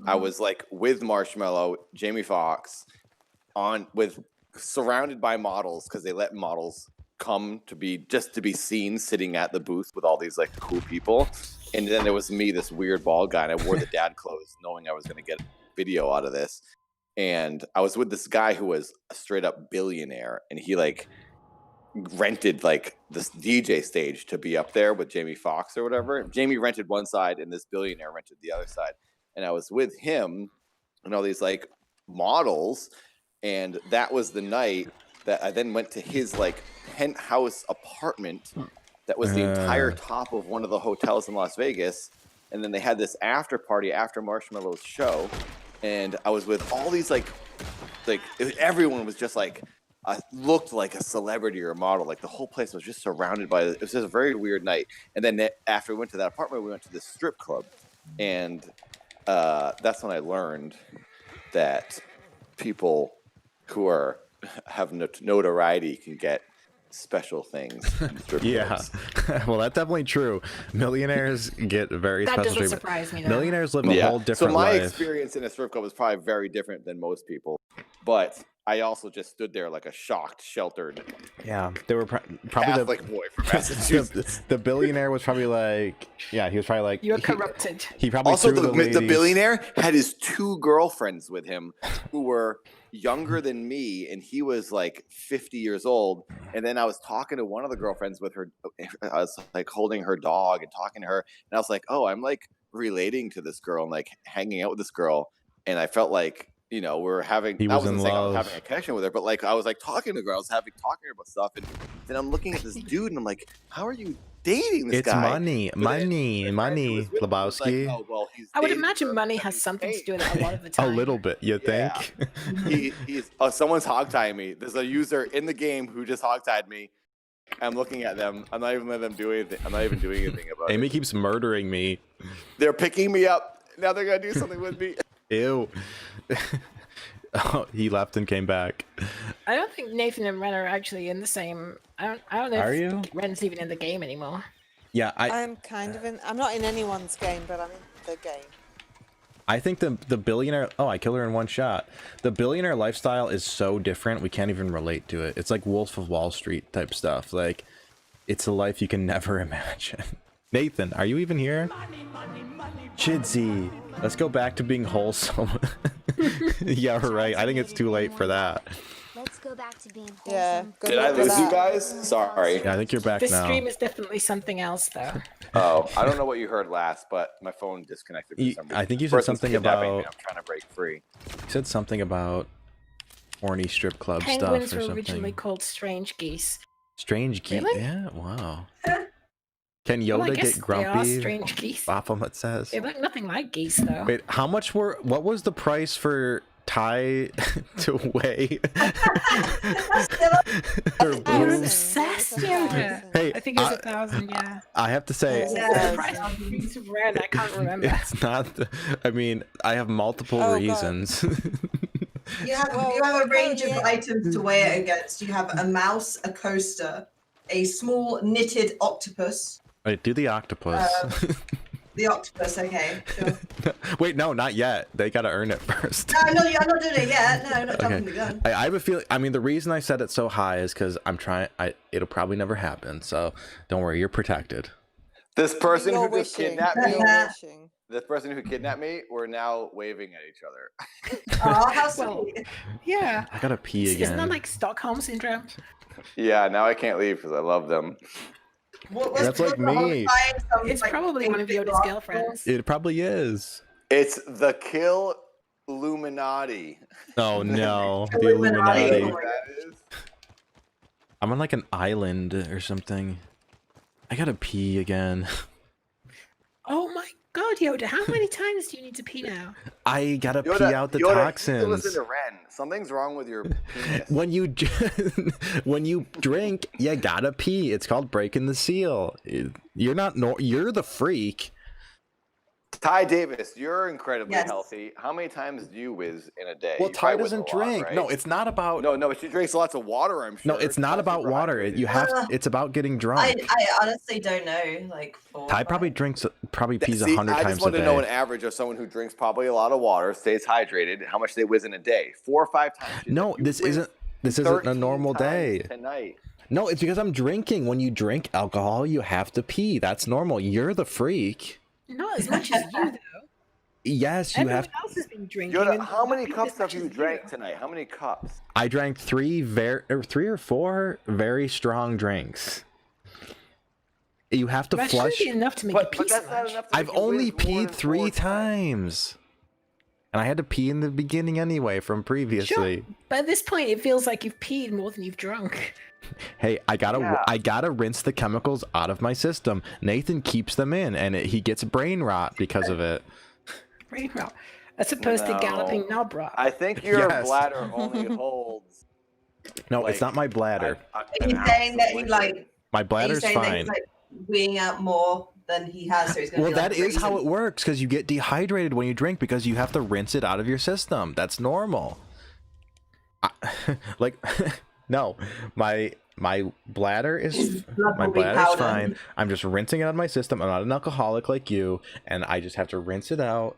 S7: I was like with Marshmallow, Jamie Foxx, surrounded by models because they let models come to be seen sitting at the booth with all these like cool people. And then there was me, this weird bald guy, and I wore the dad clothes, knowing I was going to get video out of this. And I was with this guy who was a straight up billionaire, and he like rented like this DJ stage to be up there with Jamie Foxx or whatever. Jamie rented one side, and this billionaire rented the other side. And I was with him and all these like models, and that was the night that I then went to his like penthouse apartment that was the entire top of one of the hotels in Las Vegas. And then they had this after party after Marshmallow's show. And I was with all these everyone was just like, looked like a celebrity or a model. Like the whole place was just surrounded by, it was just a very weird night. And then after we went to that apartment, we went to this strip club. And that's when I learned that people who have notoriety can get special things in strip clubs.
S1: Well, that's definitely true. Millionaires get very
S3: That
S1: special
S3: doesn't
S1: treatment.
S3: surprise me, though.
S1: Millionaires live a whole different
S7: so my
S1: life.
S7: experience in a strip club was probably very different than most people, but I also just stood there like a shocked, sheltered
S1: They were probably
S7: Catholic boy from Massachusetts.
S1: the billionaire was probably like, he was probably like,
S3: You're corrupted.
S1: He probably
S7: Also,
S1: threw
S7: the
S1: ladies.
S7: billionaire had his 2 girlfriends with him who were younger than me, and he was like 50 years old. And then I was talking to one of the girlfriends with her. I was like holding her dog and talking to her, and I was like, "Oh, I'm like relating to this girl and like hanging out with this girl." And I felt like, you know, we're having.
S1: He
S7: I
S1: was in
S7: wasn't saying I was
S1: love.
S7: having a connection with her, but like I was like talking to her. I was talking to her about stuff, and then I'm looking at this dude, and I'm like, "How are you dating this
S1: It's
S7: guy?"
S1: money,
S7: But
S1: money,
S7: was
S1: Lebowski.
S7: like, oh, well, he's
S3: I would
S7: dated
S3: imagine
S7: her
S3: money
S7: for
S3: has something to
S7: fame.
S3: do with it a lot of the
S1: A
S3: time.
S1: little bit, you
S7: Yeah.
S1: think?
S7: He's someone's hogtying me. There's a user in the game who just hogtied me. I'm looking at them. I'm not even letting them do anything. I'm not even doing anything about
S1: Amy
S7: it.
S1: keeps murdering me.
S7: They're picking me up. Now they're gonna do something with me.
S1: Ew. Oh, he left and came back.
S3: I don't think Nathan and Ren are actually in the same. I don't know
S1: Are
S3: if
S1: you?
S3: Ren's even in the game anymore.
S1: Yeah,
S4: I'm kind of in. I'm not in anyone's game, but I'm in the game.
S1: I think the billionaire. Oh, I killed her in one shot. The billionaire lifestyle is so different. We can't even relate to it. It's like Wolf of Wall Street type stuff. Like, it's a life you can never imagine. Nathan, are you even here? Chidsy, let's go back to being wholesome. Yeah, right. I think it's too late for that.
S6: Let's go back to being wholesome.
S4: Yeah. Good
S7: Did I
S4: luck with
S7: lose you
S4: that.
S7: guys? Sorry.
S1: Yeah, I think you're back
S3: This
S1: now.
S3: stream is definitely something else, though.
S7: Oh, I don't know what you heard last, but my phone disconnected for some reason.
S1: I think you said
S7: Person's
S1: something
S7: kidnapping me.
S1: about.
S7: I'm trying to break free.
S1: You said something about horny strip club
S3: Penguins
S1: stuff or
S3: were originally
S1: something.
S3: called strange geese.
S1: Strange geese.
S3: Really?
S1: Yeah. Wow. Can
S3: Well, I
S1: Yoda
S3: guess
S1: get
S3: they are
S1: grumpy?
S3: strange geese.
S1: Bop 'em, it says.
S3: They look nothing like geese, though.
S1: Wait, how much what was the price for Thai to weigh her
S3: You're
S1: boobs?
S3: obsessed, Yoda.
S1: Hey,
S3: I think it was 1,000, yeah.
S1: I have to say,
S4: Yeah.
S3: The price of these Ren, I can't remember.
S1: it's not. I mean, I have multiple
S4: Oh, God.
S1: reasons.
S9: You have,
S4: Well,
S9: you have a range of
S4: yeah.
S9: items to weigh it against. You have a mouse, a coaster, a small knitted octopus.
S1: Wait, do the octopus.
S9: The octopus, okay. Sure.
S1: Wait, no, not yet. They gotta earn it first.
S9: No, I'm not doing it yet. No, not jumping the gun.
S1: I have a feeling. I mean, the reason I set it so high is because I'm trying. It'll probably never happen. So don't worry, you're protected.
S7: This person
S4: You're
S7: who just
S4: wishing.
S7: kidnapped me.
S4: You're wishing.
S7: This person who kidnapped me. We're now waving at each other.
S9: Oh, how
S3: Well,
S9: sweet.
S3: yeah.
S1: I gotta pee again.
S3: Isn't that like Stockholm syndrome?
S7: Yeah, now I can't leave because I love them.
S1: That's like me.
S3: It's probably one of Yoda's girlfriends.
S1: It probably is.
S7: It's the Kill Illuminati.
S1: Oh no, the
S9: Illuminati.
S1: Illuminati.
S7: That is.
S1: I'm on like an island or something. I gotta pee again.
S3: Oh my god, Yoda, how many times do you need to pee now?
S1: I gotta
S7: Yoda,
S1: pee out the
S7: Yoda, you
S1: toxins.
S7: listen to Wren. Something's wrong with your penis.
S1: When you when you drink, you gotta pee. It's called breaking the seal. You're not you're the freak.
S7: Ty Davis, you're incredibly
S9: Yes.
S7: healthy. How many times do you whiz in a day?
S1: Well,
S7: You
S1: Ty
S7: probably whiz a
S1: doesn't
S7: lot,
S1: drink.
S7: right?
S1: No, it's not about.
S7: No, but she drinks lots of water, I'm sure.
S1: No, it's not about water. You have. It's about getting drunk.
S9: I honestly don't know. Like,
S1: Ty probably drinks probably pees
S7: See,
S1: 100
S7: I
S1: times
S7: just
S1: a
S7: want to know an
S1: day.
S7: average of someone who drinks probably a lot of water, stays hydrated, how much they whiz in a day. 4 or 5 times.
S1: No,
S7: You
S1: this
S7: whiz
S1: isn't a
S7: 13
S1: normal
S7: times
S1: day.
S7: tonight.
S1: No, it's because I'm drinking. When you drink alcohol, you have to pee. That's normal. You're the freak.
S3: Not as much as you, though.
S1: Yes, you
S3: Everyone
S1: have.
S3: else has been drinking.
S7: Yoda,
S3: and
S7: how many
S3: not as
S7: cups have
S3: much
S7: you
S3: as
S7: drank tonight? How many cups?
S1: I drank 3 or 4 very strong drinks. You have to
S3: That
S1: flush.
S3: shouldn't be enough to make you
S7: But
S3: pee so
S7: that's not
S3: much.
S7: enough to
S1: I've
S7: make you
S1: only
S7: whiz more
S1: peed
S7: than
S1: 3
S7: 4
S1: times. And I had to pee in the beginning anyway from previously.
S3: Sure, but at this point, it feels like you've peed more than you've drunk.
S1: Hey, I
S7: Yeah.
S1: gotta rinse the chemicals out of my system. Nathan keeps them in, and he gets brain rot because of it.
S3: Brain rot. As opposed to galloping knob rot.
S7: I think your
S1: Yes.
S7: bladder only holds.
S1: No,
S7: like,
S1: it's not my bladder.
S9: Are you saying that he like?
S1: My
S9: Are you
S1: bladder's
S9: saying that
S1: fine.
S9: he's like weeing out more than he has? So he's gonna
S1: Well,
S9: be like
S1: that is how it
S9: raisin?
S1: works, because you get dehydrated when you drink because you have to rinse it out of your system. That's normal. Like, no, my bladder is
S9: blood
S1: my
S9: will be
S1: bladder's
S9: powder.
S1: fine. I'm just rinsing it out of my system. I'm not an alcoholic like you, and I just have to rinse it out.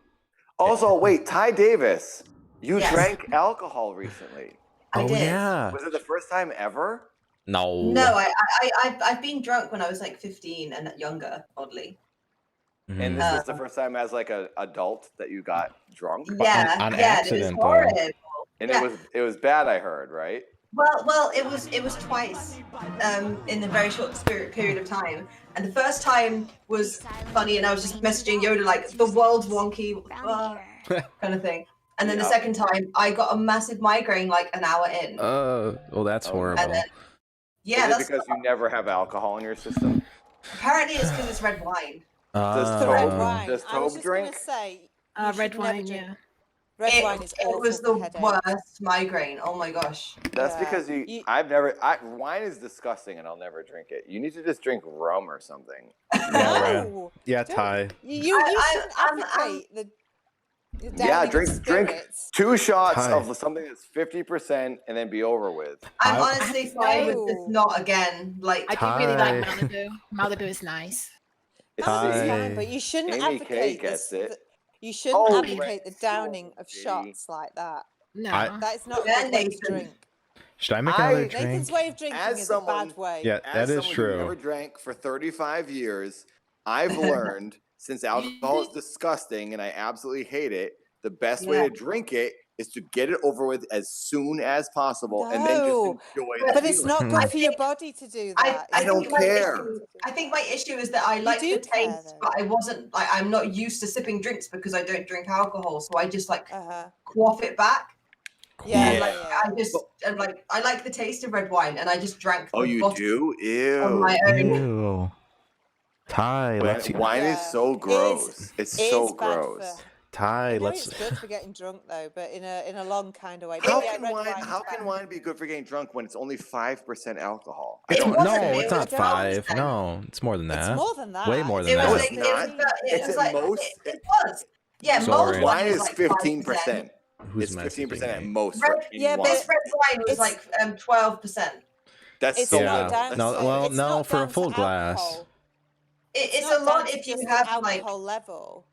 S7: Also, wait, Ty Davis, you
S9: Yes.
S7: drank alcohol recently.
S9: I
S1: Oh
S9: did.
S1: yeah.
S7: Was it the first time ever?
S1: No.
S9: No, I've been drunk when I was like 15 and younger, oddly.
S7: And this was the first time as like an adult that you got drunk?
S9: Yeah,
S1: on
S9: yeah,
S1: accident,
S9: it was
S1: though.
S9: horrible.
S7: And
S9: Yeah.
S7: it was bad, I heard, right?
S9: Well, it was twice in a very short period of time. And the first time was funny, and I was just messaging Yoda like the world's wonky kind of thing. And then the
S7: Yeah.
S9: second time, I got a massive migraine like an hour in.
S1: Well, that's
S7: Oh,
S1: horrible.
S9: And then, yeah,
S7: Is it
S9: that's
S7: because you never have alcohol in your system?
S9: apparently it's because it's red wine.
S7: Does
S4: The red
S7: Toad-
S4: wine.
S7: does
S4: I was
S7: Toad
S4: just going
S7: drink?
S4: to say.
S3: Red
S4: should never
S3: wine,
S4: drink.
S3: yeah.
S4: Red wine is awful
S9: It was
S4: for
S9: the
S4: headaches.
S9: worst migraine. Oh my gosh.
S7: That's
S4: Yeah.
S7: because wine is disgusting and I'll never drink it. You need to just drink rum or something.
S4: No.
S1: Yeah,
S4: Don't-
S1: Ty.
S4: You shouldn't advocate the
S7: Yeah,
S4: downing of
S7: drink
S4: spirits.
S7: 2 shots
S1: Hi.
S7: of something that's 50% and then be over with.
S9: I'm
S1: I-
S9: honestly fine with this
S4: No.
S9: not again. Like
S3: I do really like
S1: Hi.
S3: Malibu. Malibu is nice.
S7: It's
S1: Hi.
S4: That's
S7: the-
S4: fine, but you shouldn't
S7: Amy Kay
S4: advocate
S7: gets
S4: this.
S7: it.
S4: You shouldn't
S7: Oh,
S4: advocate the
S7: right.
S4: downing of
S7: Gee.
S4: shots like that.
S3: No.
S4: That is not a
S9: Yeah,
S4: good way to
S9: Nathan.
S4: drink.
S1: Should I make another
S7: I-
S1: drink?
S4: Nathan's way of drinking
S7: As
S4: is
S7: someone-
S4: a bad way.
S1: Yeah,
S7: As
S1: that is
S7: someone
S1: true.
S7: who never drank for 35 years, I've learned since alcohol is disgusting and I absolutely hate it, the best way
S9: Yeah.
S7: to drink it is to get it over with as soon as possible and then
S4: No.
S7: just enjoy the
S4: But it's
S7: feeling.
S4: not
S1: I
S4: good for your body to do that.
S7: I don't
S4: It's not good
S7: care.
S4: for your body to do
S9: I think my issue is that I like
S4: do
S9: the
S4: care,
S9: taste,
S4: though.
S9: but I wasn't like I'm not used to sipping drinks because I don't drink alcohol, so I just like
S4: Uh-huh.
S9: quaff it back.
S4: Yeah,
S9: And
S1: Yeah.
S9: like I just and like I like the taste of red wine, and I just drank.
S7: Oh,
S9: the
S7: you
S9: bottle
S7: do?
S9: on
S7: Ew.
S9: my own.
S1: Ew. Ty, let's
S7: Wine is
S4: Yeah.
S7: so
S4: It
S7: gross. It's
S4: It
S7: so
S4: is bad
S7: gross.
S4: for.
S1: Ty,
S4: I know
S1: let's.
S4: it's good for getting drunk though, but in a long kind of way.
S7: How
S4: But yeah,
S7: can
S4: red
S7: wine?
S4: wine's
S7: How
S4: bad.
S7: can wine be good for getting drunk when it's only 5% alcohol? I
S9: It
S7: don't
S9: wasn't,
S1: No,
S9: it
S1: it's
S9: was
S1: not
S9: 12%.
S1: 5. No, it's more than that.
S4: It's more than that.
S1: Way more
S4: It's
S1: than
S9: It
S1: that.
S9: was
S7: it's
S9: like,
S7: not.
S9: it
S7: It's
S9: was
S7: at
S9: like
S7: most-
S9: it was. Yeah,
S1: Sorry.
S9: most
S7: Wine is
S9: like
S7: 15%.
S1: Who's
S7: It's 15% at
S1: messaging me?
S7: most.
S9: Red,
S7: for
S4: Yeah,
S7: any
S4: but
S7: wine.
S9: this red wine was
S4: It's-
S9: like 12%.
S7: That's
S4: It's
S7: so
S4: not
S7: little.
S4: down
S7: That's
S1: No,
S4: to,
S1: well,
S4: it's
S1: no,
S4: not
S1: for a
S4: down to
S1: full glass.
S4: alcohol.
S9: It's
S4: not
S9: a lot
S4: down to
S9: if you
S4: just
S9: have
S4: the
S9: like
S4: alcohol level.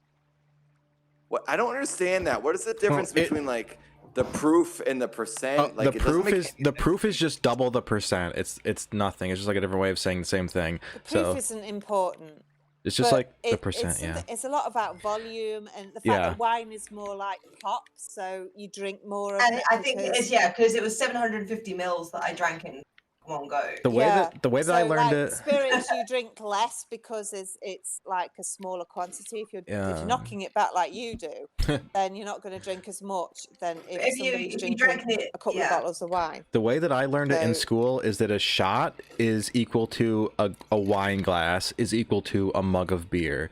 S7: What I don't understand that. What is the difference
S1: it-
S7: between like the proof and the percent? Like
S1: The
S7: it doesn't
S1: proof
S7: make
S1: is the proof is just double the percent. It's nothing. It's just like a different way of saying the same thing.
S4: The proof
S1: So
S4: isn't important.
S1: it's just
S4: but
S1: like the percent.
S4: It's,
S1: Yeah.
S4: it's a lot about volume and the fact
S1: Yeah.
S4: that wine is more like pop, so you drink more of
S9: and
S4: it.
S9: I think it
S4: because-
S9: is because it was 750 mils that I drank in one go.
S1: The way
S4: Yeah,
S1: that I
S4: so,
S1: learned
S4: like,
S1: it.
S4: spirits you drink less because it's like a smaller quantity. If
S1: Yeah.
S4: you're knocking it back like you do, then you're not going to drink as much than if
S9: If
S4: somebody's
S9: you drank
S4: drinking
S9: it,
S4: a couple
S9: yeah.
S4: of bottles of wine.
S1: The way that I learned it in
S4: So-
S1: school is that a shot is equal to a wine glass is equal to a mug of beer.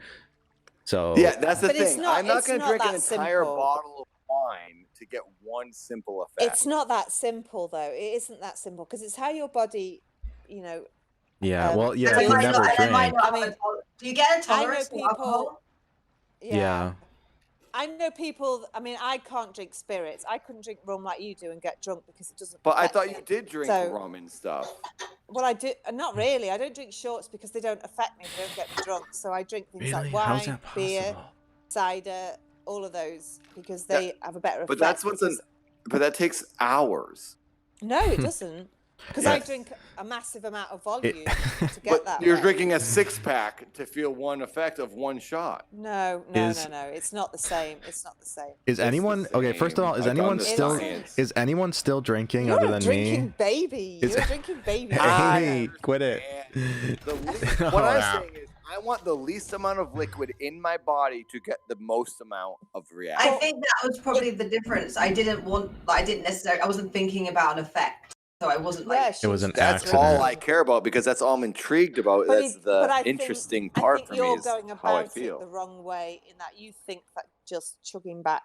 S1: So
S7: Yeah, that's the
S4: But it's
S7: thing.
S4: not-
S7: I'm not
S4: it's
S7: going to
S4: not
S7: drink an
S4: that
S7: entire
S4: simple.
S7: bottle of wine to get one simple effect.
S4: It's not that simple though. It isn't that simple because it's how your body, you know.
S1: yeah,
S4: Um,
S1: well,
S9: And
S1: yeah,
S9: I
S1: if you
S9: might
S1: never
S9: not- and I might
S1: drink.
S9: not
S4: I
S9: have
S4: mean,
S9: a do you get a
S4: I know
S9: tolerance to
S4: people.
S9: alcohol?
S1: Yeah.
S4: I know people. I mean, I can't drink spirits. I couldn't drink rum like you do and get drunk because it doesn't.
S7: But I
S4: affect
S7: thought
S4: me.
S7: you did drink
S4: So-
S7: rum and stuff.
S4: Well, I do not really. I don't drink shorts because they don't affect me. They don't get me drunk. So I drink things
S1: Really?
S4: like
S1: How's
S4: wine,
S1: that
S4: beer,
S1: possible?
S4: cider, all of those because they have a better effect.
S2: But that's but that takes hours.
S4: No, it doesn't. Because I drink a massive amount of volume to get that.
S2: You're
S4: way.
S2: drinking a 6-pack to feel one effect of one shot.
S4: No. It's not the same. It's not the same.
S1: Is anyone okay? First of all, is anyone still drinking
S4: You're
S1: other
S4: a
S1: than
S4: drinking
S1: me?
S4: baby. You're a drinking baby.
S1: Amy, quit it.
S2: What I'm saying is, I want the least amount of liquid in my body to get the most amount of reaction.
S9: I think that was probably the difference. I wasn't thinking about an effect. So I wasn't like.
S1: It was an
S2: That's
S1: accident.
S2: all I care about because that's all I'm intrigued about. That's the interesting part for me.
S4: You're
S2: Is
S4: going
S2: how I
S4: about
S2: feel.
S4: it the wrong way in that you think that just chugging back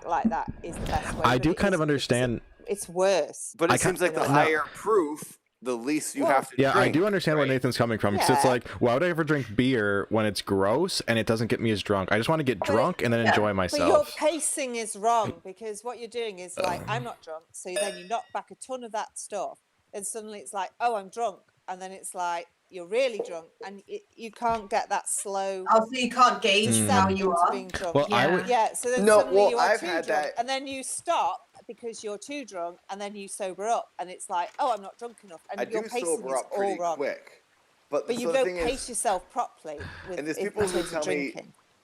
S4: like that is the best way.
S1: I do kind of understand.
S4: It's worse.
S2: But it seems like the higher proof, the least you have to drink.
S1: I do understand where Nathan's coming from because it's like, why would I ever drink beer when it's gross and it doesn't get me as drunk? I just want to get drunk and then enjoy myself.
S4: But your pacing is wrong because what you're doing is like, I'm not drunk, so then you knock back a ton of that stuff, and suddenly it's like, oh, I'm drunk, and then it's like you're really drunk, and you can't get that slow.
S9: Oh, so you can't gauge how you are.
S4: Being drunk.
S1: Well,
S4: so then suddenly you are too drunk, and then you stop because you're too drunk, and then you sober up, and it's like, oh, I'm not drunk enough, and your pacing
S2: sober
S4: is
S2: up pretty
S4: all wrong.
S2: quick.
S4: But you don't pace yourself properly.
S2: And there's people who tell me.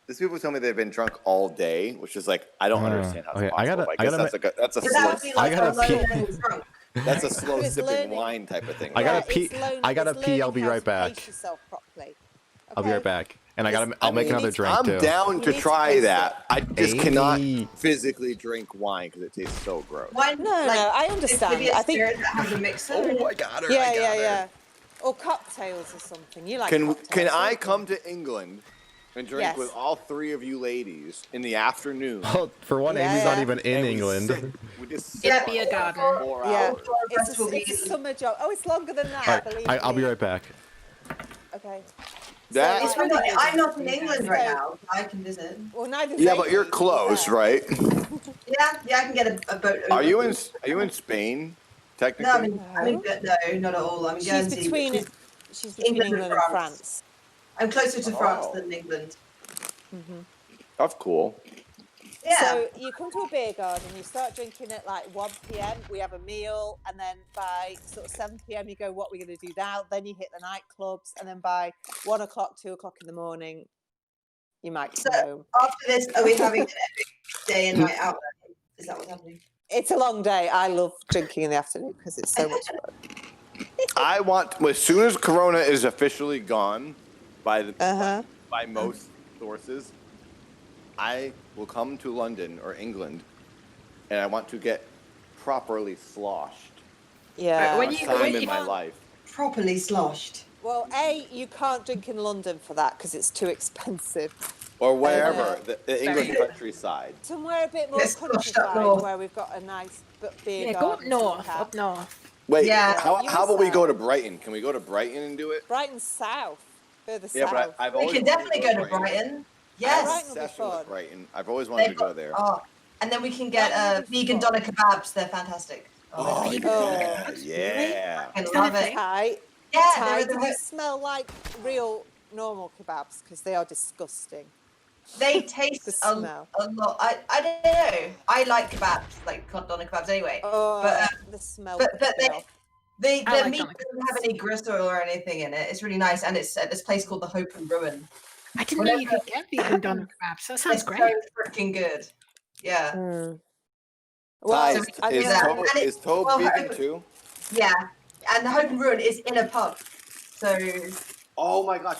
S2: There's people who tell me they've been drunk all day, which is like I don't understand how it's possible. I guess that's a slow. That's a slow sipping wine type of thing.
S1: I gotta pee. I'll be right back. I'll be right back. And I'll make another drink too.
S2: I'm down to try that. I just cannot physically drink wine because it tastes so gross.
S9: Why?
S4: No, I understand. I think.
S2: Oh, I got her.
S4: Yeah. Or cocktails or something. You like cocktails?
S2: Can I come to England and drink with all three of you ladies in the afternoon?
S1: Well, for one, Amy's not even in England.
S2: We just
S3: be a garden.
S4: It's a summer job. Oh, it's longer than that. Believe me.
S1: I'll be right back.
S4: Okay.
S9: I'm not in England right now. I can visit.
S4: Well, neither.
S2: Yeah, but you're close, right?
S9: Yeah, I can get a boat. Over.
S2: Are you in Spain? Technically.
S9: No, no, not at all. I'm in Guernsey.
S4: She's between England and France.
S9: I'm closer to France than England.
S2: That's cool.
S9: Yeah.
S4: So you come to a beer garden, you start drinking at like 1 p.m. We have a meal, and then by sort of 7 p.m. you go, what we're going to do now? Then you hit the nightclubs, and then by 1 o'clock, 2 o'clock in the morning, you might come home.
S9: After this, are we having an epic day and night out? Is that what's happening?
S4: It's a long day. I love drinking in the afternoon because it's so much fun.
S2: I want, as soon as Corona is officially gone by most sources, I will come to London or England, and I want to get properly sloshed.
S4: Yeah.
S2: Time in my life.
S9: Properly sloshed.
S4: Well, you can't drink in London for that because it's too expensive.
S2: Or wherever, the English countryside.
S4: Somewhere a bit more countryside where we've got a nice beer garden.
S3: Go up north.
S2: Wait, how about we go to Brighton? Can we go to Brighton and do it?
S4: Brighton's south, further south.
S2: Yeah, but I've always
S9: we can definitely go to Brighton. Yes.
S2: Brighton. I've always wanted to go there.
S9: And then we can get vegan doner kebabs. They're fantastic.
S2: Yeah.
S9: I love it.
S4: Thai. Do they smell like real normal kebabs? Because they are disgusting.
S9: They taste a lot. I don't know. I like kebabs, like doner kebabs anyway. But
S4: the smell.
S9: But the meat doesn't have any gristle or anything in it. It's really nice, and it's at this place called the Hope and Ruin.
S3: I didn't know you could get vegan doner kebabs. That sounds great.
S9: So freaking good. Yeah.
S2: Well, is Tobe vegan too?
S9: Yeah, and the Hope and Ruin is in a pub. So.
S2: Oh my gosh.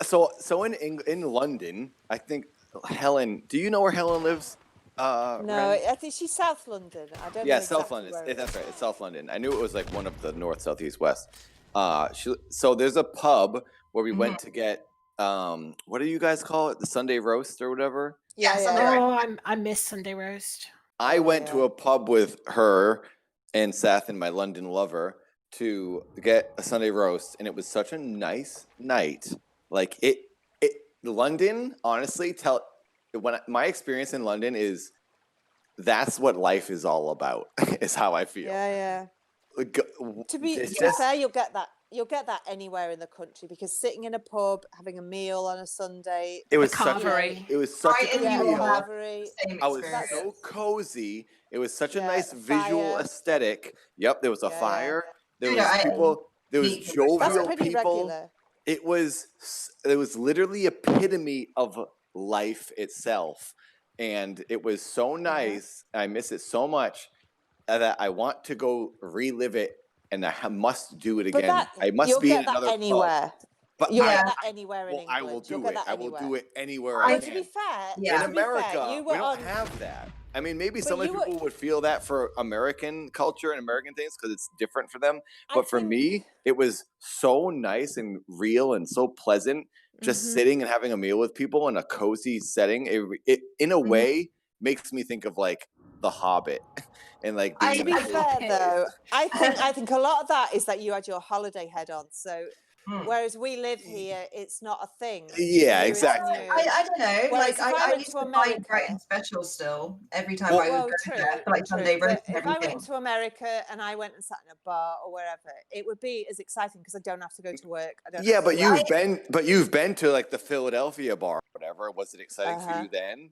S2: So in London, I think Helen. Do you know where Helen lives?
S4: No,
S2: Wren?
S4: I think she's South London. I don't know.
S2: Yeah, South London. That's right. It's South London. I knew it was like one of the north, south, east, west. So there's a pub where we went to get what do you guys call it? The Sunday roast or whatever?
S9: Yeah.
S3: I miss Sunday roast.
S2: I went to a pub with her and Seth and my London lover to get a Sunday roast, and it was such a nice night. Like London, honestly, my experience in London is that's what life is all about. Is how I feel.
S4: Yeah. To be
S7: it's
S4: to be
S7: just-
S4: fair, you'll get that anywhere in the country, because sitting in a pub, having a meal on a Sunday,
S7: it was
S3: The
S7: such
S3: carvery.
S7: a
S9: Right,
S7: good
S9: and you
S7: meal.
S9: will have
S4: Carvery.
S9: same
S7: I was
S9: experience.
S7: so cozy. It was such a
S4: Yeah,
S7: nice
S4: the
S7: visual
S4: fire.
S7: aesthetic. Yep, there was a
S4: Yeah, yeah.
S7: fire. There
S9: You
S7: was
S9: know,
S7: people. There was
S9: That's
S4: That's
S7: jovial
S4: pretty
S7: people.
S4: regular.
S7: It was literally epitome of life itself, and it was so nice. I miss it so much that I want to go relive it, and I must do it
S4: But
S7: again. I must
S4: you'll
S7: be
S4: get
S7: in
S4: that
S7: another pub.
S4: anywhere.
S7: But
S4: You'll
S9: Yeah.
S4: get that anywhere in
S7: well,
S4: England.
S7: I will
S4: You'll
S7: do
S4: get
S7: it.
S4: that
S7: I will
S4: anywhere.
S7: do it anywhere
S9: I
S7: I
S4: Well,
S7: can.
S4: to be fair,
S9: Yeah.
S7: In
S4: to be fair,
S7: America,
S4: you
S7: we
S4: were
S7: don't
S4: on.
S7: have that. I mean, maybe
S4: But
S7: some of
S4: you
S7: the
S4: were-
S7: people would feel that for American culture and American things because it's different for them.
S4: I
S7: But for
S4: think-
S7: me, it was so nice and real and so pleasant just
S4: Mhm.
S7: sitting and having a meal with people in a cozy setting. It in a way makes me think of like The Hobbit and like being
S9: I-
S4: To
S7: in
S4: be
S7: a
S9: I-
S7: cozy
S4: fair,
S7: place.
S4: though, I think a lot of that is that you had your holiday head on. So
S9: Hmm.
S4: whereas we live here, it's not a thing.
S7: Yeah,
S4: For you, it's
S7: exactly.
S4: new.
S9: I don't know.
S4: Whereas
S9: like
S4: if I
S9: I
S4: went
S9: used
S4: to
S9: to find
S4: America-
S9: Brighton special still every time
S7: Well-
S9: I would
S4: Well,
S9: go
S4: true,
S9: there for like
S4: true.
S9: Sunday
S4: But
S9: roast and
S4: if I
S9: everything.
S4: went to America and I went and sat in a bar or wherever, it would be as exciting because I don't have to go to work. I don't.
S7: Yeah,
S4: have to
S7: but
S4: work.
S7: you've been to like the Philadelphia bar or whatever. Was it exciting for
S4: Uh-huh.
S7: you then?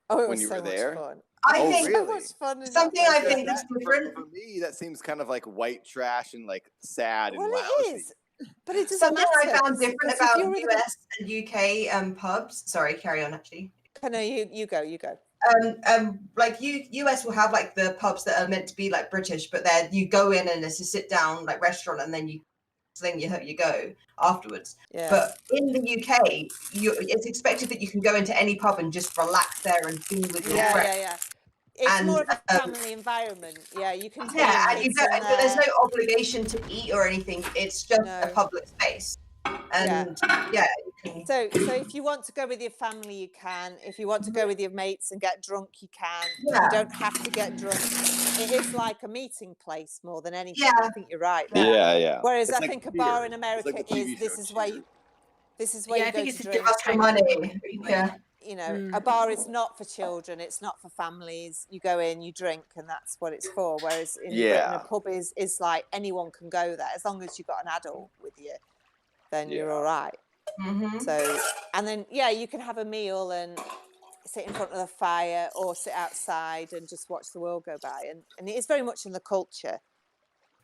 S4: Oh, it
S7: when
S4: was
S7: you
S4: so
S7: were
S4: much
S7: there?
S4: fun.
S9: I
S7: Oh,
S9: think
S7: really?
S4: So much fun in that
S9: something I
S4: place.
S9: think that's different.
S7: For me, that seems kind of like white trash and like sad
S4: Well,
S7: and
S4: it
S7: lousy.
S4: is, but it doesn't
S9: Something I
S4: matter.
S9: found different
S4: 'cause if
S9: about
S4: you're with a-
S9: US and UK pubs. Sorry, carry on. Actually,
S4: No, you go.
S9: like US will have like the pubs that are meant to be like British, but then you go in and it's a sit down like restaurant, and then you go afterwards.
S4: Yeah.
S9: But in the UK, it's expected that you can go into any pub and just relax there and be with your friends.
S4: Yeah. It's
S9: And,
S4: more of a family environment. Yeah, you can take
S9: Yeah,
S4: your
S9: and you
S4: kids
S9: don't,
S4: in
S9: there's
S4: there.
S9: no obligation to eat or anything. It's just a
S4: No.
S9: public space. And yeah, you can,
S4: So if you want to go with your family, you can. If you want to go with your mates and get drunk, you can.
S9: Yeah.
S4: You don't have to get drunk. It is like a meeting place more than anything.
S9: Yeah.
S4: I think you're right there.
S7: Yeah.
S4: Whereas
S7: It's
S4: I
S7: like
S4: think a bar
S7: Cheers.
S4: in America
S7: It's like a TV
S4: is this
S7: show,
S4: is where
S7: Cheers.
S4: you
S3: Yeah, I
S4: go
S3: think
S4: to
S3: it's a
S4: drink.
S3: different
S9: cost of
S3: kind of
S9: money. Yeah.
S4: You know, a bar is not for children. It's not for families. You go in, you drink, and that's what it's for. Whereas in Britain,
S7: Yeah.
S4: a pub is like anyone can go there as long as you've got an adult with you. Then you're
S7: Yeah.
S4: all right.
S9: Mm-hmm.
S4: So, and then you can have a meal and sit in front of the fire or sit outside and just watch the world go by. And it is very much in the culture.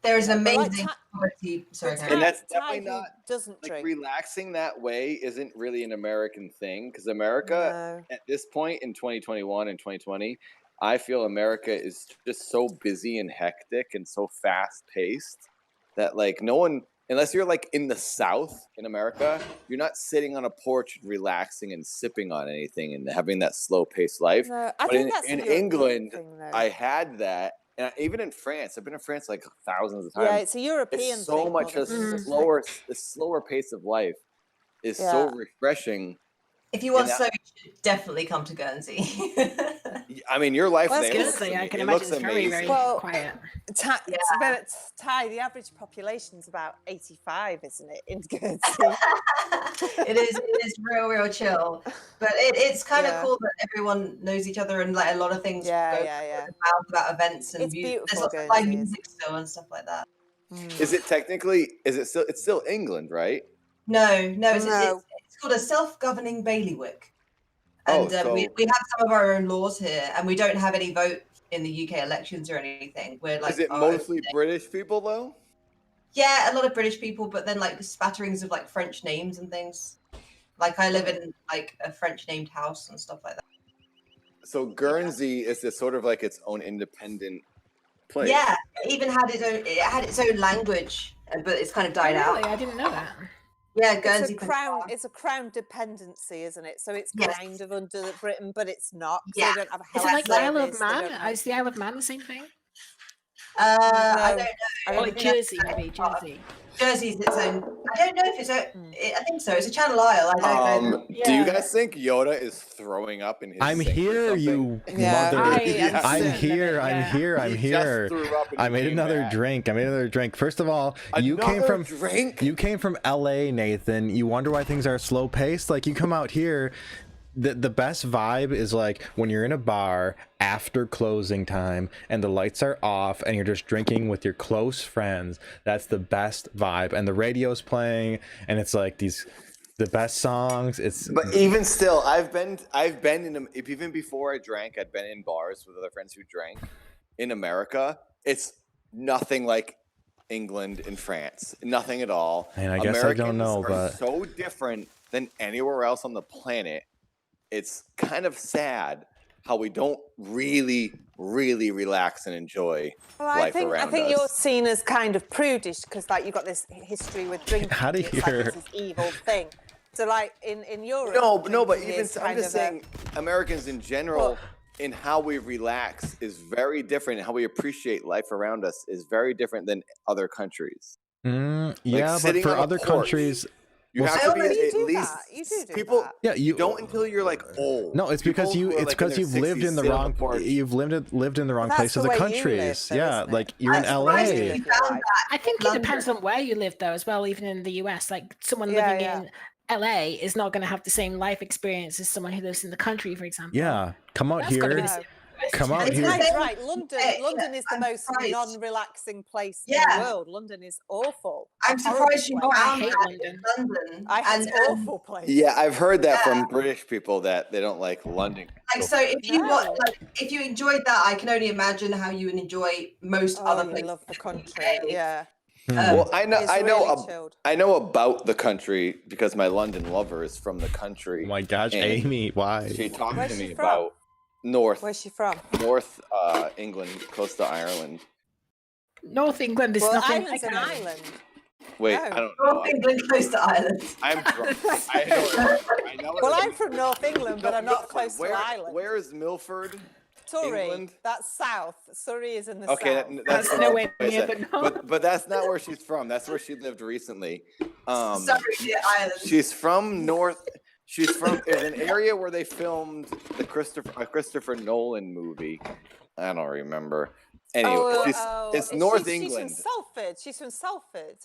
S9: There is
S4: But like
S9: amazing quality. Sorry,
S4: But
S9: Karen.
S7: And that's
S4: Ty,
S7: definitely
S4: who
S7: not
S4: doesn't
S7: like
S4: drink.
S7: relaxing that way isn't really an American thing because America
S4: No.
S7: at this point in 2021 and 2020, I feel America is just so busy and hectic and so fast paced that like no one, unless you're like in the South in America, you're not sitting on a porch relaxing and sipping on anything and having that slow paced life.
S4: No, I
S7: But
S4: think that's a
S7: in
S4: European
S7: England,
S4: thing, though.
S7: I had that. And even in France, I've been in France like thousands of times.
S4: Yeah, it's a European
S7: It's so
S4: thing.
S7: much
S4: more
S7: a
S4: than anything.
S7: slower pace of life is so
S4: Yeah.
S7: refreshing.
S9: If you want
S7: and
S9: slow, you should definitely come to Guernsey.
S7: I mean, your life
S4: Well,
S7: there
S4: it's
S7: looks,
S3: Guernsey, I can
S7: it
S3: imagine
S7: looks
S3: it's very,
S7: amazing.
S3: very
S4: Well,
S3: quiet.
S4: Ty, the average population is about 85, isn't it, in Guernsey?
S9: it is real chill, but it's kind of
S4: Yeah.
S9: cool that everyone knows each other and like a lot of things go
S4: Yeah.
S9: about events and
S4: It's
S9: music. There's
S4: beautiful,
S9: lots of live
S4: Guernsey is.
S9: music still and stuff like that.
S7: Is it technically? It's still England, right?
S9: No, it's
S4: No.
S9: it's called a self-governing bailiwick,
S7: Oh,
S9: and
S7: so-
S9: we have some of our own laws here, and we don't have any vote in the UK elections or anything. We're like
S7: Is it
S9: our own
S7: mostly
S9: thing.
S7: British people though?
S9: Yeah, a lot of British people, but then like spatterings of like French names and things. Like I live in like a French named house and stuff like that.
S7: So Guernsey is this sort of like its own independent place.
S9: Yeah, it even had its own language, but it's kind of died
S3: Really,
S9: out.
S3: I didn't know that.
S9: Yeah, Guernsey.
S4: It's a crown dependency, isn't it? So it's
S9: Yes.
S4: kind of under Britain, but it's not. So
S9: Yeah.
S4: they don't have a
S3: Is
S4: health
S3: it like the Isle
S4: service,
S3: of
S4: they
S3: Man?
S4: don't have-
S3: Is the Isle of Man the same thing?
S9: I don't know.
S4: I
S3: Or
S4: don't
S3: like
S4: think
S3: Jersey, maybe Jersey.
S9: Jersey's its own. I don't know if it's I think so. It's a Channel Isle. I don't know.
S7: Do you
S3: Yeah.
S7: guys think Yoda is throwing up in his?
S1: I'm
S7: sink or
S1: here,
S7: something?
S1: you
S4: Yeah.
S1: mother.
S3: I am
S1: I'm
S3: certain of
S1: here.
S3: it,
S1: I'm
S3: yeah.
S1: here. I'm
S7: He
S1: here.
S7: just threw up and
S1: I
S7: he
S1: made
S7: came
S1: another
S7: back.
S1: drink. First of all, you came
S7: Another
S1: from
S7: drink?
S1: You came from LA, Nathan. You wonder why things are slow paced? Like you come out here, the best vibe is like when you're in a bar after closing time and the lights are off and you're just drinking with your close friends. That's the best vibe, and the radio's playing and it's like the best songs.
S7: But even still, I've been in even before I drank, I'd been in bars with other friends who drank in America. It's nothing like England and France. Nothing at all.
S1: And I guess I don't know,
S7: Americans
S1: but
S7: are so different than anywhere else on the planet. It's kind of sad how we don't really relax and enjoy life around us.
S4: I think you're seen as kind of prudish because like you've got this history with drinking.
S1: How do you
S4: it's like this evil thing. So like in Europe.
S7: No, but even I'm just saying, Americans in general.
S4: Well,
S7: in how we relax is very different. How we appreciate life around us is very different than other countries.
S1: yeah, but
S7: sitting
S1: for
S7: on a
S1: other
S7: porch,
S1: countries,
S7: you have to be at least.
S4: You do
S7: people.
S4: that.
S1: Yeah, you
S7: don't until you're like old.
S1: No, it's because
S7: People who are,
S1: it's because
S7: in their
S1: you've lived
S7: 60s
S1: in the
S7: sit on
S1: wrong.
S7: porch.
S1: You've lived in the wrong
S4: That's
S1: places
S4: the
S1: of
S4: way you
S1: countries.
S4: live, though,
S1: Yeah,
S4: isn't it?
S1: like you're in
S9: surprised
S1: LA.
S9: you found that
S3: I think
S9: London.
S3: it depends on where you live, though, as well. Even in the US, like someone living in LA is not going to have the same life experience as someone who lives in the country, for example.
S1: Yeah, come out
S3: That's gotta be
S1: here.
S3: the same.
S1: Come out
S4: It's
S1: here.
S4: right. London is the
S9: I'm
S4: most
S9: surprised.
S4: non-relaxing place in
S9: Yeah.
S4: the world. London is awful.
S9: I'm surprised you
S3: Oh, I
S9: found
S3: hate
S9: that
S3: London.
S9: in London.
S4: It's
S9: and
S4: an awful place.
S7: Yeah, I've heard that from British people that they don't like London.
S9: like so, if you
S4: No.
S9: if you enjoyed that, I can only imagine how you would enjoy most other
S4: you
S9: places.
S4: love the country.
S9: Okay.
S4: Yeah.
S7: Well, I know,
S4: It's
S7: I know,
S4: really chilled.
S7: I know about the country because my London lover is from the country.
S1: Oh my gosh,
S7: and
S1: Amy, why?
S7: She talked
S4: Where's
S7: to
S4: she
S7: me
S4: from?
S7: about
S4: Where's she from?
S7: North England, close to Ireland.
S3: North England is
S4: Well,
S3: nothing
S4: Ireland's
S3: like
S4: an
S3: Ireland.
S4: island.
S7: Wait,
S4: No.
S7: I don't know.
S9: North England, close to Ireland.
S7: I'm drunk. I know
S4: Well,
S7: it-
S4: I'm from North England, but I'm not close to Ireland.
S7: Where is Milford?
S4: Surrey.
S7: England?
S4: That's south. Surrey is in the
S7: Okay,
S4: south.
S7: that's
S3: nowhere
S7: wait a
S3: near,
S7: sec.
S3: but no.
S7: But that's not where she's from. That's where she lived recently.
S9: Sorry, Ireland.
S7: She's from North. She's from an area where they filmed the Christopher Nolan movie. I don't remember. Anyway, it's North England.
S4: She's from Salford. She's from Salford.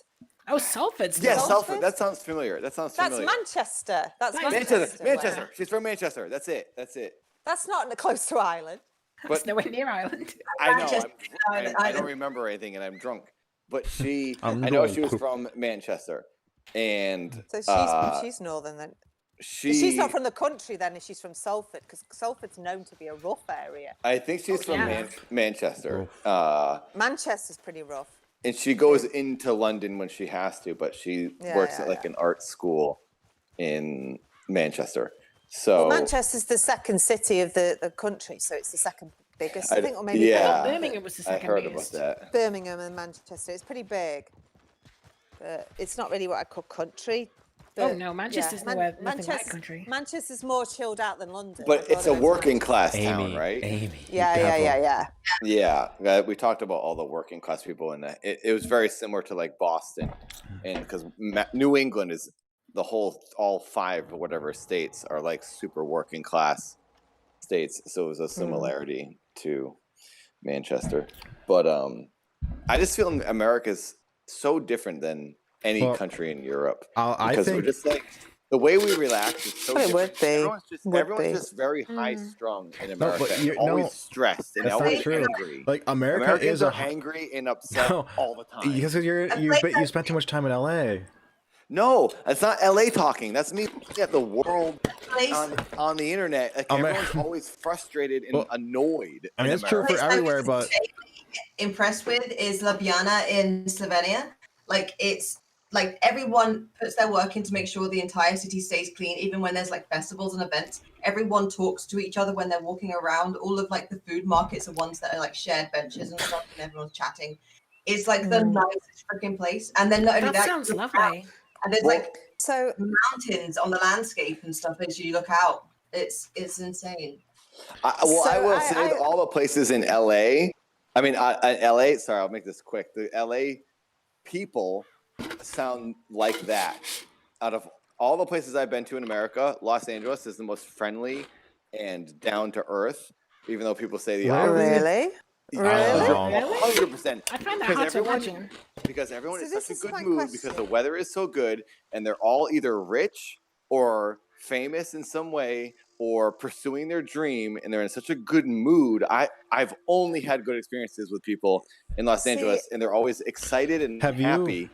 S3: Oh, Salford's
S7: Yeah,
S3: nice.
S7: Salford. That sounds familiar. That's
S4: Manchester. That's
S3: Manchester.
S7: Manchester. She's from Manchester. That's it.
S4: That's not close to Ireland.
S3: That's
S7: But
S3: nowhere near Ireland.
S7: I know.
S9: Manchester,
S7: I don't remember anything, and I'm drunk. But I
S1: I'm
S7: know
S1: going
S7: she was
S1: poop.
S7: from Manchester, and
S4: So she's northern then. She's not from the country then, if she's from Salford, because Salford's known to be a rough area.
S7: I think she's from
S3: yeah.
S7: Manchester.
S4: Manchester's pretty rough.
S7: And she goes into London when she has to, but she works at like an art school in Manchester. So
S4: Well, Manchester's the second city of the country, so it's the second biggest, I think, or maybe
S7: yeah,
S3: Birmingham was the
S7: I
S3: second
S7: heard
S3: biggest.
S7: about that.
S4: Birmingham and Manchester. It's pretty big, but it's not really what I call country.
S3: Oh
S4: But,
S3: no, Manchester's
S4: yeah,
S3: nowhere nothing like country.
S4: Manchester's more chilled out than London.
S7: But
S4: I'd
S7: it's a
S4: rather go to
S7: working class town,
S1: Amy,
S7: right?
S1: Amy.
S4: Yeah.
S7: Yeah, we talked about all the working class people, and it was very similar to like Boston, and because New England is all 5 or whatever states are like super working class states, so it was a similarity to Manchester. But I just feel America's so different than any country in Europe
S1: I
S7: because
S1: think
S7: we're just like the way we relax is so
S4: But it
S7: different.
S4: would be.
S7: Everyone's just very high strung in America,
S1: but
S7: and always stressed and
S1: that's not
S7: always
S1: true.
S7: angry.
S1: Like America
S7: Americans
S1: is
S7: are
S1: a
S7: angry and upset
S1: No,
S7: all the time.
S1: because you spent too much time in LA.
S7: No, that's not LA talking. That's me looking at the world
S9: Place-
S7: on the internet. Like everyone's always frustrated and annoyed.
S1: I mean,
S7: in
S1: that's true
S7: America.
S1: for everywhere, but
S9: impressed with is Ljubljana in Slovenia. Like it's like everyone puts their work in to make sure the entire city stays clean, even when there's like festivals and events. Everyone talks to each other when they're walking around. All of like the food markets are ones that are like shared benches and stuff, and everyone's chatting. It's like the nicest freaking place. And then not only
S3: That
S9: that,
S3: sounds lovely.
S9: and there's like
S4: So
S9: mountains on the landscape and stuff as you look out. It's insane.
S7: I
S4: So
S7: will say that all the places in LA. I mean, LA. Sorry, I'll make this quick. The LA people sound like that. Out of all the places I've been to in America, Los Angeles is the most friendly and down to earth. Even though people say the opposite.
S4: really?
S1: Really?
S7: 100%.
S3: I find that hard to imagine.
S7: Because everyone
S4: So
S7: is
S4: this
S7: such a
S4: is
S7: good
S4: my
S7: mood
S4: question.
S7: because the weather is so good and they're all either rich or famous in some way or pursuing their dream and they're in such a good mood. I've only had good experiences with people in Los Angeles, and they're always excited and happy.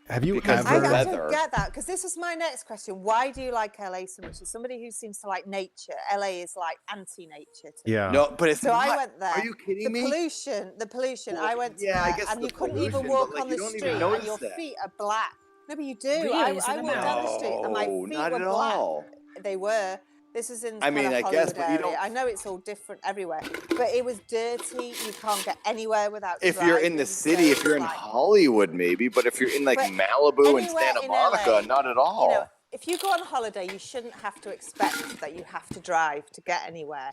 S1: Have you
S7: because
S1: ever?
S7: the
S4: I
S7: weather.
S4: don't get that, because this was my next question. Why do you like LA so much? As somebody who seems to like nature, LA is like anti-nature to me.
S1: Yeah.
S7: No, but it's
S4: So
S7: not.
S4: I went there.
S7: Are you kidding me?
S4: The pollution.
S7: Well,
S4: I went to
S7: yeah, I
S4: there,
S7: guess
S4: and
S7: the
S4: you couldn't even
S7: pollution,
S4: walk
S7: but, like,
S4: on
S7: you
S4: the
S7: don't even
S4: street, and
S7: notice
S4: your
S7: that.
S4: feet are black. No, but you do.
S3: Really? Is it
S4: I walked down the street, and my
S7: No,
S4: feet
S7: not
S4: were
S7: at
S4: black.
S7: all.
S4: They were. This is in
S7: I
S4: kind
S7: mean,
S4: of
S7: I
S4: Hollywood
S7: guess, but you
S4: area.
S7: don't.
S4: I know it's all different everywhere, but it was dirty. You can't get anywhere without
S7: If you're in the
S4: driving,
S7: city,
S4: so
S7: if you're in
S4: like-
S7: Hollywood, maybe, but if you're in like
S4: But
S7: Malibu and
S4: anywhere
S7: Santa
S4: in
S7: Monica,
S4: LA,
S7: not at all.
S4: You know, if you go on holiday, you shouldn't have to expect that you have to drive to get anywhere.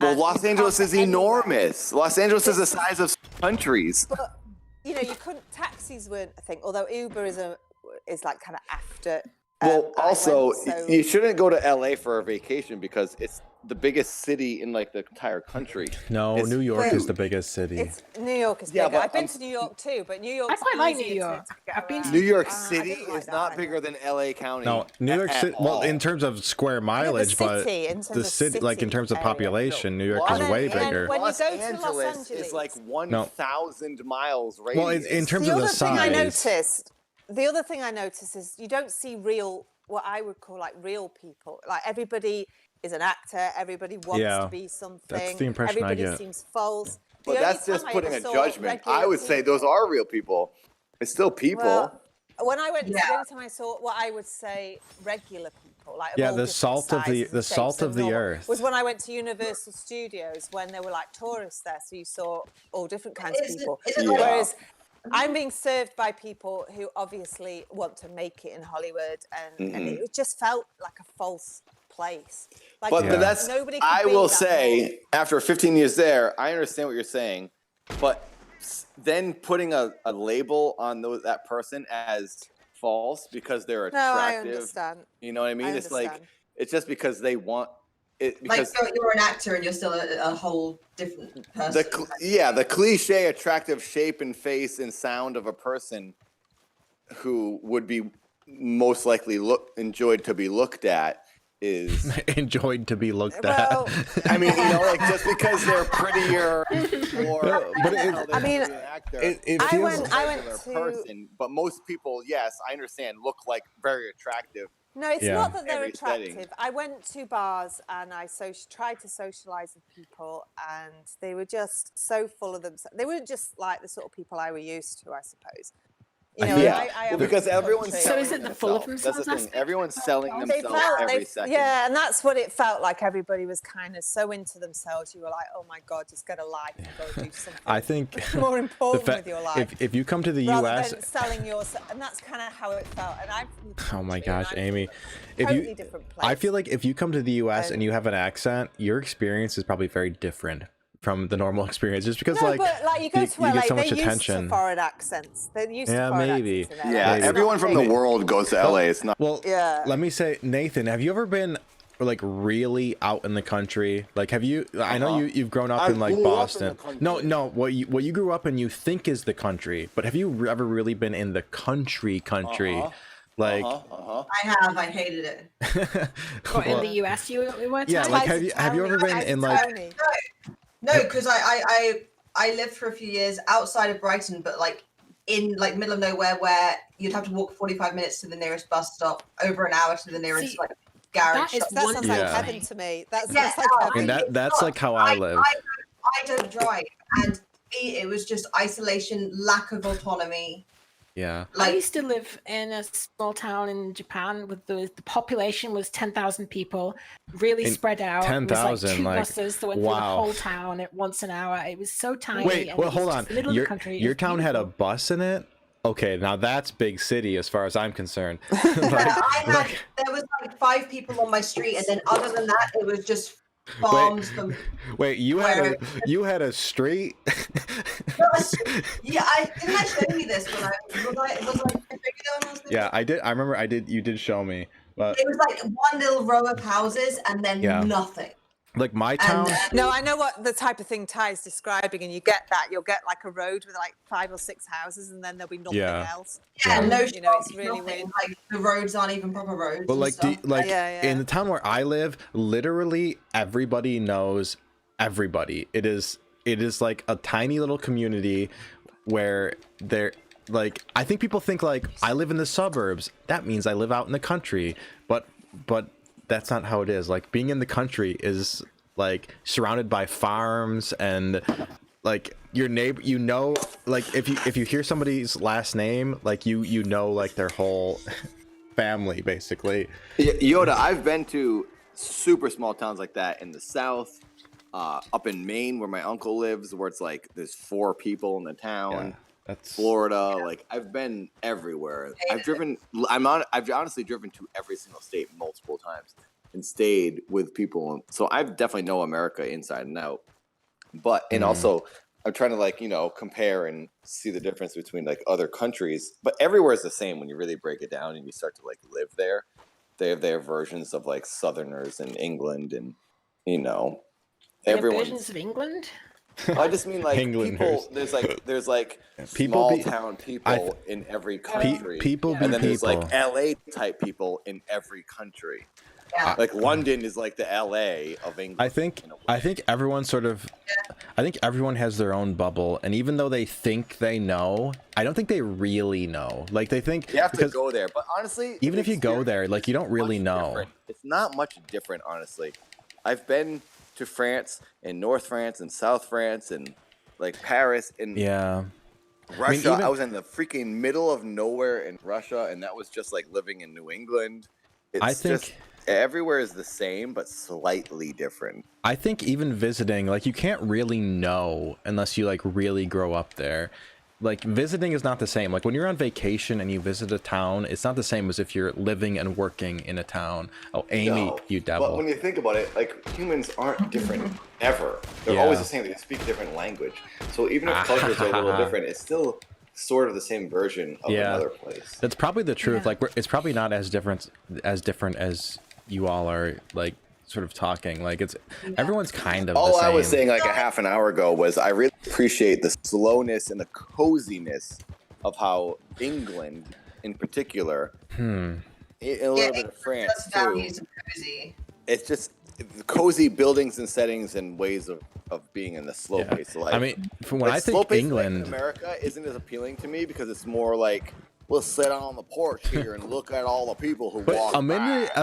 S7: Well,
S4: And
S7: Los
S4: you
S7: Angeles
S4: can't
S7: is
S4: get anywhere.
S7: enormous. Los Angeles is the size of countries.
S4: But you know, you couldn't. Taxis weren't a thing. Although Uber is like kind of after.
S7: Well,
S4: I
S7: also,
S4: went, so-
S7: you shouldn't go to LA for a vacation because it's the biggest city in like the entire country.
S1: No,
S7: It's
S1: New York
S4: huge.
S1: is the biggest city.
S4: It's New York is
S7: Yeah,
S4: bigger.
S7: but
S4: I've been
S7: I'm-
S4: to New York too, but New York.
S3: I quite like New York. I've been to
S7: New York
S4: I
S7: City
S4: didn't like
S7: is
S4: that
S7: not
S4: either.
S7: bigger than LA County.
S1: No, New York
S7: at
S1: City. Well,
S7: all.
S1: in terms of square mileage, but
S4: city, in terms
S1: the
S4: of
S1: city, like in
S4: city
S1: terms of
S4: area.
S1: population, New York
S7: Los
S1: is way
S4: Angeles-
S1: bigger.
S4: when you
S7: Los
S4: go to Los
S7: Angeles is
S4: Angeles-
S7: like 1,000 miles radius.
S1: Well, in terms
S4: The
S1: of
S4: other
S1: the
S4: thing
S1: size.
S4: the other thing I noticed is you don't see real, what I would call like real people. Like everybody is an actor. Everybody wants
S1: Yeah,
S4: to be something.
S1: that's the impression I
S4: Everybody
S1: get.
S4: seems false.
S7: But that's just putting a judgment. I would say those are real people. It's still people.
S4: Well, when I went,
S9: Yeah.
S4: the only time I saw what I would say regular people, like of
S1: Yeah,
S4: all
S1: the
S4: different
S1: salt of the-
S4: sizes and
S1: the
S4: shapes
S1: salt
S4: and
S1: of the
S4: normal,
S1: earth.
S4: was when I went to Universal Studios when there were like tourists there, so you saw all different kinds of
S9: Is it-
S4: people.
S9: is it
S7: like-
S4: Whereas I'm being served by people who obviously want to make it in Hollywood, and it just felt like a false place. Like,
S7: But, but that's,
S4: nobody could
S7: I
S4: be
S7: will
S4: that
S7: say, after 15 years there, I understand what you're saying, but then putting a label on that person as false because they're
S4: No, I
S7: attractive.
S4: understand.
S7: You know what I mean?
S4: I
S7: It's like,
S4: understand.
S7: it's just because they want it.
S9: Like
S7: Because
S9: you're an actor and you're still a whole different person.
S7: the cliche attractive shape and face and sound of a person who would be most likely enjoyed to be looked at is
S1: Enjoyed to be looked
S4: Well,
S1: at.
S7: I mean, you know, like just because they're prettier or
S1: No, but it-
S7: they're
S4: I mean,
S7: an actor,
S1: it
S4: I
S1: feels.
S4: went
S7: regular
S4: to.
S7: person, but most people, yes, I understand, look like very attractive.
S4: No, it's
S1: Yeah.
S4: not that they're
S7: Every setting.
S4: attractive. I went to bars and I tried to socialize with people, and they were just so full of themselves. They weren't just like the sort of people I were used to, I suppose. You know,
S7: Yeah,
S4: I
S7: well,
S4: am
S7: because
S4: from the
S7: everyone's
S4: country.
S3: So
S7: selling
S3: is it the full of
S7: themselves. That's the
S3: themselves
S7: thing.
S3: aspect?
S7: Everyone's selling
S4: They
S7: themselves
S4: felt,
S7: every second.
S4: yeah, and that's what it felt like. Everybody was kind of so into themselves. You were like, oh my God, just get a life and go do something
S1: I think
S4: more
S1: the
S4: important
S1: fa-
S4: with your life.
S1: if you come to the
S4: rather
S1: U.S.
S4: than selling yourself, and that's kind of how it felt. And I'm from the
S1: Oh my
S4: country, and
S1: gosh,
S4: I'm
S1: Amy.
S4: from a
S1: If
S4: totally
S1: you,
S4: different place.
S1: I feel like if you come to the U.S. and
S4: And-
S1: you have an accent, your experience is probably very different from the normal experience, just because
S4: No,
S1: like
S4: but like you go to LA,
S1: get so much
S4: they're used
S1: attention.
S4: to foreign accents. They're used
S1: Yeah,
S4: to foreign
S1: maybe.
S4: accents in LA.
S7: Yeah,
S4: It's
S7: everyone
S4: not
S7: from the
S4: big.
S7: world goes to LA. It's not.
S1: Well,
S4: Yeah.
S1: let me say, Nathan, have you ever been like really out in the country? Like, have you? I know you've grown up
S7: I
S1: in like
S7: grew up in
S1: Boston.
S7: the country.
S1: No, what you grew up in, you think is the country, but have you ever really been in the country? Like,
S9: I have. I hated it.
S3: What, in the US you were
S1: yeah,
S3: telling?
S1: like have you ever been in like?
S4: Tony.
S9: No, because I lived for a few years outside of Brighton, but like in like middle of nowhere where you'd have to walk 45 minutes to the nearest bus stop, over an hour to the nearest
S3: See,
S9: like garage.
S3: that is
S9: shop.
S4: That
S3: one
S4: sounds
S1: Yeah.
S4: like heaven to me. That's
S9: Yeah,
S4: like
S9: I
S4: heaven.
S1: And that's like how I live.
S9: I don't drive, and me, it was just isolation, lack of autonomy.
S1: Yeah.
S3: I
S9: Like
S3: used to live in a small town in Japan with the population was 10,000 people, really
S1: In
S3: spread out. It was
S1: 10,000,
S3: like two
S1: like,
S3: buses that went through the
S1: wow.
S3: whole town at once an hour. It was so tiny.
S1: Wait,
S3: and
S1: well,
S3: it was
S1: hold
S3: just
S1: on.
S3: the middle of
S1: Your
S3: the country. It
S1: your
S3: was
S1: town had a
S3: beautiful.
S1: bus in it. Okay, now that's big city as far as I'm concerned.
S9: there was like 5 people on my street, and then other than that, it was just farms. From,
S1: Wait, you had a street?
S9: yeah, didn't I show you this when was I bigger than I was
S1: Yeah, I did. I remember you did show me. But
S9: It was like one little row of houses and then
S1: Yeah.
S9: nothing.
S1: Like my town.
S4: No, I know what the type of thing Ty's describing, and you get that. You'll get like a road with like 5 or 6 houses, and then there'll be nothing else.
S9: Yeah, no
S4: you know,
S9: shops,
S4: it's really
S9: nothing.
S4: weird.
S9: Like the roads aren't even proper roads.
S1: But
S9: and
S1: like,
S9: stuff.
S1: in the town where I live, literally everybody knows everybody. It is like a tiny little community where they're like, I think people think like I live in the suburbs. That means I live out in the country, but that's not how it is. Like being in the country is like surrounded by farms and like your neighbor, you know, like if you hear somebody's last name, like you know like their whole family basically.
S7: Yoda, I've been to super small towns like that in the South, up in Maine where my uncle lives, where it's like there's 4 people in the town.
S1: Yeah, that's
S7: Florida. Like I've been everywhere. I've honestly driven to every single state multiple times and stayed with people. So I definitely know America inside and out. But and also I'm trying to like, you know, compare and see the difference between like other countries. But everywhere is the same when you really break it down and you start to like live there. They have their versions of like Southerners in England, and you know, everyone's
S3: versions of England.
S7: I just mean like
S1: Englanders.
S7: people. There's like
S1: People
S7: small
S1: be-
S7: town people in every country.
S1: people be
S7: and then there's
S1: people.
S7: like LA type people in every country.
S9: Yeah.
S7: Like London is like the LA of England.
S1: I think everyone sort of, I think everyone has their own bubble, and even though they think they know, I don't think they really know. Like they think
S7: you have to go there, but honestly,
S1: even if
S7: the
S1: you go there, like you don't really
S7: much
S1: know.
S7: different. It's not much different, honestly. I've been to France and North France and South France and like Paris and
S1: Yeah.
S7: Russia. I,
S1: even-
S7: was in the freaking middle of nowhere in Russia, and that was just like living in New England. It's
S1: I think-
S7: just everywhere is the same, but slightly different.
S1: I think even visiting, like you can't really know unless you like really grow up there. Like visiting is not the same. Like when you're on vacation and you visit a town, it's not the same as if you're living and working in a town. Oh, Amy,
S7: No,
S1: you devil.
S7: But when you think about it, like humans aren't different ever. They're always the same. They speak a different language. So even if cultures are a little different, it's still sort of the same version of another place.
S1: That's probably the truth. Like it's probably not as different as you all are like sort of talking. Like it's everyone's kind of
S7: All
S1: the same.
S7: I was saying like a half an hour ago was I really appreciate the slowness and the coziness of how England in particular, a little bit of France too. It's just cozy buildings and settings and ways of being in the slow pace. Like,
S1: I mean, from when I
S7: slow
S1: think
S7: pace
S1: England,
S7: in America isn't as appealing to me because it's more like we'll sit on the porch here and look at all the people who
S1: but
S7: walk
S1: a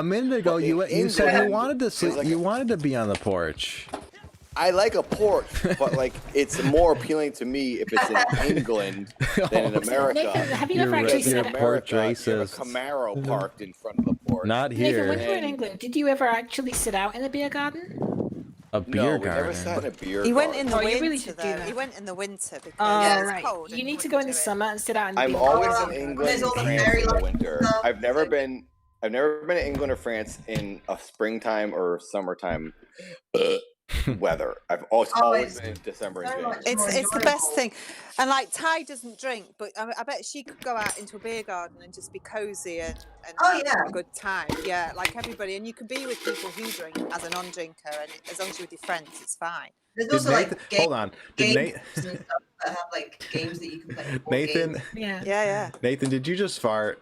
S1: minute ago
S7: But
S1: you
S7: in
S1: said you
S7: England,
S1: wanted to
S7: it's
S1: sleep.
S7: like
S1: You wanted to be on the porch.
S7: I like a porch, but like it's more appealing to me if it's in England than in America.
S3: Nathan, have you
S1: You're
S3: ever
S1: right,
S3: actually
S1: you're
S3: said
S1: porch
S7: you have a
S1: racist.
S7: Camaro parked in front of the porch.
S1: Not
S3: Nathan,
S1: here.
S3: when you were in England, did you ever actually sit out in the beer garden?
S1: A beer
S7: we never
S1: garden.
S7: sat in a beer
S4: He went in the
S3: Oh, you
S4: winter
S3: really should do
S4: though.
S3: that.
S4: He went in the winter because
S3: Oh,
S4: it's
S3: right.
S4: cold.
S3: You
S4: and
S3: need to
S4: he
S3: go in
S4: wouldn't
S3: the
S4: do it.
S3: summer and sit out in the
S7: I'm
S3: beer
S7: always
S3: garden.
S7: in England
S9: There's
S7: and
S9: all the
S7: France
S9: very,
S7: in the
S9: like,
S7: winter.
S9: stuff,
S7: I've never
S9: like-
S7: been to England or France in a springtime or summertime weather. I've always been in December and
S9: so
S7: January.
S9: much
S4: It's the best thing, and like Ty doesn't drink, but I bet she could go out into a beer garden and just be cozy and have a good time. Yeah, like everybody, and you can be with people who drink as a non-drinker, and as long as you're with your friends, it's fine.
S9: There's
S1: Did
S9: also
S1: Nathan,
S9: like
S1: hold on. Did
S9: games and stuff that have like games that you can play. board
S1: Nathan,
S9: games.
S3: Yeah.
S4: Yeah.
S1: Nathan, did you just fart?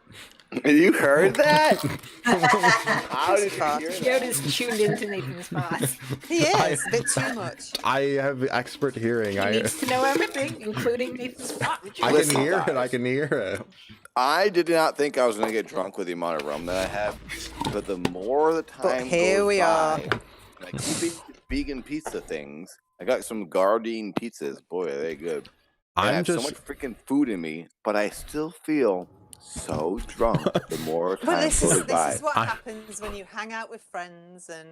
S7: You heard that? How did you hear that?
S3: Yoda's tuned into Nathan's past.
S4: He is a bit too much.
S1: I have expert hearing.
S3: He
S1: I
S3: needs to know everything, including Nathan's plot.
S1: can
S7: Listen,
S1: hear it.
S7: guys.
S1: I can hear it.
S7: I did not think I was going to get drunk with the amount of rum that I have, but the more the time
S4: here
S7: goes
S4: we
S7: by,
S4: are.
S7: and I keep eating vegan pizza things. I got some Gardein pizzas. Boy, are they good. I
S1: I'm
S7: have
S1: just
S7: so much freaking food in me, but I still feel so drunk the more time
S4: But this
S7: goes
S4: is
S7: by.
S4: what happens when you hang out with friends and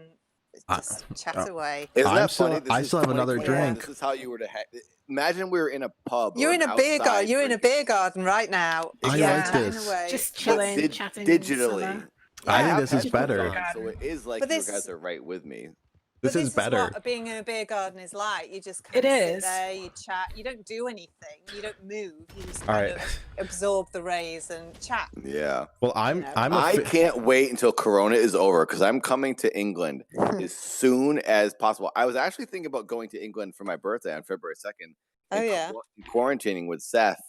S4: just chat away.
S7: Isn't
S1: I'm
S7: that
S1: still-
S7: funny? This
S1: I
S7: is
S1: still have another
S7: 2021.
S1: drink.
S7: This is how you were to imagine we were in a pub.
S4: You're
S7: or
S4: in
S7: an
S4: a beer garden.
S7: outside
S4: You're in a
S7: drinking.
S4: beer garden right now.
S1: I
S3: Yeah.
S1: like
S4: chatting
S1: this.
S4: away.
S3: Just
S7: But
S3: chilling, chatting.
S7: digitally.
S3: summer.
S1: I think
S7: have
S1: this is
S7: had
S1: better.
S7: fun, so it is like
S4: But
S7: you
S4: this-
S7: guys are right with me.
S1: This is better.
S4: What being in a beer garden is like. You just kind
S3: It
S4: of sit
S3: is.
S4: there, you chat. You don't do anything. You don't move. You just
S1: All
S4: kind
S1: right.
S4: of absorb the rays and chat.
S7: Yeah.
S1: Well, I'm
S4: know.
S7: I can't wait until Corona is over because I'm coming to England as soon as possible. I was actually thinking about going to England for my birthday on February 2nd.
S4: Oh, yeah.
S7: Quarantining with Seth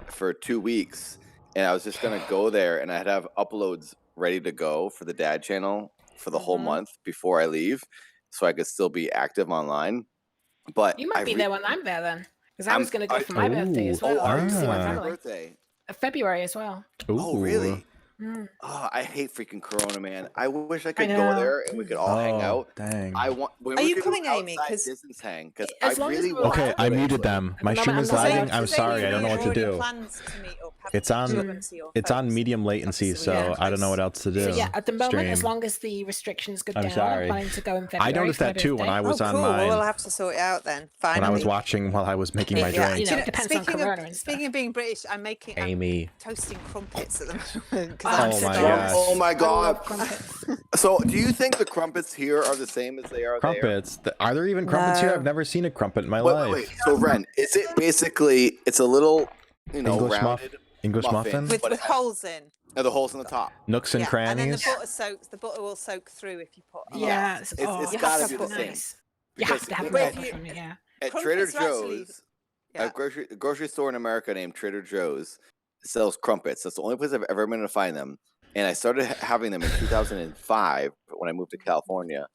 S7: for 2 weeks. And I was just going to go there and I'd have uploads ready to go for the dad channel for the whole month before I leave so I could still be active online. But
S3: You might be there when I'm there then, because I was going to go for my birthday as well.
S7: Oh, are you
S3: See
S7: going
S3: my
S7: for your
S3: family.
S7: birthday?
S3: February as well.
S7: Oh, really?
S3: Mm.
S7: Oh, I hate freaking Corona, man. I wish I could
S3: know.
S7: go there and we could all hang out.
S1: Dang.
S7: I want.
S4: Are you coming, Amy?
S7: Because Disney's hang. Because
S3: As
S7: I
S3: long as
S7: really
S3: we're
S7: want.
S1: Okay,
S3: allowed
S1: I
S3: to,
S1: muted
S3: actually.
S1: them.
S3: At
S1: My
S3: the
S1: stream
S3: moment,
S1: is
S3: I'm not
S1: lagging.
S3: allowed
S1: I'm
S3: to.
S1: sorry. I don't know what to
S4: Already
S1: do.
S4: plans to meet up. Have
S1: It's
S4: you
S1: on.
S4: spoken to your
S1: It's on
S4: folks?
S1: medium latency,
S4: Obviously,
S1: so
S4: yeah.
S1: I don't know what else to do.
S3: So yeah, at the moment, as
S1: Stream.
S3: long as the restrictions go
S1: I'm
S3: down,
S1: sorry.
S3: I'm planning to go in February.
S1: I noticed
S3: for my
S1: that too when
S3: birthday.
S1: I was on
S4: cool.
S1: mine.
S4: Well, we'll have to sort it out then. Finally.
S1: When I was watching while I was making my
S3: Yeah,
S1: drink.
S3: you know, it depends on
S4: speaking
S3: Corona
S4: of
S3: and stuff.
S4: speaking of being British, I'm
S1: Amy.
S4: toasting crumpets at the moment. 'cause
S3: Oh,
S4: I'm
S1: my
S4: starving.
S1: gosh.
S7: Oh my
S3: I
S7: god!
S3: love crumpets.
S7: So, do you think the crumpets here are the same as they are there?
S1: Crumpets. Are there even crumpets here?
S4: No.
S1: I've never seen a crumpet in my
S7: Wait,
S1: life.
S7: wait, wait. So, Ren, is it basically? It's a little,
S1: English
S7: rounded
S1: English muffin?
S4: with
S7: but it has-
S4: holes in.
S7: the holes in the top.
S1: Nooks and
S4: And
S1: crannies.
S4: then the butter soaks. The butter will soak through if you put.
S3: Yeah,
S7: It's
S3: oh,
S7: gotta
S3: you have
S7: be
S3: to
S7: the
S3: have
S7: same.
S3: nice. You have to have
S7: Because
S3: butter from it, yeah.
S7: At
S4: Crumpets
S7: Trader
S4: are actually-
S7: Joe's,
S4: Yeah.
S7: a grocery store in America named Trader Joe's sells crumpets. That's the only place I've ever been to find them. And I started having them in 2005 when I moved to California.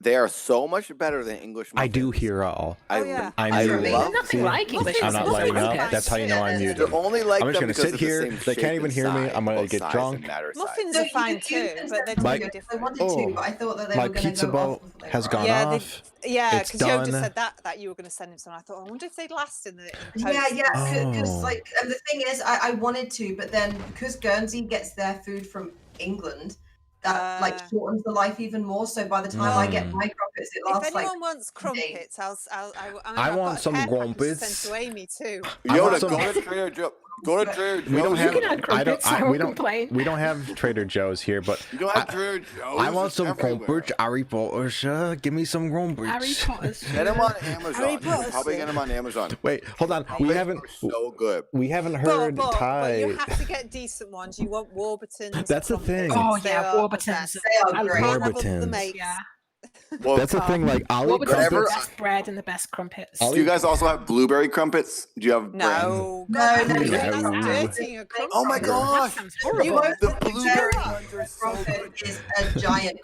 S7: They are so much better than English muffins.
S1: I do hear all.
S4: Oh, yeah.
S1: I'm
S7: I
S1: muted.
S7: love
S3: They're nothing like English.
S1: I'm not
S3: muffins.
S1: lighting up.
S3: Crumpets.
S1: That's how you know I'm muted.
S7: They're only like
S1: I'm just
S7: them
S1: gonna
S7: because
S1: sit
S7: of the
S1: here.
S7: same
S1: They can't
S7: shape
S1: even
S7: and
S1: hear me.
S7: size,
S1: I'm gonna
S7: both
S1: get
S7: size
S1: drunk.
S7: and matter size.
S4: Muffins
S9: So
S4: are fine
S9: you
S4: too,
S9: can
S4: but
S9: set
S4: they're
S9: them
S1: Like-
S9: if
S4: totally
S9: I
S4: different.
S9: wanted to, but I thought that they
S1: My
S9: were going to
S1: pizza
S9: go
S1: boat
S9: off before they
S1: has
S9: were
S1: gone
S9: on.
S4: Yeah,
S1: off.
S4: Yeah,
S1: It's
S4: because Yoda
S1: done.
S4: said that you were going to send him some. I thought, I wonder if they'd last in the post.
S9: Yeah, because
S1: Oh.
S9: like, and the thing is, I wanted to, but then because Guernsey gets their food from England, that like shortens the life even more. So by the time I get my crumpets, it
S4: If
S9: lasts like.
S4: anyone wants crumpets,
S1: I want some crumpets.
S4: Sent to Amy too.
S1: I want
S7: Yoda,
S1: some-
S7: go to Trader Joe. Go to Trader Joe's.
S1: We don't have.
S3: can add crumpets, I won't complain.
S1: We don't have Trader Joe's here, but
S7: You don't have Trader Joe's.
S1: I want
S7: It's
S1: some
S7: everywhere.
S1: crumpets. Harry Potter, sir. Give me some
S3: Harry
S1: crumpets.
S3: Potter's.
S7: Get them on Amazon.
S4: Harry
S7: You can
S4: Potter's
S7: probably
S4: here.
S7: get them on Amazon.
S1: Wait, hold on. We
S7: They
S1: haven't.
S7: are so good.
S1: We haven't heard
S4: But
S1: Ty.
S4: you have to get decent ones. You want Warburton's.
S1: That's the
S4: crumpets.
S1: thing.
S3: Oh
S4: They
S3: yeah,
S4: are the
S3: Warburton's.
S4: best.
S9: They are
S3: I
S9: great.
S3: love
S4: Can't have other
S1: Warburton's.
S4: mates.
S3: Yeah.
S7: Well,
S1: That's the thing. Like Ollie
S3: Warburton's the
S7: Whatever-
S1: crumpets.
S3: best bread and the best crumpets.
S1: Ollie-
S7: do you guys also have blueberry crumpets? Do you have brands?
S4: No,
S9: No,
S4: God,
S9: no,
S4: that's
S1: no.
S4: dirtying a crumpet.
S7: Oh my
S3: That
S7: gosh!
S3: sounds
S9: You
S3: horrible.
S9: won't
S7: The
S9: think
S7: blueberry
S9: very
S7: ones are so
S9: crumpet
S7: good.
S9: is a giant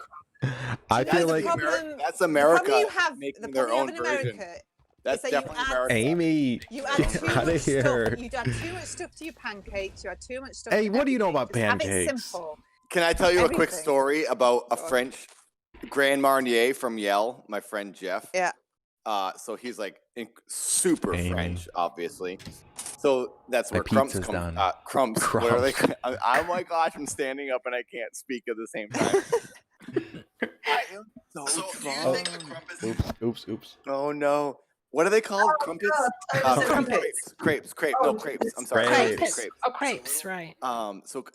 S1: I
S7: That's
S1: feel
S7: the
S1: like
S4: problem-
S7: That's
S4: The
S7: America
S4: problem you have,
S7: making
S4: the
S7: their
S4: problem
S7: own
S4: you have in
S7: version.
S4: America
S7: That's
S4: is that you
S7: definitely
S4: add-
S7: America.
S1: Amy.
S4: You add
S1: Get
S4: too
S1: out
S4: much
S1: of here.
S4: stuff. You add too much stuff to your pancakes. You add too much stuff.
S1: Hey,
S4: to
S1: what do you know
S4: everything.
S1: about
S4: Just have it
S1: pancakes?
S4: simple.
S7: Can I tell you a quick
S4: Everything.
S7: story about a French Grand Marnier from Yale? My friend Jeff.
S4: Yeah.
S7: So he's like super
S1: Amy.
S7: French, obviously. So that's
S1: My
S7: where crumbs
S1: pizza's
S7: come.
S1: done.
S7: Crumbs. What are they?
S1: Crumbs.
S7: Oh my gosh! I'm standing up and I can't speak at the same time. I am so drunk.
S1: Oops.
S7: Oh no! What are they called? Crumpets?
S4: Crumpets.
S7: Crepes.
S9: Oh,
S7: No, crepes. I'm sorry.
S1: Crepes.
S3: Crepes. Oh, crepes, right.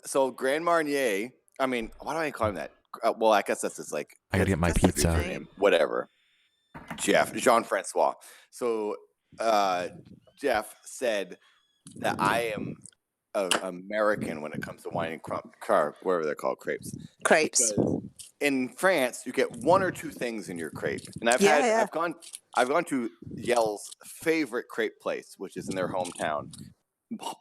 S7: So Grand Marnier. I mean, why do I call him that? Well, I guess that's his like.
S1: I gotta get my
S7: that's his
S1: pizza.
S7: name. Whatever. Jean-Francois. So Jeff said that I am American when it comes to wine and whatever they're called, crepes.
S4: Crepes.
S7: Because in France, you get one or two things in your crepe, and
S4: Yeah.
S7: I've gone to Yale's favorite crepe place, which is in their hometown,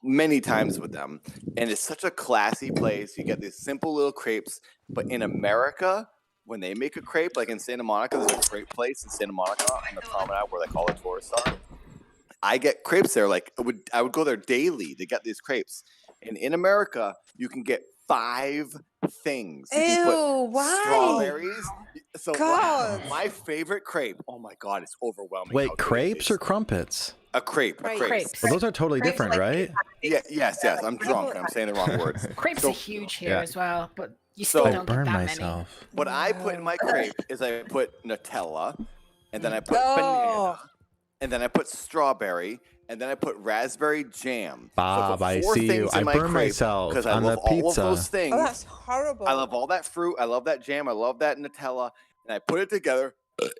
S7: many times with them, and it's such a classy place. You get these simple little crepes, but in America, when they make a crepe, like in Santa Monica, there's a crepe place in Santa Monica on the promenade where like all the tourists are. I get crepes there. Like I would go there daily to get these crepes. And in America, you can get 5 things. You can put
S4: Ew, why?
S7: strawberries. So
S4: God.
S7: my favorite crepe. Oh my god, it's overwhelming.
S1: Wait,
S7: how good it
S1: crepes
S7: is.
S1: or crumpets?
S7: A crepe? A crepe.
S3: Crepes.
S1: Well, those are totally
S9: Crepes
S1: different,
S9: like-
S1: right?
S7: Yeah. Yes. I'm drunk. I'm saying the wrong words.
S3: Crepes
S7: So-
S3: are huge here
S1: Yeah.
S3: as well, but you
S7: So-
S3: still
S1: I
S3: don't get
S1: burned
S3: that
S1: myself.
S7: What I put in my crepe is I put Nutella, and then I put
S4: Oh.
S7: banana, and then I put strawberry, and then I put raspberry jam.
S1: Bob, I
S7: four
S1: see you.
S7: things in
S1: I
S7: my
S1: burned
S7: crepe,
S1: myself
S7: 'cause I
S1: on
S7: love
S1: the
S7: all of
S1: pizza.
S7: those things.
S4: Oh, that's horrible.
S7: I love all that fruit. I love that jam. I love that Nutella, and I put it together.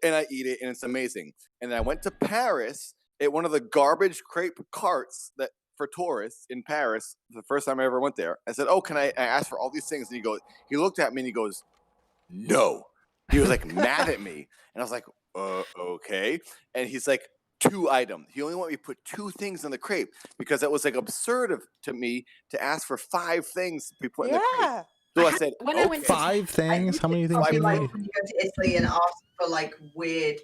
S7: and I eat it, and it's amazing. And then I went to Paris at one of the garbage crepe carts that for tourists in Paris. The first time I ever went there, I said, "Oh, can I ask for all these things?" And he looked at me and he goes, "No." He was like mad at me, and I was like, "Okay." And he's like, 2 items. He only wanted me to put 2 things in the crepe because that was like absurd to me to ask for 5 things to be put in the crepe. So I said,
S3: when I went to-
S1: 5 things? How many things do you
S9: like
S1: need?
S9: when you go to Italy and ask for like weird,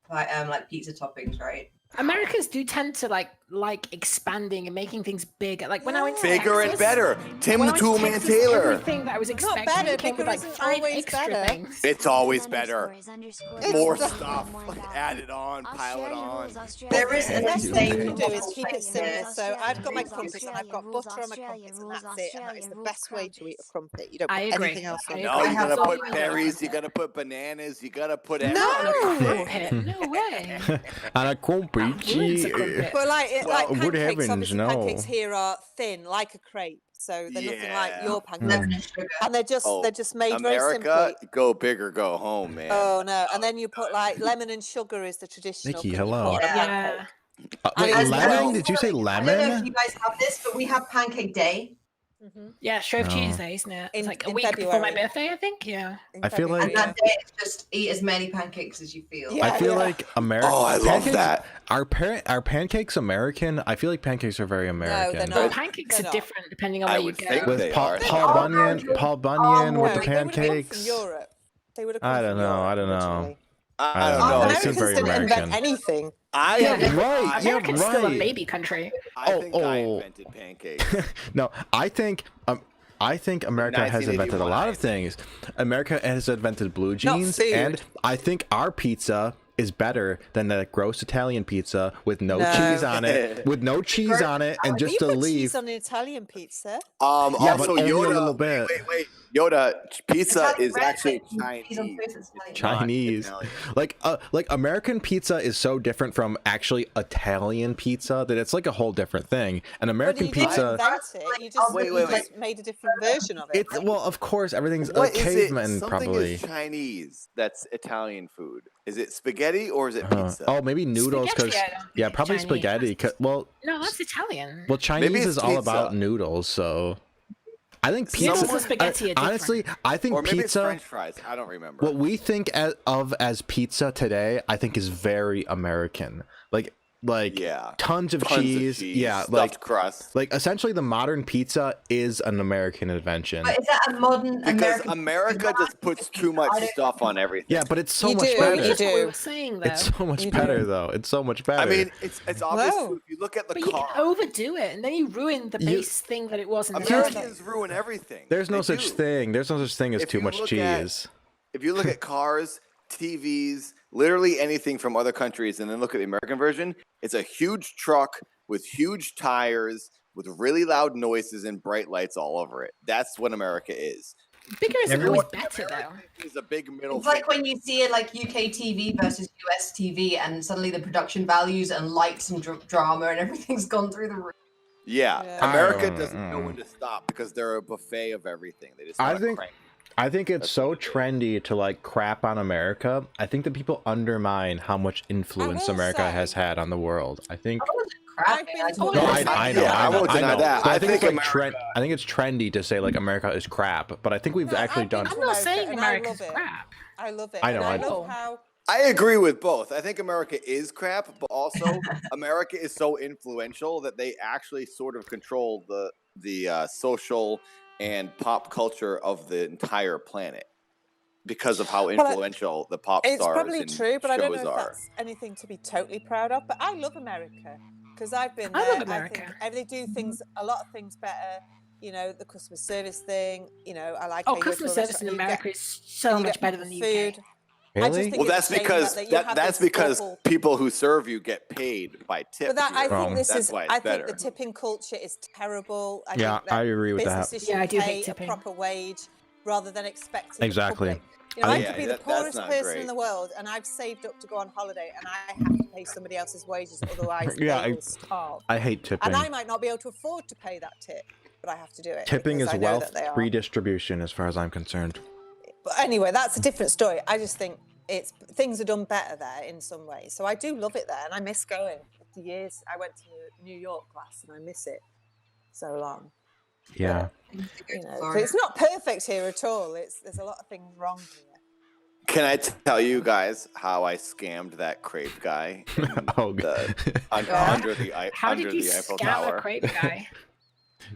S9: like pizza toppings, right?
S3: Americans do tend to like expanding and making things bigger. Like when I went to
S7: bigger and
S3: Texas,
S7: better. Tim
S3: when
S7: the
S3: I went to
S7: Toolman
S3: Texas,
S7: Taylor.
S3: Everything that I was expecting
S4: better,
S3: came with
S4: bigger
S3: like
S4: isn't
S3: 5
S4: always
S3: extra
S4: better.
S3: things.
S7: It's always better. More
S4: It's-
S7: stuff added on, pile it on.
S9: There is
S4: The
S9: an
S4: best thing you
S9: insane
S4: can do is keep it simple.
S9: here.
S4: So I've got my crumpets and I've got butter on my crumpets and that's it. And that is the best way to eat a crumpet. You don't put
S3: I agree.
S4: anything else on
S3: I
S4: it.
S7: No, you
S9: have
S7: gotta
S9: so
S7: put
S9: many
S7: berries, you
S9: different-
S7: gotta put bananas, you gotta put
S4: No!
S7: everything.
S3: No way.
S1: And a crumpet.
S3: Ruins a crumpet.
S4: But like
S1: Well, good
S4: pancakes,
S1: heavens,
S4: obviously
S1: no.
S4: pancakes here are thin, like a crepe. So they're nothing like
S7: Yeah.
S4: your
S1: Mm.
S4: pancakes.
S9: Lemon and sugar.
S4: And they're just made very
S7: America,
S4: simply.
S7: go big or go home, man.
S4: Oh no! And then you put like lemon and sugar is the traditional.
S1: Nikki,
S4: thing you
S1: hello.
S4: put on a
S3: Yeah.
S4: pancake.
S1: Wait,
S4: As
S1: lemon?
S4: well.
S1: Did you say
S9: I don't know if
S1: lemon?
S9: you guys have this, but we have Pancake Day,
S3: Yeah, Shrove
S1: Oh.
S3: Tuesday, isn't it? It's
S4: In-
S3: like a
S4: in
S3: week before my
S4: February.
S3: birthday, I think. Yeah.
S4: In
S1: I feel
S4: February,
S9: and
S1: like-
S9: that day it's just eat as many pancakes as you feel.
S4: Yeah.
S1: I feel like America.
S7: Oh, I love that.
S1: Are pancakes American? I feel like pancakes are very American.
S4: they're
S3: Well,
S4: not.
S3: pancakes
S4: They're
S3: are
S4: not.
S3: different depending on
S7: I
S3: where you
S7: would
S3: go.
S7: think
S1: With
S7: they
S1: Paul,
S7: are.
S1: Paul Bunyan, Paul Bunyan with
S9: no,
S1: the
S4: They would have been
S1: pancakes.
S4: from Europe. They would have come
S1: I don't
S4: from
S1: know.
S4: Europe
S1: I don't know.
S4: originally.
S7: I don't
S1: They
S7: know.
S1: seem
S4: Americans
S1: very
S4: didn't
S1: American.
S4: invent anything.
S7: I
S3: Yeah,
S7: think,
S1: Right, yeah,
S3: America's still a
S1: right.
S3: baby country.
S7: I think I
S1: Oh.
S7: invented pancakes.
S1: No, I think America has invented a lot of
S7: 1981.
S1: things. America has invented blue
S4: Not
S1: jeans,
S4: food.
S1: and I think our pizza is better than that gross Italian pizza with no
S4: No.
S1: cheese on it, and just
S4: you
S1: to
S4: put
S1: leave.
S4: cheese on an Italian pizza.
S1: Yeah,
S7: Also,
S1: but only a
S7: Yoda.
S1: little bit.
S7: Wait. Yoda, pizza
S9: Italian
S7: is
S9: bread,
S7: actually
S9: like, cheese on
S7: Chinese.
S9: toast is Italian.
S7: It's not
S1: Chinese,
S7: Italian.
S1: like American pizza is so different from actually Italian pizza that it's like a whole different thing. And
S4: But
S1: American
S4: you didn't
S1: pizza,
S4: invent it. You just,
S7: Wait,
S4: you
S7: wait,
S4: just made a different version of it.
S1: it's well, of course, everything's a
S7: What is it?
S1: caveman
S7: Something
S1: probably.
S7: is Chinese. That's Italian food. Is it spaghetti or is it
S1: Huh.
S7: pizza?
S1: Oh, maybe noodles,
S3: Spaghetti,
S1: because
S3: I don't think
S1: yeah,
S3: it's
S1: probably
S3: Chinese.
S1: spaghetti. Well,
S3: No, that's Italian.
S1: Chinese
S7: it's
S1: is all
S7: pizza.
S1: about noodles, so I think
S3: Noodles
S1: pizza.
S3: and spaghetti are different.
S1: Honestly, I think
S7: or maybe it's
S1: pizza.
S7: French fries. I don't remember.
S1: What we think of as pizza today, I think is very American. Like
S7: Yeah.
S1: tons of
S7: Tons
S1: cheese.
S7: of cheese,
S1: Yeah,
S7: stuffed crust.
S1: like essentially the modern pizza is an American invention.
S9: But is that a modern
S7: Because
S9: American?
S7: America just puts too much stuff on everything.
S1: Yeah, but it's so
S4: You
S1: much
S4: do,
S1: better.
S4: you
S3: That's what we
S4: do.
S3: were saying, though.
S1: It's so much
S4: You
S1: better
S4: do.
S1: though. It's so much better.
S7: I mean, it's obvious.
S4: No.
S7: If you look at the
S3: But you
S7: car,
S3: can overdo it, and then you ruin the
S1: You-
S3: base thing that it was in the first place.
S7: Americans ruin everything.
S1: there's no
S7: They
S1: such
S7: do.
S1: thing. There's no such thing as
S7: If
S1: too
S7: you
S1: much
S7: look at-
S1: cheese.
S7: If you look at cars, TVs, literally anything from other countries, and then look at the American version, it's a huge truck with huge tires, with really loud noises and bright lights all over it. That's what America is.
S3: Bigger isn't always better, though.
S7: It's a big middle
S9: It's like
S7: finger.
S9: when you see it like UK TV versus US TV, and suddenly the production values and lights and drama and everything's gone through the roof.
S7: Yeah,
S4: Yeah.
S7: America
S1: I
S7: doesn't know
S1: don't-
S7: when to stop because they're a buffet of everything. They just
S1: I
S7: wanna
S1: think-
S7: crank.
S1: I think it's
S7: That's
S1: so
S7: what it is.
S1: trendy to like crap on America. I think that people undermine how much influence
S4: will
S1: America
S4: say-
S1: has had on the world. I think.
S9: I wasn't crapping.
S4: I've been
S9: I
S4: to
S9: told
S1: No,
S9: you.
S1: I know.
S7: Yeah, I won't deny
S1: know.
S7: that.
S1: But
S7: I
S1: I think it's
S7: think
S1: like I think it's trendy to say like America is crap. But I think we've
S4: No,
S1: actually
S4: I've been
S1: done.
S3: I'm
S4: to
S3: not
S4: America,
S3: saying
S4: and I
S3: America's
S4: love it.
S3: crap.
S4: I love it.
S1: I know,
S4: And
S1: I
S4: I
S1: know.
S4: love how
S7: I agree with both. I think America is crap, but also America is so influential that they actually sort of control the social and pop culture of the entire planet because of how
S4: Well,
S7: influential the pop
S4: it's
S7: stars
S4: probably
S7: and
S4: true, but I don't know
S7: shows
S4: if
S7: are.
S4: that's anything to be totally proud of. But I love America because I've been
S3: I
S4: there.
S3: love
S4: I
S3: America.
S4: think they do things, a lot of things better. You know, the customer service thing. You know, I like.
S3: Oh,
S4: how you go
S3: customer
S4: to a
S3: service in
S4: restaurant, you
S3: America
S4: get-
S3: is so
S4: you
S3: much
S4: get
S3: better than the
S4: food.
S3: UK.
S4: I just
S1: Really?
S4: think
S7: Well,
S4: it's
S7: that's
S4: a shame
S7: because
S4: that you have
S7: that's
S4: this
S7: because
S4: awful-
S7: people who serve you get paid by tips.
S4: But that I
S7: here.
S4: think this
S7: That's
S4: is.
S7: why it's
S4: I think
S7: better.
S4: the tipping culture is terrible. I
S1: Yeah,
S4: think that
S1: I agree with that.
S4: businesses
S3: Yeah, I
S4: should
S3: do hate
S4: pay a
S3: tipping.
S4: proper wage rather than expecting
S1: Exactly.
S4: The public. You know,
S1: I
S4: I
S1: think-
S4: could be
S7: Yeah,
S4: the
S7: that's
S4: poorest
S7: not
S4: person
S7: great.
S4: in the world, and I've saved up to go on holiday, and I have to pay somebody else's wages, otherwise
S1: Yeah,
S4: they
S1: I-
S4: will starve.
S1: I hate tipping.
S4: And I might not be able to afford to pay that tip, but I have to do it.
S1: Tipping
S4: because
S1: is
S4: I know
S1: wealth
S4: that they are.
S1: redistribution, as far as I'm concerned.
S4: But anyway, that's a different story. I just think things are done better there in some ways. So I do love it there, and I miss going. For years, I went to New York last, and I miss it so long.
S1: Yeah.
S4: So it's not perfect here at all. There's a lot of things wrong here.
S7: Can I tell you guys how I scammed that crepe guy under the
S3: How did you
S7: Eiffel
S3: scam
S7: Tower?
S3: a crepe guy?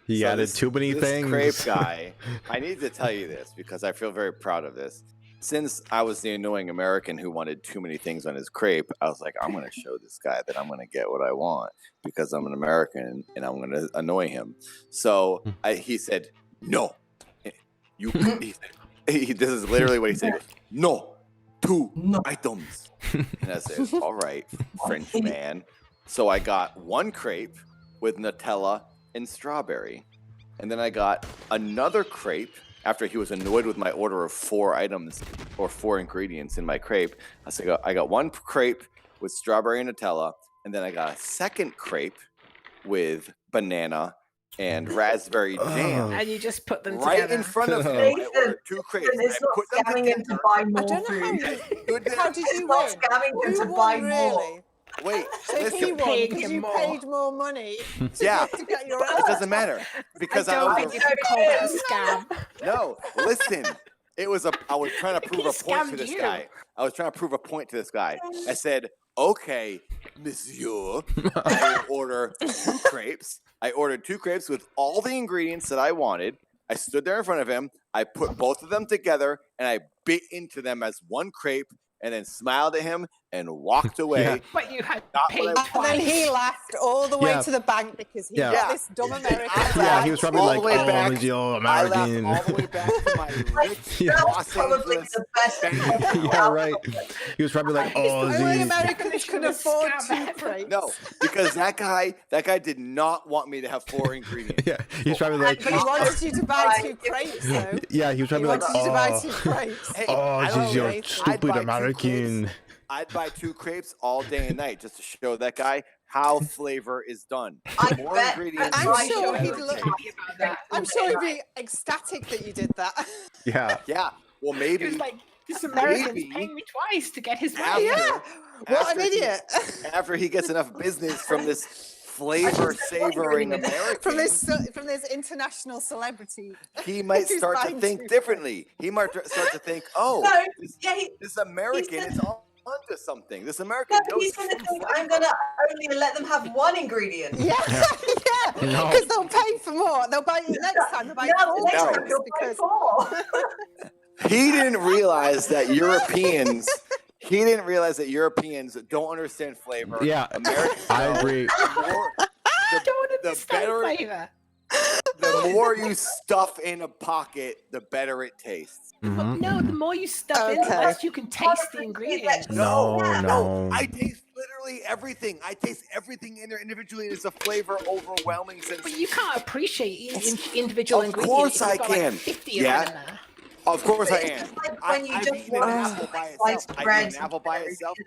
S1: He added too many
S7: this
S1: things.
S7: Crepe guy, I need to tell you this because I feel very proud of this. Since I was the annoying American who wanted too many things on his crepe, I was like, I'm going to show this guy that I'm going to get what I want because I'm an American and I'm going to annoy him. So he said, no. This is literally what he said. No, 2 items. And I said, all right, French man. So I got 1 crepe with Nutella and strawberry. And then I got another crepe after he was annoyed with my order of 4 items or 4 ingredients in my crepe. I got 1 crepe with strawberry and Nutella. And then I got a second crepe with banana and raspberry jam.
S3: And you just put them
S7: right
S3: together.
S7: in front of him. I ordered 2 crepes.
S9: It's not scamming him to buy more food.
S4: How did you
S9: It's not
S4: win?
S9: scamming him
S4: Who
S9: to
S4: won,
S9: buy
S4: really?
S9: more.
S7: Wait,
S4: So
S7: listen.
S4: he won
S3: paying
S4: because
S3: him
S4: you
S3: more.
S4: paid more money
S7: Yeah,
S4: to get your
S7: it doesn't matter because
S3: I don't think you can call that a scam.
S7: No, listen. I was trying to prove
S3: He
S7: a point to
S3: scammed
S7: this
S3: you.
S7: guy. I was trying to prove a point to this guy. I said, okay, monsieur, I will order 2 crepes. I ordered 2 crepes with all the ingredients that I wanted. I stood there in front of him. I put both of them together, and I bit into them as 1 crepe, and then smiled at him and walked away.
S1: Yeah.
S3: But you had
S7: Not
S3: paid
S7: what I-
S4: And then he
S3: twice.
S4: laughed all the way
S1: Yeah.
S4: to the bank because he
S1: Yeah.
S4: got this dumb American.
S1: Yeah, he was probably
S7: all
S1: like,
S7: the way
S1: oh,
S7: back.
S1: Monsieur
S7: I
S1: American.
S7: laughed all the way back to my rich
S1: Yeah.
S9: That was
S7: Los
S9: probably
S7: Angeles
S9: the best
S7: bank
S9: thing
S7: account.
S1: Yeah, right. He was probably like, oh,
S4: Only
S1: these.
S4: Americans can afford 2 crepes.
S7: No, because that guy did not want me to have 4 ingredients.
S1: Yeah, he's probably like,
S4: But he wanted you to buy 2 crepes, though.
S1: yeah, he was
S4: He
S1: probably like,
S4: wanted you to buy
S1: oh,
S4: 2 crepes.
S7: Hey,
S1: oh,
S7: I don't
S1: this is your
S7: know,
S4: I'd
S1: stupid
S7: buy 2
S1: American.
S7: crepes. I'd buy 2 crepes all day and night just to show that guy how flavor is done.
S9: I
S7: More
S9: bet-
S7: ingredients.
S4: I'm
S7: the
S4: sure
S7: better
S4: he'd
S7: it
S4: look.
S7: tastes.
S3: Happy about that.
S4: I'm sure he'd be ecstatic that you did that.
S1: Yeah.
S7: Yeah. Well,
S3: He
S7: maybe
S3: was like, this American's
S7: Maybe.
S3: paying me twice to get his
S7: After-
S3: money.
S4: Yeah. What an
S7: after he-
S4: idiot.
S7: after he gets enough business from this flavor savoring American,
S4: From this international celebrity.
S7: he might
S4: He's
S7: start to
S4: buying
S7: think
S4: 2
S7: differently. He might start to think, oh,
S9: No,
S7: this,
S9: yeah,
S7: this American
S9: said-
S7: is onto something. This American
S9: No, but
S7: knows
S9: he's going to
S7: some
S9: think
S7: flavor.
S9: I'm going to only let them have 1 ingredient.
S4: Yeah, yeah.
S1: No.
S4: Because they'll pay for more. They'll buy you next time. They'll buy
S9: No,
S4: 4
S9: the next time
S4: crepes
S9: he'll buy
S4: because
S9: 4.
S7: He didn't realize that Europeans. He didn't realize that Europeans don't understand flavor.
S1: Yeah,
S7: Americans
S1: I
S7: know.
S1: agree.
S3: Don't
S7: The
S3: understand
S7: better-
S3: flavor.
S7: The more you stuff in a pocket, the better it tastes.
S1: Mhm.
S3: No, the more you stuff in, the
S4: Okay.
S3: less you can taste the ingredients.
S1: No, no.
S7: I taste literally everything. I taste everything in there individually, and it's a flavor overwhelming
S3: But
S7: sensation.
S3: you can't appreciate individual
S7: Of
S3: ingredients.
S7: course
S3: if you've
S7: I
S3: got, like,
S7: can.
S3: 50 of
S7: Yeah.
S3: them in there.
S7: Of course I
S9: It's
S7: am.
S9: just like when you
S7: I've
S9: just
S7: eaten an
S9: want
S7: apple by
S9: sliced
S7: itself. I
S9: bread
S7: eat an apple by itself.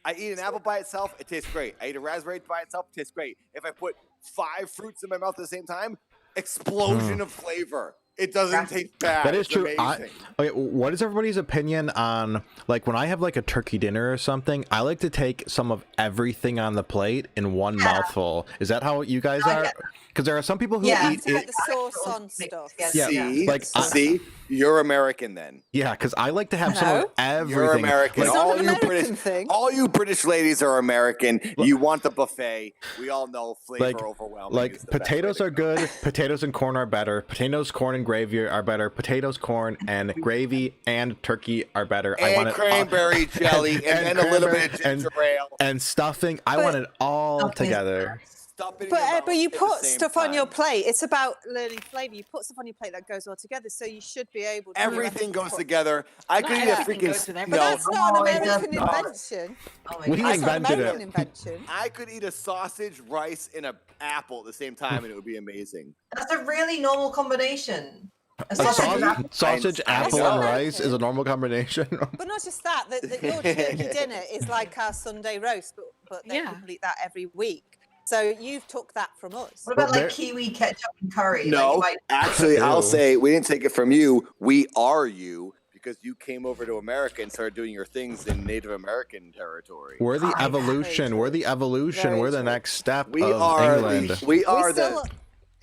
S7: I eat an apple by itself, it tastes great. I eat a raspberry by itself, it tastes great. If I put 5 fruits in my mouth at the same time, explosion of flavor. It doesn't taste bad.
S1: That is
S7: It's
S1: true.
S7: amazing.
S1: Okay, what is everybody's opinion on, like, when I have like a turkey dinner or something? I like to take some of everything on the plate in one mouthful. Is that how you guys
S9: I
S1: are?
S9: get
S1: Because there are some people who
S9: Yeah.
S1: eat
S4: to get
S1: it.
S4: the sauce on stuff.
S1: Yeah.
S7: See,
S1: Like,
S7: see, you're American then.
S1: Yeah, because I like to have some of everything.
S7: You're American.
S1: Like,
S4: It's not
S7: all
S4: an
S7: you
S4: American
S7: British,
S4: thing.
S7: all you British ladies are American. You want the buffet. We all know flavor
S1: like,
S7: overwhelming.
S1: like
S7: is the best
S1: potatoes
S7: way
S1: are
S7: to go.
S1: good. Potatoes and corn are better. Potatoes, corn, and gravy are better. Potatoes, corn, and gravy and turkey are better. I want
S7: And
S1: it
S7: cranberry jelly, and then a little bit of ginger ale.
S1: and stuffing. I
S4: But-
S1: want it all
S9: Stuffing is
S1: together.
S7: Stuff it in your
S4: But
S7: mouth
S4: you
S7: at the
S4: put
S7: same
S4: stuff on your
S7: time.
S4: plate. It's about learning flavour. You put stuff on your plate that goes all together, so you should be able to.
S7: Everything goes together. I
S3: Not
S7: could eat a
S3: everything
S7: freaking
S3: goes with
S4: But
S3: everything.
S4: that's not an
S9: Oh, it
S4: American
S9: does not.
S4: invention.
S9: Oh my
S1: We
S9: God.
S4: That's not an
S1: invented
S4: American
S1: it.
S4: invention.
S7: I could eat a sausage, rice, and an apple at the same time, and it would be amazing.
S9: That's a really normal combination. A
S1: A
S9: sausage
S1: sausage,
S9: and apple.
S1: sausage,
S7: I
S1: apple,
S7: know.
S1: and rice is a normal combination.
S4: But not just that. Your turkey dinner is like our Sunday roast, but then
S3: Yeah.
S4: people eat that every week. So you've took that from us.
S9: What about
S1: Well,
S9: like kiwi ketchup and curry? Like,
S7: No,
S9: you might-
S7: actually, I'll
S1: Ew.
S7: say we didn't take it from you. We are you because you came over to America and started doing your things in Native American territory.
S1: We're the evolution. We're the evolution.
S4: Very
S1: We're the
S4: true.
S1: next step
S7: We
S1: of
S7: are
S1: England.
S7: we are
S4: still-
S7: the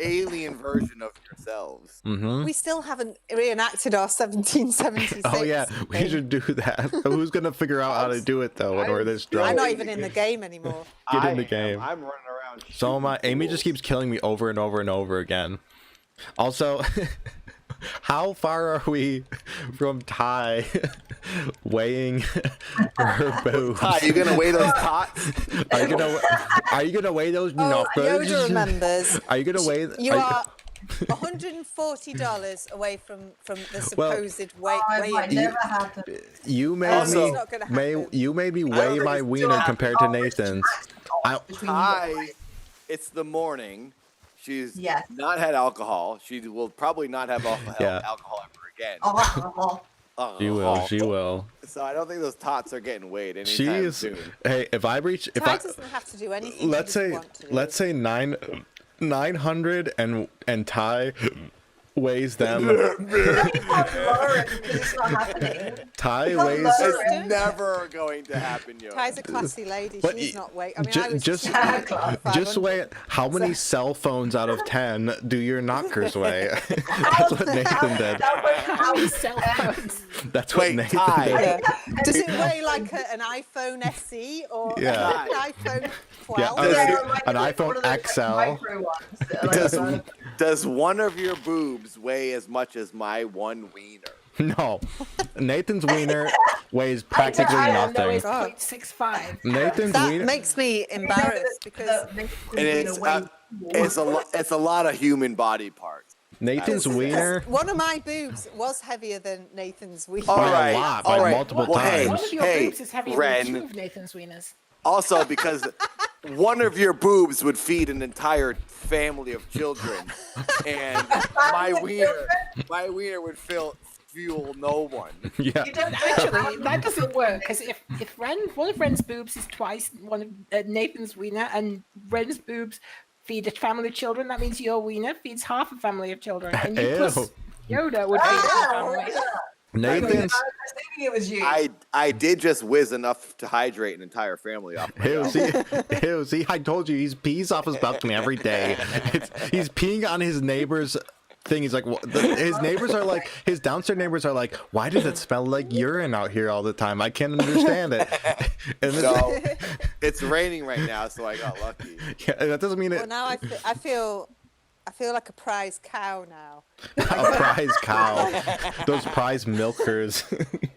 S7: alien version of yourselves.
S1: Mm-hmm.
S4: We still haven't reenacted our 1776.
S1: Oh yeah, we
S4: thing.
S1: should do that. Who's gonna figure out how to do it though when we're this
S4: I'm
S1: drunk?
S4: not even in the game anymore.
S1: Get in the game.
S7: I'm running around.
S1: So am I.
S7: shooting
S1: Amy just
S7: fools.
S1: keeps killing me over and over and over again. Also, how far are we from Ty weighing her boobs?
S7: Ty, you gonna weigh those tots?
S1: Are you gonna weigh those
S4: Oh,
S1: knuckles?
S4: Yoda remembers.
S1: Are you gonna weigh?
S4: You are $140 away from the
S1: Well-
S4: supposed weight.
S9: Oh, it might never happen.
S1: You made
S7: Also-
S1: me.
S4: It's not gonna happen.
S1: You made me
S7: don't
S1: weigh
S7: think
S1: my
S7: it's
S1: wiener
S7: still
S1: compared to Nathan's.
S9: Between
S7: Ty, it's the morning. She's
S9: Yes.
S7: not had alcohol. She will probably not have alcohol,
S1: Yeah.
S7: alcohol ever again.
S9: Oh,
S1: She will. She will.
S7: So I don't think those tots are getting weighed anytime
S1: She is.
S7: soon.
S1: Hey, if I reach, if
S4: Ty
S1: I
S4: doesn't have to do anything.
S1: let's
S4: he
S1: say,
S4: doesn't want to do.
S1: let's say 900 and Ty weighs them.
S9: it's not happening.
S1: Ty
S9: can't
S1: weighs.
S9: lower
S7: It's never going to happen, yo.
S4: Ty's a classy lady.
S1: But
S4: She's
S1: y-
S4: not weight. I mean,
S1: ju-
S4: I was
S1: just-
S4: like
S1: Just
S4: 500.
S1: weigh it. How many cell phones out of 10 do your knockers weigh? That's what Nathan did.
S3: How many cell phones?
S1: That's what
S7: Wait,
S1: Nathan
S7: Ty.
S1: did.
S4: Yeah. Does it weigh like an iPhone SE or
S1: Yeah.
S4: an iPhone 12?
S1: Yeah, an iPhone XL.
S7: Does one of your boobs weigh as much as my one wiener?
S1: No, Nathan's wiener weighs practically
S3: No,
S1: nothing.
S3: it's 0.65.
S1: Nathan's
S4: That
S1: wiener.
S4: makes me embarrassed because
S7: And it's a lot of human body parts.
S1: Nathan's wiener.
S4: one of my boobs was heavier than Nathan's wiener.
S7: All
S1: By
S7: right,
S1: a lot,
S7: all
S1: by
S7: right.
S1: multiple
S7: Well, hey,
S3: One
S1: times.
S3: of your
S7: hey,
S3: boobs is heavier
S7: Wren.
S3: than two of Nathan's wieners.
S7: Also, because one of your boobs would feed an entire family of children, and my wiener would fuel no one.
S1: Yeah.
S3: Actually, that doesn't work because if one of Ren's boobs is twice one of Nathan's wiener, and Ren's boobs feed a family of children, that means your wiener feeds half a family of children, and you plus
S1: Ew.
S3: Yoda would feed a family.
S1: Nathan's.
S9: I was thinking it was you.
S7: I did just whiz enough to hydrate an entire family off. my
S1: Ew,
S7: dog.
S1: see, I told you, he pees off his balcony every day. He's peeing on his neighbor's thing. He's like, his neighbors are like, his downstairs neighbors are like, why does it smell like urine out here all the time? I can't understand it. And it's,
S7: So it's raining right now, so I got lucky.
S1: yeah, that doesn't mean
S4: Well,
S1: it.
S4: now I feel like a prize cow now.
S1: A prize cow. Those prize milkers.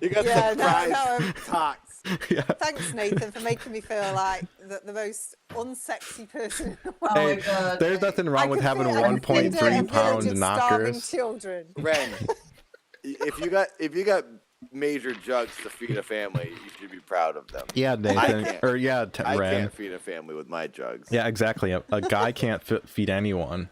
S7: You got
S4: Yeah,
S7: the
S4: no,
S7: prize
S4: no.
S7: tots.
S1: Yeah.
S4: Thanks, Nathan, for making me feel like the most unsexy person in the world.
S9: Oh my
S1: Hey,
S9: god.
S1: there's nothing wrong with having
S4: I can feed
S1: 1.3
S4: a village
S1: pound
S4: of starving
S1: knockers.
S4: children.
S7: Ren, if you got major jugs to feed a family, you should be proud of them.
S1: Yeah, Nathan.
S7: can't.
S1: Or yeah,
S7: I
S1: Ren.
S7: can't feed a family with my jugs.
S1: Yeah, exactly. A guy can't feed anyone.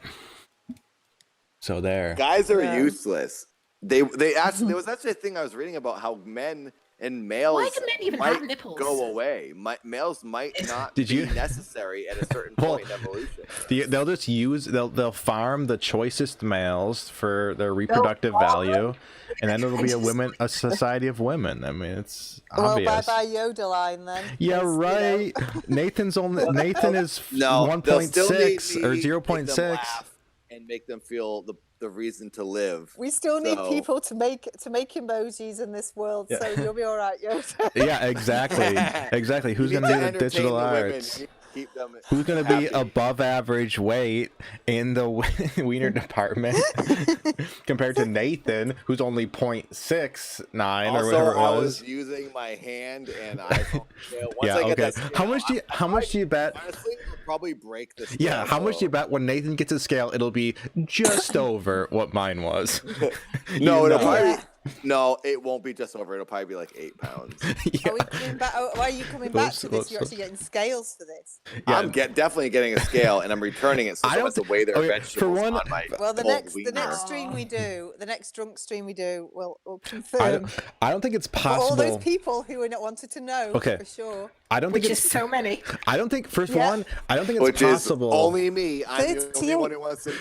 S1: So there.
S7: Guys are
S4: Yeah.
S7: useless. They actually there was actually a thing I was reading about how men and males
S3: Why do men even
S7: might
S3: have nipples?
S7: go away. Males might not
S1: Did
S7: be
S1: you-
S7: necessary at a certain
S1: Well,
S7: point in evolution.
S1: They'll just they'll farm the choicest males for their reproductive value, and then it'll be a society of women. I mean, it's
S4: Well,
S1: obvious.
S4: bye-bye Yoda line then.
S1: Yeah,
S4: 'cause, you know,
S1: right. Nathan is
S7: No, they'll still
S1: 1.6
S7: need
S1: or
S7: me, make them
S1: 0.6.
S7: laugh and make them feel the reason to live.
S4: We still need
S7: So-
S4: people to make emojis in this world,
S1: Yeah.
S4: so you'll be all right, Yoda.
S1: Yeah, exactly. Who's
S7: You need
S1: gonna
S7: to
S1: do the
S7: entertain
S1: digital
S7: the women.
S1: arts?
S7: You keep them
S1: Who's gonna be
S7: happy.
S1: above average weight in the wiener department compared to Nathan, who's only 0.69 or
S7: Also,
S1: whatever it
S7: I
S1: was?
S7: was using my hand and iPhone. Yeah, once
S1: Yeah,
S7: I get
S1: okay.
S7: that scale,
S1: How much do you bet?
S7: Honestly, it'll probably break the scale.
S1: Yeah, how much do you
S7: so-
S1: bet when Nathan gets a scale, it'll be just over what mine was?
S7: No,
S1: You
S7: it'll
S1: know.
S7: probably. No, it won't be just over. It'll probably be like 8 pounds.
S4: Are we coming back? Why are you coming back to this?
S1: Whoops,
S4: You're actually getting scales for this.
S1: Yeah.
S7: I'm definitely getting a scale, and I'm returning it so
S1: I
S7: someone
S1: don't
S7: has to weigh their
S1: okay, for
S7: vegetables
S1: one-
S7: on my
S4: Well, the
S7: whole
S4: next
S7: wiener.
S4: stream we do, the next drunk stream we do, will
S1: I
S4: confirm.
S1: don't think it's
S4: For all those
S1: possible.
S4: people who wanted to know,
S1: Okay.
S4: for sure.
S1: I don't think
S3: Which
S1: it's
S3: is so many.
S1: I don't think first
S4: Yeah.
S1: one. I don't think it's
S7: Which
S1: possible.
S7: is only me. I'm the only
S4: 38.
S7: one who wants to.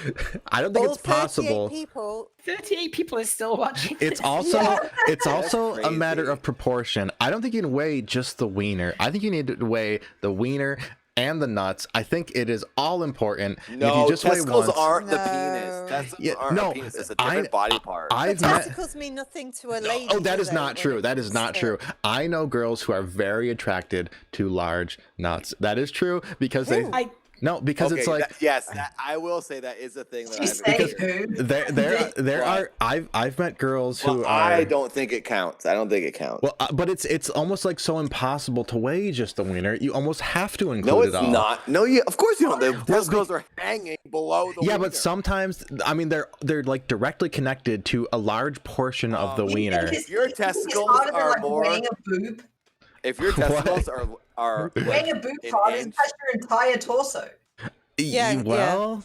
S1: I don't think
S4: All
S1: it's possible.
S4: 38 people.
S3: 38 people are still watching.
S1: It's
S3: this.
S1: also it's also a matter
S7: crazy.
S1: of proportion. I don't think you can weigh just the wiener. I think you need to weigh the wiener and the nuts. I think it is all important. And if
S7: No,
S1: you just weigh
S7: testicles
S1: once,
S7: aren't the
S4: No.
S7: penis. Testicles
S1: Yeah,
S7: aren't
S1: no,
S7: a penis. It's a different body part.
S1: I've met.
S4: Testicles mean nothing to a lady.
S1: Oh, that
S4: do
S1: is
S4: they,
S1: not
S4: when
S1: true.
S4: it
S1: That is
S4: comes
S1: not
S4: to-
S1: true. I know girls who are very attracted to large nuts. That is true because they.
S4: Who?
S1: Because
S7: Okay,
S1: it's like
S7: I will say that is a thing that
S9: She's
S7: I've
S9: saying
S7: experienced.
S9: who?
S1: there
S7: What?
S1: are I've met girls who
S7: Well,
S1: are.
S7: I don't think it counts. I don't think it counts.
S1: Well, but it's almost like so impossible to weigh just the wiener. You almost have to include
S7: no,
S1: it
S7: it's
S1: all.
S7: not. No, of course you don't. The testicles are hanging below the
S1: Yeah,
S7: wiener.
S1: but sometimes I mean they're like directly connected to a large portion of the wiener.
S7: Your
S9: It's
S7: testicles
S9: harder than
S7: are
S9: like
S7: more.
S9: weighing a boob.
S7: If your testicles are like
S9: Weighing a boob
S7: an
S9: hard is
S7: inch-
S9: touch your entire torso.
S4: Yeah,
S1: Well,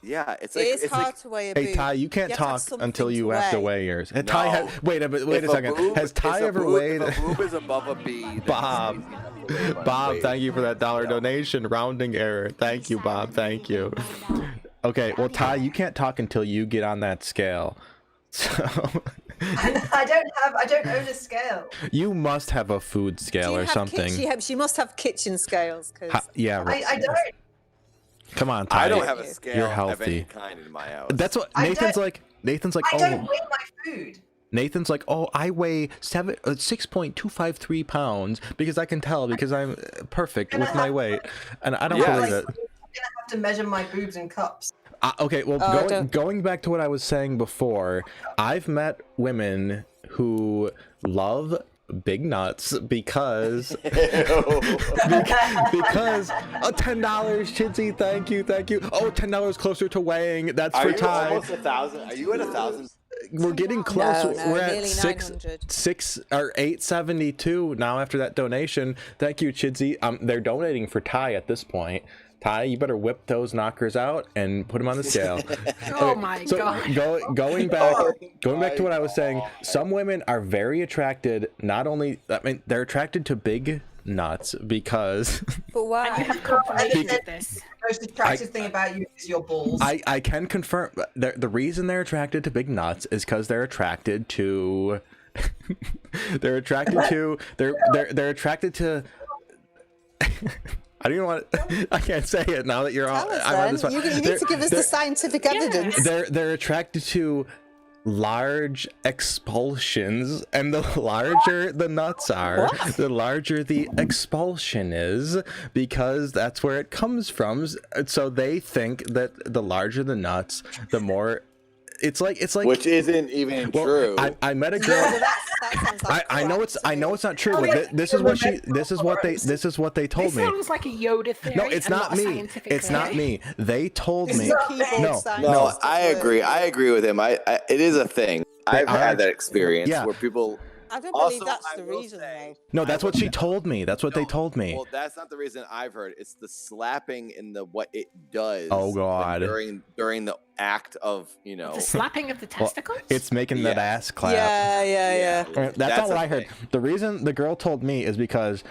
S7: yeah, it's
S4: It
S7: like
S4: is
S7: it's
S4: hard
S7: like
S4: to weigh a
S1: hey
S4: boob.
S1: Ty, you can't
S4: have to have
S1: talk
S4: something
S1: until you
S4: to
S1: have to
S4: weigh.
S1: weigh yours. Ty,
S7: No.
S1: wait a second. Has Ty ever weighed?
S7: If a boob is above a B, then
S1: Bob.
S7: you have to weigh it.
S1: Bob, thank you for that $1 donation. Rounding error. Thank you, Bob. Thank you. Okay, well, Ty, you can't talk until you get on that scale. So
S9: I don't own a scale.
S1: you must have a food
S4: Do
S1: scale
S4: you
S1: or
S4: have
S1: something.
S4: she must have kitchen scales. Cause
S1: Yeah, right.
S9: I don't.
S1: Come on, Ty.
S7: I don't have a scale
S1: You're
S7: of
S1: healthy.
S7: any kind in my house.
S1: That's what
S9: I
S1: Nathan's
S9: don't-
S1: like. Nathan's like,
S9: I don't
S1: oh.
S9: weigh my food.
S1: Nathan's like, oh, I weigh 6.253 pounds because I can tell because I'm perfect with my weight, and I don't
S7: Yeah.
S1: believe it.
S9: I'm gonna have to measure my boobs in cups.
S1: Okay, well,
S4: Oh, don't-
S1: going back to what I was saying before, I've met women who love big nuts because because $10, Chitsy, thank you. Oh, $10 closer to weighing. That's
S7: Are
S1: for
S7: you
S1: Ty.
S7: almost 1,000? Are you at 1,000?
S1: We're getting close.
S4: No,
S1: We're at
S4: nearly 900.
S1: 872 now after that donation. Thank you, Chidsy. They're donating for Ty at this point. Ty, you better whip those knockers out and put them on the scale.
S3: Oh my god.
S1: Going back to what I was saying, some women are very attracted. Not only, I mean, they're attracted to big nuts because
S4: But
S3: And you
S4: why?
S3: have confirmation
S9: I-
S3: of this.
S9: The most attractive thing about you is your balls.
S1: I can confirm the reason they're attracted to big nuts is because they're attracted to they're attracted to I don't even want I can't say it now that you're on.
S4: Tell us
S1: I'm on this
S4: then.
S1: one.
S4: You need to give us the scientific evidence.
S1: They're attracted to large expulsions, and the larger the nuts are, the larger the expulsion is, because that's where it comes from. So they think that the larger the nuts, the more it's like
S7: Which isn't even
S1: well,
S7: true.
S1: I met a
S4: Yeah,
S1: girl.
S4: well, that sounds like
S1: I know
S4: crap
S1: it's
S4: to
S1: I
S4: me.
S1: know it's not true, but this is what they told
S3: This
S1: me.
S3: sounds like a Yoda theory.
S1: No, it's
S3: and
S1: not
S3: a
S1: me.
S3: scientific
S1: It's not
S3: theory.
S1: me. They told
S4: This
S1: me.
S4: is a keyboard
S1: No,
S4: scientist
S7: no,
S4: at
S7: I
S4: work.
S7: agree. I agree with him. It is a thing. I've
S1: are
S7: had that
S1: act-
S7: experience
S1: yeah.
S7: where people.
S4: I don't believe
S7: Also,
S4: that's
S7: I
S4: the
S7: will
S4: reason,
S7: say-
S4: though.
S1: No, that's what she told me. That's what they told me.
S7: Well, that's not the reason I've heard. It's the slapping and the what it does.
S1: Oh,
S7: when
S1: God.
S7: During the act of
S3: The slapping of the
S1: Well,
S3: testicles?
S1: it's making that
S7: Yeah.
S1: ass clap.
S4: Yeah.
S1: That's not what
S7: a
S1: I heard.
S7: thing.
S1: The reason the girl told me is because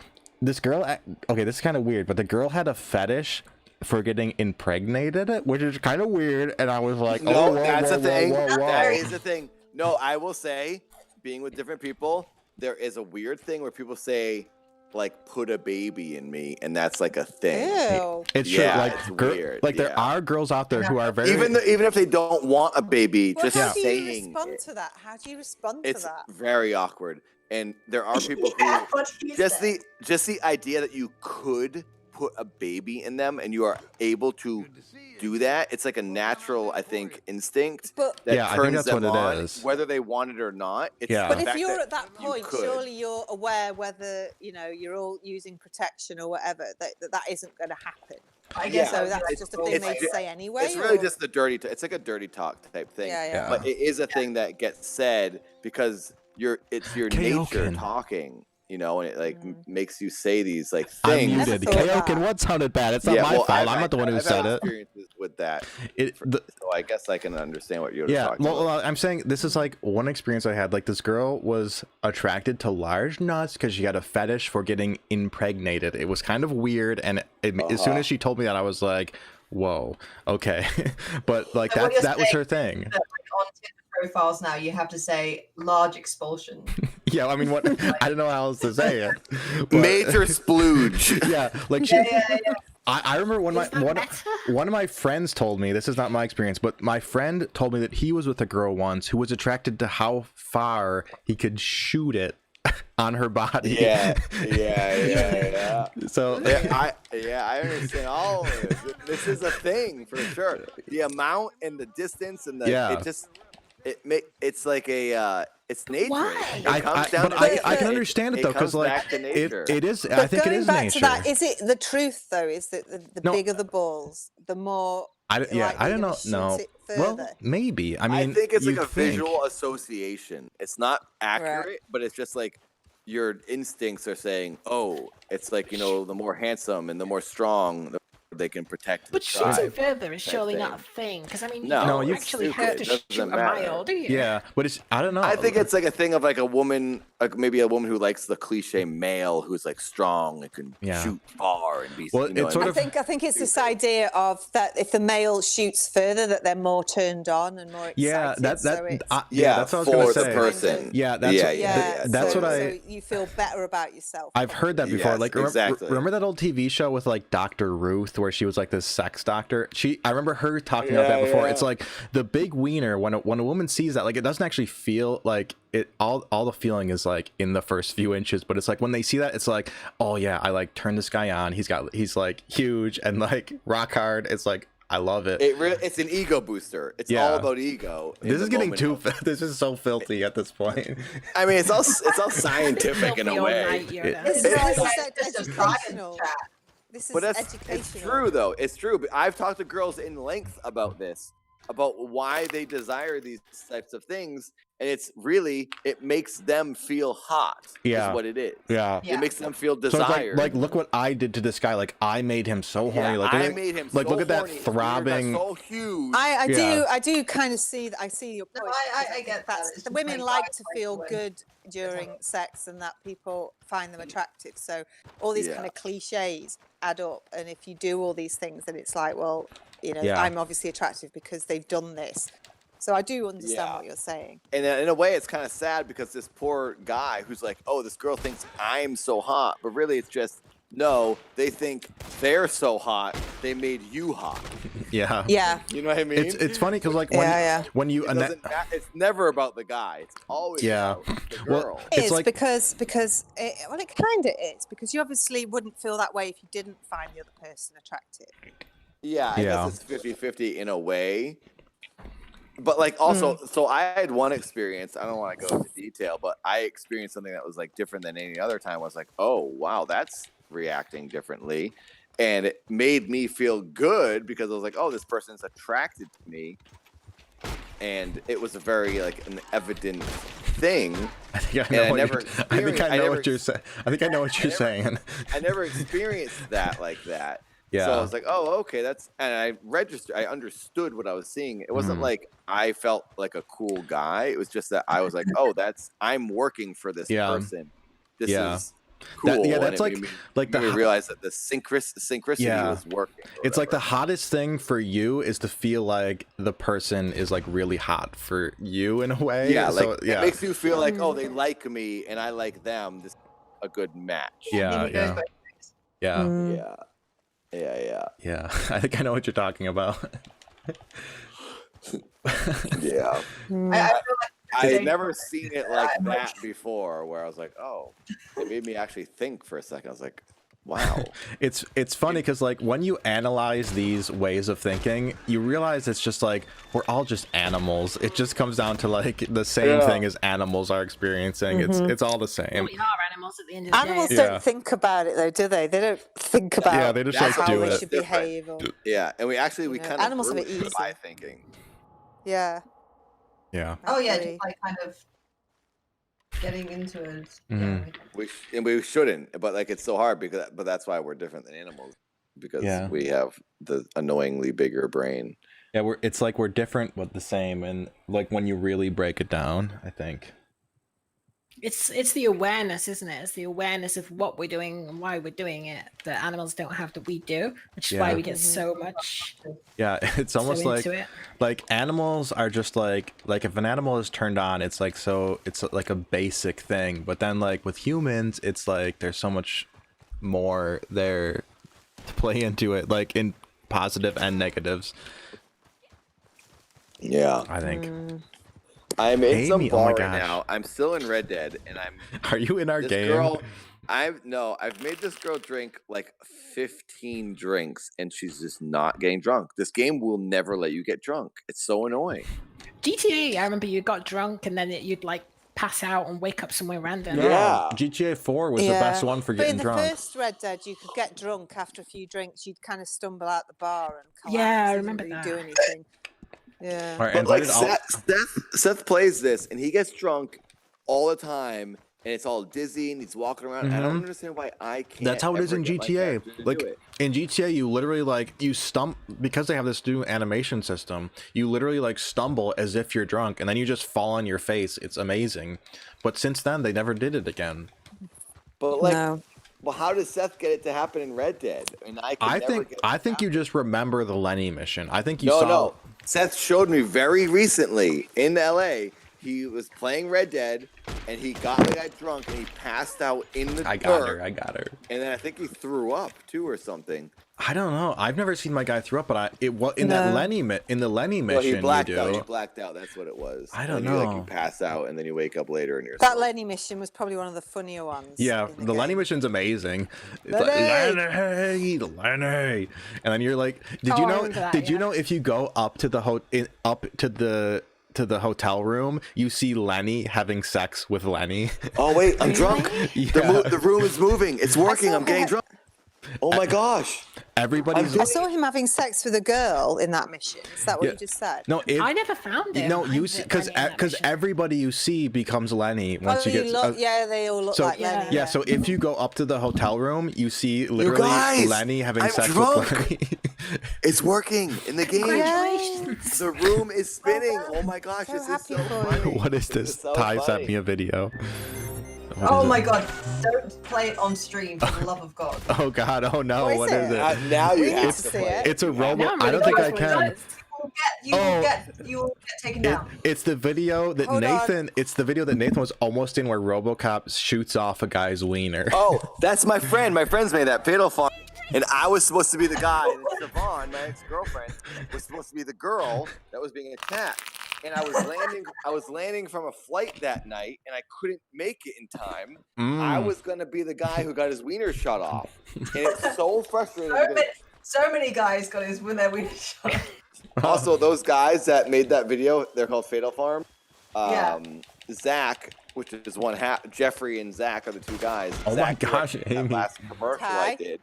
S1: this girl. Okay, this is kind of weird, but the girl had a fetish for getting impregnated, which is kind of weird. And I was like,
S7: No,
S1: oh, whoa,
S7: that's
S1: whoa,
S7: a thing.
S1: Whoa, whoa, whoa.
S7: That is a thing. No, I will say, being with different people, there is a weird thing where people say, like, put a baby in me, and that's like a thing.
S4: Ew.
S1: It's
S7: Yeah,
S1: true. Like,
S7: it's weird,
S1: there
S7: yeah.
S1: are girls out there who are very.
S7: Even if they don't want a baby,
S4: Well,
S7: just
S4: how do you
S7: saying
S4: respond
S7: it,
S4: to that? How do you respond to
S7: it's
S4: that?
S7: very awkward. And there are people
S9: Yeah,
S7: who
S9: what he
S7: just
S9: said.
S7: the idea that you could put a baby in them and you are able to do that, it's like a natural, I think, instinct
S4: But
S7: that
S1: Yeah, I think
S7: turns
S1: that's
S7: them
S1: what it
S7: on,
S1: is.
S7: whether they want it or not. It's
S1: Yeah.
S7: the
S4: But if
S7: fact
S4: you're at that
S7: you
S4: point,
S7: could.
S4: surely you're aware whether you're all using protection or whatever that isn't going to happen.
S9: I guess
S7: Yeah.
S4: So that's just a thing
S7: It's
S4: they'd
S7: ju-
S4: say anyway.
S7: It's really
S4: or-
S7: just the dirty. It's like a dirty talk type thing.
S4: Yeah.
S1: Yeah.
S7: But it is a thing that gets said because it's your nature
S1: Kaioken.
S7: talking.
S2: you know, and it like makes you say these like
S1: I'm
S2: things.
S1: muted.
S4: Never thought
S1: Kaoken,
S4: that.
S1: what sounded bad? It's not my fault. I'm not the one who said
S2: had
S1: it.
S2: experiences with that,
S1: It the,
S2: so I guess I can understand what you're
S1: yeah,
S2: talking
S1: well,
S2: about.
S1: I'm saying this is like one experience I had. Like this girl was attracted to large nuts because she had a fetish for getting impregnated. It was kind of weird, and as soon as she told me that, I was like, "Whoa, okay." But like
S9: So what you're
S1: that was her
S9: saying
S1: thing.
S9: That, like, on Tinder profiles now, you have to say large expulsion.
S1: Yeah, I mean, what I don't know how else to say it. But,
S2: Major splooge.
S1: yeah, like she,
S9: Yeah.
S1: I remember when
S3: Is that
S1: one of my friends told me, this is not my experience, but my friend told me that he was with a girl once who was attracted to how far he could shoot it on her body.
S2: Yeah.
S1: So
S2: I understand all of this. This is a thing for sure. The amount and the distance and the it's like a it's nature.
S3: Why?
S2: It comes down to
S1: I
S2: nature.
S1: can understand it though, because
S2: comes
S1: like
S2: back to nature.
S1: it is.
S4: But
S1: I think it
S4: going
S1: is
S4: back
S1: nature.
S4: to that, is it the truth though? Is that the
S1: No.
S4: bigger the balls, the more
S1: I
S4: likely
S1: don't
S4: you're
S1: know.
S4: gonna shoot
S1: No,
S4: it
S1: well,
S4: further?
S1: maybe. I mean,
S2: I think it's like
S1: you'd
S2: a
S1: think.
S2: visual association. It's not accurate, but it's just like your instincts are saying, "Oh, it's like, you know, the more handsome and the more strong, the they can protect the
S3: But shooting
S2: tribe."
S3: further is
S2: type
S3: surely
S2: thing.
S3: not a thing, because I mean,
S2: No,
S3: you don't
S1: you
S3: actually
S2: stupid.
S3: have to
S2: It doesn't
S3: shoot a
S2: matter.
S3: mile, do you?
S1: Yeah, but it's. I don't know.
S2: I think it's like a thing of like a woman, like maybe a woman who likes the cliche male who's like strong and can
S1: Yeah.
S2: shoot far and be.
S1: Well,
S2: you know,
S1: it's sort
S2: and
S1: of-
S4: I think it's this idea of that if the male shoots further, that they're more turned on and more excited.
S1: Yeah,
S4: so it's,
S1: that's what I was
S2: for
S1: gonna
S2: the
S1: say.
S2: person.
S1: Yeah, that's that's
S4: so,
S1: what I.
S4: So you feel better about yourself.
S1: I've heard that before.
S2: Yes,
S1: Like,
S2: exactly.
S1: remember that old TV show with like Dr. Ruth, where she was like this sex doctor? I remember her talking about that before.
S2: Yeah.
S1: It's like the big wiener. When a woman sees that, like, it doesn't actually feel like it. All the feeling is like in the first few inches, but it's like when they see that, it's like, oh yeah, I like turn this guy on. He's like huge and like rock hard. It's like, I love it.
S2: It's an ego booster. It's all about ego.
S1: This is getting too. This is so filthy at this point.
S2: I mean, it's all scientific in a way.
S4: This is educational. This is
S2: But
S4: educational.
S2: it's true though. It's true. But I've talked to girls in length about this, about why they desire these types of things, and it's really it makes them feel hot.
S1: Yeah.
S2: Is what it is.
S1: Yeah.
S2: It makes them feel
S1: So it's
S2: desired.
S1: like look what I did to this guy. Like I made him so horny.
S2: Yeah,
S1: like
S2: I made him
S1: like
S2: so
S1: look at that
S2: horny. His wiener got
S1: throbbing.
S2: so huge.
S4: I do kind of see that. I see your point.
S9: I get that. It's
S4: The
S9: just
S4: women
S9: like
S4: like to feel good during sex, and that people find them attractive. So all these kind of cliches add up, and if you do all these things, then it's like, well, you know, I'm obviously attractive because they've done this. So I do understand what you're saying.
S2: And in a way, it's kind of sad because this poor guy who's like, oh, this girl thinks I'm so hot. But really, it's just, no, they think they're so hot. They made you hot.
S1: Yeah.
S4: Yeah.
S2: You know what I mean?
S1: It's funny because like when you
S2: it's never about the guy. It's always about the girl.
S1: Well,
S4: It's like because it kind of is, because you obviously wouldn't feel that way if you didn't find the other person attractive.
S2: Yeah, I guess it's 50-50 in a way. But like also, so I had one experience. I don't want to go into detail, but I experienced something that was like different than any other time. I was like, oh wow, that's reacting differently, and it made me feel good because I was like, oh, this person's attracted to me, and it was a very like an evident thing.
S1: I think I know what you're saying. I think I know what you're saying.
S2: I never experienced that like that.
S1: Yeah.
S2: So I was like, oh, okay, and I understood what I was seeing. It wasn't like I felt like a cool guy. It was just that I was like, oh, I'm working for this person. This is cool.
S1: That's
S2: and
S1: like
S2: the realize that the synchronicity was working.
S1: It's like the hottest thing for you is to feel like the person is like really hot for you in a way.
S2: Yeah, like it makes you feel like, oh, they like me and I like them. This is a good match.
S1: Yeah. I think I know what you're talking about.
S2: Yeah.
S9: I feel like
S2: I had never seen it like that before, where I was like, oh, it made me actually think for a second. I was like, wow.
S1: It's funny because like when you analyze these ways of thinking, you realize it's just like we're all just animals. It just comes down to like the same thing as animals are experiencing. It's all the same.
S3: We are animals at the end of the
S4: Animals
S3: day.
S4: don't think about it though, do they? They don't think about
S1: they just
S2: That's
S1: like
S4: how
S1: do
S4: we
S1: it.
S4: should behave. Or,
S2: Yeah, and we kind of
S4: animals have
S2: grew
S4: it easy.
S2: by thinking.
S4: Yeah.
S1: Yeah.
S9: Oh yeah,
S4: Agree.
S9: just like kind of getting into it.
S1: Mhm.
S7: We shouldn't, but like it's so hard but that's why we're different than animals, because we have the annoyingly bigger brain.
S1: Yeah, it's like we're different but the same, and like when you really break it down, I think.
S3: It's the awareness, isn't it? It's the awareness of what we're doing and why we're doing it that animals don't have that we do, which is why we get so much.
S1: Yeah, it's almost like animals are just like if an animal is turned on, it's like it's like a basic thing, but then like with humans, it's like there's so much more there to play into it, like in positive and negatives.
S7: Yeah,
S1: I think.
S7: I'm in some
S1: Amy,
S7: bar
S1: oh my
S7: right
S1: gosh.
S7: now. I'm still in Red Dead, and I'm.
S1: Are you in our
S7: this
S1: game?
S7: Girl, I've made this girl drink like 15 drinks, and she's just not getting drunk. This game will never let you get drunk. It's so annoying.
S3: GTA, I remember you got drunk and then you'd like pass out and wake up somewhere random.
S7: Yeah.
S1: GTA 4 was the best one for getting drunk.
S4: But in the first Red Dead, you could get drunk after a few drinks. You'd kind of stumble out the bar and collapse.
S3: Yeah, I
S4: You
S3: remember
S4: didn't
S3: that.
S4: really do anything. Yeah.
S1: All right,
S7: But like
S1: invited
S7: Seth plays this, and he gets drunk all the time, and it's all dizzy, and he's walking around. I don't understand why I can't.
S1: That's how it is
S7: ever
S1: in
S7: get my
S1: GTA.
S7: character to
S1: Like
S7: do it.
S1: in GTA, you literally like you stump because they have this new animation system. You literally like stumble as if you're drunk, and then you just fall on your face. It's amazing. But since then, they never did it again.
S7: But like, well, how does Seth get it to happen in Red Dead? And I
S1: think you just remember the Lenny mission. I think you
S7: No,
S1: saw.
S7: no. Seth showed me very recently in LA. He was playing Red Dead, and he got the guy drunk, and he passed out in the
S1: I got
S7: dirt.
S1: her. I got her.
S7: And then I think he threw up too, or something.
S1: I don't know. I've never seen my guy throw up, but in the Lenny mission.
S7: Well, he blacked
S1: you do.
S7: out. He blacked out. That's what it was.
S1: I don't
S7: and
S1: know.
S7: You pass out, and then you wake up later, and you're
S4: That Lenny mission was probably one of the funnier ones.
S1: Yeah, the Lenny mission's amazing. It's like Lenny, Lenny, and then you're like, did you know if you go up to the hotel room, you see Lenny having sex with Lenny?
S7: Oh wait, I'm drunk.
S1: Yeah.
S7: The room is moving. It's working. I'm getting drunk. Oh my gosh.
S4: I saw him having sex with a girl in that mission. Is that what you just said?
S1: No,
S3: I never found it.
S1: No, you see, because everybody you see becomes Lenny once you get.
S4: They all look like Lenny.
S1: Yeah, so if you go up to the hotel room, you see literally Lenny having sex with Lenny.
S7: It's working in the game.
S3: Congratulations.
S7: The room is spinning. Oh my gosh, this is so funny.
S1: What is this?
S7: so
S1: Ty
S7: funny.
S1: sent me a video.
S9: Oh my god, don't play it on stream, for the love of God.
S1: Oh god, oh no, what is it?
S7: Now you have
S4: to
S7: to
S4: see
S7: play
S4: it.
S1: It's a robot.
S3: Now I'm
S1: I don't
S3: really
S1: think I
S3: curious what it
S1: can.
S3: is.
S9: You will get taken down.
S1: It's the video that It's the video that Nathan was almost in, where RoboCop shoots off a guy's wiener.
S7: Oh, that's my friend. My friend's made that Fatal Farm. And I was supposed to be the guy, and Siobhan, my ex-girlfriend, was supposed to be the girl that was being attacked. And I was landing from a flight that night, and I couldn't make it in time. I was gonna be the guy who got his wiener shut off, and it's so frustrating.
S9: So many guys got his when their wiener shot off.
S7: Also, those guys that made that video, they're called Fatal Farm. Zach, which is one half. Jeffrey and Zach are the two guys.
S1: Oh
S7: Zach
S1: my gosh,
S7: directed
S1: Amy.
S7: that last commercial I did.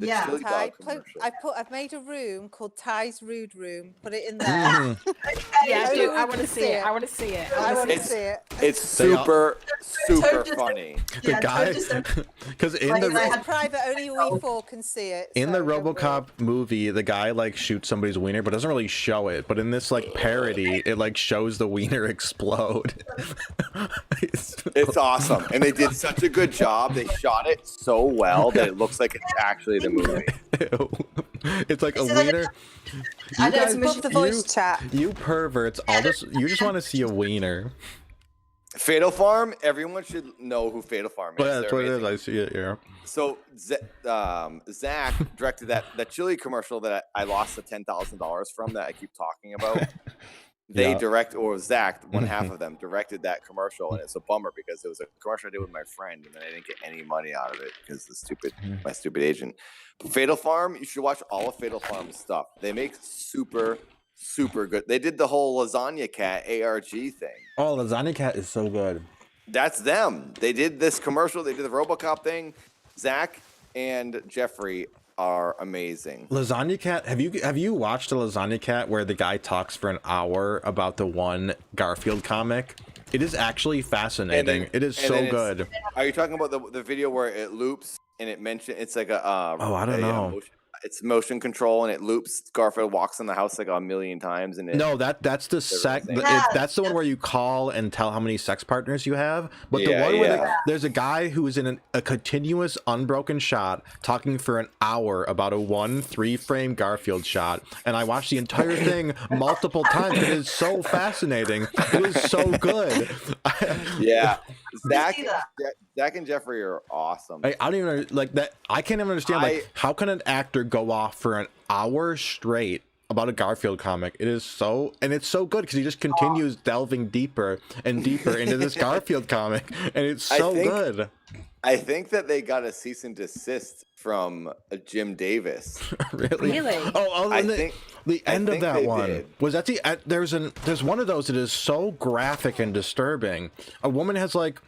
S7: The chili dog commercial.
S4: I've made a room called Ty's Rude Room. Put it in there.
S3: Yeah, dude, I want to see it. I want to see it.
S4: I want to see it.
S7: It's super funny.
S1: The guy, because in the
S4: It's private, only we four can see it.
S1: in the
S4: so don't worry.
S1: RoboCop movie, the guy like shoots somebody's wiener, but doesn't really show it. But in this like parody, it like shows the wiener explode.
S7: It's awesome, and they did such a good job. They shot it so well that it looks like it's actually the movie.
S1: It's like a wiener.
S4: I know, it's above the voice chat.
S1: You perverts, you just want to see a wiener.
S7: Fatal Farm. Everyone should know who Fatal Farm is.
S1: But that's
S7: They're
S1: what it is.
S7: amazing.
S1: I see it. Yeah.
S7: So Zach directed that chili commercial that I lost the $10,000 from that I keep talking about. They Zach, one half of them directed that commercial, and it's a bummer because it was a commercial I did with my friend, and then I didn't get any money out of it because my stupid agent. But Fatal Farm, you should watch all of Fatal Farm's stuff. They make super good. They did the whole Lasagna Cat ARG thing.
S1: Oh, Lasagna Cat is so good.
S7: That's them. They did this commercial. They did the RoboCop thing. Zach and Jeffrey are amazing.
S1: Lasagna Cat, have you watched a Lasagna Cat where the guy talks for an hour about the one Garfield comic? It is actually fascinating. It is so good.
S7: Are you talking about the video where it loops and it's like a
S1: I don't know.
S7: It's motion control and it loops. Garfield walks in the house like a million times and
S1: no, that's the that's the one where you call and tell how many sex partners you have. But the one where there's a guy who is in a continuous unbroken shot talking for an hour about a 1 3-frame Garfield shot, and I watched the entire thing multiple times. It is so fascinating. It was so good.
S7: Yeah, Zach and Jeffrey are awesome.
S1: I don't even like that. I can't even understand how can an actor go off for an hour straight about a Garfield comic. It is so, and it's so good because he just continues delving deeper and deeper into this Garfield comic, and it's so good.
S7: I think that they got a cease and desist from Jim Davis.
S1: Really? Oh, I think the end of that one was that the there's one of those that is so graphic and disturbing. A woman has like,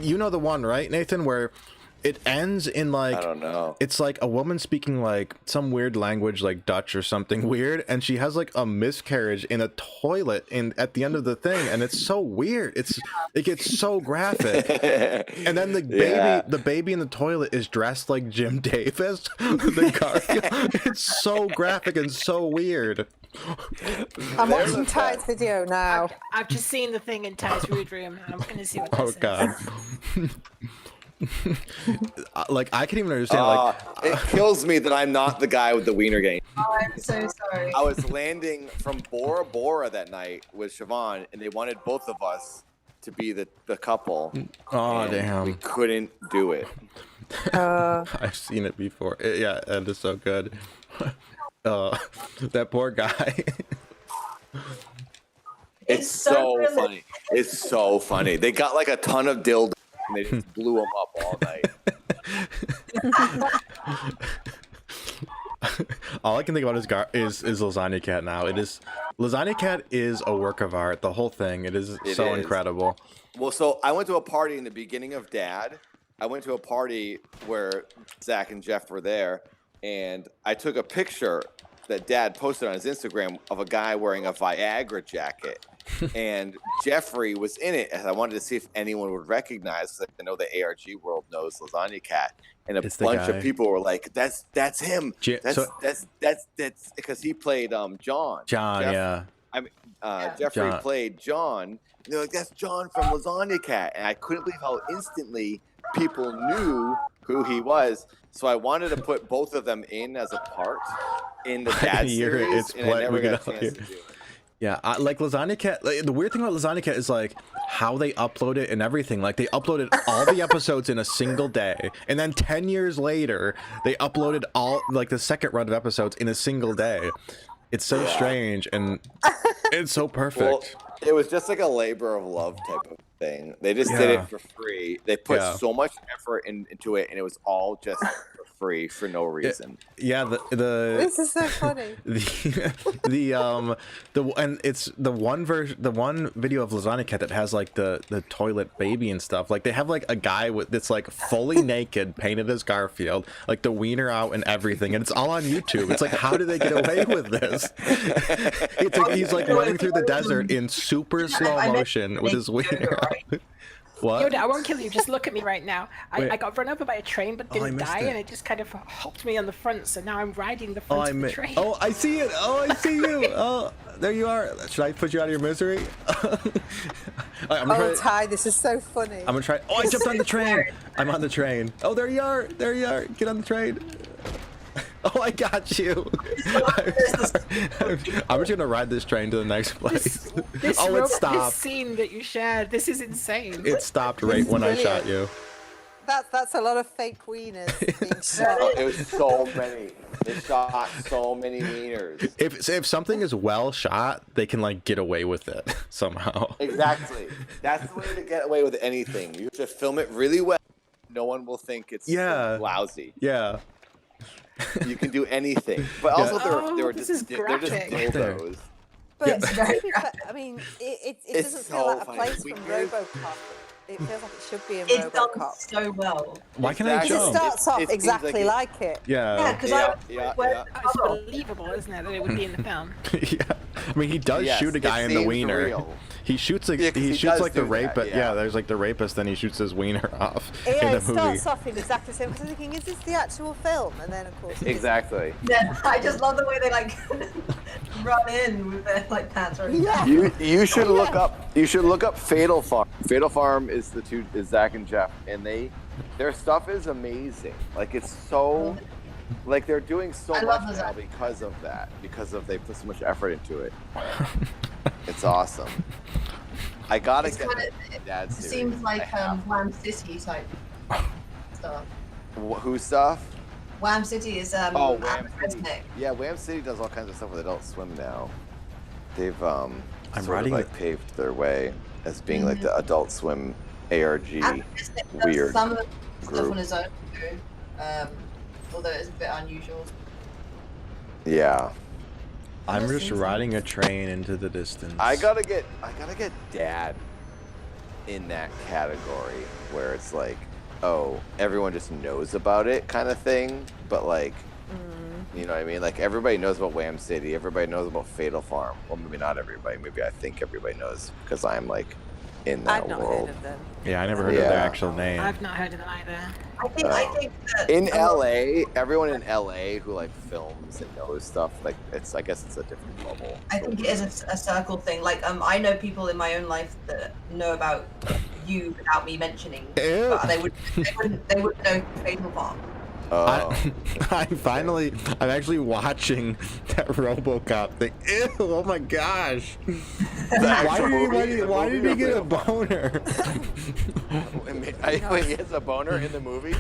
S1: you know the one, right, Nathan, where it ends in like, I don't know. It's like a woman speaking like some weird language, like Dutch or something weird, and she has like a miscarriage in a toilet at the end of the thing, and it's so weird. It gets so graphic. And then the baby in the toilet is dressed like Jim Davis, the Garfield. It's so graphic and so weird.
S4: I'm watching Ty's video now.
S3: I've just seen the thing in Ty's Rude Room, and I'm gonna see what this is.
S1: God. Like I can't even understand.
S7: It kills me that I'm not the guy with the wiener game.
S9: Oh, I'm so sorry.
S7: I was landing from Bora Bora that night with Siobhan, and they wanted both of us to be the couple.
S1: Oh damn!
S7: We couldn't do it.
S1: I've seen it before. Yeah, that is so good. That poor guy.
S7: It's so funny. It's so funny. They got like a ton of dildos. And they just blew them up all night.
S1: All I can think about is Lasagna Cat now. Lasagna Cat is a work of art. The whole thing. It is incredible.
S7: Well, so I went to a party in the beginning of Dad. I went to a party where Zach and Jeff were there, and I took a picture that Dad posted on his Instagram of a guy wearing a Viagra jacket. And Jeffrey was in it, and I wanted to see if anyone would recognize, because I know the ARG world knows Lasagna Cat, and a bunch of people were like, "That's him. That's because he played John.
S1: Yeah.
S7: I mean, Jeffrey played John. And they're like, "That's John from Lasagna Cat," and I couldn't believe how instantly people knew who he was. So I wanted to put both of them in as a part in the Dad series, and I never got a chance to do it.
S1: Yeah, like Lasagna Cat. Like, the weird thing about Lasagna Cat is like how they upload it and everything. Like they uploaded all the episodes in a single day, and then 10 years later, they uploaded all like the second run of episodes in a single day. It's so strange and it's so perfect.
S7: Well, it was just like a labor of love type of thing. They just did it for free. They put so much effort into it, and it was all just for free for no reason.
S4: This is so funny.
S1: And it's the one video of Lasagna Cat that has like the toilet baby and stuff. Like they have like a guy that's like fully naked, painted as Garfield, like the wiener out and everything, and it's all on YouTube. It's like, how did they get away with this? It's like he's like running through the desert in super slow motion with his wiener out. What?
S3: Yoda, I won't kill you. Just look at me right now. I got run over by a train but didn't die, and it just kind of hopped me on the front, so now I'm riding the front of the train.
S1: Oh, I see it. Oh, I see you. Oh, there you are. Should I put you out of your misery?
S4: Ty, this is so funny.
S1: I'm gonna try. Oh, I jumped on the train. I'm on the train. Oh, there you are. There you are. Get on the train. Oh, I got you. I'm just gonna ride this train to the next place. It stopped.
S3: This scene that you shared, this is insane.
S1: It stopped right when I shot you.
S4: That's a lot of fake wieners being shot.
S7: It was so many. They shot so many wieners.
S1: If something is well shot, they can like get away with it somehow.
S7: Exactly. That's the way to get away with anything. You just film it really well. No one will think it's lousy.
S1: Yeah.
S7: You can do anything, but also they're just dildos.
S4: But I mean, it doesn't feel like a place from RoboCop. It feels like it should be in RoboCop.
S9: It's done so well.
S1: Why can I jump?
S4: It starts off exactly like it.
S3: It's believable, isn't it, that it would be in the film?
S1: I mean, he does
S7: Yes,
S1: shoot a
S7: it
S1: guy in the
S7: seems
S1: wiener.
S7: real.
S1: He shoots a,
S7: Yeah, 'cause
S1: he
S7: he
S1: shoots
S7: does
S1: like the
S7: do that,
S1: rapist.
S7: yeah.
S1: There's like the rapist, then he shoots his wiener off
S4: Yeah,
S1: in
S4: it
S1: the movie.
S4: starts off in exactly the same. Because I'm thinking, is this the actual film? And then of course, it isn't.
S7: Exactly.
S9: Yeah, I just love the way they like run in with their like pants.
S4: Yeah.
S7: You should look up Fatal Farm. Fatal Farm is Zach and Jeff, and their stuff is amazing. Like it's so, like they're doing so
S9: I
S7: much
S9: love
S7: now
S9: Zach.
S7: because they put so much effort into it. It's awesome. I gotta
S9: It's
S7: get
S9: kinda-
S7: that Dad
S9: It
S7: series.
S9: seems like
S7: I have.
S9: Wham City type stuff.
S7: Who stuff?
S9: Wham City is
S7: Oh, Wham City.
S9: Resnick.
S7: Yeah, Wham City does all kinds of stuff with Adult Swim now. They've sort of
S1: writing
S7: like paved their way as being like the Adult Swim ARG
S9: And Resnick does
S7: weird
S9: some of the stuff
S7: group.
S9: on his own too, although it's a bit unusual.
S7: Yeah.
S1: I'm
S9: Those
S1: just
S9: things
S1: riding a train into the distance.
S7: I gotta get Dad in that category where it's like, oh, everyone just knows about it kind of thing, but like, you know what I mean? Like everybody knows about Wham City, everybody knows about Fatal Farm. Well, maybe not everybody. Maybe I think everybody knows because I'm like in that
S4: I've not
S7: world.
S4: heard of them.
S1: Yeah, I never heard of their
S7: Yeah.
S1: actual name.
S3: I've not heard of it either.
S9: I think that
S7: In
S9: a lot-
S7: LA, everyone in LA who like films and knows stuff, like I guess it's a different bubble.
S9: I think it is a circle thing. Like I know people in my own life that know about you without me mentioning,
S1: Ew.
S9: but they wouldn't know Fatal Farm.
S7: Oh.
S1: I'm actually watching that RoboCop thing. Ew, oh my gosh. Why did he get a boner?
S7: Wait, he has a boner in the movie?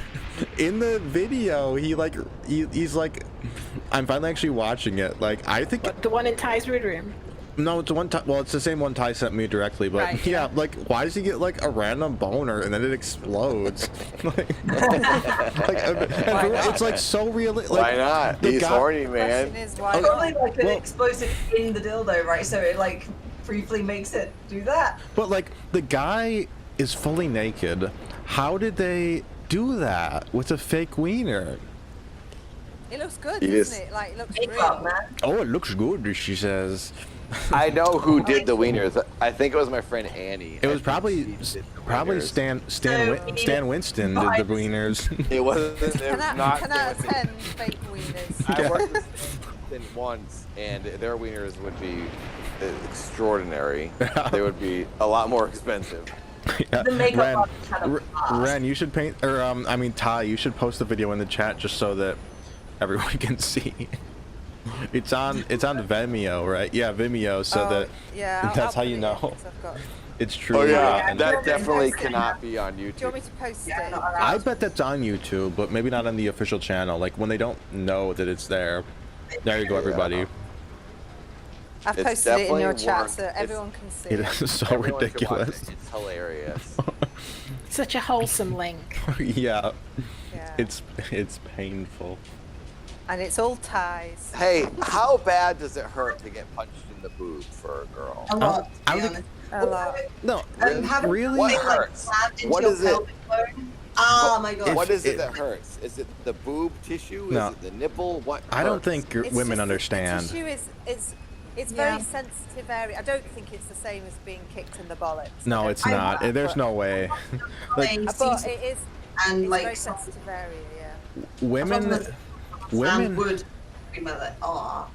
S1: In the video, he's like, I'm finally actually watching it. Like, I think,
S3: But the one in Ty's Rude Room.
S1: no, it's one time, well, it's the same one Ty sent me directly, but
S3: Right,
S1: yeah, like, why does he get like a random boner and then it explodes? like, it's like so real. Like,
S7: Why not?
S1: the
S7: He's
S1: guy-
S7: horny,
S4: Question
S7: man.
S4: is why
S9: Probably
S4: not?
S9: like an
S1: Well-
S9: explosive in the dildo, right? So it like briefly makes it do that.
S1: But like, the guy is fully naked. How did they do that with a fake wiener?
S4: It looks good,
S7: He
S4: doesn't
S7: is-
S4: it? Like it looks
S9: Makeup,
S4: real.
S9: man.
S1: Oh, it looks good, she says.
S7: I know who did the wieners. I think it was my friend Annie.
S1: It was
S7: I
S1: probably
S7: think she did the
S1: probably
S7: wieners.
S1: Stan Winston did the wieners.
S7: It wasn't. It was
S4: 10
S7: not.
S4: out of 10 fake wieners.
S7: I worked with Winston once, and their wieners would be extraordinary. They would be a lot more expensive.
S1: Yeah.
S9: The makeup
S1: Ren,
S9: artist had a blast.
S1: Ren, you should paint, or I mean Ty, you should post the video in the chat just so that everyone can see. It's on Vimeo, right? Yeah, Vimeo, so that
S4: yeah, I'll
S1: that's how
S4: put
S1: you
S4: it in,
S1: know
S4: 'cause I've got-
S1: it's true.
S7: Oh yeah,
S9: Yeah,
S7: that
S9: you're
S7: definitely
S9: posting
S7: cannot be on
S4: Do you want
S7: YouTube.
S4: me to post
S9: Yeah,
S4: it?
S9: not allowed.
S1: I bet that's on YouTube, but maybe not on the official channel. Like when they don't know that it's there. There you go, everybody.
S4: I've
S7: It's
S4: posted it in your
S7: definitely
S4: chat
S7: worth-
S4: so everyone can see.
S1: It is so
S7: Everyone should watch
S1: ridiculous.
S7: it. It's hilarious.
S3: Such a wholesome link.
S1: Yeah,
S4: Yeah.
S1: it's painful.
S4: And it's all ties.
S7: Hey, how bad does it hurt to get punched in the boob for a girl?
S9: A lot,
S1: I
S9: to be
S1: would-
S9: honest.
S4: A lot.
S1: No,
S9: Having
S1: really?
S7: What
S9: something, like,
S7: hurts?
S9: slammed into
S7: What
S9: your
S7: is it?
S9: pelvic bone. Oh my god.
S7: What is it
S1: it-
S7: that hurts? Is it the boob tissue?
S1: No.
S7: Is it the nipple? What?
S1: I don't
S7: hurts?
S1: think
S4: It's
S1: women
S4: just-
S1: understand.
S4: The tissue is it's
S9: Yeah.
S4: very sensitive area. I don't think it's the same as being kicked in the bollocks.
S1: No, it's
S9: I-
S1: not. There's no way. Like
S4: But it is.
S9: and
S4: It's
S9: like
S4: very sensitive area. Yeah.
S1: women, women.
S9: would be like, oh.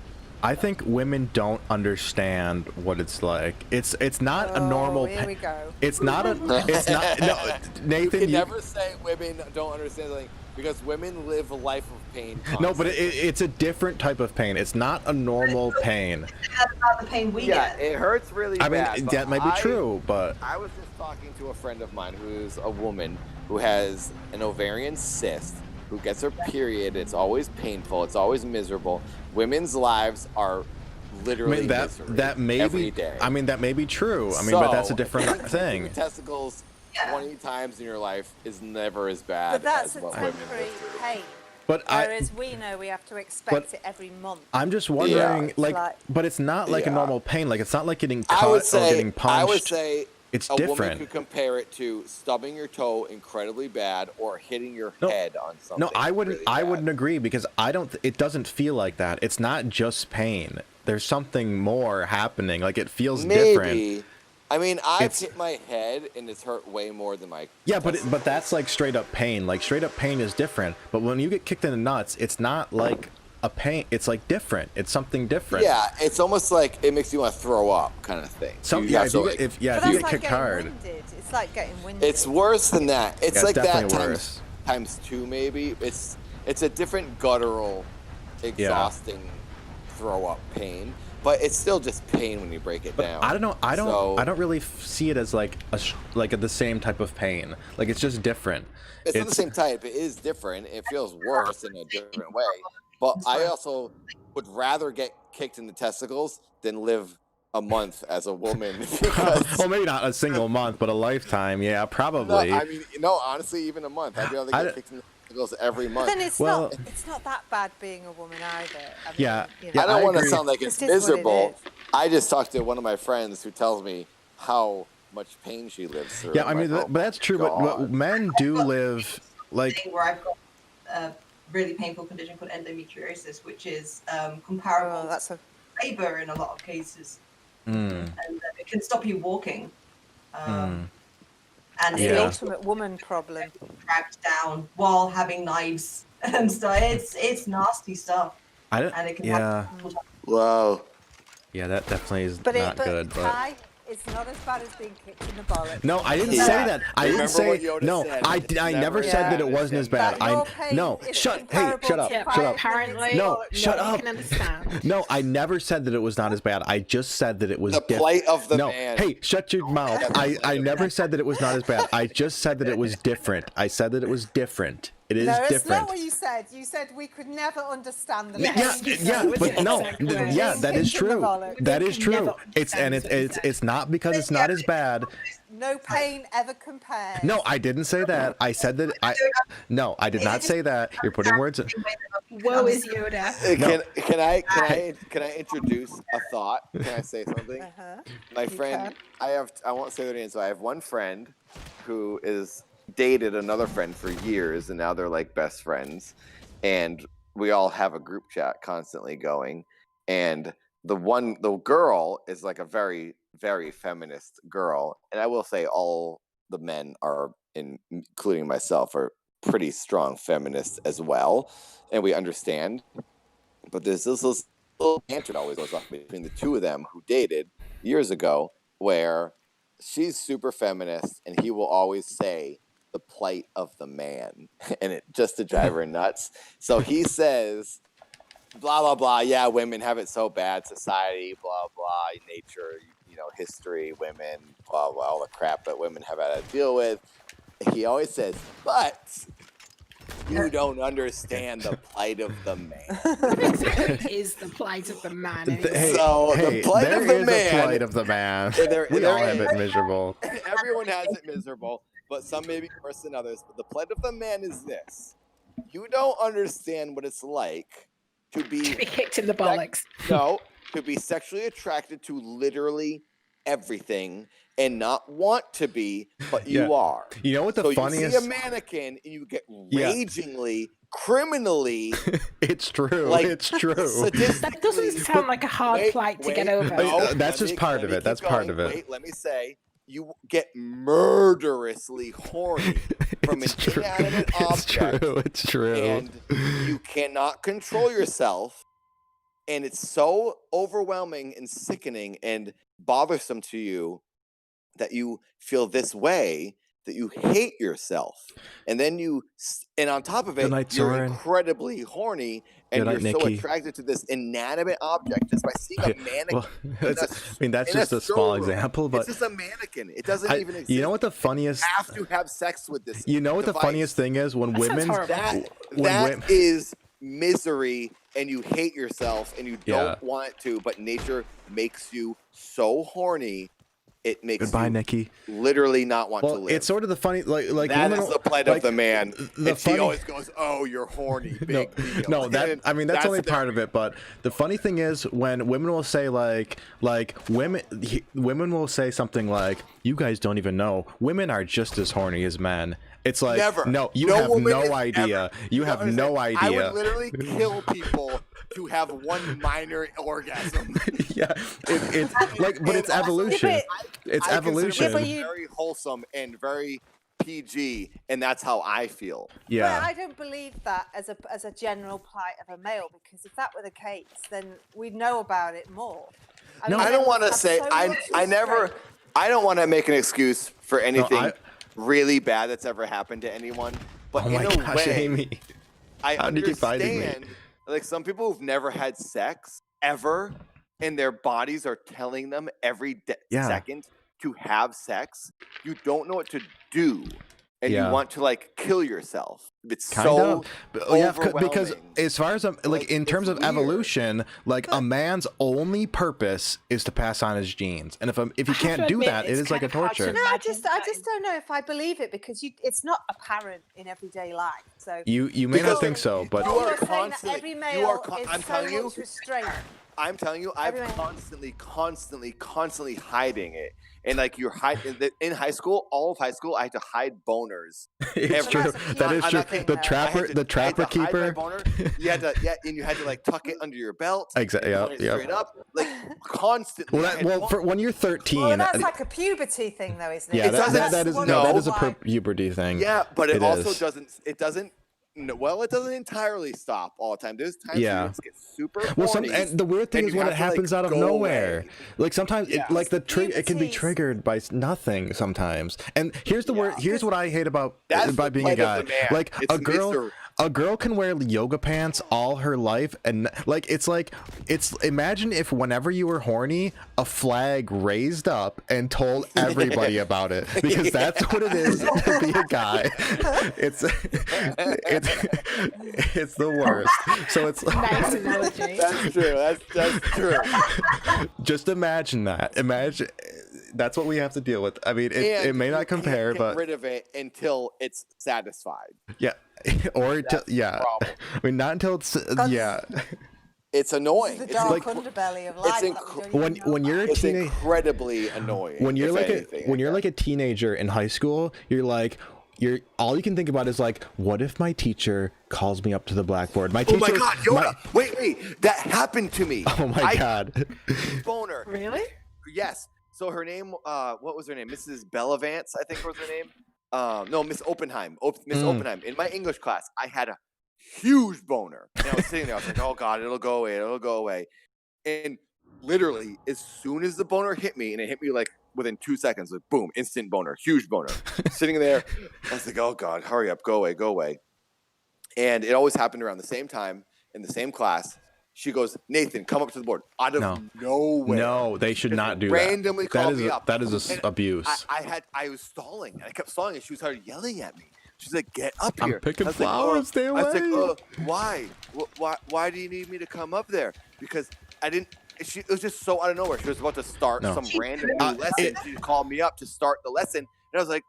S1: I think women don't understand what it's like. It's not a normal.
S4: Here we go.
S1: It's not a. It's not. No, Nathan.
S7: You can never say women don't understand something because women live a life of pain.
S1: No, but
S7: constantly.
S1: it's a different type of pain. It's not a normal pain.
S9: That's about the pain we
S7: yeah,
S9: get.
S7: it hurts really
S1: I mean,
S7: bad. but
S1: that might be true, but
S7: I was just talking to a friend of mine who's a woman who has an ovarian cyst, who gets her period. It's always painful. It's always miserable. Women's lives are
S1: I
S7: literally
S1: mean
S7: misery
S1: that may
S7: every
S1: be.
S7: day.
S1: I mean, that may be true. I mean, but that's a
S7: So,
S1: different
S7: taking
S1: thing.
S7: your testicles
S9: Yeah.
S7: 20 times in your life is never as bad
S4: But that's
S7: as
S4: a
S7: what women
S4: temporary
S7: live through.
S4: pain.
S1: But
S4: Whereas we know we have to expect
S1: But-
S4: it every month.
S1: I'm just wondering,
S7: Yeah.
S1: like, but it's not like a
S7: Yeah.
S1: normal pain. Like, it's not like getting
S7: I
S1: cut
S7: would
S1: or
S7: say,
S1: getting punched.
S7: I would say
S1: It's
S7: a woman
S1: different.
S7: could compare it to stubbing your toe incredibly bad or hitting your
S1: No.
S7: head on something.
S1: No, I wouldn't.
S7: really
S1: I
S7: bad.
S1: wouldn't agree because I don't. It doesn't feel like that. It's not just pain. there's something more happening. Like it feels
S7: Maybe.
S1: different.
S7: I mean, I've
S1: It's-
S7: hit my head and it's hurt way more than my.
S1: Yeah, but that's like straight up pain. Like straight up pain is different. But when you get kicked in the nuts, it's not like a pain. It's like different. It's something different.
S7: Yeah, it's almost like it makes you want to throw up, kind of thing.
S1: So
S7: You
S1: yeah,
S7: have
S1: if
S7: to,
S1: you
S7: like-
S1: get, if
S4: But
S1: you
S4: that's
S1: get
S4: like
S1: kicked
S4: getting
S1: hard,
S4: winded. It's like getting winded.
S7: It's worse than that. It's
S1: Yeah, it's
S7: like that
S1: definitely
S7: times
S1: worse.
S7: times 2 maybe. It's a different guttural, exhausting throw up pain, but it's still just pain when you break it down.
S1: I don't know. I
S7: So-
S1: don't really see it as like the same type of pain. Like it's just different.
S7: It's not the same type. It is different. It feels worse in a different way. But I also would rather get kicked in the testicles than live a month as a woman. Because,
S1: Well, maybe not a single month, but a lifetime. Yeah,
S7: no,
S1: probably.
S7: I mean, no, honestly, even a month. I'd rather get kicked in the testicles every
S4: But
S7: month.
S4: then it's
S1: Well-
S4: not that bad being a woman either. I mean,
S1: Yeah,
S4: you know.
S1: yeah,
S7: I don't
S1: I
S7: want to
S1: agree.
S7: sound like it's
S4: It is what it
S7: miserable.
S4: is.
S7: I just talked to one of my friends who tells me how much pain she lives through.
S1: Yeah,
S7: I'm
S1: I mean,
S7: like, oh
S1: but that's true.
S7: my
S1: But
S7: God.
S1: men do live like.
S9: Thing where I've got a really painful condition called endometriosis, which is comparable
S4: Oh, that's a
S9: to labor in a lot of cases,
S1: Mm,
S9: and it can stop you walking. And
S4: that's
S1: Yeah.
S4: the
S9: it
S4: ultimate woman problem.
S9: dragged down while having knives and stuff. It's nasty stuff,
S1: I don't.
S9: and it can
S1: Yeah,
S7: Wow.
S1: yeah, that definitely is
S4: But
S1: not good. But
S4: Kai, it's not as bad as being kicked in the bollocks.
S1: no, I didn't
S7: Yeah.
S1: say that. I didn't
S7: Remember
S1: say
S7: what Yoda
S1: no.
S7: said.
S1: I never
S7: Never
S1: said that it
S7: understand
S1: wasn't as bad.
S4: That your
S1: I
S4: pain
S1: no.
S4: is
S1: Shut. Hey,
S4: comparable
S1: shut up.
S4: to
S3: Yeah,
S1: Shut
S4: five
S1: up.
S3: apparently,
S1: No, shut
S3: you
S1: up.
S3: can understand.
S1: No, I never said that it was not as bad. I just said that it was
S7: The
S1: different.
S7: plight of the
S1: No,
S7: man.
S1: hey, shut your mouth. I never said that it was not as bad. I just said that it was different. I said that it was different. It is
S4: No, it's
S1: different.
S4: not what you said. You said we could never understand the
S1: Yeah,
S4: pain.
S1: yeah, but no, yeah, that is true. That is
S3: can never
S1: true. It's and
S3: understand
S1: it's not because it's not as bad.
S4: No pain ever compares.
S1: No, I didn't say that. I said that I did not say that. You're putting words in.
S3: Woe is Yoda.
S7: Can I introduce a thought? Can I say something?
S4: Uh-huh.
S7: My
S4: You
S7: friend,
S4: can.
S7: I won't say their names. So I have one friend who is dated another friend for years, and now they're like best friends, and we all have a group chat constantly going. And the girl is like a very, very feminist girl, and I will say all the men are, including myself, are pretty strong feminists as well, and we understand. But there's this little banter that always goes on between the two of them who dated years ago, where she's super feminist and he will always say the plight of the man, and it just to drive her nuts. So he says, blah blah blah. Yeah, women have it so bad. Society, blah blah. Nature, history, women, blah blah. All the crap that women have had to deal with. He always says, but you don't understand the plight of the man.
S3: Is the plight of the man.
S1: Hey,
S7: So, the
S1: hey,
S7: plight of
S1: there
S7: the
S1: is
S7: man-
S1: a plight of the man.
S7: There-
S1: We
S7: there
S1: all have
S7: is-
S1: it miserable.
S7: Everyone has it miserable, but some may be worse than others. But the plight of the man is this: you don't understand what it's like to
S3: To be
S7: be
S3: kicked in the bollocks.
S7: to be sexually attracted to literally everything and not want to be, but you
S1: Yeah.
S7: are.
S1: You know what the
S7: So
S1: funniest?
S7: you see a mannequin and you get
S1: Yeah.
S7: ragingly, criminally,
S1: It's true.
S7: like,
S1: It's true.
S3: That doesn't sound like a hard
S7: Wait,
S3: plight to
S7: wait,
S3: get over.
S1: no.
S7: no,
S1: That's
S7: let
S1: just
S7: me-
S1: part
S7: let
S1: of
S7: me
S1: it. That's
S7: keep
S1: part
S7: going.
S1: of it.
S7: Wait, let me say, you get murderously horny from
S1: It's
S7: an
S1: true.
S7: inanimate
S1: It's
S7: object,
S1: true. It's true.
S7: and you cannot control yourself, and it's so overwhelming and sickening and bothersome to you that you feel this way, that you hate yourself, and then and on top of it,
S1: Good night,
S7: you're
S1: Soren.
S7: incredibly horny, and
S1: Good night,
S7: you're so
S1: Nikki.
S7: attracted to this inanimate object just by seeing a mannequin.
S1: Well,
S7: in a-
S1: that's
S7: in a
S1: just a small
S7: showroom.
S1: example, but
S7: It's just a mannequin. It doesn't even exist.
S1: you know what the funniest?
S7: You have to have sex with this.
S1: You know what the
S7: device.
S1: funniest thing is when
S3: That sounds
S1: women
S3: horrible.
S7: That is misery, and you hate yourself, and you
S1: Yeah.
S7: don't want it to. But nature makes you so horny, it makes
S1: Goodbye,
S7: you
S1: Nikki.
S7: literally not want to
S1: Well,
S7: live.
S1: it's sort of the funny, like
S7: That
S1: women,
S7: is the plight
S1: like,
S7: of the man.
S1: the
S7: And she
S1: funny-
S7: always goes, "Oh, you're horny." Big deal.
S1: No, that I mean that's only
S7: the-
S1: part of it. But the funny thing is when women will say like women will say something like, "You guys don't even know. Women are just as horny as men." It's like,
S7: Never.
S1: no, you
S7: No
S1: have
S7: woman
S1: no
S7: is
S1: idea.
S7: ever-
S1: You
S7: don't
S1: have no
S7: understand. I
S1: idea.
S7: would literally kill people to have one minor orgasm.
S1: Yeah, it's like, but it's evolution. It's
S7: I
S1: evolution.
S7: consider it very wholesome and very PG, and that's how I feel.
S1: Yeah.
S4: But I don't believe that as a general plight of a male, because if that were the case, then we'd know about it more.
S7: I don't want to say I don't want to make an excuse for anything really bad that's ever happened to anyone. But
S1: oh my
S7: in a
S1: gosh,
S7: way,
S1: Amy.
S7: I
S1: How do you keep fighting me?
S7: understand. Like some people who've never had sex ever, and their bodies are telling them every second to have sex. You don't know what to do, and you want to like kill yourself. It's so overwhelming.
S1: Because as far as like in terms of evolution, like a man's only purpose is to pass on his genes, and if you can't do that, it is like a torture.
S4: No, I just don't know if I believe it, because it's not apparent in every day life. So
S1: you may not think so, but
S7: you are
S4: saying that every male
S7: I'm telling you,
S4: restraint.
S7: I'm telling you, I'm constantly hiding it. And like you're hiding in high school, all of high school, I had to hide boners.
S1: It's true. That is true. The trapper keeper.
S7: You had to, and you had to like tuck it under your belt.
S1: Exactly. Yeah.
S7: Straight up, like constantly.
S1: Well, for when you're 13.
S4: Well, that's like a puberty thing, though, isn't it?
S1: Yeah, that is a puberty thing.
S7: Yeah, but it also doesn't. It doesn't. No, well, it doesn't entirely stop all the time. There's times where you just get super horny,
S1: and the weird thing is when it happens out of nowhere. Like sometimes, it can be triggered by nothing sometimes. And here's what I hate about being a guy. Like a girl can wear yoga pants all her life, and it's imagine if whenever you were horny, a flag raised up and told everybody about it, because that's what it is to be a guy. It's the worst. So it's
S3: nice analogy.
S7: That's true. That's true.
S1: Just imagine that. Imagine that's what we have to deal with. I mean, it may not compare, but
S7: get rid of it until it's satisfied.
S1: Yeah, or I mean, not until it's
S7: It's annoying.
S4: It's the dark underbelly of life.
S1: When you're a teenager,
S7: incredibly annoying.
S1: When you're like a teenager in high school, all you can think about is like, what if my teacher calls me up to the blackboard? My teacher.
S7: Oh my God, Yoda! Wait, that happened to me.
S1: Oh my God.
S7: Boner.
S3: Really?
S7: Yes. So her name, what was her name? Mrs. Bellavance, I think was her name. No, Miss Oppenheim. Miss Oppenheim. In my English class, I had a huge boner, and I was sitting there. I was like, oh God, it'll go away. And literally, as soon as the boner hit me, and it hit me like within 2 seconds, like boom, instant boner, huge boner. Sitting there, I was like, oh God, hurry up, go away. And it always happened around the same time in the same class. She goes, Nathan, come up to the board. Out of nowhere.
S1: No, they should not do that.
S7: Randomly called me up.
S1: That is abuse.
S7: I was stalling, and I kept stalling, and she started yelling at me. She's like, get up here.
S1: I'm picking flowers, stay away.
S7: I was like, why? Why do you need me to come up there? Because I didn't. It was just so out of nowhere. She was about to start some random new lesson. She called me up to start the lesson. And I was like,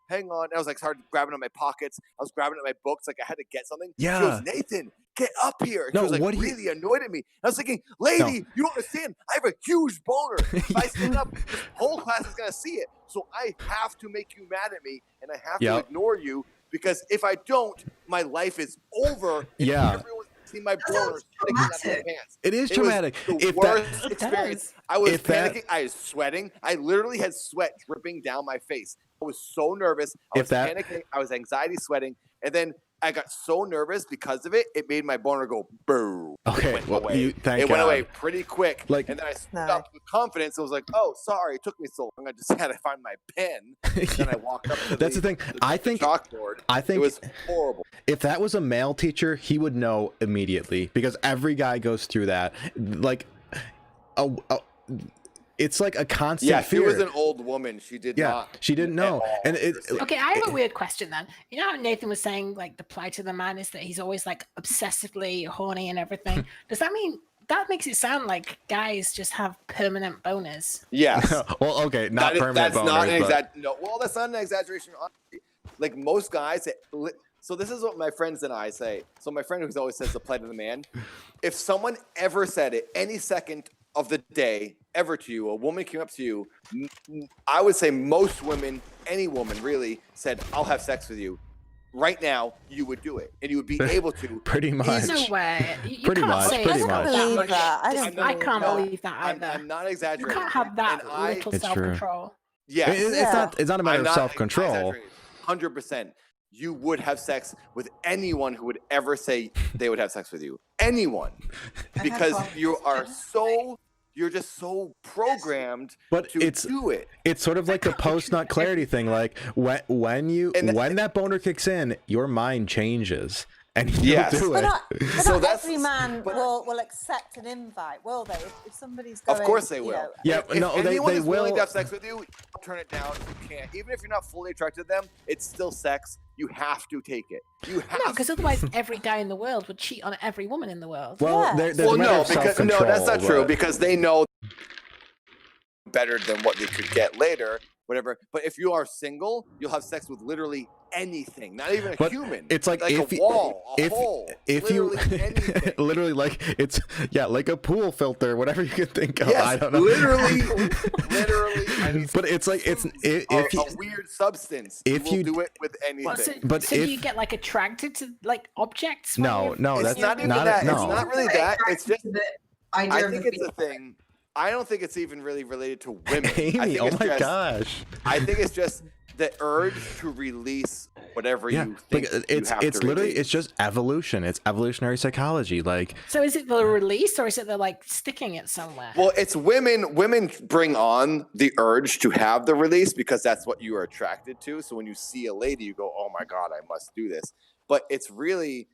S7: hang on. And I was like, started grabbing at my pockets. I was grabbing at my books. Like I had to get something.
S1: Yeah.
S7: She goes, Nathan, get up here. And she was like really annoyed at me. And I was thinking, lady, you don't understand. I have a huge boner. If I stand up, this whole class is going to see it. So I have to make you mad at me. And I have to ignore you. Because if I don't, my life is over.
S1: Yeah.
S7: Everyone's see my boner sticking out of my pants.
S1: It is traumatic.
S7: The worst experience. I was panicking. I was sweating. I literally had sweat dripping down my face. I was so nervous. I was panicking. I was anxiety sweating. And then I got so nervous because of it. It made my boner go boom.
S1: Okay,
S7: it went away pretty quick. And then I stood up with confidence. I was like, "Oh, sorry, it took me so long. I just had to find my pen." Then I walked up to the thing.
S1: I think
S7: chalkboard. It was horrible.
S1: If that was a male teacher, he would know immediately, because every guy goes through that. Like, it's like a constant fear.
S7: She was an old woman. She did not.
S1: She didn't know. And
S3: okay, I have a weird question then. You know how Nathan was saying like the plight of the man is that he's always like obsessively horny and everything. Does that mean that makes it sound like guys just have permanent boners?
S7: Yes.
S1: Well, okay, not permanent boners.
S7: That's not an exaggeration. Like most guys. So this is what my friends and I say. So my friend who's always says the plight of the man. If someone ever said it any second of the day ever to you, a woman came up to you, I would say most women, any woman really, said, I'll have sex with you. right now, you would do it, and you would be able to.
S1: Pretty much.
S3: There's no way. You
S1: Pretty
S3: can't
S1: much,
S3: say
S1: pretty
S3: it's
S1: much.
S3: not
S4: I don't believe
S3: much.
S4: that. I
S3: I
S4: don't
S3: can't
S4: believe
S3: believe that either.
S7: I'm not
S3: You
S7: exaggerating.
S3: can't have that
S7: and I,
S3: little
S1: It's true.
S3: self-control.
S7: yes,
S1: It's not a matter
S7: I'm
S1: of
S7: not
S1: self-control.
S7: 100%. You would have sex with anyone who would ever say they would have sex with you. Anyone, because you're just so programmed
S1: But
S7: to do it.
S1: It's sort of like the post-nut clarity thing. Like when that boner kicks in, your mind changes and you'll
S7: Yes.
S1: do
S4: But
S1: it.
S4: not,
S7: So
S4: not
S7: that's-
S4: every man
S7: but-
S4: will accept an invite, will they? If somebody's going,
S7: Of course they
S4: you
S7: will.
S4: know,
S1: Yeah,
S7: If
S1: no,
S7: anyone
S1: they
S7: is willing
S1: will.
S7: to have sex with you, turn it down. You can't. Even if you're not fully attracted to them, it's still sex. You have to take it. You have.
S3: No, because otherwise every guy in the world would cheat on every woman in the world.
S1: Well,
S4: Yeah.
S1: there's
S7: Well,
S1: a matter
S7: no,
S1: of
S7: because
S1: self-control.
S7: no, that's not true.
S1: but-
S7: Because they know better than what they could get later, whatever. But if you are single, you'll have sex with literally anything, not even a
S1: But
S7: human.
S1: it's like if
S7: a
S1: you-
S7: wall, a hole,
S1: if you
S7: literally anything.
S1: literally like it's like a pool filter, whatever you can think of.
S7: Yes,
S1: I don't know.
S7: literally. I mean,
S1: But it's like it's if you,
S7: a weird substance.
S1: if
S7: you will
S1: you-
S7: do it with anything.
S3: Well, so,
S1: But
S3: so do
S1: if-
S3: you get like attracted to like objects? when
S1: no,
S3: you're-
S1: no,
S7: It's
S1: that's
S7: not even
S1: not
S7: that.
S1: no.
S7: It's not really that. It's just.
S9: the
S7: I
S9: idea of
S7: think
S9: the
S7: it's a thing. I don't think it's even really related to women. I
S1: Amy,
S7: think
S1: oh
S7: it's
S1: my
S7: just,
S1: gosh.
S7: I think it's just the urge to release whatever
S1: Yeah,
S7: you
S1: like
S7: think
S1: it's
S7: you have to
S1: literally
S7: release.
S1: it's just evolution. It's evolutionary psychology. Like
S3: So is it the release or is it the like sticking it somewhere?
S7: Well, it's women. Women bring on the urge to have the release because that's what you are attracted to. So when you see a lady, you go, "Oh my god, I must do this." But it's really,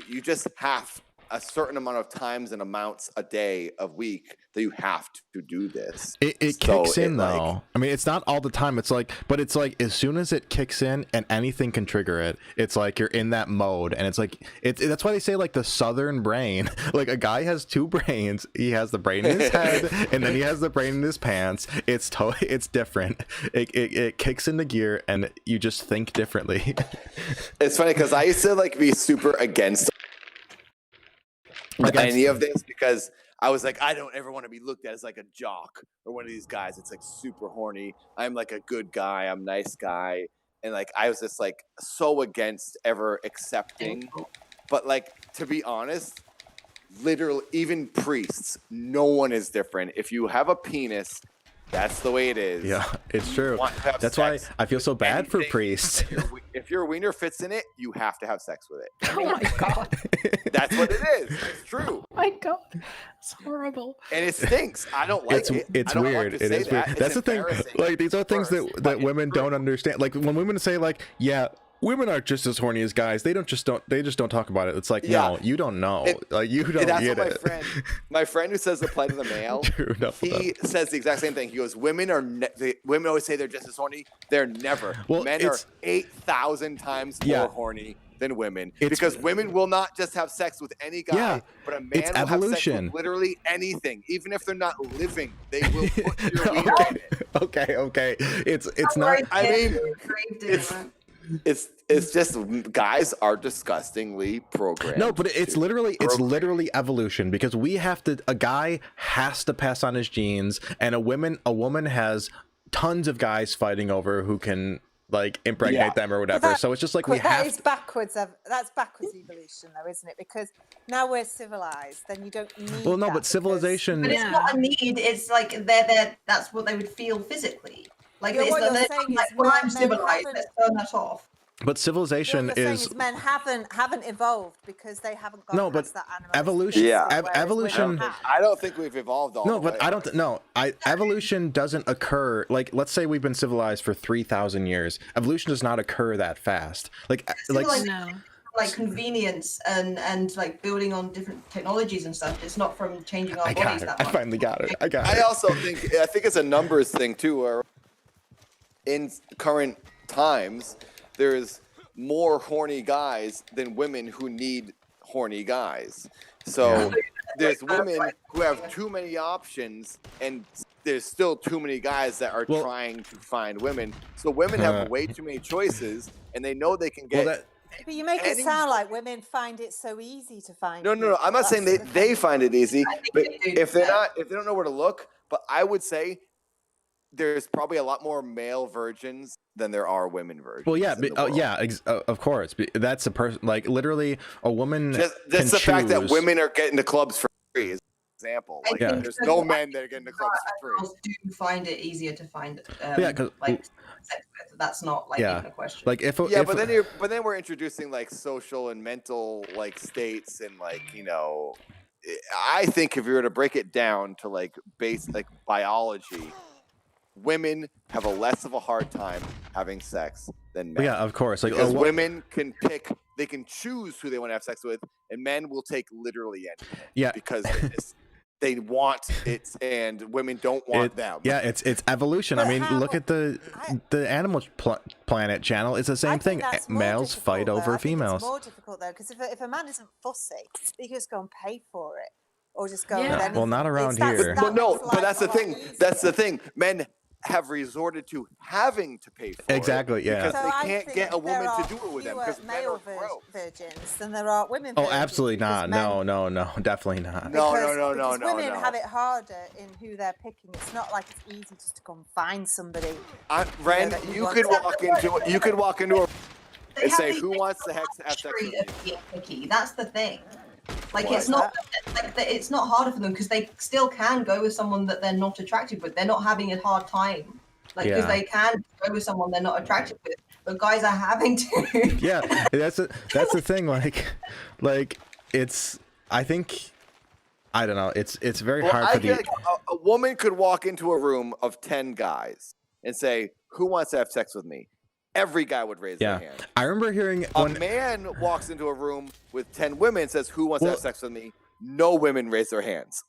S7: you just have a certain amount of times and amounts a day, a week that you have to do this.
S1: it
S7: So
S1: kicks in
S7: it,
S1: though.
S7: like-
S1: I mean, it's not all the time. It's like, but it's like as soon as it kicks in and anything can trigger it, it's like you're in that mode, and it's like that's why they say like the southern brain. Like a guy has two brains. He has the brain in his head, and then he has the brain in his pants. It's it's different. It kicks into gear, and you just think differently.
S7: It's funny because I used to like be super against any of this because I was like, I don't ever want to be looked at as like a jock or one of these guys. It's like super horny. I'm like a good guy. I'm a nice guy. And like, I was just like so against ever accepting. But like, to be honest, literally, even priests, no one is different. If you have a penis, that's the way it is.
S1: Yeah, it's true.
S7: Want to have
S1: That's
S7: sex,
S1: why I feel so bad for
S7: anything-
S1: priests.
S7: If your wiener fits in it, you have to have sex with it.
S3: Oh my god!
S7: That's what it is. It's true.
S3: Oh my god, it's horrible.
S7: And it stinks. I don't like it.
S1: It's
S7: I don't
S1: weird.
S7: like to
S1: It
S7: say
S1: is weird.
S7: that.
S1: That's
S7: It's
S1: the thing.
S7: embarrassing
S1: Like these are things
S7: first,
S1: that
S7: but it's
S1: women
S7: true.
S1: don't understand. Like when women say like, yeah, women are just as horny as guys. They just don't talk about it. It's like,
S7: Yeah.
S1: no, you don't know. Like you don't
S7: And that's
S1: get
S7: what
S1: it.
S7: my friend who says apply to the male,
S1: True, enough of
S7: he says the exact same thing. He goes, women always say they're just as horny. They're never.
S1: Well,
S7: Men are
S1: it's-
S7: 8,000 times
S1: Yeah.
S7: more horny than women
S1: It's-
S7: because women will not just have sex with any guy,
S1: Yeah.
S7: but a man
S1: It's
S7: will have sex
S1: evolution.
S7: with literally anything, even if they're not living. They will put your wiener in it.
S1: okay. It's not.
S7: I mean, it's just guys are disgustingly programmed.
S1: No, but it's literally evolution because a guy has to pass on his genes, and a woman has tons of guys fighting over who can like impregnate them or whatever. So it's just like we
S4: that
S1: have
S4: is backwards. That's backwards evolution, though, isn't it? Because now we're civilized, then you don't need.
S1: Well, no,
S4: that
S1: but
S4: because-
S1: civilization.
S9: But it's not a need. It's like they're that's what they would feel physically. Like
S4: Yeah,
S9: it's
S4: what
S9: they're
S4: you're
S9: not
S4: saying
S9: like,
S4: is
S9: well, I'm
S4: men
S9: civilized.
S4: haven't-
S9: Let's turn that off.
S1: But civilization
S4: What you're saying
S1: is
S4: men haven't evolved because they haven't gone
S1: No, but
S4: past that animalistic
S1: evolution-
S7: Yeah.
S4: instinct, whereas
S1: evolution-
S4: women have.
S7: I don't think we've evolved all
S1: no,
S7: the way.
S1: but I don't. Evolution doesn't occur. Like, let's say we've been civilized for 3,000 years. Evolution does not occur that fast. Like
S9: Civilization
S3: No.
S9: like convenience and like building on different technologies and stuff. It's not from changing our
S1: I
S9: bodies
S1: got it.
S9: that
S1: I
S9: much.
S1: finally got it. I got
S7: I
S1: it.
S7: also think it's a numbers thing too. Where in current times, there's more horny guys than women who need horny guys. So there's women who have too many options, and there's still too many guys that are trying to find women. So women have way too many choices, and they know they can get.
S4: But you make it sound like women find it so easy to find.
S7: No.
S4: people.
S7: I'm not saying
S4: That's the
S7: they find it easy,
S9: I think
S7: but
S9: they do,
S7: if they
S9: yeah.
S7: don't know where to look, but I would say there's probably a lot more male virgins than there are women virgins.
S1: Well, yeah,
S7: in the world.
S1: of course. That's a person, like literally a woman.
S7: Just
S1: can
S7: the fact that
S1: choose-
S7: women are getting to clubs for free is an example. Like,
S1: Yeah.
S7: there's no men that are getting to clubs for free.
S9: Girls do find it easier to find
S1: Yeah, 'cause-
S9: like sex with. That's not like
S1: Yeah.
S9: even a question.
S1: Like if
S7: Yeah,
S1: if,
S7: but then we're introducing like social and mental like states and like, you know, I think if you were to break it down to like like biology, women have a less of a hard time having sex than men.
S1: yeah, of course. Like
S7: Because women can pick, they can choose who they want to have sex with, and men will take literally anything.
S1: Yeah.
S7: Because they want it, and women don't want them.
S1: Yeah, it's evolution. I
S4: But
S1: mean,
S4: how-
S1: look at the Animal Planet channel. It's the
S4: I
S1: same
S4: think
S1: thing.
S4: that's more
S1: Males
S4: difficult,
S1: fight
S4: though.
S1: over
S4: I think
S1: females.
S4: It's more difficult though, because if a man isn't fussy, he can just go and pay for it, or just go.
S3: Yeah.
S4: with anything.
S1: Well, not around here.
S7: But no,
S4: makes
S7: but
S4: life
S7: that's the
S4: a lot
S7: thing.
S4: easier.
S7: That's the thing. Men have resorted to having to pay for
S1: Exactly,
S7: it
S1: yeah.
S7: because
S4: So
S7: they
S4: I
S7: can't
S4: think
S7: get a woman
S4: there are
S7: to do it with them
S4: fewer
S7: because men
S4: male
S7: are broke.
S4: virgins than there are women.
S1: Oh,
S4: virgins
S1: absolutely
S4: because
S1: not.
S4: men-
S1: No, definitely not.
S7: No,
S4: because
S7: no,
S4: women
S7: no.
S4: have it harder in who they're picking. It's not like it's easy just to go and find somebody.
S7: Ren,
S4: that you
S7: you
S4: want
S7: could
S4: to-
S7: walk into a
S9: They
S7: and
S9: have
S7: say
S9: the
S7: who wants to have sex
S9: luxury
S7: with
S9: of being picky. That's the thing. Like
S7: What?
S9: it's not it's not harder for them because they still can go with someone that they're not attracted with. They're not having a hard time. Like because
S1: Yeah.
S9: they can go with someone they're not attracted with. But guys are having to.
S1: Yeah, that's the thing. Like it's. I think. I don't know. It's very
S7: Well,
S1: hard
S7: I
S1: for
S7: feel
S1: the.
S7: like a woman could walk into a room of 10 guys and say, "Who wants to have sex with me?" Every guy would raise
S1: Yeah,
S7: their hand.
S1: I remember hearing
S7: A
S1: when.
S7: man walks into a room with 10 women and says, "Who wants to
S1: Well-
S7: have sex with me?" No women raise their hands.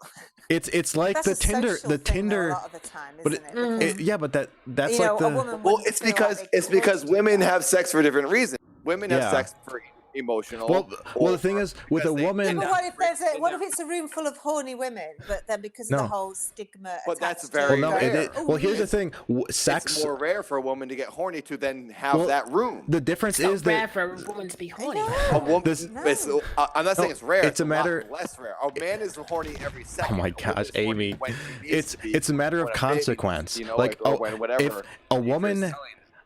S1: It's like
S4: That's
S1: the
S4: a
S1: Tinder
S4: social
S1: the
S4: thing, though,
S1: Tinder.
S4: a lot of the time,
S1: But
S4: isn't it? Because,
S1: yeah, but that's
S4: you
S1: like
S4: know,
S1: the.
S4: a woman
S7: Well,
S4: wouldn't
S7: it's
S4: feel like
S7: because
S4: they
S7: it's
S4: could
S7: because
S4: do
S7: women
S4: that.
S7: have sex for different reasons. Women have
S1: Yeah.
S7: sex for emotional.
S1: Well, the thing is, with a
S7: because they-
S4: Yeah,
S1: woman.
S4: but what if what if it's a room full of horny women, but then because of
S1: No.
S4: the whole stigma?
S7: But that's
S4: attached to
S7: very
S4: it,
S1: Well, no.
S7: rare.
S1: Well, here's the thing. Sex.
S7: It's more rare for a woman to get horny to then have
S1: Well,
S7: that room.
S1: The difference
S3: It's not
S1: is
S3: rare
S1: that.
S3: for a woman to be horny.
S7: A woman,
S1: This-
S7: I'm not saying it's rare.
S1: it's a
S7: lot
S1: matter-
S7: less rare. A man is horny every second.
S1: Oh my
S7: A woman's
S1: gosh,
S7: horny
S1: Amy!
S7: when she needs to be,
S1: It's a matter of
S7: when a baby,
S1: consequence.
S7: you know,
S1: like
S7: or when whatever.
S1: if a woman.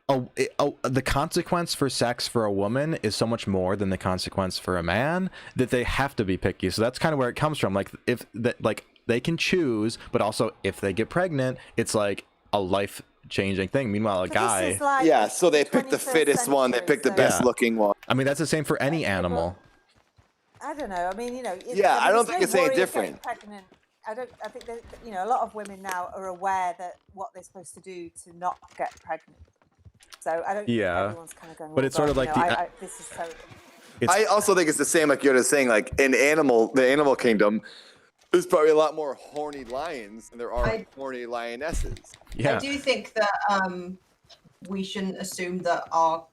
S1: The consequence for sex for a woman is so much more than the consequence for a man that they have to be picky. So that's kind of where it comes from. Like if that, like they can choose, but also if they get pregnant, it's like a life changing thing. Meanwhile, a
S4: But this
S1: guy.
S4: is like
S7: Yeah, so they pick the
S4: 21st
S7: fittest one. They
S4: century,
S7: pick the
S4: so-
S7: best
S1: Yeah.
S7: looking one.
S1: I mean, that's the same for any animal.
S4: I don't know. I mean, you know.
S7: Yeah, I don't
S4: there's
S7: think
S4: no
S7: it's any
S4: worry of
S7: different.
S4: getting pregnant. I think that you know a lot of women now are aware that what they're supposed to do to not get pregnant. So I don't.
S1: Yeah,
S4: think everyone's kind of going.
S1: but
S4: "Oh
S1: it's sort
S4: God,
S1: of like
S4: you know,
S1: the-
S4: this is so.
S1: It's,
S7: I also think it's the same, like Yoda's saying. Like in the animal kingdom, there's probably a lot more horny lions than there are horny lionesses.
S1: yeah.
S9: I do think that we shouldn't assume that our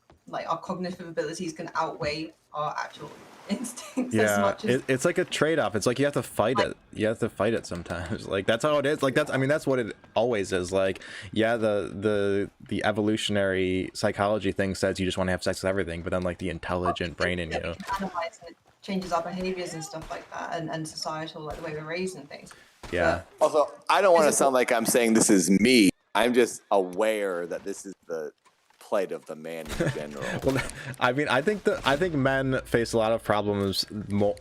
S9: cognitive abilities can outweigh our actual instincts as
S1: Yeah,
S9: much as
S1: it's like a trade-off. It's like you have to fight it. You have to fight it sometimes. Like that's how it is. Like that's what it always is. Like yeah, the evolutionary psychology thing says you just want to have sex with everything, but then like the intelligent brain in
S9: that we
S1: you.
S9: can analyze and it changes our behaviors and stuff like that, and societal, like the way we're raised and things.
S1: Yeah.
S7: Also, I don't want to sound like I'm saying this is me. I'm just aware that this is the plight of the man in general.
S1: Well, I mean, I think men face a lot of problems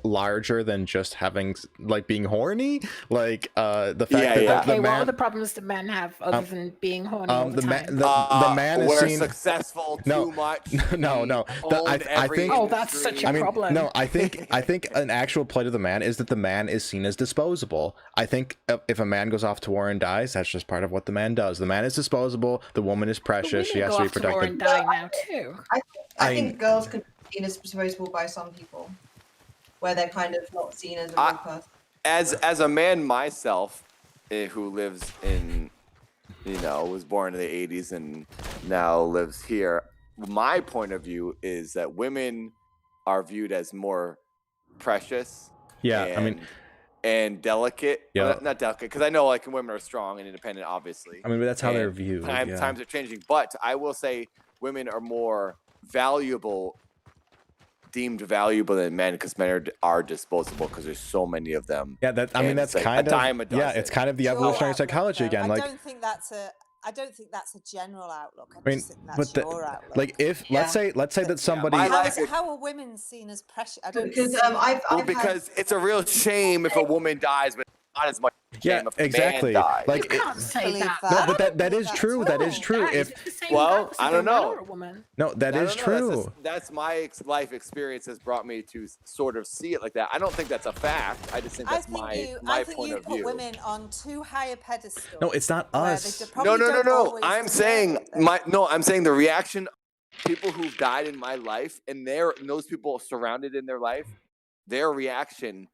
S1: larger than just having like being horny. Like the fact
S7: Yeah,
S1: that
S7: yeah.
S1: the
S3: Okay, what
S1: man.
S3: are the problems that men have other than being horny all the
S1: the man,
S3: time?
S1: the man is
S7: we're
S1: seen.
S7: successful
S1: No,
S7: too much.
S1: no.
S7: We own
S1: I
S7: every
S1: think.
S3: Oh, that's such a
S1: I mean,
S3: problem.
S1: no, I think an actual plight of the man is that the man is seen as disposable. I think if a man goes off to war and dies, that's just part of what the man does. The man is disposable. The woman is
S3: But
S1: precious. She
S3: women
S1: has
S3: go
S1: to be
S3: off to war and
S1: protected.
S3: die now too.
S9: I think girls can be seen as disposable by some people, where they're kind of not seen as a real person.
S7: As a man myself, who lives in, was born in the 80s and now lives here, my point of view is that women are viewed as more precious.
S1: Yeah, I mean,
S7: and delicate.
S1: Yeah.
S7: Well, not delicate, because I know like women are strong and independent, obviously.
S1: but that's how
S7: And
S1: they're viewed. Yeah.
S7: Times are changing, but I will say women are more valuable, deemed valuable than men, because men are disposable because there's so many of them.
S1: Yeah, I mean
S7: And
S1: that's
S7: it's like
S1: kind
S7: a dime a
S1: of yeah,
S7: dozen.
S1: it's kind of the
S4: Sure,
S1: evolutionary
S4: I
S1: psychology
S4: don't know.
S1: again.
S4: I
S1: Like
S4: don't think that's a. I don't think that's a general outlook.
S1: I mean,
S4: just think that's
S1: but
S4: your outlook.
S1: like if let's say that somebody
S7: my
S4: how,
S7: life
S4: how are women seen as precious? I don't
S9: Because
S4: see
S9: I've had
S7: because it's a real shame if a woman dies, but not as much
S1: yeah,
S7: shame if a
S1: exactly.
S7: man dies.
S1: Like
S3: You can't say
S4: believe
S3: that.
S4: that.
S1: no,
S4: I
S1: but
S4: don't
S1: that
S4: believe
S1: is
S4: that
S1: true.
S4: at
S1: That is
S4: all.
S1: true.
S3: Guys,
S1: If
S3: it's the same
S7: Well,
S3: regardless if
S7: I
S3: they're
S7: don't
S3: a man
S7: know.
S3: or a woman.
S1: no, that
S7: I
S1: is
S7: don't know,
S1: true.
S7: That's my life experience has brought me to sort of see it like that. I don't think that's a fact. I just think
S4: I
S7: that's
S4: think
S7: my
S4: you,
S7: my
S4: I think
S7: point
S4: you
S7: of
S4: put
S7: view.
S4: women on too high a pedestal.
S1: No, it's not
S4: where
S1: us.
S4: they
S7: No,
S4: probably
S7: no, no,
S4: don't
S7: no.
S4: always
S7: I'm
S4: deserve
S7: saying
S4: it, though.
S7: I'm saying the reaction of people who've died in my life and those people surrounded in their life, their reaction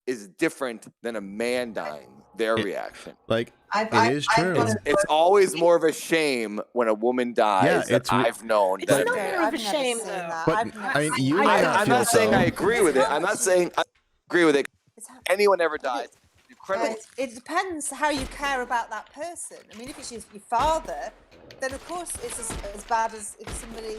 S7: is different than a man dying. Their reaction.
S1: Like
S9: I've
S1: it is true.
S7: It's always more of a shame when a woman dies
S1: Yeah,
S7: that
S1: it's re-
S7: I've known
S3: It's
S7: than a
S3: not
S7: man.
S3: more of
S4: I've
S3: a
S4: never
S3: shame,
S4: seen
S3: though.
S4: that.
S1: But,
S4: I've never
S1: I mean,
S4: seen
S1: you
S4: that.
S1: may
S7: I'm
S1: not
S7: not
S1: feel
S7: saying
S1: so.
S7: I agree with it. I'm not saying I agree with it.
S4: It's how-
S7: Anyone ever dies, incredible.
S4: It depends how you care about that person. I mean, if it's your father, then of course it's as bad as if somebody,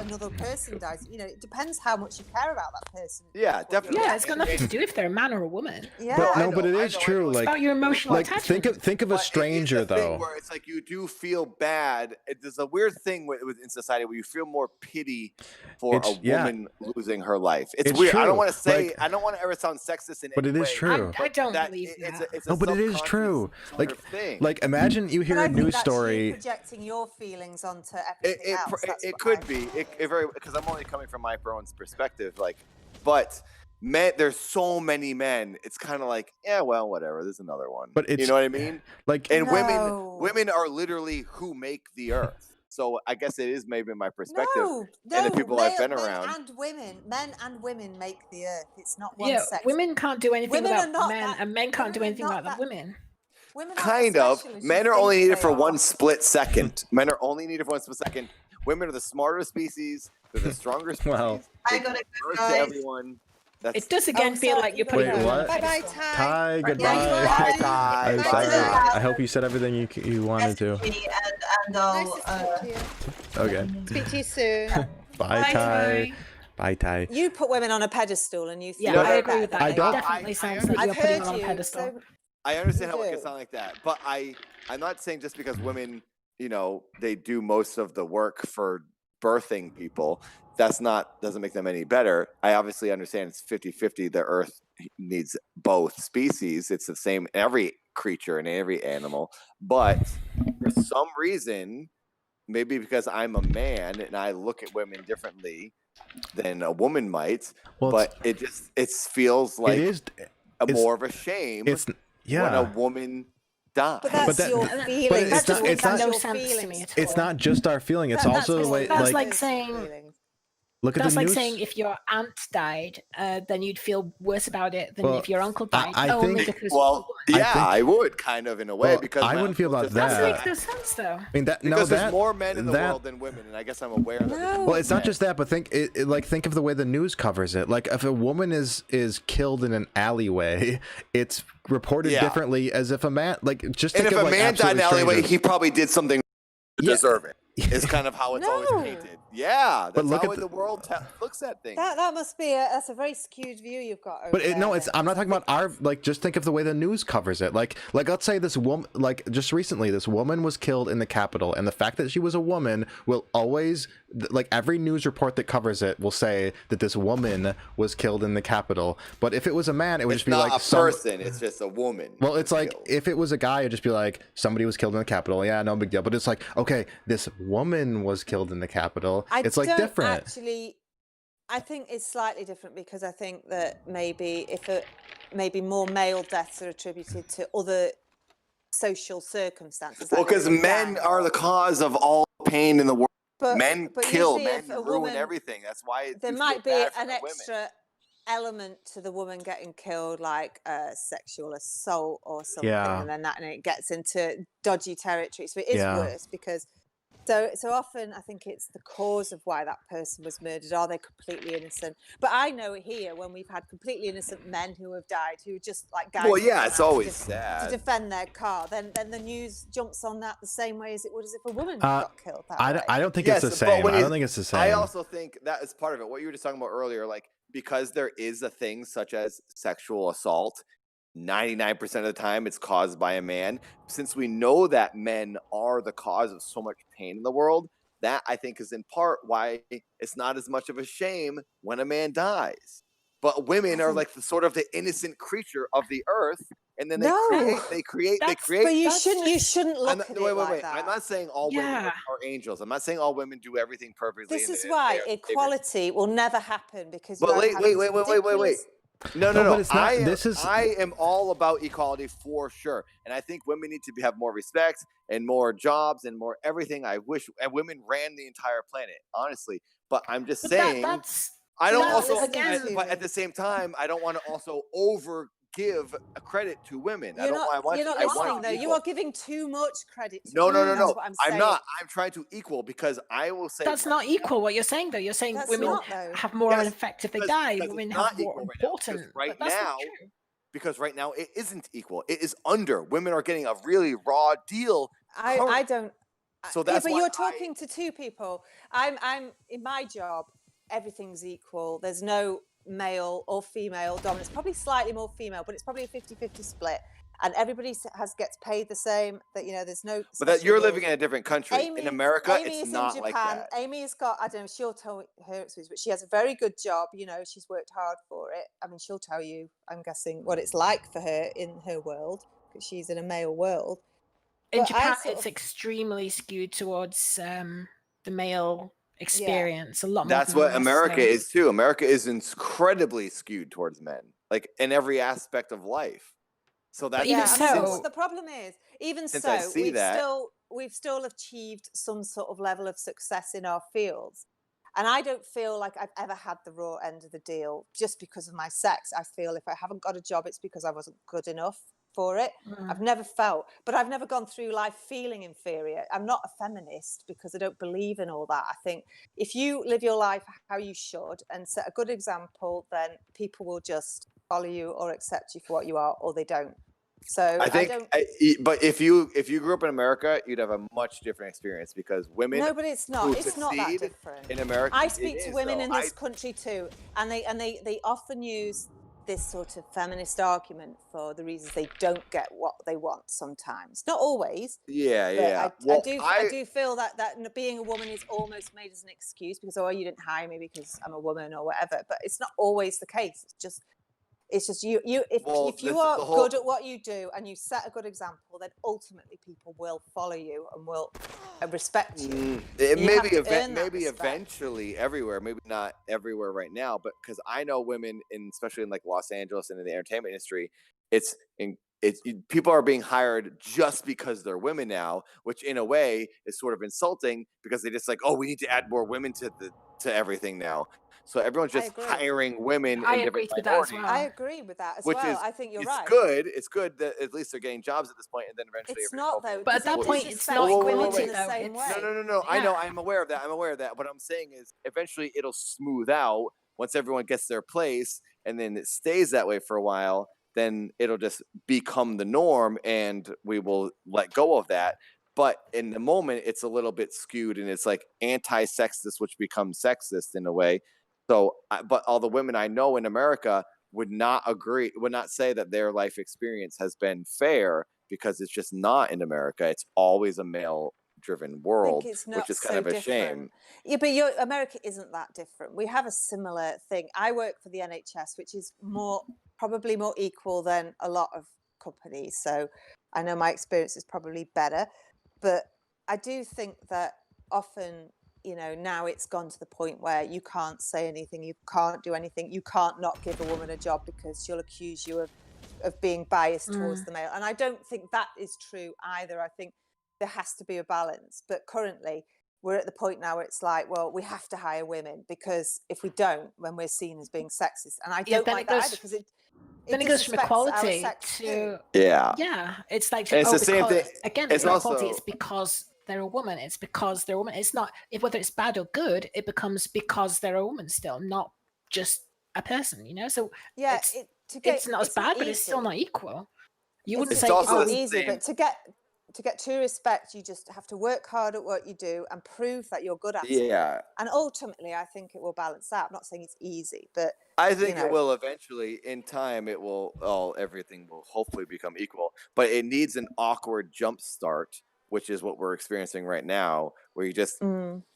S4: another person dies. It depends how much you care about that person.
S7: Yeah, definitely.
S3: Yeah, it's got nothing to do if they're a man or a woman.
S4: Yeah.
S1: But
S7: I
S1: no, but
S7: know,
S1: it
S7: I
S1: is
S7: know, I
S1: true.
S7: know.
S3: It's
S1: Like
S3: about your emotional attachment.
S1: think of a
S7: But
S1: stranger
S7: it's a thing
S1: though.
S7: where it's like you do feel bad. There's a weird thing in society where you feel more pity for a woman losing her life. It's weird. I
S1: true.
S7: don't want to say.
S1: Like,
S7: I don't want to ever sound sexist in
S1: but
S7: any
S1: it
S7: way.
S1: is true.
S3: I don't
S7: that
S3: believe that.
S7: it's a
S1: No, but it is
S7: subconscious
S1: true.
S7: sort
S1: Like
S7: of thing.
S1: like imagine you hear
S4: But I
S1: a
S4: think
S1: news
S4: that's you
S1: story.
S4: projecting your feelings onto
S7: it
S4: everything else. That's
S7: it
S4: what
S7: could
S4: I
S7: be
S4: think.
S7: it very because I'm only coming from my own perspective. Like, but men, there's so many men. It's kind of like, yeah, well, whatever. There's another one.
S1: But it's
S7: you know what I mean.
S1: Like
S7: And
S4: No.
S7: women are literally who make the earth. So I guess it is maybe my perspective.
S4: No,
S7: and the people I've been
S4: men
S7: around.
S4: men and women make the earth. It's not one
S3: Yeah,
S4: sex.
S3: women can't do anything
S4: Women are
S3: without
S4: not
S3: men,
S4: that-
S3: and men can't do
S4: women are
S3: anything
S4: not
S3: without the
S4: that-
S3: women.
S4: Women aren't
S7: Kind
S4: as
S7: of.
S4: special as you
S7: Men are
S4: think
S7: only needed
S4: they
S7: for
S4: are.
S7: one split second. Men are only needed for one split second. Women are the smarter species. They're the stronger species.
S1: Well.
S7: They
S9: I gotta
S7: give
S9: go,
S7: birth to
S9: guys.
S7: everyone. That's
S3: It does again feel
S4: sorry,
S3: like you're
S4: you
S3: putting
S1: Wait,
S3: women on a
S1: what?
S4: Bye-bye,
S3: pedestal.
S4: Ty.
S1: Ty, goodbye.
S7: Bye, Ty.
S1: I'm
S4: Bye,
S1: sorry.
S4: Ty.
S1: I hope you said everything you wanted to.
S9: And
S4: Nice
S9: I'll
S4: to talk to you.
S1: Okay.
S4: Speak to you soon.
S1: Bye,
S3: Bye,
S1: Ty.
S3: Ty.
S1: Bye, Ty.
S4: You put women on a pedestal, and you think
S3: Yeah,
S1: No,
S3: I
S4: they're
S3: agree
S4: better
S3: with
S4: than
S3: that.
S1: I
S3: It
S1: don't-
S3: definitely sounds like
S4: I've
S3: you're putting
S4: heard
S3: them on a
S4: you.
S3: pedestal.
S4: So
S7: I understand how it
S4: do.
S7: can sound like that, but I'm not saying just because women, they do most of the work for birthing people, doesn't make them any better. I obviously understand it's 50-50. The earth needs both species. It's the same in every creature and every animal, but for some reason, maybe because I'm a man and I look at women differently than a woman might,
S1: Well,
S7: but it feels like
S1: it is.
S7: more of a shame
S1: It's
S7: when a
S1: yeah.
S7: woman dies.
S4: But that's
S1: that-
S4: your
S1: but
S4: feeling.
S1: it's
S4: That's
S1: not- it's
S4: that's
S1: not-
S4: your
S3: no sense to
S4: feelings.
S3: me at
S1: It's not just our feeling. It's
S4: That's
S1: also the way.
S3: That's
S1: Like,
S3: like saying-
S4: feelings.
S1: look at
S3: That's
S1: the
S3: like
S1: news.
S3: saying if your aunt died, then you'd feel worse about it than
S1: Well,
S3: if your uncle
S1: I-
S3: died.
S1: I
S3: only
S1: think-
S3: because
S7: Well, yeah,
S1: think-
S7: I would kind of in a way
S1: Well,
S7: because
S1: I
S7: my
S1: wouldn't feel
S7: uncle's
S1: about
S7: just
S3: that
S1: that.
S3: makes no sense, though.
S1: I mean that.
S7: Because
S1: No,
S7: there's
S1: that
S7: more men in the
S1: that-
S7: world than women, and I guess I'm aware that.
S4: No.
S1: Well, it's not
S7: men.
S1: just that, but think of the way the news covers it. Like if a woman is killed in an alleyway, it's reported
S7: Yeah.
S1: differently as if a man. Like just
S7: And
S1: think
S7: if
S1: of
S7: a
S1: like
S7: man died in an
S1: absolutely
S7: alleyway,
S1: strangers.
S7: he probably did something to
S1: Yeah.
S7: deserve it. It's kind of how it's always
S4: No.
S7: painted. Yeah, that's
S1: look
S7: how
S1: at
S7: the world looks at things.
S4: That must be that's a very skewed view you've got. Over
S1: But no,
S4: there,
S1: it's.
S4: then,
S1: I'm not
S4: 'cause I
S1: talking about our. Like, just think of the way the news covers it. Like let's say this woman. Like, just recently, this woman was killed in the Capitol, and the fact that she was a woman will always, like, every news report that covers it will say that this woman was killed in the Capitol. But if it was a man, it would
S7: It's
S1: just be
S7: not
S1: like
S7: a person; it's just a woman.
S1: Well, it's
S7: was
S1: like
S7: killed.
S1: if it was a guy, it'd just be like somebody was killed in the Capitol. Yeah, no big deal. But it's like, okay, this woman was killed in the Capitol. It's like
S4: don't
S1: different.
S4: Actually, I think it's slightly different because I think that maybe maybe more male deaths are attributed to other social circumstances.
S7: Well,
S4: like
S7: because
S4: a
S7: men
S4: gang.
S7: are the cause of all pain in the world. Men
S4: but
S7: kill,
S4: usually
S7: men
S4: if a
S7: ruin
S4: woman-
S7: everything. That's why
S4: There
S7: you
S4: might be
S7: feel bad for
S4: an
S7: the women.
S4: extra element to the woman getting killed, like sexual assault or something,
S1: Yeah.
S4: and then it gets into dodgy territory. So it is
S1: Yeah.
S4: worse because so often I think it's the cause of why that person was murdered. Are they completely innocent? But I know here when we've had completely innocent men who have died, who are just like guys.
S7: Well,
S4: who
S7: yeah,
S4: come
S7: it's
S4: out
S7: always
S4: to
S7: sad.
S4: defend their car. Then the news jumps on that the same way as it would as if a woman
S1: Uh,
S4: got killed. That way.
S1: I don't think
S7: Yes,
S1: it's the
S7: but
S1: same.
S7: when
S1: I
S7: you-
S1: don't think it's the same.
S7: I also think that is part of it. What you were just talking about earlier, like because there is a thing such as sexual assault, 99% of the time it's caused by a man. Since we know that men are the cause of so much pain in the world, that I think is in part why it's not as much of a shame when a man dies. But women are like the sort of the innocent creature of the earth, and then they create.
S4: But you shouldn't look at it like that.
S7: I'm not saying all women
S3: Yeah.
S7: are angels. I'm not saying all women do everything perfectly.
S4: This
S7: and
S4: is
S7: they-
S4: why
S7: they are the saviors.
S4: equality will never happen because.
S7: But
S4: you
S7: wait. No,
S1: but it's not.
S7: I am all about equality for sure, and I think women need to have more respect and more jobs and more everything. I wish and women ran the entire planet, honestly. But I'm just saying, I don't also. But at the same time, I don't want to also give a credit to women.
S4: You're not listening though. You are giving too much credit to women.
S7: No.
S4: That's what I'm saying.
S7: I'm not. I'm trying to equal because I will say
S3: that's not equal. What you're saying though, you're saying
S4: That's
S3: women
S4: not, though.
S3: have more of an effect if they die.
S7: because
S3: Women
S7: it's
S3: have
S7: not
S3: more
S7: equal right now,
S3: important.
S7: because right
S3: but that's
S7: now-
S3: not true.
S7: because right now it isn't equal. It is under. Women are getting a really raw deal.
S4: I don't.
S7: So that's
S4: but
S7: why
S4: you're talking to two people. I'm in my job. Everything's equal. There's no male or female dominance. Probably slightly more female, but it's probably a 50-50 split. And everybody gets paid the same. That there's no.
S7: But that you're
S4: rules.
S7: living in a different country. In America,
S4: Amy
S7: it's
S4: is
S7: not
S4: in
S7: like
S4: Japan.
S7: that.
S4: Amy's got, I don't know, she'll tell her experience, but she has a very good job. She's worked hard for it. I mean, she'll tell you, I'm guessing, what it's like for her in her world, because she's in a male world.
S3: In
S4: But
S3: Japan, it's extremely skewed towards the male experience. A lot more.
S7: That's what America is too. America is incredibly skewed towards men, like in every aspect of life. So that's
S4: the problem is, even
S7: Since
S4: so,
S7: I see that-
S4: we've still achieved some sort of level of success in our fields. And I don't feel like I've ever had the raw end of the deal just because of my sex. I feel if I haven't got a job, it's because I wasn't good enough for it. I've never felt, but I've never gone through life feeling inferior. I'm not a feminist because I don't believe in all that. I think if you live your life how you should and set a good example, then people will just follow you or accept you for what you are, or they don't. So
S7: I think, but if you grew up in America, you'd have a much different experience because women.
S4: No, but it's not. It's not that
S7: succeed
S4: different
S7: in America.
S4: I speak to women in this country too, and they often use this sort of feminist argument for the reasons they don't get what they want. Sometimes, not always.
S7: Yeah.
S4: But I do feel that being a woman is almost made as an excuse because you didn't hire me because I'm a woman or whatever. But it's not always the case. It's just you. If you are good at what you do and you set a good example, then ultimately people will follow you and will respect you.
S7: Maybe eventually everywhere. Maybe not everywhere right now, but because I know women, especially in like Los Angeles and in the entertainment industry, people are being hired just because they're women now, which in a way is sort of insulting because they just like, we need to add more women to everything now. So everyone's just hiring women in different minorities.
S4: I agree with that as well. I think you're right.
S7: It's good that at least they're getting jobs at this point, and then eventually
S4: it's not though.
S3: But at that point, it's not equality in the same way.
S7: No. I know. I'm aware of that. What I'm saying is, eventually, it'll smooth out once everyone gets their place, and then it stays that way for a while. Then it'll just become the norm, and we will let go of that. But in the moment, it's a little bit skewed, and it's like anti-sexist, which becomes sexist in a way. So, but all the women I know in America would not say that their life experience has been fair because it's just not in America. It's always a male-driven world, which is kind of a shame.
S4: Yeah, but America isn't that different. We have a similar thing. I work for the NHS, which is probably more equal than a lot of companies. So I know my experience is probably better. But I do think that often, now it's gone to the point where you can't say anything, you can't do anything, you can't not give a woman a job because she'll accuse you of being biased towards the male. And I don't think that is true either. I think there has to be a balance. But currently, we're at the point now where it's like, well, we have to hire women because if we don't, then we're seen as being sexist. And I don't like that either because
S3: then it goes from equality to it's like
S7: it's the same thing
S3: again. It's not equality. It's because they're a woman. It's because they're a woman. It's not whether it's bad or good. It becomes because they're a woman still, not just a person. So it's not as bad, but it's still not equal. You wouldn't say
S4: it's easy, but to get to get true respect, you just have to work hard at what you do and prove that you're good at it.
S7: Yeah.
S4: And ultimately, I think it will balance out. I'm not saying it's easy, but
S7: I think
S4: you know,
S7: it will eventually. In time, it will. Everything will hopefully become equal. But it needs an awkward jump start, which is what we're experiencing right now, where you just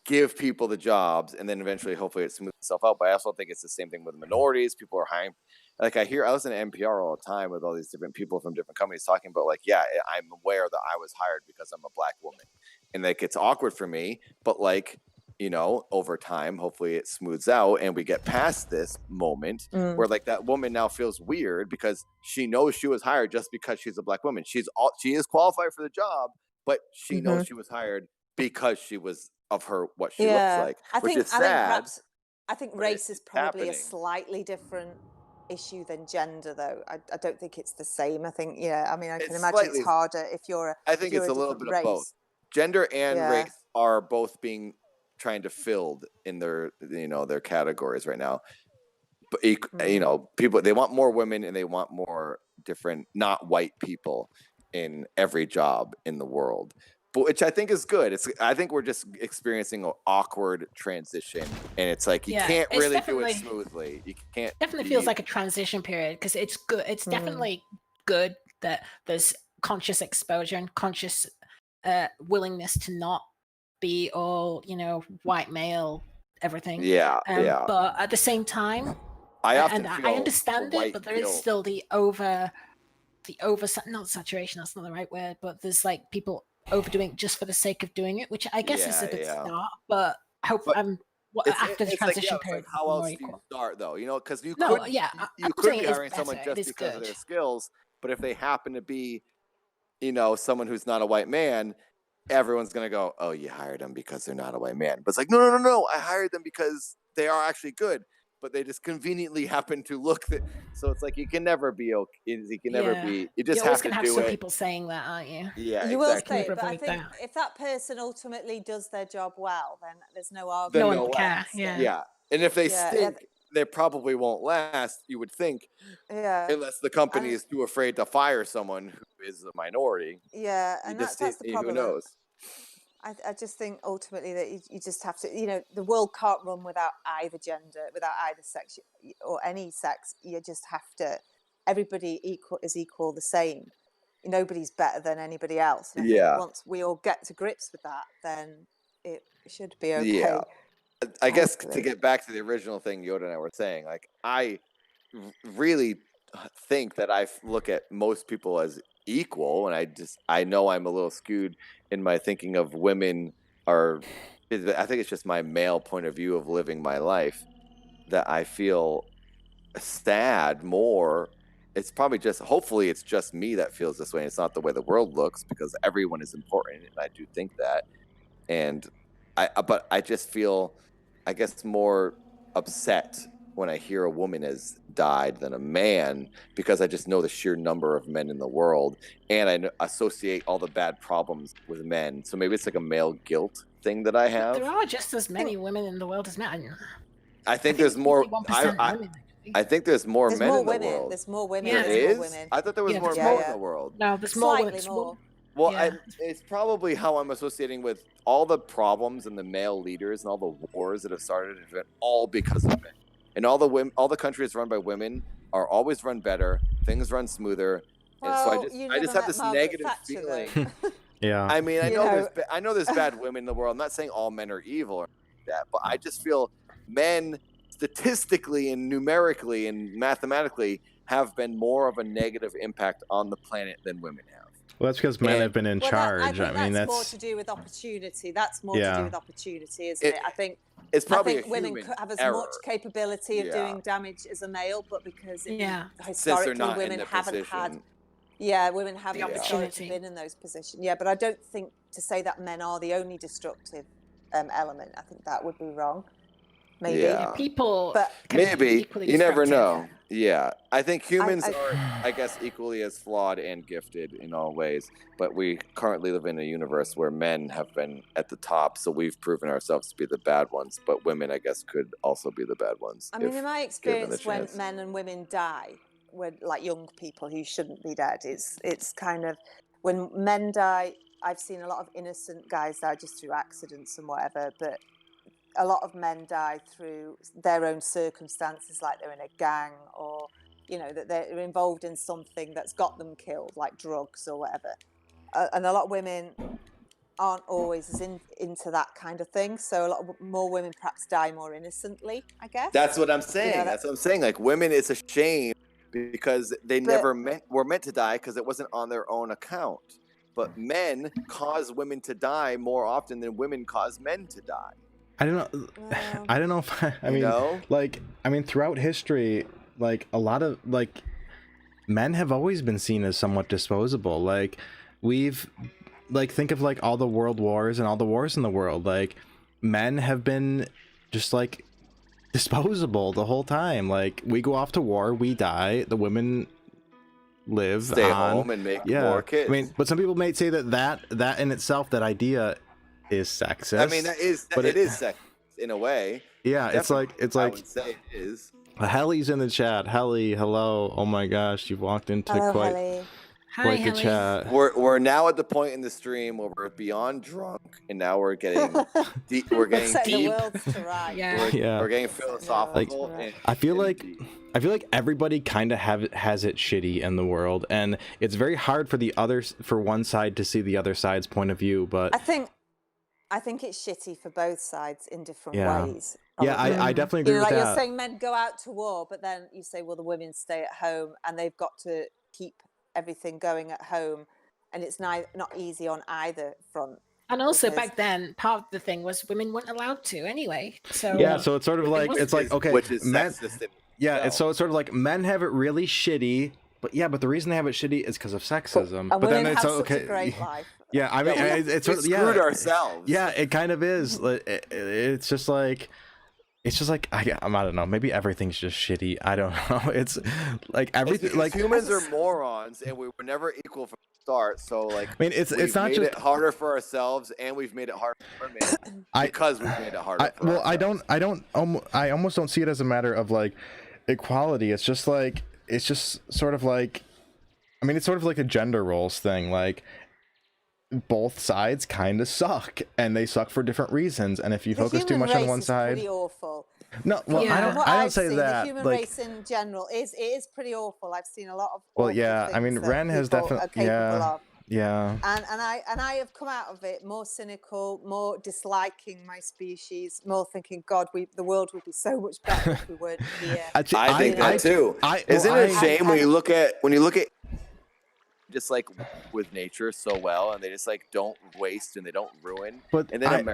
S7: give people the jobs, and then eventually, hopefully, it smooths itself out. But I also think it's the same thing with minorities. People are hiring. Like I listen to NPR all the time with all these different people from different companies talking about, like, yeah, I'm aware that I was hired because I'm a black woman, and like it's awkward for me, but like, you know, over time, hopefully it smooths out and we get past this moment where like that woman now feels weird because she knows she was hired just because she's a black woman. She is qualified for the job, but she knows she was hired because she was of her what she looks like, which is sad.
S4: I think
S7: but
S4: race is
S7: it's
S4: probably a
S7: happening.
S4: slightly different issue than gender, though. I don't think it's the same. I think, I mean, I can
S7: It's
S4: imagine
S7: slightly.
S4: it's harder if you're
S7: I think it's a little
S4: different
S7: bit of both.
S4: race.
S7: Gender and
S4: Yeah.
S7: race are both being trying to filled in their their categories right now. But people, they want more women and they want more different not white people in every job in the world, but which I think is good. I think we're just experiencing an awkward transition, and it's like you can't really do it smoothly. You can't.
S3: Definitely feels like a transition period because it's good. It's definitely good that there's conscious exposure and conscious willingness to not be all white male everything.
S7: Yeah.
S3: But at the same time,
S7: I often
S3: and
S7: feel
S3: I understand it, but there is
S7: guilt.
S3: still the not saturation. That's not the right word, but there's like people overdoing it just for the sake of doing it, which I guess is a good start. But after the transition period,
S7: how
S3: more
S7: else do you
S3: equal.
S7: start though? Because you
S3: No,
S7: could
S3: yeah,
S7: you
S3: I'm
S7: could
S3: saying
S7: be
S3: it is
S7: hiring someone
S3: better. It
S7: just
S3: is
S7: because of
S3: good.
S7: their skills, but if they happen to be someone who's not a white man, everyone's gonna go, oh, you hired them because they're not a white man. But it's like, no, I hired them because they are actually good, but they just conveniently happen to look that. So it's like you can never be okay. You can never be. You just
S3: You're always
S7: have to
S3: gonna have
S7: do
S3: some
S7: it.
S3: people saying that, aren't you?
S7: Yeah,
S4: You will
S7: exactly.
S4: say it, but I
S3: avoid
S4: think
S3: that.
S4: if that person ultimately does their job well, then there's no
S7: Then
S4: argument.
S3: No one
S7: they'll
S3: would care.
S7: last.
S3: Yeah.
S7: Yeah, and if they
S4: Yeah,
S7: stink, they probably won't last. You would think,
S4: yeah,
S7: unless the company
S4: And-
S7: is too afraid to fire someone who is a minority.
S4: yeah, and that's the
S7: Who
S4: problem.
S7: knows?
S4: I just think ultimately that you just have to, the world can't run without either gender, without either sex or any sex. You just have to, everybody is equal, the same. Nobody's better than anybody else. And I think once we all get to grips with that, then it should be okay.
S7: Yeah. I guess to
S4: Hopefully.
S7: get back to the original thing Yoda and I were saying, like I really think that I look at most people as equal, and I know I'm a little skewed in my thinking of women I think it's just my male point of view of living my life that I feel sad more. It's probably hopefully it's just me that feels this way, and it's not the way the world looks, because everyone is important, and I do think that. And but I just feel, I guess, more upset when I hear a woman has died than a man, because I just know the sheer number of men in the world, and I associate all the bad problems with men. So maybe it's like a male guilt thing that I have.
S3: There are just as many women in the world as men.
S7: I think there's more.
S3: 51% women.
S7: I think there's more
S4: There's
S7: men
S4: more
S7: in the
S4: women.
S7: world.
S4: There's more women.
S3: Yeah.
S7: There
S4: There's
S7: is?
S4: more women.
S7: I thought there was more
S3: there's
S7: men
S3: more.
S7: in the world.
S3: No, there's more women.
S4: Slightly more.
S7: Well,
S3: Yeah.
S7: it's probably how I'm associating with all the problems and the male leaders and all the wars that have started, have been all because of men. And all the countries run by women are always run better. Things run smoother. And so I just have this negative feeling.
S1: Yeah.
S7: I mean, I know there's bad women in the world. I'm not saying all men are evil or that, but I just feel men statistically and numerically and mathematically have been more of a negative impact on the planet than women have.
S1: Well, that's because men have been in charge.
S4: I mean, that's more
S1: that's
S4: to do with opportunity. That's more to do with opportunity, isn't it? I think
S7: it's probably
S4: women have as much capability of doing damage as a male, but because historically women haven't had. Yeah, women haven't historically been in those positions. Yeah, but I don't think to say that men are the only destructive element. I think that would be wrong. Maybe.
S7: Yeah.
S3: People.
S4: But
S7: maybe you never know. Yeah, I think humans are, I guess, equally as flawed and gifted in all ways. But we currently live in a universe where men have been at the top, so we've proven ourselves to be the bad ones. But women, I guess, could also be the bad ones.
S4: I mean, in my experience, when men and women die, when like young people who shouldn't be dead, it's kind of when men die, I've seen a lot of innocent guys die just through accidents and whatever, but a lot of men die through their own circumstances, like they're in a gang or, you know, that they're involved in something that's got them killed, like drugs or whatever. And a lot of women aren't always as into that kind of thing. So a lot more women perhaps die more innocently, I guess.
S7: That's what I'm saying.
S4: You know,
S7: that's what I'm saying. Like women, it's a shame because they never were meant to die because it wasn't on their own account. But men cause women to die more often than women cause men to die.
S1: I don't know. I don't know if I mean, throughout history, like a lot of like men have always been seen as somewhat disposable. Like we've think of like all the world wars and all the wars in the world. Like men have been just like disposable the whole time. Like we go off to war, we die, the women live,
S7: stay home and make more kids.
S1: I mean, but some people may say that in itself, that idea is sexist.
S7: I mean, it is sexist in a way.
S1: Yeah,
S7: Definitely,
S1: it's like
S7: I would say it is.
S1: Helly's in the chat. Helly, hello. Oh my gosh, you've walked into quite the chat.
S7: We're now at the point in the stream where we're beyond drunk, and now we're getting deep. We're getting deep. We're getting philosophical.
S1: Like, I feel like everybody kind of has it shitty in the world, and it's very hard for one side to see the other side's point of view. But
S4: I think it's shitty for both sides in different ways.
S1: Yeah, I definitely agree with that.
S4: You're saying men go out to war, but then you say, well, the women stay at home and they've got to keep everything going at home, and it's not easy on either front.
S3: And also back then, part of the thing was women weren't allowed to anyway. So
S1: yeah, so it's sort of like okay,
S7: which is
S1: men,
S7: sexist.
S1: it's sort of like men have it really shitty, but the reason they have it shitty is because of sexism.
S4: But
S1: then
S4: it's
S1: okay.
S4: Such a great life.
S1: Yeah, I mean, it's sort of
S7: screwed ourselves.
S1: Yeah, it kind of is. It's just like I don't know. Maybe everything's just shitty. I don't know. It's like everything. Like
S7: humans are morons, and we were never equal from the start. So like,
S1: I mean, it's not
S7: made
S1: just
S7: it harder for ourselves, and we've made it harder for women because we've made it harder. For ourselves.
S1: I almost don't see it as a matter of like equality. It's just sort of like, I mean, it's sort of like a gender roles thing. Like both sides kind of suck, and they suck for different reasons. And if you focus too much on one side,
S4: pretty awful.
S1: No, well, I don't say that.
S4: The human race in general is pretty awful. I've seen a lot of.
S1: Well, yeah, I mean, Wren has definitely, yeah.
S4: And I have come out of it more cynical, more disliking my species, more thinking, God, the world would be so much better if we weren't here.
S7: I think that too. Isn't it a shame when you look at just like with nature so well, and they just like don't waste and they don't ruin.
S1: But
S7: and then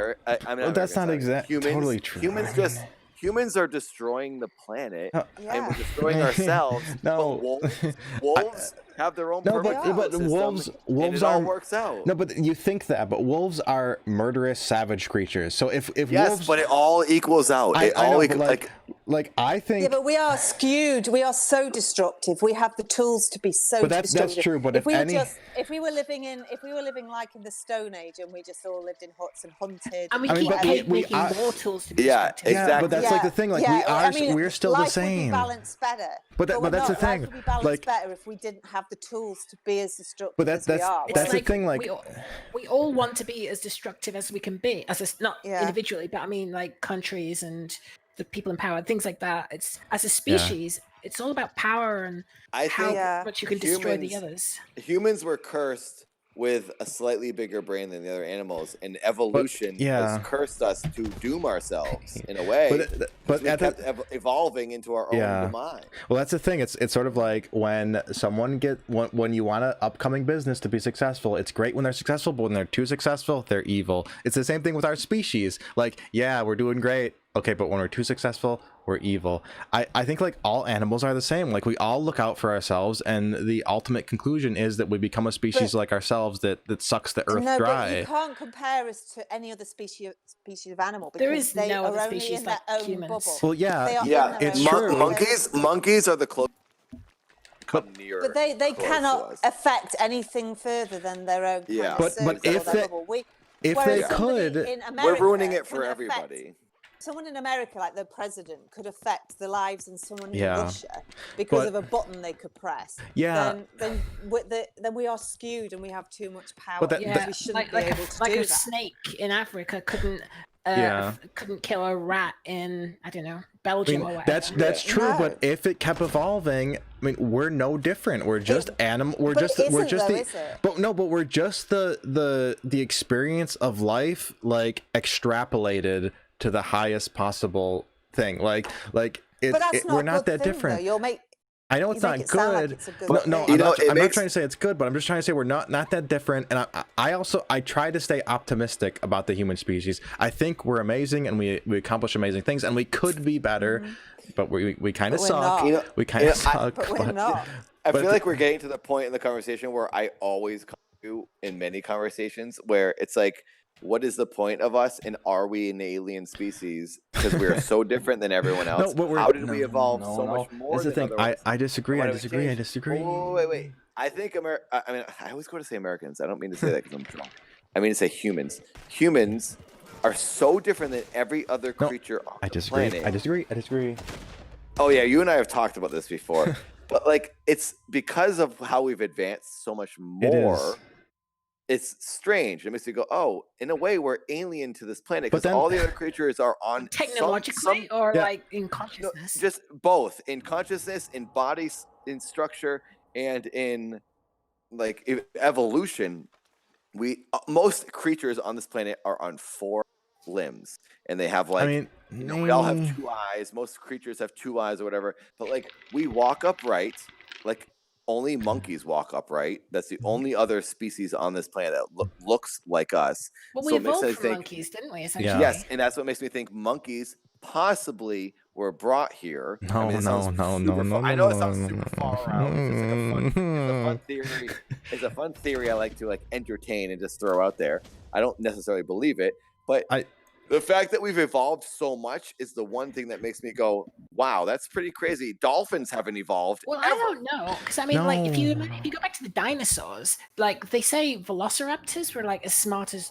S1: that's not exactly totally true.
S7: Humans are destroying the planet, and we're destroying ourselves.
S1: No,
S7: but wolves have their own. No,
S1: but wolves
S7: it all works out.
S1: No, but you think that, but wolves are murderous, savage creatures. So if
S7: wolves, but it all equals out. I think.
S4: Yeah, but we are skewed. We are so destructive. We have the tools to be so.
S1: But that's true. But if
S4: we were living like in the Stone Age, and we just all lived in huts and hunted,
S3: and we making more tools to be destructive.
S7: Exactly.
S1: But that's like the thing. Like we're still the same.
S4: Life would be balanced better.
S1: But that's the thing.
S4: Life would be balanced better if we didn't have the tools to be as destructive as we are.
S1: That's the thing. Like
S3: we all want to be as destructive as we can be, not individually, but I mean like countries and the people in power, things like that. It's as a species, it's all about power and how much you can destroy the others.
S7: Humans were cursed with a slightly bigger brain than the other animals, and evolution has cursed us to doom ourselves in a way. But we kept evolving into our own demise.
S1: Well, that's the thing. It's sort of like when when you want an upcoming business to be successful, it's great when they're successful, but when they're too successful, they're evil. It's the same thing with our species. Like, yeah, we're doing great. Okay, but when we're too successful, we're evil. I think like all animals are the same. Like we all look out for ourselves, and the ultimate conclusion is that we become a species like ourselves that sucks the earth dry.
S4: But you can't compare us to any other species of animal because
S3: there is no other species like humans.
S4: Bubble.
S1: Well,
S7: it's true. Monkeys are the closest. But
S4: they cannot affect anything further than their own.
S1: But if they could,
S7: we're ruining it for everybody.
S4: someone in America, like the president, could affect the lives of someone in
S1: Yeah.
S4: Russia because
S1: But-
S4: of a button they could press.
S1: Yeah.
S4: Then we are skewed and we have too much power.
S1: But that-
S3: Yeah,
S4: we shouldn't
S3: like
S4: be able to
S3: like
S4: do
S3: a
S4: that.
S3: snake in Africa couldn't
S1: Yeah.
S3: couldn't kill a rat in, I don't know,
S1: I
S3: Belgium
S1: mean,
S3: or whatever.
S1: that's true,
S4: No.
S1: but if it kept evolving, I mean, we're no different. We're just animal. We're
S4: but
S1: just
S4: it
S1: we're
S4: isn't
S1: just
S4: though,
S1: the
S4: is it?
S1: but we're just the experience of life, like extrapolated to the highest possible thing. Like
S4: But that's not
S1: we're
S4: a
S1: not
S4: good
S1: that
S4: thing,
S1: different.
S4: though. You'll make
S1: I know
S4: you
S1: it's
S4: make
S1: not
S4: it sound like
S1: good.
S4: it's a good
S1: No,
S4: thing.
S1: no,
S7: You
S1: I'm,
S7: know,
S1: not,
S7: it
S1: I'm not
S7: makes-
S1: trying to say it's good, but I'm just trying to say we're not that different. And I try to stay optimistic about the human species. I think we're amazing and we accomplish amazing things, and we could be better, but we kind of
S4: But we're
S1: suck.
S4: not.
S7: You know,
S1: We kind of
S7: you know,
S1: suck.
S4: But we're not.
S7: I
S1: But
S7: feel like we're getting to the point in the conversation where I always come to in many conversations where it's like, what is the point of us, and are we an alien species because we are so different than everyone else?
S1: but we're-
S7: How did we
S1: no,
S7: evolve
S1: no,
S7: so
S1: no.
S7: much more
S1: That's the
S7: than
S1: thing.
S7: other ones?
S1: I disagree.
S7: Why
S1: I
S7: do we
S1: disagree. I
S7: change?
S1: disagree.
S7: Wait. I think I mean, I always go to say Americans. I don't mean to say that because I'm drunk. I mean to say humans. Humans are so different than every other
S1: No,
S7: creature on
S1: I
S7: the
S1: disagree.
S7: planet.
S1: I disagree.
S7: Oh yeah, you and I have talked about this before, but like it's because of how we've advanced so much
S1: It
S7: more.
S1: is.
S7: It's strange. It makes you go, oh, in a way, we're alien to this planet
S1: But
S7: because
S1: then-
S7: all the other creatures are on
S3: Technologically
S7: some
S3: or
S1: Yeah.
S3: like in
S7: no,
S3: consciousness?
S7: just both in consciousness, in body, in structure, and in like evolution. We most creatures on this planet are on 4 limbs, and they have like.
S1: I mean,
S7: You know, we all have 2 eyes. Most creatures have 2 eyes or whatever. But like we walk upright, like only monkeys walk upright. That's the only other species on this planet that looks like us.
S3: Well,
S7: so
S3: we
S7: it makes
S3: evolved
S7: me
S3: from
S7: think,
S3: monkeys, didn't we?
S1: Yeah.
S3: Essentially.
S7: yes, and that's what makes me think monkeys possibly were brought here. I mean, it sounds super far- I know it sounds super far out. It's just like a fun theory. It's a fun theory I like to like entertain and just throw out there. I don't necessarily believe it, but the fact that we've evolved so much is the one thing that makes me go, wow, that's pretty crazy. Dolphins haven't evolved.
S3: Well,
S7: ever.
S3: I don't know, because I mean, like, if you go back to the dinosaurs, like they say, velociraptors were like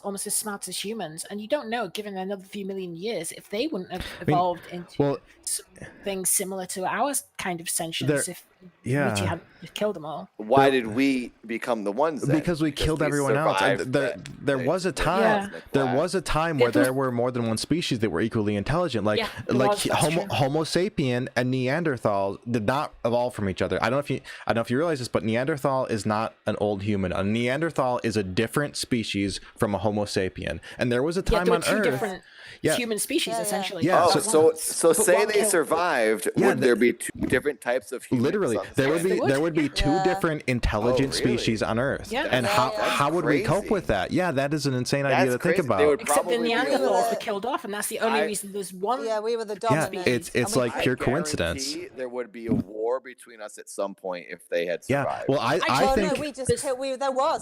S3: almost as smart as humans, and you don't know, given another few million years, if they wouldn't have evolved into something similar to our kind of sentience if we hadn't killed them all.
S7: Why did we become the ones then?
S1: Because we killed everyone else. And there was a time. There was a time where there were more than one species that were equally intelligent. Like Homo sapien and Neanderthal did not evolve from each other. I don't know if you realize this, but Neanderthal is not an old human. A Neanderthal is a different species from a Homo sapien. And there was a time on Earth.
S3: Different human species, essentially.
S1: Yeah.
S7: So say they survived. Would there be 2 different types of humans?
S1: Literally, there would be 2 different intelligent species on Earth.
S3: Yeah.
S1: And how would we cope with that? Yeah, that is an insane idea to think about.
S3: Except the Neanderthals were killed off, and that's the only reason there's one.
S4: Yeah, we were the dominant.
S1: Yeah, it's like pure coincidence.
S7: There would be a war between us at some point if they had survived.
S1: Yeah, well, I think
S4: no, we just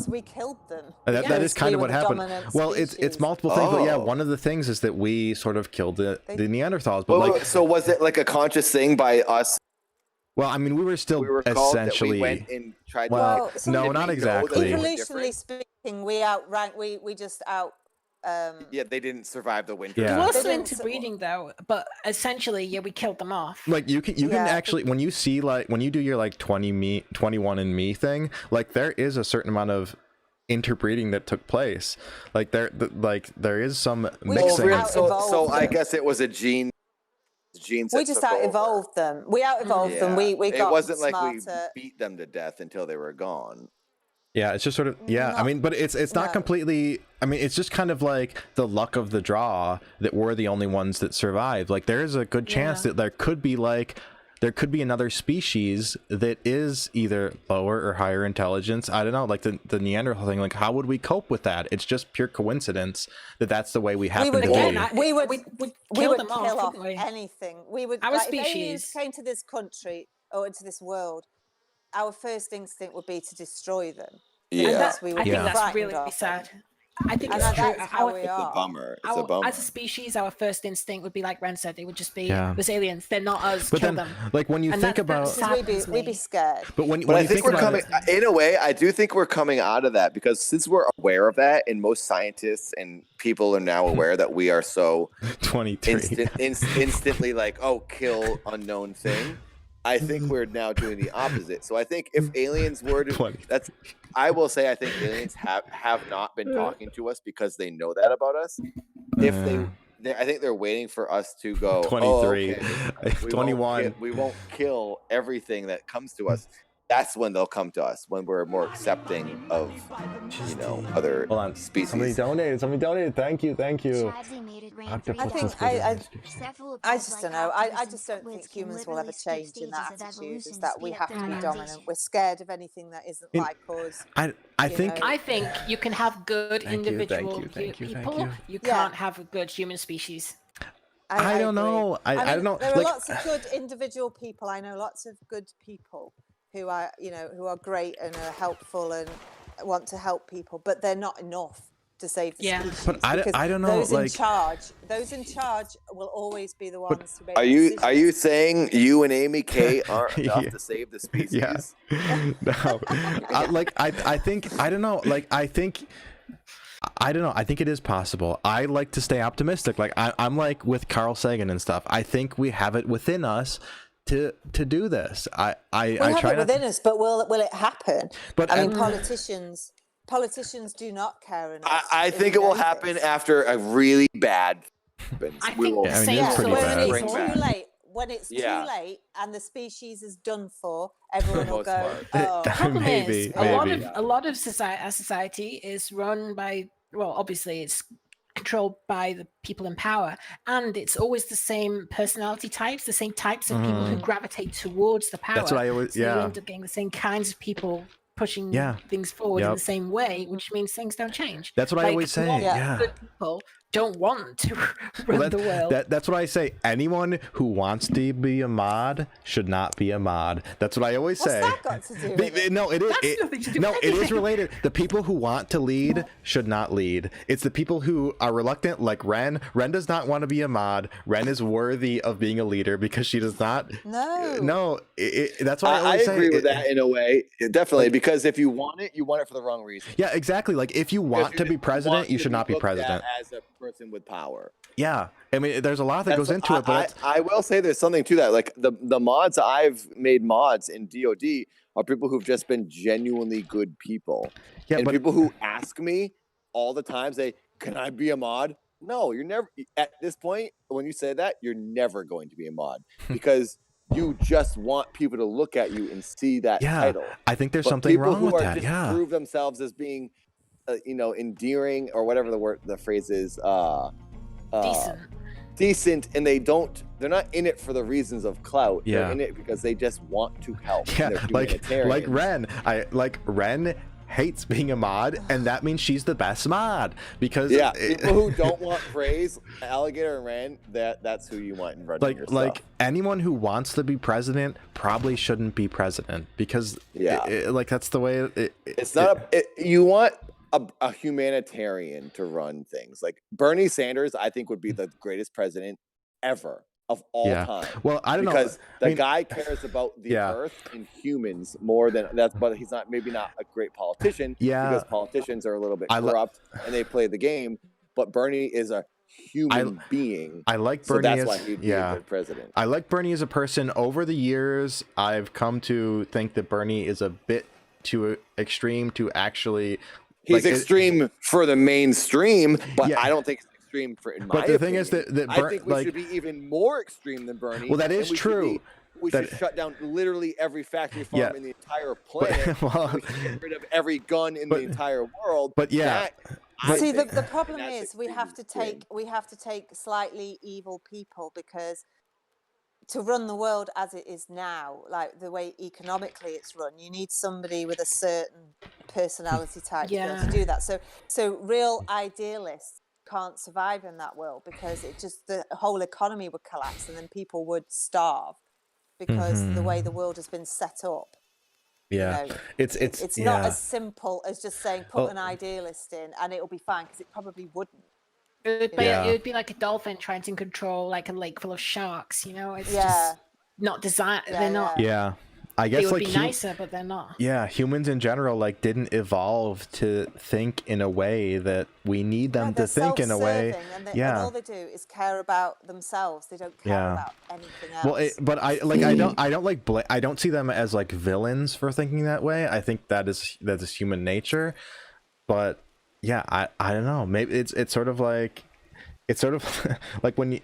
S4: we killed them.
S1: That is kind of what happened. Well,
S4: species.
S1: it's multiple things, but yeah, one of the things is that we sort of killed the Neanderthals. But
S7: so was it like a conscious thing by us?
S1: Well, I mean, we were still essentially.
S7: We went and tried
S1: well, no, not exactly.
S4: Evolutionally speaking, we outranked. We just out.
S7: Yeah, they didn't survive the winter.
S1: Yeah.
S3: There was some interbreeding though, but essentially, yeah, we killed them off.
S1: Like you can actually, when you see when you do your like 21andMe thing, like there is a certain amount of interbreeding that took place. Like there is some mixing.
S7: So I guess it was a genes.
S4: We just out evolved them. We out evolved them. We got
S7: it wasn't
S4: smarter.
S7: like we beat them to death until they were gone.
S1: Yeah, it's just sort of I mean, but it's not completely. I mean, it's just kind of like the luck of the draw that we're the only ones that survived. Like there is a good chance that there could be another species that is either lower or higher intelligence. I don't know, like the Neanderthal thing. Like, how would we cope with that? It's just pure coincidence that that's the way we happen to be.
S4: We would
S3: kill
S4: off anything. We would.
S3: Our
S4: species. If
S3: species
S4: came to this country or into this world, our first instinct would be to destroy them.
S7: Yeah,
S3: I think that's really sad. I think
S4: And
S3: it's true.
S4: that's how we
S2: It's a
S4: are.
S2: bummer. It's a bummer.
S3: As a species, our first instinct would be like Ren said. It would just be
S1: Yeah.
S3: there's aliens. They're not us.
S1: But
S3: Kill
S1: then,
S3: them.
S1: like when you
S3: And
S1: think
S3: that
S1: about,
S3: saddens
S4: We'd be
S3: me.
S4: scared.
S1: but when
S2: But I
S1: you
S2: think we're
S1: about
S2: coming,
S1: it,
S2: in a way, I do think we're coming out of that because since we're aware of that, and most scientists and people are now aware that we are so
S1: 23.
S2: instantly like, oh, kill unknown thing. I think we're now doing the opposite. So I think if aliens were to,
S1: 20.
S2: I will say, I think aliens have not been talking to us because they know that about us. If I think they're waiting for us to go.
S1: 23,
S2: Oh, okay.
S1: 21.
S2: We won't kill everything that comes to us. That's when they'll come to us, when we're more accepting of, other
S1: Hold on.
S2: species.
S1: Somebody donated. Thank you.
S4: I think I just don't know. I just don't think humans will ever change in that attitude. Is that we have to be dominant? We're scared of anything that isn't like us.
S1: I think
S3: I think you can have good individual people. You can't
S4: Yeah.
S3: have a good human species.
S1: I don't
S4: agree.
S1: know. I
S4: mean,
S1: don't know.
S4: There are
S1: Like,
S4: lots of good individual people. I know lots of good people who are, who are great and are helpful and want to help people, but they're not enough to save the species.
S1: But I don't know.
S4: Those in charge will always be the ones who make
S2: Are you saying you and Amy K aren't enough
S1: Yeah.
S2: to save the species?
S1: Yeah. No. I think I don't know. I don't know. I think it is possible. I like to stay optimistic. Like I'm like with Carl Sagan and stuff. I think we have it within us to do this. I
S4: have
S1: try
S4: it within us, but will it happen?
S1: But
S4: I mean, politicians do not care enough.
S2: I think it will happen after a really bad happens.
S3: I think the
S1: I mean,
S3: same
S1: it's pretty
S3: sort
S1: bad.
S3: of
S4: When it's
S2: Bring
S4: too
S2: back.
S4: late, when it's
S2: Yeah.
S4: too late and the species is done for, everyone will
S2: Most
S4: go,
S2: part.
S4: oh.
S3: The problem
S1: Maybe,
S3: is
S1: maybe.
S3: a lot of society is run by, well, obviously it's controlled by the people in power, and it's always the same personality types, the same types of people who gravitate towards the power.
S1: That's what I always-
S3: so you
S1: yeah.
S3: end up getting the same kinds of people pushing
S1: Yeah.
S3: things forward in
S1: Yep.
S3: the same way, which means things don't change.
S1: That's what I always say.
S3: normal
S1: Yeah.
S3: Good people don't want to run
S1: Well,
S3: the world.
S1: that's what I say. Anyone who wants to be a mod should not be a mod. That's what I always
S4: What's
S1: say.
S4: that got to do with it?
S1: No, it is.
S3: That's nothing to do
S1: No,
S3: with
S1: it is
S3: anything.
S1: related. The people who want to lead should not lead. It's the people who are reluctant, like Wren. Wren does not want to be a mod. Wren is worthy of being a leader because she does not.
S4: No.
S1: No, that's why I
S2: I
S1: always
S2: agree
S1: say.
S2: with that in a way, definitely, because if you want it for the wrong reason.
S1: Yeah, exactly. Like if you want
S2: If
S1: to be
S2: want
S1: president, you
S2: to
S1: should not be
S2: looked at
S1: president.
S2: as a person with power.
S1: Yeah, I mean, there's a lot that goes into it, but
S2: I will say there's something to that. Like the mods I've made mods in DoD are people who've just been genuinely good people.
S1: Yeah,
S2: and
S1: but-
S2: people who ask me all the time, say, "Can I be a mod?" No, you're never. At this point, when you say that, you're never going to be a mod because you just want people to look at you and see that title.
S1: I think there's
S2: But
S1: something
S2: people
S1: wrong
S2: who
S1: with
S2: are
S1: that.
S2: just
S1: Yeah.
S2: prove themselves as being, endearing or whatever the phrase is. Decent, and they're not in it for the reasons of clout.
S1: Yeah.
S2: They're in it because they just want to help.
S1: Yeah,
S2: They're
S1: like
S2: humanitarians.
S1: Ren. Ren hates being a mod, and that means she's the best mod because
S2: People who don't want praise, Alligator and Wren, that's who you want in running your
S1: like
S2: stuff.
S1: anyone who wants to be president probably shouldn't be president because that's the way
S2: you want a humanitarian to run things. Like Bernie Sanders, I think would be the greatest president ever of all time.
S1: Well, I don't know.
S2: Because
S1: I mean,
S2: guy cares about the earth and humans more than but he's maybe not a great politician.
S1: Yeah.
S2: Because politicians are a little bit corrupt and they play the game. But Bernie is a human being.
S1: I like
S2: so
S1: Bernie
S2: that's
S1: as
S2: why he'd be a good president.
S1: I like Bernie as a person. Over the years, I've come to think that Bernie is a bit too extreme to actually.
S2: He's extreme for the mainstream, but I don't think it's extreme for in my
S1: But the thing
S2: opinion.
S1: is that
S2: I think we should be even more extreme than Bernie.
S1: Well, that is
S2: and we
S1: true.
S2: We should shut down literally every factory farm in the entire planet. We should get rid of every gun in the entire world.
S1: But
S4: See, the problem is we have to take slightly evil people because to run the world as it is now, like the way economically it's run, you need somebody with a certain personality type to be able to do that. So real idealists can't survive in that world because the whole economy would collapse and then people would starve because the way the world has been set up.
S1: Yeah,
S4: You know,
S1: it's
S4: not
S1: yeah.
S4: as simple as just saying put an idealist in and it'll be fine, because it probably wouldn't.
S3: It would be like a dolphin trying to control like a lake full of sharks. You know, it's just not designed. They're not.
S1: Yeah, I guess
S3: They would
S1: like
S3: be nicer, but they're not.
S1: Yeah, humans in general like didn't evolve to think in a way that we need them to think in a way.
S4: And all they do is care about themselves. They don't care about anything else.
S1: Well, but I don't see them as like villains for thinking that way. I think that is human nature. But yeah, I don't know. Maybe it's sort of like like when you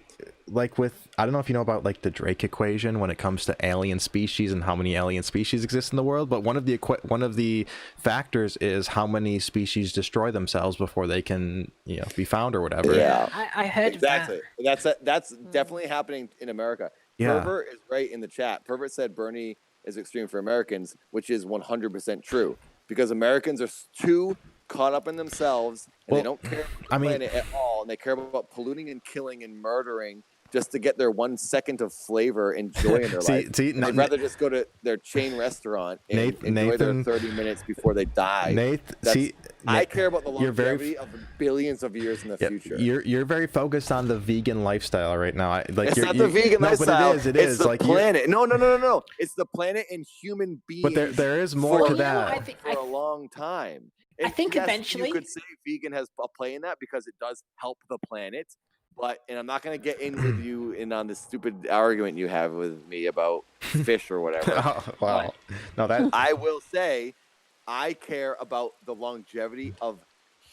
S1: like with, I don't know if you know about like the Drake equation when it comes to alien species and how many alien species exist in the world, but one of the factors is how many species destroy themselves before they can, be found or whatever.
S2: Yeah,
S3: I heard
S2: exactly.
S3: that.
S2: That's definitely happening in America.
S1: Yeah.
S2: Pervert is right in the chat. Pervert said Bernie is extreme for Americans, which is 100% true, because Americans are too caught up in themselves, and they don't care about the planet at all, and they care about polluting and killing and murdering just to get their 1 second of flavor and joy in their life. I'd rather just go to their chain restaurant and enjoy their 30 minutes before they die. I care about the longevity of billions of years in the future.
S1: You're very focused on the vegan lifestyle right now.
S2: It's not the vegan lifestyle.
S1: But it is.
S2: It's the
S1: like
S2: planet. No. It's the planet and human beings.
S1: But there is more to that.
S2: For a long time. And
S3: I think eventually
S2: you could say vegan has a play in that because it does help the planet. And I'm not going to get in with you on the stupid argument you have with me about fish or whatever.
S1: Wow. No, that
S2: I will say I care about the longevity of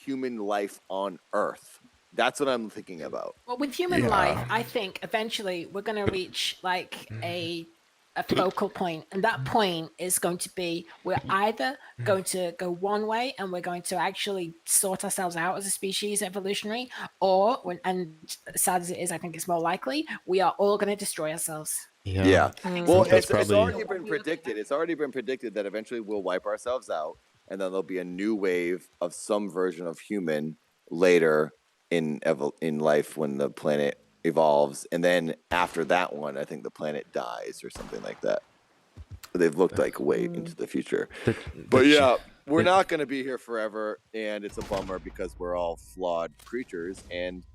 S2: human life on Earth. That's what I'm thinking about.
S3: Well, with human life, I think eventually we're going to reach like a focal point, and that point is going to be we're either going to go one way and we're going to actually sort ourselves out as a species evolutionary, or and sad as it is, I think it's more likely we are all going to destroy ourselves.
S2: Yeah. Well, it's already been predicted. It's already been predicted that eventually we'll wipe ourselves out, and then there'll be a new wave of some version of human later in life when the planet evolves, and then after that one, I think the planet dies or something like that. They've looked like way into the future. But yeah, we're not going to be here forever, and it's a bummer because we're all flawed creatures, and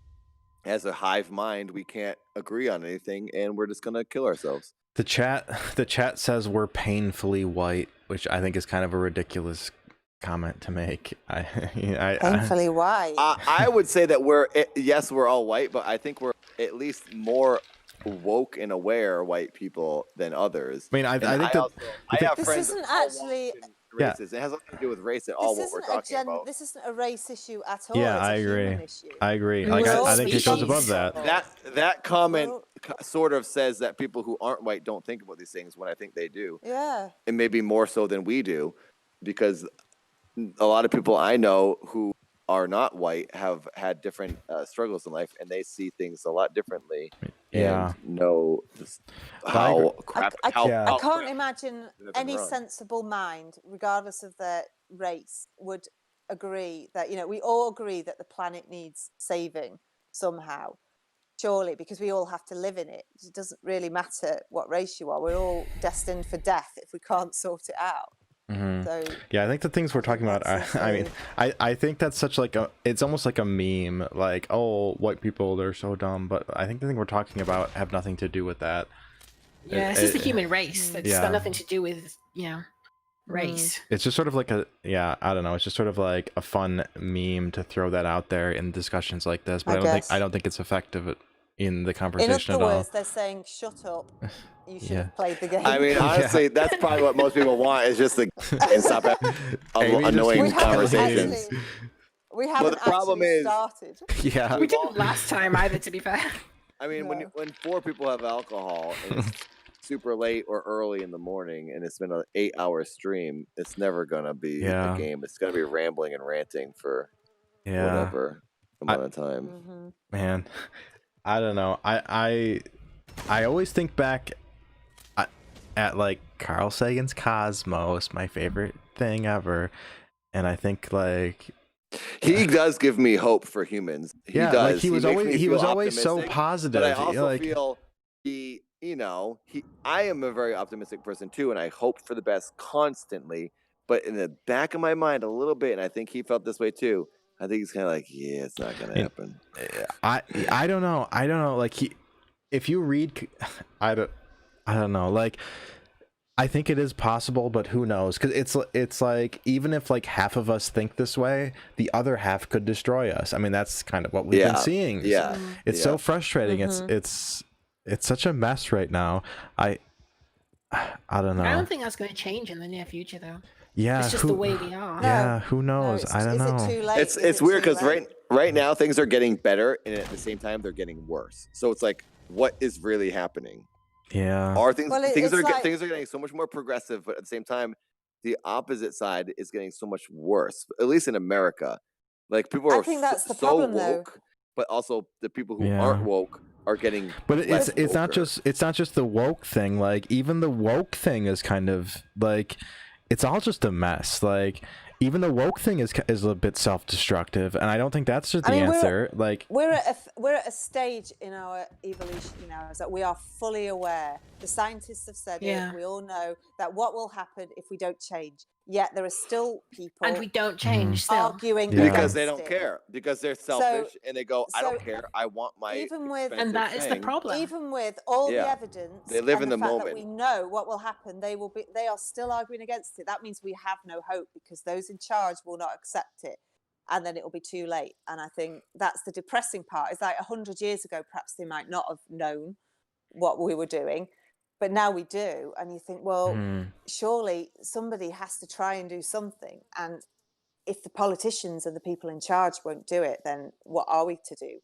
S2: as a hive mind, we can't agree on anything, and we're just going to kill ourselves.
S1: The chat says we're painfully white, which I think is kind of a ridiculous comment to make.
S4: Painfully white.
S2: I would say that we're all white, but I think we're at least more woke and aware white people than others.
S1: I mean, I think
S2: I have
S4: this
S2: friends
S4: isn't actually
S2: races. It has nothing to do with race at all. What we're talking about.
S4: This isn't a race issue at all.
S1: Yeah,
S4: it's
S1: I
S4: a
S1: agree.
S4: human issue.
S1: I agree. Like I think it goes above that.
S2: That comment sort of says that people who aren't white don't think about these things, when I think they do.
S4: Yeah.
S2: And maybe more so than we do, because a lot of people I know who are not white have had different struggles in life, and they see things a lot differently.
S1: Yeah.
S2: And know how
S4: I can't imagine any sensible mind, regardless of their race, would agree that, we all agree that the planet needs saving somehow, surely, because we all have to live in it. It doesn't really matter what race you are. We're all destined for death if we can't sort it out.
S1: Mm-hmm.
S4: So
S1: yeah, I think the things we're talking about I think that's such like it's almost like a meme, like, oh, white people, they're so dumb, but I think the thing we're talking about have nothing to do with that.
S3: It's just the human race. That's got nothing to do with race.
S1: It's just sort of like I don't know, it's just sort of like a fun meme to throw that out there in discussions like this, but I don't think it's effective in the conversation
S4: in other
S1: at all.
S4: words, they're saying shut up, you should have played the game.
S2: I mean, honestly, that's probably what most people want, is just to stop annoying conversations.
S4: We haven't actually started.
S1: Yeah,
S3: we didn't last time either, to be fair.
S2: I mean, when 4 people have alcohol and it's super late or early in the morning and it's been an 8-hour stream, it's never gonna be a game. It's gonna be rambling and ranting for whatever amount of time.
S4: Mm-hmm.
S1: Man, I don't know. I always think back at like Carl Sagan's Cosmos, my favorite thing ever, and I think like
S2: he does give me hope for humans. He does.
S1: Like he was always so positive.
S2: But I also feel he
S7: I am a very optimistic person too, and I hope for the best constantly. But in the back of my mind, a little bit, and I think he felt this way too. I think he's kind of like, yeah, it's not gonna happen.
S1: I don't know. Like if you read, I don't know. Like I think it is possible, but who knows? Because it's like even if like half of us think this way, the other half could destroy us. I mean, that's kind of what we've been seeing.
S7: Yeah,
S1: it's so frustrating. It's such a mess right now. I don't know.
S3: I don't think that's going to change in the near future, though.
S1: Yeah,
S3: it's just the way we are.
S1: Yeah, who knows? I don't know.
S4: Is it too late?
S7: It's weird because right now things are getting better, and at the same time they're getting worse. So it's like, what is really happening?
S1: Yeah.
S7: Are things things are
S4: like...
S7: things are getting so much more progressive, but at the same time, the opposite side is getting so much worse. At least in America, like people are
S4: that's the
S7: so
S4: problem,
S7: woke,
S4: though.
S7: but also the people who aren't woke are getting.
S1: But it's not
S7: woker.
S1: just the woke thing. Like even the woke thing is kind of like it's all just a mess. Like even the woke thing is a bit self-destructive, and I don't think that's just the answer.
S4: We're at a stage in our evolution now is that we are fully aware. The scientists have said it. We all know that what will happen if we don't change. Yet there are still people,
S3: and we don't change,
S4: arguing
S7: because they don't care, because they're selfish, and they go, "I don't care. I want my."
S3: And that is the problem.
S4: Even with all the evidence,
S7: they live
S4: and
S7: in the
S4: fact
S7: moment.
S4: that we know what will happen. They are still arguing against it. That means we have no hope because those in charge will not accept it, and then it will be too late. And I think that's the depressing part. It's like 100 years ago, perhaps they might not have known what we were doing. But now we do, and you think, well, surely somebody has to try and do something. And if the politicians and the people in charge won't do it, then what are we to do?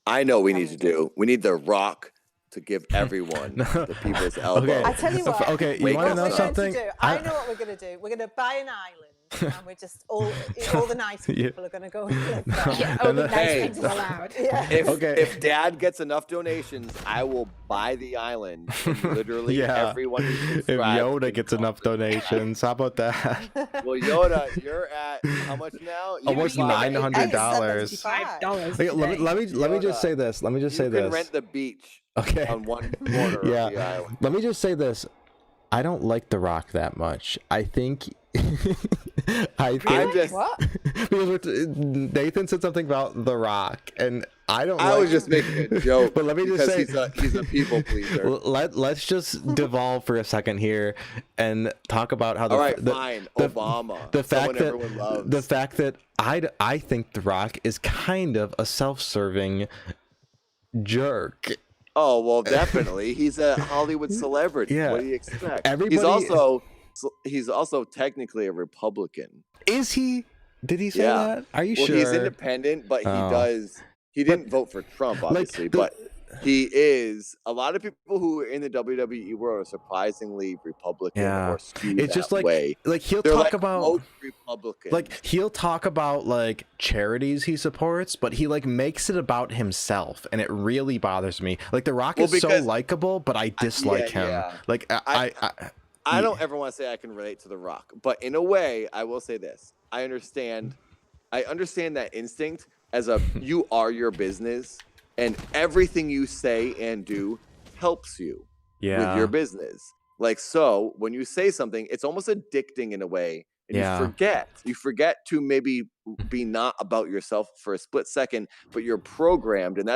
S7: I know we need to do. We need The Rock to give everyone the people's elbow.
S4: Okay. I tell you what.
S1: Okay, you want to know something?
S4: I know what we're going to do. We're going to buy an island, and we're just all the nice people are going to go and live there.
S3: Yeah, only nice things are allowed.
S7: If Dad gets enough donations, I will buy the island. And literally everyone who
S1: if Yoda gets enough donations, how about that?
S7: Well, Yoda, you're at how much now?
S1: Almost $900.
S3: $5.
S1: Let me just say this. Let me just say this.
S7: You can rent the beach.
S1: Okay.
S7: On one corner of the island.
S1: Let me just say this. I don't like The Rock that much. I think
S4: what?
S1: Because Nathan said something about The Rock, and I
S7: was just making a joke.
S1: But let me just say
S7: he's a people pleaser.
S1: Let's just devolve for a second here and talk about how
S7: Obama. The
S1: fact that I think The Rock is kind of a self-serving jerk.
S7: Oh, well, definitely. He's a Hollywood celebrity.
S1: Yeah.
S7: What do you expect?
S1: Everybody...
S7: He's also technically a Republican.
S1: Is he? Did he say that? Are you sure?
S7: Well, he's independent, but he didn't vote for Trump, obviously, but he is. A lot of people who are in the WWE world are surprisingly Republican or skewed
S1: it's just
S7: that
S1: like
S7: way.
S1: Like he'll
S7: They're
S1: talk
S7: like
S1: about
S7: most Republicans.
S1: Like he'll talk about like charities he supports, but he like makes it about himself, and it really bothers me. Like The Rock is so likable, but I dislike him.
S7: Yeah.
S1: Like
S7: I don't ever want to say I can relate to The Rock, but in a way, I will say this: I understand that instinct as you are your business. And everything you say and do helps you with your business. Like, so when you say something, it's almost addicting in a way. And you forget to maybe be not about yourself for a split second, but you're programmed. And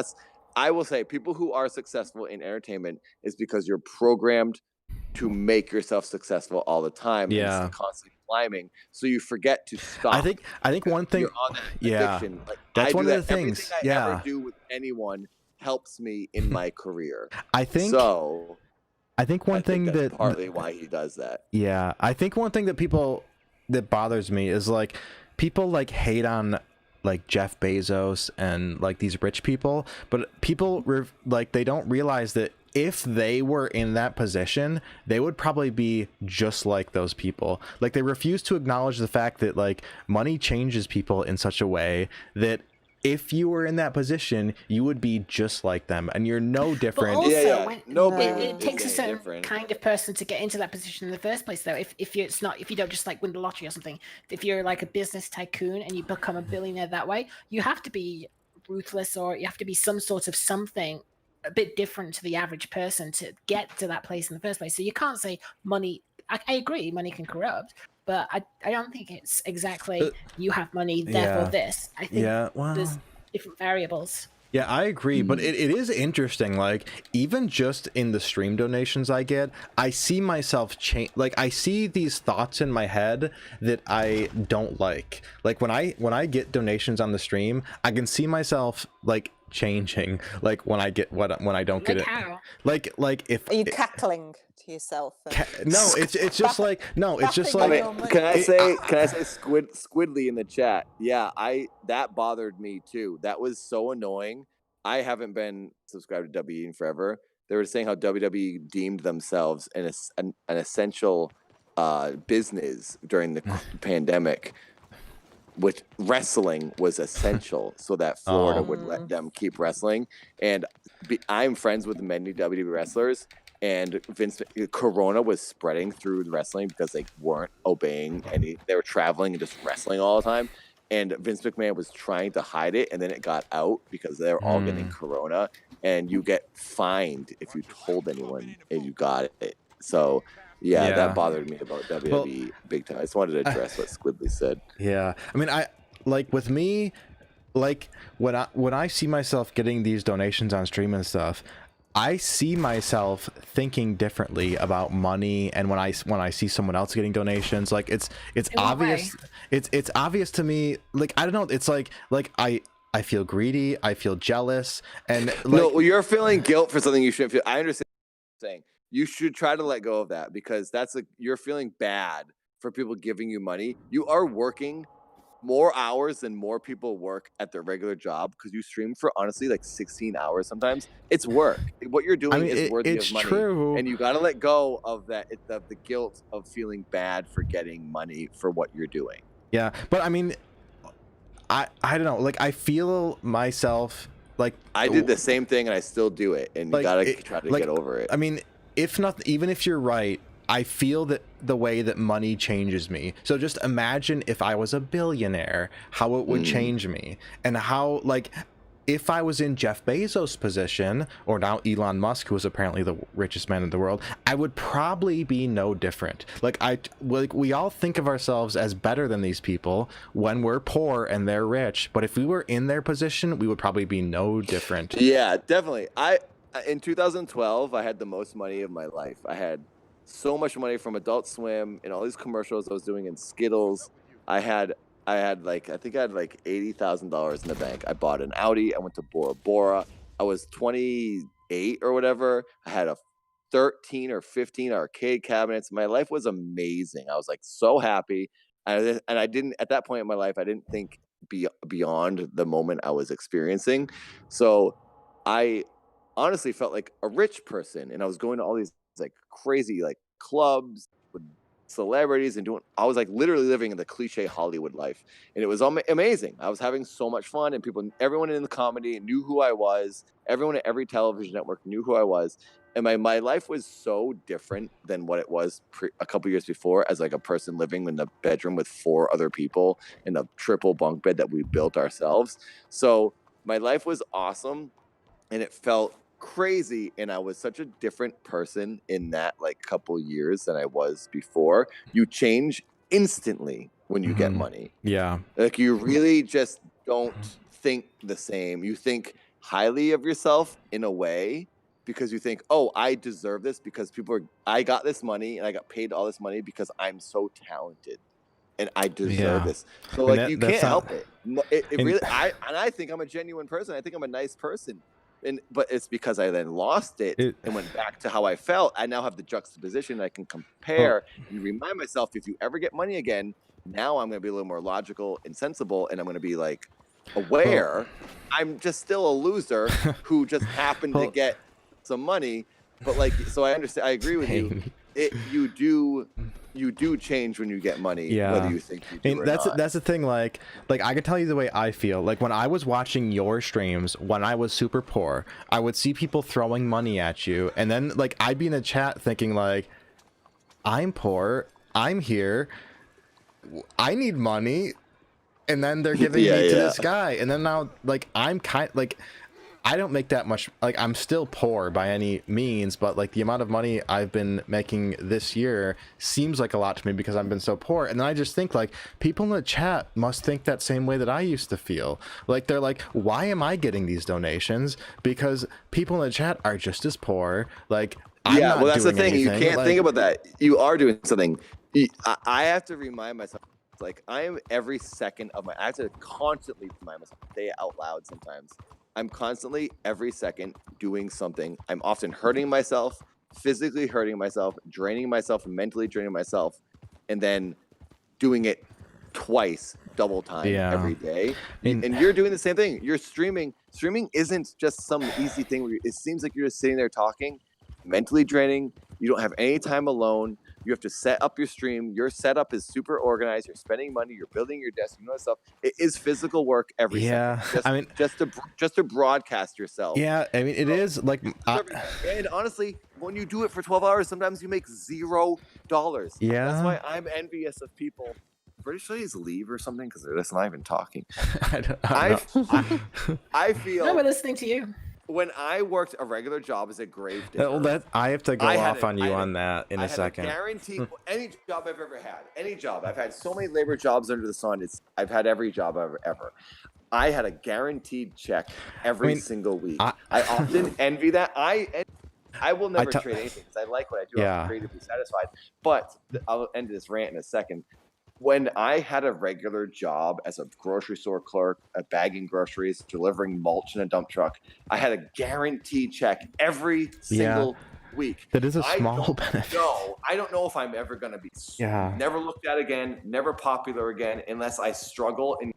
S7: I will say, people who are successful in entertainment is because you're programmed to make yourself successful all the time. And it's constantly climbing, so you forget to stop.
S1: I think one thing.
S7: You're on that addiction. Like,
S1: that's one of the things.
S7: Everything I ever do with anyone helps me in my career.
S1: I think one thing
S7: that's partly why he does that.
S1: Yeah, I think one thing that bothers me is like people like hate on like Jeff Bezos and like these rich people, but people like they don't realize that if they were in that position, they would probably be just like those people. Like they refuse to acknowledge the fact that like money changes people in such a way that if you were in that position, you would be just like them, and you're no different.
S3: But also,
S7: it
S3: takes a certain kind of person to get into that position in the first place, though. If you don't just like win the lottery or something, if you're like a business tycoon and you become a billionaire that way, you have to be ruthless, or you have to be some sort of something a bit different to the average person to get to that place in the first place. So you can't say money. I agree, money can corrupt, but I don't think it's exactly you have money, therefore
S1: Yeah.
S3: this. I think
S1: Yeah, well,
S3: there's different variables.
S1: yeah, I agree, but it is interesting. Like, even just in the stream donations I get, I see myself change. Like, I see these thoughts in my head that I don't like. Like, when I get donations on the stream, I can see myself like changing. Like when I don't get it.
S3: How?
S1: Like if
S4: Are you cackling to yourself?
S1: no, it's just like no, it's just
S4: Bapping
S1: like
S4: on your money.
S7: Can I say Squidly in the chat? Yeah, that bothered me too. That was so annoying. I haven't been subscribed to WWE in forever. They were saying how WWE deemed themselves an essential business during the pandemic, which wrestling was essential, so that Florida would let them keep wrestling. And I'm friends with many WWE wrestlers. And Corona was spreading through the wrestling because they weren't obeying any. They were traveling and just wrestling all the time. And Vince McMahon was trying to hide it, and then it got out because they were all getting Corona. And you get fined if you told anyone and you got it. So yeah, that bothered me about WWE big time. I just wanted to address what Squidly said.
S1: Yeah, I mean, I like with me, like when I see myself getting these donations on stream and stuff, I see myself thinking differently about money. And when I see someone else getting donations, like it's obvious. It's obvious to me. Like, I don't know. It's like I feel greedy. I feel jealous. And like,
S7: no, well, you're feeling guilt for something you shouldn't feel. I understand what you're saying. You should try to let go of that, because you're feeling bad for people giving you money. You are working more hours than more people work at their regular job, because you stream for honestly like 16 hours sometimes. It's work. What you're doing is worthy of money.
S1: True.
S7: And you got to let go of that, of the guilt of feeling bad for getting money for what you're doing.
S1: Yeah, but I mean, I don't know. Like, I feel myself like
S7: I did the same thing and I still do it, and you gotta try to get over it.
S1: I mean, if not, even if you're right, I feel that the way that money changes me. So just imagine if I was a billionaire, how it would change me, and how, like, if I was in Jeff Bezos' position, or now Elon Musk, who is apparently the richest man in the world, I would probably be no different. Like, we all think of ourselves as better than these people when we're poor and they're rich. But if we were in their position, we would probably be no different.
S7: Yeah, definitely. In 2012, I had the most money of my life. I had so much money from Adult Swim and all these commercials I was doing in Skittles. I had like, I think I had like $80,000 in the bank. I bought an Audi. I went to Bora Bora. I was 28 or whatever. I had a 13 or 15 arcade cabinets. My life was amazing. I was like so happy. And I didn't, at that point in my life, I didn't think beyond the moment I was experiencing. So I honestly felt like a rich person, and I was going to all these like crazy like clubs with celebrities and I was like literally living in the cliche Hollywood life, and it was amazing. I was having so much fun, and everyone in the comedy knew who I was. Everyone at every television network knew who I was, and my life was so different than what it was a couple years before, as like a person living in the bedroom with 4 other people in a triple bunk bed that we built ourselves. So my life was awesome, and it felt crazy, and I was such a different person in that like couple years than I was before. You change instantly when you get money.
S1: Yeah,
S7: like you really just don't think the same. You think highly of yourself in a way, because you think, oh, I deserve this because I got this money and I got paid all this money because I'm so talented and I deserve this. So like you can't help it. I think I'm a genuine person. I think I'm a nice person. But it's because I then lost it and went back to how I felt. I now have the juxtaposition. I can compare and remind myself, if you ever get money again, now I'm going to be a little more logical and sensible, and I'm going to be like aware. I'm just still a loser who just happened to get some money. But like, so I understand. I agree with you. You do change when you get money, whether you think you do or not.
S1: That's the thing. Like I can tell you the way I feel. Like, when I was watching your streams when I was super poor, I would see people throwing money at you, and then like I'd be in a chat thinking like, I'm poor, I'm here, I need money, and then they're giving me to this guy, and then now like I'm kind like I don't make that much. Like, I'm still poor by any means, but like the amount of money I've been making this year seems like a lot to me because I've been so poor. And then I just think, like, people in the chat must think that same way that I used to feel. Like, they're like, why am I getting these donations? Because people in the chat are just as poor. Like, I'm
S7: Yeah,
S1: not
S7: well, that's the
S1: doing
S7: thing. You
S1: anything.
S7: can't
S1: Like,
S7: think about that. You are doing something. I have to remind myself, like, I am every second of my, I have to constantly remind myself, say it out loud sometimes. I'm constantly, every second, doing something. I'm often hurting myself, physically hurting myself, draining myself, mentally draining myself, and then doing it twice, double time every day. And you're doing the same thing. You're streaming. Streaming isn't just some easy thing where it seems like you're just sitting there talking. Mentally draining. You don't have any time alone. You have to set up your stream. Your setup is super organized. You're spending money. You're building your desk. You know that stuff. It is physical work every second.
S1: I mean,
S7: just to broadcast yourself.
S1: Yeah, I mean, it is like,
S7: and honestly, when you do it for 12 hours, sometimes you make $0.
S1: Yeah,
S7: that's why I'm envious of people. British ladies leave or something because they're just not even talking. I feel.
S3: No, we're listening to you.
S7: When I worked a regular job as a grave digger,
S1: well, I have to go off on you on that in a second.
S7: Guaranteed any job I've ever had, any job. I've had so many labor jobs under the sun. I've had every job ever. I had a guaranteed check every single week. I often envy that. I will never trade anything because I like what I do. I'm creatively satisfied. But I'll end this rant in a second. When I had a regular job as a grocery store clerk, bagging groceries, delivering mulch in a dump truck, I had a guaranteed check every single week.
S1: That is a small benefit.
S7: No, I don't know if I'm ever going to be never looked at again, never popular again, unless I struggle and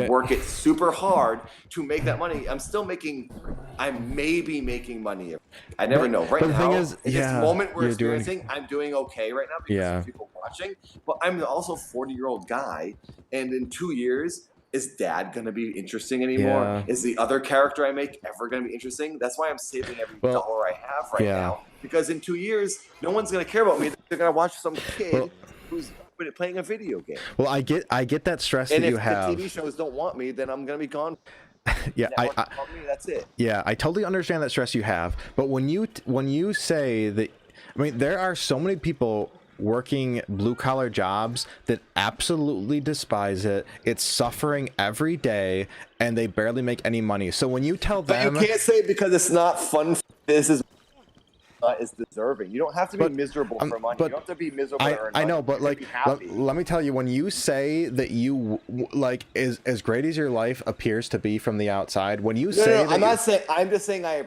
S7: work it super hard to make that money. I'm maybe making money. I never know. Right now, in this moment we're experiencing, I'm doing okay right now because of people watching. But I'm also a 40-year-old guy, and in 2 years, is Dad going to be interesting anymore?
S1: Yeah.
S7: Is the other character I make ever going to be interesting? That's why I'm saving every dollar I have right now. Because in 2 years, no one's going to care about me. They're going to watch some kid who's playing a video game.
S1: Well, I get that stress that you have.
S7: And if the TV shows don't want me, then I'm gonna be gone. That's it.
S1: Yeah, I totally understand that stress you have. But when you say that, I mean, there are so many people working blue collar jobs that absolutely despise it. It's suffering every day, and they barely make any money. So when you tell them,
S7: but you can't say it because it's not fun. This is. Is deserving. You don't have to be miserable for money. You don't have to be miserable to earn money.
S1: I know, but like, let me tell you, when you say that you like is as great as your life appears to be from the outside, when you say,
S7: I'm not saying. I'm just saying I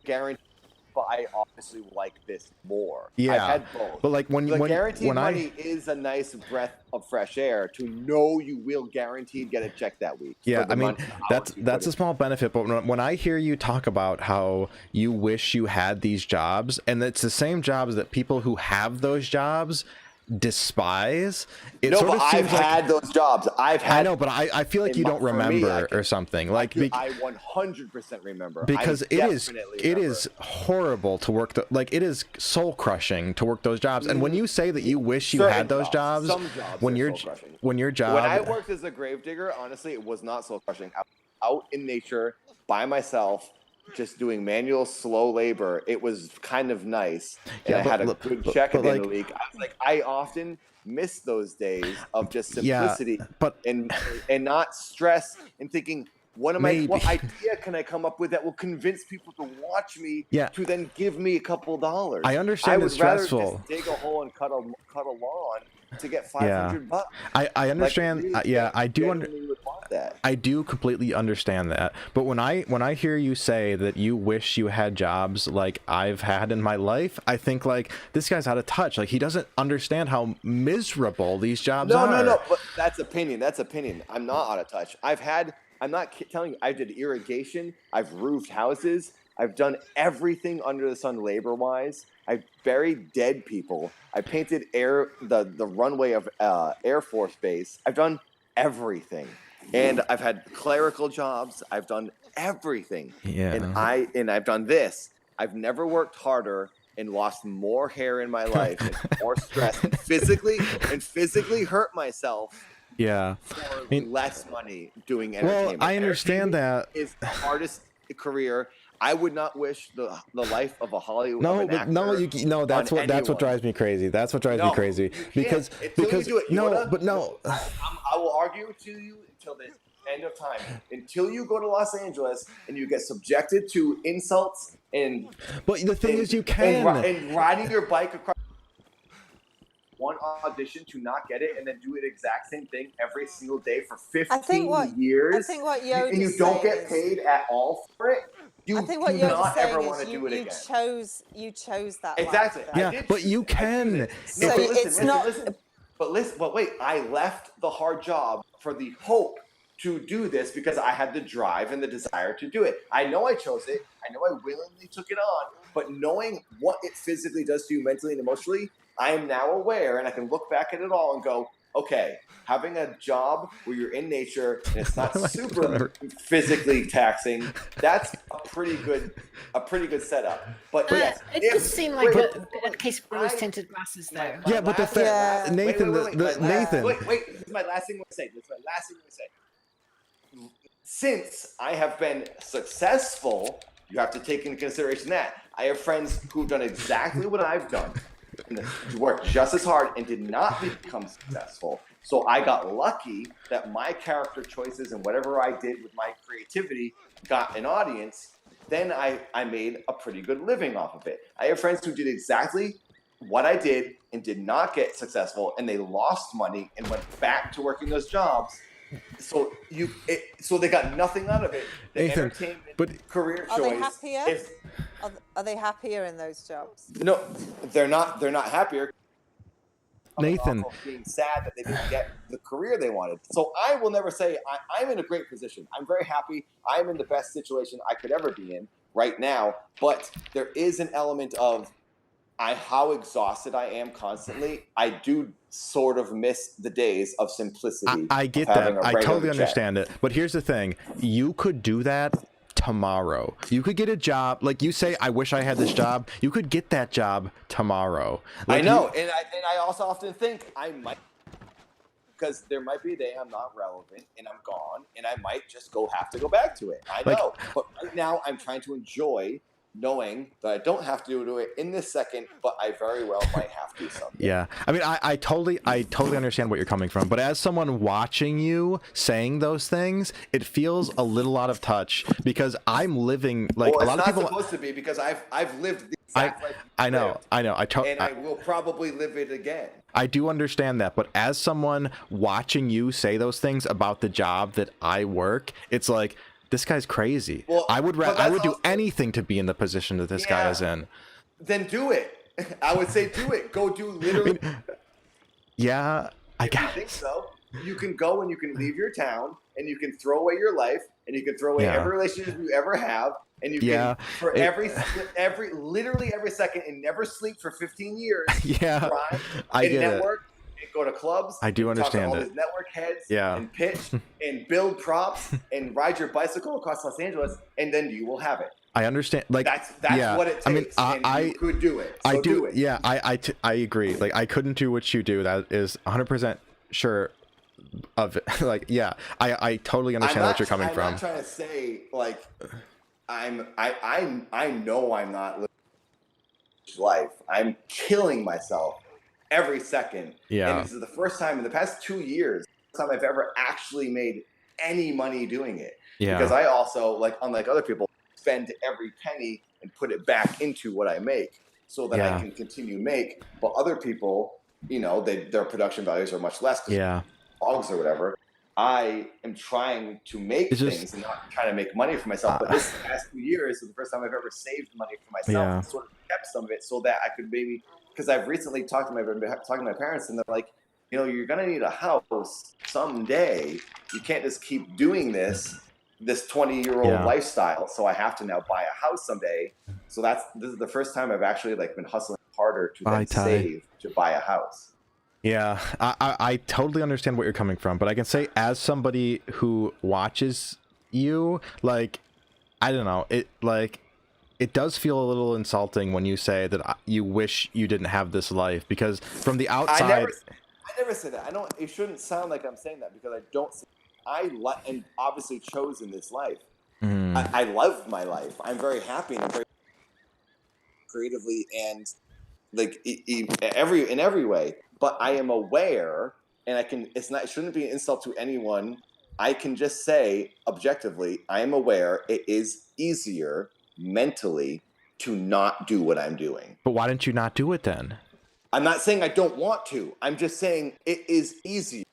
S7: guarantee. But I obviously like this more.
S1: Yeah,
S7: I've had both.
S1: But like when
S7: guaranteed money is a nice breath of fresh air to know you will guaranteed get a check that week.
S1: Yeah, I mean that's a small benefit. But when I hear you talk about how you wish you had these jobs, and it's the same jobs that people who have those jobs despise.
S7: I've had those jobs.
S1: I know, but I feel like you don't remember or something. Like
S7: I 100% remember
S1: because it is horrible to work. It is soul crushing to work those jobs. And when you say that you wish you had those jobs,
S7: some jobs
S1: when your job,
S7: when I worked as a gravedigger, honestly, it was not soul crushing. Out in nature by myself. Just doing manual, slow labor, it was kind of nice, and I had a good check at the end of the week. I was like, I often miss those days of just simplicity, and not stress and thinking, what idea can I come up with that will convince people to watch me to then give me a couple $.
S1: I understand it's stressful.
S7: I would rather just dig a hole and cut a lawn to get $500.
S1: I understand. I do
S7: that.
S1: I do completely understand that. But when I hear you say that you wish you had jobs like I've had in my life, I think like this guy's out of touch. Like he doesn't understand how miserable these jobs are.
S7: No. But that's opinion. I'm not out of touch. I'm not telling you. I did irrigation. I've roofed houses. I've done everything under the sun labor-wise. I've buried dead people. I painted the runway of Air Force Base. I've done everything. And I've had clerical jobs. I've done everything.
S1: Yeah.
S7: And I've done this. I've never worked harder and lost more hair in my life and more stress and physically hurt myself
S1: Yeah.
S7: for
S1: mean-
S7: less money doing
S1: Well,
S7: entertainment.
S1: I understand that.
S7: Is the hardest career. I would not wish the life of a Hollywood.
S1: No,
S7: of an
S1: but no,
S7: actor
S1: no. That's
S7: on
S1: what
S7: anyone.
S1: drives me crazy. That's what drives me
S7: No,
S1: crazy.
S7: you can't.
S1: Because
S7: Until you do it,
S1: no,
S7: Yoda,
S1: but no.
S7: I will argue to you until the end of time. Until you go to Los Angeles and you get subjected to insults and.
S1: But the thing is, you
S7: and
S1: can.
S7: and riding your bike across one audition to not get it, and then do it exact same thing every single day for 15 years.
S4: I think what Yoda's
S7: and you don't
S4: saying
S7: get paid at all for it. You
S4: I think what
S7: do
S4: Yoda's
S7: not
S4: saying
S7: ever
S4: is
S7: want to do it
S4: you
S7: again.
S4: chose that
S7: Exactly.
S4: life,
S7: I
S1: Yeah,
S7: did
S1: but
S7: choose
S1: you
S7: it. I
S1: can.
S7: choose it.
S4: So
S7: No, but listen,
S4: it's not-
S7: listen. But wait, I left the hard job for the hope to do this because I had the drive and the desire to do it. I know I chose it. I know I willingly took it on. But knowing what it physically does to you mentally and emotionally, I am now aware, and I can look back at it all and go, okay, having a job where you're in nature and it's not super physically taxing, that's a pretty good setup. But yes,
S3: It does seem like a case of rose-tinted glasses, though.
S1: Yeah, but the
S7: last-
S1: thing,
S4: Yeah.
S1: Nathan,
S7: wait,
S1: Nathan.
S7: Wait, this is my last thing to say. Since I have been successful, you have to take into consideration that. I have friends who've done exactly what I've done, and worked just as hard and did not become successful. So I got lucky that my character choices and whatever I did with my creativity got an audience. Then I made a pretty good living off of it. I have friends who did exactly what I did and did not get successful, and they lost money and went back to working those jobs. So they got nothing out of it. The
S1: Nathan,
S7: entertainment
S1: but-
S7: career
S4: Are
S7: choice.
S4: they happier?
S7: is-
S4: Are they happier in those jobs?
S7: no, they're not. They're not happier.
S1: Nathan.
S7: Off of being sad that they didn't get the career they wanted. So I will never say I'm in a great position. I'm very happy. I'm in the best situation I could ever be in right now. But there is an element of how exhausted I am constantly. I do sort of miss the days of simplicity.
S1: I get
S7: of having
S1: that.
S7: a
S1: I
S7: regular
S1: totally
S7: check.
S1: understand it. But here's the thing: you could do that tomorrow. You could get a job. Like you say, I wish I had this job. You could get that job tomorrow. Like
S7: I know, and I also often think I might, because there might be a day I'm not relevant and I'm gone, and I might just have to go back to it. I know, but right now I'm trying to enjoy knowing that I don't have to do it in this second, but I very well might have to someday.
S1: Yeah, I mean, I totally understand what you're coming from, but as someone watching you saying those things, it feels a little out of touch because I'm living like
S7: Well,
S1: a lot of
S7: it's
S1: people.
S7: not supposed to be because I've lived the exact life you
S1: I know,
S7: lived,
S1: I know,
S7: and I will probably live it again.
S1: I do understand that, but as someone watching you say those things about the job that I work, it's like, this guy's crazy.
S7: Well,
S1: I would
S7: but
S1: I
S7: that's
S1: would do
S7: also-
S1: anything to be in the position that this guy is in.
S7: Then do it. I would say do it. Go do literally.
S1: Yeah, I
S7: If you
S1: guess.
S7: think so, you can go and you can leave your town and you can throw away your life and you can throw away
S1: Yeah.
S7: every relationship you ever have and you
S1: Yeah,
S7: can for
S1: it-
S7: literally every second and never sleep for 15 years.
S1: Yeah,
S7: Drive
S1: I
S7: and
S1: get it.
S7: network and go to clubs.
S1: I do
S7: and talk to
S1: understand
S7: all
S1: it.
S7: these network heads.
S1: Yeah.
S7: And pitch and build props and ride your bicycle across Los Angeles and then you will have it.
S1: I understand. Like
S7: That's
S1: yeah.
S7: what it takes.
S1: I mean,
S7: and you could do it. So
S1: I do.
S7: it.
S1: Yeah, I agree. Like I couldn't do what you do. That is 100% sure of it. Like yeah, I totally understand what you're coming
S7: I'm
S1: from.
S7: not trying to say like I know I'm not living life. I'm killing myself every second.
S1: Yeah.
S7: And this is the first time in the past 2 years time I've ever actually made any money doing it.
S1: Yeah.
S7: Because I also, like unlike other people, spend every penny and put it back into what I make so that
S1: Yeah.
S7: I can continue to make. But other people, you know, their production values are much less because
S1: Yeah.
S7: blogs or whatever. I am trying to make
S1: It's just-
S7: things and not trying to make money for myself. But this past 2 years is the first time I've ever saved money for myself
S1: Yeah.
S7: and sort of kept some of it so that I could maybe, because I've recently talked to my parents and they're like, you know, you're gonna need a house someday. You can't just keep doing this 20-year-old
S1: Yeah.
S7: lifestyle. So I have to now buy a house someday. So this is the first time I've actually like been hustling harder to then save to buy a house.
S1: Yeah, I totally understand what you're coming from, but I can say as somebody who watches you, like, I don't know, it does feel a little insulting when you say that you wish you didn't have this life, because from the outside,
S7: I never say that. I don't. It shouldn't sound like I'm saying that because I don't. And obviously chosen this life. I love my life. I'm very happy and I'm very creatively and like in every way. But I am aware, and I can. It's not. It shouldn't be an insult to anyone. I can just say objectively, I am aware it is easier mentally to not do what I'm doing.
S1: But why didn't you not do it then?
S7: I'm not saying I don't want to. I'm just saying it is easier.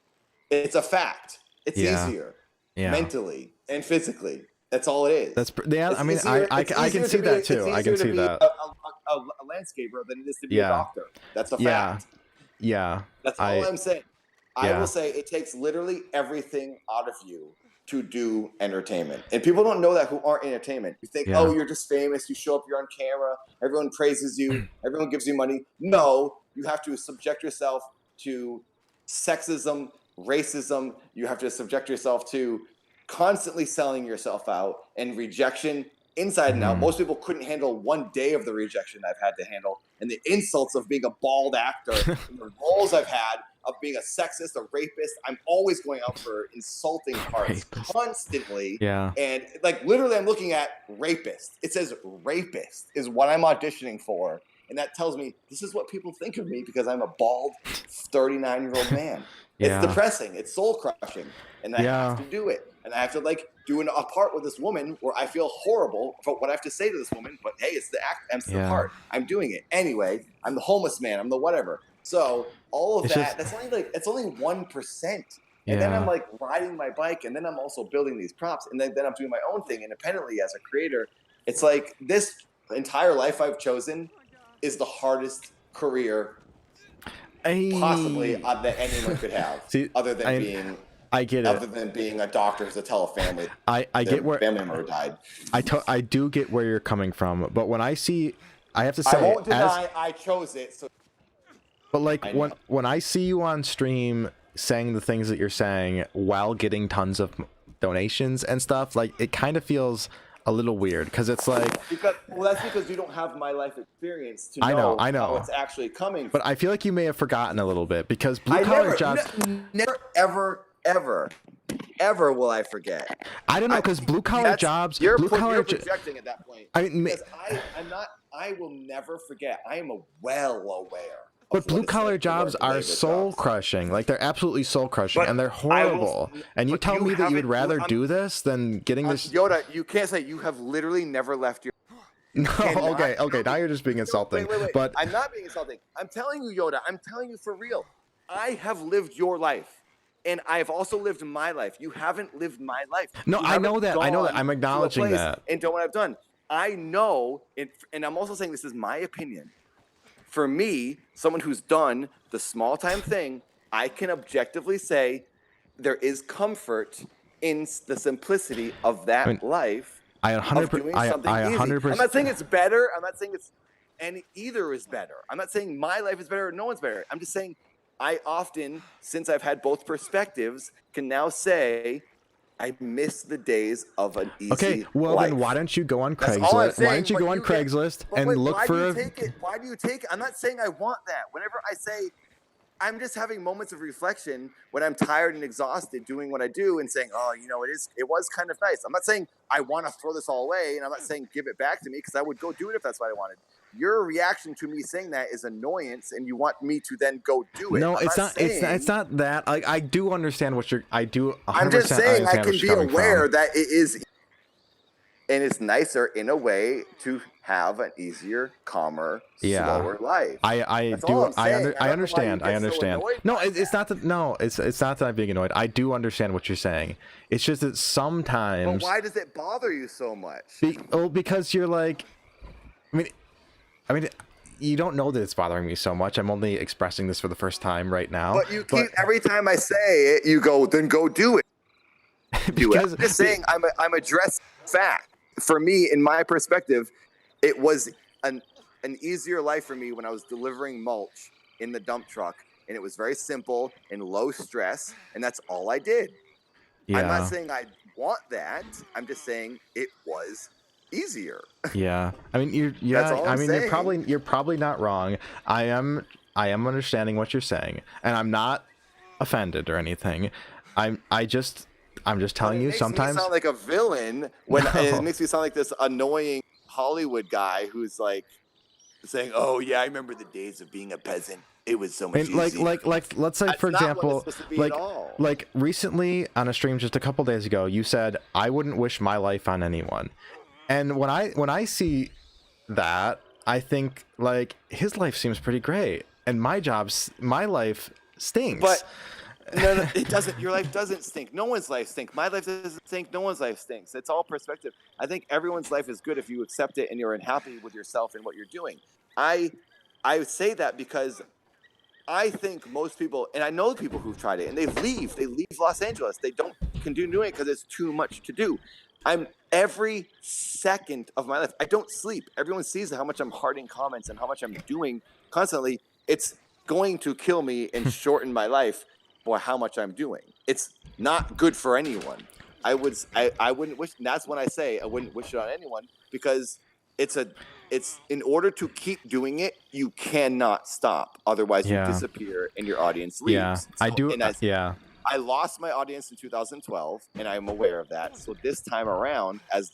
S7: It's a fact. It's easier mentally and physically. That's all it is.
S1: That's I mean, I can see that too. I can see that.
S7: A landscaper than it is to be a doctor. That's a fact.
S1: Yeah.
S7: That's all I'm saying. I will say it takes literally everything out of you to do entertainment. And people don't know that who aren't in entertainment. You think, oh, you're just famous. You show up, you're on camera. Everyone praises you. Everyone gives you money. No, you have to subject yourself to sexism, racism. You have to subject yourself to constantly selling yourself out and rejection inside and out. Most people couldn't handle one day of the rejection I've had to handle and the insults of being a bald actor and the roles I've had of being a sexist, a rapist. I'm always going out for insulting parts constantly.
S1: Yeah.
S7: And like literally I'm looking at rapist. It says rapist is what I'm auditioning for. And that tells me this is what people think of me because I'm a bald 39-year-old man. It's depressing. It's soul crushing. And I have to do it. And I have to like do a part with this woman where I feel horrible about what I have to say to this woman. But hey, it's the act. I'm still part. I'm doing it anyway. I'm the homeless man. I'm the whatever. So all of it's that. That's only like it's only 1%. And then I'm like riding my bike, and then I'm also building these props, and then I'm doing my own thing independently as a creator. It's like this entire life I've chosen is the hardest career possibly that anyone could have.
S1: See,
S7: other than being.
S1: I get it.
S7: Other than being a doctor to tell a family,
S1: I get where
S7: family member died.
S1: I do get where you're coming from, but when I see, I have to say,
S7: I won't deny I chose it. So,
S1: but like when I see you on stream saying the things that you're saying while getting tons of donations and stuff, like it kind of feels a little weird because it's like
S7: that's because you don't have my life experience to know how it's actually coming.
S1: But I feel like you may have forgotten a little bit because blue collar jobs
S7: never ever will I forget.
S1: I don't know because blue collar jobs.
S7: You're
S1: projecting
S7: at that point.
S1: I mean,
S7: because I'm not. I will never forget. I am well aware.
S1: But blue collar jobs are soul crushing. Like they're absolutely soul crushing, and they're horrible. And you tell me that you would rather do this than getting this.
S7: Yoda, you can't say you have literally never left your.
S1: No, okay. Now you're just being insulting.
S7: Wait.
S1: But
S7: I'm not being insulting. I'm telling you, Yoda. I'm telling you for real. I have lived your life. And I've also lived my life. You haven't lived my life.
S1: No, I know that. I'm acknowledging that.
S7: And done what I've done. I know, and I'm also saying this is my opinion. For me, someone who's done the small time thing, I can objectively say there is comfort in the simplicity of that life.
S1: I 100%.
S7: I'm not saying it's better. I'm not saying either is better. I'm not saying my life is better or no one's better. I'm just saying I often, since I've had both perspectives, can now say I miss the days of an easy life.
S1: Then why don't you go on Craigslist? Why don't you go on Craigslist and look for?
S7: Why do you take it? I'm not saying I want that. Whenever I say, I'm just having moments of reflection when I'm tired and exhausted doing what I do and saying, oh, it was kind of nice. I'm not saying I want to throw this all away, and I'm not saying give it back to me because I would go do it if that's what I wanted. Your reaction to me saying that is annoyance, and you want me to then go do it.
S1: No, it's not. It's not that. I do understand what you're. I do.
S7: I'm just saying I can be aware that it is, and it's nicer in a way to have an easier, calmer, slower life.
S1: I understand. No, it's not that. No, it's not that I'm being annoyed. I do understand what you're saying. It's just that sometimes.
S7: But why does it bother you so much?
S1: Because you're like, I mean, you don't know that it's bothering me so much. I'm only expressing this for the first time right now.
S7: But every time I say it, you go, then go do it. I'm just saying I'm addressing fact. For me, in my perspective, it was an easier life for me when I was delivering mulch in the dump truck. And it was very simple and low stress. And that's all I did. Yeah. I'm not saying I want that. I'm just saying it was easier.
S1: Yeah, I mean you're probably not wrong. I am understanding what you're saying, and I'm not offended or anything. I'm just telling you sometimes.
S7: It makes me sound like a villain when
S1: No.
S7: it makes me sound like this annoying Hollywood guy who's like saying, "Oh yeah, I remember the days of being a peasant. It was so much
S1: And
S7: easier."
S1: like let's say,
S7: That's
S1: for
S7: not what
S1: example,
S7: it's supposed to be
S1: like
S7: at all.
S1: like recently on a stream just a couple days ago, you said I wouldn't wish my life on anyone, and when I see that, I think like his life seems pretty great, and my life stinks.
S7: But no, it doesn't. Your life doesn't stink. No one's life stinks. My life doesn't stink. No one's life stinks. It's all perspective. I think everyone's life is good if you accept it and you're unhappy with yourself and what you're doing. I say that because I think most people, and I know people who've tried it, and they leave Los Angeles. They don't continue doing it because it's too much to do. I'm every second of my life, I don't sleep. Everyone sees how much I'm hearting comments and how much I'm doing constantly. It's going to kill me and shorten my life for how much I'm doing. It's not good for anyone. I wouldn't wish, and that's when I say I wouldn't wish it on anyone, because it's in order to keep doing it, you cannot stop. Otherwise, you disappear and your audience leaves.
S1: Yeah, I do.
S7: I lost my audience in 2012, and I'm aware of that. So this time around, as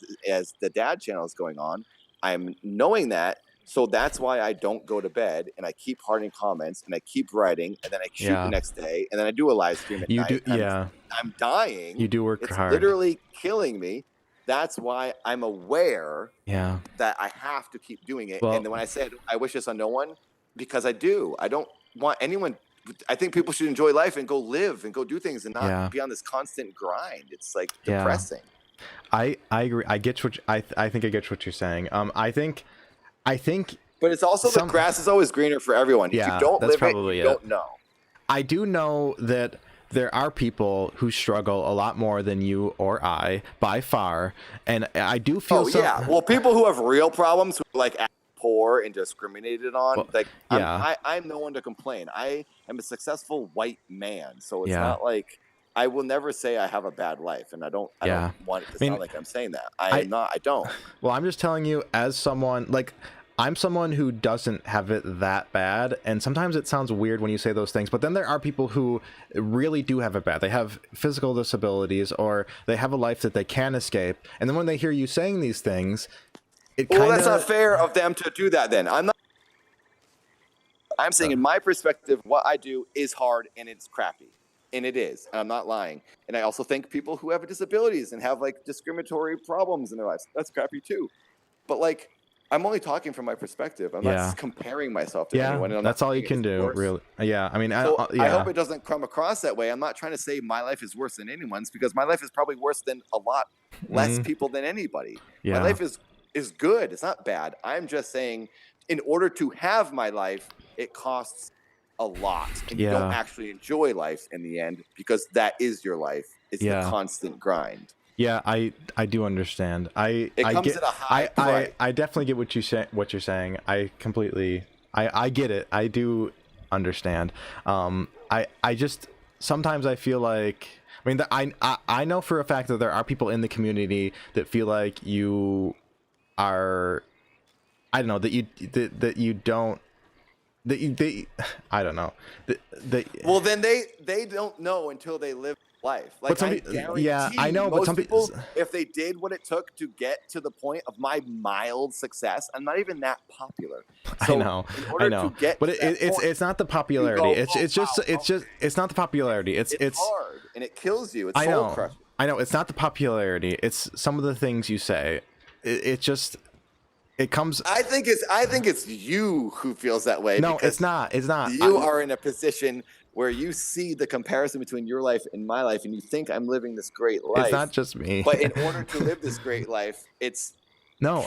S7: the dad channel is going on, I'm knowing that. So that's why I don't go to bed, and I keep hearting comments, and I keep writing, and then I shoot the next day, and then I do a live stream at night. I'm dying.
S1: You do work hard.
S7: It's literally killing me. That's why I'm aware that I have to keep doing it. And then when I said I wish this on no one, because I do. I don't want anyone. I think people should enjoy life and go live and go do things and not be on this constant grind. It's like depressing.
S1: I agree. I think I get what you're saying. I think.
S7: But it's also the grass is always greener for everyone. If you don't live it, you don't know.
S1: I do know that there are people who struggle a lot more than you or I, by far, and I do feel.
S7: Well, people who have real problems, who like poor and discriminated on, I'm no one to complain. I am a successful white man, so it's not like I will never say I have a bad life, and I don't want it to sound like I'm saying that. I don't.
S1: Well, I'm just telling you, as someone I'm someone who doesn't have it that bad, and sometimes it sounds weird when you say those things, but then there are people who really do have it bad. They have physical disabilities, or they have a life that they can escape, and then when they hear you saying these things,
S7: that's not fair of them to do that. Then I'm saying in my perspective, what I do is hard and it's crappy, and it is, and I'm not lying. And I also think people who have disabilities and have like discriminatory problems in their lives, that's crappy too. But like, I'm only talking from my perspective. I'm not comparing myself to anyone. And
S1: that's all you can do, really. Yeah, I mean, I
S7: hope it doesn't come across that way. I'm not trying to say my life is worse than anyone's, because my life is probably worse than a lot less people than anybody. My life is good. It's not bad. I'm just saying, in order to have my life, it costs a lot, and you don't actually enjoy life in the end, because that is your life. It's the constant grind.
S1: Yeah, I do understand. I definitely get what you're saying. I completely I get it. I do understand. I just sometimes I feel like, I mean, I know for a fact that there are people in the community that feel like you are, I don't know, that you don't, I don't know.
S7: Well, then they don't know until they live life. Like,
S1: I know, but some people,
S7: if they did what it took to get to the point of my mild success, I'm not even that popular. So
S1: I know, but it's not the popularity. It's not the popularity. It's
S7: hard and it kills you. It's soul crushing.
S1: I know, it's not the popularity. It's some of the things you say. It comes.
S7: I think it's you who feels that way.
S1: No, it's not. It's not.
S7: You are in a position where you see the comparison between your life and my life, and you think I'm living this great life.
S1: It's not just me.
S7: But in order to live this great life, it's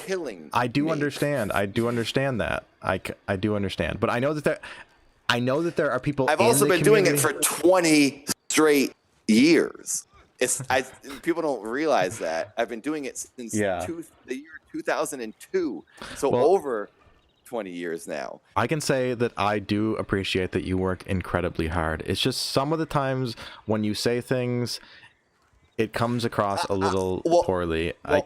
S7: killing.
S1: I do understand. I do understand that. I do understand. But I know that there are people.
S7: I've also been doing it for 20 straight years. People don't realize that I've been doing it since the year 2002. So over 20 years now.
S1: I can say that I do appreciate that you work incredibly hard. It's just some of the times when you say things, it comes across a little poorly.
S7: I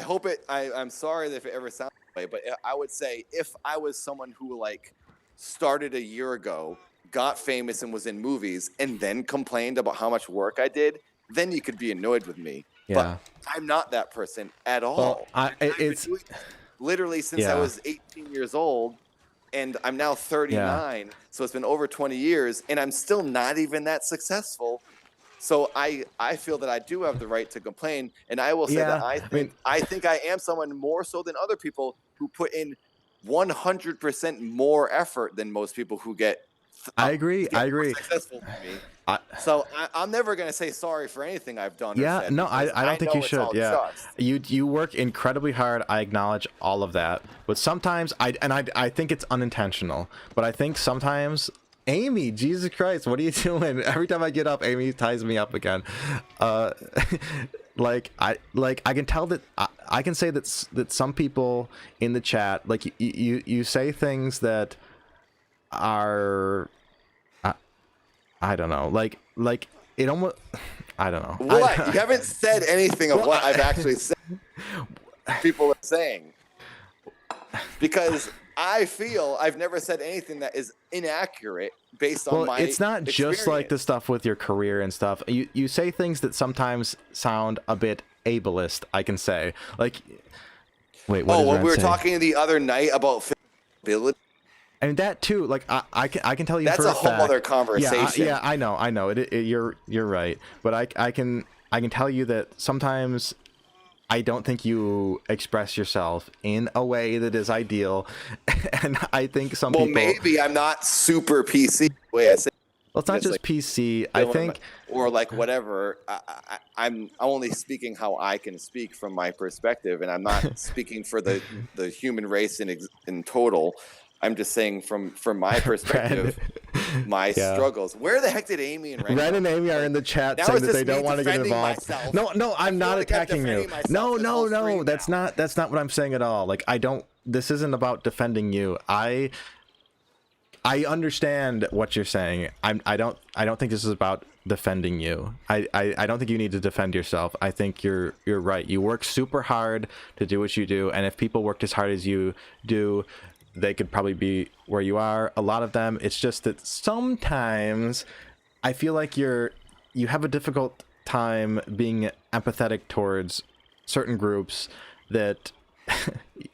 S7: hope it. I'm sorry if it ever sounds that way, but I would say if I was someone who like started a year ago, got famous and was in movies, and then complained about how much work I did, then you could be annoyed with me.
S1: Yeah.
S7: But I'm not that person at all.
S1: Well,
S7: I've been doing this literally since I was 18 years old, and I'm now 39, so it's been over 20 years, and I'm still not even that successful. So I feel that I do have the right to complain, and I will say that I think I am someone more so than other people who put in 100% more effort than most people who get.
S1: I agree.
S7: Successful than me. So I'm never gonna say sorry for anything I've done.
S1: Yeah,
S7: or said
S1: no, I don't think you should. Yeah,
S7: just.
S1: you work incredibly hard. I acknowledge all of that, but sometimes I think it's unintentional. But I think sometimes. Amy, Jesus Christ, what are you doing? Every time I get up, Amy ties me up again. I can tell that I can say that some people in the chat, like you say things that are I don't know, like it almost, I don't know.
S7: What? You haven't said anything of what I've actually said. People are saying, because I feel I've never said anything that is inaccurate based on my
S1: it's not
S7: experience.
S1: just like the stuff with your career and stuff. You say things that sometimes sound a bit ableist, I can say. Like, wait, what
S7: when we were talking the other night about ability.
S1: And that too, like I can tell you
S7: that's
S1: for
S7: a whole other conversation.
S1: Yeah, I know. You're right, but I can tell you that sometimes I don't think you express yourself in a way that is ideal, and I think some people. Well,
S7: maybe I'm not super PC the way I say.
S1: Well, it's not just like PC. I think,
S7: or like whatever. I'm only speaking how I can speak from my perspective, and I'm not speaking for the human race in total. I'm just saying from my perspective, my struggles. Where the heck did Amy and
S1: Ren and Amy are in the chat saying that they don't want to get involved. No, I'm not attacking you. No, that's not what I'm saying at all. Like this isn't about defending you. I understand what you're saying. I don't think this is about defending you. I don't think you need to defend yourself. I think you're right. You work super hard to do what you do, and if people worked as hard as you do, they could probably be where you are. A lot of them, it's just that sometimes I feel like you have a difficult time being empathetic towards certain groups that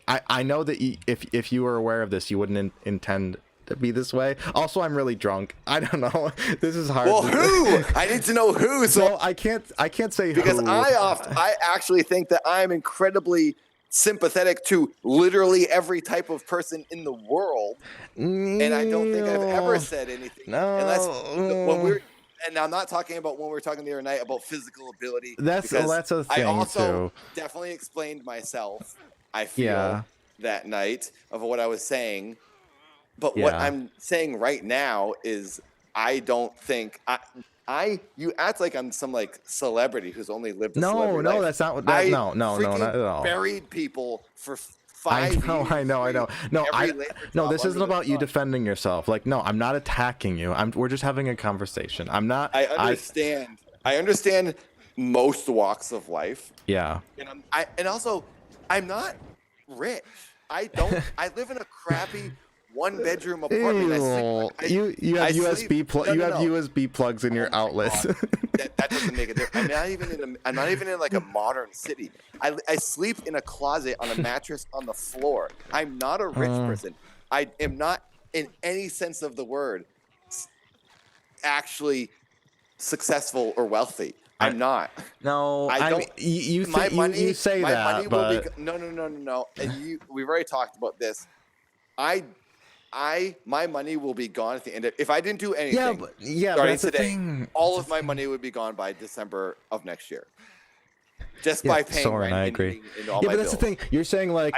S1: I know that if you were aware of this, you wouldn't intend to be this way. Also, I'm really drunk. I don't know. This is hard.
S7: Well, who? I need to know who. So
S1: I can't say
S7: because
S1: who.
S7: I actually think that I'm incredibly sympathetic to literally every type of person in the world, and I don't think I've ever said anything unless when we're. And I'm not talking about when we were talking the other night about physical ability.
S1: That's a thing
S7: I also
S1: too.
S7: definitely explained myself. I feel that night of what I was saying, but what I'm saying right now is I don't think you act like I'm some like celebrity who's only lived a celebrity life.
S1: That's not what that, no, not at all.
S7: Buried people for 5 years.
S1: I know. No, this isn't about you defending yourself. Like, no, I'm not attacking you. We're just having a conversation. I'm not.
S7: I understand. I understand most walks of life.
S1: Yeah.
S7: And also, I'm not rich. I live in a crappy 1-bedroom apartment.
S1: You have USB plugs in your outlets.
S7: That doesn't make a difference. I'm not even in like a modern city. I sleep in a closet on a mattress on the floor. I'm not a rich person. I am not, in any sense of the word, actually successive or wealthy. I'm not.
S1: No, I don't. You say that, but
S7: no. And we've already talked about this. My money will be gone at the end of, if I didn't do anything. Starting today, all of my money would be gone by December of next year. Just by paying rent.
S1: I agree.
S7: And all
S1: but that's the thing. You're saying like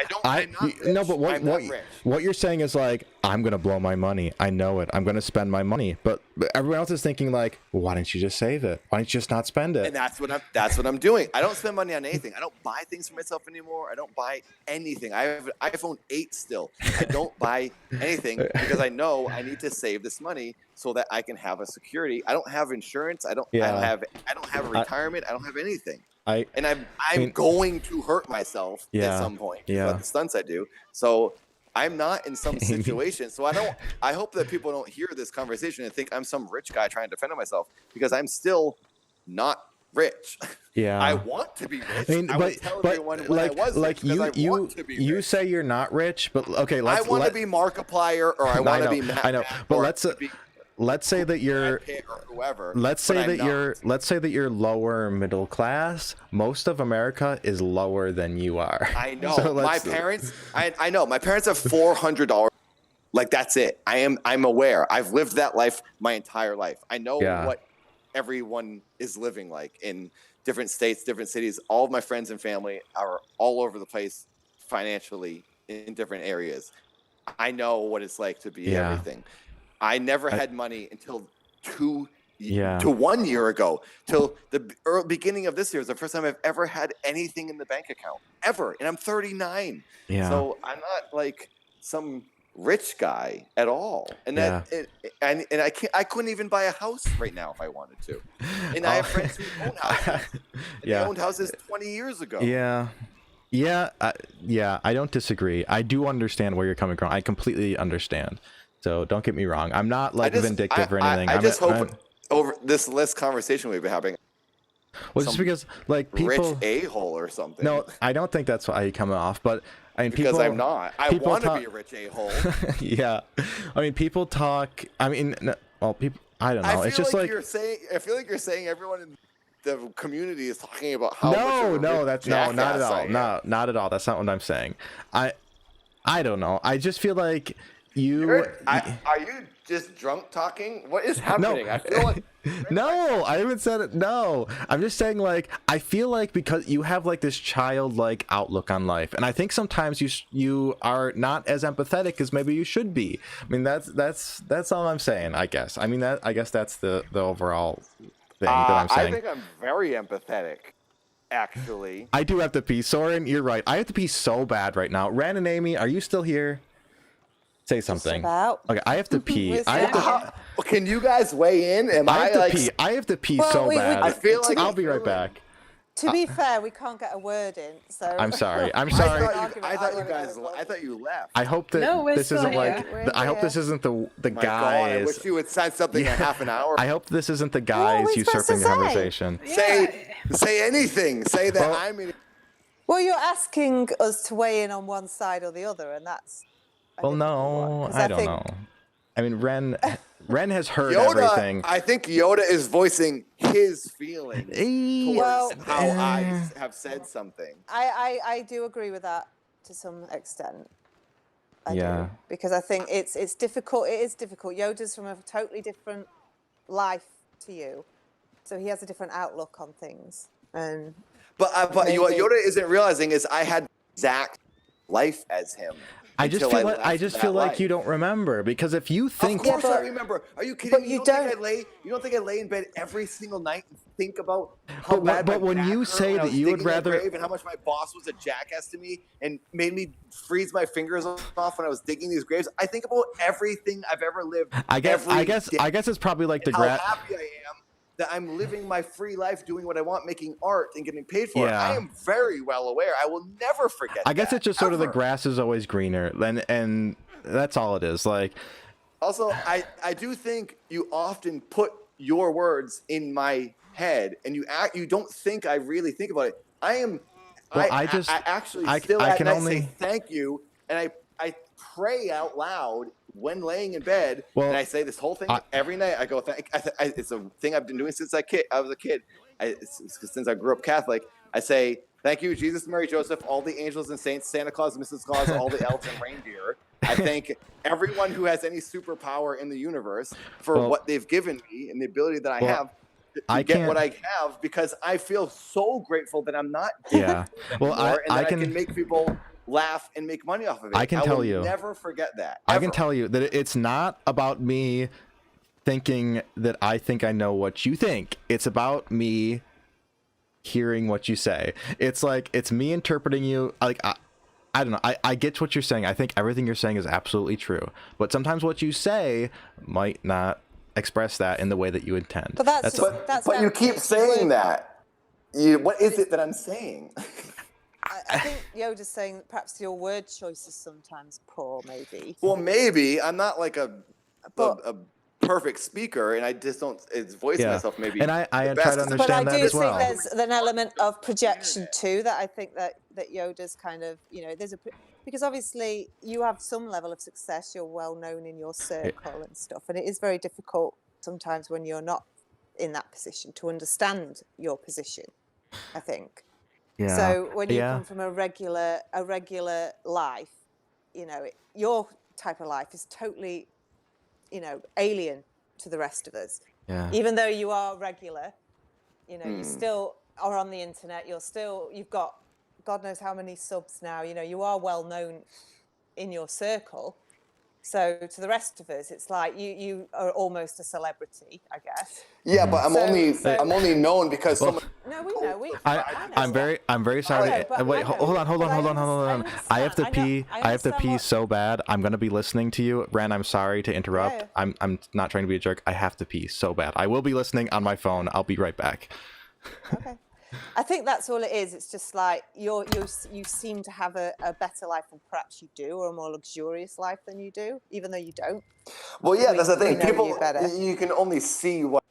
S1: what you're saying is like, I'm gonna blow my money. I know it. I'm gonna spend my money. But everyone else is thinking like, well, why didn't you just save it? Why didn't you just not spend it?
S7: And that's what I'm doing. I don't spend money on anything. I don't buy things for myself anymore. I don't buy anything. I have an iPhone 8 still. I don't buy anything because I know I need to save this money so that I can have a security. I don't have insurance. I don't have a retirement. I don't have anything. I'm going to hurt myself at some point. Yeah. The stunts I do. So I'm not in some situation. So I hope that people don't hear this conversation and think I'm some rich guy trying to defend myself, because I'm still not rich.
S1: Yeah.
S7: I want to be rich.
S1: I mean,
S7: would tell everyone when I was rich, because I want to be
S1: you
S7: rich.
S1: say you're not rich, but okay,
S7: I want to be Markiplier, or I want to be Matt.
S1: I know, but let's say that you're
S7: or whoever.
S1: let's say that you're lower middle class. Most of America is lower than you are.
S7: I know. So my parents I know my parents have $400. Like, that's it. I'm aware. I've lived that life my entire life. I know what everyone is living like in different states, different cities. All of my friends and family are all over the place financially in different areas. I know what it's like to be everything. I never had money until 2 to 1 year ago. Till the beginning of this year is the first time I've ever had anything in the bank account ever, and I'm 39.
S1: Yeah.
S7: So I'm not like some rich guy at all, and I couldn't even buy a house right now if I wanted to. And I have friends who own houses. They owned houses 20 years ago.
S1: I don't disagree. I do understand where you're coming from. I completely understand. So don't get me wrong. I'm not like vindictive or anything.
S7: I just hope over this less conversation we've been having.
S1: Well, just because like people
S7: rich a-hole or something.
S1: No, I don't think that's how you come off. But I mean,
S7: because I'm not. I want to be a rich a-hole.
S1: Yeah, I mean, people talk. I mean, people. I don't know. It's just like
S7: you're saying. I feel like you're saying everyone in the community is talking about how.
S1: That's not at all. No, not at all. That's not what I'm saying. I don't know. I just feel like you.
S7: Are you just drunk talking? What is happening?
S1: No.
S7: I feel like.
S1: No, I haven't said it. No, I'm just saying, like, I feel like because you have like this childlike outlook on life, and I think sometimes you are not as empathetic as maybe you should be. I mean, that's all I'm saying. I guess. I mean, I guess that's the overall thing that I'm saying.
S7: I think I'm very empathetic, actually.
S1: I do have to pee, Soren. You're right. I have to pee so bad right now. Ren and Amy, are you still here? Say something. Okay, I have to pee.
S7: Can you guys weigh in?
S1: I have to pee so bad.
S7: I feel like
S1: I'll be right back.
S4: To be fair, we can't get a word in, so.
S1: I'm sorry.
S7: I thought you left.
S1: I hope that this isn't like. I hope this isn't the guys.
S7: God, I wish you would say something in half an hour.
S1: I hope this isn't the guys usurping the conversation.
S7: Say anything. Say that I'm in.
S4: Well, you're asking us to weigh in on one side or the other, and that's.
S1: Well, no, I don't know. I mean, Wren has heard everything.
S7: I think Yoda is voicing his feelings towards how I have said something.
S4: I do agree with that to some extent. I do, because I think it's difficult. It is difficult. Yoda's from a totally different life to you, so he has a different outlook on things. And
S7: but what Yoda isn't realizing is I had exact life as him.
S1: I just feel like you don't remember, because if you think,
S7: of course I remember. Are you kidding me? You don't think I lay in bed every single night and think about how bad
S1: but when you say that you would rather,
S7: and how much my boss was a jackass to me and made me freeze my fingers off when I was digging these graves, I think about everything I've ever lived.
S1: I guess it's probably like
S7: how happy I am that I'm living my free life, doing what I want, making art and getting paid for it. I am very well aware. I will never forget
S1: I guess it's just sort of the grass is always greener, and that's all it is. Like,
S7: also, I do think you often put your words in my head, and you don't think I really think about it. I can only say thank you, and I pray out loud when laying in bed, and I say this whole thing every night. I go, it's a thing I've been doing since I was a kid. Since I grew up Catholic, I say, thank you, Jesus, Mary, Joseph, all the angels and saints, Santa Claus, Mrs. Claus, all the elves and reindeer. I thank everyone who has any superpower in the universe for what they've given me and the ability that I have to get what I have, because I feel so grateful that I'm not dead anymore, and that I can make people laugh and make money off of it.
S1: I can tell you,
S7: never forget that.
S1: I can tell you that it's not about me thinking that I think I know what you think. It's about me hearing what you say. It's like, it's me interpreting you. Like, I don't know. I get what you're saying. I think everything you're saying is absolutely true, but sometimes what you say might not express that in the way that you intend.
S4: But that's
S7: but you keep saying that. What is it that I'm saying?
S4: I think Yoda's saying that perhaps your word choice is sometimes poor, maybe.
S7: Well, maybe I'm not like a perfect speaker, and I just don't voice
S1: Yeah.
S7: myself maybe.
S1: And I
S7: the
S1: try
S7: best,
S1: to
S7: 'cause I'm
S1: understand
S4: But I
S1: that
S4: do
S1: as
S4: think
S1: well.
S4: there's an element of projection too, that I think that Yoda's kind of, because obviously you have some level of success, you're well known in your circle and stuff, and it is very difficult sometimes when you're not in that position to understand your position, I think.
S1: Yeah.
S4: So when you
S1: Yeah.
S4: come from a regular life, your type of life is totally, alien to the rest of us.
S1: Yeah.
S4: Even though you are regular, you still are on the internet. You've got God knows how many subs now. You are well known in your circle. So to the rest of us, it's like you are almost a celebrity, I guess.
S7: Yeah, but I'm only known because
S1: Well,
S7: someone.
S4: No, we know.
S1: I'm very sorry.
S4: I know, but
S1: Wait,
S4: I know,
S1: hold on.
S4: but I
S1: I have to
S4: understand.
S1: pee.
S4: I
S1: I have to
S4: understand
S1: pee
S4: what-
S1: so bad. I'm gonna be listening to you, Wren. I'm sorry to interrupt.
S4: Yeah.
S1: I'm not trying to be a jerk. I have to pee so bad. I will be listening on my phone. I'll be right back.
S4: Okay. I think that's all it is. It's just like you seem to have a better life than perhaps you do, or a more luxurious life than you do, even though you don't.
S7: Well, yeah, that's the thing.
S4: know
S7: People,
S4: you better.
S7: you can only see what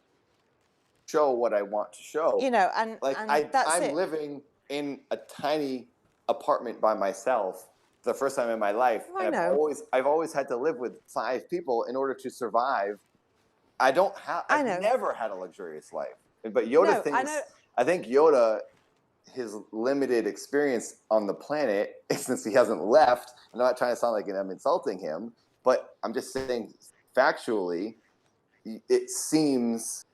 S7: I want to show.
S4: And
S7: like
S4: and that's
S7: I'm
S4: it.
S7: living in a tiny apartment by myself for the first time in my life.
S4: I
S7: And
S4: know.
S7: I've always had to live with 5 people in order to survive. I've never had a luxurious life. But Yoda I think Yoda, his limited experience on the planet, since he hasn't left, I'm not trying to sound like I'm insulting him, but I'm just saying factually, it seems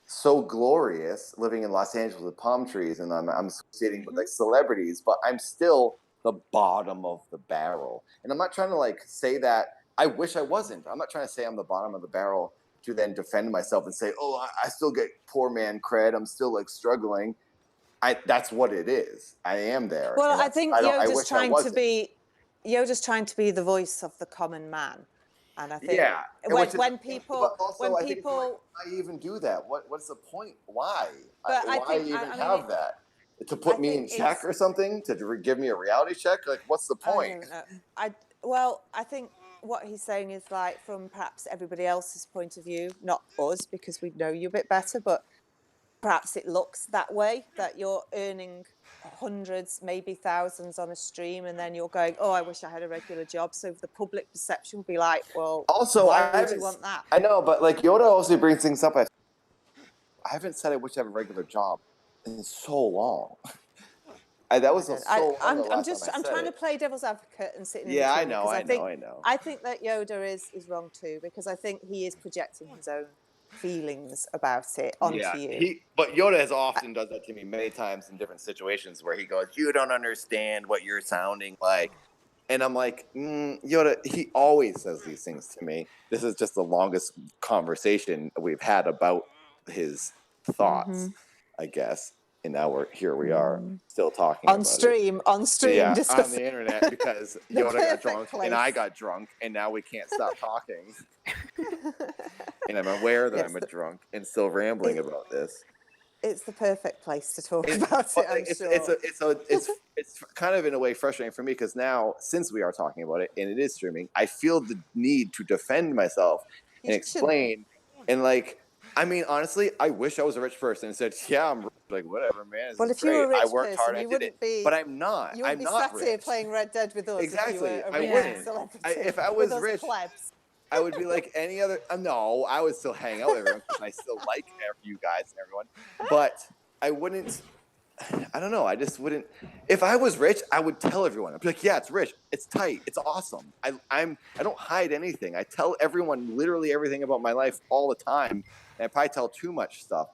S7: so glorious living in Los Angeles with palm trees, and I'm associating with like celebrities, but I'm still the bottom of the barrel. And I'm not trying to say that. I wish I wasn't. I'm not trying to say I'm the bottom of the barrel to then defend myself and say, oh, I still get poor man cred. I'm still struggling. That's what it is. I am there.
S4: Well, I think Yoda's trying to be the voice of the common man. And I think when people
S7: I even do that. What's the point? Why?
S4: But
S7: why have that? To put me in check or something? To give me a reality check? What's the point?
S4: I don't know. I think what he's saying is from perhaps everybody else's point of view, not us, because we know you a bit better, but perhaps it looks that way, that you're earning hundreds, maybe thousands on a stream, and then you're going, oh, I wish I had a regular job. So the public perception will be like, well,
S7: also,
S4: why would you want that?
S7: I know, but Yoda also brings things up. I haven't said I wish I had a regular job in so long. That was
S4: I'm trying to play devil's advocate and sit in between.
S7: I know.
S4: I think that Yoda is wrong too, because I think he is projecting his own feelings about it onto you.
S7: But Yoda has often does that to me many times in different situations where he goes, you don't understand what you're sounding like. And I'm like, Yoda, he always says these things to me. This is just the longest conversation we've had about his thoughts, I guess. And now we are still talking
S4: on stream,
S7: yeah,
S4: discussing.
S7: on the internet, because Yoda got drunk and I got drunk, and now we can't stop talking. And I'm aware that I'm a drunk and still rambling about this.
S4: It's the perfect place to talk about it. I'm sure.
S7: It's kind of in a way frustrating for me, because now, since we are talking about it and it is streaming, I feel the need to defend myself and explain. And I mean, honestly, I wish I was a rich person and said, yeah, I'm rich. Whatever, man.
S4: Well, if you were a rich
S7: I worked hard,
S4: person,
S7: I did it. But I'm not.
S4: You wouldn't be sat here playing Red Dead with us.
S7: Exactly.
S4: If you were
S7: I wouldn't. If I was rich,
S4: plebs.
S7: I would be like any other. No, I would still hang out with everyone because I still like you guys and everyone. But I wouldn't. I don't know. I just wouldn't. If I was rich, I would tell everyone. I'd be like, yeah, it's rich. It's tight. It's awesome. I don't hide anything. I tell everyone literally everything about my life all the time. And I probably tell too much stuff.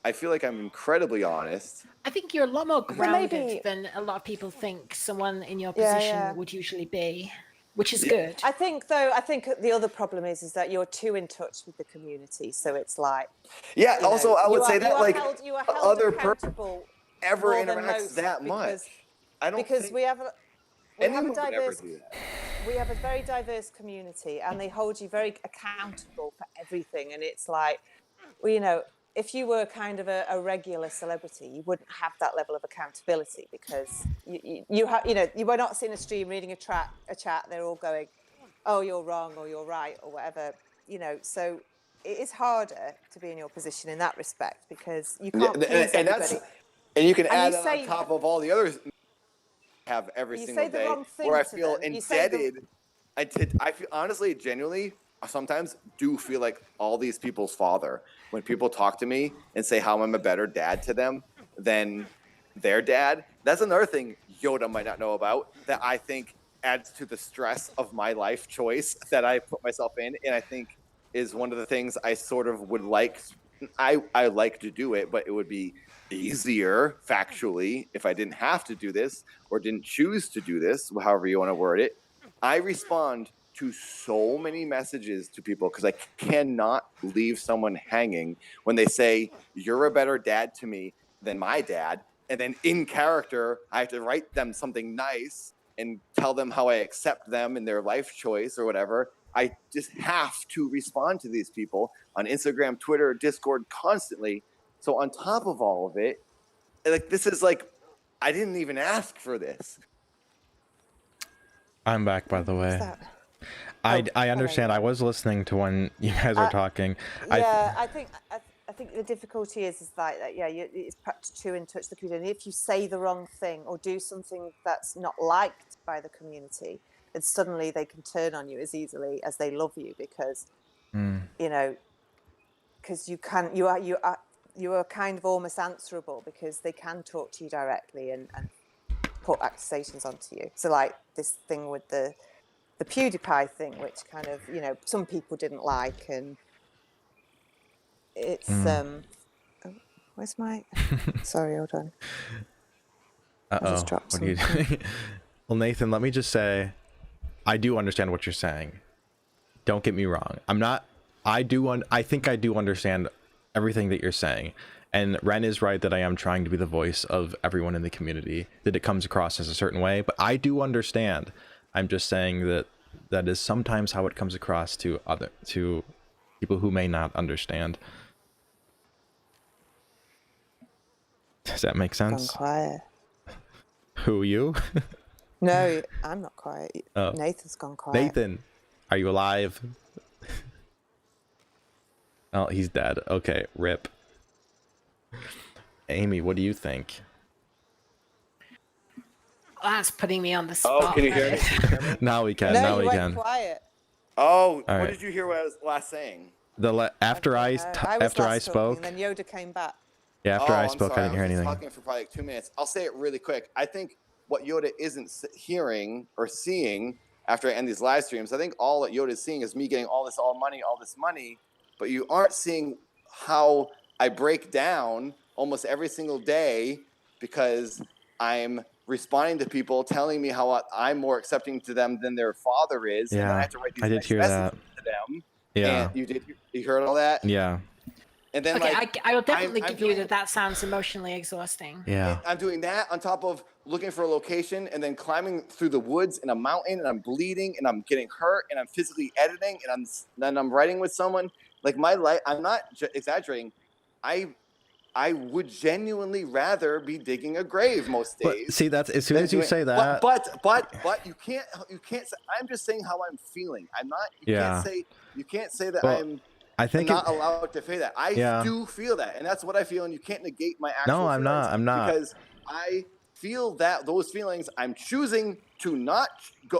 S7: I feel like I'm incredibly honest.
S3: I think you're a lot more grounded than a lot of people think someone in your position would usually be, which is good.
S4: I think the other problem is that you're too in touch with the community. So it's like...
S7: Yeah, also, I would say that
S4: you are held
S7: other
S4: accountable
S7: ever interacts that much. I don't
S4: because
S7: think
S4: we have a very diverse community, and they hold you very accountable for everything. And it's like, well, if you were kind of a regular celebrity, you wouldn't have that level of accountability because you have, you know, you were not seeing a stream, reading a chat. They're all going, "Oh, you're wrong," or "You're right," or whatever, you know. So it is harder to be in your position in that respect because you can't please everybody.
S7: And you can
S4: And
S7: add
S4: you
S7: that
S4: say-
S7: on top of all the others have every
S4: You
S7: single
S4: say the
S7: day
S4: wrong thing
S7: where I
S4: to
S7: feel
S4: them. You say the-
S7: indebted. I feel honestly, genuinely, I sometimes do feel like all these people's father when people talk to me and say how I'm a better dad to them than their dad. That's another thing Yoda might not know about that I think adds to the stress of my life choice that I put myself in, and I think is one of the things I sort of would like. I like to do it, but it would be easier factually if I didn't have to do this or didn't choose to do this, however you want to word it. I respond to so many messages to people because I cannot leave someone hanging when they say, "You're a better dad to me than my dad." And then in character, I have to write them something nice and tell them how I accept them and their life choice or whatever. I just have to respond to these people on Instagram, Twitter, Discord constantly. So on top of all of it, like this is like, I didn't even ask for this.
S1: I'm back, by the way. I understand. I was listening to when you guys were talking.
S4: Yeah, I think the difficulty is that yeah, it's perhaps too in touch the community. And if you say the wrong thing or do something that's not liked by the community, then suddenly they can turn on you as easily as they love you because you know, because you are kind of almost answerable because they can talk to you directly and put accusations onto you. So like this thing with the PewDiePie thing, which kind of, you know, some people didn't like, and it's oh, where's my sorry, hold on. I just dropped
S1: What are you
S4: something.
S1: doing? Well, Nathan, let me just say, I do understand what you're saying. Don't get me wrong. I think I do understand everything that you're saying. And Wren is right that I am trying to be the voice of everyone in the community, that it comes across as a certain way, but I do understand. I'm just saying that that is sometimes how it comes across to people who may not understand. Does that make sense?
S4: Gone quiet.
S1: Who, you?
S4: No, I'm not quiet.
S1: Oh.
S4: Nathan's gone quiet.
S1: Nathan, are you alive? Oh, he's dead. Okay, rip. Amy, what do you think?
S3: That's putting me on the spot.
S7: Oh, can you hear me?
S1: Now we can.
S4: No,
S1: now
S4: you
S1: we
S4: went
S1: can.
S4: quiet.
S7: Oh,
S1: All
S7: what
S1: right.
S7: did you hear what I was last saying?
S1: After I spoke,
S4: and then Yoda came back.
S1: yeah, after I
S7: I'm
S1: spoke,
S7: sorry.
S1: I didn't hear
S7: was just
S1: anything.
S7: talking for probably like 2 minutes. I'll say it really quick. I think what Yoda isn't hearing or seeing after I end these live streams, I think all that Yoda is seeing is me getting all this money, but you aren't seeing how I break down almost every single day because I'm responding to people telling me how I'm more accepting to them than their father is, and then I
S1: Yeah,
S7: have to write these
S1: I did
S7: nice
S1: hear
S7: messages
S1: that.
S7: to them.
S1: Yeah.
S7: And you heard all that?
S1: Yeah.
S7: And then
S3: Okay,
S7: like
S3: I will definitely
S7: I'm
S3: give
S7: doing,
S3: you that sounds emotionally exhausting.
S1: Yeah.
S7: I'm doing that on top of looking for a location and then climbing through the woods in a mountain, and I'm bleeding and I'm getting hurt and I'm physically editing and then I'm writing with someone. Like my life, I'm not exaggerating. I would genuinely rather be digging a grave most days.
S1: But see, that's as soon as you say that.
S7: But you can't. I'm just saying how I'm feeling. I'm not. You can't say that
S1: I think
S7: not allowed to feel that. I do feel that, and that's what I feel, and you can't negate my actual
S1: No, I'm
S7: feelings.
S1: not. I'm not.
S7: Because I feel those feelings. I'm choosing to not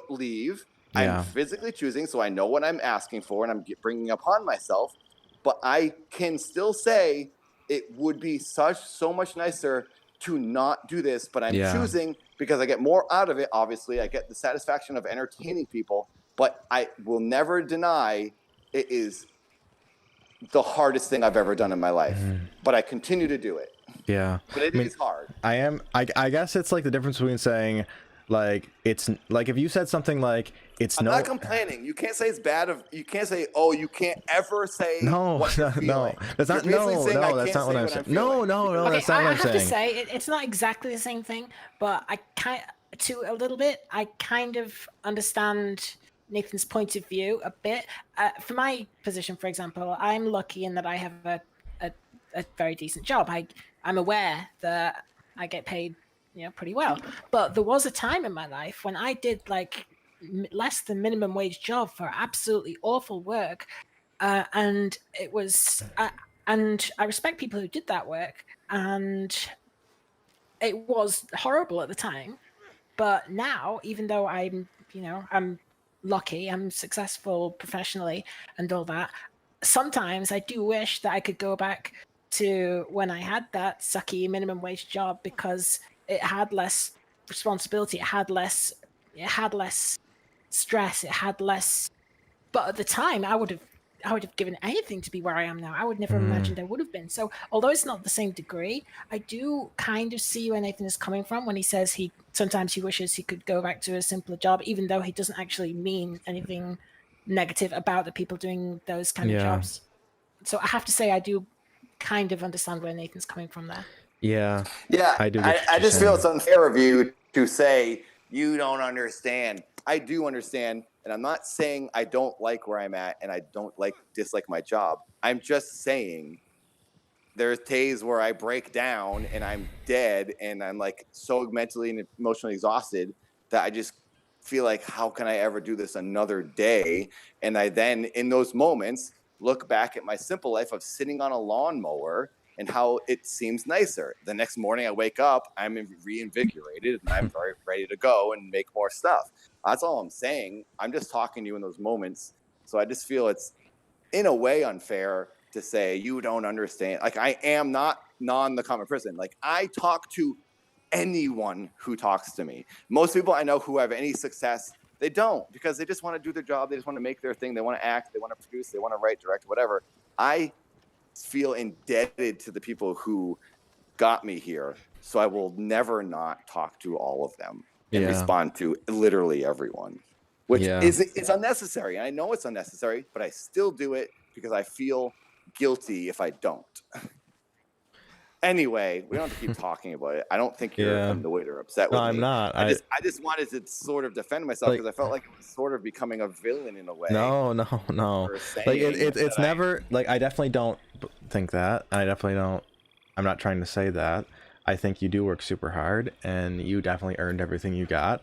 S7: leave.
S1: Yeah.
S7: I'm physically choosing, so I know what I'm asking for, and I'm bringing upon myself. But I can still say it would be so much nicer to not do this, but I'm choosing because I get more out of it. Obviously, I get the satisfaction of entertaining people, but I will never deny it is the hardest thing I've ever done in my life. But I continue to do it.
S1: Yeah.
S7: But it is hard.
S1: I guess it's like the difference between saying, like, it's like if you said something like
S7: I'm not complaining. You can't say it's bad. You can't say, oh, you can't ever say what you're feeling.
S1: That's not that's not what I'm saying. No,
S3: Okay,
S1: that's not what I'm saying.
S3: I have to say it's not exactly the same thing, but I a little bit. I kind of understand Nathan's point of view a bit. For my position, for example, I'm lucky in that I have a a very decent job. I'm aware that I get paid, pretty well. But there was a time in my life when I did like less than minimum wage job for absolutely awful work, and it was. And I respect people who did that work, and it was horrible at the time. But now, even though I'm lucky, I'm successful professionally and all that, sometimes I do wish that I could go back to when I had that sucky minimum wage job, because it had less responsibility, it had less stress, it had less. But at the time, I would have given anything to be where I am now. I would never imagined I would have been. So although it's not the same degree, I do kind of see where Nathan is coming from when he says sometimes he wishes he could go back to a simpler job, even though he doesn't actually mean anything negative about the people doing those kind of jobs. So I have to say I do kind of understand where Nathan's coming from there.
S1: Yeah.
S7: Yeah,
S1: I do.
S7: I just feel it's unfair of you to say you don't understand. I do understand, and I'm not saying I don't like where I'm at and I don't dislike my job. I'm just saying there's days where I break down and I'm dead and I'm like so mentally and emotionally exhausted that I just feel like, how can I ever do this another day? And I then, in those moments, look back at my simple life of sitting on a lawnmower and how it seems nicer. The next morning I wake up, I'm reinvigorated and I'm very ready to go and make more stuff. That's all I'm saying. I'm just talking to you in those moments. So I just feel it's in a way unfair to say you don't understand. Like, I am not the common person. Like, I talk to anyone who talks to me. Most people I know who have any success, they don't, because they just want to do their job. They just want to make their thing. They want to act. They want to produce. They want to write, direct, whatever. I feel indebted to the people who got me here. So I will never not talk to all of them and respond to literally everyone, which it's unnecessary. I know it's unnecessary, but I still do it because I feel guilty if I don't. Anyway, we don't have to keep talking about it. I don't think you're annoyed or upset with me.
S1: I'm not.
S7: I just wanted to sort of defend myself because I felt like it was sort of becoming a villain in a way.
S1: No. Like it's never like, I definitely don't think that. I definitely don't. I'm not trying to say that. I think you do work super hard and you definitely earned everything you got.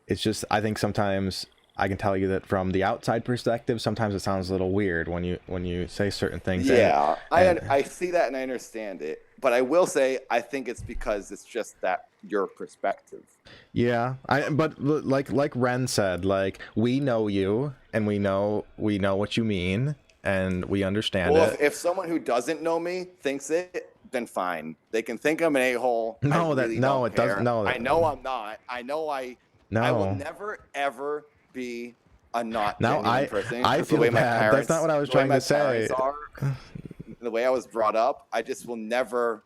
S1: It's just, I think sometimes I can tell you that from the outside perspective, sometimes it sounds a little weird when you say certain things.
S7: Yeah, I see that and I understand it. But I will say, I think it's because it's just that your perspective.
S1: Yeah, but like Wren said, like, we know you and we know what you mean and we understand it.
S7: Well, if someone who doesn't know me thinks it, then fine. They can think I'm an a-hole.
S1: It doesn't. No,
S7: I know I'm not. I know I will never ever be a not genuine person.
S1: I feel bad. That's not what I was trying to say.
S7: The way I was brought up, I just won't ever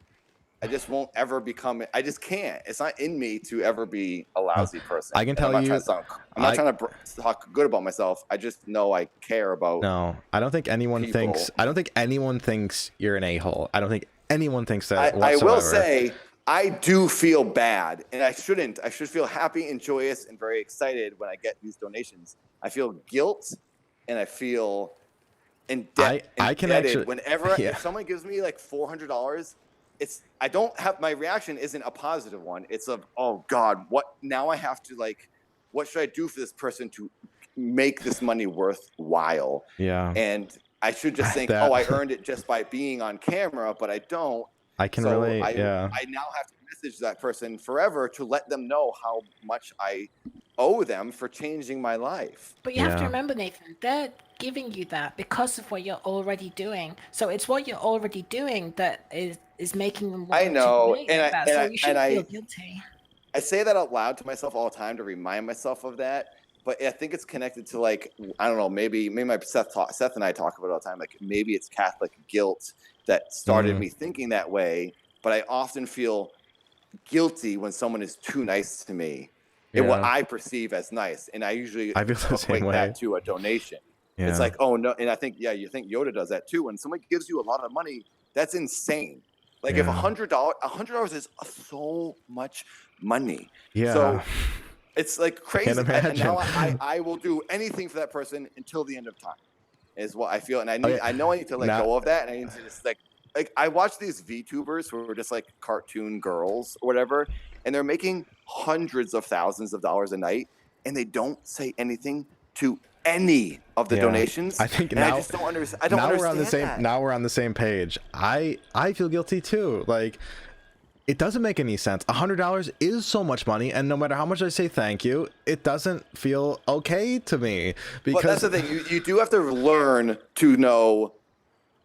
S7: become. I just can't. It's not in me to ever be a lousy person.
S1: I can tell you.
S7: I'm not trying to talk good about myself. I just know I care about.
S1: No, I don't think anyone thinks. I don't think anyone thinks you're an a-hole. I don't think anyone thinks that whatsoever.
S7: I will say, I do feel bad, and I shouldn't. I should feel happy and joyous and very excited when I get these donations. I feel guilt, and I feel indebted. I can actually, whenever if someone gives me like $400, I don't have, my reaction isn't a positive one. It's of, oh God, what now? I have to, like, what should I do for this person to make this money worthwhile?
S1: Yeah,
S7: and I should just think, oh, I earned it just by being on camera, but I don't.
S1: I can relate.
S7: I now have to message that person forever to let them know how much I owe them for changing my life.
S3: But you have to remember, Nathan, they're giving you that because of what you're already doing. So it's what you're already doing that is making them want
S7: I know,
S3: to that. So you shouldn't feel guilty.
S7: I say that out loud to myself all the time to remind myself of that. But I think it's connected to, like, I don't know, maybe my Seth and I talk about it all the time. Like, maybe it's Catholic guilt that started me thinking that way. But I often feel guilty when someone is too nice to me in what I perceive as nice. And I usually equate that to a donation. Yeah. It's like, oh no. And I think, you think Yoda does that too. When someone gives you a lot of money, that's insane. Like, if $100 is so much money. Yeah. So it's like crazy. And now I will do anything for that person until the end of time, is what I feel. And I know I need to let go of that. And I need to just, like, like I watch these VTubers who are just like cartoon girls or whatever, and they're making hundreds of thousands of dollars a night, and they don't say anything to any of the donations.
S1: I think
S7: and
S1: now
S7: I just don't understand. I don't
S1: now
S7: understand
S1: we're on the same.
S7: that.
S1: Now we're on the same page. I feel guilty too. Like, it doesn't make any sense. $100 is so much money, and no matter how much I say thank you, it doesn't feel okay to me. Because
S7: But that's the thing. You do have to learn to know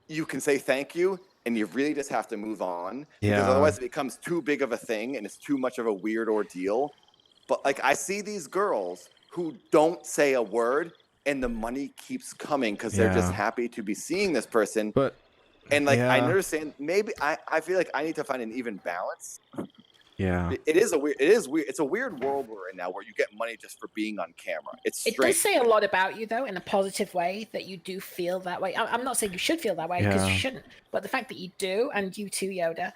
S7: you can say thank you, and you really just have to move on. Because
S1: Yeah.
S7: otherwise it becomes too big of a thing, and it's too much of a weird ordeal. But like I see these girls who don't say a word, and the money keeps coming because they're just
S1: Yeah.
S7: happy to be seeing this person.
S1: But
S7: And like I
S1: yeah.
S7: understand, maybe I feel like I need to find an even balance.
S1: yeah,
S7: It is weird. It's a weird world we're in now, where you get money just for being on camera. It's
S3: It
S7: strange.
S3: does say a lot about you, though, in a positive way, that you do feel that way. I'm not saying you should feel that way, because
S1: Yeah.
S3: you shouldn't. But the fact that you do, and you too, Yoda,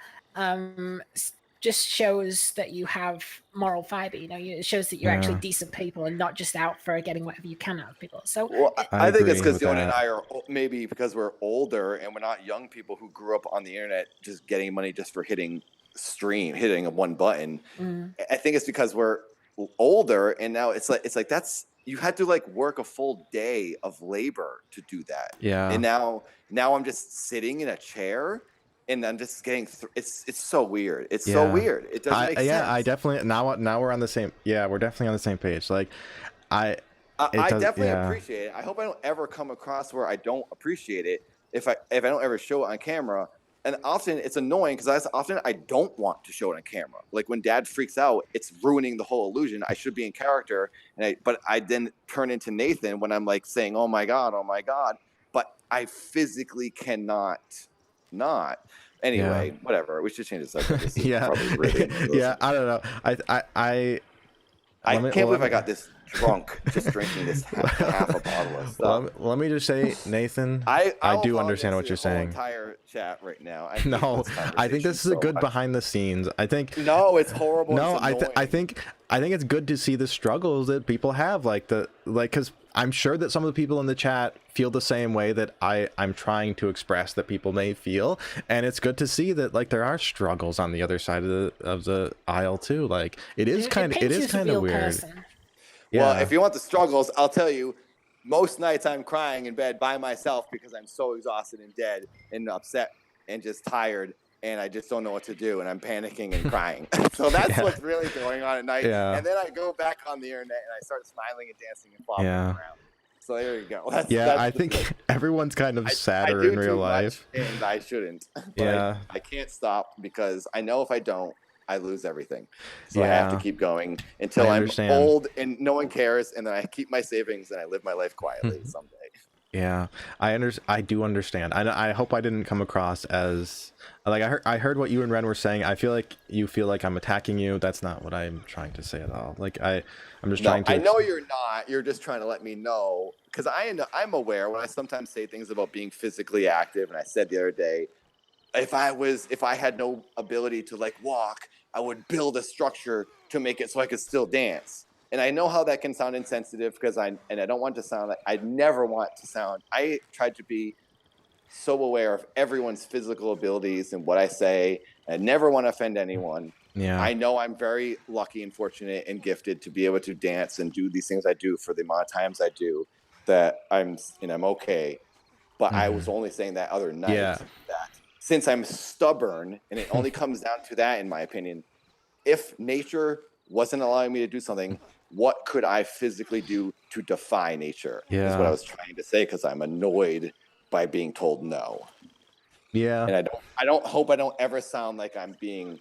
S3: just shows that you have moral fiber. You know, it shows that you're actually
S1: Yeah.
S3: decent people and not just out for getting whatever you can out of people. So
S7: Well,
S1: I
S7: I think it's
S1: agree
S7: because
S1: with
S7: Yoda and
S1: that.
S7: I are maybe because we're older and we're not young people who grew up on the internet just getting money just for hitting one button. I think it's because we're older and now it's like that's you had to like work a full day of labor to do that.
S1: Yeah.
S7: And now I'm just sitting in a chair and I'm just getting it's so weird. It's so
S1: Yeah.
S7: weird. It doesn't make sense.
S1: Yeah, I definitely now we're on the same. Yeah, we're definitely on the same page. Like,
S7: I
S1: does-
S7: definitely
S1: yeah.
S7: appreciate it. I hope I don't ever come across where I don't appreciate it if I don't ever show it on camera. And often it's annoying because often I don't want to show it on camera. Like when Dad freaks out, it's ruining the whole illusion. I should be in character, but I then turn into Nathan when I'm like saying, "Oh my god," but I physically cannot not. Anyway, whatever. We should change the subject. This is
S1: yeah,
S7: probably really
S1: yeah. I don't know. I
S7: can't believe I got this drunk just drinking this half a bottle of stuff.
S1: Let me just say, Nathan,
S7: I
S1: do
S7: apologize
S1: understand
S7: to
S1: what
S7: the
S1: you're
S7: whole
S1: saying.
S7: Entire chat right now.
S1: No, I think this is a good behind the scenes. I think
S7: No, it's horrible.
S1: no,
S7: it's
S1: I think it's good to see the struggles that people have, because I'm sure that some of the people in the chat feel the same way that I'm trying to express that people may feel, and it's good to see that like there are struggles on the other side of the aisle too. Like it is kind of weird.
S3: Person.
S1: Yeah.
S7: Well, if you want the struggles, I'll tell you. Most nights I'm crying in bed by myself because I'm so exhausted and dead and upset and just tired, and I just don't know what to do, and I'm panicking and crying. So that's what's really going on at night.
S1: Yeah.
S7: And then I go back on the internet and I start smiling and dancing and flopping around. So there you go.
S1: I think everyone's kind of sadder in real life.
S7: And I shouldn't. But
S1: Yeah.
S7: I can't stop because I know if I don't, I lose everything. So I have to keep going until I'm old and no one cares, and then I keep my savings and I live my life quietly someday.
S1: Yeah, I do understand. I hope I didn't come across as like I heard what you and Wren were saying. I feel like you feel like I'm attacking you. That's not what I'm trying to say at all. Like I'm just trying to.
S7: I know you're not. You're just trying to let me know because I'm aware when I sometimes say things about being physically active, and I said the other day, if I had no ability to like walk, I would build a structure to make it so I could still dance. And I know how that can sound insensitive because I don't want to sound like I never want to sound. I tried to be so aware of everyone's physical abilities and what I say. I never want to offend anyone.
S1: Yeah.
S7: I know I'm very lucky and fortunate and gifted to be able to dance and do these things I do for the amount of times I do that I'm okay. But I was only saying that other night that since I'm stubborn, and it only comes down to that, in my opinion, if nature wasn't allowing me to do something, what could I physically do to defy nature? Is what I was trying to say because I'm annoyed by being told no.
S1: Yeah.
S7: And I don't hope I don't ever sound like I'm being,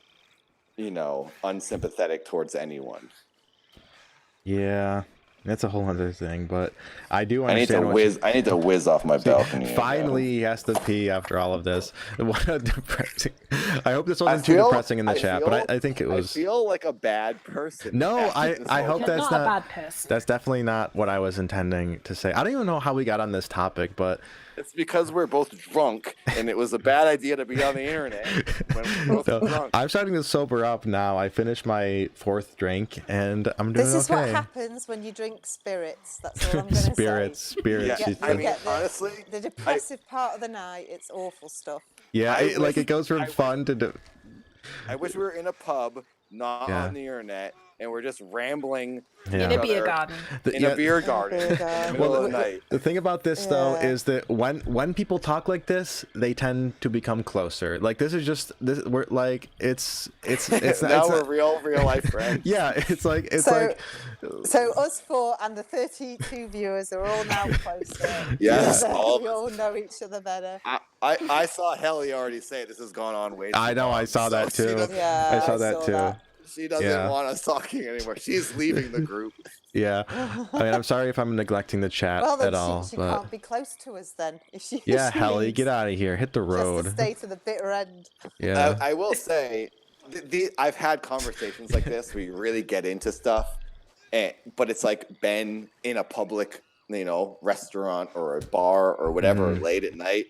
S7: unsympathetic towards anyone.
S1: Yeah. That's a whole other thing, but I do understand.
S7: I need to whiz off my balcony.
S1: Finally, he has to pee after all of this. What a depressing. I hope this wasn't too depressing in the chat, but I think it was.
S7: I feel like a bad person.
S1: No, I hope that's
S3: not a bad person.
S1: That's definitely not what I was intending to say. I don't even know how we got on this topic, but
S7: it's because we're both drunk, and it was a bad idea to be on the internet when we're both drunk.
S1: I'm starting to sober up now. I finished my 4th drink, and I'm doing okay.
S4: This is what happens when you drink spirits. That's all I'm going to say.
S1: Spirits.
S7: Yeah, honestly,
S4: the depressive part of the night. It's awful stuff.
S1: Yeah,
S7: I
S1: like
S7: wish-
S1: it goes from
S7: I
S1: fun to.
S7: I wish we were in a pub, not
S1: Yeah.
S7: on the internet, and we're just rambling
S3: In
S1: Yeah.
S3: a beer garden.
S7: in a beer garden
S4: beer
S7: in the
S4: garden.
S7: middle
S1: Well,
S7: of the night.
S1: The thing about this though
S4: Yeah.
S1: is that when people talk like this, they tend to become closer. Like this is just this. We're like it's
S7: Now
S1: it's
S7: we're
S1: not,
S7: real life friends.
S1: yeah. It's like
S4: So us four and the 32 viewers are all now closer.
S7: Yes,
S4: together.
S7: all-
S4: We all know each other better.
S7: I saw Helly already say this has gone on way too
S1: I know.
S7: long,
S1: I saw
S7: so
S1: that
S7: she
S1: too.
S7: doesn't-
S4: Yeah,
S1: I saw that too.
S7: She doesn't
S1: Yeah.
S7: want us talking anymore. She's leaving the group.
S1: Yeah. I mean, I'm sorry if I'm neglecting the chat
S4: Well, then
S1: at all,
S4: she
S1: but
S4: can't be close to us then. If she,
S1: yeah,
S4: if she
S1: Helly,
S4: leaves.
S1: get out of here. Hit the
S4: She has
S1: road.
S4: to stay to the bitter end.
S1: Yeah.
S7: I will say, I've had conversations like this where you really get into stuff, but it's like been in a public, restaurant or a bar or whatever late at night.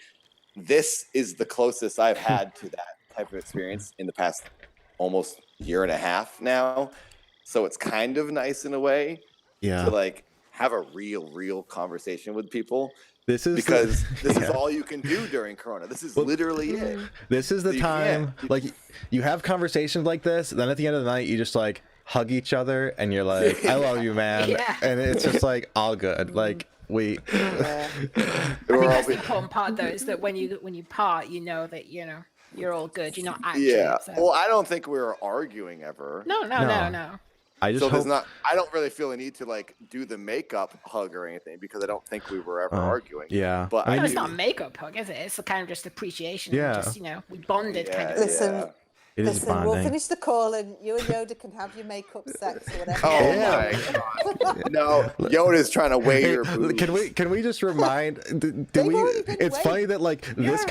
S7: This is the closest I've had to that type of experience in the past almost year and a half now. So it's kind of nice in a way
S1: Yeah.
S7: to like have a real conversation with people.
S1: This is
S7: Because this is
S1: yeah.
S7: all you can do during Corona. This is
S1: Well,
S7: literally it.
S1: This is the
S7: You
S1: time,
S7: can't.
S1: like, you have conversations like this, then at the end of the night, you just, like, hug each other, and you're like, I love you, man.
S3: Yeah.
S1: And it's just, like, all good. Like, we...
S4: Yeah.
S3: I think that's the important part, though, is that when you part, you know that you're all good. You're not actually
S7: Yeah.
S3: upset.
S7: Well, I don't think we were arguing ever.
S3: No.
S1: I just
S7: So
S1: hope...
S7: there's not. I don't really feel a need to like do the makeup hug or anything because I don't think we were ever arguing.
S1: Yeah.
S7: But
S1: I
S7: I
S3: No,
S1: mean,
S3: it's
S7: do-
S3: not a makeup hug, is it? It's a kind of just appreciation.
S1: Yeah.
S3: Just we bonded kind of.
S4: Listen,
S7: yeah.
S1: it is
S4: Listen, we'll
S1: bonding.
S4: finish the call and you and Yoda can have your makeup sex or whatever.
S7: Oh
S1: Yeah.
S7: my god! No, Yoda's trying to weigh
S1: Hey,
S7: your boobs.
S1: can we just remind do
S4: They've
S1: we
S4: already been
S1: it's
S4: weighed.
S1: funny that like this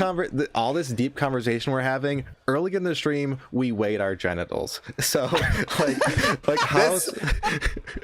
S1: all this deep conversation we're having early in the stream we weighed our genitals, so like how's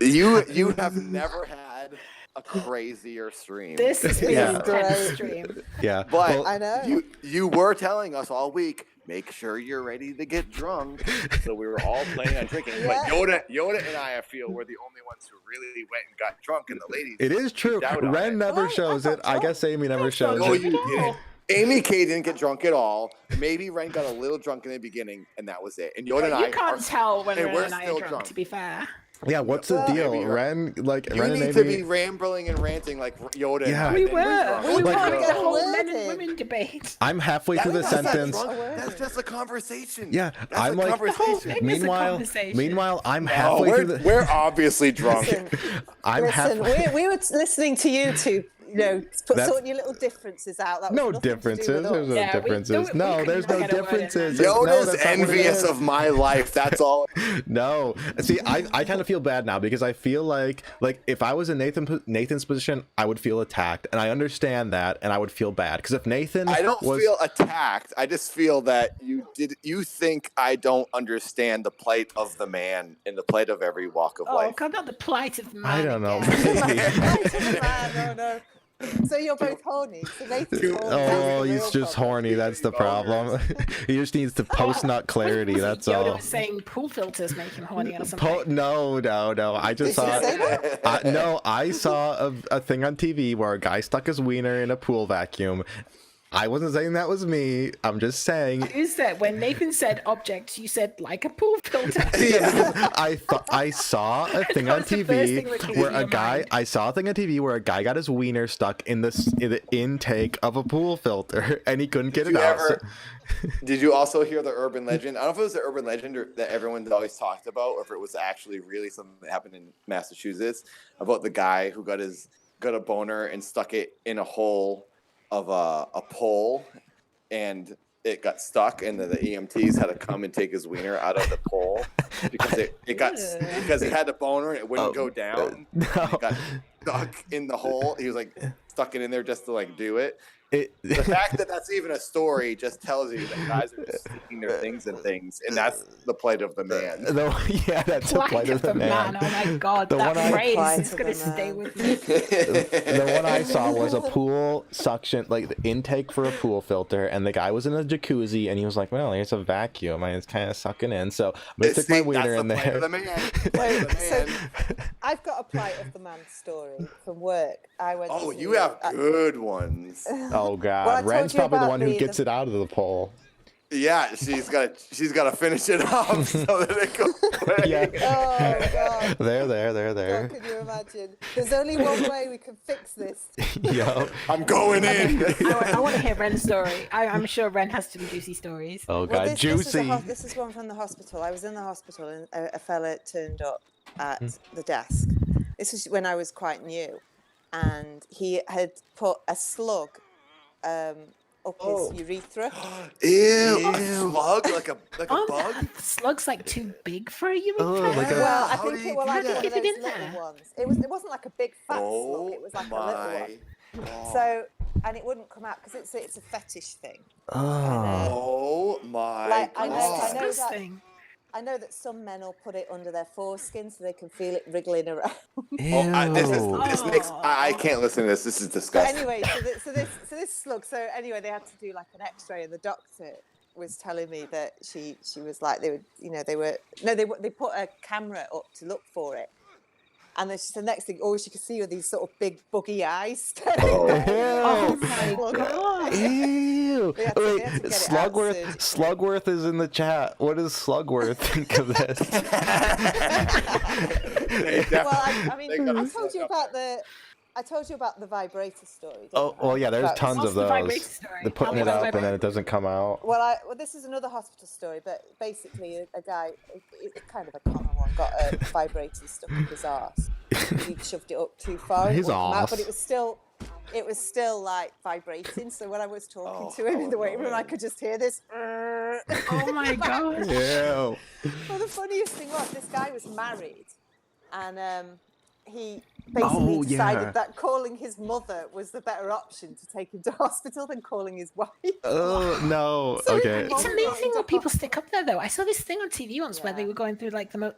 S7: You have never had a crazier stream.
S3: This has been
S1: Yeah.
S3: an intense
S4: Great.
S3: stream.
S1: yeah
S7: But
S1: well,
S4: I know.
S7: you were telling us all week, make sure you're ready to get drunk. So we were all planning on drinking.
S4: Yeah.
S7: But Yoda and I feel we're the only ones who really went and got drunk, and the ladies.
S1: it is true.
S7: doubt on
S1: Ren
S7: it.
S1: never
S4: Oh, I
S1: shows it.
S4: thought
S1: I
S4: so.
S1: guess Amy never shows
S7: No,
S1: it.
S7: you didn't. Amy K didn't get drunk at all. Maybe Ren got a little drunk in the beginning, and that was it. And Yoda and I
S3: You can't tell when
S7: and
S3: Ren
S7: we're
S3: and I are
S7: still
S3: drunk,
S7: drunk.
S3: to be fair.
S1: Yeah, what's the
S4: Well,
S1: deal?
S7: maybe
S1: Ren like
S7: You
S1: Ren and
S7: need to
S1: Amy
S7: be rambling and ranting like Yoda.
S1: Yeah.
S7: and I
S3: We
S7: did.
S3: were.
S7: drunk.
S3: We were
S1: Like-
S3: having the whole
S4: Worded.
S3: men and women debate.
S1: I'm halfway through the
S7: That's not
S1: sentence.
S7: drunk. That's just a conversation.
S1: Yeah,
S7: That's
S1: I'm
S7: a
S1: like-
S7: conversation.
S3: thing is a
S1: Meanwhile,
S3: conversation.
S1: I'm
S7: Oh,
S1: halfway through the.
S7: we're obviously drunk.
S4: Listen,
S1: I'm
S4: listen,
S1: halfway.
S4: we were listening to you two, put
S1: That's-
S4: sorting your little differences out. That was
S1: No
S4: nothing to do
S1: differences.
S4: with us.
S1: There's no
S3: Yeah, we
S1: differences.
S3: don't-
S1: No,
S3: we
S1: there's
S3: couldn't
S1: no
S3: get a word in.
S1: differences. No,
S7: Yoda's
S1: that's not what it
S7: envious
S1: is.
S7: of my life. That's all.
S1: No, see, I kind of feel bad now because I feel like if I was in Nathan's position, I would feel attacked, and I understand that, and I would feel bad because if Nathan
S7: I don't
S1: was,
S7: feel attacked. I just feel that you think I don't understand the plight of the man and the plight of every walk of
S3: Oh,
S7: life.
S3: God, not the plight of man.
S1: I don't know.
S3: again.
S4: Right to the man, no. So you're both horny. So Nathan's horny.
S1: Oh,
S4: That's the
S1: he's
S4: real
S1: just
S4: problem.
S1: horny. That's the problem. He just needs to post nut clarity.
S3: Wasn't
S1: That's
S3: Yoda
S1: all.
S3: was saying pool filters make him horny or something.
S1: No. I just
S4: Did you
S1: saw.
S4: say that?
S1: No, I saw a thing on TV where a guy stuck his wiener in a pool vacuum. I wasn't saying that was me. I'm just saying.
S3: You said when Nathan said objects, you said like a pool filter.
S1: Yeah, because I saw a thing on
S3: was the first thing that
S1: TV
S3: came
S1: where
S3: to
S1: a
S3: your
S1: guy
S3: mind.
S1: I saw a thing on TV where a guy got his wiener stuck in the intake of a pool filter and he couldn't get
S7: Did
S1: it
S7: you
S1: out.
S7: ever- Did you also hear the urban legend? I don't know if it was the urban legend that everyone's always talked about, or if it was actually really something that happened in Massachusetts about the guy who got a boner and stuck it in a hole of a pole, and it got stuck, and the EMTs had to come and take his wiener out of the pole because because he had a boner and it wouldn't go down.
S1: No.
S7: It got stuck in the hole. He was like stuck it in there just to like do it.
S1: It,
S7: The fact that that's even a story just tells you that guys are just sticking their things in things, and that's the plight of the man.
S1: yeah, that's the plight of the man.
S3: Oh my God,
S1: The one
S3: that
S1: I-
S3: phrase
S4: Plight
S3: is
S4: of
S3: gonna
S4: the
S3: stay
S4: man.
S3: with me.
S1: The one I saw was a pool suction, like the intake for a pool filter, and the guy was in a jacuzzi, and he was like, "Well, here's a vacuum, and it's kind of sucking in." So I'm gonna stick my
S7: See,
S1: wiener
S7: that's
S1: in
S7: the plight
S1: there.
S7: of the man.
S4: Wait,
S7: The
S4: so
S7: man.
S4: I've got a plight of the man story. story from work. I went.
S7: Oh,
S4: to,
S7: you have good ones.
S1: Oh God,
S4: Well, I told
S1: Ren's
S4: you
S1: probably the
S4: about
S1: one who
S4: the-
S1: gets it out of the poll.
S7: Yeah, she's got to finish it off so that it goes away.
S1: Yeah.
S4: Oh God.
S1: There.
S4: God, can you imagine? There's only one way we can fix this.
S1: Yo.
S7: I'm going in.
S3: I want to hear Ren's story. I'm sure Ren has some juicy stories.
S1: Oh
S4: Well,
S1: God,
S4: this
S1: juicy.
S4: This is one from the hospital. I was in the hospital and a fella turned up at the desk. This was when I was quite new, and he had put a slug up his urethra.
S7: Ew, a slug like a
S3: Oh,
S7: bug.
S3: the slug's like too big for a urethra.
S1: Oh, like a-
S4: Well, I
S7: How
S4: think
S7: do you
S4: it was
S7: do
S4: like
S7: that?
S4: one of
S3: Get it
S4: those
S3: in
S4: little
S3: there.
S4: ones. It wasn't like a big fat slug. It was like a little one.
S7: God.
S4: So, and it wouldn't come out because it's a fetish thing.
S1: Oh.
S7: Oh my
S4: Like, I
S7: God.
S4: know that-
S3: Disgusting.
S4: I know that some men will put it under their foreskin so they can feel it wriggling around.
S7: This makes I can't listen to this. This is
S4: But
S7: disgusting.
S4: anyway, so this slug. So anyway, they had to do like an X-ray, and the doctor was telling me that she was like they put a camera up to look for it, and then the next thing, all she could see were these sort of big buggy eyes.
S3: Oh my God.
S1: Ew.
S4: They had to
S1: Wait,
S4: get it out
S1: Slugworth. Slugworth is in the chat. What does Slugworth think of this?
S4: Well, I mean, I told you about the vibrator story. Didn't
S1: Oh,
S4: I?
S1: well, yeah. There's
S4: About-
S1: tons
S3: What's
S1: of
S3: the
S1: those.
S3: vibrator story?
S1: They're putting
S3: Tell me
S1: it
S3: about
S1: up
S3: the
S1: and then it doesn't come out.
S4: Well, this is another hospital story, but basically a guy, it's kind of a common one, got a vibrator stuck up his arse. He shoved it up too far. and it
S1: His
S4: wouldn't come out,
S1: arse.
S4: but it was still like vibrating. So when I was talking to him in the waiting room, I could just hear this.
S3: Oh my God.
S1: Ew.
S4: Well, the funniest thing was this guy was married, and he basically decided that calling his mother was the better option to take him to hospital than calling his wife.
S1: Oh no.
S4: So
S1: Okay.
S3: It's amazing what people stick up there, though. I saw this thing on TV once where they were going through like the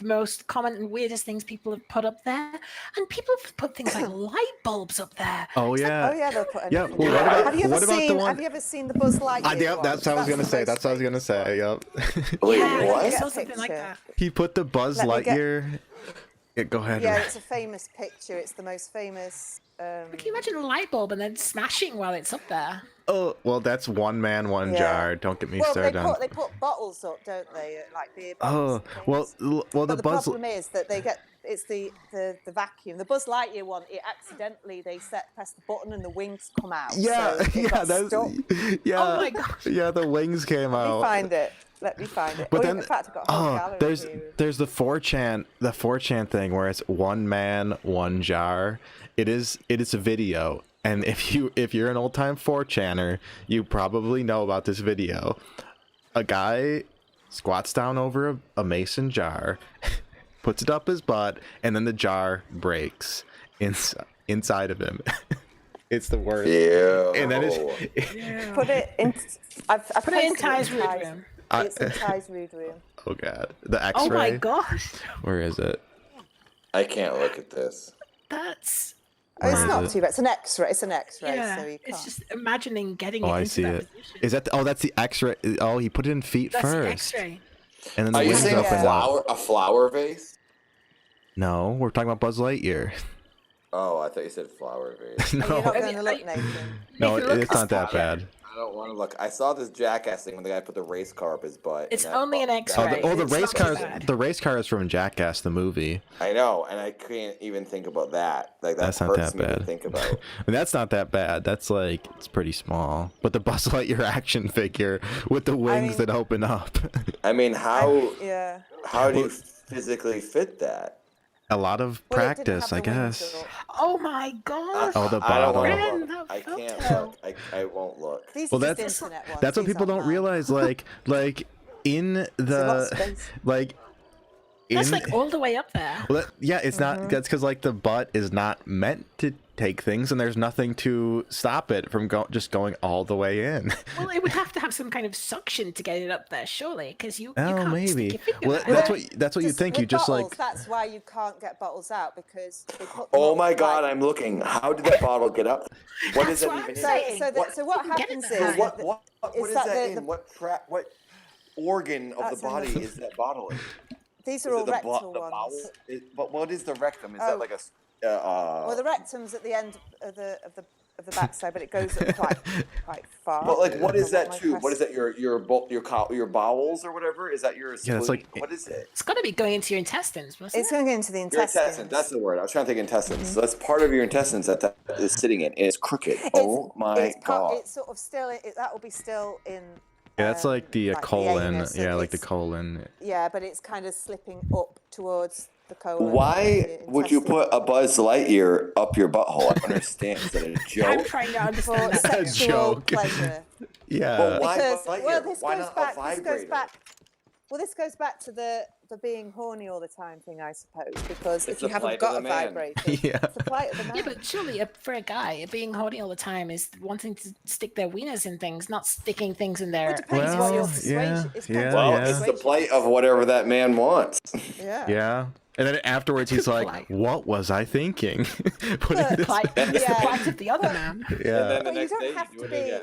S3: most common and weirdest things people have put up there, and people have put things like light bulbs up there.
S1: Oh yeah.
S4: Oh yeah, they'll put
S1: Yeah,
S4: anything.
S1: well, what about-
S4: have you ever
S1: what about the
S4: seen?
S1: one-
S4: Have you ever seen the Buzz Lightyear
S1: Yep,
S4: one?
S1: that's what I was gonna
S4: the
S1: say.
S4: most
S1: That's what I was gonna say. Yep.
S7: Wait,
S3: Yeah,
S7: what?
S3: I
S4: Get
S3: saw
S4: a
S3: something like
S4: picture.
S3: that.
S1: He put the Buzz
S4: Let me get-
S1: Lightyear. Yeah, go ahead.
S4: Yeah, it's a famous picture. It's the most famous.
S3: Can you imagine a light bulb and then smashing while it's up there?
S1: Oh well, that's one man, one
S4: Yeah.
S1: jar. Don't get me
S4: Well,
S1: started on.
S4: they put bottles up, don't they? Like beer
S1: Oh
S4: bottles. and
S1: well,
S4: things.
S1: well
S4: But
S1: the
S4: the
S1: Buzz.
S4: problem is that it's the vacuum. The Buzz Lightyear one, it accidentally press the button and the wings come out.
S1: Yeah,
S4: so it
S1: yeah,
S4: got
S1: that's
S4: stuck.
S1: yeah.
S3: Oh my gosh.
S1: Yeah, the wings came
S4: Let me
S1: out.
S4: find it. Let me find it.
S1: But
S4: Oh,
S1: then,
S4: in fact, I've got a whole gallery here.
S1: there's the 4chan thing where it's one man, one jar. It is a video, and if you're an old time 4chaner, you probably know about this video. A guy squats down over a mason jar, puts it up his butt, and then the jar breaks inside of him. It's the worst.
S7: Ew.
S1: And then it's
S4: Put it in. I've
S3: Put it in
S4: posted
S3: Ty's rude room.
S4: It's in Ty's rude room.
S1: oh god, the
S3: Oh my
S1: X-ray.
S3: gosh.
S1: Where is it?
S7: I can't look at this.
S3: That's
S4: Oh, it's
S1: Where
S4: not
S1: is it?
S4: too bad. It's an X-ray. It's an X-ray,
S3: yeah.
S4: so you can't.
S3: It's just imagining getting
S1: Oh,
S3: it
S1: I
S3: into
S1: see
S3: that
S1: it.
S3: position.
S1: Is that? That's the X-ray. Oh, he put it in feet
S3: That's the
S1: first,
S3: X-ray.
S1: and then the
S7: Are you
S1: wings
S7: saying
S1: open up.
S7: a flower vase?
S1: No, we're talking about Buzz Lightyear.
S7: Oh, I thought you said flower vase.
S4: Are you not
S1: no,
S4: going to look, Nathan?
S1: no,
S3: Nathan, look
S1: it's not that
S3: this
S1: bad.
S7: I don't want to look. I saw this Jackass thing when the guy put the race car up his butt.
S3: It's
S7: and that
S3: only an
S7: fucked-
S3: X-ray.
S1: The
S3: It's
S1: race
S3: not too
S1: car.
S3: bad.
S1: The race car is from Jackass the movie.
S7: I know, and I can't even think about that. Like that
S1: That's not
S7: hurts
S1: that
S7: me to
S1: bad.
S7: think about.
S1: And that's not that bad. That's like it's pretty small. But the Buzz Lightyear action figure with the wings
S4: mean-
S1: that open up.
S7: I mean, how
S4: Yeah.
S7: do you physically fit that?
S1: A lot of
S4: Well, it didn't
S1: practice,
S4: have
S1: I
S4: the wings
S1: guess.
S4: up.
S3: Oh my gosh.
S1: Oh, the
S7: I don't
S1: bottle.
S7: wanna
S3: Wren,
S7: look.
S3: that
S7: I can't
S3: photo.
S7: look. I won't look.
S4: These
S1: Well,
S4: are just
S1: that's
S4: internet ones.
S1: that's what
S4: These
S1: people don't
S4: aren't mine.
S1: realize. Like in
S4: got
S1: the
S4: space.
S1: like.
S3: That's
S1: in-
S3: like all the way up there.
S1: Well, yeah, it's
S4: Mm-hmm.
S1: not. That's because like the butt is not meant to take things, and there's nothing to stop it from just going all the way in.
S3: Well, it would have to have some kind of suction to get it up there, surely, because you
S1: Oh,
S3: can't
S1: maybe.
S3: stick your finger
S1: Well,
S3: there.
S1: that's what you think. You
S4: with
S1: just
S4: bottles,
S1: like.
S4: That's why you can't get bottles out because they put them
S7: Oh
S4: up,
S7: my god,
S4: like-
S7: I'm looking. How did that bottle get up? What is
S3: That's
S7: that
S3: what
S7: even
S3: I'm
S7: in?
S3: saying.
S4: So what
S3: You can get
S4: happens
S3: it
S4: is
S3: there.
S7: What
S4: is
S7: is
S4: that
S7: that
S4: the-
S7: in? What organ of
S4: That's
S7: the body
S4: in the-
S7: is that bottle in?
S4: these
S7: Is
S4: are all
S7: it the
S4: rectal
S7: the
S4: ones.
S7: bowel? But what is the rectum? Is that like a
S4: Well, the rectum's at the end of the backside, but it goes up quite far.
S7: But like, what is that
S4: My
S7: too? What
S4: press-
S7: is that? Your bowels or whatever? Is that your?
S1: Yeah, it's like-
S7: what is it?
S3: It's got to be going into your intestines, wasn't
S4: It's
S3: it?
S4: going into the
S7: Your
S4: intestines.
S7: intestines. That's the word. I was trying to think intestines. So that's part of your intestines that is sitting in. And it's crooked. Oh my god.
S4: It's sort of still. That will be still in.
S1: Yeah, that's like the colon.
S4: anus,
S1: Yeah,
S4: and
S1: like the
S4: it's-
S1: colon.
S4: Yeah, but it's kind of slipping up towards the colon.
S7: Why
S4: the
S7: would you
S4: intestine.
S7: put a Buzz Lightyear up your butthole? I don't understand. Is that a
S3: I'm
S7: joke?
S3: trying to
S4: For
S3: understand that.
S4: sexual
S1: joke.
S4: pleasure?
S1: Yeah.
S7: But why
S4: Because
S7: Buzz Lightyear?
S4: well, this
S7: Why
S4: goes
S7: not
S4: back.
S7: a
S4: This goes
S7: vibrator?
S4: back. Well, this goes back to the being horny all the time thing, I suppose. Because
S7: It's
S4: if you
S7: the
S4: haven't
S7: plight of
S4: got
S7: the
S4: a
S7: man.
S4: vibrator,
S1: Yeah.
S4: it's the plight of the man.
S3: Yeah, but surely for a guy, being horny all the time is wanting to stick their wieners in things, not sticking things in their.
S4: It depends what your
S1: Well,
S4: persuasion.
S1: yeah,
S4: It's
S1: yeah,
S7: Well,
S1: yeah.
S7: it's the plight of whatever that man wants.
S4: Yeah.
S1: Yeah. And then afterwards, he's like,
S3: Plight.
S1: "What was I thinking?" Putting
S4: Look,
S1: this.
S3: Plight, it's the
S4: Yeah.
S3: plight of the other man.
S7: And
S1: Yeah.
S7: then the
S4: But you
S7: next
S4: don't
S7: day
S4: have
S7: you
S4: to
S7: do it
S4: be.
S7: again.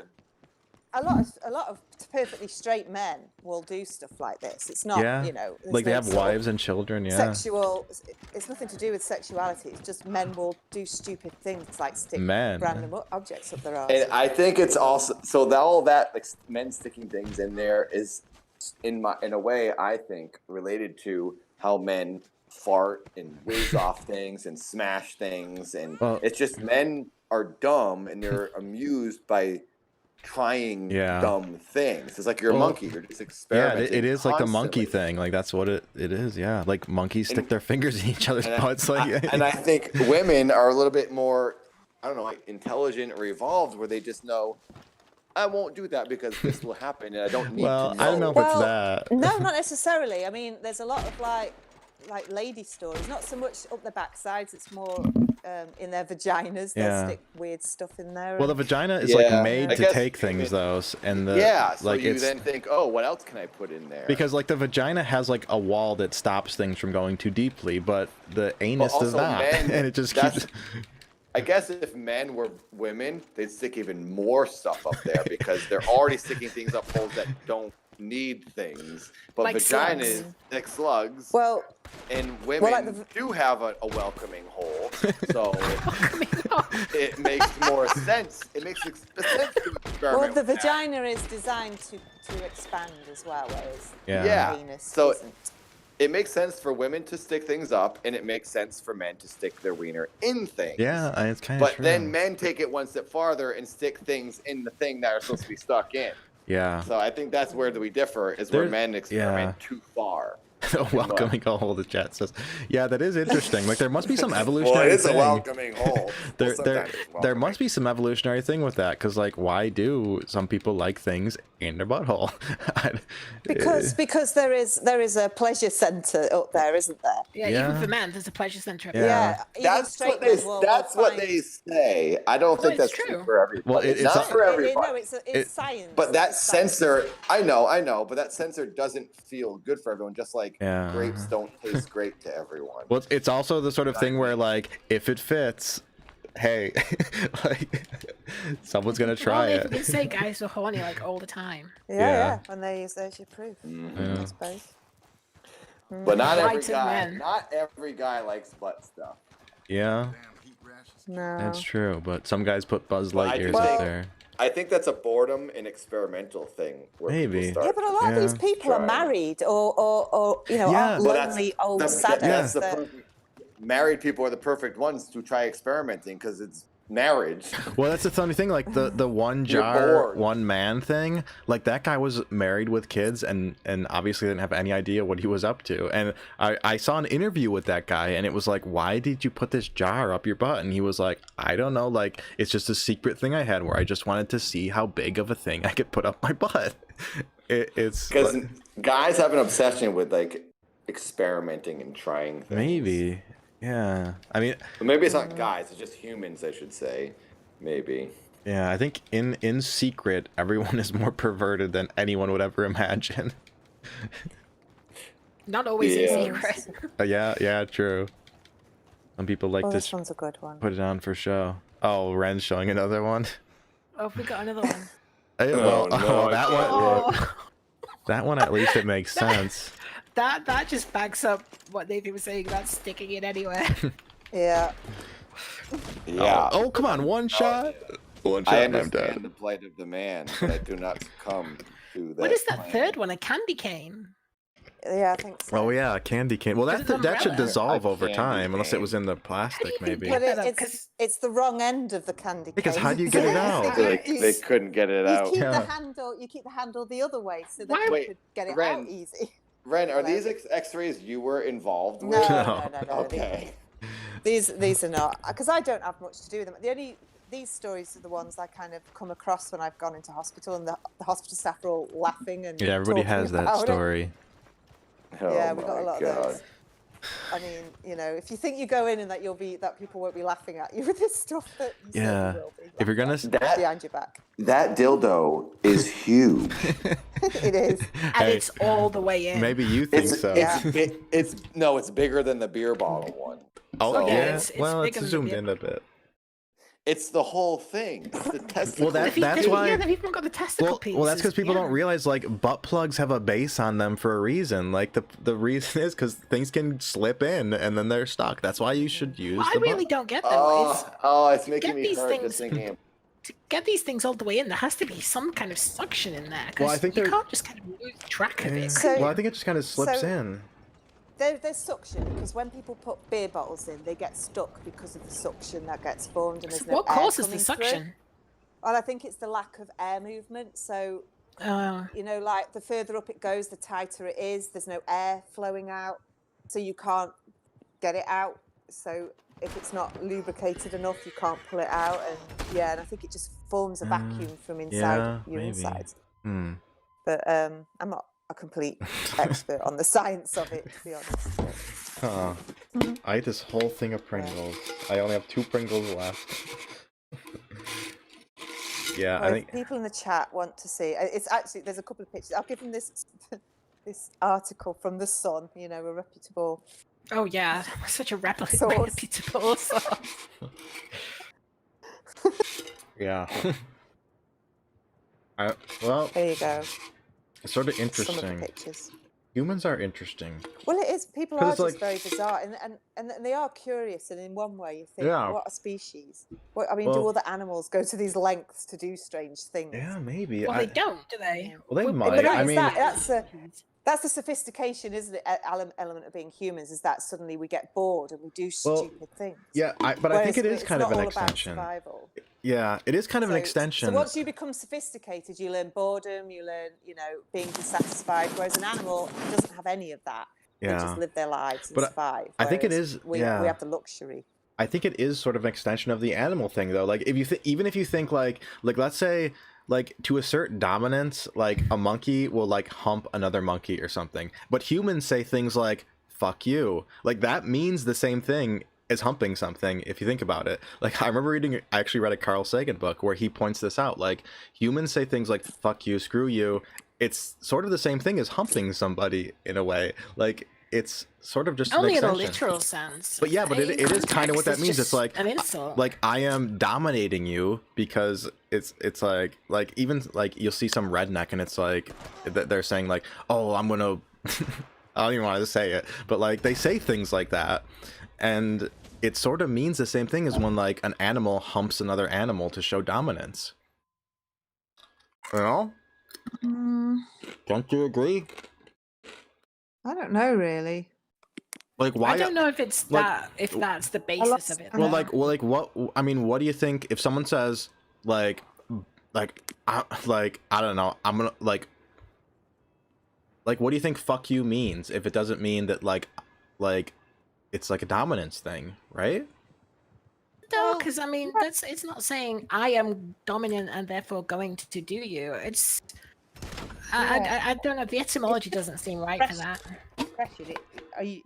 S4: A lot of perfectly straight men will do stuff like this. It's not,
S1: Yeah.
S4: there's
S1: Like they
S4: no
S1: have
S4: sort of
S1: wives and children. Yeah.
S4: Sexual. It's nothing to do with sexuality. It's just men will do stupid things like stick
S1: Men.
S4: random objects up their arse.
S7: And I think it's also so that all that like men sticking things in there is in a way I think related to how men fart and whiz off things and smash things and
S1: Well-
S7: it's just men are dumb and they're amused by trying
S1: Yeah.
S7: dumb things. It's like you're a
S1: Well,
S7: monkey. You're just
S1: Yeah,
S7: experimenting.
S1: it is like the monkey
S7: constantly.
S1: thing. Like that's what it is. Yeah, like monkeys stick
S7: And-
S1: their fingers in each other's
S7: And
S1: butts. Like,
S7: and I think women are a little bit more, I don't know, like intelligent or evolved, where they just know, I won't do that because this will happen, and I don't need
S1: well,
S7: to know.
S1: I don't know if it's that.
S4: No, not necessarily. I mean, there's a lot of like lady stories. Not so much up their backsides. It's more in their vaginas. They'll
S1: Yeah.
S4: stick weird stuff in there.
S1: Well, the
S4: and-
S1: vagina is
S7: Yeah,
S1: like made
S7: I
S1: to
S7: guess
S1: take things, though, and the
S7: Yeah, so
S1: like
S7: you
S1: it's
S7: then think, oh, what else can I put in there?
S1: because like the vagina has like a wall that stops things from going too deeply, but the anus does
S7: also
S1: not,
S7: men,
S1: and it just
S7: that's-
S1: keeps.
S7: I guess if men were women, they'd stick even more stuff up there because they're already sticking things up holes that don't need things. But
S3: Like
S7: vaginas,
S3: slugs.
S7: like slugs,
S4: well,
S7: and women
S4: like
S7: do have a welcoming hole, so it makes more sense. It makes sense to experiment.
S4: well, the
S7: with that.
S4: vagina is designed to expand as well, whereas
S1: Yeah.
S7: Yeah.
S4: the penis
S7: So-
S4: isn't.
S7: It makes sense for women to stick things up, and it makes sense for men to stick their wiener in things.
S1: Yeah, it's kind of
S7: But
S1: true.
S7: then men take it one step farther and stick things in the thing that are supposed to be stuck in.
S1: yeah,
S7: So I think that's where we differ, is where
S1: There's-
S7: men experiment
S1: yeah.
S7: too far.
S1: a welcoming hole. The chat says, yeah, that is interesting. Like there must be some
S7: Well,
S1: evolutionary.
S7: it is a
S1: thing.
S7: welcoming hole.
S1: There,
S7: Well,
S1: there,
S7: sometimes it's
S1: there
S7: welcoming.
S1: must be some evolutionary thing with that, because like, why do some people like things in their butthole?
S4: Because there is a pleasure centre up there, isn't there?
S3: Yeah,
S1: Yeah.
S3: even for men, there's a pleasure centre.
S1: Yeah.
S4: Yeah, even
S7: That's
S4: straight
S7: what they.
S4: men will
S7: That's what
S4: find-
S7: they say. I don't think
S3: it's
S7: that's
S3: true.
S7: for everybody.
S1: Well,
S7: it's
S1: it's
S7: not
S1: a-
S7: for
S4: No,
S7: everybody.
S4: it's science.
S7: But that
S4: It's science.
S7: sensor, I know, but that sensor doesn't feel good for everyone. Just like
S1: Yeah.
S7: grapes don't taste great to everyone.
S1: Well, it's also the sort of thing where like, if it fits, hey, like, someone's gonna try
S3: Only if we
S1: it.
S3: can say guys are horny like all the time.
S4: Yeah, when they use there's your proof.
S7: Mm-hmm.
S4: I suppose.
S7: But not every
S3: White
S7: guy.
S3: men.
S7: Not every guy likes butt stuff.
S1: Yeah,
S4: No.
S1: that's true. But some guys put Buzz
S7: Well, I
S1: Lightyears
S7: do
S1: up
S7: think-
S1: there.
S7: I think that's a boredom and experimental thing. Where
S1: Maybe.
S7: people start
S4: Yeah, but a lot of these
S1: Yeah.
S4: people are
S7: Trying.
S4: married or
S1: Yeah.
S4: are
S7: Well, that's
S4: lonely old
S7: that's
S4: saddos.
S7: the
S4: that-
S7: perfect, married people are the perfect ones to try experimenting because it's marriage.
S1: Well, that's the funny thing. Like the one
S7: You're
S1: jar,
S7: bored.
S1: one man thing. Like that guy was married with kids, and obviously didn't have any idea what he was up to. And I saw an interview with that guy, and it was like, why did you put this jar up your butt? And he was like, I don't know. Like it's just a secret thing I had where I just wanted to see how big of a thing I could put up my butt. It's
S7: Because guys have an obsession with like experimenting and trying things.
S1: maybe, yeah. I mean,
S7: But maybe it's not guys; it's just humans, I should say. Maybe.
S1: yeah. I think in secret, everyone is more perverted than anyone would ever imagine.
S3: Not always
S7: Yeah.
S3: in secret.
S1: Yeah, true. Some people like
S4: Oh,
S1: to
S4: this one's a good one.
S1: put it on for show. Oh, Wren's showing another one.
S3: Oh, we got another one.
S1: Hey,
S7: Oh, no,
S1: that one.
S3: Oh,
S1: That one at least it makes sense.
S3: that just backs up what Nathan was saying about sticking it anywhere.
S4: Yeah.
S2: Yeah.
S1: Oh, come on, one shot. One shot,
S2: I
S1: and I'm
S2: understand
S1: dead.
S2: the plight of the man, but I do not succumb to that.
S3: What is that
S2: plan.
S3: third one? A candy cane?
S4: Yeah, I think so.
S1: Oh yeah, candy cane. Well,
S3: Because
S1: that
S3: it's
S1: that should
S3: umbrella.
S1: dissolve
S2: A
S1: over
S2: candy
S1: time, unless it
S2: cane.
S1: was in the
S3: How do
S1: plastic,
S3: you
S1: maybe.
S3: get
S4: But
S3: that up?
S4: it's the wrong end of the candy cane.
S1: Because how do you get it out?
S2: They couldn't get it
S4: You
S2: out.
S4: keep
S1: Yeah.
S4: the handle the other way so that
S3: Why-
S4: you
S2: Wait,
S4: could get it
S2: Ren,
S4: out easy.
S2: Ren, are
S4: Hello.
S2: these X-rays you were involved with?
S4: No.
S2: Okay.
S4: These are not, because I don't have much to do with them. These stories are the ones I kind of come across when I've gone into hospital, and the hospital staff are all laughing and
S1: Yeah, everybody
S4: talking
S1: has that
S4: about it.
S1: story.
S4: Yeah,
S2: Oh
S4: we got a
S2: my
S4: lot
S2: God.
S4: of those. I mean, if you think you go in and that people won't be laughing at you with this stuff, that you
S1: Yeah.
S4: certainly will be.
S1: If you're gonna,
S2: That
S4: behind your back,
S2: that dildo is huge.
S4: it is.
S3: And
S1: Hey,
S3: it's all the way in.
S1: maybe you think so.
S2: It's bigger than the beer bottle one.
S1: Oh
S2: So-
S3: Yeah,
S1: yeah.
S3: it's
S1: Well,
S3: bigger
S1: it's
S3: than
S1: zoomed
S3: the-
S1: in a bit.
S2: It's the whole thing. It's the testicle.
S1: Well, that's why.
S3: Yeah, they've even got the testicle pieces.
S1: Well, that's because people
S3: yeah.
S1: don't realize like butt plugs have a base on them for a reason. Like the reason is because things can slip in and then they're stuck. That's why you should use.
S3: What I
S1: the
S3: really
S1: butt.
S3: don't get though is
S2: It's making
S3: get
S2: me
S3: these
S2: hurt
S3: things-
S2: just thinking.
S3: to get these things all the way in, there has to be some kind of suction in there. 'Cause
S1: Well, I think
S3: you
S1: they're-
S3: can't just kind of lose track of it.
S4: So-
S1: Well, I think it just kind of slips
S4: so-
S1: in.
S4: There's suction, because when people put beer bottles in, they get stuck because of the suction that gets formed, and there's no
S3: What
S4: air
S3: causes
S4: coming
S3: the
S4: through.
S3: suction?
S4: Well, I think it's the lack of air movement. So,
S3: Uh,
S4: like the further up it goes, the tighter it is. There's no air flowing out, so you can't get it out. So if it's not lubricated enough, you can't pull it out. And I think it just forms a vacuum from inside
S1: yeah,
S4: your
S1: maybe.
S4: insides.
S1: Hmm.
S4: But I'm not a complete expert on the science of it, to be honest.
S1: Huh. I ate this whole thing of Pringles. I only have 2 Pringles left. Yeah,
S4: Well,
S1: I
S4: if
S1: think.
S4: people in the chat want to see, it's actually, there's a couple of pictures. I'll give them this this article from the Sun, a reputable.
S3: oh yeah, such a
S4: Source.
S3: reputable source.
S1: Yeah. Well,
S4: There you go.
S1: it's sort of
S4: Some of the
S1: interesting.
S4: pictures.
S1: Humans are interesting.
S4: Well, it is. People
S1: 'Cause
S4: are
S1: it's
S4: just very bizarre, and they are curious. And in one way, you think,
S1: Yeah.
S4: what a species. What, I mean,
S1: Well-
S4: do all the animals go to these lengths to do strange things?
S1: Yeah, maybe.
S3: Well, they don't, do they?
S1: Well, they
S3: Well,
S1: might.
S4: But
S1: I
S4: it's
S1: mean,
S4: that's the sophistication, isn't it? Element of being humans is that suddenly we get bored and we do
S1: Well,
S4: stupid things.
S1: yeah, but I think it
S4: Whereas
S1: is
S4: it's
S1: kind of
S4: not
S1: an
S4: all about
S1: extension.
S4: survival.
S1: Yeah, it is kind of an
S4: So
S1: extension.
S4: once you become sophisticated, you learn boredom, you learn, being dissatisfied. Whereas an animal doesn't have any of that. They
S1: Yeah.
S4: just live their lives and
S1: But
S4: survive.
S1: I think it
S4: Whereas
S1: is-
S4: We
S1: yeah.
S4: have the luxury.
S1: I think it is sort of an extension of the animal thing, though. Like, if you even if you think like let's say like to assert dominance, like a monkey will like hump another monkey or something, but humans say things like "fuck you," like that means the same thing as humping something. If you think about it, like I remember I actually read a Carl Sagan book where he points this out. Like humans say things like "fuck you," "screw you." It's sort of the same thing as humping somebody in a way. Like it's sort of just
S3: Only
S1: an
S3: in a
S1: extension.
S3: literal sense.
S1: But yeah, but
S3: In
S1: it is kind of what that
S3: context,
S1: means. It's
S3: just
S1: like
S3: an insult.
S1: like I am dominating you because it's like even like you'll see some redneck and it's like they're saying like, oh, I'm gonna I don't even want to say it, but like they say things like that, and it sort of means the same thing as when like an animal humps another animal to show dominance. You know? Don't you agree?
S4: I don't know, really.
S1: Like why?
S3: I don't know if it's
S1: like-
S3: that, if that's the basis of it.
S1: Well,
S3: though.
S1: like what? I mean, what do you think if someone says like I don't know, I'm gonna like what do you think "fuck you" means if it doesn't mean that like it's like a dominance thing, right?
S3: No, because I mean, it's not saying I am dominant and therefore going to do you. It's I don't know. The etymology doesn't seem right for that.
S4: Question. Do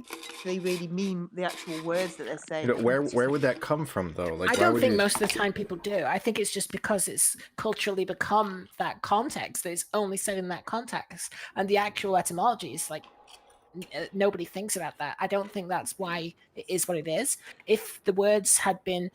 S4: they really mean the actual words that they're saying?
S1: You know, where would that come from though? Like
S3: I
S1: why
S3: don't
S1: would
S3: think
S1: you...
S3: most of the time people do. I think it's just because it's culturally become that context that it's only said in that context, and the actual etymology is like nobody thinks about that. I don't think that's why it is what it is. If the words had been,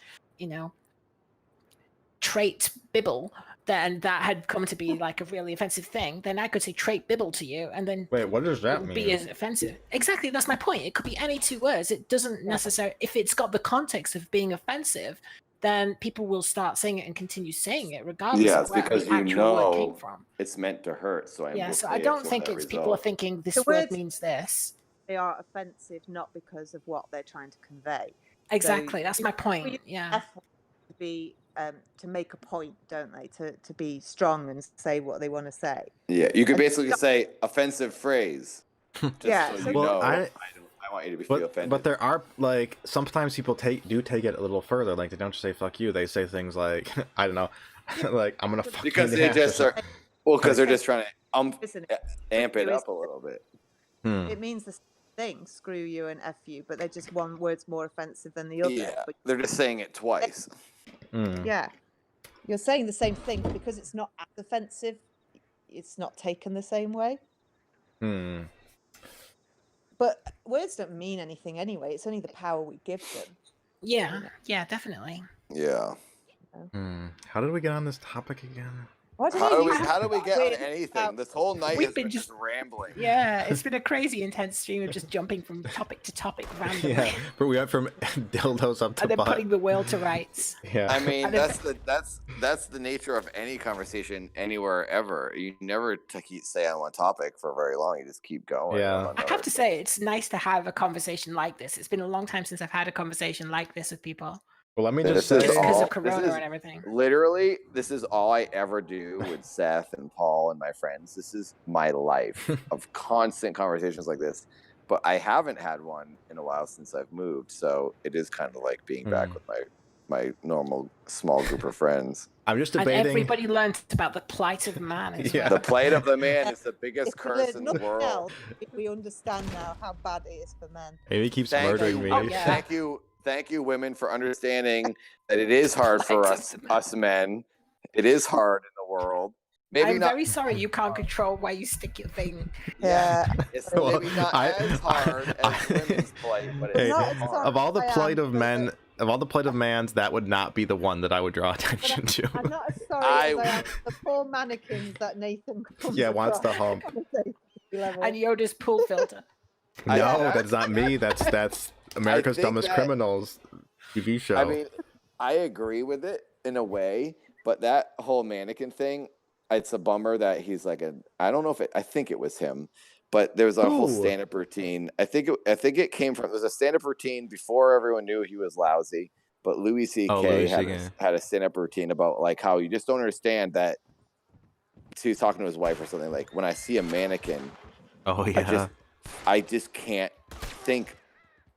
S3: trait bibble, then that had come to be like a really offensive thing, then I could say trait bibble to you, and then
S1: Wait, what does
S3: it
S1: that
S3: would
S1: mean?
S3: be as offensive. Exactly, that's my point. It could be any two words. It doesn't necessarily, if it's got the context of being offensive, then people will start saying it and continue saying it regardless
S2: Yeah,
S3: of
S2: it's
S3: where
S2: because
S3: the actual word came from.
S2: it's meant to hurt. So I
S3: Yeah,
S2: will
S3: so
S2: say
S3: I
S2: it
S3: don't
S2: for
S3: think
S2: that
S3: it's people are
S2: result.
S3: thinking this
S4: The
S3: word
S4: words-
S3: means this.
S4: They are offensive not because of what they're trying to convey.
S3: Exactly, that's my
S4: you
S3: point. Yeah.
S4: F to be to make a point, don't they? To be strong and say what they want to say.
S2: Yeah, you could
S4: And-
S2: basically say offensive phrase. Just
S4: Yeah,
S2: so
S4: so-
S2: you
S1: Well,
S2: know,
S1: I-
S2: I want you to be feel offended.
S1: But there are like sometimes people do take it a little further. Like they don't just say "fuck you." They say things like I don't know, like I'm gonna fuck
S2: because
S1: you in
S2: they
S1: the ass or
S2: just are,
S1: something.
S2: because they're just trying to
S4: Isn't it?
S2: amp it
S4: There is-
S2: up a little bit.
S4: It means the same thing, screw you and F you, but they're just one word's more offensive than the other.
S2: Yeah,
S4: But
S2: they're just saying it twice.
S4: yeah, you're saying the same thing, but because it's not as offensive, it's not taken the same way.
S1: Hmm.
S4: But words don't mean anything anyway. It's only the power we give them.
S3: Yeah, yeah, definitely.
S2: Yeah.
S1: How did we get on this topic again?
S4: What
S2: How do we get on
S4: Weird
S2: anything?
S4: about-
S2: This whole night
S3: We've
S2: has
S3: been
S2: been
S3: just-
S2: just rambling.
S3: Yeah, it's been a crazy intense stream of just jumping from topic to topic randomly.
S1: Yeah, but we went from dildos up to
S3: And then
S1: butt.
S3: putting the world to rights.
S1: Yeah.
S2: I mean,
S3: And if-
S2: that's the nature of any conversation anywhere ever. You never stay on one topic for very long. You just keep going.
S1: Yeah.
S2: on
S3: I
S2: another.
S3: have to say, it's nice to have a conversation like this. It's been a long time since I've had a conversation like this with people.
S1: Well, let me
S2: This
S1: just
S2: is
S1: say.
S3: Just because
S2: all-
S3: of Corona
S2: this is-
S3: and everything.
S2: Literally, this is all I ever do with Seth and Paul and my friends. This is my life of constant conversations like this. But I haven't had one in a while since I've moved, so it is kind of like being back with my normal small group of friends.
S1: I'm just
S3: And
S1: debating.
S3: everybody learned about the plight of man as
S1: Yeah.
S3: well.
S2: The plight of the man is the biggest
S4: If we
S2: curse
S4: learn
S2: in the
S4: nothing
S2: world.
S4: else, if we understand now how bad it is for men.
S1: Maybe he keeps
S2: Thank
S1: murdering
S2: you,
S1: me.
S3: Oh, yeah.
S2: thank you, women, for understanding that it is hard for
S3: Plight
S2: us
S3: of the man.
S2: us men. It is hard in the world. Maybe
S3: I'm
S2: not.
S3: very sorry you can't control where you stick your thing.
S4: Yeah.
S2: It's
S1: Well,
S2: maybe not as hard as women's plight, but it's
S1: Hey,
S4: Not
S2: still
S4: as
S2: hard.
S4: hard.
S1: of all the
S4: I am,
S1: plight of
S4: but-
S1: men, of all the plight of mans, that would not be the one that I would draw attention to.
S4: I'm not as sorry
S2: I-
S4: as I am for the poor mannequins that Nathan comes
S1: Yeah, wants to
S4: across
S1: hump.
S4: on a safety level.
S3: And Yoda's pool filter.
S1: No,
S2: I-
S1: that's not me. That's America's
S2: think
S1: Dumbest
S2: that-
S1: Criminals TV show.
S2: I mean, I agree with it in a way, but that whole mannequin thing, it's a bummer that he's like I don't know if I think it was him, but there's a whole
S1: Who?
S2: stand-up routine. I think it came from, there's a stand-up routine before everyone knew he was lousy, but Louis C.K.
S1: Louis
S2: had,
S1: C.K.
S2: had a stand-up routine about like how you just don't understand that. So he's talking to his wife or something like, when I see a mannequin,
S1: oh yeah.
S2: I just can't think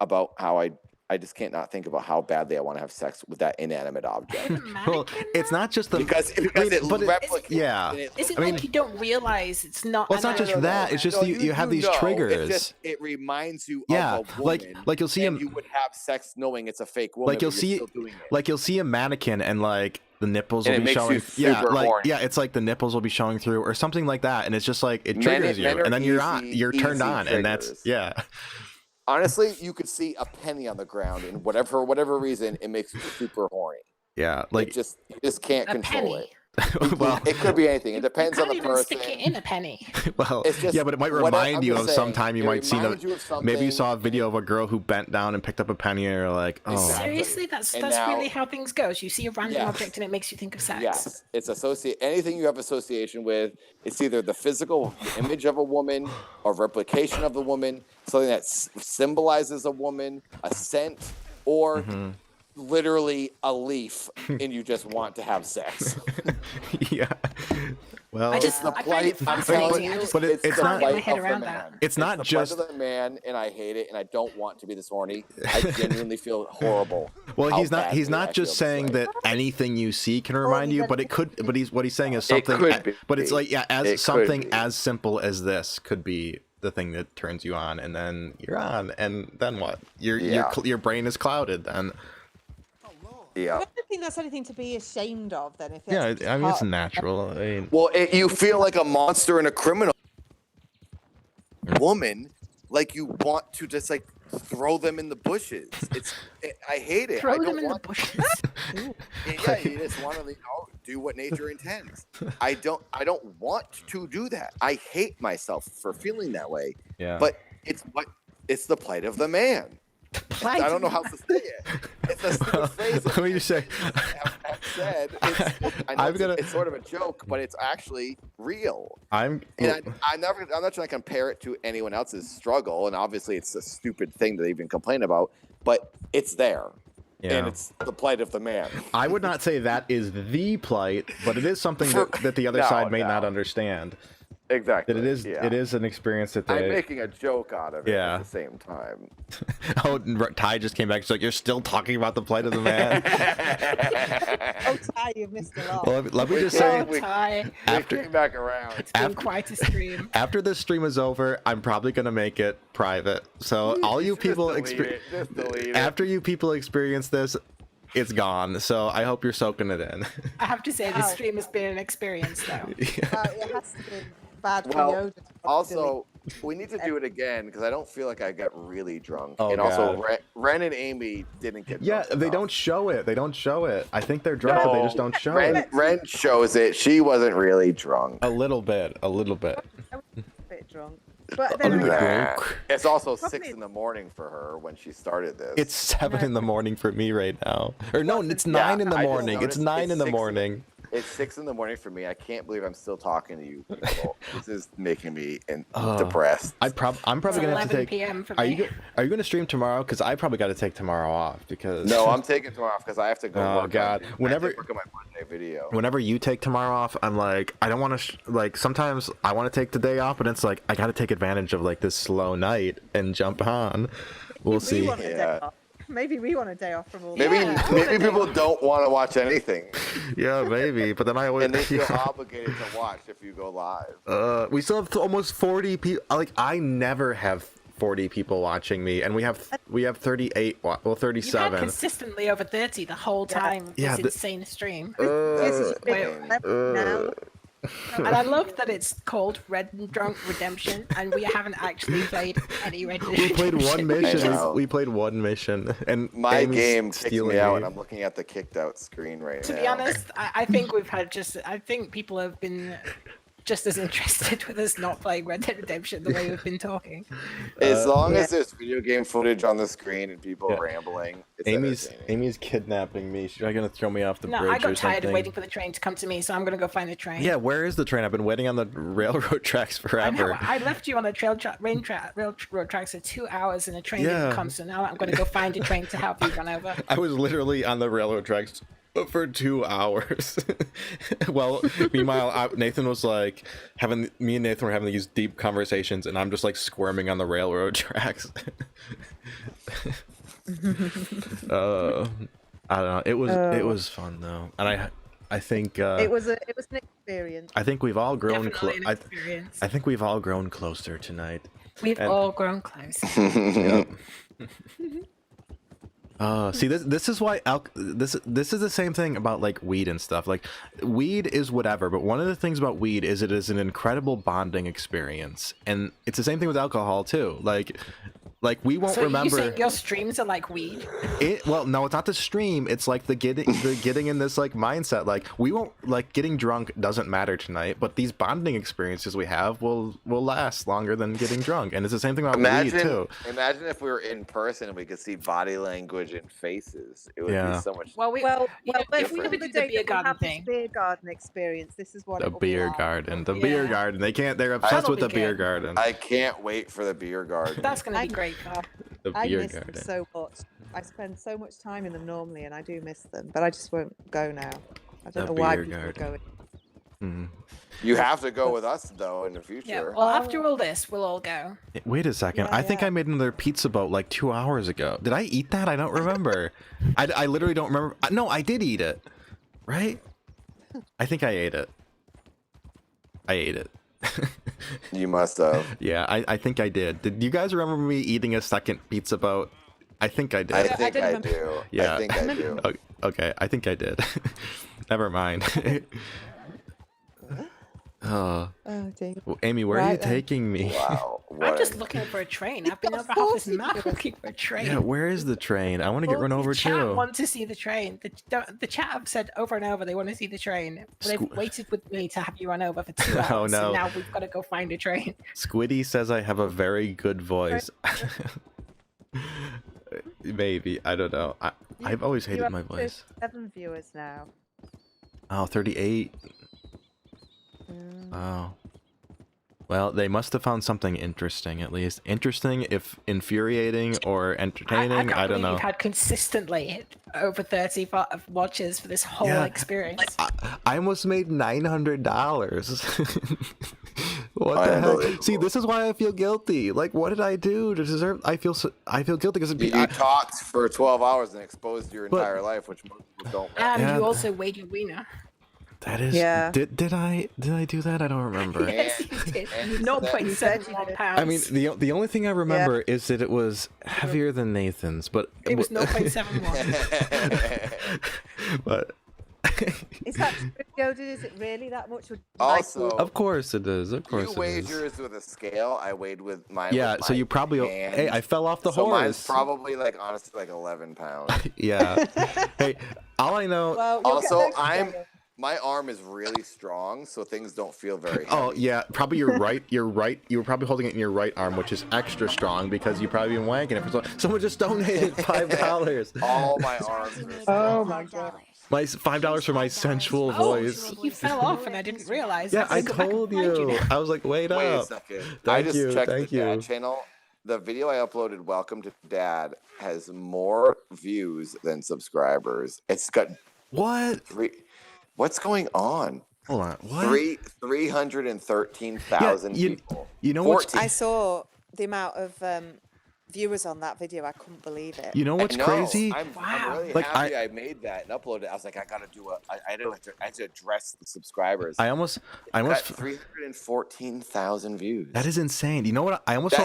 S2: about how I just can't not think about how badly I want to have sex with that inanimate object.
S1: Well, it's not just the
S2: because it
S1: but it-
S2: replicates.
S1: yeah.
S2: and it-
S3: Is it
S1: I mean-
S3: like you don't realize it's not?
S1: Well, it's not
S3: an
S1: just that. It's just
S2: No,
S1: you have these
S2: know.
S1: triggers.
S2: It's just, it reminds you
S1: Yeah,
S2: of a
S1: like-
S2: woman.
S1: like you'll see
S2: and
S1: him-
S2: you would have sex knowing it's a fake woman.
S1: Like you'll
S2: but
S1: see,
S2: you're still doing it.
S1: like you'll see a mannequin and like the nipples
S2: And
S1: will
S2: it
S1: be
S2: makes you
S1: showing. Yeah,
S2: super
S1: like
S2: horny.
S1: yeah, it's like the nipples will be showing through or something like that, and it's just like it
S2: Men-
S1: triggers you,
S2: men are
S1: and then you're on,
S2: easy-
S1: you're turned
S2: easy
S1: on, and that's
S2: triggers.
S1: yeah.
S2: Honestly, you could see a penny on the ground, and for whatever reason, it makes you super horny.
S1: Yeah,
S2: Like
S1: like
S2: you just can't
S3: A
S2: control
S3: penny.
S2: it.
S1: well,
S2: It could be anything. It
S3: You
S2: depends on
S3: can't
S2: the
S3: even
S2: person.
S3: stick it in a penny.
S1: well,
S2: It's just
S1: yeah, but it might
S2: what
S1: remind
S2: I'm
S1: you
S2: just
S1: of
S2: saying,
S1: sometime you
S2: it
S1: might see
S2: reminds you of
S1: maybe you
S2: something-
S1: saw a video of a girl who bent down and picked up a penny, and you're like, oh,
S2: Exactly.
S3: Seriously, that's
S2: And
S3: that's
S2: now-
S3: really how things go. You see a random
S2: Yes.
S3: object and it makes you think of sex.
S2: Yes, it's anything you have association with. It's either the physical image of a woman, a replication of the woman, something that symbolizes a woman, a scent, or
S1: Mm-hmm.
S2: literally a leaf, and you just want to have sex.
S1: yeah. Well,
S3: I just
S2: the
S3: I find
S2: plight.
S3: it
S2: I'm
S3: fascinating.
S2: telling
S3: I
S2: you,
S3: just
S1: But it's
S2: the
S1: not-
S3: can't get my
S2: plight
S3: head
S2: of the
S3: around
S2: man.
S3: that.
S1: It's not
S2: the
S1: just-
S2: plight of the man, and I hate it, and I don't want to be this horny. I genuinely feel horrible.
S1: well,
S2: how
S1: he's not
S2: badly I
S1: just
S2: feel this
S1: saying
S2: way.
S1: that anything you see can remind you, but it could. But what he's saying is something.
S2: could be.
S1: But it's like yeah,
S2: It
S1: as
S2: could
S1: something
S2: be.
S1: as simple as this could be the thing that turns you on, and then you're on, and then what? Your brain is clouded, and
S2: Yeah.
S4: I don't think that's anything to be ashamed of. Then, if
S1: yeah,
S4: that's
S1: I mean it's
S4: part-
S1: natural. I mean,
S2: Well, you feel like a monster and a criminal woman, like you want to just like throw them in the bushes. I hate it. I
S3: Throw
S2: don't
S3: them in the
S2: want.
S3: bushes.
S2: Yeah, you just want to,
S7: do what nature intends. I don't want to do that. I hate myself for feeling that way.
S1: Yeah.
S7: But it's the plight of the man. I don't know how else to say it. It's a stupid phrase.
S1: Let me just say,
S7: I've said it's sort of a joke, but it's actually real. I'm not trying to compare it to anyone else's struggle, and obviously it's a stupid thing to even complain about, but it's there. Yeah. And it's the plight of the man.
S1: I would not say that is the plight, but it is something that the other side may not understand.
S7: Exactly.
S1: That it is an experience that
S7: I'm making a joke out of it at the same time.
S1: Oh, Ty just came back. She's like, "You're still talking about the plight of the man."
S4: Oh, Ty, you've missed a lot.
S1: Well, let me just say,
S3: Ty.
S7: We came back around.
S3: It's been quite a stream.
S1: After this stream is over, I'm probably gonna make it private. So all you people after you people experience this, it's gone. So I hope you're soaking it in.
S3: I have to say, this stream has been an experience, though.
S4: It has to be bad for
S7: Well,
S4: Yoda.
S7: also, we need to do it again because I don't feel like I got really drunk.
S1: Oh,
S7: and
S1: God.
S7: also, Wren and Amy didn't get drunk.
S1: Yeah, they don't show it. They don't show it. I think they're drunk, but they just don't show it.
S7: Wren shows it. She wasn't really drunk.
S1: A little bit.
S4: I was a bit drunk. But then
S7: It's also 6 in the morning for her when she started this.
S1: It's 7 in the morning for me right now. Or no, it's 9 in the morning. It's 9 in the morning.
S7: It's 6 in the morning for me. I can't believe I'm still talking to you people. This is making me depressed.
S1: I'm probably gonna have to take.
S3: PM for
S1: Are
S3: me.
S1: you gonna stream tomorrow? Because I probably got to take tomorrow off because.
S7: No, I'm taking tomorrow off because I have to go.
S1: Oh God!
S7: Whenever work on my Monday video.
S1: Whenever you take tomorrow off, I'm like, I don't want to. Like sometimes I want to take the day off, but it's like I got to take advantage of like this slow night and jump on. We'll see.
S4: Maybe we want a day off from all.
S7: Maybe people don't want to watch anything.
S1: Yeah, maybe. But then I always
S7: and they feel obligated to watch if you go live.
S1: We still have almost 40 people. Like I never have 40 people watching me, and we have 38. Well, 37.
S3: You've had consistently over 30 the whole time.
S1: Yeah,
S3: this insane stream.
S4: This is now.
S3: And I love that it's called Red and Drunk Redemption, and we haven't actually played any Red Dead
S1: We
S3: Redemption.
S1: played one mission. We played one mission, and
S7: my
S1: Amy's
S7: game kicked me out,
S1: me.
S7: and I'm looking at the kicked out screen right now.
S3: To be honest, I think we've had I think people have been just as interested with us not playing Red Dead Redemption the way we've been talking.
S7: As long as there's video game footage on the screen and people rambling, it's
S1: Amy's kidnapping me. She's gonna throw me off the bridge.
S3: No, I got
S1: or
S3: tired
S1: something.
S3: of waiting for the train to come to me, so I'm gonna go find the train.
S1: Yeah, where is the train? I've been waiting on the railroad tracks forever.
S3: I left you on the railroad tracks for 2 hours, and the train didn't come. So now I'm gonna go find a train to help you run over.
S1: I was literally on the railroad tracks for 2 hours. Well, meanwhile, Nathan was like me and Nathan were having these deep conversations, and I'm just like squirming on the railroad tracks. I don't know. It was fun though, and I think
S4: it was an experience.
S1: I think we've all grown
S3: Definitely an experience.
S1: I think we've all grown closer tonight.
S3: We've all grown close.
S1: Yep. See, this is why this is the same thing about like weed and stuff. Like weed is whatever, but one of the things about weed is it is an incredible bonding experience, and it's the same thing with alcohol too. Like we won't remember.
S3: So you saying your streams are like weed?
S1: Well, no, it's not the stream. It's like the getting in this like mindset. Like we won't like getting drunk doesn't matter tonight, but these bonding experiences we have will last longer than getting drunk. And it's the same thing about weed too.
S7: Imagine if we were in person and we could see body language and faces. It would be so much.
S3: Well,
S4: if we do the
S3: beer garden thing.
S4: Beer garden experience, this is what
S1: The beer garden. The beer garden. They're obsessed
S3: That'll
S1: with the
S3: be
S1: beer
S3: good.
S1: garden.
S7: I can't wait for the beer garden.
S3: That's gonna be great.
S1: The
S4: I
S1: beer
S4: miss
S1: garden.
S4: them so much. I spend so much time in them normally, and I do miss them. But I just won't go now. I don't know why people are going.
S7: You have to go with us though in the future.
S3: Yeah. Well, after all this, we'll all go.
S1: Wait a second. I think I made another pizza boat like 2 hours ago. Did I eat that? I don't remember. I literally don't remember. No, I did eat it. Right? I think I ate it. I ate it.
S7: You must have.
S1: Yeah, I think I did. Did you guys remember me eating a second pizza boat? I think I did.
S7: I think I do.
S1: Yeah.
S7: I think I do.
S1: Okay, I think I did. Never mind.
S4: Oh dear.
S1: Well, Amy, where are you taking me?
S7: Wow.
S3: I'm just looking for a train. I've been over half this map looking for a train.
S1: Yeah, where is the train? I want to get run over
S3: The chat
S1: too.
S3: want to see the train. The chat have said over and over they want to see the train. They've waited with me to have you run over for 2 hours.
S1: Oh, no.
S3: So now we've got to go find a train.
S1: Squiddy says I have a very good voice. Maybe, I don't know. I've always hated my voice.
S10: 7 viewers now.
S1: Oh, 38. Oh. Well, they must have found something interesting, at least. Interesting, if infuriating or entertaining, I don't know.
S3: You've had consistently over 30 watches for this whole experience.
S1: I almost made $900. What the heck? See, this is why I feel guilty. Like, what did I do to deserve? I feel guilty because
S7: you talked for 12 hours and exposed your entire life, which most people don't.
S3: And you also weighed your wiener.
S1: That is. Yeah. Did I do that? I don't remember.
S3: Yes, you did. 0.71 pounds.
S1: I mean, the only thing I remember is that it was heavier than Nathan's, but
S3: it was 0.71.
S1: But.
S10: Is that true, Yoda? Is it really that much?
S7: Also,
S1: of course it is. Of course
S7: you weighed yours with a scale. I weighed with mine.
S1: Yeah,
S7: with
S1: so you probably.
S7: hand.
S1: Hey, I fell off the
S7: so
S1: horse.
S7: Mine's probably honestly 11 pounds.
S1: Yeah. Hey, all I know.
S10: Well,
S7: also, my arm is really strong, so things don't feel very heavy.
S1: Oh yeah, probably you're right. You're right. You were probably holding it in your right arm, which is extra strong because you probably been wanking it for so. Someone just donated $5.
S7: All my arms are strong.
S10: Oh my god.
S1: My $5 for my sensual voice.
S3: You fell off and I didn't realize.
S1: Yeah, I told you. I was like, wait up.
S7: Wait a second. I just checked the Dad channel. The video I uploaded, Welcome to Dad, has more views than subscribers. It's got What's going on?
S1: Hold on. What?
S7: 313,000 people.
S1: You know what?
S4: I saw the amount of viewers on that video. I couldn't believe it.
S1: You know what's crazy?
S7: I'm really happy I made that and uploaded it. I was like, I gotta do I had to address the subscribers.
S1: I almost
S7: got 314,000 views.
S1: That is insane. You know what? I almost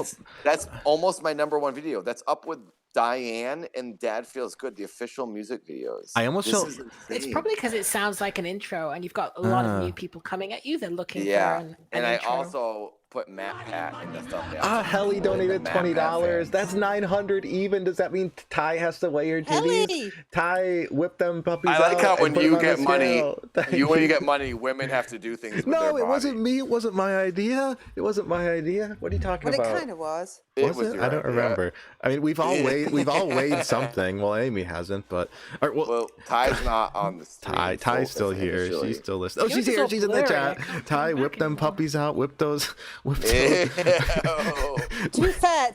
S7: that's almost my #1 video. That's up with Diane and Dad Feels Good, the official music videos.
S1: I almost felt
S3: it's probably because it sounds like an intro, and you've got a lot of new people coming at you. They're looking for an
S7: and I
S3: intro.
S7: also put Matt Pat in the thumbnail.
S1: Helly donated $20. That's 900 even. Does that mean Ty has to weigh your titties? Ty, whip them puppies out.
S7: I like how when you get money, when you
S1: get
S7: money, women have to do things with
S1: No,
S7: their body.
S1: it wasn't me. It wasn't my idea. It wasn't my idea. What are you talking about?
S4: Well, it kind of was.
S1: Was it? I don't remember. I mean, we've all weighed something. Well, Amy hasn't, but all right, well,
S7: Ty's not on the stream.
S1: Ty's still here. She's still listening. Oh, she's here. She's in the chat. Ty, whip them puppies out. Whip those.
S4: To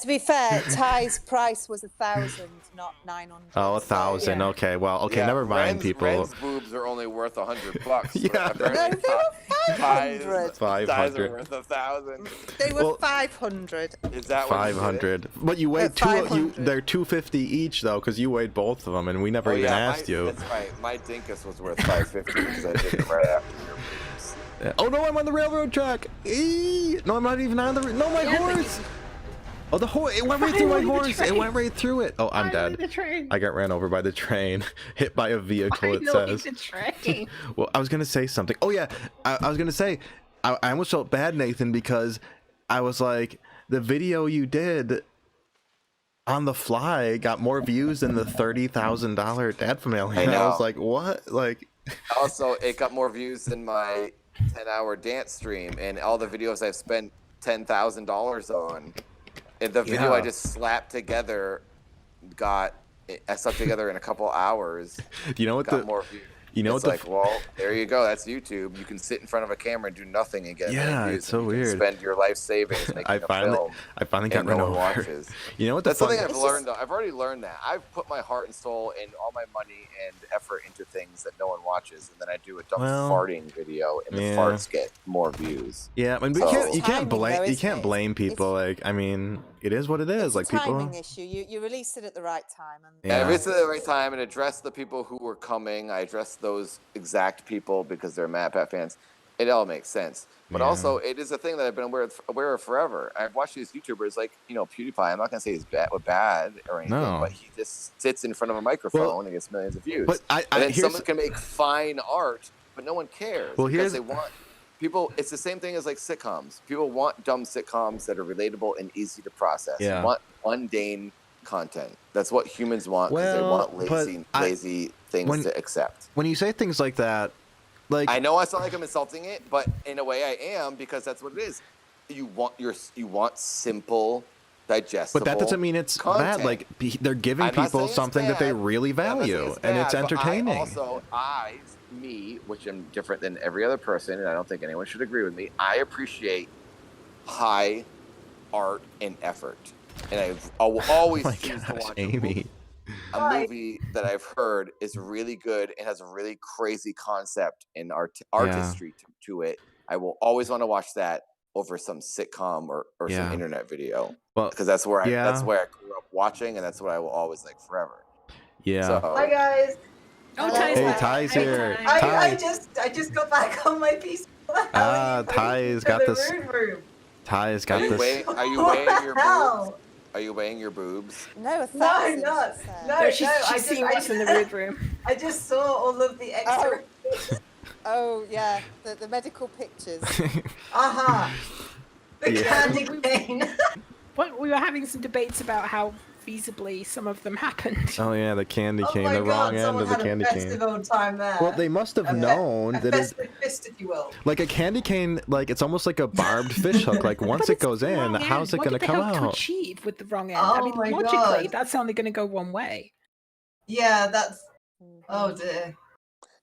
S4: be fair, Ty's price was 1,000, not 900.
S1: Oh, 1,000.
S4: So,
S1: okay, well, okay, never mind, people.
S7: Ren's boobs are only worth $100.
S1: Yeah,
S4: no, they were 500.
S7: 500. Ty's are worth 1,000.
S4: They were 500.
S7: Is that
S1: 500? But you weighed they're 250 each though, because you weighed both of them, and we never even asked you.
S7: That's right. My dinkus was worth 550 because I did it right after your boobs.
S1: Oh no, I'm on the railroad track. No, I'm not even on the. No, my horse. Oh, the horse! It went right through my horse. It went right through it. Oh, I'm dead. I got ran over by the train, hit by a vehicle. It says.
S3: The train.
S1: Well, I was gonna say something. Oh yeah, I was gonna say. I almost felt bad, Nathan, because I was like, the video you did on the fly got more views than the $30,000 dad family. I was like, what? Like.
S7: Also, it got more views than my 10-hour dance stream and all the videos I've spent $10,000 on. And the video I just slapped together I slapped together in a couple hours.
S1: You know what?
S7: More views.
S1: You know
S7: it's
S1: what?
S7: Like, well, there you go. That's YouTube. You can sit in front of a camera and do nothing and get views.
S1: It's so weird.
S7: Spend your life savings making a film.
S1: I finally got
S7: no
S1: run
S7: one
S1: over.
S7: Watches.
S1: You know what?
S7: That's something I've learned. I've already learned that. I've put my heart and soul and all my money and effort into things that no one watches, and then I do a dumb farting video, and the farts get more views.
S1: Yeah, I mean, you can't blame people. Like, I mean, it is what it is.
S4: It's
S1: like
S4: a timing
S1: people.
S4: issue. You released it at the right time. And
S7: I released it at the right time and addressed the people who were coming. I addressed those exact people because they're Mad Pat fans. It all makes sense. But also, it is a thing that I've been aware of forever. I've watched these YouTubers like, PewDiePie. I'm not going to say he's bad or anything, but he just sits in front of a microphone and gets millions of views.
S1: But
S7: and then someone can make fine art, but no one cares because they want people, it's the same thing as like sitcoms. People want dumb sitcoms that are relatable and easy to process.
S1: Yeah.
S7: You want mundane content. That's what humans want because they want lazy things to accept.
S1: When you say things like that, like
S7: I know I sound like I'm insulting it, but in a way I am, because that's what it is. You want simple, digestible.
S1: But that doesn't mean it's
S7: content.
S1: bad. Like they're giving people something that they really value, and it's entertaining.
S7: Me, which am different than every other person, and I don't think anyone should agree with me. I appreciate high art and effort, and I will always choose to watch
S1: Amy.
S7: a movie that I've heard is really good and has a really crazy concept and artistry to it. I will always want to watch that over some sitcom or some internet video, because that's where I grew up watching, and that's what I will always like forever.
S1: Yeah.
S7: So,
S9: Hi guys.
S3: Oh, Ty's
S1: hey, Ty's here.
S9: I just got back on my PC.
S1: Ty's got this. Ty's got this.
S7: Are you weighing your boobs? Are you weighing your boobs?
S4: No,
S9: No, I'm not. No,
S3: she's seeing what's in the rude room.
S9: I just saw all of the extra.
S4: Oh yeah, the medical pictures.
S9: The candy cane.
S3: What, we were having some debates about how feasibly some of them happened.
S1: Oh yeah, the candy cane,
S9: my
S1: the wrong
S9: God,
S1: end of the candy cane.
S9: Festive old time there.
S1: Well, they must have known that it's
S9: fist, if you will.
S1: like a candy cane. Like it's almost like a barbed fish hook. Like once it goes in, how's it going to come out?
S3: What did they hope to achieve with the wrong end?
S9: Oh
S3: I mean,
S9: my
S3: logically,
S9: God.
S3: that's only going to go one way.
S9: Yeah, that's. Oh dear.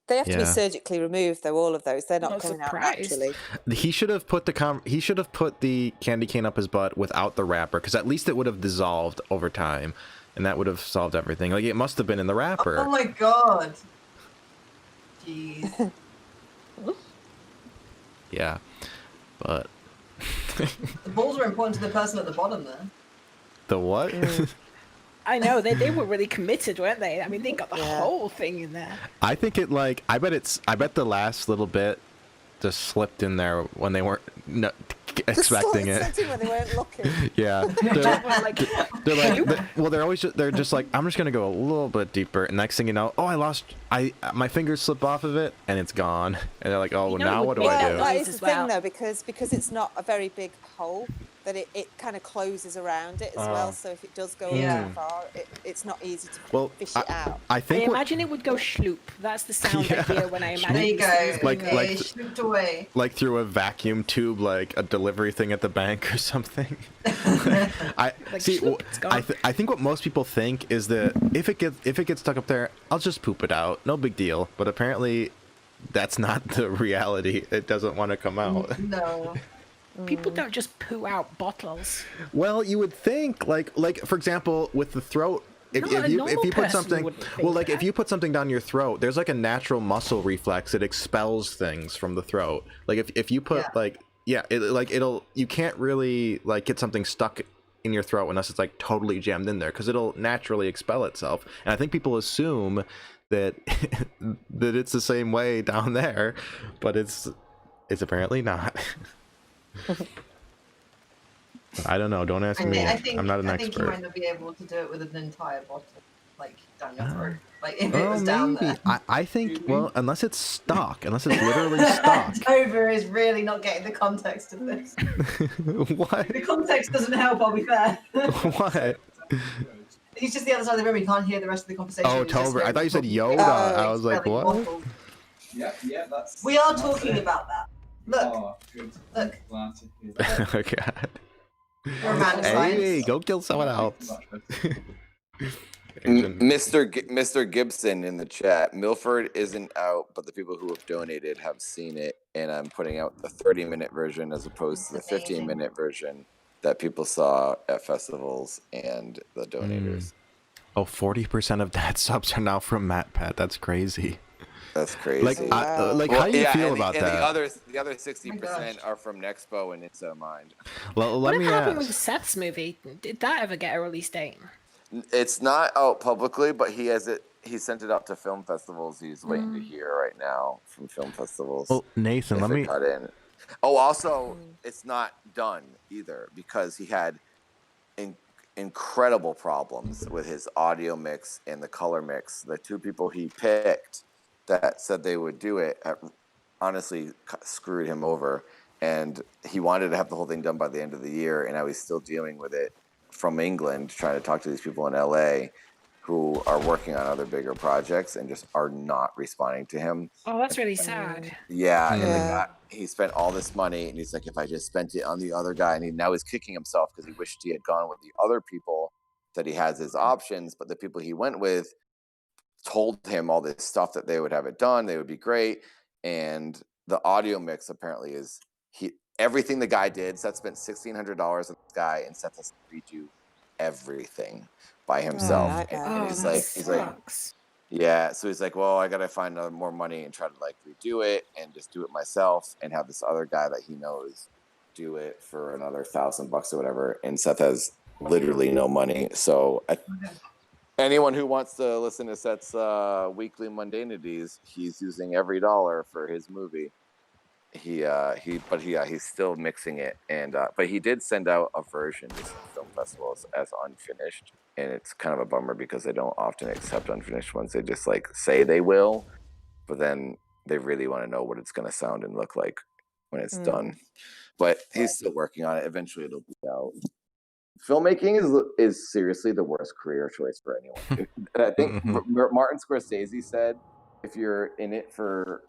S4: They have to be surgically removed, though. All of those, they're not
S3: Not
S4: coming
S3: surprised.
S4: out naturally.
S1: He should have put the candy cane up his butt without the wrapper, because at least it would have dissolved over time, and that would have solved everything. Like it must have been in the wrapper.
S9: Oh my God. Jeez.
S1: Yeah, but
S9: The balls are important to the person at the bottom there.
S1: the what?
S3: I know, they were really committed, weren't they? I mean, they got the whole thing in there.
S1: I think it like I bet the last little bit just slipped in there when they weren't expecting it.
S4: When they weren't looking.
S1: Yeah, they're just like, I'm just gonna go a little bit deeper, and next thing you know, my fingers slip off of it and it's gone, and they're like, oh, now what do I do?
S4: That is the thing though, because it's not a very big hole, that it kind of closes around it as well. So if it does go too far, it's not easy to fish it out.
S1: I
S3: imagine it would go schloop. That's the sound I hear when I imagine.
S9: There you go.
S1: Like
S9: schlooped away.
S1: Like through a vacuum tube, like a delivery thing at the bank or something. I think what most people think is that if it gets stuck up there, I'll just poop it out, no big deal. But apparently, that's not the reality. It doesn't want to come out.
S9: No.
S3: People don't just poo out bottles.
S1: Well, you would think, like for example, with the throat. If you put something, if you put something down your throat, there's like a natural muscle reflex that expels things from the throat. Like if you put you can't really like get something stuck in your throat unless it's like totally jammed in there, because it'll naturally expel itself. And I think people assume that that it's the same way down there, but it's apparently not. I don't know. Don't ask me. I'm not an expert.
S9: I think you might not be able to do it with an entire bottle, like down your throat. Like if it was down there.
S1: I think, well, unless it's literally stuck.
S9: Dover is really not getting the context of this.
S1: What?
S9: The context doesn't help, I'll be fair.
S1: What?
S9: He's just the other side of the room. He can't hear the rest of the conversation.
S1: Oh, Tover. I thought you said Yoda. I was like, what?
S8: Yeah, that's.
S9: We are talking about that. Look.
S8: Oh, good.
S9: Look.
S8: Glad to hear that.
S1: Oh, God.
S9: Hey,
S1: go kill someone else.
S7: Mr. Gibson in the chat. Milford isn't out, but the people who have donated have seen it, and I'm putting out the 30-minute version as opposed to the 15-minute version that people saw at festivals and the donators.
S1: Oh, 40% of that subs are now from MatPat. That's crazy.
S7: That's crazy.
S1: Like, how do you feel about that?
S7: The other 60% are from Nexpo and Inside Mind.
S1: Well, let me
S3: What happened
S1: ask.
S3: with Seth's movie? Did that ever get a release date?
S7: It's not out publicly, but he has it. He sent it out to film festivals. He's waiting to hear right now from film festivals.
S1: Well, Nathan, let me
S7: cut in. Oh, also, it's not done either because he had incredible problems with his audio mix and the color mix. The two people he picked that said they would do it
S2: honestly screwed him over. And he wanted to have the whole thing done by the end of the year, and now he's still dealing with it from England, trying to talk to these people in LA who are working on other bigger projects and just are not responding to him.
S3: Oh, that's really sad.
S2: Yeah, and the
S4: Yeah.
S2: guy, he spent all this money, and he's like, if I just spent it on the other guy, and now he's kicking himself because he wished he had gone with the other people that he has his options, but the people he went with told him all this stuff that they would have it done, they would be great, and the audio mix apparently is everything the guy did. Seth spent $1,600 on this guy, and Seth has to redo everything by himself.
S4: that guy.
S2: And he's like, yeah. So he's like, well, I gotta find more money and try to like redo it and just do it myself, and have this other guy that he knows do it for another $1,000 or whatever. And Seth has literally no money. So anyone who wants to listen to Seth's weekly mundanities, he's using every dollar for his movie. He's still mixing it, and but he did send out a version to some film festivals as unfinished, and it's kind of a bummer because they don't often accept unfinished ones. They just like say they will, but then they really want to know what it's going to sound and look like when it's done. But he's still working on it. Eventually, it'll be out. Filmmaking is seriously the worst career choice for anyone. And I think Martin Scorsese said, if you're in it for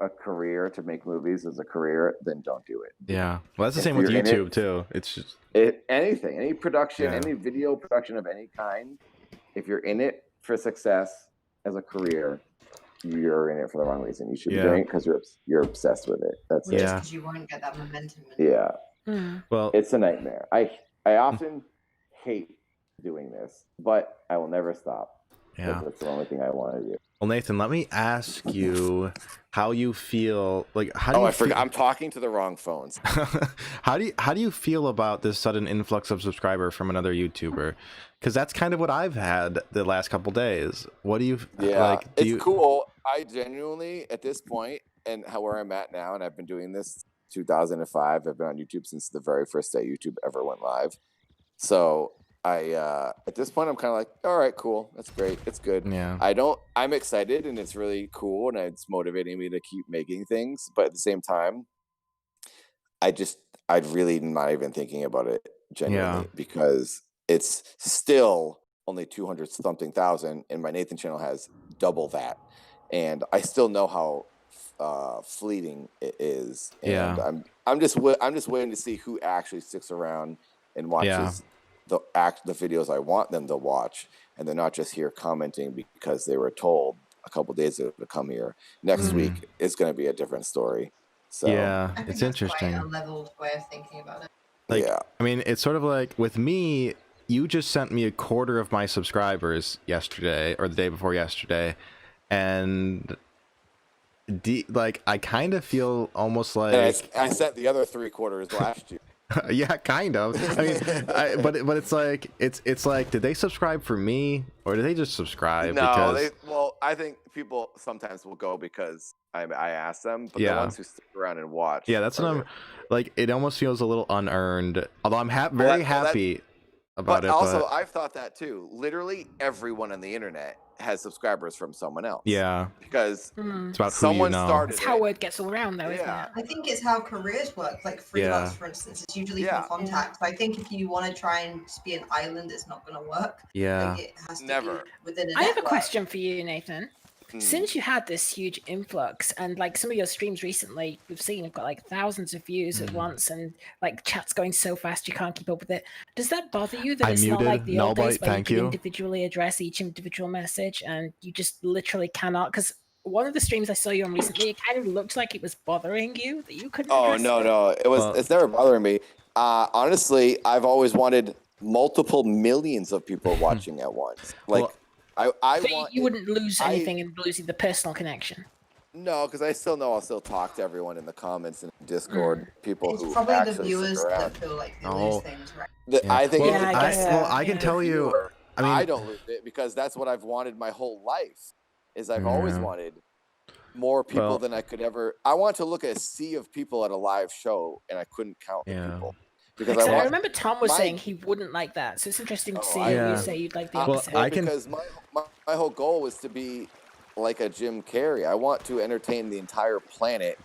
S2: a career to make movies as a career, then don't do it.
S1: Yeah, well, that's the same with YouTube too. It's just
S2: anything, any production, any video production of any kind. If you're in it for success as a career, you're in it for the wrong reason. You should be doing it because you're obsessed with it. That's it.
S9: Because you won't get that momentum.
S2: Yeah.
S1: Well,
S2: it's a nightmare. I often hate doing this, but I will never stop.
S1: Yeah,
S2: that's the only thing I want to do.
S1: Well, Nathan, let me ask you how you feel. Like, how do you?
S2: I forgot. I'm talking to the wrong phones.
S1: How do you feel about this sudden influx of subscriber from another YouTuber? Because that's kind of what I've had the last couple days. What do you? Like, it's
S2: cool. I genuinely, at this point, and where I'm at now, and I've been doing this 2005. I've been on YouTube since the very first day YouTube ever went live. So at this point, I'm kind of like, all right, cool. That's great. It's good.
S1: Yeah.
S2: I'm excited, and it's really cool, and it's motivating me to keep making things. But at the same time, I'd really not even thinking about it genuinely because it's still only 200 something thousand, and my Nathan channel has double that. And I still know how fleeting it is. And I'm just waiting to see who actually sticks around and watches the videos I want them to watch, and they're not just here commenting because they were told a couple days ago to come here. Next week it's going to be a different story. So
S1: it's interesting.
S9: Quite a leveled way of thinking about it.
S1: Like, I mean, it's sort of like with me. You just sent me a quarter of my subscribers yesterday or the day before yesterday, and like I kind of feel almost like
S2: I sent the other 3/4 last year.
S1: Yeah, kind of. I mean, but it's like, did they subscribe for me or did they just subscribe?
S2: No, well, I think people sometimes will go because I ask them, but the ones who stick around and watch.
S1: Yeah, that's what I'm like. It almost feels a little unearned. Although I'm very happy about it.
S2: Also, I've thought that too. Literally everyone on the internet has subscribers from someone else.
S1: Yeah.
S2: Because
S1: it's about
S2: someone
S1: who you know.
S2: started.
S3: It's how word gets around, though, isn't it?
S9: I think it's how careers work. Like freelance, for instance, it's usually from contacts. I think if you want to try and just be an island, it's not going to work.
S1: Yeah.
S9: Like, it has to
S2: Never.
S9: be within a
S3: I have a
S9: network.
S3: question for you, Nathan. Since you had this huge influx, and like some of your streams recently, we've seen have got like thousands of views at once, and like chat's going so fast you can't keep up with it. Does that bother you that it's not like the old days where you can individually address each individual message, and you just literally cannot? Because one of the streams I saw you on recently, it kind of looked like it was bothering you that you couldn't.
S2: Oh no, it's never bothering me. Honestly, I've always wanted multiple millions of people watching at once. Like.
S3: You wouldn't lose anything in losing the personal connection.
S2: No, because I still know I'll still talk to everyone in the comments and Discord. People who
S9: probably
S2: actually
S9: the viewers
S2: stick around.
S9: that feel like they lose things, right?
S2: I think.
S1: I can tell you. I mean,
S2: I don't lose it because that's what I've wanted my whole life. Is I've always wanted more people than I could ever. I want to look at a sea of people at a live show, and I couldn't count the people. Because
S3: I remember Tom was saying he wouldn't like that, so it's interesting to see you say you'd like the opposite.
S2: Because my whole goal was to be
S7: like a Jim Carrey. I want to entertain the entire planet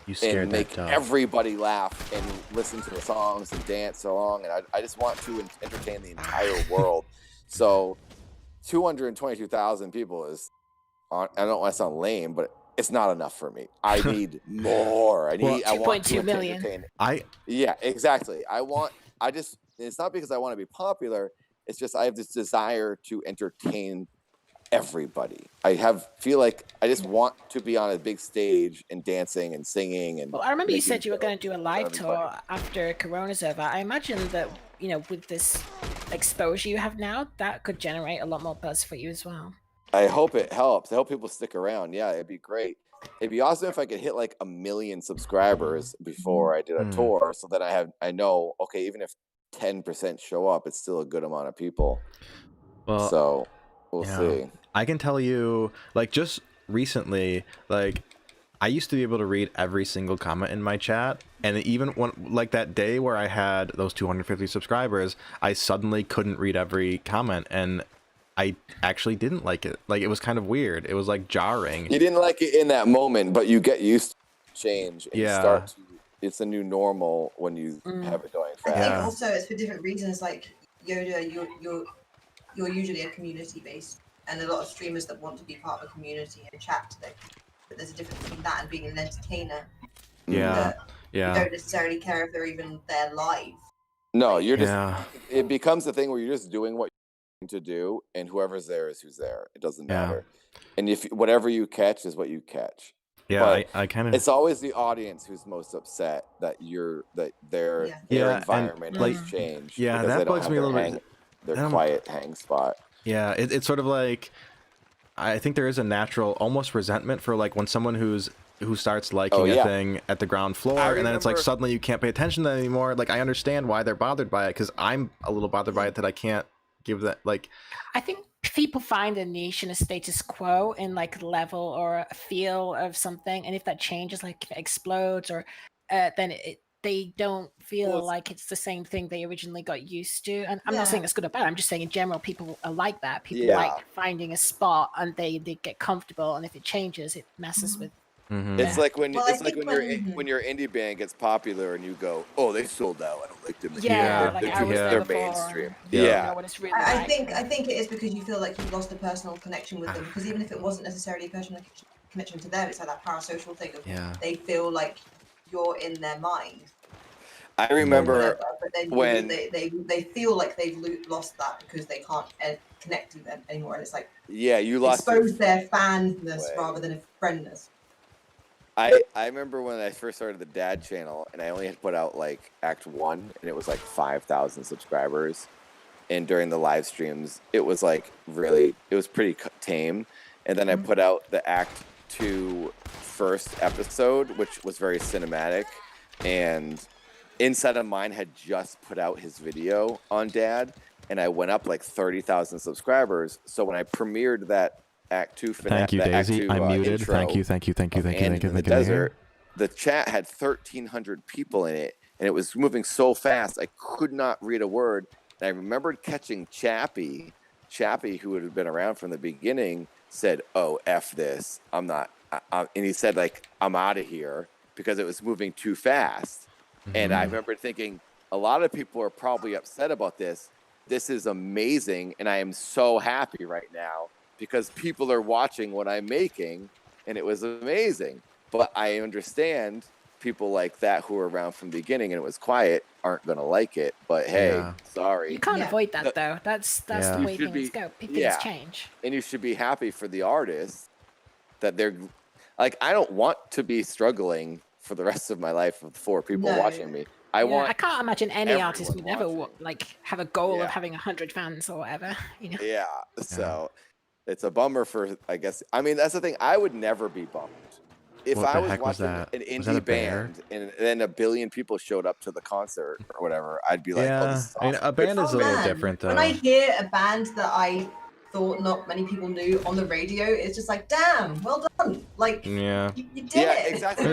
S1: You scared
S7: and
S1: that
S7: make
S1: dog.
S7: everybody laugh and listen to the songs and dance along. And I just want to entertain the entire world. So 222,000 people is, I don't want to sound lame, but it's not enough for me. I need more. I want to
S3: 2.2 million.
S7: entertain.
S1: I
S7: Yeah, exactly. It's not because I want to be popular. It's just I have this desire to entertain everybody. Feel like I just want to be on a big stage and dancing and singing and.
S3: Well, I remember you
S7: making
S3: said you were going to do a live
S7: jokes.
S3: tour after Corona's over. I imagine that, with this exposure you have now, that could generate a lot more buzz for you as well.
S7: I hope it helps. I hope people stick around. Yeah, it'd be great. It'd be awesome if I could hit like 1 million subscribers before I did a tour, so that I know, okay, even if 10% show up, it's still a good amount of people.
S1: Well,
S7: so we'll see.
S1: I can tell you, like, just recently, like, I used to be able to read every single comment in my chat, and even when, like, that day where I had those 250 subscribers, I suddenly couldn't read every comment, and I actually didn't like it. Like, it was kind of weird. It was, like, jarring.
S7: You didn't like it in that moment, but you get used to change, and
S1: Yeah.
S7: it's a new normal when you have it going fast.
S9: I think also it's for different reasons. Like Yoda, you're usually a community based, and a lot of streamers that want to be part of a community and chat. But there's a difference between that and being an entertainer.
S1: Yeah.
S9: You don't necessarily care if they're even there live.
S7: No, you're just. It becomes a thing where you're just doing what you need to do, and whoever's there is who's there. It doesn't matter. And if whatever you catch is what you catch.
S1: Yeah,
S7: but
S1: I kind of.
S7: It's always the audience who's most upset that their environment has changed.
S1: Yeah,
S7: because
S1: that bugs me a little bit.
S7: Their quiet hang spot.
S1: Yeah, it's sort of like, I think there is a natural almost resentment for, like, when someone who starts liking a thing at the ground floor, and then it's like suddenly you can't pay attention to them anymore. Like, I understand why they're bothered by it, because I'm a little bothered by it that I can't give that, like.
S3: I think people find a niche and a status quo in, like, level or a feel of something, and if that changes, like if it explodes, or then they don't feel like it's the same thing they originally got used to. And I'm not saying that's good or bad. I'm just saying in general, people are like that. People like finding a spot and they get comfortable, and if it changes, it messes with.
S7: It's like when when your indie band gets popular and you go, oh, they sold out. I don't like them. They're mainstream.
S9: I think it is because you feel like you've lost a personal connection with them. Because even if it wasn't necessarily a personal connection to them, it's like that parasocial thing of they feel like you're in their mind.
S7: I remember
S9: but then
S7: when
S9: they feel like they've lost that because they can't connect to them anymore, and it's like
S7: you lost
S9: expose their fanness rather than a friendness.
S7: I remember when I first started the Dad channel, and I only had put out like Act 1, and it was like 5,000 subscribers. And during the live streams, it was like it was pretty tame. And then I put out the Act 2 first episode, which was very cinematic. And Inside of Mine had just put out his video on Dad, and I went up like 30,000 subscribers. So when I premiered that Act 2 finale,
S1: Thank you, Daisy. I'm muted.
S7: Intro,
S1: Thank you.
S7: the desert, the chat had 1,300 people in it, and it was moving so fast I could not read a word. And I remembered catching Chappie, who had been around from the beginning, said, "Oh, F this. I'm not," and he said, like, "I'm out of here," because it was moving too fast. And I remember thinking, a lot of people are probably upset about this. This is amazing, and I am so happy right now because people are watching what I'm making, and it was amazing. But I understand people like that who are around from the beginning and it was quiet aren't going to like it. But hey, sorry.
S3: You can't avoid that, though. That's the way things go. Things change.
S7: And you should be happy for the artists that they're like, I don't want to be struggling for the rest of my life with 4 people watching me. I
S3: can't imagine any artist would ever like have a goal of having 100 fans or whatever.
S7: Yeah. So it's a bummer for, I guess. I mean, that's the thing. I would never be bummed if I was watching an indie band and then 1 billion people showed up to the concert or whatever. I'd be like, oh, this is awesome.
S1: I mean, a band is a little different though.
S9: When I hear a band that I thought not many people knew on the radio, it's just like, damn, well done. Like, you did it.
S7: Exactly.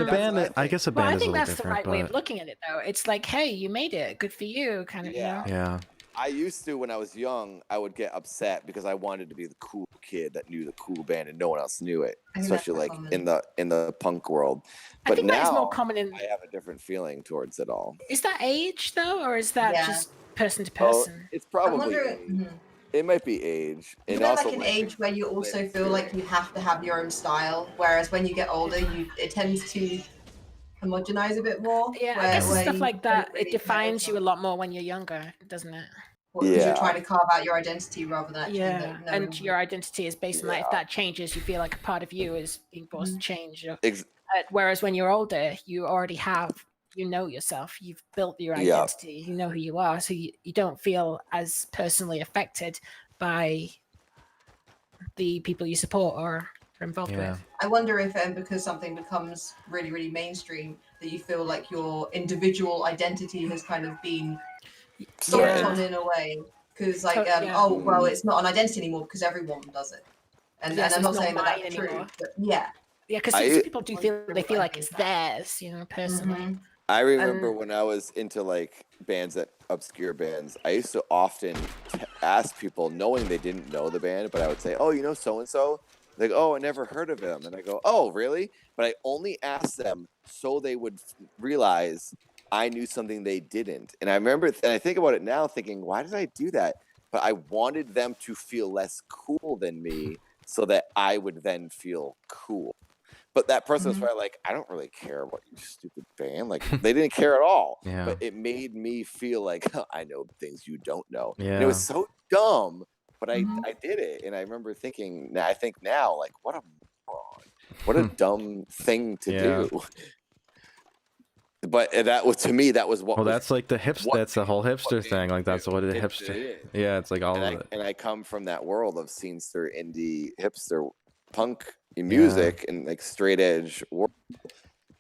S1: I guess a band
S3: I
S1: is a
S3: think
S1: little
S3: that's the
S1: different.
S3: right way of looking at it, though. It's like, hey, you made it. Good for you, kind of.
S1: Yeah.
S7: I used to, when I was young, I would get upset because I wanted to be the cool kid that knew the cool band and no one else knew it,
S9: I think that's
S7: especially like
S9: common.
S7: in the punk world.
S3: I
S7: But
S3: think that is more
S7: now
S3: common in.
S7: I have a different feeling towards it all.
S3: Is that age though, or is that
S9: Yeah.
S3: just person to
S7: Oh,
S3: person?
S7: it's
S9: I'm
S7: probably
S9: wondering.
S7: age. It might be age,
S9: Is
S7: and
S9: there
S7: also
S9: like an age where you also feel like you have to have your own style, whereas when you get older, it tends to homogenize a bit more?
S3: Yeah, I guess
S9: where
S3: stuff
S9: you
S3: like
S9: don't
S3: that,
S9: really
S3: it defines
S9: care
S3: you a lot more when you're younger, doesn't it?
S9: because you're
S7: Yeah.
S9: trying to carve out your identity rather than actually
S3: Yeah,
S9: knowing
S3: and your identity is based on that. If
S7: Yeah.
S3: that changes, you feel like a part of you is being forced to change.
S7: Ex-
S3: Whereas when you're older, you already have, you know yourself, you've built your
S7: Yeah.
S3: identity, you know who you are, so you don't feel as personally affected by the people you support or are involved
S1: Yeah.
S3: with.
S9: I wonder if because something becomes really, really mainstream, that you feel like your individual identity has kind of been stomped
S3: Yeah.
S9: on in a way. Because like,
S3: Yeah.
S9: oh well, it's not an identity anymore because everyone does it. And,
S3: Yes,
S9: and I'm
S3: it's
S9: not saying that
S3: mine
S9: that's
S3: anymore.
S9: true, but yeah.
S3: Yeah, because some people do feel they feel like it's theirs, you know, personally.
S7: I remember when I was into like bands, that obscure bands, I used to often ask people, knowing they didn't know the band, but I would say, "Oh, you know so and so." They go, "Oh, I never heard of him," and I go, "Oh, really?" But I only asked them so they would realize I knew something they didn't. And I remember, and I think about it now, thinking, "Why did I do that?" But I wanted them to feel less cool than me, so that I would then feel cool. But that person was probably like, I don't really care about you stupid band. Like, they didn't care at all.
S1: Yeah.
S7: But it made me feel like, I know things you don't know. And it
S1: Yeah.
S7: was so dumb, but I did it. And I remember thinking, I think now, like, what a moron. What a dumb thing to
S1: Yeah.
S7: do. But that was, to me, that was what
S1: Well,
S7: was,
S1: that's like the that's the whole hipster
S7: what
S1: thing. Like that's what a
S7: it
S1: hipster.
S7: is.
S1: Yeah, it's like all of
S7: and
S1: it.
S7: I come from that world of scenester, indie, hipster, punk music, and like straight edge world.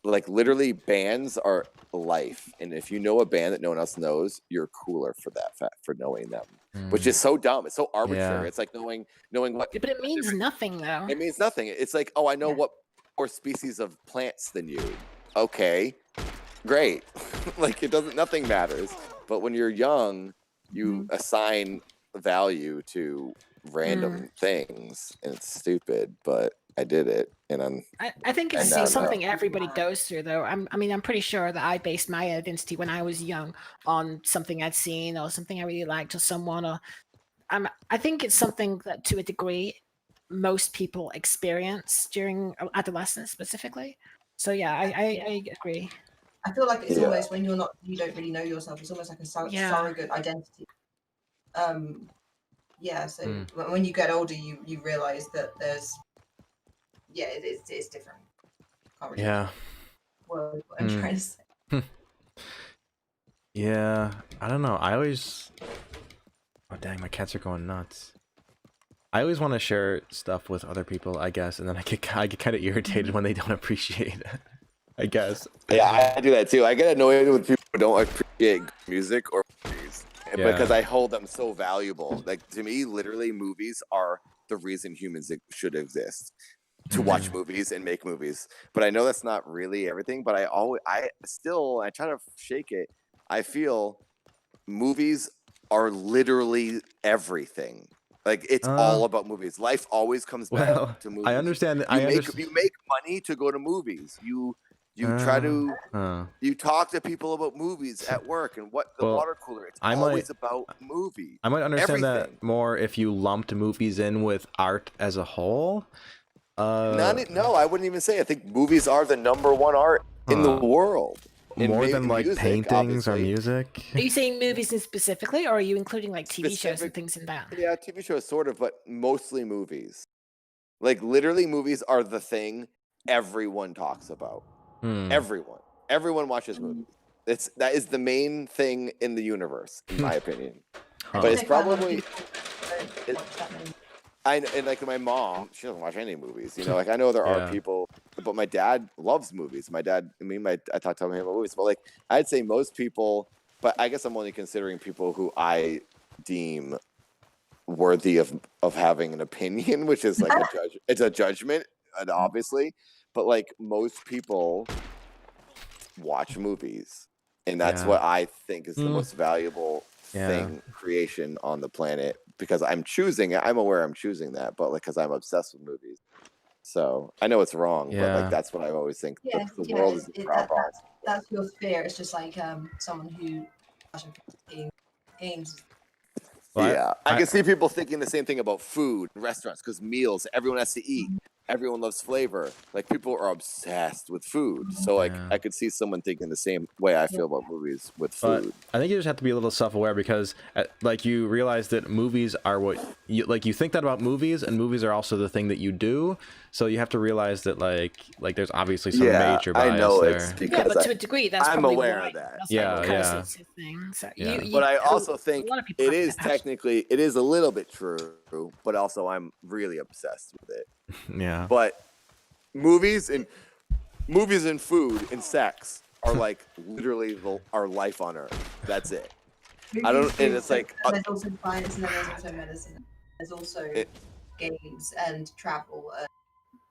S7: Like literally, bands are life, and if you know a band that no one else knows, you're cooler for that fact, for knowing them, which is so dumb. It's so arbitrary.
S1: Yeah.
S7: It's like knowing what.
S3: But it means nothing, though.
S7: It means nothing. It's like, oh, I know what more species of plants than you. Okay, great. Like it doesn't. Nothing matters. But when you're young, you assign value to random things, and it's stupid. But I did it, and
S3: I think
S7: and
S3: it's
S7: now
S3: something everybody goes through, though. I mean, I'm pretty sure that I based my identity when I was young on something I'd seen or something I really liked or someone. Or I think it's something that, to a degree, most people experience during adolescence, specifically. So yeah, I agree.
S9: I feel like it's
S7: Yeah.
S9: almost when you don't really know yourself. It's almost like a surrogate identity. Yeah. So when you get older, you realize that there's, it's different. Can't really
S1: Yeah.
S9: word what I'm trying to say.
S1: Yeah. I don't know. I always. Oh dang! My cats are going nuts. I always want to share stuff with other people, I guess, and then I get kind of irritated when they don't appreciate it. I guess.
S7: Yeah, I do that too. I get annoyed with people who don't appreciate music or movies because I hold them so valuable. Like to me, literally, movies are the reason humans should exist, to watch movies and make movies. But I know that's not really everything. But I try to shake it. I feel movies are literally everything. Like it's all about movies. Life always comes back to movies.
S1: I understand.
S7: You make money to go to movies. You try to you talk to people about movies at work and what the water cooler. It's always about movie.
S1: I might understand that more if you lumped movies in with art as a whole.
S7: No, I wouldn't even say. I think movies are the #1 art in the world.
S1: More than like
S7: music,
S1: paintings
S7: obviously.
S1: or music.
S3: Are you saying movies in specifically, or are you including like TV shows and things in that?
S7: Yeah, TV shows sort of, but mostly movies. Like literally, movies are the thing everyone talks about. Everyone watches movies. That is the main thing in the universe, in my opinion. But it's probably. And like my mom, she doesn't watch any movies. You know, like I know there are people, but my dad loves movies. My dad, I talked to him about movies, but like I'd say most people, but I guess I'm only considering people who I deem worthy of having an opinion, which is like it's a judgment, obviously. But like most people watch movies, and that's what I think is the most valuable thing creation on the planet because I'm choosing it. I'm aware I'm choosing that, but like because I'm obsessed with movies. So I know it's wrong, but like that's what I always think.
S9: Yeah,
S7: The world is the problem.
S9: that's your fear. It's just like someone who games.
S7: Well, I can see people thinking the same thing about food, restaurants, because meals, everyone has to eat. Everyone loves flavor. Like people are obsessed with food. So like I could see someone thinking the same way I feel about movies with food.
S1: But I think you just have to be a little self-aware because like you realize that movies are what you like. You think that about movies, and movies are also the thing that you do. So you have to realize that like there's obviously some major bias
S7: I know
S1: there.
S7: it's because
S3: but to a degree, that's
S7: I'm
S3: probably
S7: aware
S3: why.
S7: of that.
S3: Because it's a thing. So
S7: but I also think it is technically it is a little bit true, but also I'm really obsessed with it.
S1: Yeah.
S7: But movies and food and sex are like literally our life on Earth. That's it. I don't, and it's like
S9: there's also science, and then there's also medicine. There's also games and travel and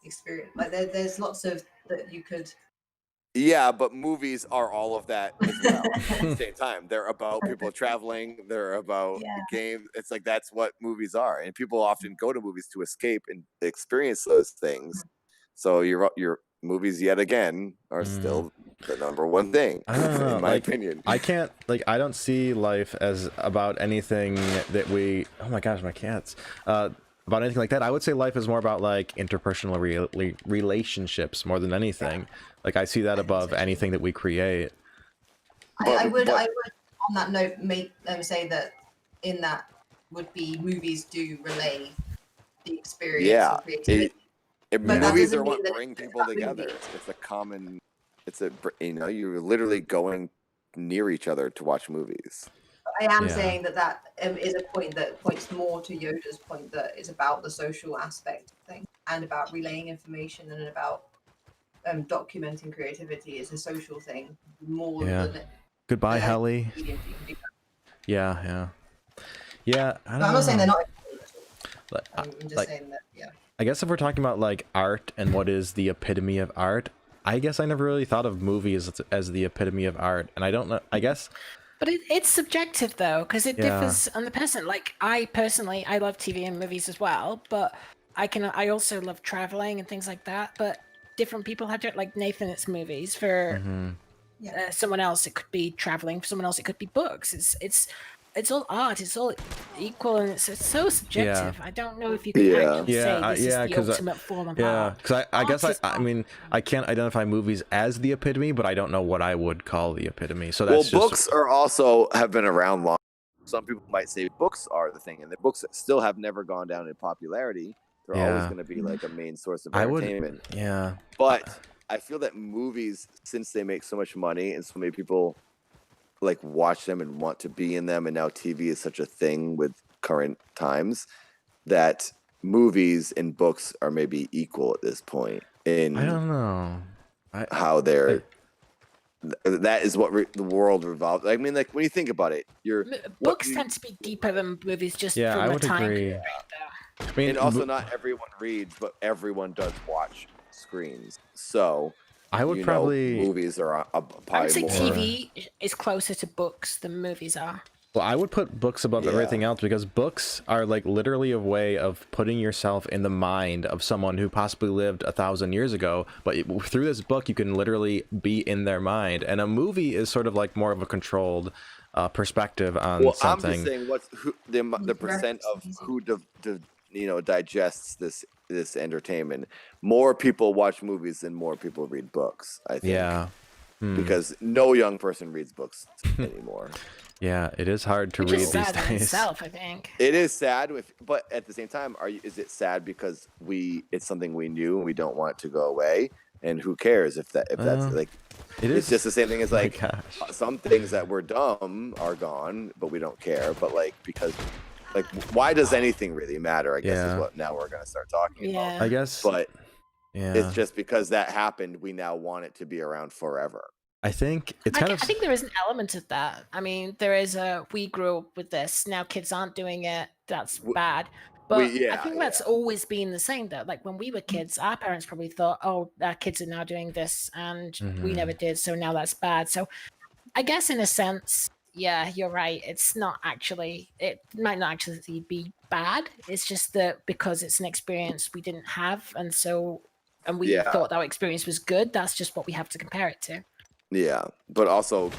S9: experience. Like there's lots of that you could.
S7: Yeah, but movies are all of that as well at the same time. They're about people traveling. They're about games. It's like that's what movies are, and people often go to movies to escape and experience those things. So your movies yet again are still the number one thing,
S1: I don't know,
S7: in my opinion.
S1: I can't I don't see life as about anything that we. Oh my gosh, my cats. About anything like that. I would say life is more about like interpersonal relationships more than anything. Like I see that above anything that we create.
S9: I would on that note make say that in that would be movies do relay the experience of creativity.
S7: Movies are what bring people together. It's a common. It's a you're literally going near each other to watch movies.
S9: I am saying that is a point that points more to Yoda's point that is about the social aspect of things and about relaying information and about documenting creativity is a social thing more than
S1: Goodbye, Helly. Yeah.
S9: I'm not saying they're not. I'm just saying that
S1: I guess if we're talking about like art and what is the epitome of art, I guess I never really thought of movies as the epitome of art, and I don't know. I guess.
S3: But it's subjective though, because it differs on the person. Like I personally, I love TV and movies as well, but I also love traveling and things like that. But different people have different. Like Nathan, it's movies. For someone else, it could be traveling. For someone else, it could be books. It's all art. It's all equal, and it's so subjective. I don't know if you can actually say this is the ultimate form of art.
S1: Because I guess I mean I can't identify movies as the epitome, but I don't know what I would call the epitome. So that's
S7: books are also have been around long. Some people might say books are the thing, and the books still have never gone down in popularity. They're always going to be like a main source of entertainment. But I feel that movies, since they make so much money and so many people like watch them and want to be in them, and now TV is such a thing with current times that movies and books are maybe equal at this point in
S1: I don't know
S7: how they're that is what the world revolves. I mean, like when you think about it,
S3: books tend to be deeper than movies just from
S1: I would
S3: time
S1: agree.
S3: period.
S1: I mean,
S7: and also not everyone reads, but everyone does watch screens. So
S1: I would probably
S7: movies are
S3: I would say
S7: more.
S3: TV is closer to books than movies are.
S1: Well, I would put books above everything else because books are like literally a way of putting yourself in the mind of someone who possibly lived 1,000 years ago. But through this book, you can literally be in their mind. And a movie is sort of like more of a controlled perspective on something.
S7: I'm just saying what's the percent of who digests this entertainment. More people watch movies than more people read books, I think. Because no young person reads books anymore.
S1: Yeah, it is hard to
S3: Which
S1: read
S3: is
S1: these
S3: sad in
S1: days.
S3: itself, I think.
S7: It is sad, but at the same time, is it sad because it's something we knew and we don't want it to go away? And who cares if that's like? It's just the same thing as like some things that were dumb are gone, but we don't care. But like because like why does anything really matter? I guess is what now we're gonna start talking about.
S1: I guess,
S7: but it's just because that happened, we now want it to be around forever.
S1: I think it's kind of.
S3: I think there is an element of that. I mean, there is we grew up with this. Now kids aren't doing it. That's bad. But I think that's always been the same, though. Like when we were kids, our parents probably thought, "Oh, our kids are now doing this, and we never did, so now that's bad." So, I guess in a sense, yeah, you're right. It's not actually. It might not actually be bad. It's just that because it's an experience we didn't have, and we
S2: Yeah.
S3: thought our experience was good. That's just what we have to compare it to.
S2: Yeah, but also,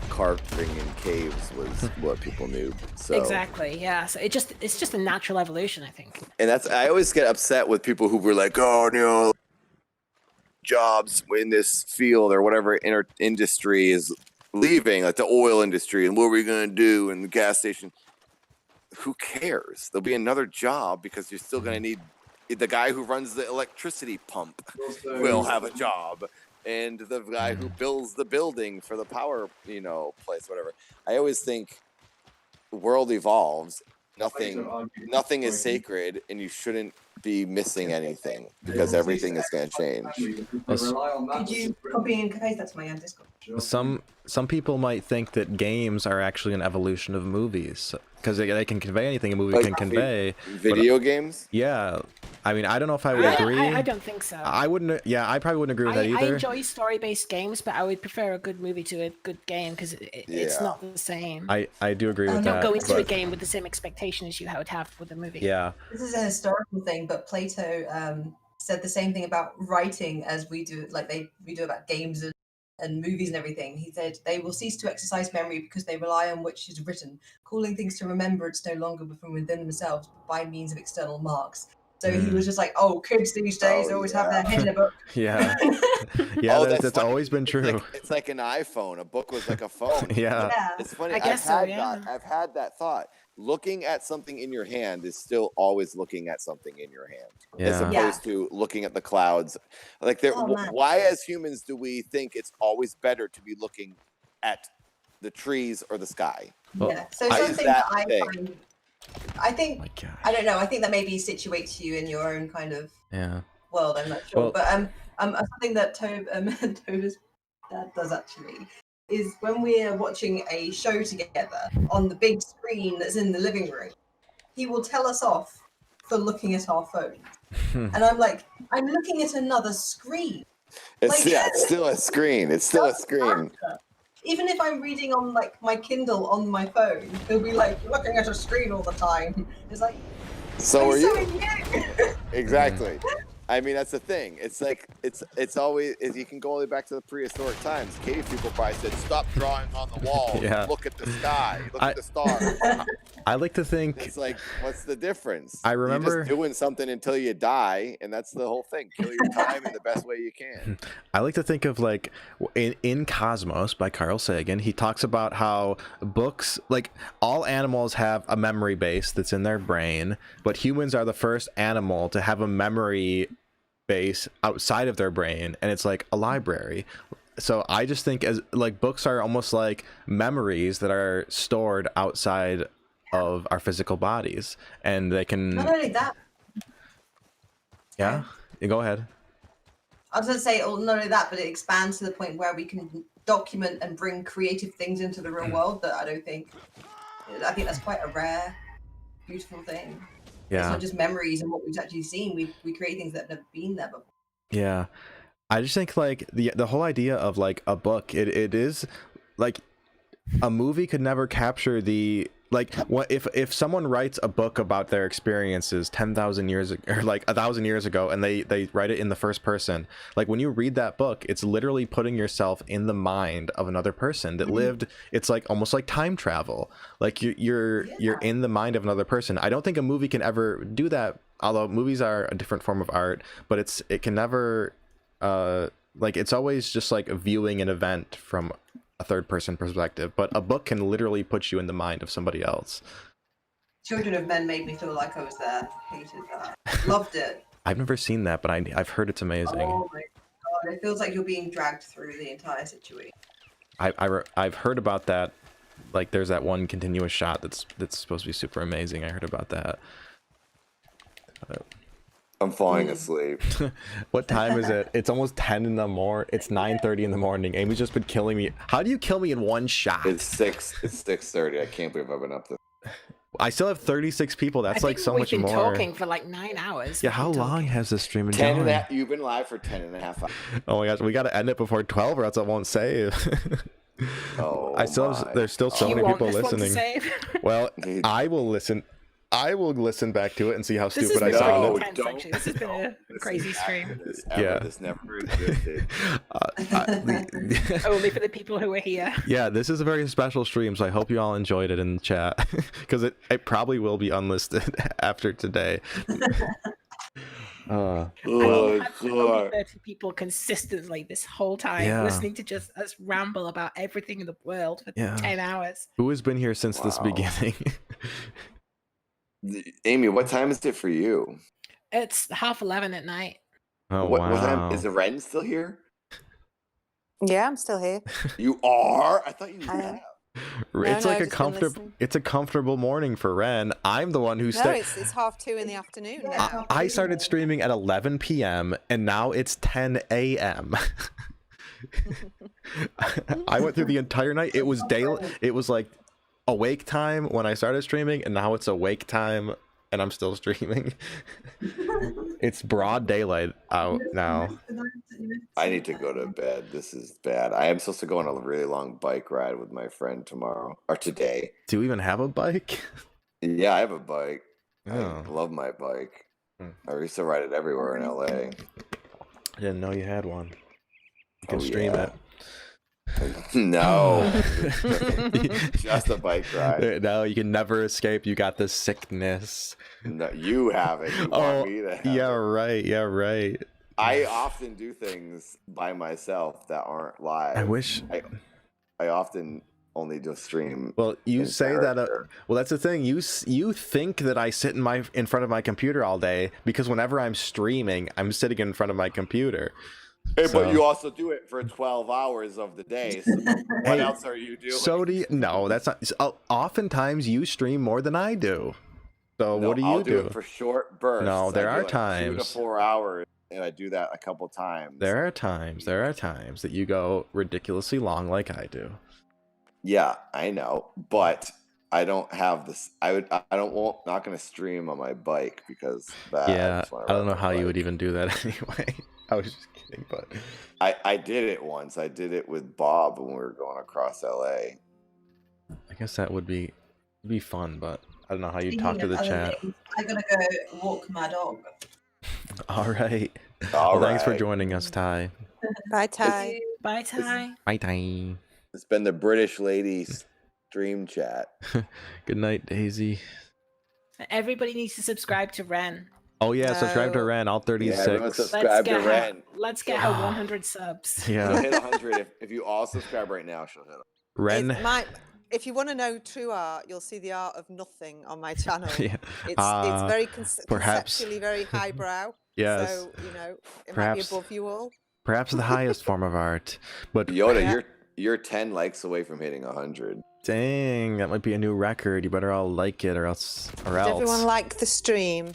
S2: carving in caves was what people knew. So
S3: Exactly. Yeah. So it's just a natural evolution, I think.
S2: And I always get upset with people who were like, oh, jobs in this field or whatever industry is leaving, like the oil industry, and what are we going to do in the gas station? Who cares? There'll be another job because you're still going to need the guy who runs the electricity pump will have a job, and the guy who builds the building for the power, place, whatever. I always think the world evolves. Nothing is sacred, and you shouldn't be missing anything because everything is going to change.
S9: Could you copy and paste that to my Discord?
S1: Some people might think that games are actually an evolution of movies because they can convey anything a movie can convey.
S2: Video games?
S1: Yeah, I mean, I don't know if I would agree.
S3: I don't think so.
S1: I wouldn't. Yeah, I probably wouldn't agree with that either.
S3: I enjoy story-based games, but I would prefer a good movie to a good game because it's not the same.
S1: I do agree with that.
S3: Not go into a game with the same expectation as you would have with a movie.
S1: Yeah.
S9: This is a historical thing, but Plato said the same thing about writing as we do, we do about games and movies and everything. He said they will cease to exercise memory because they rely on which is written, calling things to remembrance no longer from within themselves, but by means of external marks. So he was just like, kids these days always have their head in a book.
S1: Yeah. Yeah, that's always been true.
S2: It's like an iPhone. A book was like a phone.
S1: Yeah.
S2: It's funny.
S3: I guess
S2: I've had that thought. Looking at something in your hand is still always looking at something in your hand, as opposed to looking at the clouds. Like, why as humans do we think it's always better to be looking at the trees or the sky?
S9: Yeah. So something that I find, I think, I don't know. I think that maybe situates you in your own kind of world. I'm not sure, but something that Toba's dad does actually is when we're watching a show together on the big screen that's in the living room, he will tell us off for looking at our phone. And I'm like, I'm looking at another screen.
S2: It's still a screen. It's still a screen.
S9: Even if I'm reading on my Kindle on my phone, he'll be like looking at a screen all the time. It's like,
S2: so are you?
S9: you.
S2: Exactly. I mean, that's the thing. It's like it's always, you can go all the way back to the prehistoric times. Cave people probably said, "Stop drawing on the wall. Look at the sky. Look at the stars."
S1: I like to think
S2: it's like, what's the difference?
S1: I remember
S2: You're just doing something until you die, and that's the whole thing. Kill your time in the best way you can.
S1: I like to think of like in Cosmos by Carl Sagan. He talks about how books, like all animals have a memory base that's in their brain, but humans are the first animal to have a memory base outside of their brain, and it's like a library. So I just think as like books are almost like memories that are stored outside of our physical bodies, and they can
S9: not only that.
S1: Yeah, you go ahead.
S9: I was going to say, not only that, but it expands to the point where we can document and bring creative things into the real world that I think that's quite a rare, beautiful thing.
S1: Yeah.
S9: It's not just memories and what we've actually seen. We create things that have never been there before.
S1: Yeah. I just think like the whole idea of like a book, it is like a movie could never capture the, like, what if someone writes a book about their experiences 10,000 years or like 1,000 years ago, and they write it in the first person, like when you read that book, it's literally putting yourself in the mind of another person that lived. It's like almost like time travel. Like you're in the mind of another person. I don't think a movie can ever do that, although movies are a different form of art, but it can never like, it's always just like viewing an event from a third person perspective, but a book can literally put you in the mind of somebody else.
S9: Children of Men made me feel like I was there. Hated that. Loved it.
S1: I've never seen that, but I've heard it's amazing.
S9: Oh my god, it feels like you're being dragged through the entire situation.
S1: I've heard about that. Like there's that one continuous shot that's supposed to be super amazing. I heard about that.
S2: I'm falling asleep.
S1: What time is it? It's almost 10 in the morning. It's 9:30 in the morning. Amy's just been killing me. How do you kill me in one shot?
S2: It's 6:30. I can't believe I've been up this.
S1: I still have 36 people. That's like so much more.
S3: We've been talking for like 9 hours.
S1: Yeah, how long has this stream been
S2: 10
S1: going?
S2: and a, you've been live for 10 and a half hours.
S1: Oh my gosh, we got to end it before 12 or else I won't save.
S7: Oh,
S1: I still have, there's still so
S3: Do you
S1: many
S3: want
S1: people
S3: this one to
S1: listening.
S3: save?
S1: Well, I will listen. I will listen back to it and see how
S3: This
S1: stupid
S3: has
S1: I
S3: been pretty
S1: sounded.
S3: intense, actually. This has been a crazy stream.
S7: This ever.
S1: Yeah.
S7: This never existed.
S3: Only for the people who are here.
S1: Yeah, this is a very special stream, so I hope you all enjoyed it in the chat, because it probably will be unlisted after today.
S3: I've
S7: Oh,
S3: had over
S7: God.
S3: 30 people consistently this whole time
S1: Yeah.
S3: listening to just us ramble about everything in the world for
S1: Yeah.
S3: 10 hours.
S1: Who has been here since this
S7: Wow.
S1: beginning?
S7: Amy, what time is it for you?
S3: It's 11:30 at night.
S1: Oh,
S7: what
S1: wow.
S7: time is Wren still here?
S4: Yeah, I'm still here.
S7: You are? I thought you
S4: I am.
S7: left.
S1: It's
S4: No,
S1: like a
S4: just been
S1: comfortable.
S4: listening.
S1: It's a comfortable morning for Ren. I'm the one who
S4: No,
S1: stayed.
S4: it's 2:30 in the afternoon
S9: Yeah.
S4: now.
S1: I started streaming at 11 p.m. and now it's 10 a.m. I went through the entire night. It was day. It was like awake time when I started streaming, and now it's awake time, and I'm still streaming. It's broad daylight out now.
S7: I need to go to bed. This is bad. I am supposed to go on a really long bike ride with my friend tomorrow or today.
S1: Do you even have a bike?
S7: Yeah, I have a bike.
S1: Oh.
S7: I love my bike.
S1: Hmm.
S7: I used to ride it everywhere in LA.
S1: I didn't know you had one. You can
S7: Oh,
S1: stream
S7: yeah.
S1: it.
S7: No, just a bike ride.
S1: No, you can never escape. You got this sickness.
S7: No, you have it. You want me to have
S1: yeah,
S7: it.
S1: right. Yeah, right.
S7: I often do things by myself that aren't live.
S1: I wish.
S7: I often only just stream.
S1: Well, you
S7: in
S1: say that.
S7: character.
S1: Well, that's the thing. You think that I sit in front of my computer all day because whenever I'm streaming, I'm sitting in front of my computer.
S7: Hey,
S1: So-
S7: but you also do it for 12 hours of the day. So what
S1: Hey,
S7: else are you doing?
S1: So do you? No, that's not. Oftentimes you stream more than I do. So
S7: No,
S1: what do you
S7: I'll
S1: do?
S7: it for short bursts.
S1: No, there
S7: I do
S1: are
S7: like 2
S1: times.
S7: to 4 hours, and I do that a couple times.
S1: There are times that you go ridiculously long, like I do.
S7: Yeah, I know, but I don't have this. Not going to stream on my bike because that.
S1: Yeah,
S7: just wanna
S1: I don't
S7: ride
S1: know
S7: my
S1: how you would
S7: bike.
S1: even do that anyway. I was just kidding, but
S7: I did it once. I did it with Bob when we were going across LA.
S1: I guess that would be fun, but I don't know how you talk to the chat.
S9: I gotta go walk my dog.
S1: All right.
S7: All
S1: Well, thanks for
S7: right.
S1: joining us, Ty.
S4: Bye, Ty.
S3: Bye, Ty.
S1: Bye, Ty.
S7: It's been the British lady stream chat.
S1: Good night, Daisy.
S3: Everybody needs to subscribe to Wren.
S1: Oh yeah, subscribe to
S4: No.
S1: Ren, all
S7: Yeah, everyone
S1: 36.
S7: subscribe to Wren.
S3: Let's get her 100 subs.
S7: She'll
S1: Yeah,
S7: hit 100 if you all subscribe right now. She'll hit.
S1: Ren.
S4: If you want to know true art, you'll see the art of nothing on my channel.
S1: Yeah.
S4: It's very
S1: perhaps.
S4: conceptually very highbrow.
S1: Yes.
S4: So, it might be
S1: Perhaps.
S4: above you all.
S1: Perhaps the highest form of art. But
S7: Yoda,
S4: Yeah.
S7: you're 10 likes away from hitting 100.
S1: dang, that might be a new record. You better all like it, or else.
S4: Did everyone like the stream?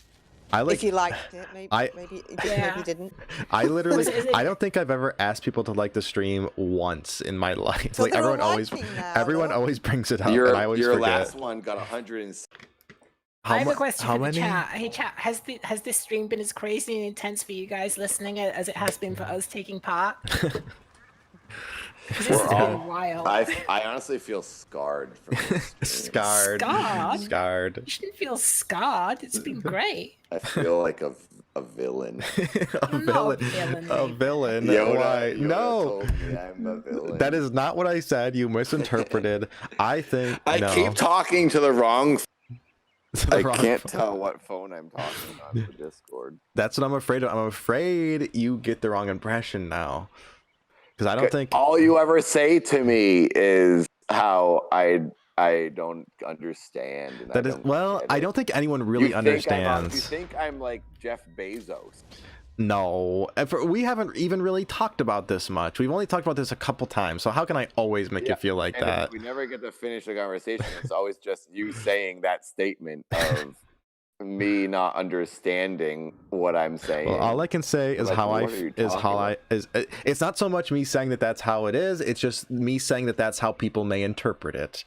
S1: I like.
S4: If you liked it, maybe
S1: I-
S4: maybe
S3: Yeah.
S4: you didn't.
S1: I literally.
S3: Is it-
S1: I don't think I've ever asked people to like the stream once in my life.
S4: So
S1: Like
S4: they're all
S1: everyone always.
S4: liking now,
S1: Everyone
S4: though.
S1: always brings it up,
S7: Your
S1: and I always forget.
S7: last one got 100.
S3: I have
S1: mu-
S3: a question
S1: how
S3: for the
S1: many?
S3: chat. Hey, chat, has this stream been as crazy and intense for you guys listening as it has been for us taking part? 'Cause this has been wild.
S7: I honestly feel scarred from this stream.
S1: Scarred.
S3: Scarred?
S1: Scarred.
S3: You shouldn't feel scarred. It's been great.
S7: I feel like a villain.
S1: a
S3: You're not a villain,
S1: A
S3: mate.
S1: villain.
S7: Yoda,
S1: Why?
S7: Yoda
S1: No.
S7: told me I'm a villain.
S1: That is not what I said. You misinterpreted. I think.
S7: I
S1: no.
S7: keep talking to the wrong.
S1: The
S7: I
S1: wrong
S7: can't
S1: phone.
S7: tell what phone I'm talking on for Discord.
S1: That's what I'm afraid of. I'm afraid you get the wrong impression now. Because I don't think.
S7: All you ever say to me is how I don't understand. And
S1: That is. Well,
S7: get
S1: I
S7: it.
S1: don't think anyone really
S7: You think you
S1: understands.
S7: think I'm like Jeff Bezos?
S1: No. We haven't even really talked about this much. We've only talked about this a couple times. So how can I always make you feel like
S7: And
S1: that?
S7: if we never get to finish the conversation. It's always just you saying that statement of me not understanding what I'm saying.
S1: Well, all I can say is
S7: Like,
S1: how
S7: what are you talking about?
S1: it's not so much me saying that that's how it is. It's just me saying that that's how people may interpret it.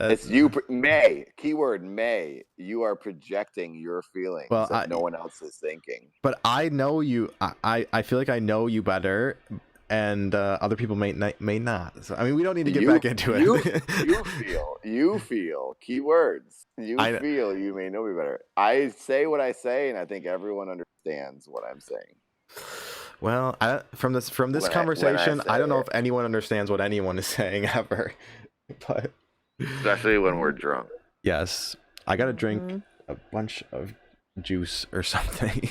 S7: It's you, May. Keyword May. You are projecting your feelings
S1: Well,
S7: that no one else is thinking.
S1: But I know you. I feel like I know you better, and other people may not. So I mean, we don't need to get back into it.
S7: You feel keywords. Feel you may know me better. I say what I say, and I think everyone understands what I'm saying.
S1: Well, from this conversation, I don't know if anyone understands what anyone is saying ever. But
S7: especially when we're drunk.
S1: Yes, I gotta drink a bunch of juice or something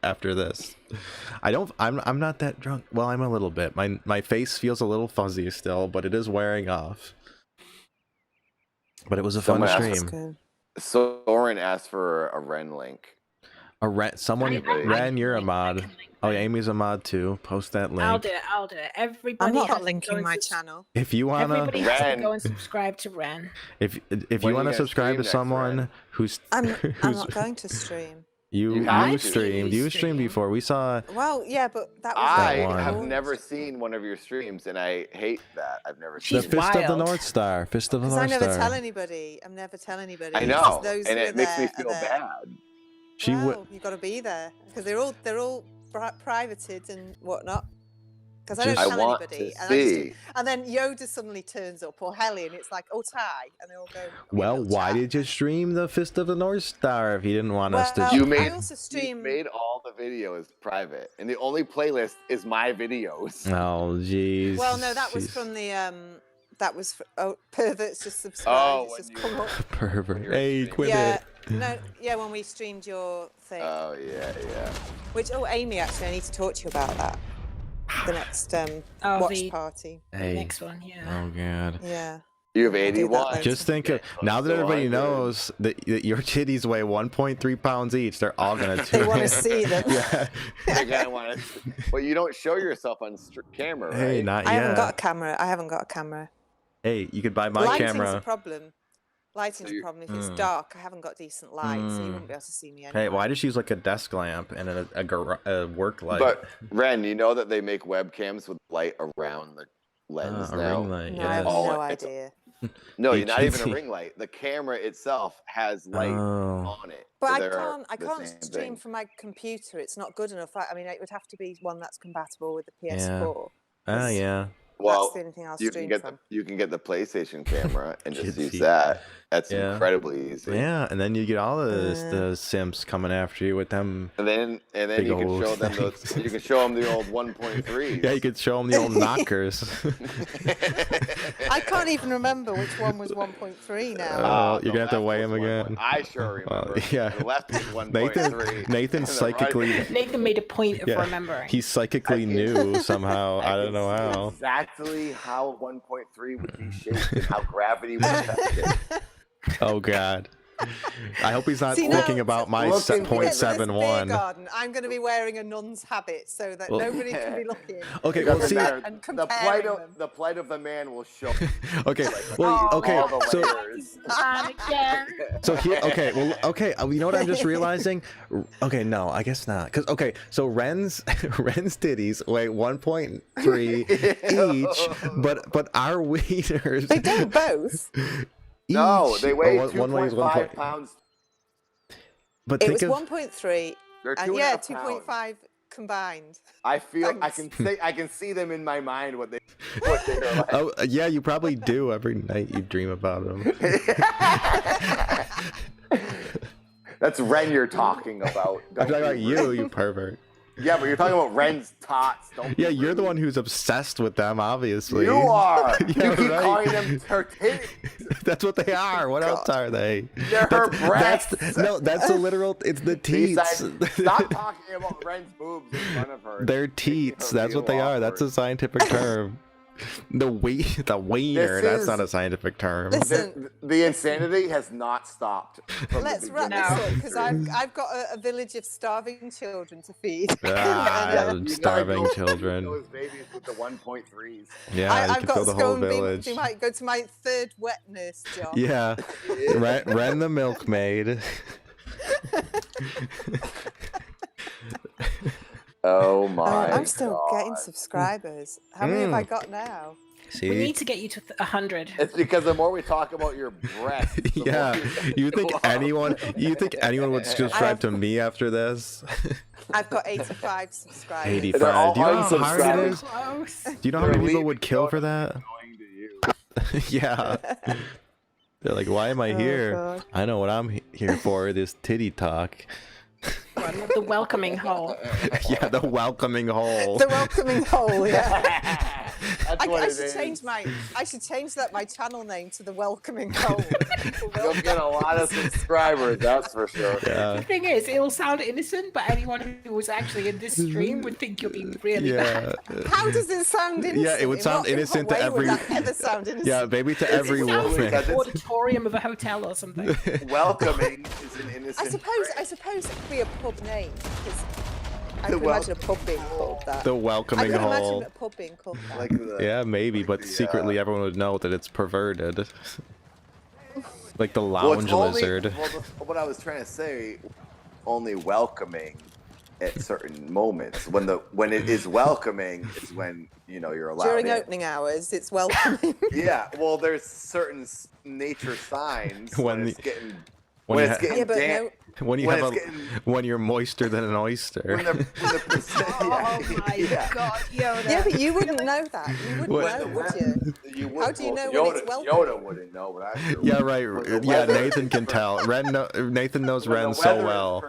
S1: after this. I'm not that drunk. Well, I'm a little bit. My face feels a little fuzzy still, but it is wearing off. But it was a fun stream.
S7: Soren asked for a Wren link.
S1: Wren, you're a mod. Oh, yeah, Amy's a mod too. Post that link.
S3: I'll do it. Everybody.
S4: I'm not linking my channel.
S1: If you wanna,
S3: everybody has to go and subscribe to Wren.
S1: If you wanna subscribe to someone who's,
S4: I'm not going to stream.
S1: You streamed before. We saw.
S4: Well, yeah, but that was.
S7: I have never seen one of your streams, and I hate that. I've never seen
S1: the Fist of the North Star. Fist of the North Star.
S4: I never tell anybody.
S7: I know, and it makes me feel bad.
S4: You got to be there because they're all privated and whatnot. Because I don't tell anybody. And then Yoda suddenly turns up, or Helly, and it's like, oh, Ty, and they all go.
S1: Well, why did you stream the Fist of the North Star if you didn't want us to?
S7: You made all the videos private, and the only playlist is my videos.
S1: Oh, jeez.
S4: Well, no, that was from the that was perverts just subscribed.
S7: Oh,
S4: just come up.
S1: Pervert. Hey, quit it.
S4: No, yeah, when we streamed your thing.
S7: Oh yeah.
S4: Which Amy, actually, I need to talk to you about that. The next watch party.
S3: The next one, yeah.
S1: Oh god.
S4: Yeah.
S7: You have 81.
S1: Just think of now that everybody knows that your titties weigh 1.3 pounds each. They're all gonna tune in.
S4: They want to see them.
S1: Yeah.
S7: They're gonna want to. Well, you don't show yourself on camera, right?
S1: Hey, not yet.
S4: I haven't got a camera.
S1: Hey, you could buy my camera.
S4: Lighting's a problem. Lighting's a problem. If it's dark, I haven't got decent light, so you wouldn't be able to see me anyway.
S1: Hey, why does she use like a desk lamp and a work light?
S7: But Wren, you know that they make webcams with light around the lens now.
S1: Ring light,
S4: I have no idea.
S7: No, you're not even a ring light. The camera itself has light on it.
S4: But I can't stream from my computer. It's not good enough. I mean, it would have to be one that's compatible with the PS4.
S1: Oh yeah.
S7: Well,
S4: that's the only thing I'll stream from.
S7: You can get the PlayStation camera and just use that. That's incredibly easy.
S1: Yeah, and then you get all the simps coming after you with them.
S7: And then you can show them those. You can show them the old 1.3s.
S1: Yeah, you could show them the old knockers.
S4: I can't even remember which one was 1.3 now.
S1: Oh, you're gonna have to weigh them again.
S7: I sure remember.
S1: Yeah.
S7: The left was 1.3.
S1: Nathan psychically.
S3: Nathan made a point of remembering.
S1: He psychically knew somehow. I don't know how.
S7: Exactly how 1.3 would be shaped and how gravity would affect it.
S1: Oh God. I hope he's not thinking about my 0.71.
S4: Garden, I'm going to be wearing a nun's habit so that nobody can be looking.
S1: Okay, well, see,
S4: and
S7: the plight of the man will show.
S1: Okay, well, okay, so here, okay, well, okay, you know what I'm just realizing? Okay, no, I guess not, because so Wren's titties weigh 1.3 each, but our wieners
S4: they don't both.
S7: No, they weigh 2.5 pounds.
S1: But
S4: it was 1.3 and 2.5 combined.
S7: I feel I can see them in my mind what they're like.
S1: Oh yeah, you probably do every night. You dream about them.
S7: That's Wren you're talking about.
S1: I'm talking about you pervert.
S7: Yeah, but you're talking about Wren's tots.
S1: Yeah, you're the one who's obsessed with them, obviously.
S7: You are.
S1: Yeah,
S7: you keep calling them her titties.
S1: That's what they are. What else are they?
S7: They're her breasts.
S1: That's the literal. It's the teats.
S7: Stop talking about Wren's boobs in front of her.
S1: They're teats. That's what they are. That's a scientific term. The wiener. That's not a scientific term.
S4: Listen,
S7: the insanity has not stopped.
S4: Let's wrap this up because I've got a village of starving children to feed.
S1: Starving children.
S7: Those babies with the 1.3s.
S1: Yeah,
S4: I've got
S1: to go village.
S4: Go to my third wet nurse job.
S1: Yeah, Wren the milkmaid.
S7: Oh my!
S4: I'm still getting subscribers. How many have I got now?
S1: See?
S3: We need to get you to 100.
S7: It's because the more we talk about your breasts,
S1: yeah. You think anyone would subscribe to me after this?
S4: I've got 85 subscribers.
S1: 85. Do you know how hard it is?
S3: gross.
S1: Do you know how many people would kill for that? Yeah. They're like, why am I here?
S4: God.
S1: I know what I'm here for. This titty talk.
S3: The welcoming hole.
S1: Yeah, the welcoming hole.
S4: The welcoming hole, yeah.
S2: That's what
S4: I
S2: it
S4: should
S2: is.
S4: change my channel name to the welcoming hole.
S2: You'll get a lot of subscribers, that's for sure.
S3: The thing is, it'll sound innocent, but anyone who was actually in this stream would think you're being really bad.
S4: How does it sound innocent?
S1: Yeah, it would sound innocent to every.
S4: Would that ever sound innocent?
S1: Yeah, maybe to every
S3: It sounds
S1: woman.
S3: like the auditorium of a hotel or something.
S2: Welcoming is an innocent.
S4: I suppose it could be a pub name because I
S2: The
S4: can imagine a pub being called that.
S1: The
S4: I
S1: welcoming
S4: can imagine
S1: hole.
S4: a pub being called that.
S2: Like the,
S1: Yeah, maybe, but secretly everyone would know that it's perverted. Like the lounge lizard.
S2: What I was trying to say, only welcoming at certain moments. When it is welcoming, is when you're allowed.
S4: During
S2: in.
S4: opening hours, it's welcoming.
S2: Yeah, well, there's certain nature signs when it's getting
S1: when you're moister than an oyster.
S3: Oh my god, Yoda.
S4: Yeah, but you wouldn't know that. You wouldn't know, would you? How do you know when it's welcome?
S2: Yoda wouldn't know, but I do.
S1: Yeah, right. Yeah, Nathan can tell. Nathan knows Wren so well.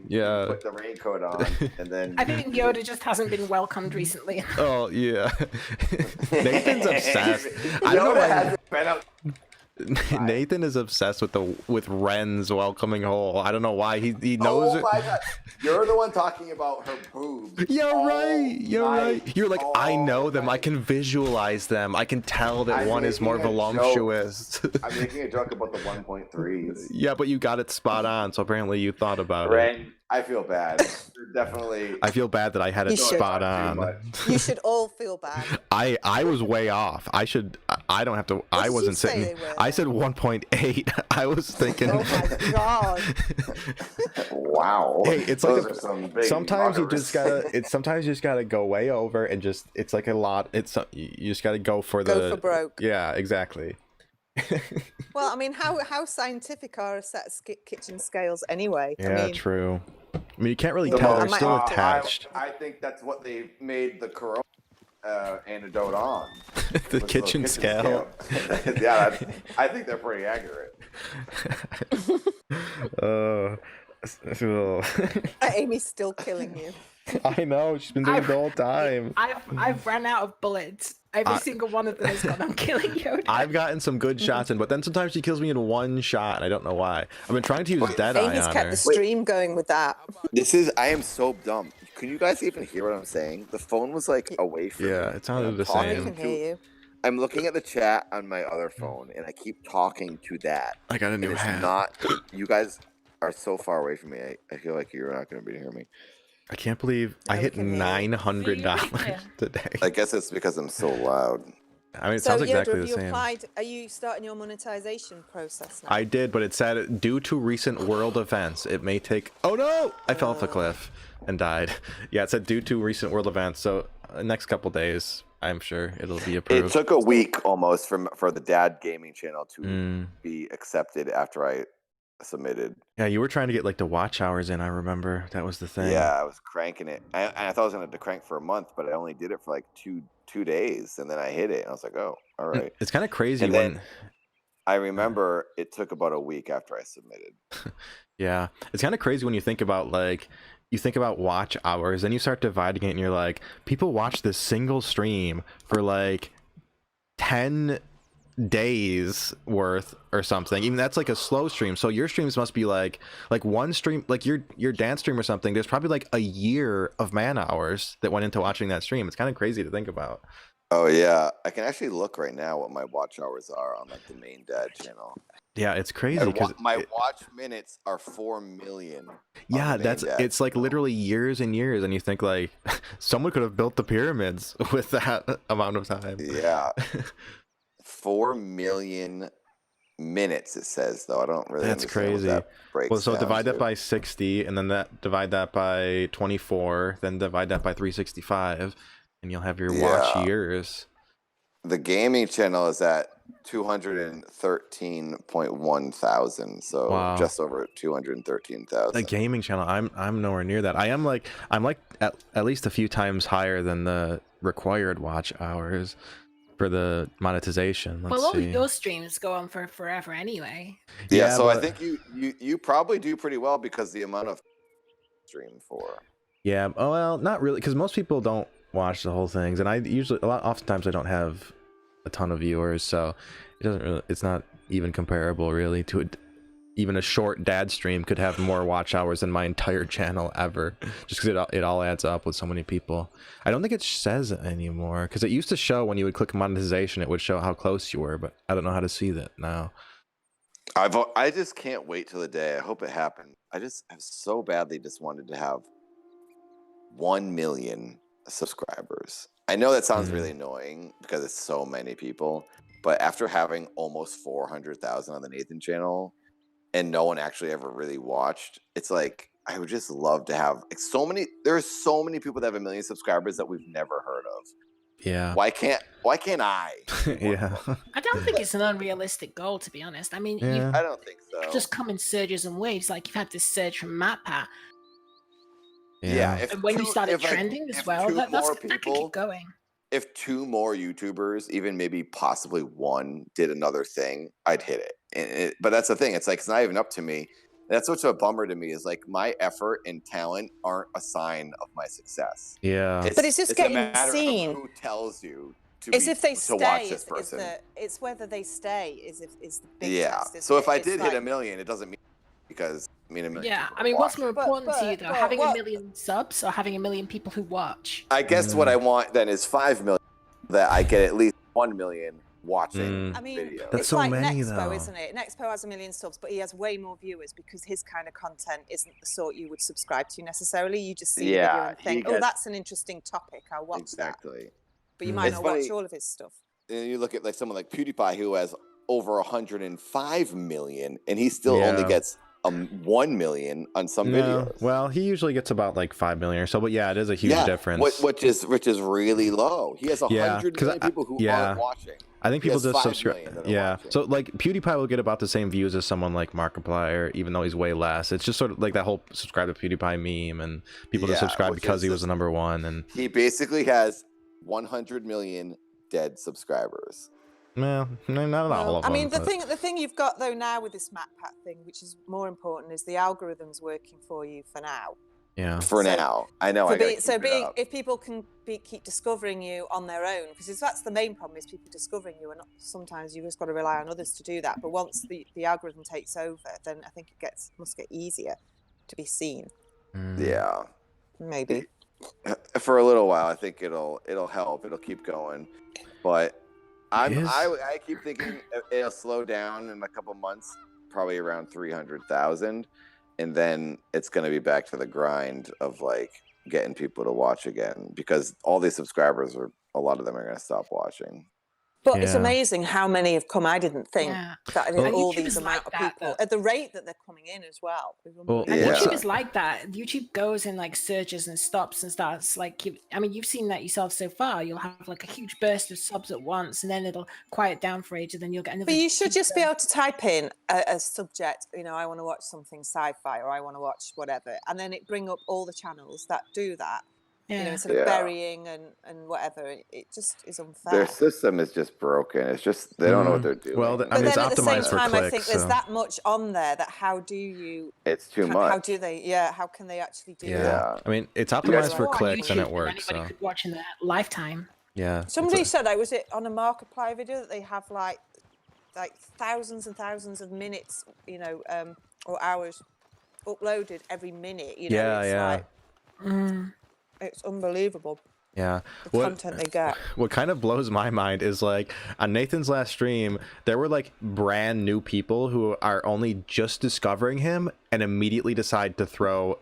S1: Yeah.
S2: Put the raincoat on, and then.
S3: I think Yoda just hasn't been welcomed recently.
S1: Oh yeah. Nathan's obsessed. I don't know why. Nathan is obsessed with Wren's welcoming hole. I don't know why. He knows it.
S2: Oh my god. You're the one talking about her boobs.
S1: You're right. You're like, I know them. I can visualize them. I can tell that one is more voluptuous.
S2: I'm making a joke about the 1.3s.
S1: Yeah, but you got it spot on, so apparently you thought about
S2: Wren,
S1: it.
S2: I feel bad. You're definitely.
S1: I feel bad that I had it spot on.
S4: You should all feel bad.
S1: I was way off. I don't have to. I wasn't sitting. I said 1.8. I was thinking.
S4: Oh my god.
S2: Wow.
S1: Hey, it's like sometimes you
S2: buggers.
S1: just gotta go way over and just it's like a lot. You just gotta go for
S4: for broke.
S1: Yeah, exactly.
S4: Well, I mean, how scientific are a set of kitchen scales anyway?
S1: Yeah,
S4: I mean,
S1: true. I mean, you can't really tell. They're still attached.
S2: I think that's what they made the corona antidote on.
S1: The kitchen scale.
S2: Yeah, I think they're pretty accurate.
S4: Amy's still killing you.
S1: I know, she's been doing it the whole time.
S3: I've ran out of bullets. Every single one of them has gone on killing Yoda.
S1: I've gotten some good shots in, but then sometimes she kills me in one shot, and I don't know why. I've been trying to use Deadeye on her.
S4: Amy's kept the stream going with that.
S2: I am so dumb. Can you guys even hear what I'm saying? The phone was like away from me.
S1: Yeah, it sounded the
S4: I
S1: same.
S4: can hear you.
S2: I'm looking at the chat on my other phone, and I keep talking to that.
S1: I got a new hat.
S2: You guys are so far away from me. I feel like you're not going to be able to hear me.
S1: I can't believe I hit $900 today.
S2: I guess it's because I'm so loud.
S1: I mean, it sounds exactly
S4: Yoda,
S1: the same.
S4: Are you starting your monetization process now?
S1: I did, but it said due to recent world events, it may take. Oh no! I fell off the cliff and died. Yeah, it said due to recent world events. So next couple days, I'm sure it'll be approved.
S2: It took a week almost for the Dad Gaming channel to be accepted after I submitted.
S1: Yeah, you were trying to get like the watch hours in. I remember that was the thing.
S2: Yeah, I was cranking it. I thought I was going to crank for a month, but I only did it for like two days, and then I hit it. And I was like, oh, all right.
S1: It's kind of crazy
S2: and
S1: when.
S2: Then I remember it took about a week after I submitted.
S1: Yeah, it's kind of crazy when you think about watch hours, then you start dividing it, and you're like, people watch this single stream for like 10 days worth or something. Even that's like a slow stream, so your streams must be like one stream, like your dance stream or something. There's probably like a year of man hours that went into watching that stream. It's kind of crazy to think about.
S2: Oh yeah, I can actually look right now what my watch hours are on like the main Dad channel.
S1: Yeah, it's crazy because
S2: my watch minutes are 4 million.
S1: Yeah, it's like literally years and years, and you think like someone could have built the pyramids with that amount of time.
S2: Yeah. 4 million minutes, it says, though. I don't really.
S1: That's crazy. Well, so divide that by 60, and then divide that by 24, then divide that by 365, and you'll have your watch years.
S7: The gaming channel is at 213.1 thousand, so
S1: Wow.
S7: just over 213,000.
S1: The gaming channel, I'm nowhere near that. I'm like at least a few times higher than the required watch hours for the monetization. Let's
S3: Well, all
S1: see.
S3: your streams go on for forever anyway.
S7: Yeah, so I
S1: but-
S7: think you probably do pretty well because the amount of stream for.
S1: Yeah, oh, well, not really, because most people don't watch the whole things, and oftentimes I don't have a ton of viewers, so it's not even comparable really to even a short dad stream could have more watch hours than my entire channel ever, just because it all adds up with so many people. I don't think it says it anymore, because it used to show when you would click monetization, it would show how close you were, but I don't know how to see that now.
S7: I just can't wait till the day. I hope it happens. I just have so badly just wanted to have 1 million subscribers. I know that sounds really annoying because it's so many people, but after having almost 400,000 on the Nathan channel and no one actually ever really watched, it's like I would just love to have like there's so many people that have 1 million subscribers that we've never heard of.
S1: Yeah.
S7: Why can't I?
S1: Yeah.
S3: I don't think it's an unrealistic goal, to be honest. I mean,
S1: Yeah.
S7: I don't think so.
S3: you've just come in surges and waves. Like you've had this surge from MatPat,
S7: Yeah.
S3: and when you started trending as well, that could keep going.
S7: If 2 more YouTubers, even maybe possibly 1, did another thing, I'd hit it. But that's the thing. It's like it's not even up to me. That's what's a bummer to me is like my effort and talent aren't a sign of my success.
S1: Yeah.
S4: But it's just getting
S7: a matter
S4: seen.
S7: Of who tells you
S4: It's if they
S7: to
S4: stay.
S7: watch this person?
S4: It's whether they stay is the big
S7: Yeah.
S4: test, isn't
S7: So if
S4: it?
S7: I
S4: It's
S7: did
S4: like,
S7: hit 1 million, it doesn't mean because I mean 1 million.
S3: Yeah,
S7: people
S3: I mean, what's
S7: watch
S3: more
S7: it.
S3: important to you, though? Having
S4: what-
S3: 1 million subs or having 1 million people who watch?
S7: I guess what I want then is 5 million. That I get at least 1 million watching
S4: I mean,
S7: videos.
S1: That's
S4: it's
S1: so
S4: like
S1: many,
S4: Nexpo,
S1: though.
S4: isn't it? Nexpo has 1 million subs, but he has way more viewers because his kind of content isn't the sort you would subscribe to necessarily. You just see the video and think, oh, that's an interesting topic. I'll watch that.
S7: Exactly.
S4: But you might
S7: It's
S4: not
S7: funny.
S4: watch all of his stuff.
S7: And you look at like someone like PewDiePie who has over 105 million, and he still only
S1: Yeah.
S7: gets 1 million on some videos.
S1: Well, he usually gets about like 5 million or so, but yeah, it is a huge difference.
S7: Which is really low. He has 100 million people who aren't watching.
S1: I think
S7: He
S1: people
S7: has
S1: just
S7: 5
S1: subscribe.
S7: million that are
S1: Yeah.
S7: watching.
S1: So like PewDiePie will get about the same views as someone like Markiplier, even though he's way less. It's just sort of like that whole subscribe to PewDiePie meme, and people just
S7: Yeah,
S1: subscribe
S7: which
S1: because
S7: is
S1: he was
S7: just-
S1: the #1. And
S7: He basically has 100 million dead subscribers.
S1: well, not all of
S4: I
S1: them.
S4: mean, the
S1: but-
S4: thing you've got though now with this MatPat thing, which is more important, is the algorithm's working for you for now.
S1: Yeah.
S7: For now, I know.
S4: If people can keep discovering you on their own, because that's the main problem is people discovering you, and sometimes you just got to rely on others to do that. But once the algorithm takes over, then I think it must get easier to be seen.
S7: Yeah.
S4: Maybe.
S7: For a little while, I think it'll help. It'll keep going, but I keep thinking it'll slow down in a couple months, probably around 300,000, and then it's going to be back to the grind of like getting people to watch again because all these subscribers a lot of them are going to stop watching.
S4: But it's amazing how many have come. I didn't think that
S3: Well,
S4: all
S3: YouTube
S4: these
S3: is
S4: amount
S3: like
S4: of
S3: that,
S4: people
S3: though.
S4: at the rate that they're coming in as well.
S1: Well,
S3: And
S7: Yeah.
S3: YouTube is like that. YouTube goes in like surges and stops and starts. Like, you've seen that yourself so far. You'll have like a huge burst of subs at once, and then it'll quiet down for ages, and then you'll get another.
S4: But you should
S3: huge
S4: just be
S3: burst.
S4: able to type in a subject, I want to watch something sci-fi or I want to watch whatever, and then it bring up all the channels that do that. Instead of burying and whatever, it just is unfair.
S7: Their system is just broken. It's just they don't know what they're doing.
S1: Well, I
S4: But
S1: mean,
S4: then
S1: it's
S4: at the same
S1: optimized for
S4: time, I think
S1: clicks.
S4: there's
S1: So.
S4: that much on there that how do you?
S7: It's too much.
S4: How do they? Yeah, how can they actually do
S1: Yeah.
S4: that?
S1: I mean, it's
S7: guys
S1: optimized for
S3: More on
S1: clicks and
S3: YouTube
S1: it
S3: than
S1: works.
S3: Anybody
S1: So
S3: could watch in their lifetime.
S1: yeah.
S4: Somebody said, was it on a Markiplier video that they have like thousands and thousands of minutes, or hours uploaded every minute.
S1: Yeah.
S4: It's unbelievable.
S1: Yeah.
S4: The content they get.
S1: What kind of blows my mind is like on Nathan's last stream, there were like brand new people who are only just discovering him and immediately decide to throw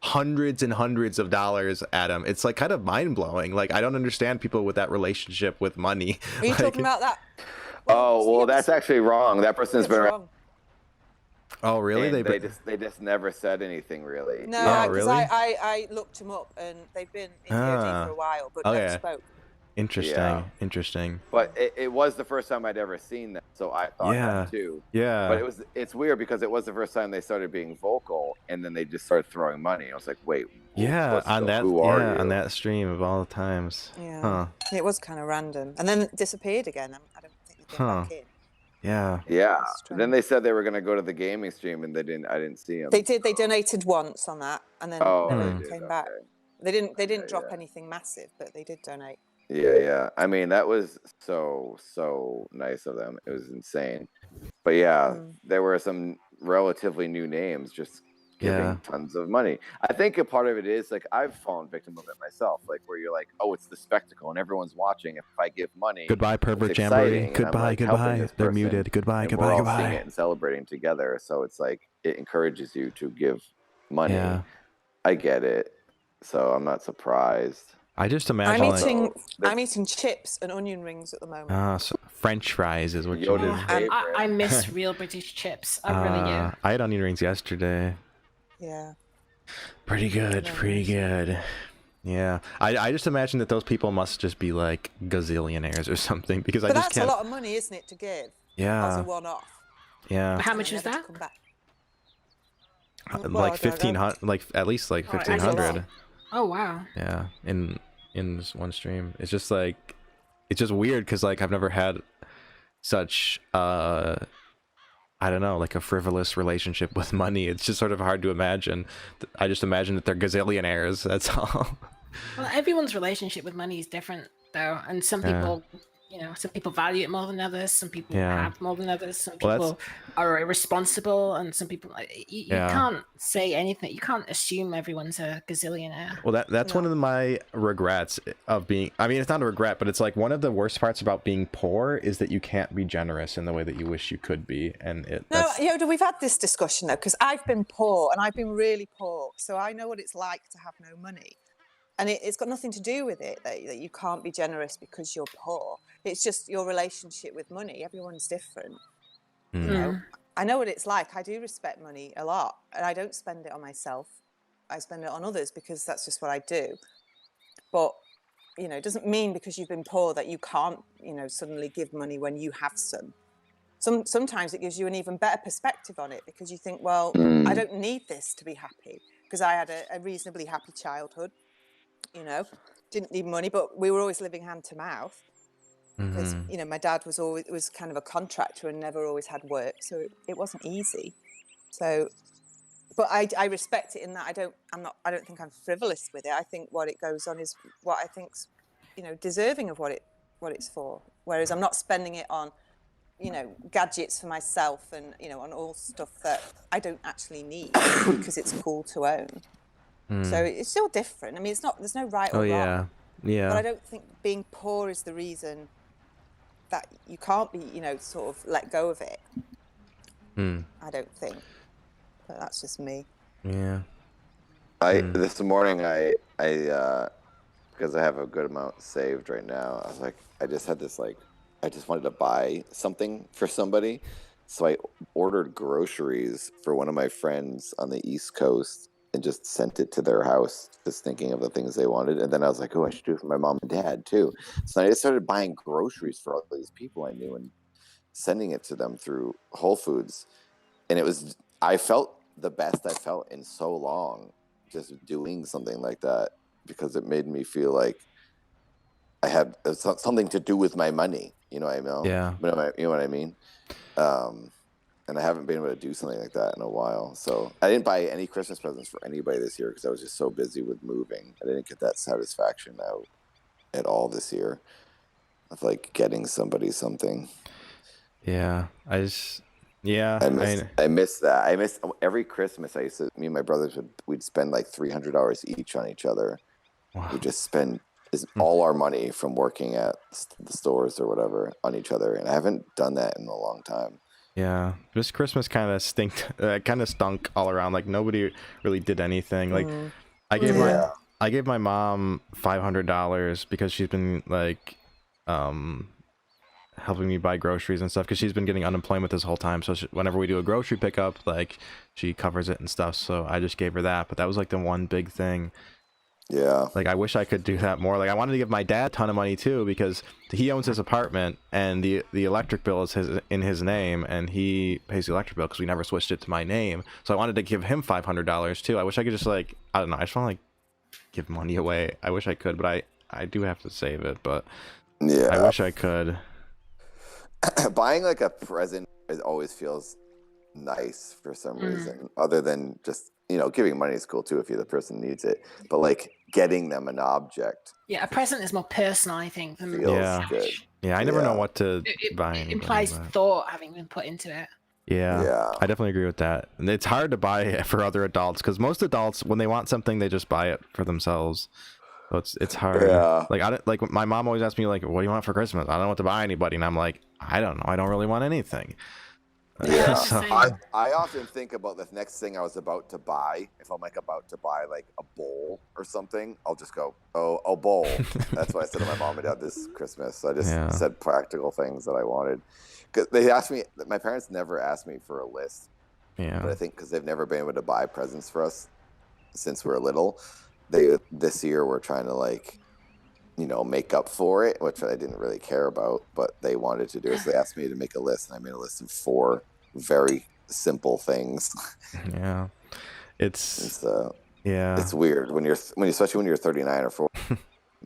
S1: hundreds and hundreds of dollars at him. It's like kind of mind blowing. Like I don't understand people with that relationship with money.
S4: Are you
S1: Like-
S4: talking about that?
S7: Well, that's actually wrong. That person's been around.
S4: Wrong.
S1: Oh really?
S7: And they just never said anything really.
S4: No, because
S1: really?
S4: I looked them up and they've been in POD for a while, but never spoke.
S1: Interesting.
S2: Yeah.
S1: Interesting.
S2: But it was the first time I'd ever seen them, so I thought that too.
S1: Yeah.
S2: But it's weird because it was the first time they started being vocal, and then they just started throwing money. I was like, wait,
S1: Yeah, on that
S2: who are you?
S1: on that stream of all the times.
S4: Yeah.
S1: Huh.
S4: It was kind of random, and then it disappeared again. I don't think they came back in.
S1: Yeah.
S2: Yeah.
S4: Strange.
S2: Then they said they were going to go to the gaming stream, and they didn't. I didn't see them.
S4: They did. They donated once on that, and then never
S2: they did,
S4: came back.
S2: okay.
S4: They didn't drop anything massive, but they did donate.
S2: Yeah. I mean, that was so nice of them. It was insane. But yeah, there were some relatively new names just giving tons of money. I think a part of it is like I've fallen victim of it myself, like where you're like, oh, it's the spectacle and everyone's watching. If I give money,
S1: Goodbye, pervert
S2: it's
S1: jamboree.
S2: exciting, and I'm,
S1: Goodbye,
S2: like, helping
S1: goodbye.
S2: this
S1: They're
S2: person,
S1: muted. Goodbye,
S2: and
S1: goodbye,
S2: we're all
S1: goodbye.
S2: seeing it and celebrating together. So it's like it encourages you to give money.
S1: Yeah.
S2: I get it, so I'm not surprised.
S1: I just imagine
S4: I'm eating chips and onion rings at the moment.
S1: so French fries is what you
S2: Yoda's
S1: mean.
S2: favorite.
S3: I miss real British chips. I really do.
S1: I had onion rings yesterday.
S4: Yeah.
S1: Pretty good, pretty good. Yeah, I just imagine that those people must just be like gazillionaires or something because
S4: But
S1: I just
S4: that's
S1: can't.
S4: a lot of money, isn't it, to give?
S1: Yeah.
S4: As a one-off.
S1: Yeah.
S3: How much was
S4: Never to
S3: that?
S4: come back.
S1: Like 1,500, like at least like
S3: Oh, that's a lot.
S1: 1,500.
S3: Oh wow.
S1: Yeah, in this one stream. It's just like, it's just weird because like I've never had such I don't know, like a frivolous relationship with money. It's just sort of hard to imagine. I just imagine that they're gazillionaires. That's all.
S3: Well, everyone's relationship with money is different, though, and some people, some people value it more than others. Some people have more than others. Some people are irresponsible, and some people you can't say anything. You can't assume everyone's a gazillionaire.
S1: Well, that's one of my regrets of being. I mean, it's not a regret, but it's like one of the worst parts about being poor is that you can't be generous in the way that you wish you could be. And
S4: Yoda, we've had this discussion though, because I've been poor and I've been really poor, so I know what it's like to have no money. And it's got nothing to do with it that you can't be generous because you're poor. It's just your relationship with money. Everyone's different. You know, I know what it's like. I do respect money a lot, and I don't spend it on myself. I spend it on others because that's just what I do. But it doesn't mean because you've been poor that you can't, suddenly give money when you have some. Sometimes it gives you an even better perspective on it because you think, well, I don't need this to be happy because I had a reasonably happy childhood. Didn't need money, but we were always living hand to mouth because my dad was kind of a contractor and never always had work, so it wasn't easy. So, but I respect it in that I don't think I'm frivolous with it. I think what it goes on is what I think's deserving of what it's for. Whereas I'm not spending it on gadgets for myself and on all stuff that I don't actually need because it's cool to own. So it's still different. I mean, there's no right or wrong.
S1: Yeah.
S4: But I don't think being poor is the reason that you can't be, sort of let go of it. I don't think. But that's just me.
S1: Yeah.
S2: This morning I because I have a good amount saved right now. I was like, I just wanted to buy something for somebody, so I ordered groceries for one of my friends on the East Coast and just sent it to their house, just thinking of the things they wanted. And then I was like, oh, I should do it for my mom and dad too. So I just started buying groceries for all these people I knew and sending it to them through Whole Foods. And I felt the best I felt in so long just doing something like that because it made me feel like I had something to do with my money. You know what I mean?
S1: Yeah.
S2: You know what I mean? And I haven't been able to do something like that in a while. So I didn't buy any Christmas presents for anybody this year because I was just so busy with moving. I didn't get that satisfaction out at all this year of like getting somebody something.
S1: Yeah. I miss
S2: that. I miss every Christmas. Me and my brothers we'd spend like $300 each on each other.
S1: Wow.
S2: We just spend all our money from working at the stores or whatever on each other. And I haven't done that in a long time.
S1: Yeah, this Christmas kind of stunk all around. Like nobody really did anything. Like I gave my mom $500 because she's been like helping me buy groceries and stuff because she's been getting unemployment this whole time. So whenever we do a grocery pickup, like she covers it and stuff. So I just gave her that. But that was like the one big thing
S7: Yeah.
S1: Like, I wish I could do that more. Like, I wanted to give my dad a ton of money too, because he owns his apartment and the electric bill is in his name, and he pays the electric bill because we never switched it to my name. So I wanted to give him $500 too. I wish I could just, like, I don't know. I just want to, like, give money away. I wish I could, but I do have to save it. But
S7: Yeah.
S1: I wish I could.
S7: Buying like a present always feels nice for some reason, other than just, you know, giving money is cool too if the person needs it, but like getting them an object.
S3: Yeah, a present is more personal, I think, than
S7: Feels good.
S1: Yeah, I never know what to
S3: it
S1: buy. Anybody,
S3: implies
S1: but...
S3: thought having been put into it.
S1: Yeah, I definitely agree with that. And it's hard to buy it for other adults because most adults, when they want something, they just buy it for themselves. So it's hard.
S7: Yeah.
S1: Like I don't, like my mom always asks me like, "What do you want for Christmas?" I don't know what to buy anybody, and I'm like, I don't know. I don't really want anything.
S7: Yeah,
S1: So-
S7: I often think about the next thing I was about to buy. If I'm like about to buy like a bowl or something, I'll just go, oh, a bowl. That's what I said to my mom and dad this Christmas. I just said practical things that I wanted. Cause they asked me. My parents never asked me for a list.
S1: Yeah.
S7: But I think because they've never been able to buy presents for us since we were little, this year we're trying to like, you know, make up for it, which I didn't really care about, but they wanted to do it. So they asked me to make a list, and I made a list of 4 very simple things.
S1: Yeah, it's
S7: weird when especially when you're 39 or 40,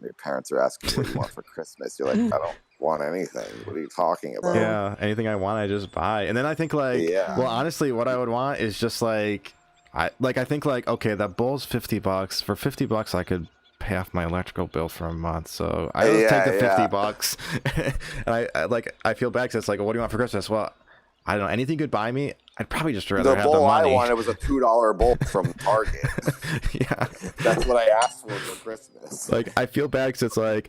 S7: your parents are asking you what you want for Christmas. You're like, I don't want anything. What are you talking about?
S1: Yeah, anything I want, I just buy. And then I think like, well, honestly, what I would want is just like, I think like, okay, that bowl's $50. For $50, I could pay off my electrical bill for a month. So I just take the $50. And I feel bad because it's like, well, what do you want for Christmas? Well, I don't know. Anything you could buy me, I'd probably just rather
S7: the
S1: have the
S7: bowl
S1: money.
S7: I wanted was a $2 bowl from Target.
S1: Yeah,
S7: that's what I asked for Christmas.
S1: Like, I feel bad because it's like,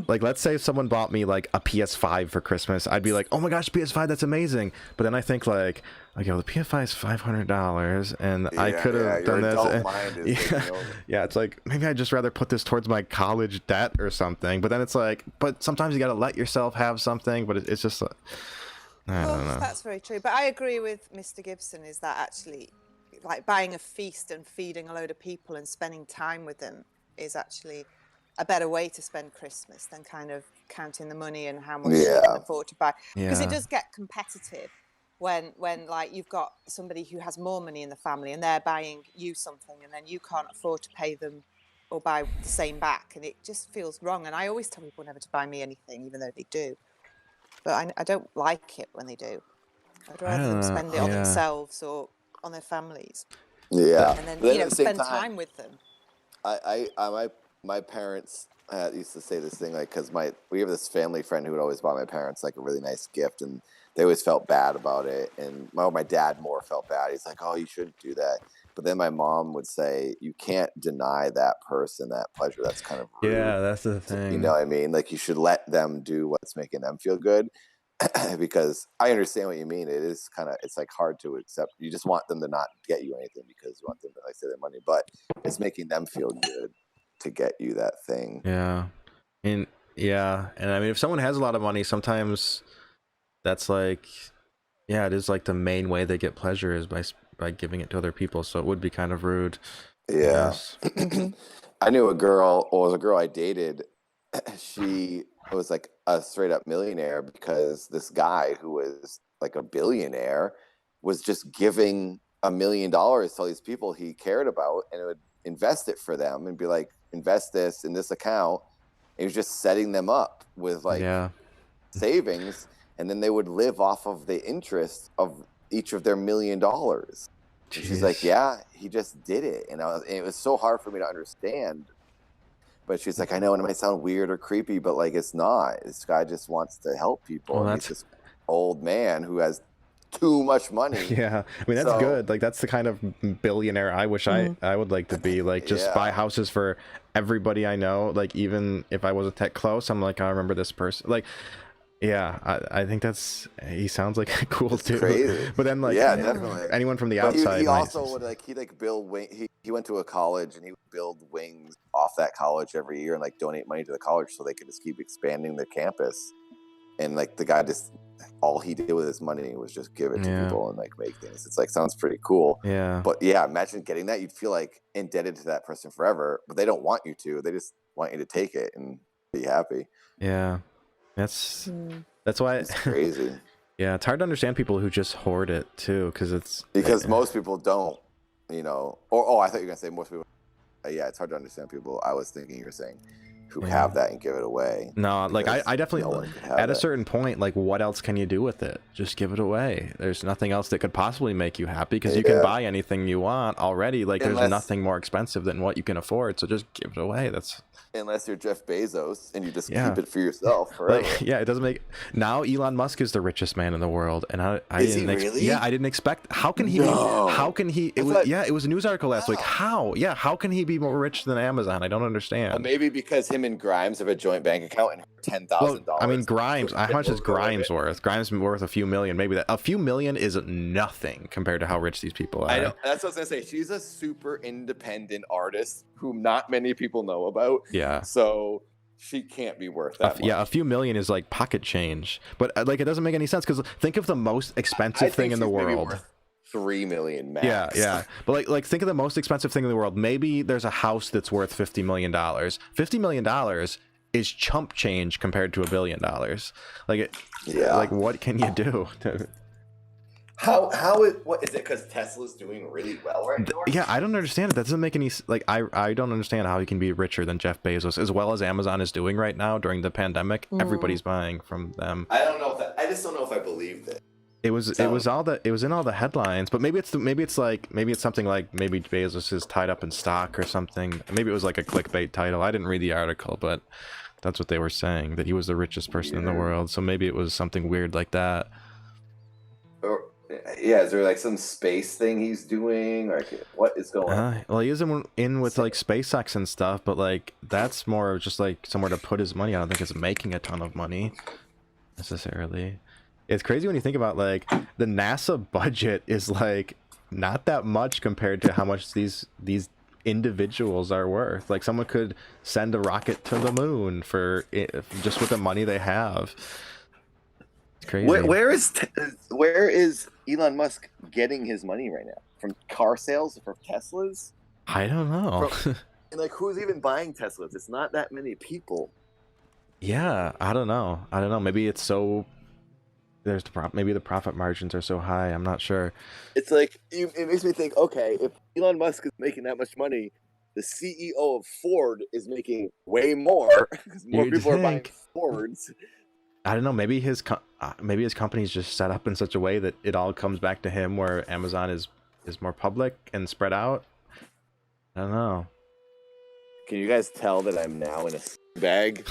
S1: like, let's say someone bought me like a PS5 for Christmas. I'd be like, oh my gosh, PS5, that's amazing. But then I think like, okay, well, the PS5 is $500, and I could have done this. Yeah, it's like maybe I'd just rather put this towards my college debt or something. But then it's like, but sometimes you got to let yourself have something. But it's just. I don't know.
S4: That's very true. But I agree with Mr. Gibson, is that actually like buying a feast and feeding a load of people and spending time with them is actually a better way to spend Christmas than kind of counting the money and how much you can afford to buy. Because it does get competitive when like you've got somebody who has more money in the family and they're buying you something and then you can't afford to pay them or buy the same back, and it just feels wrong. And I always tell people never to buy me anything, even though they do. But I don't like it when they do. I'd rather them spend it on themselves or on their families.
S7: Yeah,
S4: and then spend time with them.
S7: My parents used to say this thing like, because we have this family friend who would always buy my parents like a really nice gift, and they always felt bad about it. And my dad more felt bad. He's like, oh, you shouldn't do that. But then my mom would say, you can't deny that person that pleasure. That's kind of rude.
S1: Yeah, that's the thing.
S7: You know what I mean? Like, you should let them do what's making them feel good. Because I understand what you mean. It is it's like hard to accept. You just want them to not get you anything because you want them to like save their money, but it's making them feel good to get you that thing.
S1: Yeah. And I mean, if someone has a lot of money, sometimes that's like, it is like the main way they get pleasure is by giving it to other people. So it would be kind of rude.
S7: Yeah. I knew a girl, or it was a girl I dated. She was like a straight up millionaire because this guy who was like a billionaire was just giving $1 million to all these people he cared about, and it would invest it for them and be like, invest this in this account. And he was just setting them up with like savings, and then they would live off of the interest of each of their $1 million. She's like, yeah, he just did it. And it was so hard for me to understand. But she's like, I know, and it might sound weird or creepy, but like, it's not. This guy just wants to help people.
S1: Well,
S7: and he's this old man who has too much money.
S1: Yeah, I mean, that's good. Like, that's the kind of billionaire I wish I would like to be. Like, just buy houses for everybody I know. Like, even if I wasn't that close, I'm like, I remember this person. Like, I think he sounds like a cool dude.
S7: Crazy.
S1: But then, like,
S7: definitely.
S1: anyone from the outside.
S7: He also would build wing. He went to a college and he would build wings off that college every year and like donate money to the college so they could just keep expanding the campus. And like, the guy just all he did with his money was just give it to people and like make things. It's like sounds pretty cool.
S1: Yeah.
S7: But yeah, imagine getting that. You'd feel like indebted to that person forever, but they don't want you to. They just want you to take it and be happy.
S1: Yeah. That's why
S7: it's crazy.
S1: Yeah, it's hard to understand people who just hoard it too,
S7: because most people don't, you know. Or I thought you were gonna say most people. Yeah, it's hard to understand people. I was thinking you were saying who have that and give it away.
S1: No, like I definitely at a certain point, like what else can you do with it? Just give it away. There's nothing else that could possibly make you happy because you can buy anything you want already. Like there's nothing more expensive than what you can afford. So just give it away. That's
S7: unless you're Jeff Bezos and you just keep it for yourself forever.
S1: Like, it doesn't make. Now Elon Musk is the richest man in the world, and I
S7: is
S1: didn't
S7: he really?
S1: I didn't expect. How can he? How can he? It was a news article last week. How can he be more rich than Amazon? I don't understand.
S7: Maybe because him and Grimes have a joint bank account and $10,000.
S1: Well, I mean, Grimes. How much is Grimes worth? Grimes is worth a few million. Maybe a few million is nothing compared to how rich these people are.
S7: I know. That's what I was gonna say. She's a super independent artist whom not many people know about.
S1: Yeah.
S7: So she can't be worth that much.
S1: Yeah, a few million is like pocket change, but like it doesn't make any sense because think of the most expensive thing in the world.
S7: Worth 3 million max.
S1: Yeah. But like think of the most expensive thing in the world. Maybe there's a house that's worth $50 million. $50 million is chump change compared to $1 billion. Like like what can you do?
S7: What is it? Because Tesla's doing really well right now?
S1: Yeah, I don't understand it. That doesn't make any like. I don't understand how he can be richer than Jeff Bezos, as well as Amazon is doing right now during the pandemic. Everybody's buying from them.
S7: I don't know if I just don't know if I believed it.
S1: It was in all the headlines, but maybe it's something like maybe Bezos is tied up in stock or something. Maybe it was like a clickbait title. I didn't read the article, but that's what they were saying, that he was the richest person in the world. So maybe it was something weird like that.
S7: Yeah, is there like some space thing he's doing? Like, what is going on?
S1: Well, he is in with like SpaceX and stuff, but like that's more of just like somewhere to put his money. I don't think it's making a ton of money necessarily. It's crazy when you think about like the NASA budget is like not that much compared to how much these individuals are worth. Like someone could send a rocket to the moon for just with the money they have. It's crazy.
S7: Where is Elon Musk getting his money right now? From car sales, from Teslas?
S1: I don't know.
S7: And like, who's even buying Teslas? It's not that many people.
S1: Yeah, I don't know. Maybe it's so. Maybe the profit margins are so high. I'm not sure.
S7: It's like it makes me think. Okay, if Elon Musk is making that much money, the CEO of Ford is making way more because more people are buying Fords.
S1: I don't know. Maybe his company is just set up in such a way that it all comes back to him, where Amazon is more public and spread out. I don't know.
S7: Can you guys tell that I'm now in a bag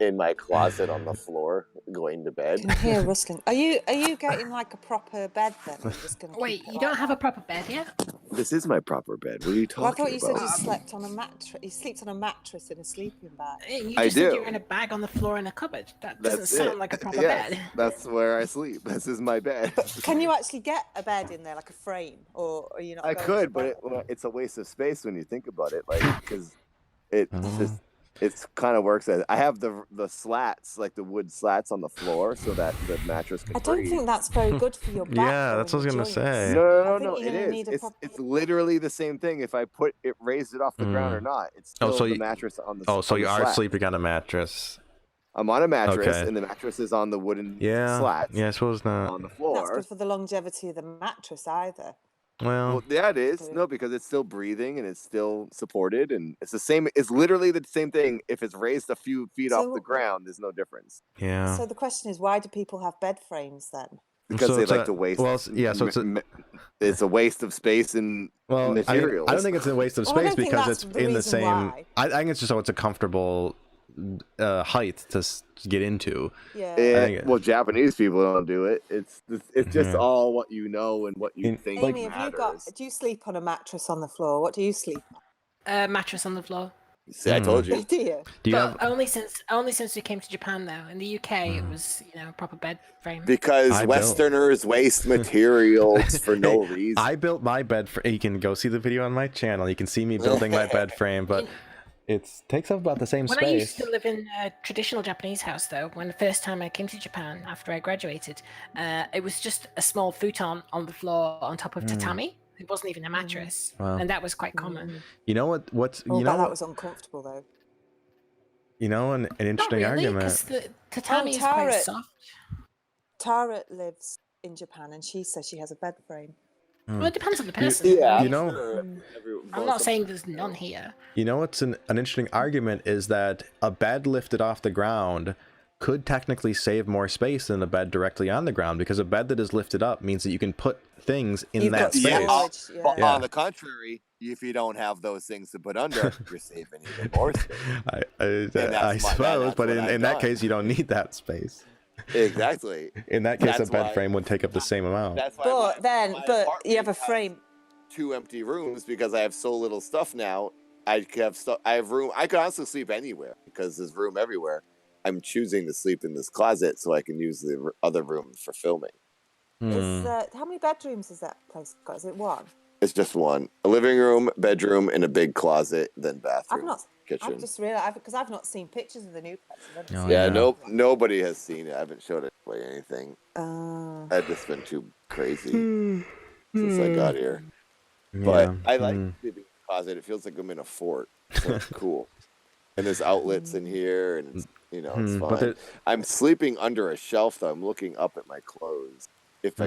S7: in my closet on the floor, going to bed?
S4: I can hear rustling. Are you getting like a proper bed then?
S3: Wait, you don't have a proper bed yet?
S7: This is my proper bed. What are you talking about?
S4: I thought you said you slept on a mattress. You sleeps on a mattress in a sleeping bag.
S3: You just said you're in a bag on the floor in a cupboard. That doesn't sound like a proper bed.
S7: That's where I sleep. This is my bed.
S4: Can you actually get a bed in there, like a frame, or are you not?
S7: I could, but it's a waste of space when you think about it. Like, because it's just. It kind of works as I have the slats, like the wood slats on the floor, so that the mattress can breathe.
S4: Think that's very good for your back.
S1: Yeah, that's what I was gonna say.
S7: No, it is. It's literally the same thing. If I raised it off the ground or not, it's still the mattress on the.
S1: So you are sleeping on a mattress.
S7: I'm on a mattress, and the mattress is on the wooden slats.
S1: Yeah, I suppose not
S7: on the floor.
S4: That's good for the longevity of the mattress either.
S1: Well,
S7: yeah, it is. No, because it's still breathing and it's still supported, and it's the same. It's literally the same thing. If it's raised a few feet off the ground, there's no difference.
S1: Yeah.
S4: So the question is, why do people have bed frames then?
S7: Because they like to waste.
S1: Well, yeah. So
S7: it's a waste of space and materials.
S1: I don't think it's a waste of space because it's in the same. I think it's just so it's a comfortable height to get into.
S4: Yeah.
S7: Japanese people don't do it. It's just all what you know and what you think
S4: Amy,
S7: matters.
S4: Do you sleep on a mattress on the floor? What do you sleep on?
S3: Mattress on the floor.
S7: See, I told you.
S4: Do you?
S3: Only since we came to Japan though. In the UK, it was proper bed frame.
S7: Because Westerners waste materials for no reason.
S1: I built my bed. You can go see the video on my channel. You can see me building my bed frame, but. it takes up about the same
S3: When
S1: space.
S3: I used to live in a traditional Japanese house, though, when the first time I came to Japan after I graduated, it was just a small futon on the floor on top of tatami. It wasn't even a mattress,
S1: Wow.
S3: and that was quite common.
S1: You know what's
S4: Oh,
S1: you know
S4: that
S1: what,
S4: was uncomfortable though.
S1: you know an
S3: Not
S1: interesting
S3: really,
S1: argument.
S3: because the tatami is quite
S4: Tara-
S3: soft.
S4: Tara lives in Japan, and she says she has a bed frame.
S3: Well, it depends on the person.
S7: Yeah,
S1: You know-
S7: sure.
S3: I'm not saying there's none here.
S1: You know what's an interesting argument is that a bed lifted off the ground could technically save more space than a bed directly on the ground, because a bed that is lifted up means that you can put things in
S4: You've
S1: that
S4: got
S1: space.
S4: storage,
S7: But
S1: Yeah.
S7: on the contrary, if you don't have those things to put under, you're saving even more space.
S1: I suppose, but
S7: what
S1: in
S7: I've
S1: that
S7: done.
S1: case, you don't need that space.
S7: Exactly.
S1: In that case,
S7: That's
S1: a bed
S7: why-
S1: frame would take up the same amount.
S7: That's why
S4: But
S7: my
S4: you have a
S7: apartment has
S4: frame.
S7: 2 empty rooms because I have so little stuff now. I have room. I could honestly sleep anywhere because there's room everywhere. I'm choosing to sleep in this closet so I can use the other room for filming.
S4: Is, how many bedrooms has that place got? Is it one?
S7: It's just one: a living room, bedroom, and a big closet, then bathroom, kitchen.
S4: I've just realized because I've not seen pictures of the new place. I've never
S1: Oh,
S4: seen
S1: yeah.
S7: Nobody has seen it. I haven't showed it away anything.
S4: it.
S7: I've just been too crazy since I got here.
S1: Yeah.
S7: But I like sleeping in the closet. It feels like I'm in a fort. So it's cool. And there's outlets in here, and it's, it's
S1: But
S7: fine. I'm sleeping under a shelf, though. I'm looking up at my clothes. If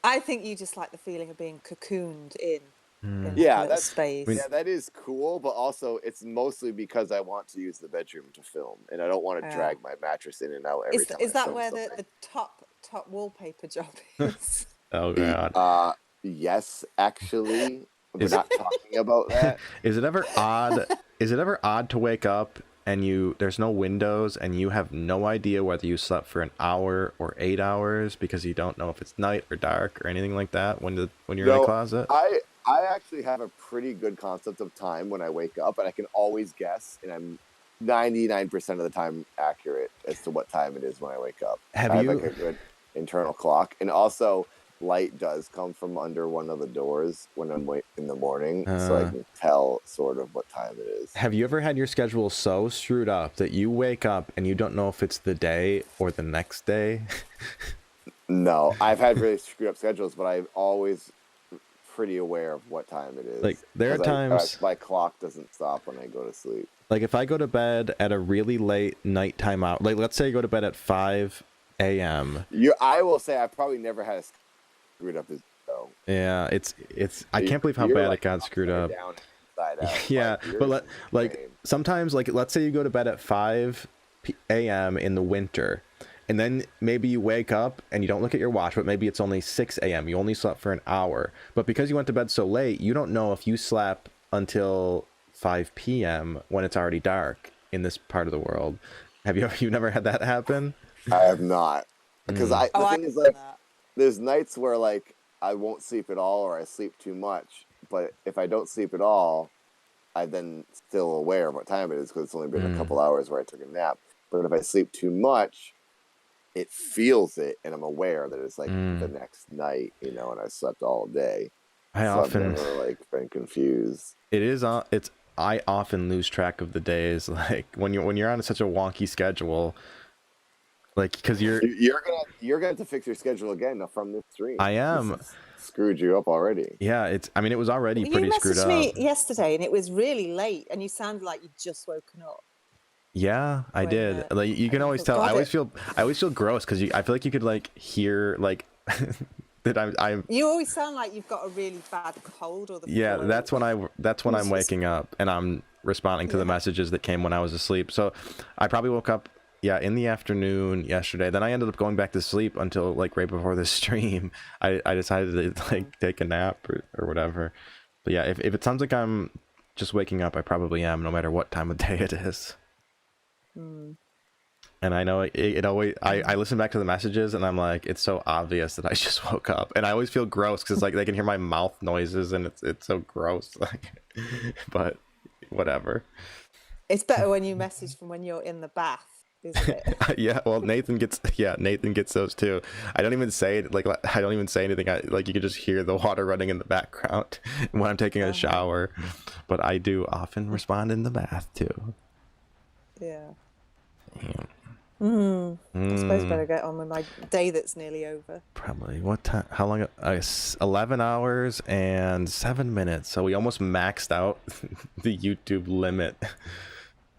S4: I think you just like the feeling of being cocooned in
S7: Yeah,
S4: a
S7: that's
S4: space.
S7: Yeah, that is cool, but also it's mostly because I want to use the bedroom to film, and I don't want to drag my mattress in and out every time.
S4: Is
S7: I
S4: that
S7: film
S4: where
S7: something.
S4: the top wallpaper job is?
S1: Oh god.
S7: Yes, actually, we're not talking about that.
S1: Is it ever odd? Is it ever odd to wake up and there's no windows and you have no idea whether you slept for an hour or 8 hours because you don't know if it's night or dark or anything like that when you're in the closet?
S7: I actually have a pretty good concept of time when I wake up, and I can always guess, and I'm 99% of the time accurate as to what time it is when I wake up. I have like a good internal clock, and also light does come from under one of the doors when I'm in the morning, so I can tell sort of what time it is.
S1: Have you ever had your schedule so screwed up that you wake up and you don't know if it's the day or the next day?
S7: No, I've had really screwed up schedules, but I'm always pretty aware of what time it is.
S1: Like there are times
S7: my clock doesn't stop when I go to sleep.
S1: Like if I go to bed at a really late nighttime hour, like let's say I go to bed at 5 a.m.
S7: I will say I probably never had a screwed up as though.
S1: Yeah, it's I can't believe how bad it got screwed up.
S7: Down, inside out.
S1: Yeah, but sometimes like let's say you go to bed at 5 a.m. in the winter, and then maybe you wake up and you don't look at your watch, but maybe it's only 6 a.m. You only slept for an hour, but because you went to bed so late, you don't know if you slept until 5 p.m. when it's already dark in this part of the world. Have you never had that happen?
S7: I have not, because the thing is like there's nights where like I won't sleep at all or I sleep too much, but if I don't sleep at all, I then still aware of what time it is because it's only been a couple hours where I took a nap. But if I sleep too much, it feels it, and I'm aware that it's like the next night, and I slept all day.
S1: I've often
S7: never been confused.
S1: I often lose track of the days, like when you're on such a wonky schedule, like because you're
S7: gonna have to fix your schedule again from this stream.
S1: I am.
S7: Screwed you up already.
S1: Yeah, it was already pretty screwed up.
S4: You messaged me yesterday, and it was really late, and you sounded like you'd just woken up.
S1: Yeah, I did. Like you can always tell. I always feel gross because I feel like you could like hear like that I'm.
S4: You always sound like you've got a really bad cold or the.
S1: Yeah, that's when I'm waking up and I'm responding to the messages that came when I was asleep. So I probably woke up in the afternoon yesterday. Then I ended up going back to sleep until like right before the stream. I decided to like take a nap or whatever. But yeah, if it sounds like I'm just waking up, I probably am, no matter what time of day it is. And I know it always I listen back to the messages and I'm like, it's so obvious that I just woke up, and I always feel gross because like they can hear my mouth noises and it's so gross, like but whatever.
S4: It's better when you message from when you're in the bath isn't it?
S1: Yeah, well, Nathan gets those too. I don't even say it, like I don't even say anything. Like you could just hear the water running in the background when I'm taking a shower. But I do often respond in the bath too.
S4: Yeah.
S1: Yeah.
S4: I suppose I better get on with my day that's nearly over.
S1: Probably. What time? How long? 11 hours and 7 minutes. So we almost maxed out the YouTube limit.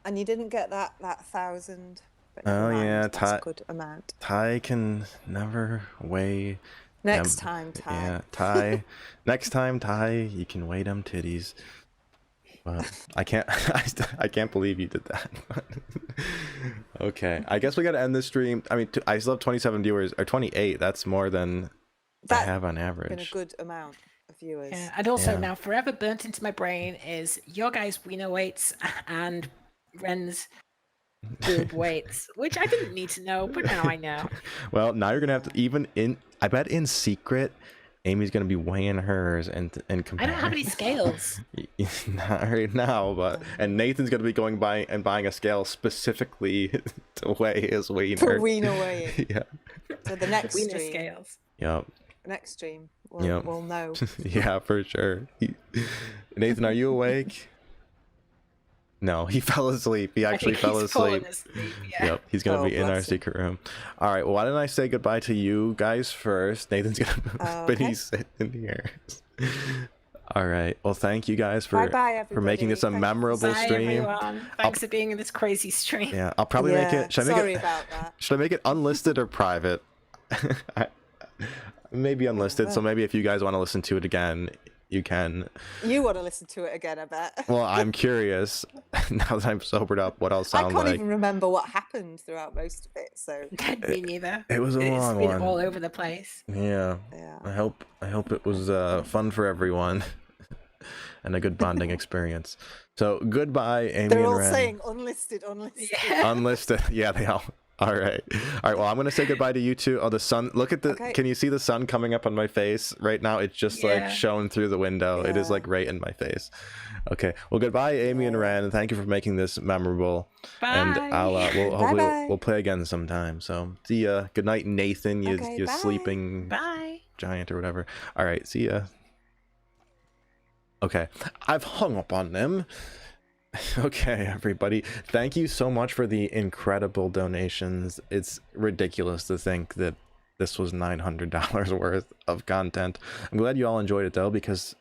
S4: And you didn't get that 1,000. But
S1: Oh
S4: never mind,
S1: yeah,
S4: that's a good amount.
S1: Ty can never weigh.
S4: Next time, Ty.
S1: Yeah, Ty. Next time, Ty, you can weigh them titties. But I can't. I can't believe you did that. Okay, I guess we gotta end this stream. I mean, I still have 27 viewers, or 28. That's more than I have on average.
S4: Been a good amount of viewers.
S3: Yeah, and also now forever burnt into my brain is your guys' wiener weights and Wren's boob weights, which I didn't need to know, but now I know.
S1: Well, now you're gonna have to I bet in secret, Amy's gonna be weighing hers and comparing.
S3: I don't have any scales.
S1: Not right now, and Nathan's gonna be going by and buying a scale specifically to weigh his wiener.
S4: For wiener weighing.
S1: Yeah.
S4: So the next
S3: Wiener
S4: stream.
S3: scales.
S1: Yep.
S4: Next stream, we'll know.
S1: Yeah, for sure. Nathan, are you awake? No, he fell asleep. He actually fell asleep.
S3: Yeah.
S1: Yep, he's gonna be in our secret room. All right, well, why don't I say goodbye to you guys first? Nathan's gonna, but he's sitting here. All right, well, thank you guys for making this a memorable stream.
S3: Everyone. Thanks for being in this crazy stream.
S1: Yeah, I'll probably make it. Should I make it unlisted or private? Maybe unlisted. So maybe if you guys want to listen to it again, you can.
S4: You want to listen to it again, I bet.
S1: Well, I'm curious now that I'm sobered up what I'll sound like.
S4: I can't even remember what happened throughout most of it. So
S3: me neither.
S1: It was a long one.
S3: It's been all over the place.
S1: Yeah. I hope it was fun for everyone and a good bonding experience. So goodbye, Amy
S4: They're
S1: and
S4: all
S1: Wren.
S4: saying unlisted.
S3: Yeah.
S1: Unlisted. Yeah, they all. All right. Well, I'm gonna say goodbye to you two. Oh, the sun! Look at the.
S4: Okay.
S1: Can you see the sun coming up on my face right now? It's just like shone through the window. It is like right in my face. Okay. Well, goodbye, Amy and Wren. Thank you for making this memorable.
S3: Bye.
S1: And I'll hopefully we'll play again sometime. So see ya. Good night, Nathan. You sleeping giant or whatever. All right. See ya. Okay. I've hung up on them. Okay, everybody, thank you so much for the incredible donations. It's ridiculous to think that this was $900 worth of content. I'm glad you all enjoyed it though, because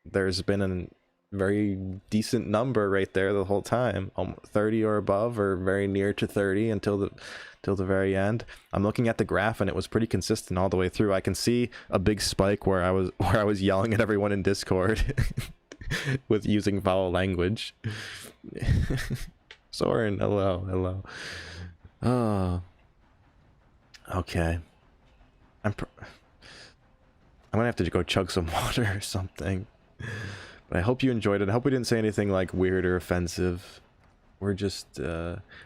S1: there's been a very decent number right there the whole time, 30 or above, or very near to 30 until the very end. I'm looking at the graph and it was pretty consistent all the way through. I can see a big spike where I was yelling at everyone in Discord with using foul language. Soren, hello. Oh, okay. I'm gonna have to go chug some water or something. But I hope you enjoyed it. I hope we didn't say anything like weird or offensive. We're just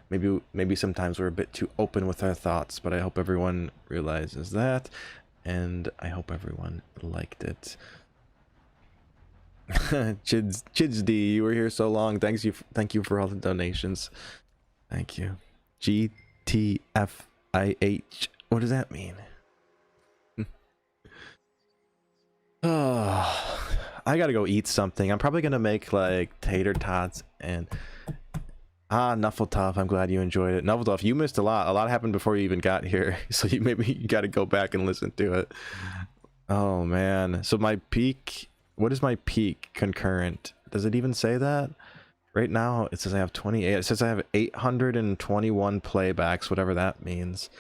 S1: maybe sometimes we're a bit too open with our thoughts, but I hope everyone realizes that, and I hope everyone liked it. Chids D, you were here so long. Thank you for all the donations. Thank you. GTFIH. What does that mean? Oh, I gotta go eat something. I'm probably gonna make like tater tots and Nuffletop. I'm glad you enjoyed it. Nuffletop, you missed a lot. A lot happened before you even got here, so maybe you gotta go back and listen to it. Oh man. So my peak. What is my peak concurrent? Does it even say that? Right now, it says I have 28. It says I have 821 playbacks, whatever that means.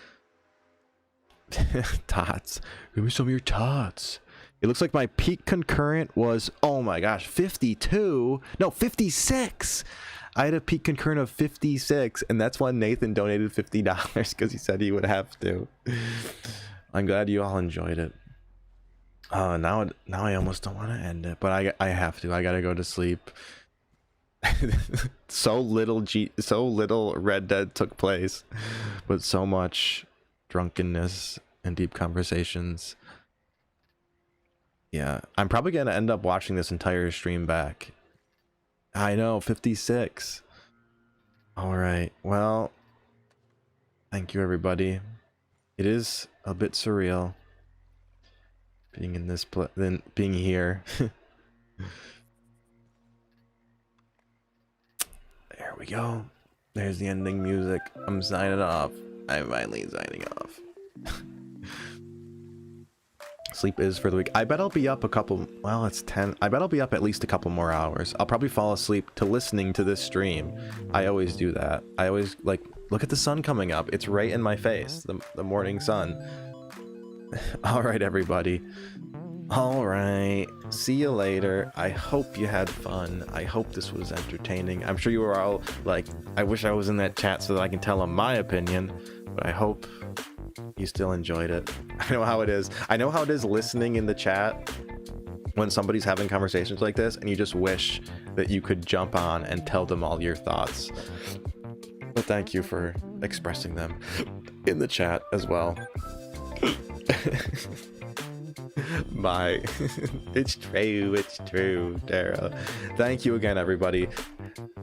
S1: Tots. Give me some of your tots. It looks like my peak concurrent was, oh my gosh, 52? No, 56! I had a peak concurrent of 56, and that's why Nathan donated $50, because he said he would have to. I'm glad you all enjoyed it. Now I almost don't want to end it, but I have to. I gotta go to sleep. so little Red Dead took place, but so much drunkenness and deep conversations. Yeah, I'm probably gonna end up watching this entire stream back. I know, 56. All right, well, Thank you, everybody. It is a bit surreal being in this being here. There we go. There's the ending music. I'm signing off. I'm finally signing off. Sleep is for the week. I bet I'll be up a couple, well, it's 10. I bet I'll be up at least a couple more hours. I'll probably fall asleep to listening to this stream. I always do that. I always, like, look at the sun coming up. It's right in my face, the morning sun. All right, everybody. All right. See you later. I hope you had fun. I hope this was entertaining. I'm sure you were all like, I wish I was in that chat so that I can tell them my opinion, but I hope you still enjoyed it. I know how it is. I know how it is listening in the chat when somebody's having conversations like this and you just wish that you could jump on and tell them all your thoughts. But thank you for expressing them in the chat as well. Bye. It's true, Daryl. Thank you again, everybody.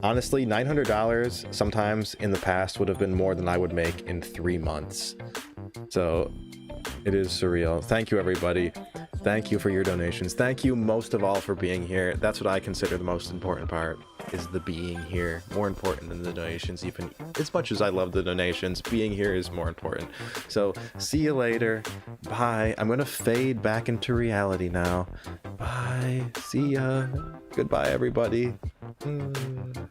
S1: Honestly, $900 sometimes in the past would have been more than I would make in 3 months. So it is surreal. Thank you, everybody. Thank you for your donations. Thank you most of all for being here. That's what I consider the most important part, is the being here. More important than the donations. Even as much as I love the donations, being here is more important. So see you later. Bye. I'm gonna fade back into reality now. Bye. See ya. Goodbye, everybody. Mm.